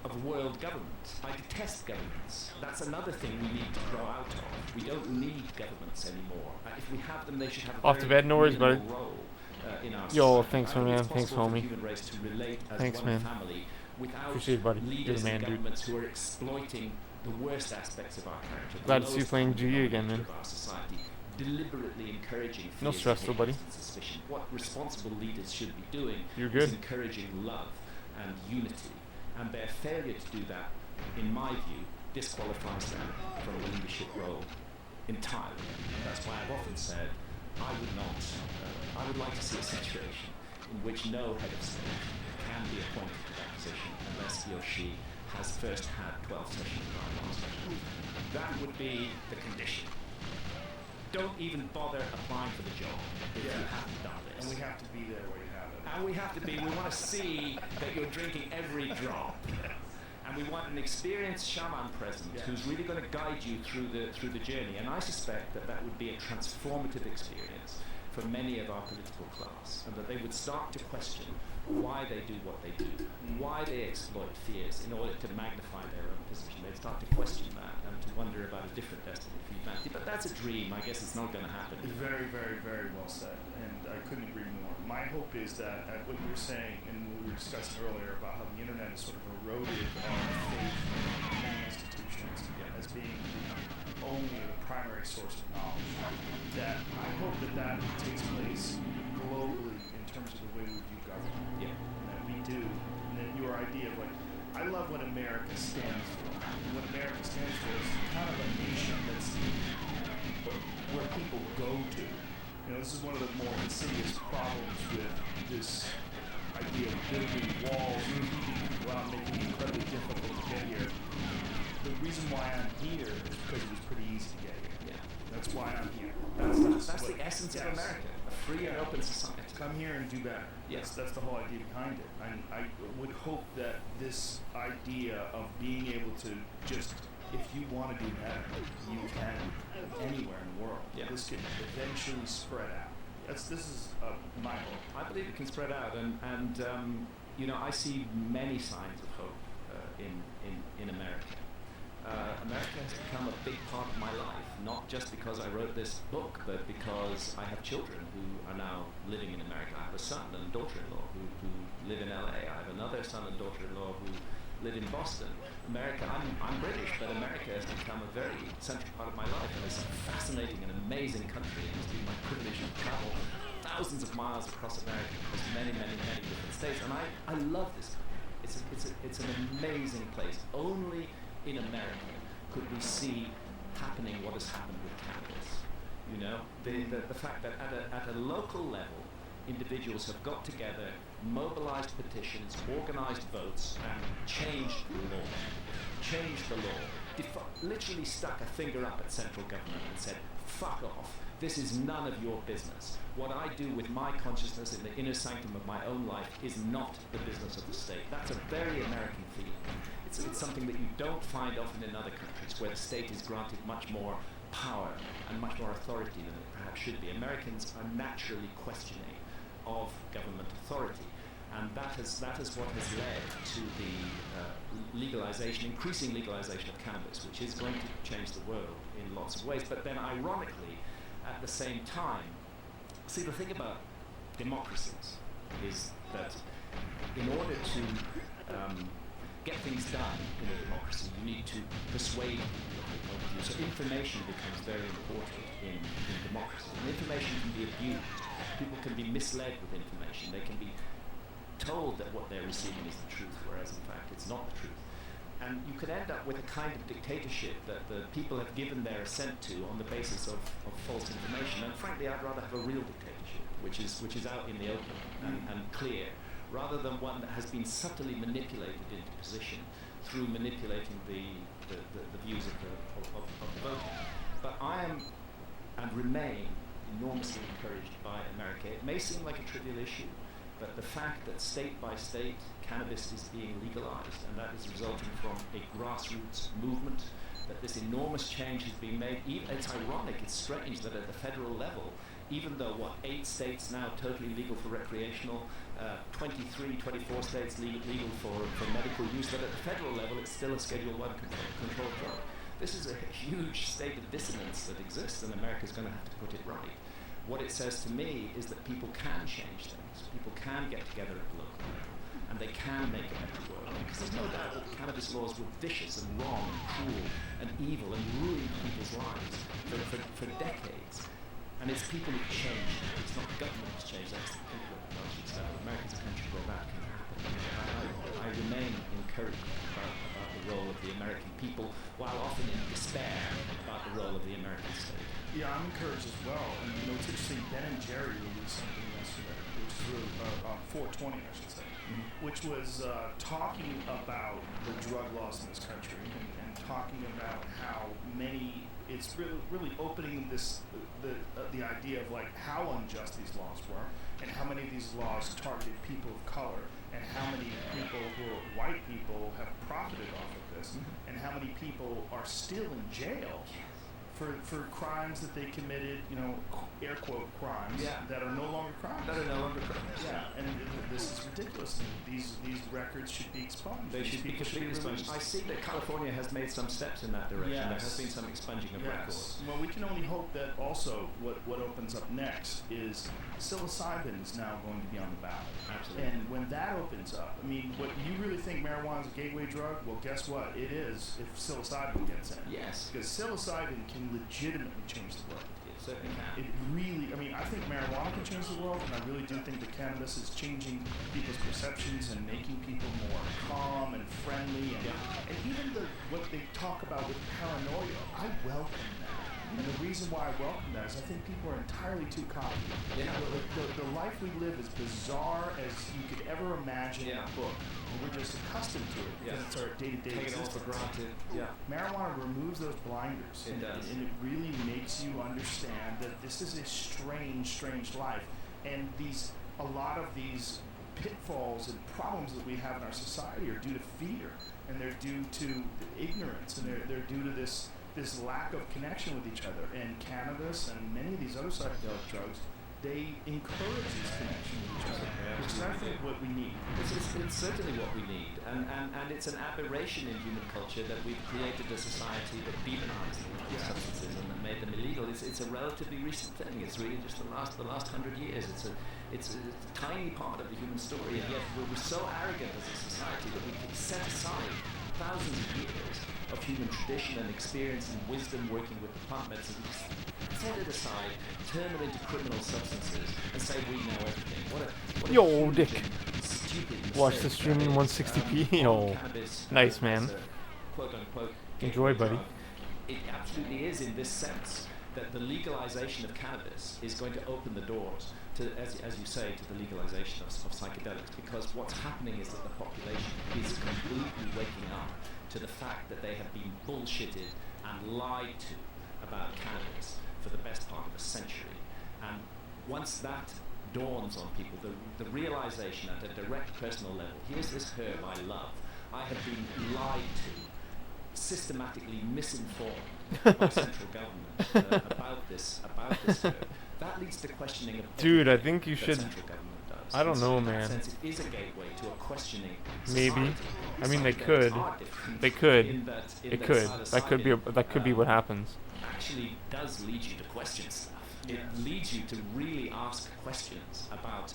of world government. I detest governments. That's another thing we need to grow out of. We don't need governments anymore. If we have them, they should have a Off to very bed, no worries, buddy. minimal role in our Yo, society. thanks, I think man. it's Thanks, possible for homie. the human race to relate as Thanks, one man. family without Appreciate it, buddy. You're leaders the man, and dude. governments who are exploiting the worst aspects of our character. the Glad to see you lowest playing common GE again, denominator man. of our society, deliberately encouraging No fears, stress, though, buddy. hatred, and suspicion. What responsible leaders should be doing You're is good. encouraging love and unity. And their failure to do that, in my view, disqualifies them from the leadership role entirely. And that's why I've often said I would like to see a situation in which no head of state can be appointed to that position unless he or she has first had 12 sessions of our last. That would be the condition. Don't even bother applying for the job if you haven't done this. And we have to be there where you have it. And we want to see that you're drinking every drop. And we want an experienced shaman present who's really going to guide you through the journey. And I suspect that that would be a transformative experience for many of our political class, and that they would start to question why they do what they do, why they exploit fears in order to magnify their own position. They'd start to question that and to wonder about a different destiny for humanity. But that's a dream. I guess it's not going to happen. Very, very, very well said, and I couldn't agree more. My hope is that what you were saying, and we were discussing earlier about how the internet has sort of eroded our faith in many institutions as being the only or the primary source of knowledge, that I hope that takes place globally in terms of the way we view government. Yeah. And that we do, and that your idea of I love what America stands for. And what America stands for is kind of a nation that's where people go to. This is one of the more insidious problems with this idea of building walls and keeping people out, making it incredibly difficult to get here. The reason why I'm here is because it was pretty easy to get here. Yeah. That's why I'm here. That's the essence of America, a free and open society. Come here and do better. Yes. That's the whole idea behind it. And I would hope that this idea of being able to just, if you want to do better, you can anywhere in the world. Yeah. This can eventually spread out. This is my hope. I believe it can spread out, and I see many signs of hope in America. America has become a big part of my life, not just because I wrote this book, but because I have children who are now living in America. I have a son and daughter-in-law who live in LA. I have another son and daughter-in-law who live in Boston. America, I'm British, but America has become a very central part of my life, and it's a fascinating and amazing country. It's been my privilege to travel thousands of miles across America, across many, many, many different states, and I love this country. It's an amazing place. Only in America could we see happening what has happened with cannabis. The fact that at a local level, individuals have got together, mobilized petitions, organized votes, and changed the law. Changed the law. Literally stuck a finger up at central government and said, fuck off. This is none of your business. What I do with my consciousness in the inner sanctum of my own life is not the business of the state. That's a very American feeling. It's something that you don't find often in other countries, where the state is granted much more power and much more authority than it perhaps should be. Americans are naturally questioning of government authority, and that is what has led to the increasing legalization of cannabis, which is going to change the world in lots of ways. But then, ironically, at the same time, see, the thing about democracies is that in order to get things done in a democracy, you need to persuade people of your point of view. So information becomes very important in democracy. And information can be abused. People can be misled with information. They can be told that what they're receiving is the truth, whereas in fact it's not the truth. And you could end up with a kind of dictatorship that the people have given their assent to on the basis of false information. And frankly, I'd rather have a real dictatorship, which is out in the open and clear, rather than one that has been subtly manipulated into position through manipulating the views of the voter. But I am and remain enormously encouraged by America. It may seem like a trivial issue, but the fact that state by state cannabis is being legalized, and that is resulting from a grassroots movement, that this enormous change has been made. It's ironic, it's strange that at the federal level, even though 8 states now totally legal for recreational, 23, 24 states legal for medical use, that at the federal level it's still a Schedule 1 controlled drug. This is a huge state of dissonance that exists, and America's going to have to put it right. What it says to me is that people can change things. People can get together at the local level, and they can make a better world. Because there's no doubt that the cannabis laws were vicious and wrong and cruel and evil and ruined people's lives for decades. And it's people who change. It's not the government who's changed, that's the people at the grassroots level. America's a country where that can happen. I remain encouraged about the role of the American people, while often in despair about the role of the American state. Yeah, I'm encouraged as well. And it's interesting, Ben and Jerry released something yesterday, which is really 420, I should say, which was talking about the drug laws in this country and talking about how many, it's really opening the idea of like how unjust these laws were, and how many of these laws targeted people of color, and how many people who are white people have profited off of this, and how many people are still in jail for crimes that they committed, air quote crimes, that are no longer crimes. That are no longer crimes. Yeah, and this is ridiculous. These records should be expunged. They should be completely expunged. I see that California has made some steps in that direction. Yes. There has been some expunging of records. Well, we can only hope that also what opens up next is psilocybin is now going to be on the ballot. Absolutely. And when that opens up, what you really think marijuana is a gateway drug? Well, guess what? It is if psilocybin gets in. Yes. Because psilocybin can legitimately change the world. It certainly can. It really, I think marijuana can change the world, and I really do think that cannabis is changing people's perceptions and making people more calm and friendly, and even what they talk about with paranoia, I welcome that. And the reason why I welcome that is I think people are entirely too cocky. Yeah. The life we live is bizarre as you could ever imagine in a book. And we're just accustomed to it because it's our day-to-day existence. Take it all for granted. Yeah. Marijuana removes those blinders. It does. And it really makes you understand that this is a strange, strange life. And a lot of these pitfalls and problems that we have in our society are due to fear. And they're due to ignorance. And they're due to this lack of connection with each other. And cannabis and many of these other psychedelic drugs, they encourage this connection with each other, which is I think what we need. It's certainly what we need, and it's an aberration in human culture that we've created a society that demonized these substances and that made them illegal. It's a relatively recent thing. It's really just the last 100 years. It's a tiny part of the human story, and yet we're so arrogant as a society that we can set aside thousands of years of human tradition and experience and wisdom working with the plant medicine. Set it aside, turn them into criminal substances, and say we know everything. What a Yo, Dick. Stupid Watch the stream in 160p. Yo, nice, man. Quote-unquote Enjoy, buddy. It absolutely is in this sense that the legalization of cannabis is going to open the doors to, as you say, to the legalization of psychedelics, because what's happening is that the population is completely waking up to the fact that they have been bullshitted and lied to about cannabis for the best part of a century. And once that dawns on people, the realization at a direct personal level, here's this herb I love, I have been lied to, systematically misinformed by central government about this herb. That leads to questioning of Dude, I think you should. Central government does. I don't know, in that man. sense, it is a gateway to a questioning Maybe. society. I mean, they Psychedelics could. are different They could. in that It could. That could be what happens. Actually does lead you to question stuff. It leads you to really ask questions about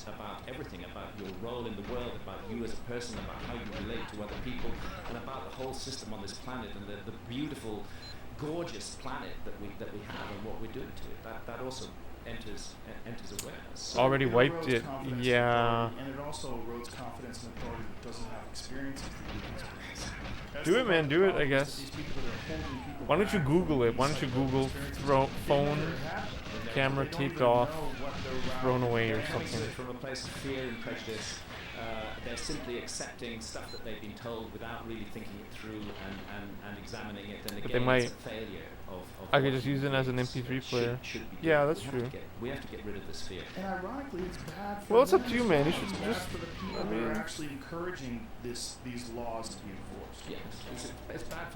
everything, about your role in the world, about you as a person, about how you relate to other people, and about the whole system on this planet and the beautiful, gorgeous planet that we have and what we're doing to it. That also enters awareness. So Already wiped erodes it. confidence Yeah. and it also erodes confidence in authority that doesn't have experience. Do it, man. Do it, I guess. Why don't you Google it? Why don't you Google phone camera taped off, thrown away or something? From a place of fear and prejudice, They're simply accepting stuff that they've been told without really thinking it through and examining it. And But again, they might. it's a failure of I could what just use it human as an beings, MP3 player. should be Yeah, doing. that's true. We have to get rid of this fear. And ironically, it's bad for Well, it's them up to you, as man. You well. should It's just. bad for the people I who mean, are actually encouraging these laws to be enforced. Yes, it's bad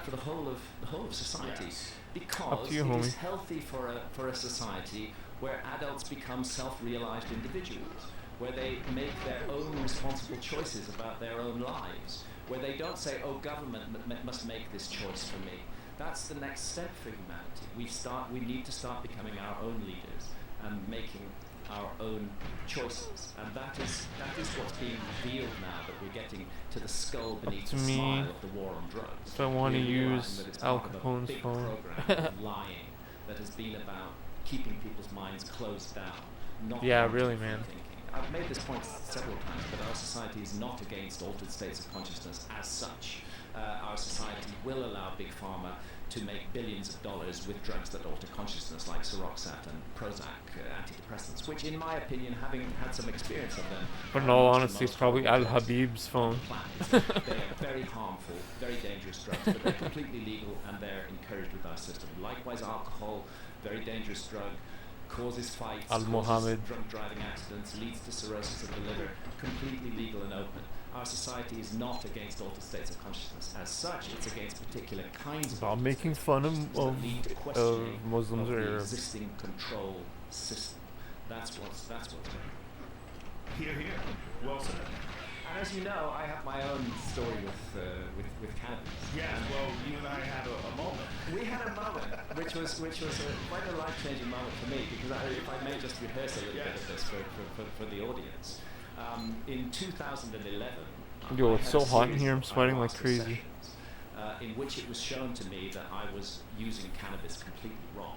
for the whole of society, Yes. because Up to you, it is homie. healthy for a society where adults become self-realized individuals, where they make their own responsible choices about their own lives, where they don't say, "Oh, government must make this choice for me." That's the next step for humanity. We need to start becoming our own leaders and making our own choices, and that is what's being revealed now, that we're getting to the skull beneath to the me, smile of the war on drugs. if I want to We're realizing use that it's Al part of a Capone's big phone. program of lying that has been about keeping people's minds closed down, not Yeah, wanting really, free man. thinking. I've made this point several times, but our society is not against altered states of consciousness as such. Our society will allow Big Pharma to make billions of dollars with drugs that alter consciousness, like Seroxat and Prozac, antidepressants, which, in my opinion, having had some experience of them, But in are all amongst the honesty, it's most probably Al horrible drugs Habib's phone. on the planet. They are very harmful, very dangerous drugs, but they're completely legal and they're encouraged with our system. Likewise, alcohol, very dangerous drug, causes fights, Al causes Mohammed. drunk driving accidents, leads to cirrhosis of the liver, completely legal and open. Our society is not against altered states of consciousness. As such, it's against particular kinds of About altered making states fun consciousness of that lead to questioning Muslims of or the Arabs. existing control system. That's what's Here, here. Well said. And as you know, I have my own story with cannabis. Yeah, well, you and I had a moment. We had a moment, which was quite a life-changing moment for me, because if I may just rehearse a little bit of this for the audience. In 2011, Yo, I it's had so a hot in series here, I'm of sweating like ayahuasca crazy. sessions, in which it was shown to me that I was using cannabis completely wrong,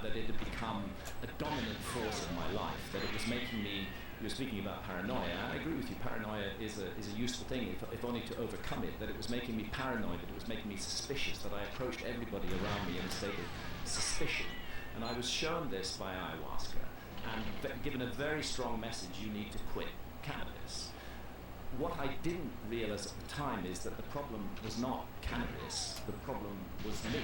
that it had become a dominant force in my life, that it was making me. You were speaking about paranoia. I agree with you. Paranoia is a useful thing, if only to overcome it. That it was making me paranoid. That it was making me suspicious. That I approached everybody around me in a state of suspicion. And I was shown this by ayahuasca, and given a very strong message: you need to quit cannabis. What I didn't realize at the time is that the problem was not cannabis. The problem was me.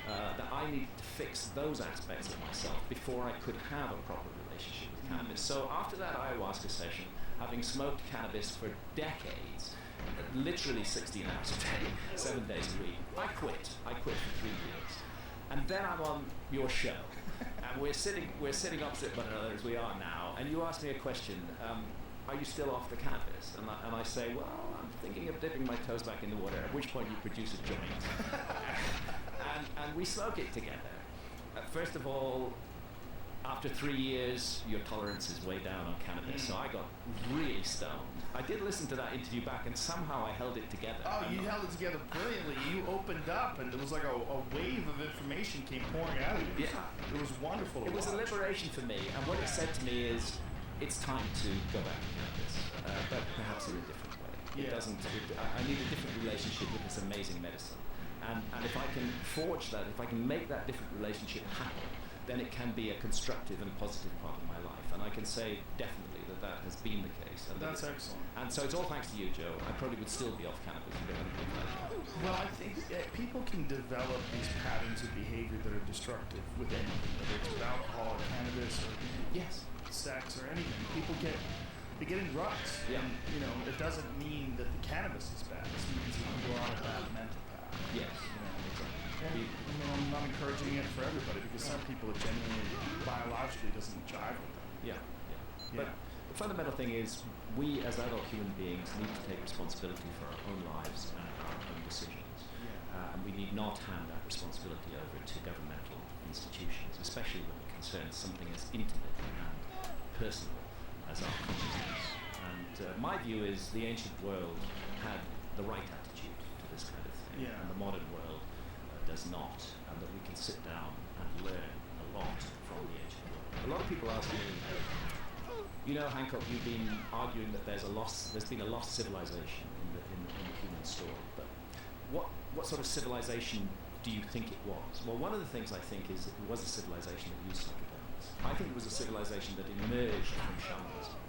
That I needed to fix those aspects of myself before I could have a proper relationship with cannabis. So after that ayahuasca session, having smoked cannabis for decades, literally 16 hours a day, 7 days a week, I quit. I quit for 3 years. And then I'm on your show, and we're sitting opposite one another as we are now, and you ask me a question, are you still off the cannabis? And I say, well, I'm thinking of dipping my toes back in the water, at which point you produce a joint. and we smoke it together. First of all, after 3 years, your tolerance is way down on cannabis, so I got really stoned. I did listen to that interview back, and somehow I held it together. Oh, you held it together brilliantly. You opened up, and it was like a wave of information came pouring out of you. Yeah. It was wonderful to It was a watch. liberation for me, and what it said to me is, it's time to go back to cannabis, but perhaps in a different way. I need a different relationship with this amazing medicine. And if I can forge that, if I can make that different relationship happen, then it can be a constructive and positive part of my life. And I can say definitely that has been the case. And That's excellent. And so it's all thanks to you, Joe. I probably would still be off cannabis if I hadn't been like that. Well, I think people can develop these patterns of behavior that are destructive within them, whether it's with alcohol or cannabis or sex or anything. People get in ruts. Yeah. And it doesn't mean that the cannabis is bad. It means that you are on a bad mental path. Yes. And, I'm not encouraging it for everybody, because some people it genuinely biologically doesn't jive with them. Yeah. But the fundamental thing is, we as adult human beings need to take responsibility for our own lives and our own decisions. And we need not hand that responsibility over to governmental institutions, especially when it concerns something as intimate and personal as our consciousness. And my view is the ancient world had the right attitude to this kind of thing, and the modern world does not, and that we can sit down and learn a lot from the ancient world. A lot of people ask me, Hancock, you've been arguing that there's been a lost civilization in the human story, but what sort of civilization do you think it was? Well, one of the things I think is it was a civilization that used psychedelics. I think it was a civilization that emerged from shamanism.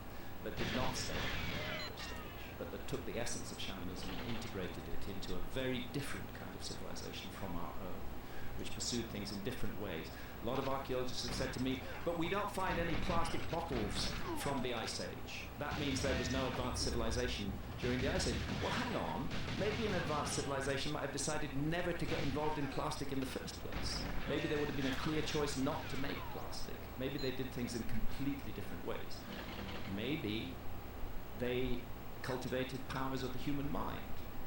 that did not stay on the Emperor stage, but that took the essence of shamanism and integrated it into a very different kind of civilization from our own, which pursued things in different ways. A lot of archaeologists have said to me, but we don't find any plastic bottles from the Ice Age. That means there was no advanced civilization during the Ice Age. Well, hang on. Maybe an advanced civilization might have decided never to get involved in plastic in the first place. Maybe there would have been a clear choice not to make plastic. Maybe they did things in completely different ways. Maybe they cultivated powers of the human mind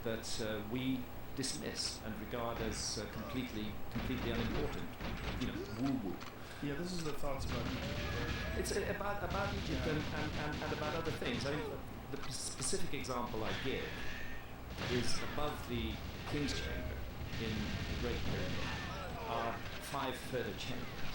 that we dismiss and regard as completely unimportant. You know, woo-woo. Yeah, this is the thoughts about It's about Egypt and about other things. I mean, the specific example I give is above the King's Chamber in the Great Pyramid are 5 further chambers,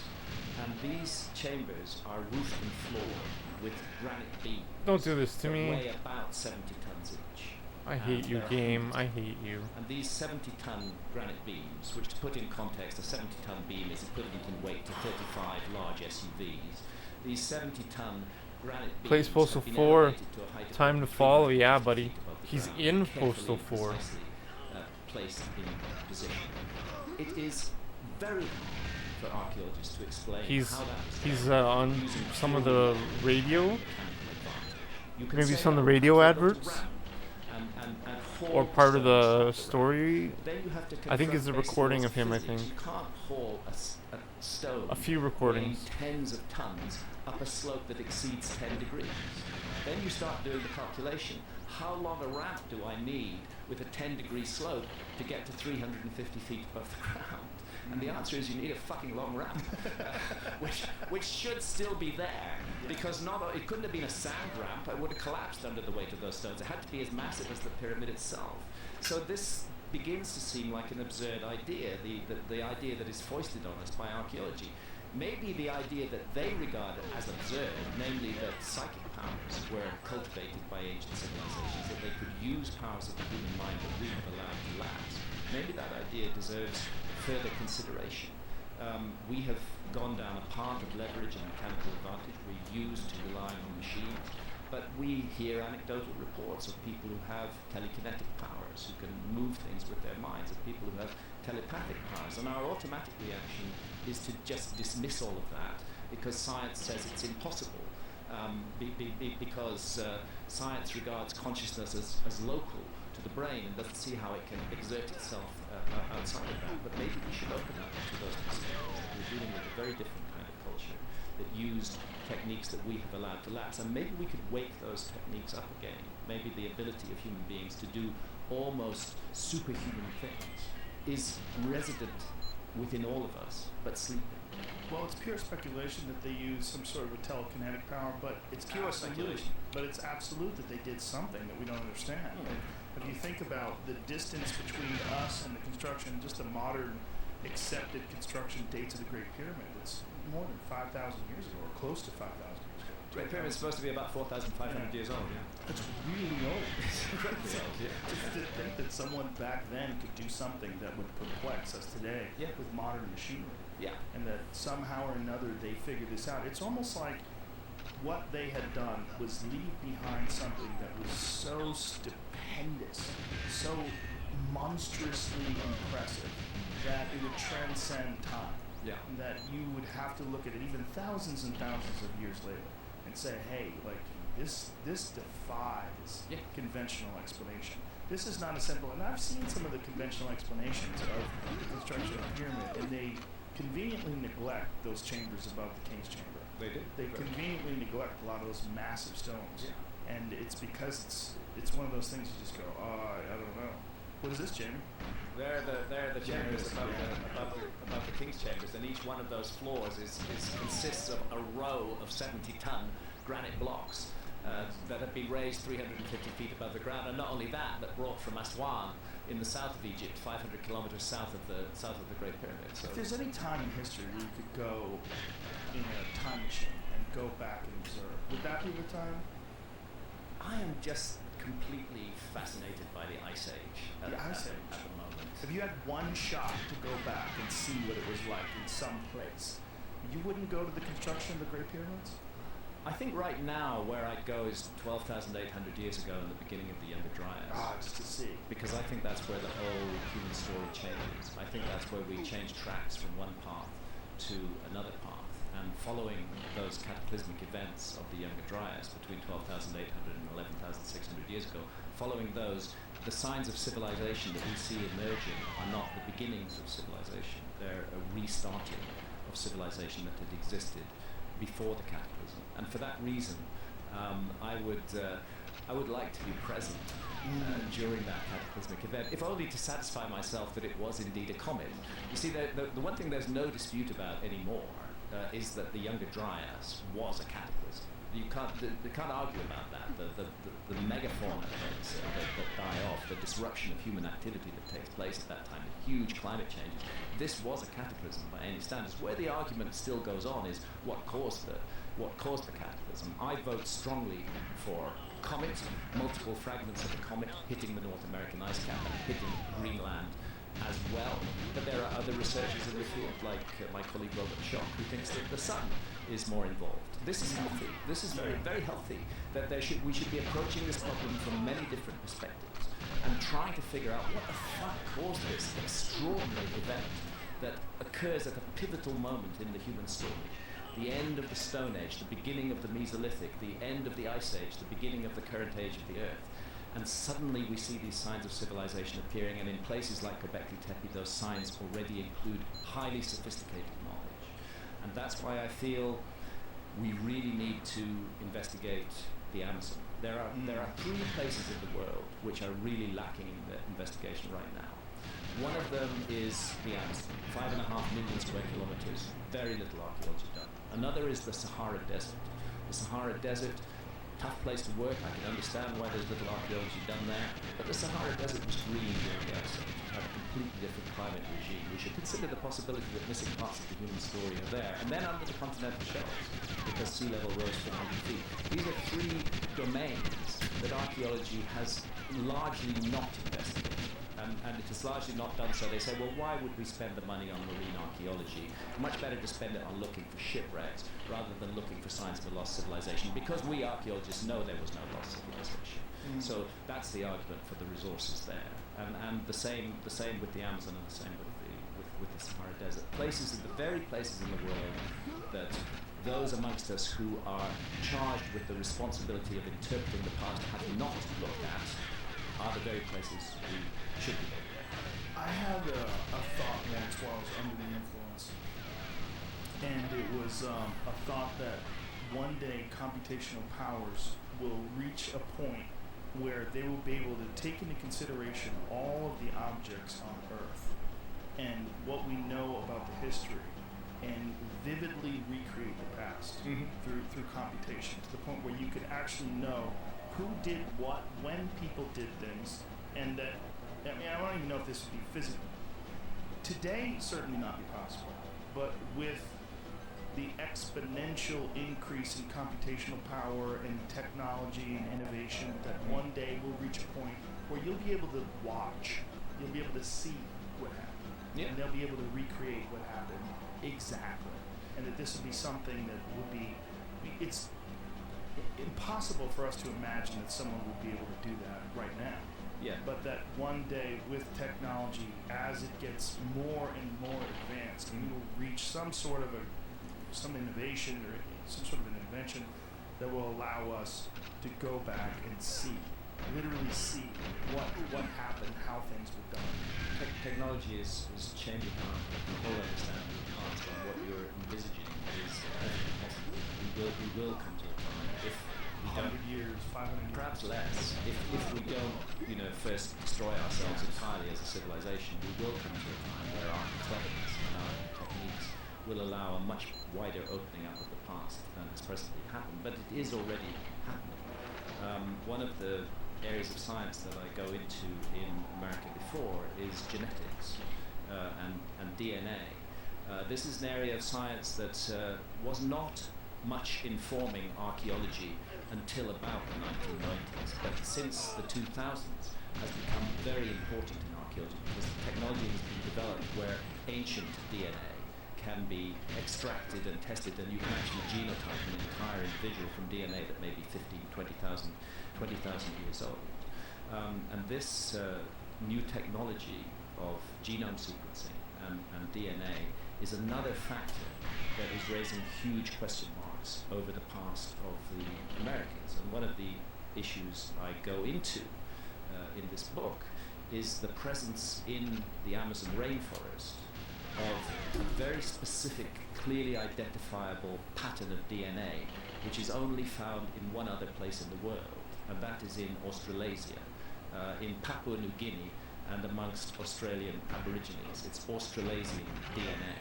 and these chambers are roofed and floored with granite beams. Don't do this to that me. weigh about 70 tons each. I hate you, game. I hate you. And these 70-ton granite beams, which to put in context, a 70-ton beam is equivalent in weight to 35 large SUVs. These 70-ton granite beams Plays Postal have been 4. elevated to a height of Time to about follow. 300 Yeah, feet buddy. above the He's ground, in carefully Postal and 4. precisely, placed in position. It is very hard for archaeologists to explain He's how that was he's done on using some of purely the radio. mechanical advantage. You can Maybe say, some of the "Oh, radio perhaps they built a adverts? ramp and haul Or part of stones the up the ramp." story. Then you have to I think it's a confront basic recording laws of him, I physics. think. You can't haul a stone A few weighing recordings. tens of tons up a slope that exceeds 10 degrees. Then you start doing the calculation. How long a ramp do I need with a 10-degree slope to get to 350 feet above the ground? And the answer is you need a fucking long ramp, which should still be there, because it couldn't have been a sand ramp. It would have collapsed under the weight of those stones. It had to be as massive as the pyramid itself. So this begins to seem like an absurd idea, the idea that is foisted on us by archaeology. Maybe the idea that they regard as absurd, namely that psychic powers were cultivated by ancient civilizations, that they could use powers of the human mind that we have allowed to lapse, maybe that idea deserves further consideration. We have gone down a path of leverage and mechanical advantage. We're used to relying on machines, but we hear anecdotal reports of people who have telekinetic powers, who can move things with their minds, of people who have telepathic powers, and our automatic reaction is to just dismiss all of that because science says it's impossible, because science regards consciousness as local to the brain and doesn't see how it can exert itself outside of that. But maybe we should open up to those possibilities. We're dealing with a very different kind of culture that used techniques that we have allowed to lapse, and maybe we could wake those techniques up again. Maybe the ability of human beings to do almost superhuman things is resident within all of us, but sleeping. Well, it's pure speculation that they use some sort of a telekinetic power, but it's Pure absolute. speculation. But it's absolute that they did something that we don't understand. If you think about the distance between us and the construction, just the modern accepted construction dates of the Great Pyramid, it's more than 5,000 years ago, or close to 5,000 years ago. Great Pyramid is supposed to be about 4,500 years old. Yeah. That's really old. Incredibly old, yeah. To think that someone back then could do something that would perplex us today with modern machinery. Yeah. And that somehow or another they figured this out. It's almost like what they had done was leave behind something that was so stupendous, so monstrously impressive, that it would transcend time. Yeah. And that you would have to look at it even thousands and thousands of years later and say, hey, like, this defies conventional explanation. This is not a simple, and I've seen some of the conventional explanations of the construction of the pyramid, and they conveniently neglect those chambers above the King's Chamber. They do. They conveniently neglect a lot of those massive stones. Yeah. And it's because it's one of those things you just go, oh, I don't know. What is this, Jamie? They're the chambers above the King's Chambers, and each one of those floors consists of a row of 70-ton granite blocks that have been raised 350 feet above the ground, and not only that, but brought from Aswan in the south of Egypt, 500 kilometers south of the Great Pyramid. So if there's any time in history where you could go in a time machine and go back and observe, would that be the time? I am just completely fascinated by the Ice Age at the moment. If you had one shot to go back and see what it was like in some place, you wouldn't go to the construction of the Great Pyramids? I think right now where I'd go is 12,800 years ago in the beginning of the Younger Dryas. Just to see. Because I think that's where the whole human story changes. I think that's where we change tracks from one path to another path. And following those cataclysmic events of the Younger Dryas between 12,800 and 11,600 years ago, following those, the signs of civilization that we see emerging are not the beginnings of civilization. They're a restarting of civilization that had existed before the cataclysm. And for that reason, I would like to be present during that cataclysmic event, if only to satisfy myself that it was indeed a comet. You see, the one thing there's no dispute about anymore is that the Younger Dryas was a cataclysm. You can't argue about that. The megafauna that die off, the disruption of human activity that takes place at that time, the huge climate changes. This was a cataclysm by any standards. Where the argument still goes on is what caused the cataclysm. I vote strongly for comets, multiple fragments of the comet hitting the North American ice cap and hitting Greenland as well. But there are other researchers in the field, like my colleague Robert Schock, who thinks that the sun is more involved. This is healthy. This is very, very healthy. That we should be approaching this problem from many different perspectives and trying to figure out what the fuck caused this extraordinary event that occurs at a pivotal moment in the human story. The end of the Stone Age, the beginning of the Mesolithic, the end of the Ice Age, the beginning of the current age of the Earth. And suddenly we see these signs of civilization appearing, and in places like Göbekli Tepe, those signs already include highly sophisticated knowledge. And that's why I feel we really need to investigate the Amazon. There are 3 places in the world which are really lacking in the investigation right now. One of them is the Amazon, 5.5 million square kilometers, very little archaeology done. Another is the Sahara Desert. The Sahara Desert, tough place to work. I can understand why there's little archaeology done there, but the Sahara Desert was green during the Ice Age. It had a completely different climate regime. We should consider the possibility that missing parts of the human story are there. And then under the continental shelves, because sea level rose 400 feet. These are 3 domains that archaeology has largely not investigated. And it has largely not done so. They say, well, why would we spend the money on marine archaeology? Much better to spend it on looking for shipwrecks rather than looking for signs of a lost civilization, because we archaeologists know there was no lost civilization. So that's the argument for the resources there. And the same with the Amazon, and the same with the Sahara Desert. The very places in the world that those amongst us who are charged with the responsibility of interpreting the past have not looked at are the very places we should be looking at. I had a thought once while I was under the influence, and it was a thought that one day computational powers will reach a point where they will be able to take into consideration all of the objects on Earth and what we know about the history and vividly recreate the past through computation, to the point where you could actually know who did what, when people did things, and that, I mean, I don't even know if this would be physical. Today, certainly not be possible, but with the exponential increase in computational power and technology and innovation, that one day we'll reach a point where you'll be able to watch, you'll be able to see what happened, and they'll be able to recreate what happened exactly, and that this would be something that would be, it's impossible for us to imagine that someone would be able to do that right now. Yeah. But that one day with technology, as it gets more and more advanced, we will reach some sort of some innovation or some sort of an invention that will allow us to go back and see, literally see what happened, how things were done. Technology is changing our whole understanding of the past, and what you're envisaging is possible. We will come to a time, if we 100 don't, years, 500 years. perhaps less, if we don't, first destroy ourselves entirely as a civilization, we will come to a time where our cleverness and our techniques will allow a much wider opening up of the past than has presently happened. But it is already happening. One of the areas of science that I go into in America before is genetics and DNA. This is an area of science that was not much informing archaeology until about the 1990s, but since the 2000s has become very important in archaeology, because the technology has been developed where ancient DNA can be extracted and tested, and you can actually genotype an entire individual from DNA that may be 15, 20,000 years old. And this new technology of genome sequencing and DNA is another factor that is raising huge question marks over the past of the Americans. And one of the issues I go into in this book is the presence in the Amazon rainforest of a very specific, clearly identifiable pattern of DNA, which is only found in one other place in the world, and that is in Australasia, in Papua New Guinea, and amongst Australian Aborigines. It's Australasian DNA.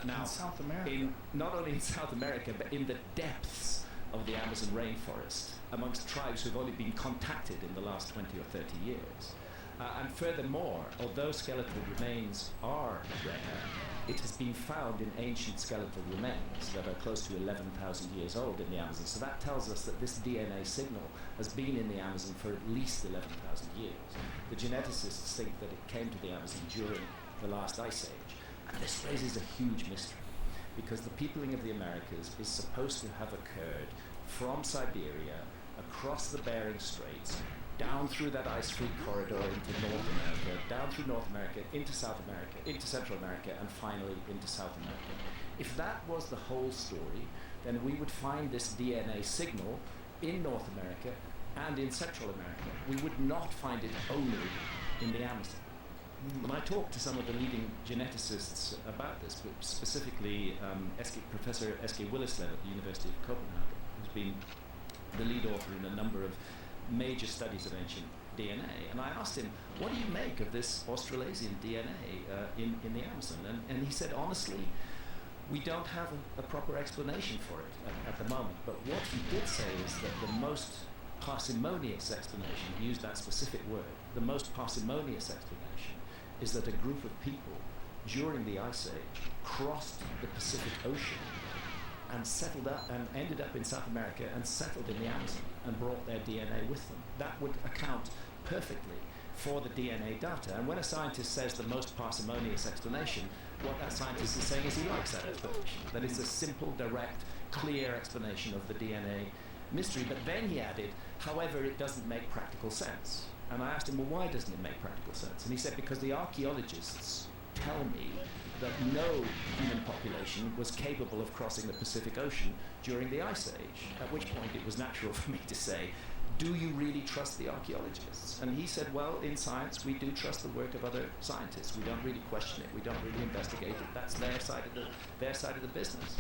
Now, in South America. Not only in South America, but in the depths of the Amazon rainforest, amongst tribes who've only been contacted in the last 20 or 30 years. And furthermore, although skeletal remains are rare, it has been found in ancient skeletal remains that are close to 11,000 years old in the Amazon. So that tells us that this DNA signal has been in the Amazon for at least 11,000 years. The geneticists think that it came to the Amazon during the last ice age. And this raises a huge mystery, because the peopling of the Americas is supposed to have occurred from Siberia, across the Bering Straits, down through that ice-free corridor into North America, down through North America, into South America, into Central America, and finally into South America. If that was the whole story, then we would find this DNA signal in North America and in Central America. We would not find it only in the Amazon. When I talked to some of the leading geneticists about this, but specifically Professor S.K. Willislev at the University of Copenhagen, who's been the lead author in a number of major studies of ancient DNA, and I asked him, what do you make of this Australasian DNA in the Amazon? And he said, honestly, we don't have a proper explanation for it at the moment, but what he did say is that the most parsimonious explanation, he used that specific word, the most parsimonious explanation is that a group of people during the Ice Age crossed the Pacific Ocean and settled up and ended up in South America and settled in the Amazon and brought their DNA with them. That would account perfectly for the DNA data. And when a scientist says the most parsimonious explanation, what that scientist is saying is he likes that explanation, that it's a simple, direct, clear explanation of the DNA mystery. But then he added, however, it doesn't make practical sense. And I asked him, well, why doesn't it make practical sense? And he said, because the archaeologists tell me that no human population was capable of crossing the Pacific Ocean during the Ice Age, at which point it was natural for me to say, do you really trust the archaeologists? And he said, well, in science, we do trust the work of other scientists. We don't really question it. We don't really investigate it. That's their side of the business.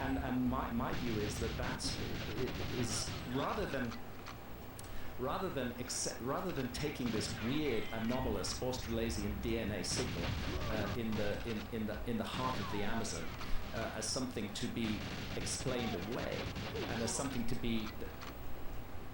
And my view is that rather than taking this weird, anomalous Australasian DNA signal in the heart of the Amazon as something to be explained away, and as something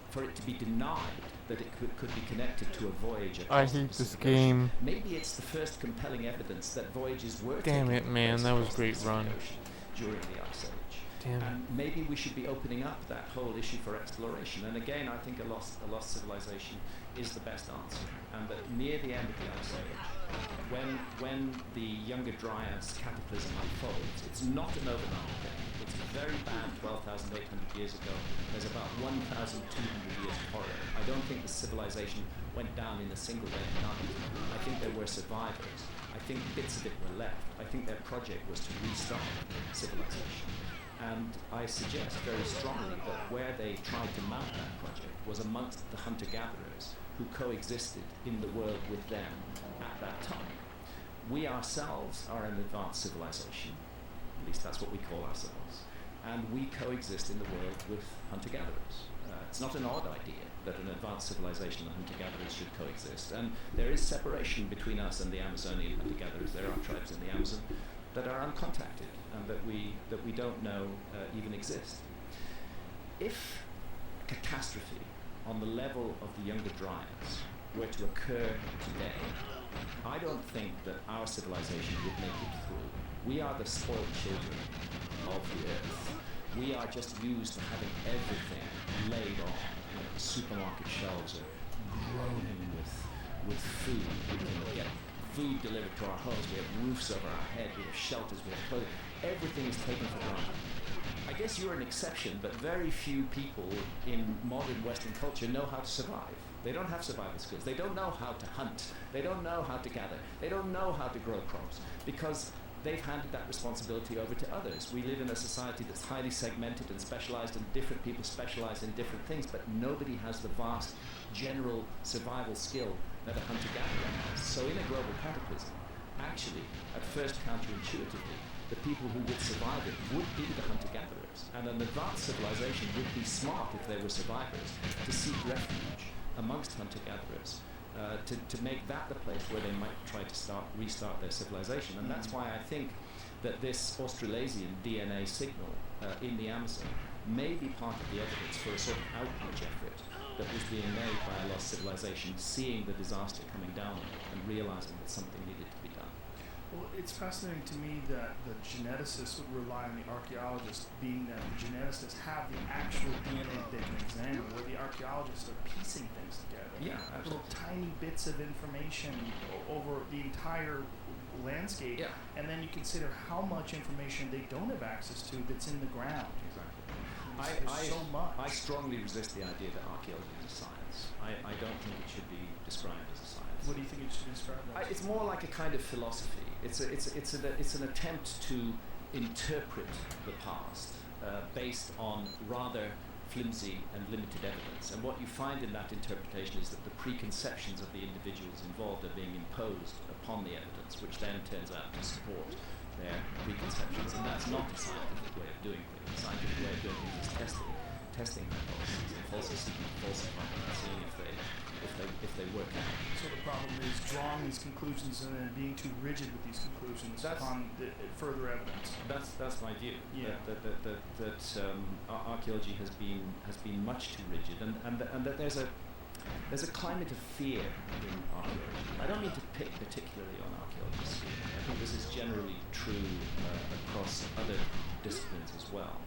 for it to be denied that it could be connected to a voyage across I hate the this Pacific game. Ocean. Maybe it's the first compelling evidence that voyages were Damn taking it, man, place that was across the great Pacific run. Ocean during the Ice Age. Damn. And maybe we should be opening up that whole issue for exploration. And again, I think a lost civilization is the best answer. And that near the end of the Ice Age, when the Younger Dryas cataclysm unfolds, it's not an overnight thing. It's very bad 12,800 years ago. There's about 1,200 years of horror. I don't think the civilization went down in a single day and night. I think there were survivors. I think bits of it were left. I think their project was to restart civilization. And I suggest very strongly that where they tried to mount that project was amongst the hunter-gatherers who coexisted in the world with them at that time. We ourselves are an advanced civilization, at least that's what we call ourselves, and we coexist in the world with hunter-gatherers. It's not an odd idea that an advanced civilization and hunter-gatherers should coexist, and there is separation between us and the Amazonian hunter-gatherers. There are tribes in the Amazon that are uncontacted and that we don't know even exist. If catastrophe on the level of the Younger Dryas were to occur today, I don't think that our civilization would make it through. We are the spoiled children of the earth. We are just used to having everything laid on. You know, the supermarket shelves are groaning with food. We can get food delivered to our homes, we have roofs over our head, we have shelters, we have clothing. Everything is taken for granted. I guess you're an exception, but very few people in modern Western culture know how to survive. They don't have survival skills. They don't know how to hunt. They don't know how to gather. They don't know how to grow crops because they've handed that responsibility over to others. We live in a society that's highly segmented and specialized, and different people specialize in different things, but nobody has the vast general survival skill that a hunter-gatherer has. So in a global cataclysm, actually, at first counterintuitively, the people who would survive it would be the hunter-gatherers. And an advanced civilization would be smart if they were survivors to seek refuge amongst hunter-gatherers, to make that the place where they might try to restart their civilization. And that's why I think that this Australasian DNA signal in the Amazon may be part of the evidence for a sort of outreach effort that was being made by a lost civilization, seeing the disaster coming down on it and realizing that something needed to be done. Well, it's fascinating to me that the geneticists would rely on the archaeologists, being that the geneticists have the actual DNA they can examine, where the archaeologists are piecing things together. Yeah, little tiny bits of information over the entire landscape, and then you consider how much information they don't have access to that's in the ground. Exactly. There's so much. I strongly resist the idea that archaeology is a science. I don't think it should be described as a science. What do you think it should be described as? It's more like a kind of philosophy. It's an attempt to interpret the past based on rather flimsy and limited evidence. And what you find in that interpretation is that the preconceptions of the individuals involved are being imposed upon the evidence, which then turns out to support their preconceptions. And that's not a scientific way of doing things. The scientific way of doing things is testing hypotheses and falsely seeking to falsify them and seeing if they work out. So the problem is drawing these conclusions and then being too rigid with these conclusions upon further evidence. That's my view. Yeah. That archaeology has been much too rigid, and that there's a climate of fear in archaeology. I don't mean to pick particularly on archaeologists. I think this is generally true across other disciplines as well.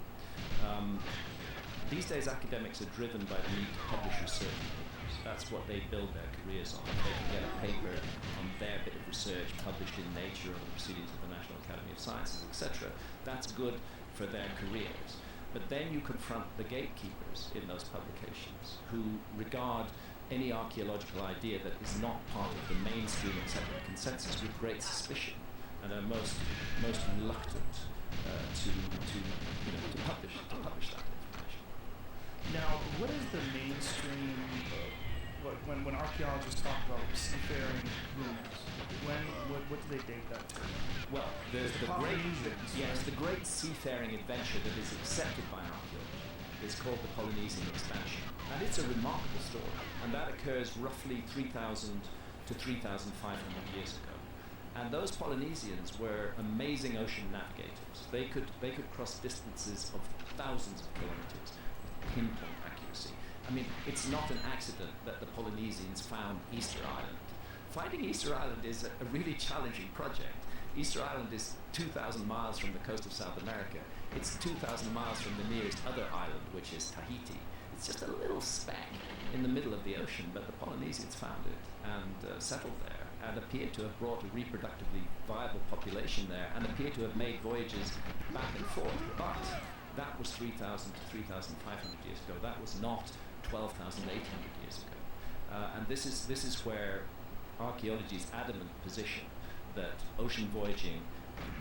These days, academics are driven by the need to publish research papers. That's what they build their careers on. They can get a paper on their bit of research published in Nature or the Proceedings of the National Academy of Sciences, etc. That's good for their careers. But then you confront the gatekeepers in those publications who regard any archaeological idea that is not part of the mainstream accepted consensus with great suspicion, and are most reluctant to publish that information. Now, what is the mainstream? When archaeologists talk about seafaring humans, what do they date that to? Well, there's the great seafaring adventure that is accepted by archaeology is called the Polynesian expansion, and it's a remarkable story, and that occurs roughly 3,000 to 3,500 years ago. And those Polynesians were amazing ocean navigators. They could cross distances of thousands of kilometers with pinpoint accuracy. I mean, it's not an accident that the Polynesians found Easter Island. Finding Easter Island is a really challenging project. Easter Island is 2,000 miles from the coast of South America. It's 2,000 miles from the nearest other island, which is Tahiti. It's just a little speck in the middle of the ocean, but the Polynesians found it and settled there, and appear to have brought a reproductively viable population there, and appear to have made voyages back and forth. But that was 3,000 to 3,500 years ago. That was not 12,800 years ago. And this is where archaeology's adamant position that ocean voyaging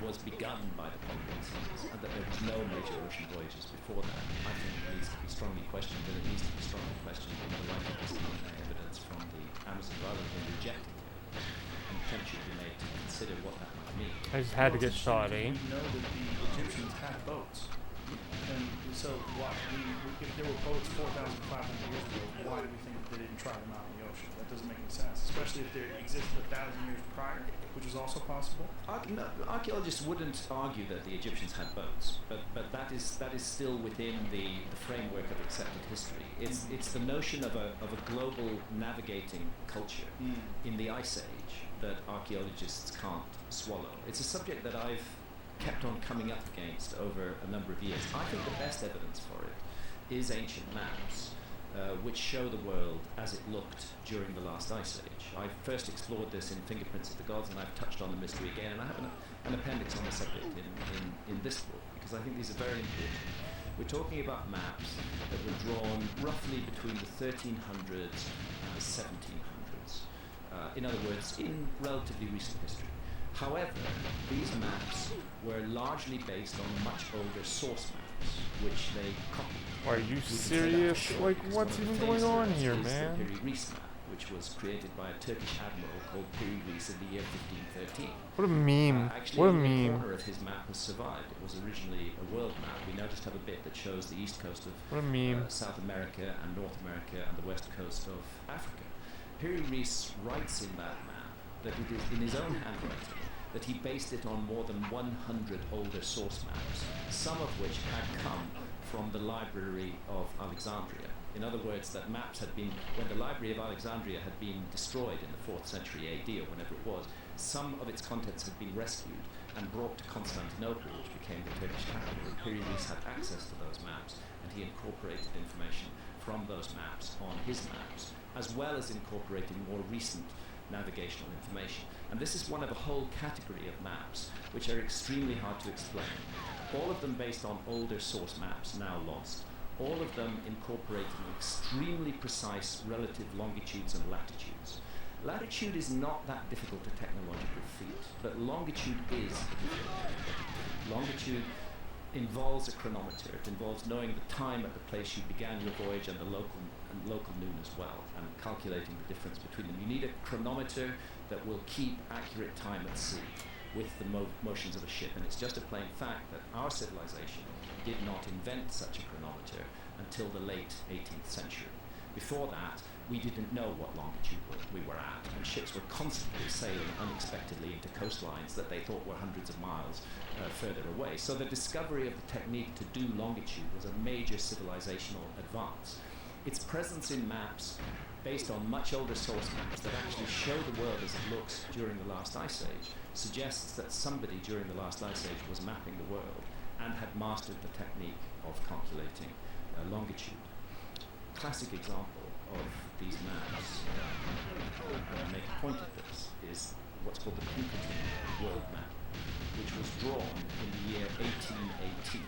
was begun by the Polynesians, and that there was no major ocean voyages before that, I think it needs to be strongly questioned, and it needs to be strongly questioned in the light of this evidence from the Amazon rather than rejecting it. And attempt should be made to consider what that might mean. I just had to get started. We know that the Egyptians had boats. And so if there were boats 4,500 years ago, why do we think that they didn't try them out in the ocean? That doesn't make any sense, especially if they existed 1,000 years prior, which is also possible. Archaeologists wouldn't argue that the Egyptians had boats, but that is still within the framework of accepted history. It's the notion of a global navigating culture in the Ice Age that archaeologists can't swallow. It's a subject that I've kept on coming up against over a number of years. I think the best evidence for it is ancient maps which show the world as it looked during the last ice age. I first explored this in Fingerprints of the Gods, and I've touched on the mystery again, and I have an appendix on the subject in this book, because I think these are very important. We're talking about maps that were drawn roughly between the 1300s and the 1700s. In other words, in relatively recent history. However, these maps were largely based on much older source maps, which they copied. Are you serious? Like, what's even going on here, man? The Piri Reis map, which was created by a Turkish admiral called Piri Reis in the year 1513. What a meme. Actually, What a only meme. a corner of his map has survived. It was originally a world map. We now just have a bit that shows the east coast of What a meme. South America and North America and the west coast of Africa. Piri Reis writes in that map that it is in his own handwriting that he based it on more than 100 older source maps, some of which had come from the Library of Alexandria. In other words, that maps had been, when the Library of Alexandria had been destroyed in the 4th century AD or whenever it was, some of its contents had been rescued and brought to Constantinople, which became the Turkish capital. And Piri Reis had access to those maps, and he incorporated information from those maps on his maps, as well as incorporating more recent navigational information. And this is one of a whole category of maps which are extremely hard to explain. All of them based on older source maps, now lost. All of them incorporating extremely precise relative longitudes and latitudes. Latitude is not that difficult a technological feat, but longitude is difficult. Longitude involves a chronometer. It involves knowing the time at the place you began your voyage and the local noon as well, and calculating the difference between them. You need a chronometer that will keep accurate time at sea with the motions of a ship, and it's just a plain fact that our civilization did not invent such a chronometer until the late 18th century. Before that, we didn't know what longitude we were at, and ships were constantly sailing unexpectedly into coastlines that they thought were hundreds of miles further away. So the discovery of the technique to do longitude was a major civilizational advance. Its presence in maps based on much older source maps that actually show the world as it looks during the last ice age suggests that somebody during the last ice age was mapping the world and had mastered the technique of calculating longitude. Classic example of these maps, and I make a point of this, is what's called the Pinkerton world map, which was drawn in the year 1818,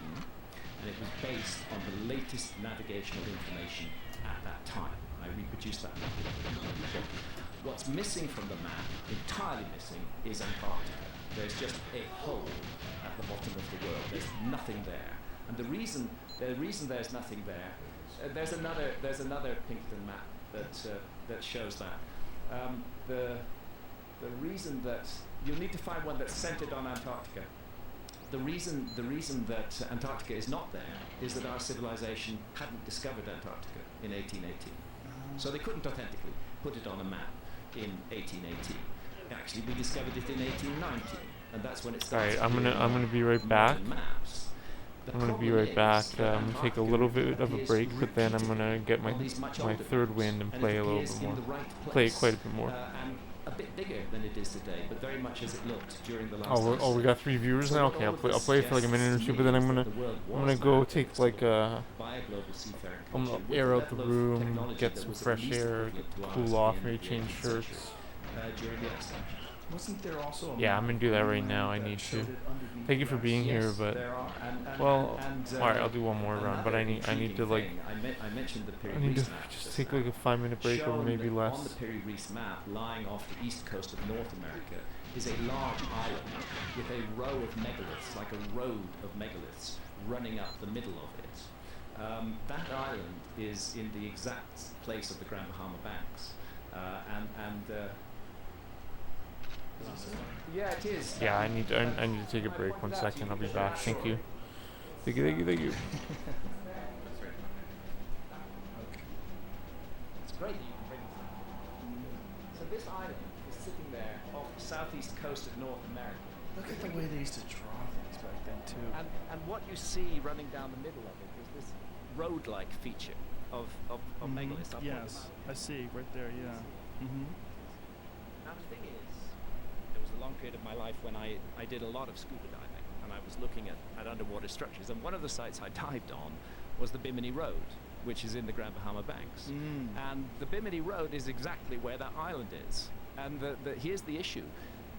and it was based on the latest navigational information at that time. I reproduced that map. What's missing from the map, entirely missing, is Antarctica. There's just a hole at the bottom of the world. There's nothing there. And the reason there's nothing there, there's another Pinkerton map that shows that. The reason that you'll need to find one that's centered on Antarctica. The reason that Antarctica is not there is that our civilization hadn't discovered Antarctica in 1818. So they couldn't authentically put it on a map in 1818. Actually, we discovered it in 1819, and that's when it started. Alright, I'm gonna be right back. I'm gonna be right back. I'm gonna take a little bit of a break, but then I'm gonna get my third wind and play a little bit more. Play it quite a bit more. And a bit bigger than it is today, but very much as it looked during the last. We got 3 viewers now. Okay, I'll play it for like a minute or two, but then I'm gonna go take like I'm gonna air out the room, get some fresh air, cool off, maybe change shirts. During the ice age. Wasn't there also a Yeah, I'm gonna do that right now. I need to. Thank you for being here, but well, all right, I'll do one more round. But I need to like. I mentioned the Piri I need to Reis map just take like a 5-minute break or maybe less. On the Piri Reis map, lying off the east coast of North America, is a large island with a row of megaliths, like a road of megaliths, running up the middle of it. That island is in the exact place of the Grand Bahama Banks, yeah, it is. Yeah, I need to take a break. 1 second, I'll be back. Thank you. Thank you. It's great that you can bring it. So this island is sitting there off the southeast coast of North America. Look at the way they used to draw things back then too. And what you see running down the middle of it is this road-like feature of megaliths. Yes, I see right there. Yeah. Now the thing is, there was a long period of my life when I did a lot of scuba diving, and I was looking at underwater structures, and one of the sites I dived on was the Bimini Road. which is in the Grand Bahama Banks. And the Bimini Road is exactly where that island is. And here's the issue.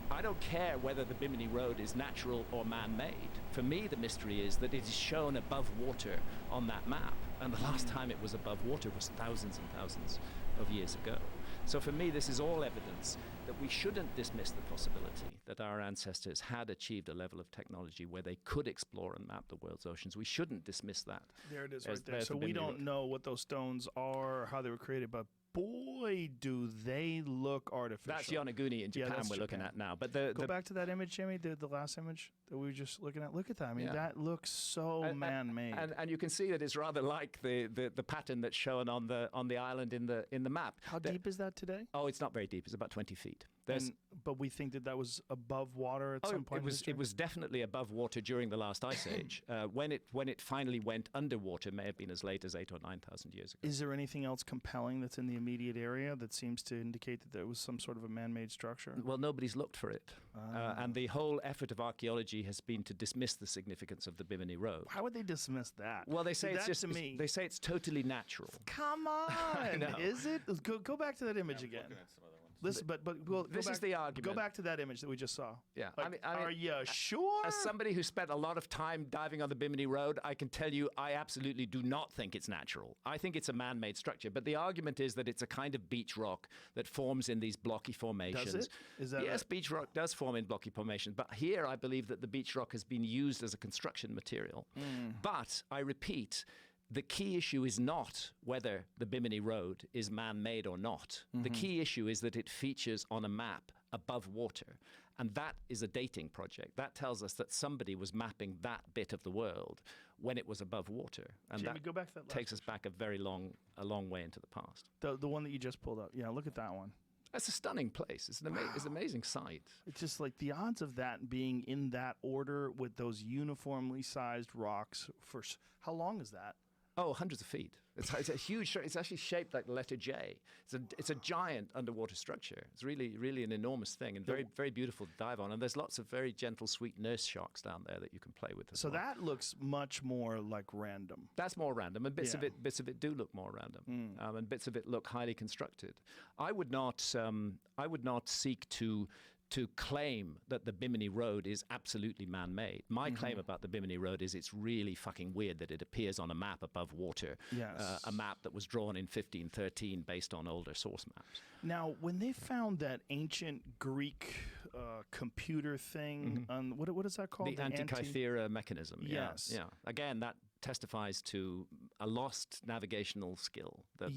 I don't care whether the Bimini Road is natural or man-made. For me, the mystery is that it is shown above water on that map. And the last time it was above water was thousands and thousands of years ago. So for me, this is all evidence that we shouldn't dismiss the possibility that our ancestors had achieved a level of technology where they could explore and map the world's oceans. We shouldn't dismiss that. There it is right there. So we don't know what those stones are or how they were created, but boy, do they look artificial. That's Yonaguni in Japan we're looking at now. But Go back to that image, Jimmy, the last image that we were just looking at. Look at that. I mean, that looks so man-made. And you can see that it's rather like the pattern that's shown on the island in the map. How deep is that today? Oh, it's not very deep. It's about 20 feet. But we think that was above water at some point. It was definitely above water during the last ice age. When it finally went underwater, may have been as late as 8,000 or 9,000 years ago. Is there anything else compelling that's in the immediate area that seems to indicate that there was some sort of a man-made structure? Well, nobody's looked for it, and the whole effort of archaeology has been to dismiss the significance of the Bimini Road. How would they dismiss that? Well, they say it's just to me. They say it's totally natural. Come on, is it? Go back to that image again. Listen, but this is the argument. Go back to that image that we just saw. Yeah, like, are you sure? As somebody who spent a lot of time diving on the Bimini Road, I can tell you I absolutely do not think it's natural. I think it's a man-made structure. But the argument is that it's a kind of beach rock that forms in these blocky formations. Does it? Is that yes, beach rock does form in blocky formations. But here I believe that the beach rock has been used as a construction material. But I repeat, the key issue is not whether the Bimini Road is man-made or not. The key issue is that it features on a map above water. And that is a dating project. That tells us that somebody was mapping that bit of the world when it was above water. And Jamie, that go back to that takes us back a long way into the past. The one that you just pulled up. Yeah, look at that one. That's a stunning place. It's an amazing sight. It's just like the odds of that being in that order with those uniformly sized rocks. How long is that? Oh, hundreds of feet. It's a huge. It's actually shaped like the letter J. It's a giant underwater structure. It's really an enormous thing and very beautiful to dive on. And there's lots of very gentle, sweet nurse sharks down there that you can play with. So that looks much more like random. That's more random, and bits of it do look more random, and bits of it look highly constructed. I would not seek to claim that the Bimini Road is absolutely man-made. My claim about the Bimini Road is it's really fucking weird that it appears on a map above water, a map that was drawn in 1513 based on older source maps. Now, when they found that ancient Greek computer thing, what is that called? The Antikythera mechanism. Yes. Yeah. Again, that testifies to a lost navigational skill that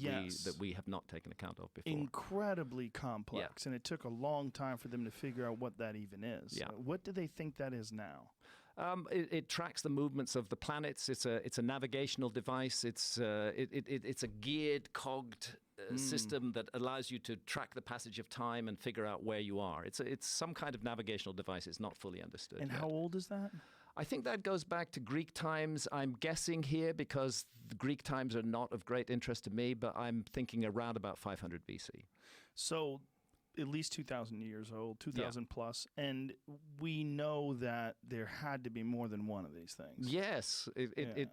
we have not taken account of before. Incredibly complex, and it took a long time for them to figure out what that even is. Yeah. What do they think that is now? It tracks the movements of the planets. It's a navigational device. It's a geared, cogged system that allows you to track the passage of time and figure out where you are. It's some kind of navigational device. It's not fully understood. And yet. How old is that? I think that goes back to Greek times. I'm guessing here because the Greek times are not of great interest to me, but I'm thinking around about 500 BC. So at least 2,000 years old, 2,000 plus, and we know that there had to be more than one of these things. Yes,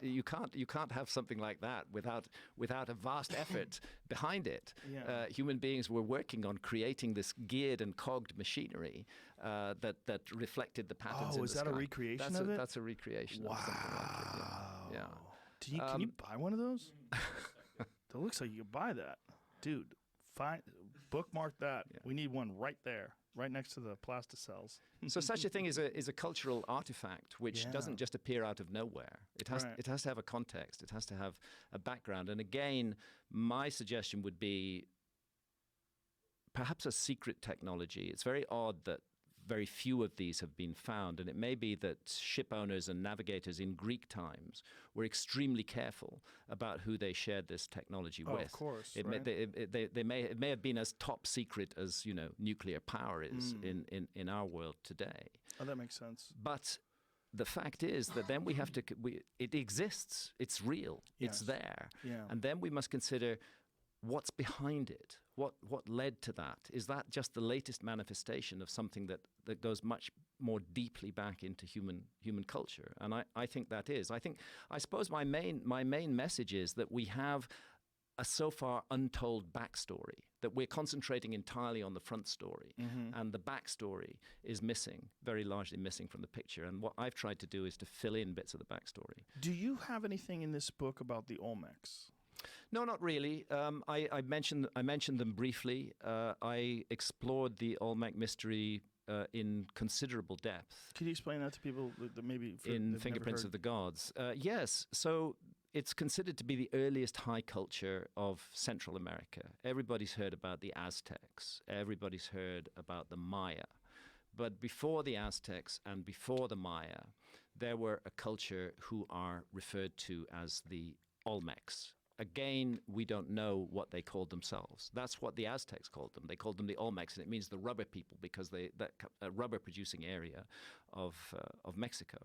you can't have something like that without a vast effort behind it. Yeah. Human beings were working on creating this geared and cogged machinery that reflected the patterns in the sky. Oh, is that a recreation of it? That's a recreation of something like it, yeah. Can you buy one of those? It looks like you can buy that. Dude. Bookmark that. Yeah. We need one right there, right next to the plasticels. So such a thing is a cultural artifact which doesn't just appear out of nowhere. It has to have a context. It has to have a background. And again, my suggestion would be perhaps a secret technology. It's very odd that very few of these have been found, and it may be that ship owners and navigators in Greek times were extremely careful about who they shared this technology with. Of course, it may have been as top secret as nuclear power is in our world today. Oh, that makes sense. But the fact is that then we have to. It exists. It's real. Yes. It's there. Yeah. And then we must consider what's behind it. what led to that? Is that just the latest manifestation of something that goes much more deeply back into human culture? And I think that is. I suppose my main message is that we have a so far untold backstory, that we're concentrating entirely on the front story, and the backstory is missing, very largely missing from the picture. And what I've tried to do is to fill in bits of the backstory. Do you have anything in this book about the Olmecs? No, not really. I mentioned them briefly. I explored the Olmec mystery in considerable depth. Can you explain that to people that maybe in Fingerprints of the Gods? Yes. So it's considered to be the earliest high culture of Central America. Everybody's heard about the Aztecs. Everybody's heard about the Maya. But before the Aztecs and before the Maya, there were a culture who are referred to as the Olmecs. Again, we don't know what they called themselves. That's what the Aztecs called them. They called them the Olmecs, and it means the rubber people because that rubber-producing area of Mexico.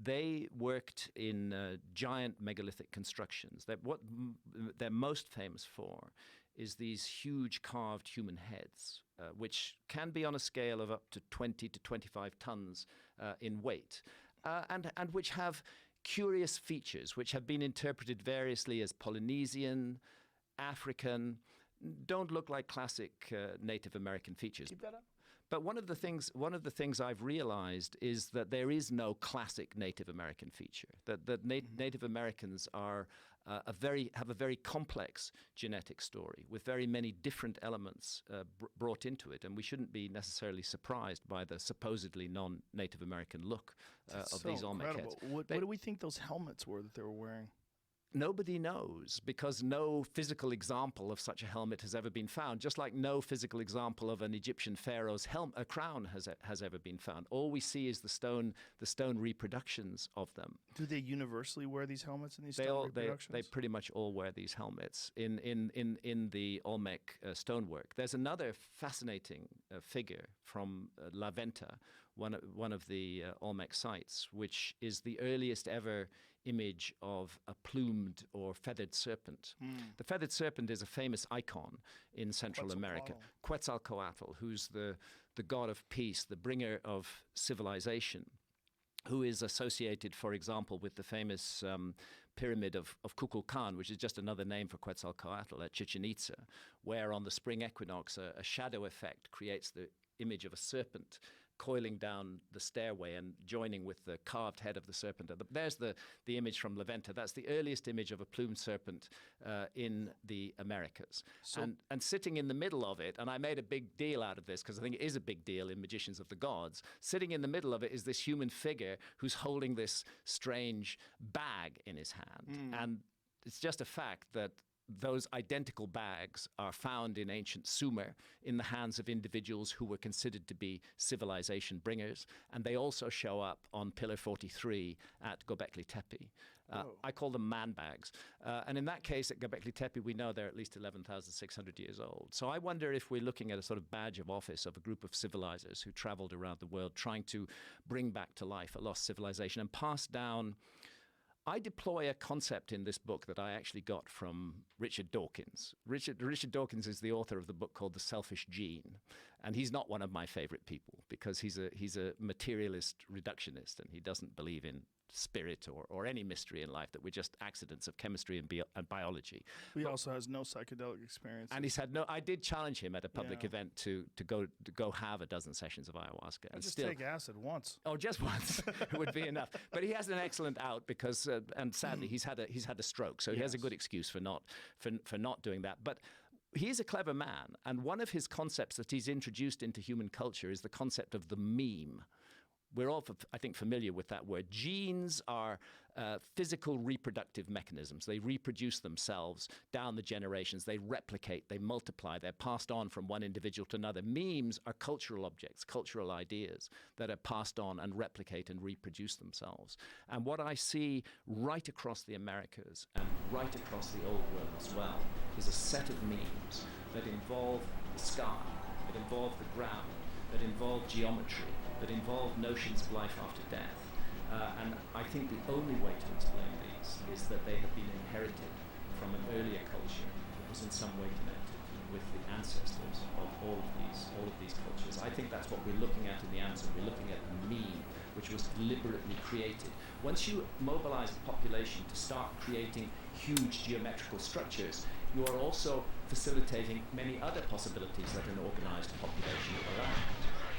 They worked in giant megalithic constructions. What they're most famous for is these huge carved human heads, which can be on a scale of up to 20 to 25 tons in weight, and which have curious features which have been interpreted variously as Polynesian, African, don't look like classic Native American features. Keep that up. But one of the things I've realized is that there is no classic Native American feature. That Native Americans are have a very complex genetic story with very many different elements brought into it, and we shouldn't be necessarily surprised by the supposedly non-Native American look of these Olmec heads. What do we think those helmets were that they were wearing? Nobody knows, because no physical example of such a helmet has ever been found, just like no physical example of an Egyptian pharaoh's crown has ever been found. All we see is the stone reproductions of them. Do they universally wear these helmets in these stone reproductions? They pretty much all wear these helmets in the Olmec stonework. There's another fascinating figure from La Venta, one of the Olmec sites, which is the earliest ever image of a plumed or feathered serpent. The feathered serpent is a famous icon in Central America. Quetzalcoatl, who's the god of peace, the bringer of civilization, who is associated, for example, with the famous pyramid of Kukulkan, which is just another name for Quetzalcoatl at Chichen Itza, where on the spring equinox a shadow effect creates the image of a serpent coiling down the stairway and joining with the carved head of the serpent. There's the image from La Venta. That's the earliest image of a plumed serpent in the Americas. And sitting in the middle of it, and I made a big deal out of this because I think it is a big deal in Magicians of the Gods, sitting in the middle of it is this human figure who's holding this strange bag in his hand. And it's just a fact that those identical bags are found in ancient Sumer in the hands of individuals who were considered to be civilization bringers, and they also show up on Pillar 43 at Göbekli Tepe. I call them man bags. And in that case, at Göbekli Tepe, we know they're at least 11,600 years old. So I wonder if we're looking at a sort of badge of office of a group of civilizers who traveled around the world trying to bring back to life a lost civilization and pass down. I deploy a concept in this book that I actually got from Richard Dawkins. Richard Dawkins is the author of the book called The Selfish Gene, and he's not one of my favorite people because he's a materialist reductionist, and he doesn't believe in spirit or any mystery in life, that we're just accidents of chemistry and biology. He also has no psychedelic experience. And he's had no. I did challenge him at a public event to go have a dozen sessions of ayahuasca. And just take acid once. Oh, just once would be enough. But he has an excellent out because, and sadly, he's had a stroke, so he has a good excuse for not doing that. But he's a clever man, and one of his concepts that he's introduced into human culture is the concept of the meme. We're all, I think, familiar with that word. Genes are physical reproductive mechanisms. They reproduce themselves down the generations. They replicate, they multiply, they're passed on from one individual to another. Memes are cultural objects, cultural ideas that are passed on and replicate and reproduce themselves. And what I see right across the Americas and right across the old world as well is a set of memes that involve the sky, that involve the ground, that involve geometry, that involve notions of life after death. And I think the only way to explain these is that they have been inherited from an earlier culture that was in some way connected. with the ancestors of all of these cultures. I think that's what we're looking at in the Amazon. We're looking at the mean, which was deliberately created. Once you mobilize the population to start creating huge geometrical structures, you are also facilitating many other possibilities that an organized population allows.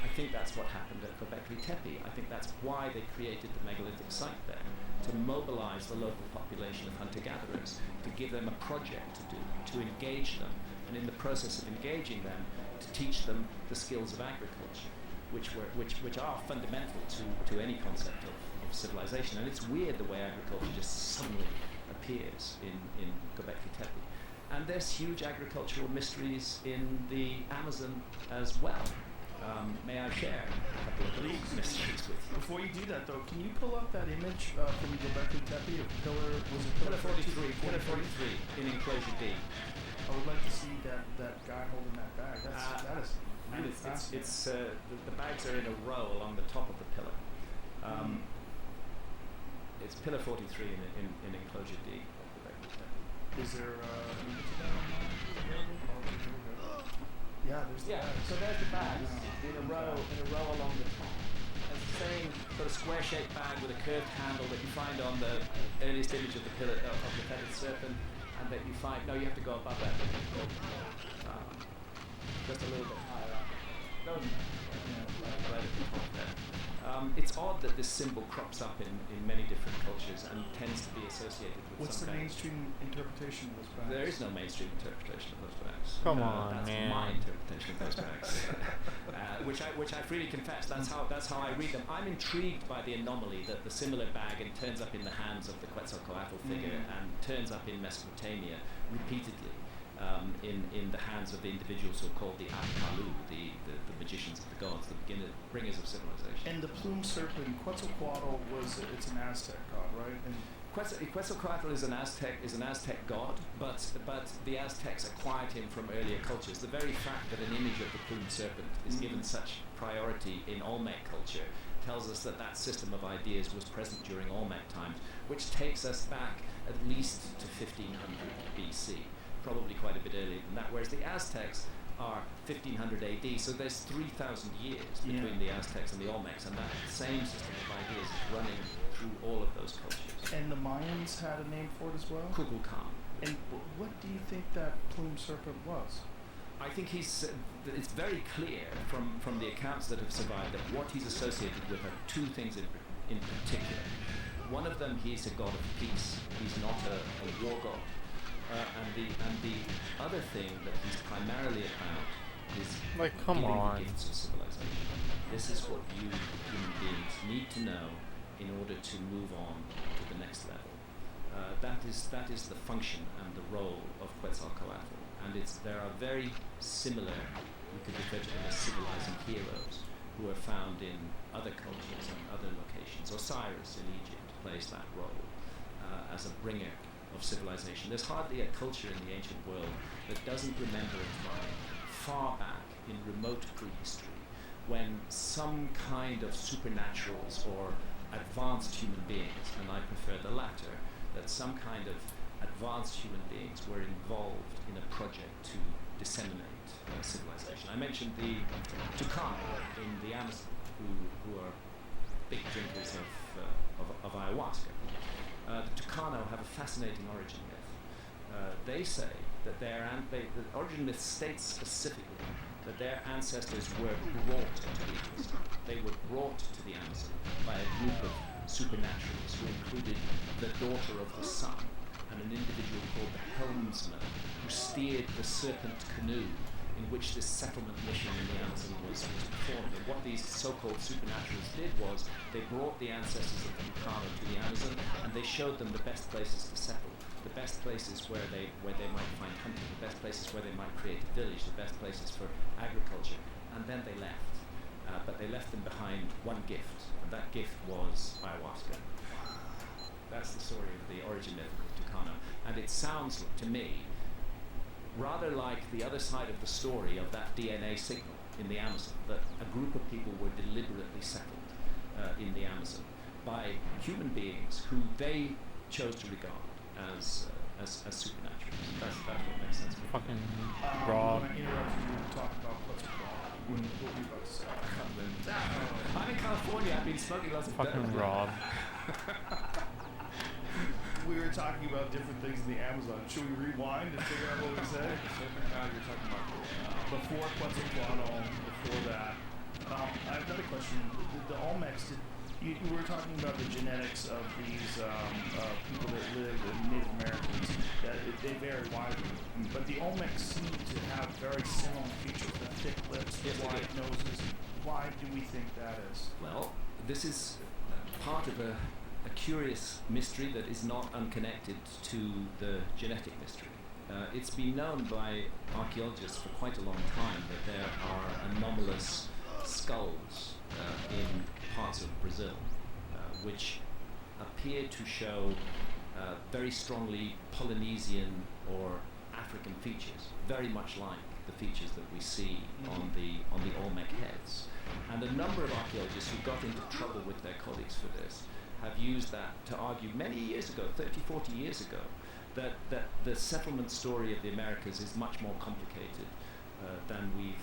I think that's what happened at Göbekli Tepe. I think that's why they created the megalithic site there, to mobilize the local population of hunter-gatherers, to give them a project to do, to engage them, and in the process of engaging them, to teach them the skills of agriculture, which are fundamental to any concept of civilization. And it's weird the way agriculture just suddenly appears in Göbekli Tepe. And there's huge agricultural mysteries in the Amazon as well. May I share a couple of those mysteries with you? Before you do that, though, can you pull up that image from Göbekli Tepe of Pillar 43 in enclosure D. I would like to see that guy holding that bag. That is and really fascinating. the bags are in a row along the top of the pillar. It's pillar 43 in enclosure D of Göbekli Tepe. Is there an image of that on that? Yeah, there's the bags. So there's the bags in a row along the top. It's the same sort of square-shaped bag with a curved handle that you find on the earliest image of the pillar of the feathered serpent, and that you find. No, you have to go above that. Just a little bit higher up. No, right at the top there. It's odd that this symbol crops up in many different cultures and tends to be associated with What's the mainstream interpretation of those bags? There is no mainstream interpretation of those bags. Come on, that's man. my interpretation of those bags, which I freely confess. That's how I read them. I'm intrigued by the anomaly that the similar bag turns up in the hands of the Quetzalcoatl figure and turns up in Mesopotamia repeatedly. In the hands of the individuals who are called the Apkalu, the magicians of the gods, the bringers of civilization. And the plume serpent, Quetzalcoatl it's an Aztec god, right? And Quetzalcoatl is an Aztec god, but the Aztecs acquired him from earlier cultures. The very fact that an image of the plumed serpent is given such priority in Olmec culture tells us that system of ideas was present during Olmec times, which takes us back at least to 1500 BC. Probably quite a bit earlier than that, whereas the Aztecs are 1500 AD, so there's 3,000 years between the Aztecs and the Olmecs, and that same system of ideas is running through all of those cultures. And the Mayans had a name for it as well? Kukulkan. And what do you think that plume serpent was? I think it's very clear from the accounts that have survived that what he's associated with are two things in particular. One of them, he's a god of peace. He's not a war god. And the other thing that he's primarily about is giving the gifts of civilization. This is what you human beings need to know in order to move on to the next level. That is the function and the role of Quetzalcoatl, and there are very similar. We could refer to them as civilizing heroes who are found in other cultures and other locations. Osiris in Egypt plays that role as a bringer of civilization. There's hardly a culture in the ancient world that doesn't remember a time far back in remote prehistory when some kind of supernaturals or advanced human beings, and I prefer the latter, that some kind of advanced human beings were involved in a project to disseminate civilization. I mentioned the Tucano in the Amazon, who are big drinkers of ayahuasca. The Tucano have a fascinating origin myth. They say that the origin myth states specifically that their ancestors were brought to the Amazon. They were brought to the Amazon by a group of supernaturals who included the daughter of the sun and an individual called the helmsman who steered the serpent canoe in which this settlement mission in the Amazon was performed. And what these so-called supernaturals did was they brought the ancestors of the Tucano to the Amazon and they showed them the best places to settle, the best places where they might find hunting, the best places where they might create a village, the best places for agriculture, and then they left. But they left them behind one gift, and that gift was ayahuasca. That's the story of the origin myth of the Tucano. And it sounds to me rather like the other side of the story of that DNA signal in the Amazon, that a group of people were deliberately settled in the Amazon by human beings who they chose to regard as as supernaturals. That's what makes sense. Fucking When Rob. I interrupted you to talk about Quetzalcoatl, what were you about to say? I'm in California. I've been smoking lots of Fucking dope. Rob. We were talking about different things in the Amazon. Should we rewind and figure out what we said? You're talking about before Quetzalcoatl, before that. I have another question. The Olmecs, you were talking about the genetics of these people that live in Native Americans. That they vary widely, but the Olmecs seem to have very similar features: the thick lips, the wide noses. Why do we think that is? Well, this is part of a curious mystery that is not unconnected to the genetic mystery. It's been known by archaeologists for quite a long time that there are anomalous skulls in parts of Brazil which appear to show very strongly Polynesian or African features, very much like the features that we see on the Olmec heads. And a number of archaeologists who got into trouble with their colleagues for this have used that to argue many years ago, 30, 40 years ago, that the settlement story of the Americas is much more complicated than we've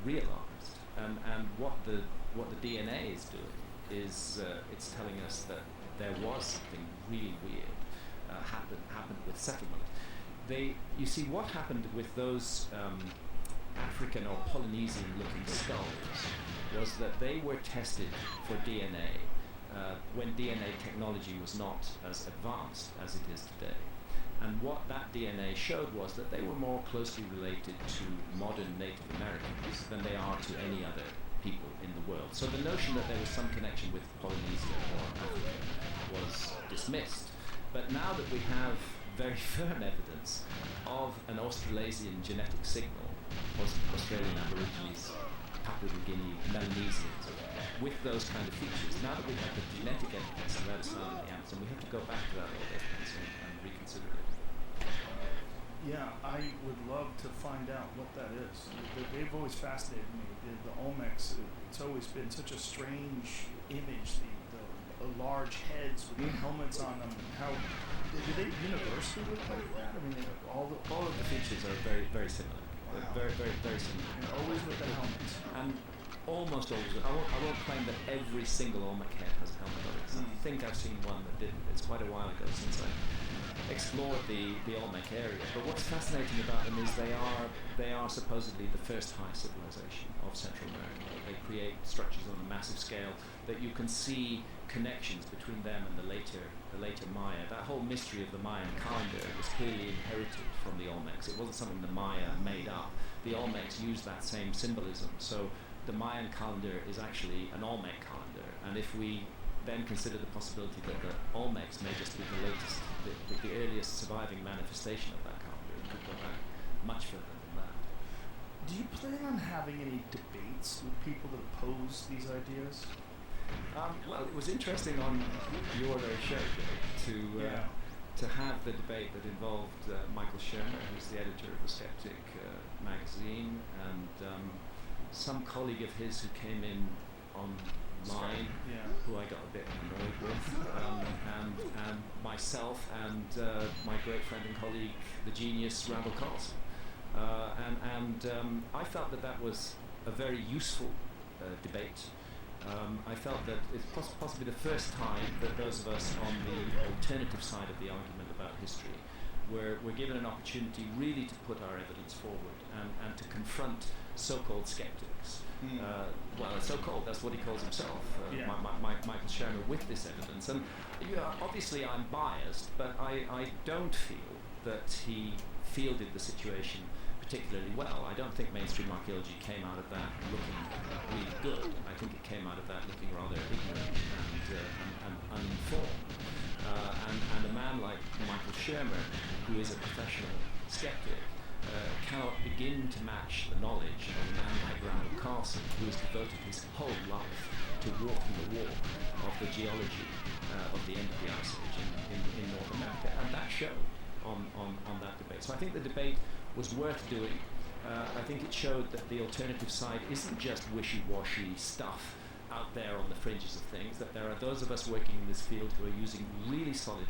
realized. And what the DNA is doing is it's telling us that there was something really weird happened with settlement. You see, what happened with those African or Polynesian-looking skulls was that they were tested for DNA when DNA technology was not as advanced as it is today. And what that DNA showed was that they were more closely related to modern Native Americans than they are to any other people in the world. So the notion that there was some connection with Polynesia or Africa was dismissed. But now that we have very firm evidence of an Australasian genetic signal, Australian Aborigines, Papua New Guinea, Melanesians, with those kind of features, now that we have the genetic evidence that is found in the Amazon, we have to go back to that old evidence and reconsider it. Yeah, I would love to find out what that is. They've always fascinated me. The Olmecs, it's always been such a strange image, the large heads with the helmets on them. How do they universally look like that? I mean, all of the features are very, very similar. Wow. Very, very, very similar. And always with the helmets. And almost always. I won't claim that every single Olmec head has a helmet on it. I think I've seen one that didn't. It's quite a while ago since I explored the Olmec area. But what's fascinating about them is they are supposedly the first high civilization of Central America. They create structures on a massive scale that you can see connections between them and the later Maya. That whole mystery of the Mayan calendar was clearly inherited from the Olmecs. It wasn't something the Maya made up. The Olmecs used that same symbolism. So the Mayan calendar is actually an Olmec calendar. And if we then consider the possibility that the Olmecs may just be the latest, the earliest surviving manifestation of that calendar, it could go back much further than that. Do you plan on having any debates with people that oppose these ideas? Well, it was interesting on your show, Jay, to have the debate that involved Michael Shermer, who's the editor of The Skeptic magazine, and some colleague of his who came in online, who I got a bit annoyed with, and myself and my great friend and colleague, the genius Randall Carlson. I felt that was a very useful debate. I felt that it's possibly the first time that those of us on the alternative side of the argument about history were given an opportunity really to put our evidence forward and to confront so-called skeptics. Well, so-called, that's what he calls himself, Michael Shermer, with this evidence. And obviously I'm biased, but I don't feel that he fielded the situation particularly well. I don't think mainstream archaeology came out of that looking really good. I think it came out of that looking rather ignorant and uninformed. And a man like Michael Shermer, who is a professional skeptic, cannot begin to match the knowledge of a man like Randall Carlson, who has devoted his whole life to walking the walk of the geology of the end of the Ice Age in North America. And that showed on that debate. So I think the debate was worth doing. I think it showed that the alternative side isn't just wishy-washy stuff out there on the fringes of things, that there are those of us working in this field who are using really solid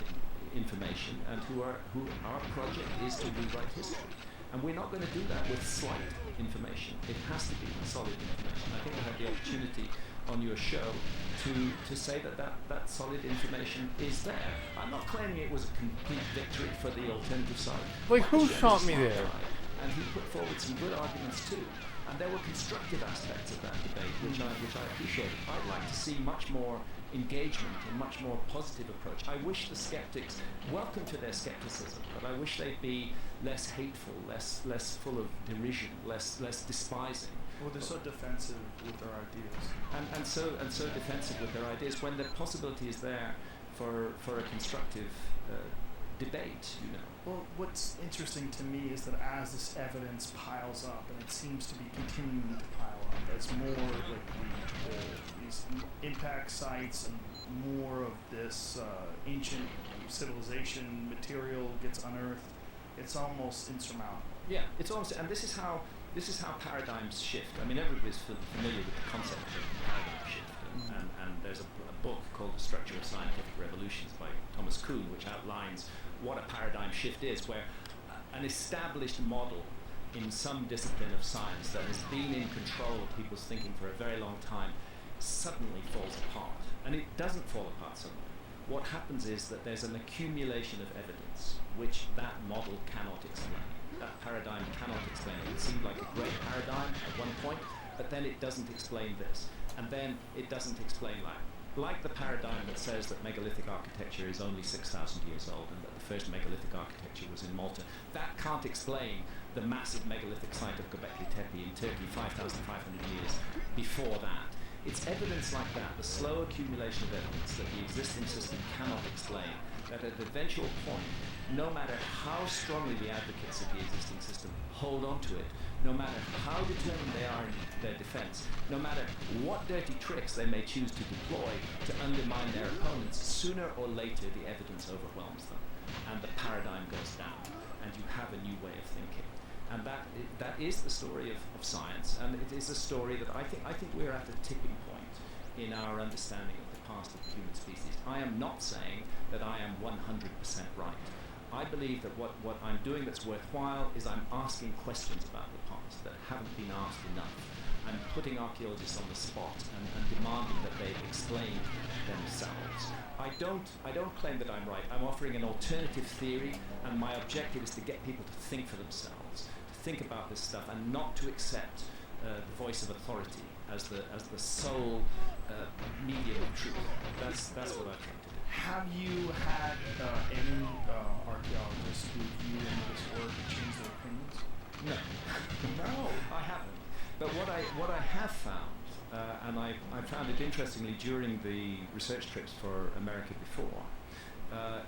information and who our project is to rewrite history. And we're not going to do that with slight information. It has to be solid information. I think I had the opportunity on your show to say that solid information is there. I'm not claiming it was a complete victory for the alternative side. Like, who Michael shot Sherman's me a smart there? guy, and he put forward some good arguments too. And there were constructive aspects of that debate, which I appreciated. I'd like to see much more engagement and much more positive approach. I wish the skeptics, welcome to their skepticism, but I wish they'd be less hateful, less full of derision, less despising. Well, they're so defensive with their ideas. And so defensive with their ideas when the possibility is there for a constructive debate, you know. Well, what's interesting to me is that as this evidence piles up, and it seems to be continuing to pile up, as more like these impact sites and more of this ancient civilization material gets unearthed, it's almost insurmountable. Yeah, it's almost, and this is how paradigms shift. I mean, everybody's familiar with the concept of paradigm shift, and there's a book called The Structure of Scientific Revolutions by Thomas Kuhn, which outlines what a paradigm shift is, where an established model in some discipline of science that has been in control of people's thinking for a very long time suddenly falls apart. And it doesn't fall apart suddenly. What happens is that there's an accumulation of evidence which that model cannot explain. That paradigm cannot explain it. It seemed like a great paradigm at one point, but then it doesn't explain this. And then it doesn't explain that. Like the paradigm that says that megalithic architecture is only 6,000 years old and that the first megalithic architecture was in Malta. That can't explain the massive megalithic site of Göbekli Tepe in Turkey 5,500 years before that. It's evidence like that, the slow accumulation of evidence that the existing system cannot explain, that at the eventual point, no matter how strongly the advocates of the existing system hold on to it, no matter how determined they are in their defense, no matter what dirty tricks they may choose to deploy to undermine their opponents, sooner or later the evidence overwhelms them and the paradigm goes down and you have a new way of thinking. And that is the story of science, and it is a story that I think we're at a tipping point in our understanding of the past of the human species. I am not saying that I am 100% right. I believe that what I'm doing that's worthwhile is I'm asking questions about the past that haven't been asked enough. I'm putting archaeologists on the spot and demanding that they explain themselves. I don't claim that I'm right. I'm offering an alternative theory, and my objective is to get people to think for themselves, to think about this stuff, and not to accept the voice of authority as the sole medium of truth. That's what I try to do. Have you had any archaeologists who view any of this work change their opinions? No, I haven't. But what I have found, and I found it interestingly during the research trips for America before,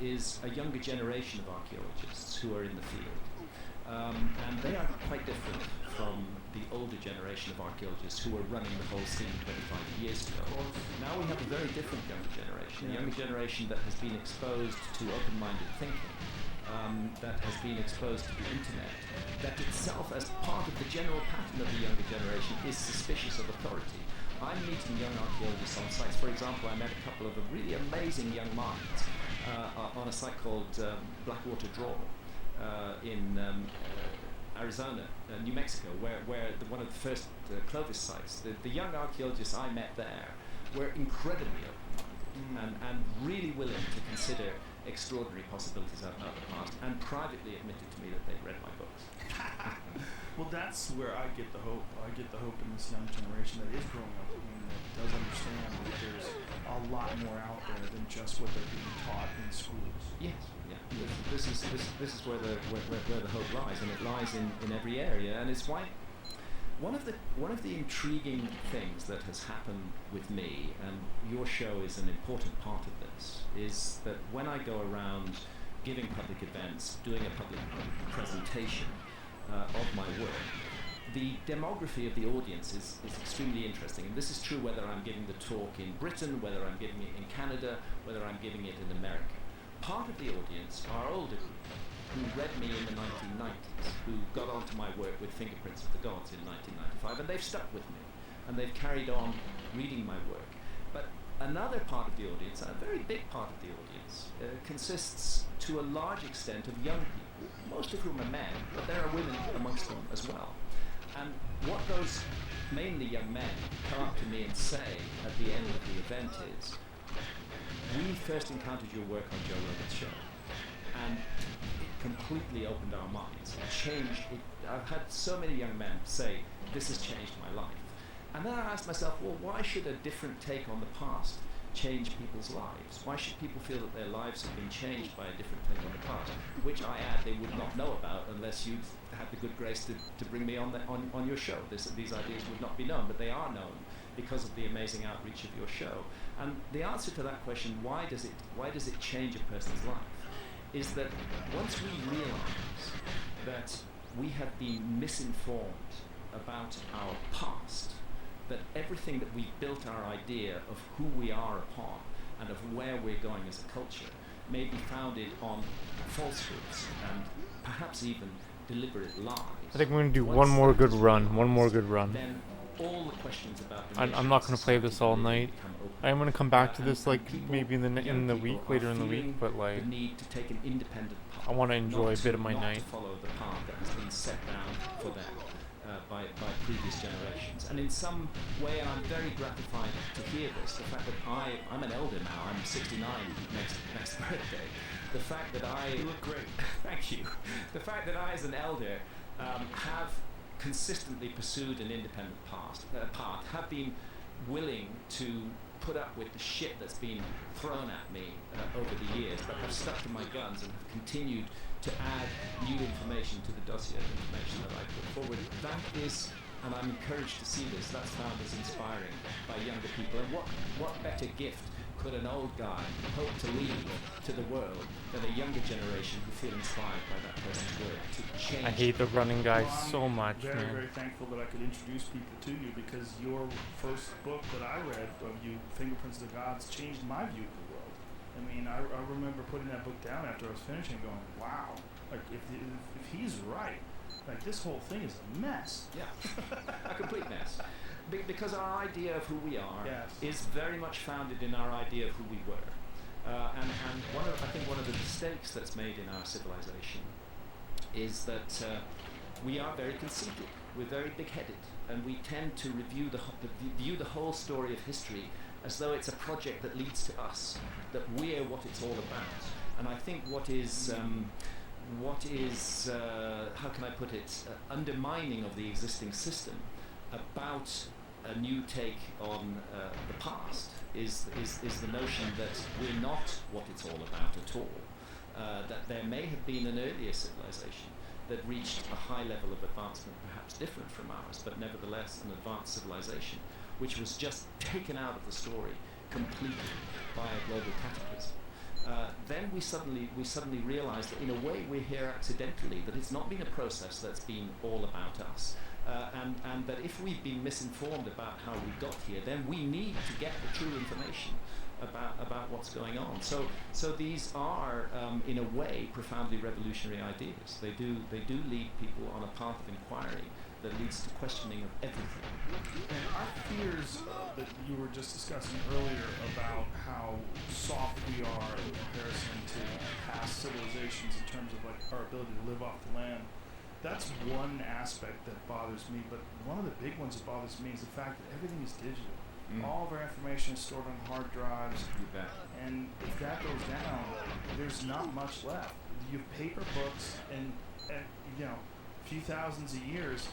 is a younger generation of archaeologists who are in the field. And they are quite different from the older generation of archaeologists who were running the whole scene 25 years ago. Now we have a very different younger generation, a younger generation that has been exposed to open-minded thinking, that has been exposed to the internet, that itself, as part of the general pattern of the younger generation, is suspicious of authority. I'm meeting young archaeologists on sites. For example, I met a couple of really amazing young minds on a site called Blackwater Draw in Arizona, New Mexico, where one of the first Clovis sites. The young archaeologists I met there were incredibly open-minded and really willing to consider extraordinary possibilities out of the past, and privately admitted to me that they'd read my books. Well, that's where I get the hope. I get the hope in this young generation that is growing up and that does understand that there's a lot more out there than just what they're being taught in schools. Yes, yeah. This is where the hope lies, and it lies in every area, and it's why one of the intriguing things that has happened with me, and your show is an important part of this, is that when I go around giving public events, doing a public presentation of my work, the demography of the audience is extremely interesting. And this is true whether I'm giving the talk in Britain, whether I'm giving it in Canada, whether I'm giving it in America. Part of the audience are older people who read me in the 1990s, who got onto my work with Fingerprints of the Gods in 1995, and they've stuck with me, and they've carried on reading my work. But another part of the audience, a very big part of the audience, consists to a large extent of young people, most of whom are men, but there are women amongst them as well. And what those mainly young men come up to me and say at the end of the event is, we first encountered your work on Joe Rogan's show, and it completely opened our minds. It changed. I've had so many young men say, this has changed my life. And then I asked myself, well, why should a different take on the past change people's lives? Why should people feel that their lives have been changed by a different take on the past? Which I add they would not know about unless you'd had the good grace to bring me on your show. These ideas would not be known, but they are known because of the amazing outreach of your show. And the answer to that question, why does it change a person's life, is that once we realize that we have been misinformed about our past, that everything that we built our idea of who we are upon and of where we're going as a culture may be founded on falsehoods and perhaps even deliberate lies. I think we're going to do one more good run. Then all the questions about I'm not going to play this all night. I'm going to come back to this like maybe in the week, later in the week, but like the need to take an independent path, I want to enjoy a bit of my not night. to follow the path that has been set down for them by previous generations. And in some way, I'm very gratified to hear this. The fact that I'm an elder now. I'm 69 next birthday. The fact that you look great. Thank you. The fact that I, as an elder, have consistently pursued an independent path, have been willing to put up with the shit that's been thrown at me over the years, but have stuck to my guns and have continued to add new information to the dossier of information that I put forward. That is, and I'm encouraged to see this, that's found as inspiring by younger people. And what better gift could an old guy hope to leave to the world than a younger generation who feel inspired by that person's work to change. I hate the running guys so much, I'm man. very thankful that I could introduce people to you, because your first book that I read of you, Fingerprints of the Gods, changed my view of the world. I mean, I remember putting that book down after I was finishing, going, wow, like if he's right, like this whole thing is a mess. Yeah, a complete mess. Because our idea of who we are is very much founded in our idea of who we were. And I think one of the mistakes that's made in our civilization is that we are very conceited, we're very big-headed, and we tend to view the whole story of history as though it's a project that leads to us, that we're what it's all about. And I think what is how can I put it, undermining of the existing system about a new take on the past is the notion that we're not what it's all about at all. That there may have been an earlier civilization that reached a high level of advancement, perhaps different from ours, but nevertheless an advanced civilization, which was just taken out of the story completely by a global cataclysm. Then we suddenly realize that in a way we're here accidentally, that it's not been a process that's been all about us. And that if we've been misinformed about how we got here, then we need to get the true information about what's going on. So these are, in a way, profoundly revolutionary ideas. They do lead people on a path of inquiry that leads to questioning of everything. And our fears that you were just discussing earlier about how soft we are in comparison to past civilizations in terms of like our ability to live off the land, that's one aspect that bothers me. But one of the big ones that bothers me is the fact that everything is digital. All of our information is stored on hard drives. You bet. And if that goes down, there's not much left. You have paper books and you know, a few thousands of years.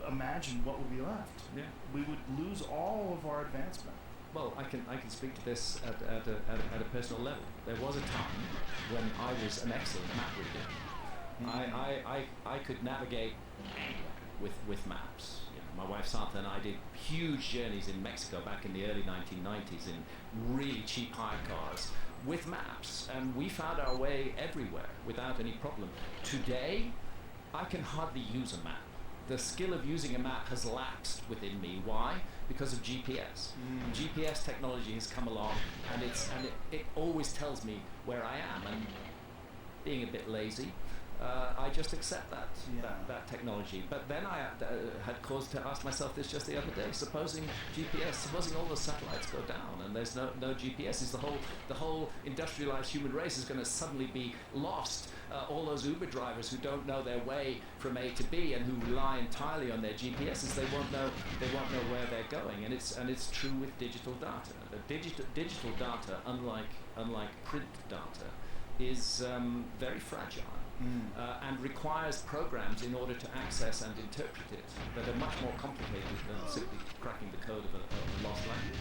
Imagine what would be left. Yeah. We would lose all of our advancement. Well, I can speak to this at a personal level. There was a time when I was an excellent map reader. I could navigate anywhere with maps. You know, my wife Santa and I did huge journeys in Mexico back in the early 1990s in really cheap hire cars with maps, and we found our way everywhere without any problem. Today, I can hardly use a map. The skill of using a map has lapsed within me. Why? Because of GPS. GPS technology has come along, and it always tells me where I am. And being a bit lazy, I just accept that, Yeah. that technology. But then I had cause to ask myself this just the other day. Supposing all the satellites go down and there's no GPS, is the whole industrialized human race is going to suddenly be lost? All those Uber drivers who don't know their way from A to B and who rely entirely on their GPSs, they won't know where they're going. And it's true with digital data. The digital data, unlike print data, is very fragile. And requires programs in order to access and interpret it that are much more complicated than simply cracking the code of a lost language.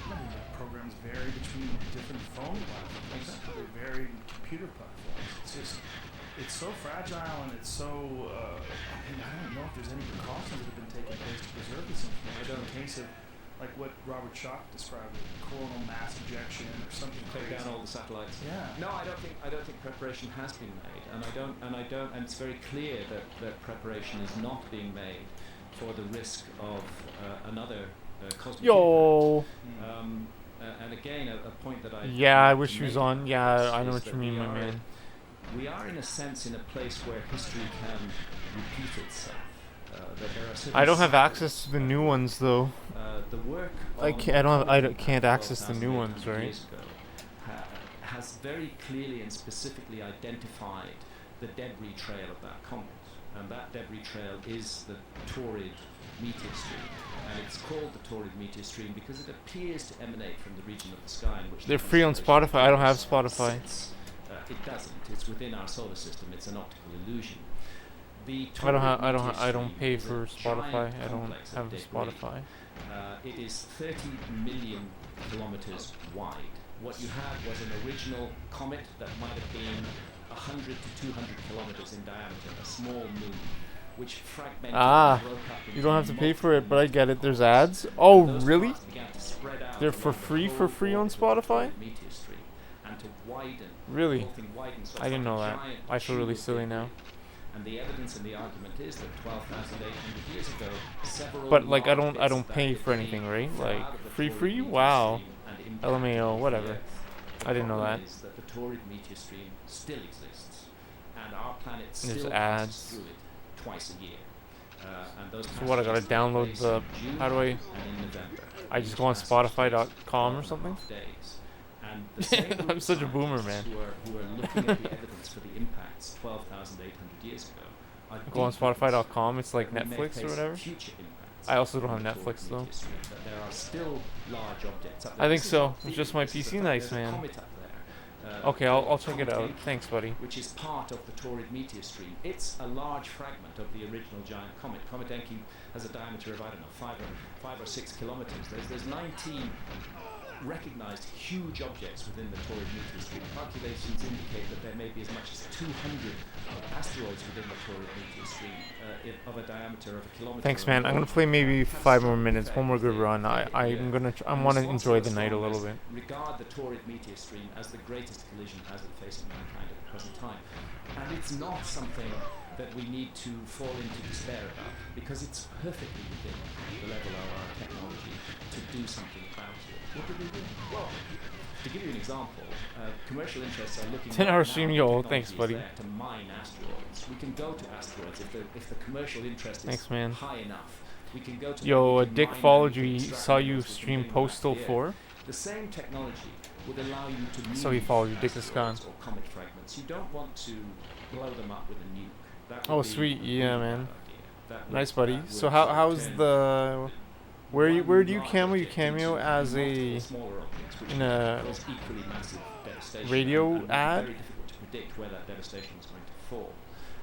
Programs vary between different phone platforms. Exactly. They vary in computer platforms. It's so fragile and it's so. I don't know if there's any precautions that have been taken place to preserve this information. In the case of like what Robert Schoch described, coronal mass ejection or something. Take down all the satellites. Yeah. No, I don't think preparation has been made, and it's very clear that preparation is not being made for the risk of another cosmic Yo. impact. And again, a point that I I wish he was on. Yeah, I know what you mean, my man. We are in a sense in a place where history can repeat itself. I don't have access to the new ones though. The work I can't access the new ones, right? Has very clearly and specifically identified the debris trail of that comet, and that debris trail is the Taurid meteor stream, and it's called the Taurid meteor stream because it appears to emanate from the region of the sky in which they're free on Spotify. I don't have Spotify. It doesn't. It's within our solar system. It's an optical illusion. I don't pay for Spotify. I don't have Spotify. It is 30 million kilometers wide. What you had was an original comet that might have been 100 to 200 kilometers in diameter, a small moon, which fragmented and broke up. You don't have to pay for it, but I get it. There's ads. Oh, really? They're for free on Spotify? And to widen, really? The whole thing widened, so I didn't know that. giant I feel really silly now. And the evidence and the argument is that 12,800 years ago, several. But like I don't pay for anything, right? Like free? Wow. LMAO, whatever. I didn't know that. Is that the Taurid meteor stream still exists, and our planet There's still ads. passes through it twice a year. And those So what? I gotta download the. How do I? I just go on Spotify.com or something. And the same I'm such a boomer, man. Who are looking at the evidence for the impacts 12,800 years ago. Go on Spotify.com. It's like Netflix or whatever. I also don't have Netflix though. There are still large objects up there. I think so. It's just my PC nice, man. Okay, I'll check it out. Thanks, buddy. Which is part of the Taurid meteor stream. It's a large fragment of the original giant comet. Comet Encke has a diameter of, I don't know, 5 or 6 kilometers. There's 19 recognized huge objects within the Taurid meteor stream. Calculations indicate that there may be as much as 200 asteroids within the Taurid meteor stream of a diameter of a kilometer. Thanks, man. I'm gonna play maybe 5 more minutes, one more good run. I want to enjoy the night a little bit. Regard the Taurid meteor stream as the greatest collision hazard facing mankind at the present time, and it's not something that we need to fall into despair about, because it's perfectly within the level of our technology to do something about it. What do we do? Well, to give you an example, commercial interests are looking 10-hour stream, yo, thanks, buddy. To mine asteroids. We can go to asteroids if the commercial interest is high enough. We can go to yo, Dick followed you. He saw you stream Postal 4. The same technology would allow you to so he followed you, Dick is gone. Or comet fragments. You don't want to blow them up with a nuke. Oh sweet, yeah, man. Nice, buddy. So how's the where do you cameo? You cameo as in a radio ad? Very difficult to predict where that devastation is going to fall.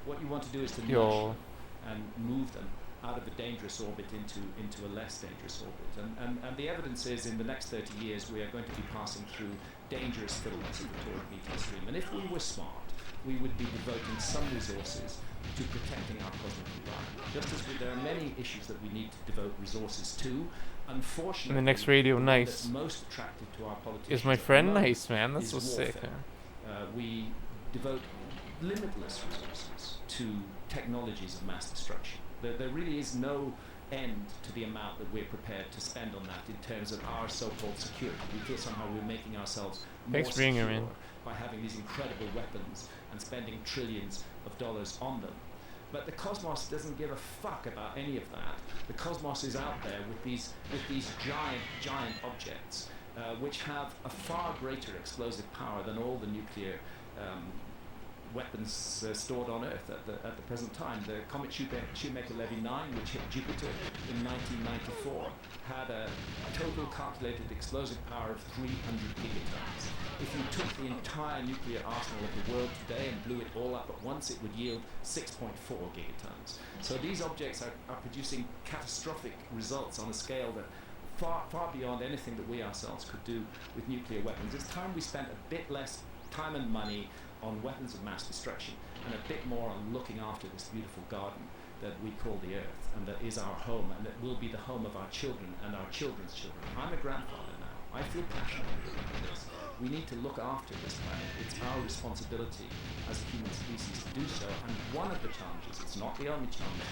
What you want to do is to nudge Yo. and move them out of a dangerous orbit into a less dangerous orbit. And the evidence is in the next 30 years we are going to be passing through dangerous filaments of the Taurid meteor stream. And if we were smart, we would be devoting some resources to protecting our cosmic environment. Just as there are many issues that we need to devote resources to, unfortunately, and the next radio, nice. That's most attractive to our politicians. Is my friend nice, man? That's so sick. We devote limitless resources to technologies of mass destruction. There really is no end to the amount that we're prepared to spend on that in terms of our so-called security. We feel somehow we're making ourselves more Thanks for being here, secure man. by having these incredible weapons and spending trillions of dollars on them. But the cosmos doesn't give a fuck about any of that. The cosmos is out there with these giant objects, which have a far greater explosive power than all the nuclear weapons stored on Earth at the present time. The comet Shoemaker-Levy 9, which hit Jupiter in 1994, had a total calculated explosive power of 300 gigatons. If you took the entire nuclear arsenal of the world today and blew it all up at once, it would yield 6.4 gigatons. So these objects are producing catastrophic results on a scale that far beyond anything that we ourselves could do with nuclear weapons. It's time we spent a bit less time and money on weapons of mass destruction and a bit more on looking after this beautiful garden that we call the Earth, and that is our home, and that will be the home of our children and our children's children. I'm a grandfather now. I feel passionate about this. We need to look after this planet. It's our responsibility as a human species to do so, and one of the challenges, it's not the only challenge,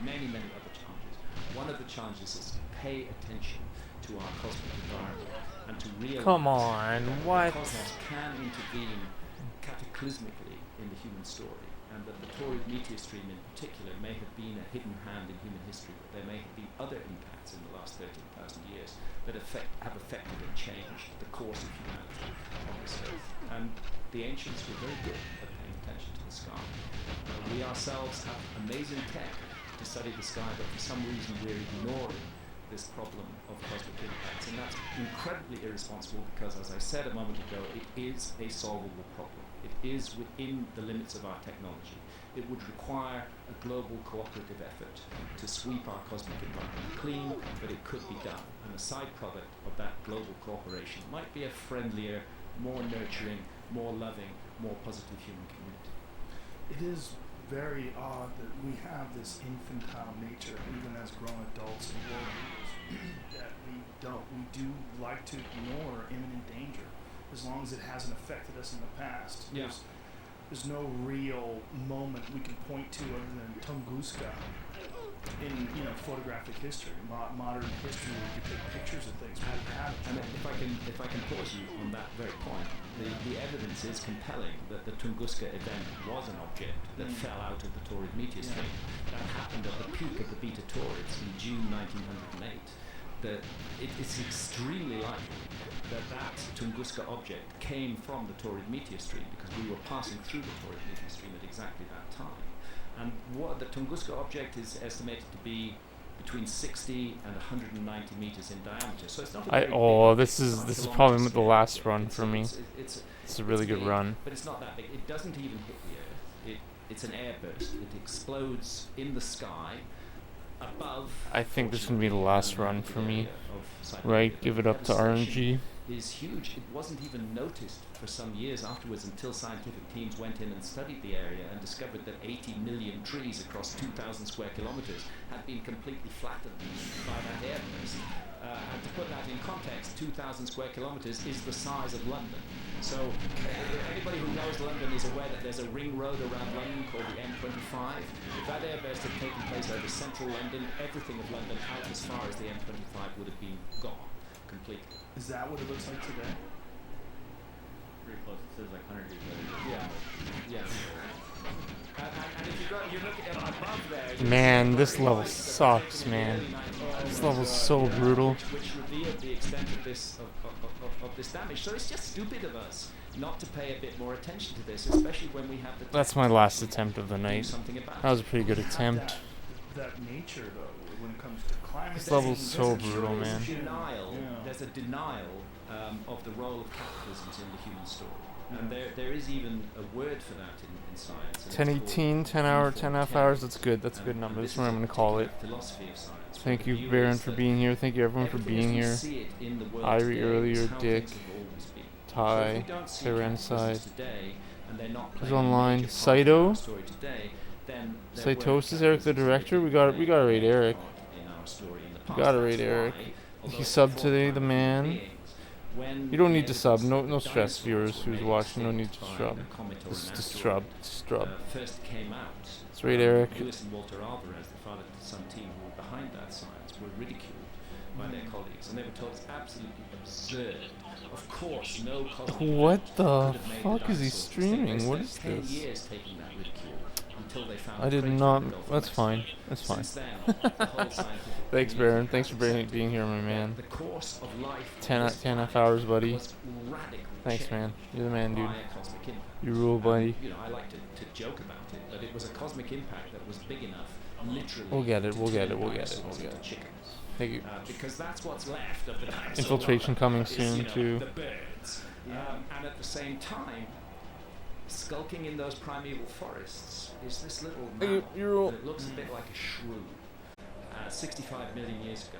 many other challenges. One of the challenges is to pay attention to our cosmic environment and to realize Come on, that what? the cosmos can intervene cataclysmically in the human story, and that the Torrid meteor stream in particular may have been a hidden hand in human history, but there may have been other impacts in the last 13,000 years that have affected and changed the course of humanity on this earth. And the ancients were very good at paying attention to the sky. We ourselves have amazing tech to study the sky, but for some reason we're ignoring this problem of cosmic impacts, and that's incredibly irresponsible because, as I said a moment ago, it is a solvable problem. It is within the limits of our technology. It would require a global cooperative effort to sweep our cosmic environment clean, but it could be done. And a side product of that global cooperation might be a friendlier, more nurturing, more loving, more positive human community. It is very odd that we have this infantile nature, even as grown adults and world leaders, that we do like to ignore imminent danger, as long as it hasn't affected us in the past. Yeah. There's no real moment we can point to other than Tunguska in photographic history, modern history, where you can take pictures of things. And if I can pause you on that very point, the evidence is compelling that the Tunguska event was an object that fell out of the Torrid meteor stream. That happened at the peak of the Beta Taurids in June 1908. It's extremely likely that Tunguska object came from the Torrid meteor stream, because we were passing through the Torrid meteor stream at exactly that time. And what the Tunguska object is estimated to be between 60 and 190 meters in diameter. So it's not a very big this is probably the last run for me. It's a really good big, run. But it's not that big. It doesn't even hit the Earth. It's an airburst. It explodes in the sky above. I think this is gonna be the last run for me. Right, give it up to RNG. Is huge. It wasn't even noticed for some years afterwards until scientific teams went in and studied the area and discovered that 80 million trees across 2,000 square kilometers had been completely flattened by that airburst. And to put that in context, 2,000 square kilometers is the size of London. So anybody who knows London is aware that there's a ring road around London called the M25. If that airburst had taken place over central London, everything of London out as far as the M25 would have been gone completely. Is that what it looks like today? Pretty close. It says like 100 years later. Yeah. And if you look at above there, Man, this level sucks, man. This level's so brutal. Which revealed the extent of this damage. So it's just stupid of us not to pay a bit more attention to this, especially when we have the. That's my last attempt of the night. Something about That was a pretty good attempt. That nature, though, when it comes to climate. This level's so brutal, man. There's a denial of the role of cataclysms in the human story. And there is even a word for that in science. 1018, 10.5 hours, that's good. That's a good number. That's what I'm going to call it. Philosophy of science. Thank you, Baron, for being here. Thank you, everyone, for being here. Irie earlier, Dick, Ty, Tyrannicide. Who's online? Saito? Saitosis, Eric the director? We gotta rate Eric. We gotta rate Eric. He subbed today, the man. when You don't need to the sub. No stress, dinosaurs viewers were who's maybe watching. No need extinct to by strub. a comet or Just an strub. asteroid, Strub. first came out, That's right, Eric. Lewis and Walter Alvarez, the father-son team who were behind that science, were ridiculed by their colleagues, and they were told it's absolutely absurd. Of course, no cosmic What event the could have made fuck is he dinosaurs extinct. streaming? They What spent is 10 this? years taking that ridicule until they found I a did crater not. in the Gulf of That's Mexico. fine. That's fine. Since then, the whole scientific Thanks, community Baron. Thanks has for accepted being here, my that man. the course of life 10 on out this 10 half planet hours, buddy. was radically Thanks, man. You're the man, dude. by a cosmic impact. You rule, buddy. You know, I like to joke about it, but it was a cosmic impact that was big enough, literally. We'll get it. to We'll get turn it. We'll get it. dinosaurs We'll get into it. chickens. Thank you. Because that's what's left of the dinosaur Infiltration line, coming is, soon, you know, too. The birds, and at the same time, skulking in those primeval forests is this little mammal that looks a bit like a shrew. 65 million years ago,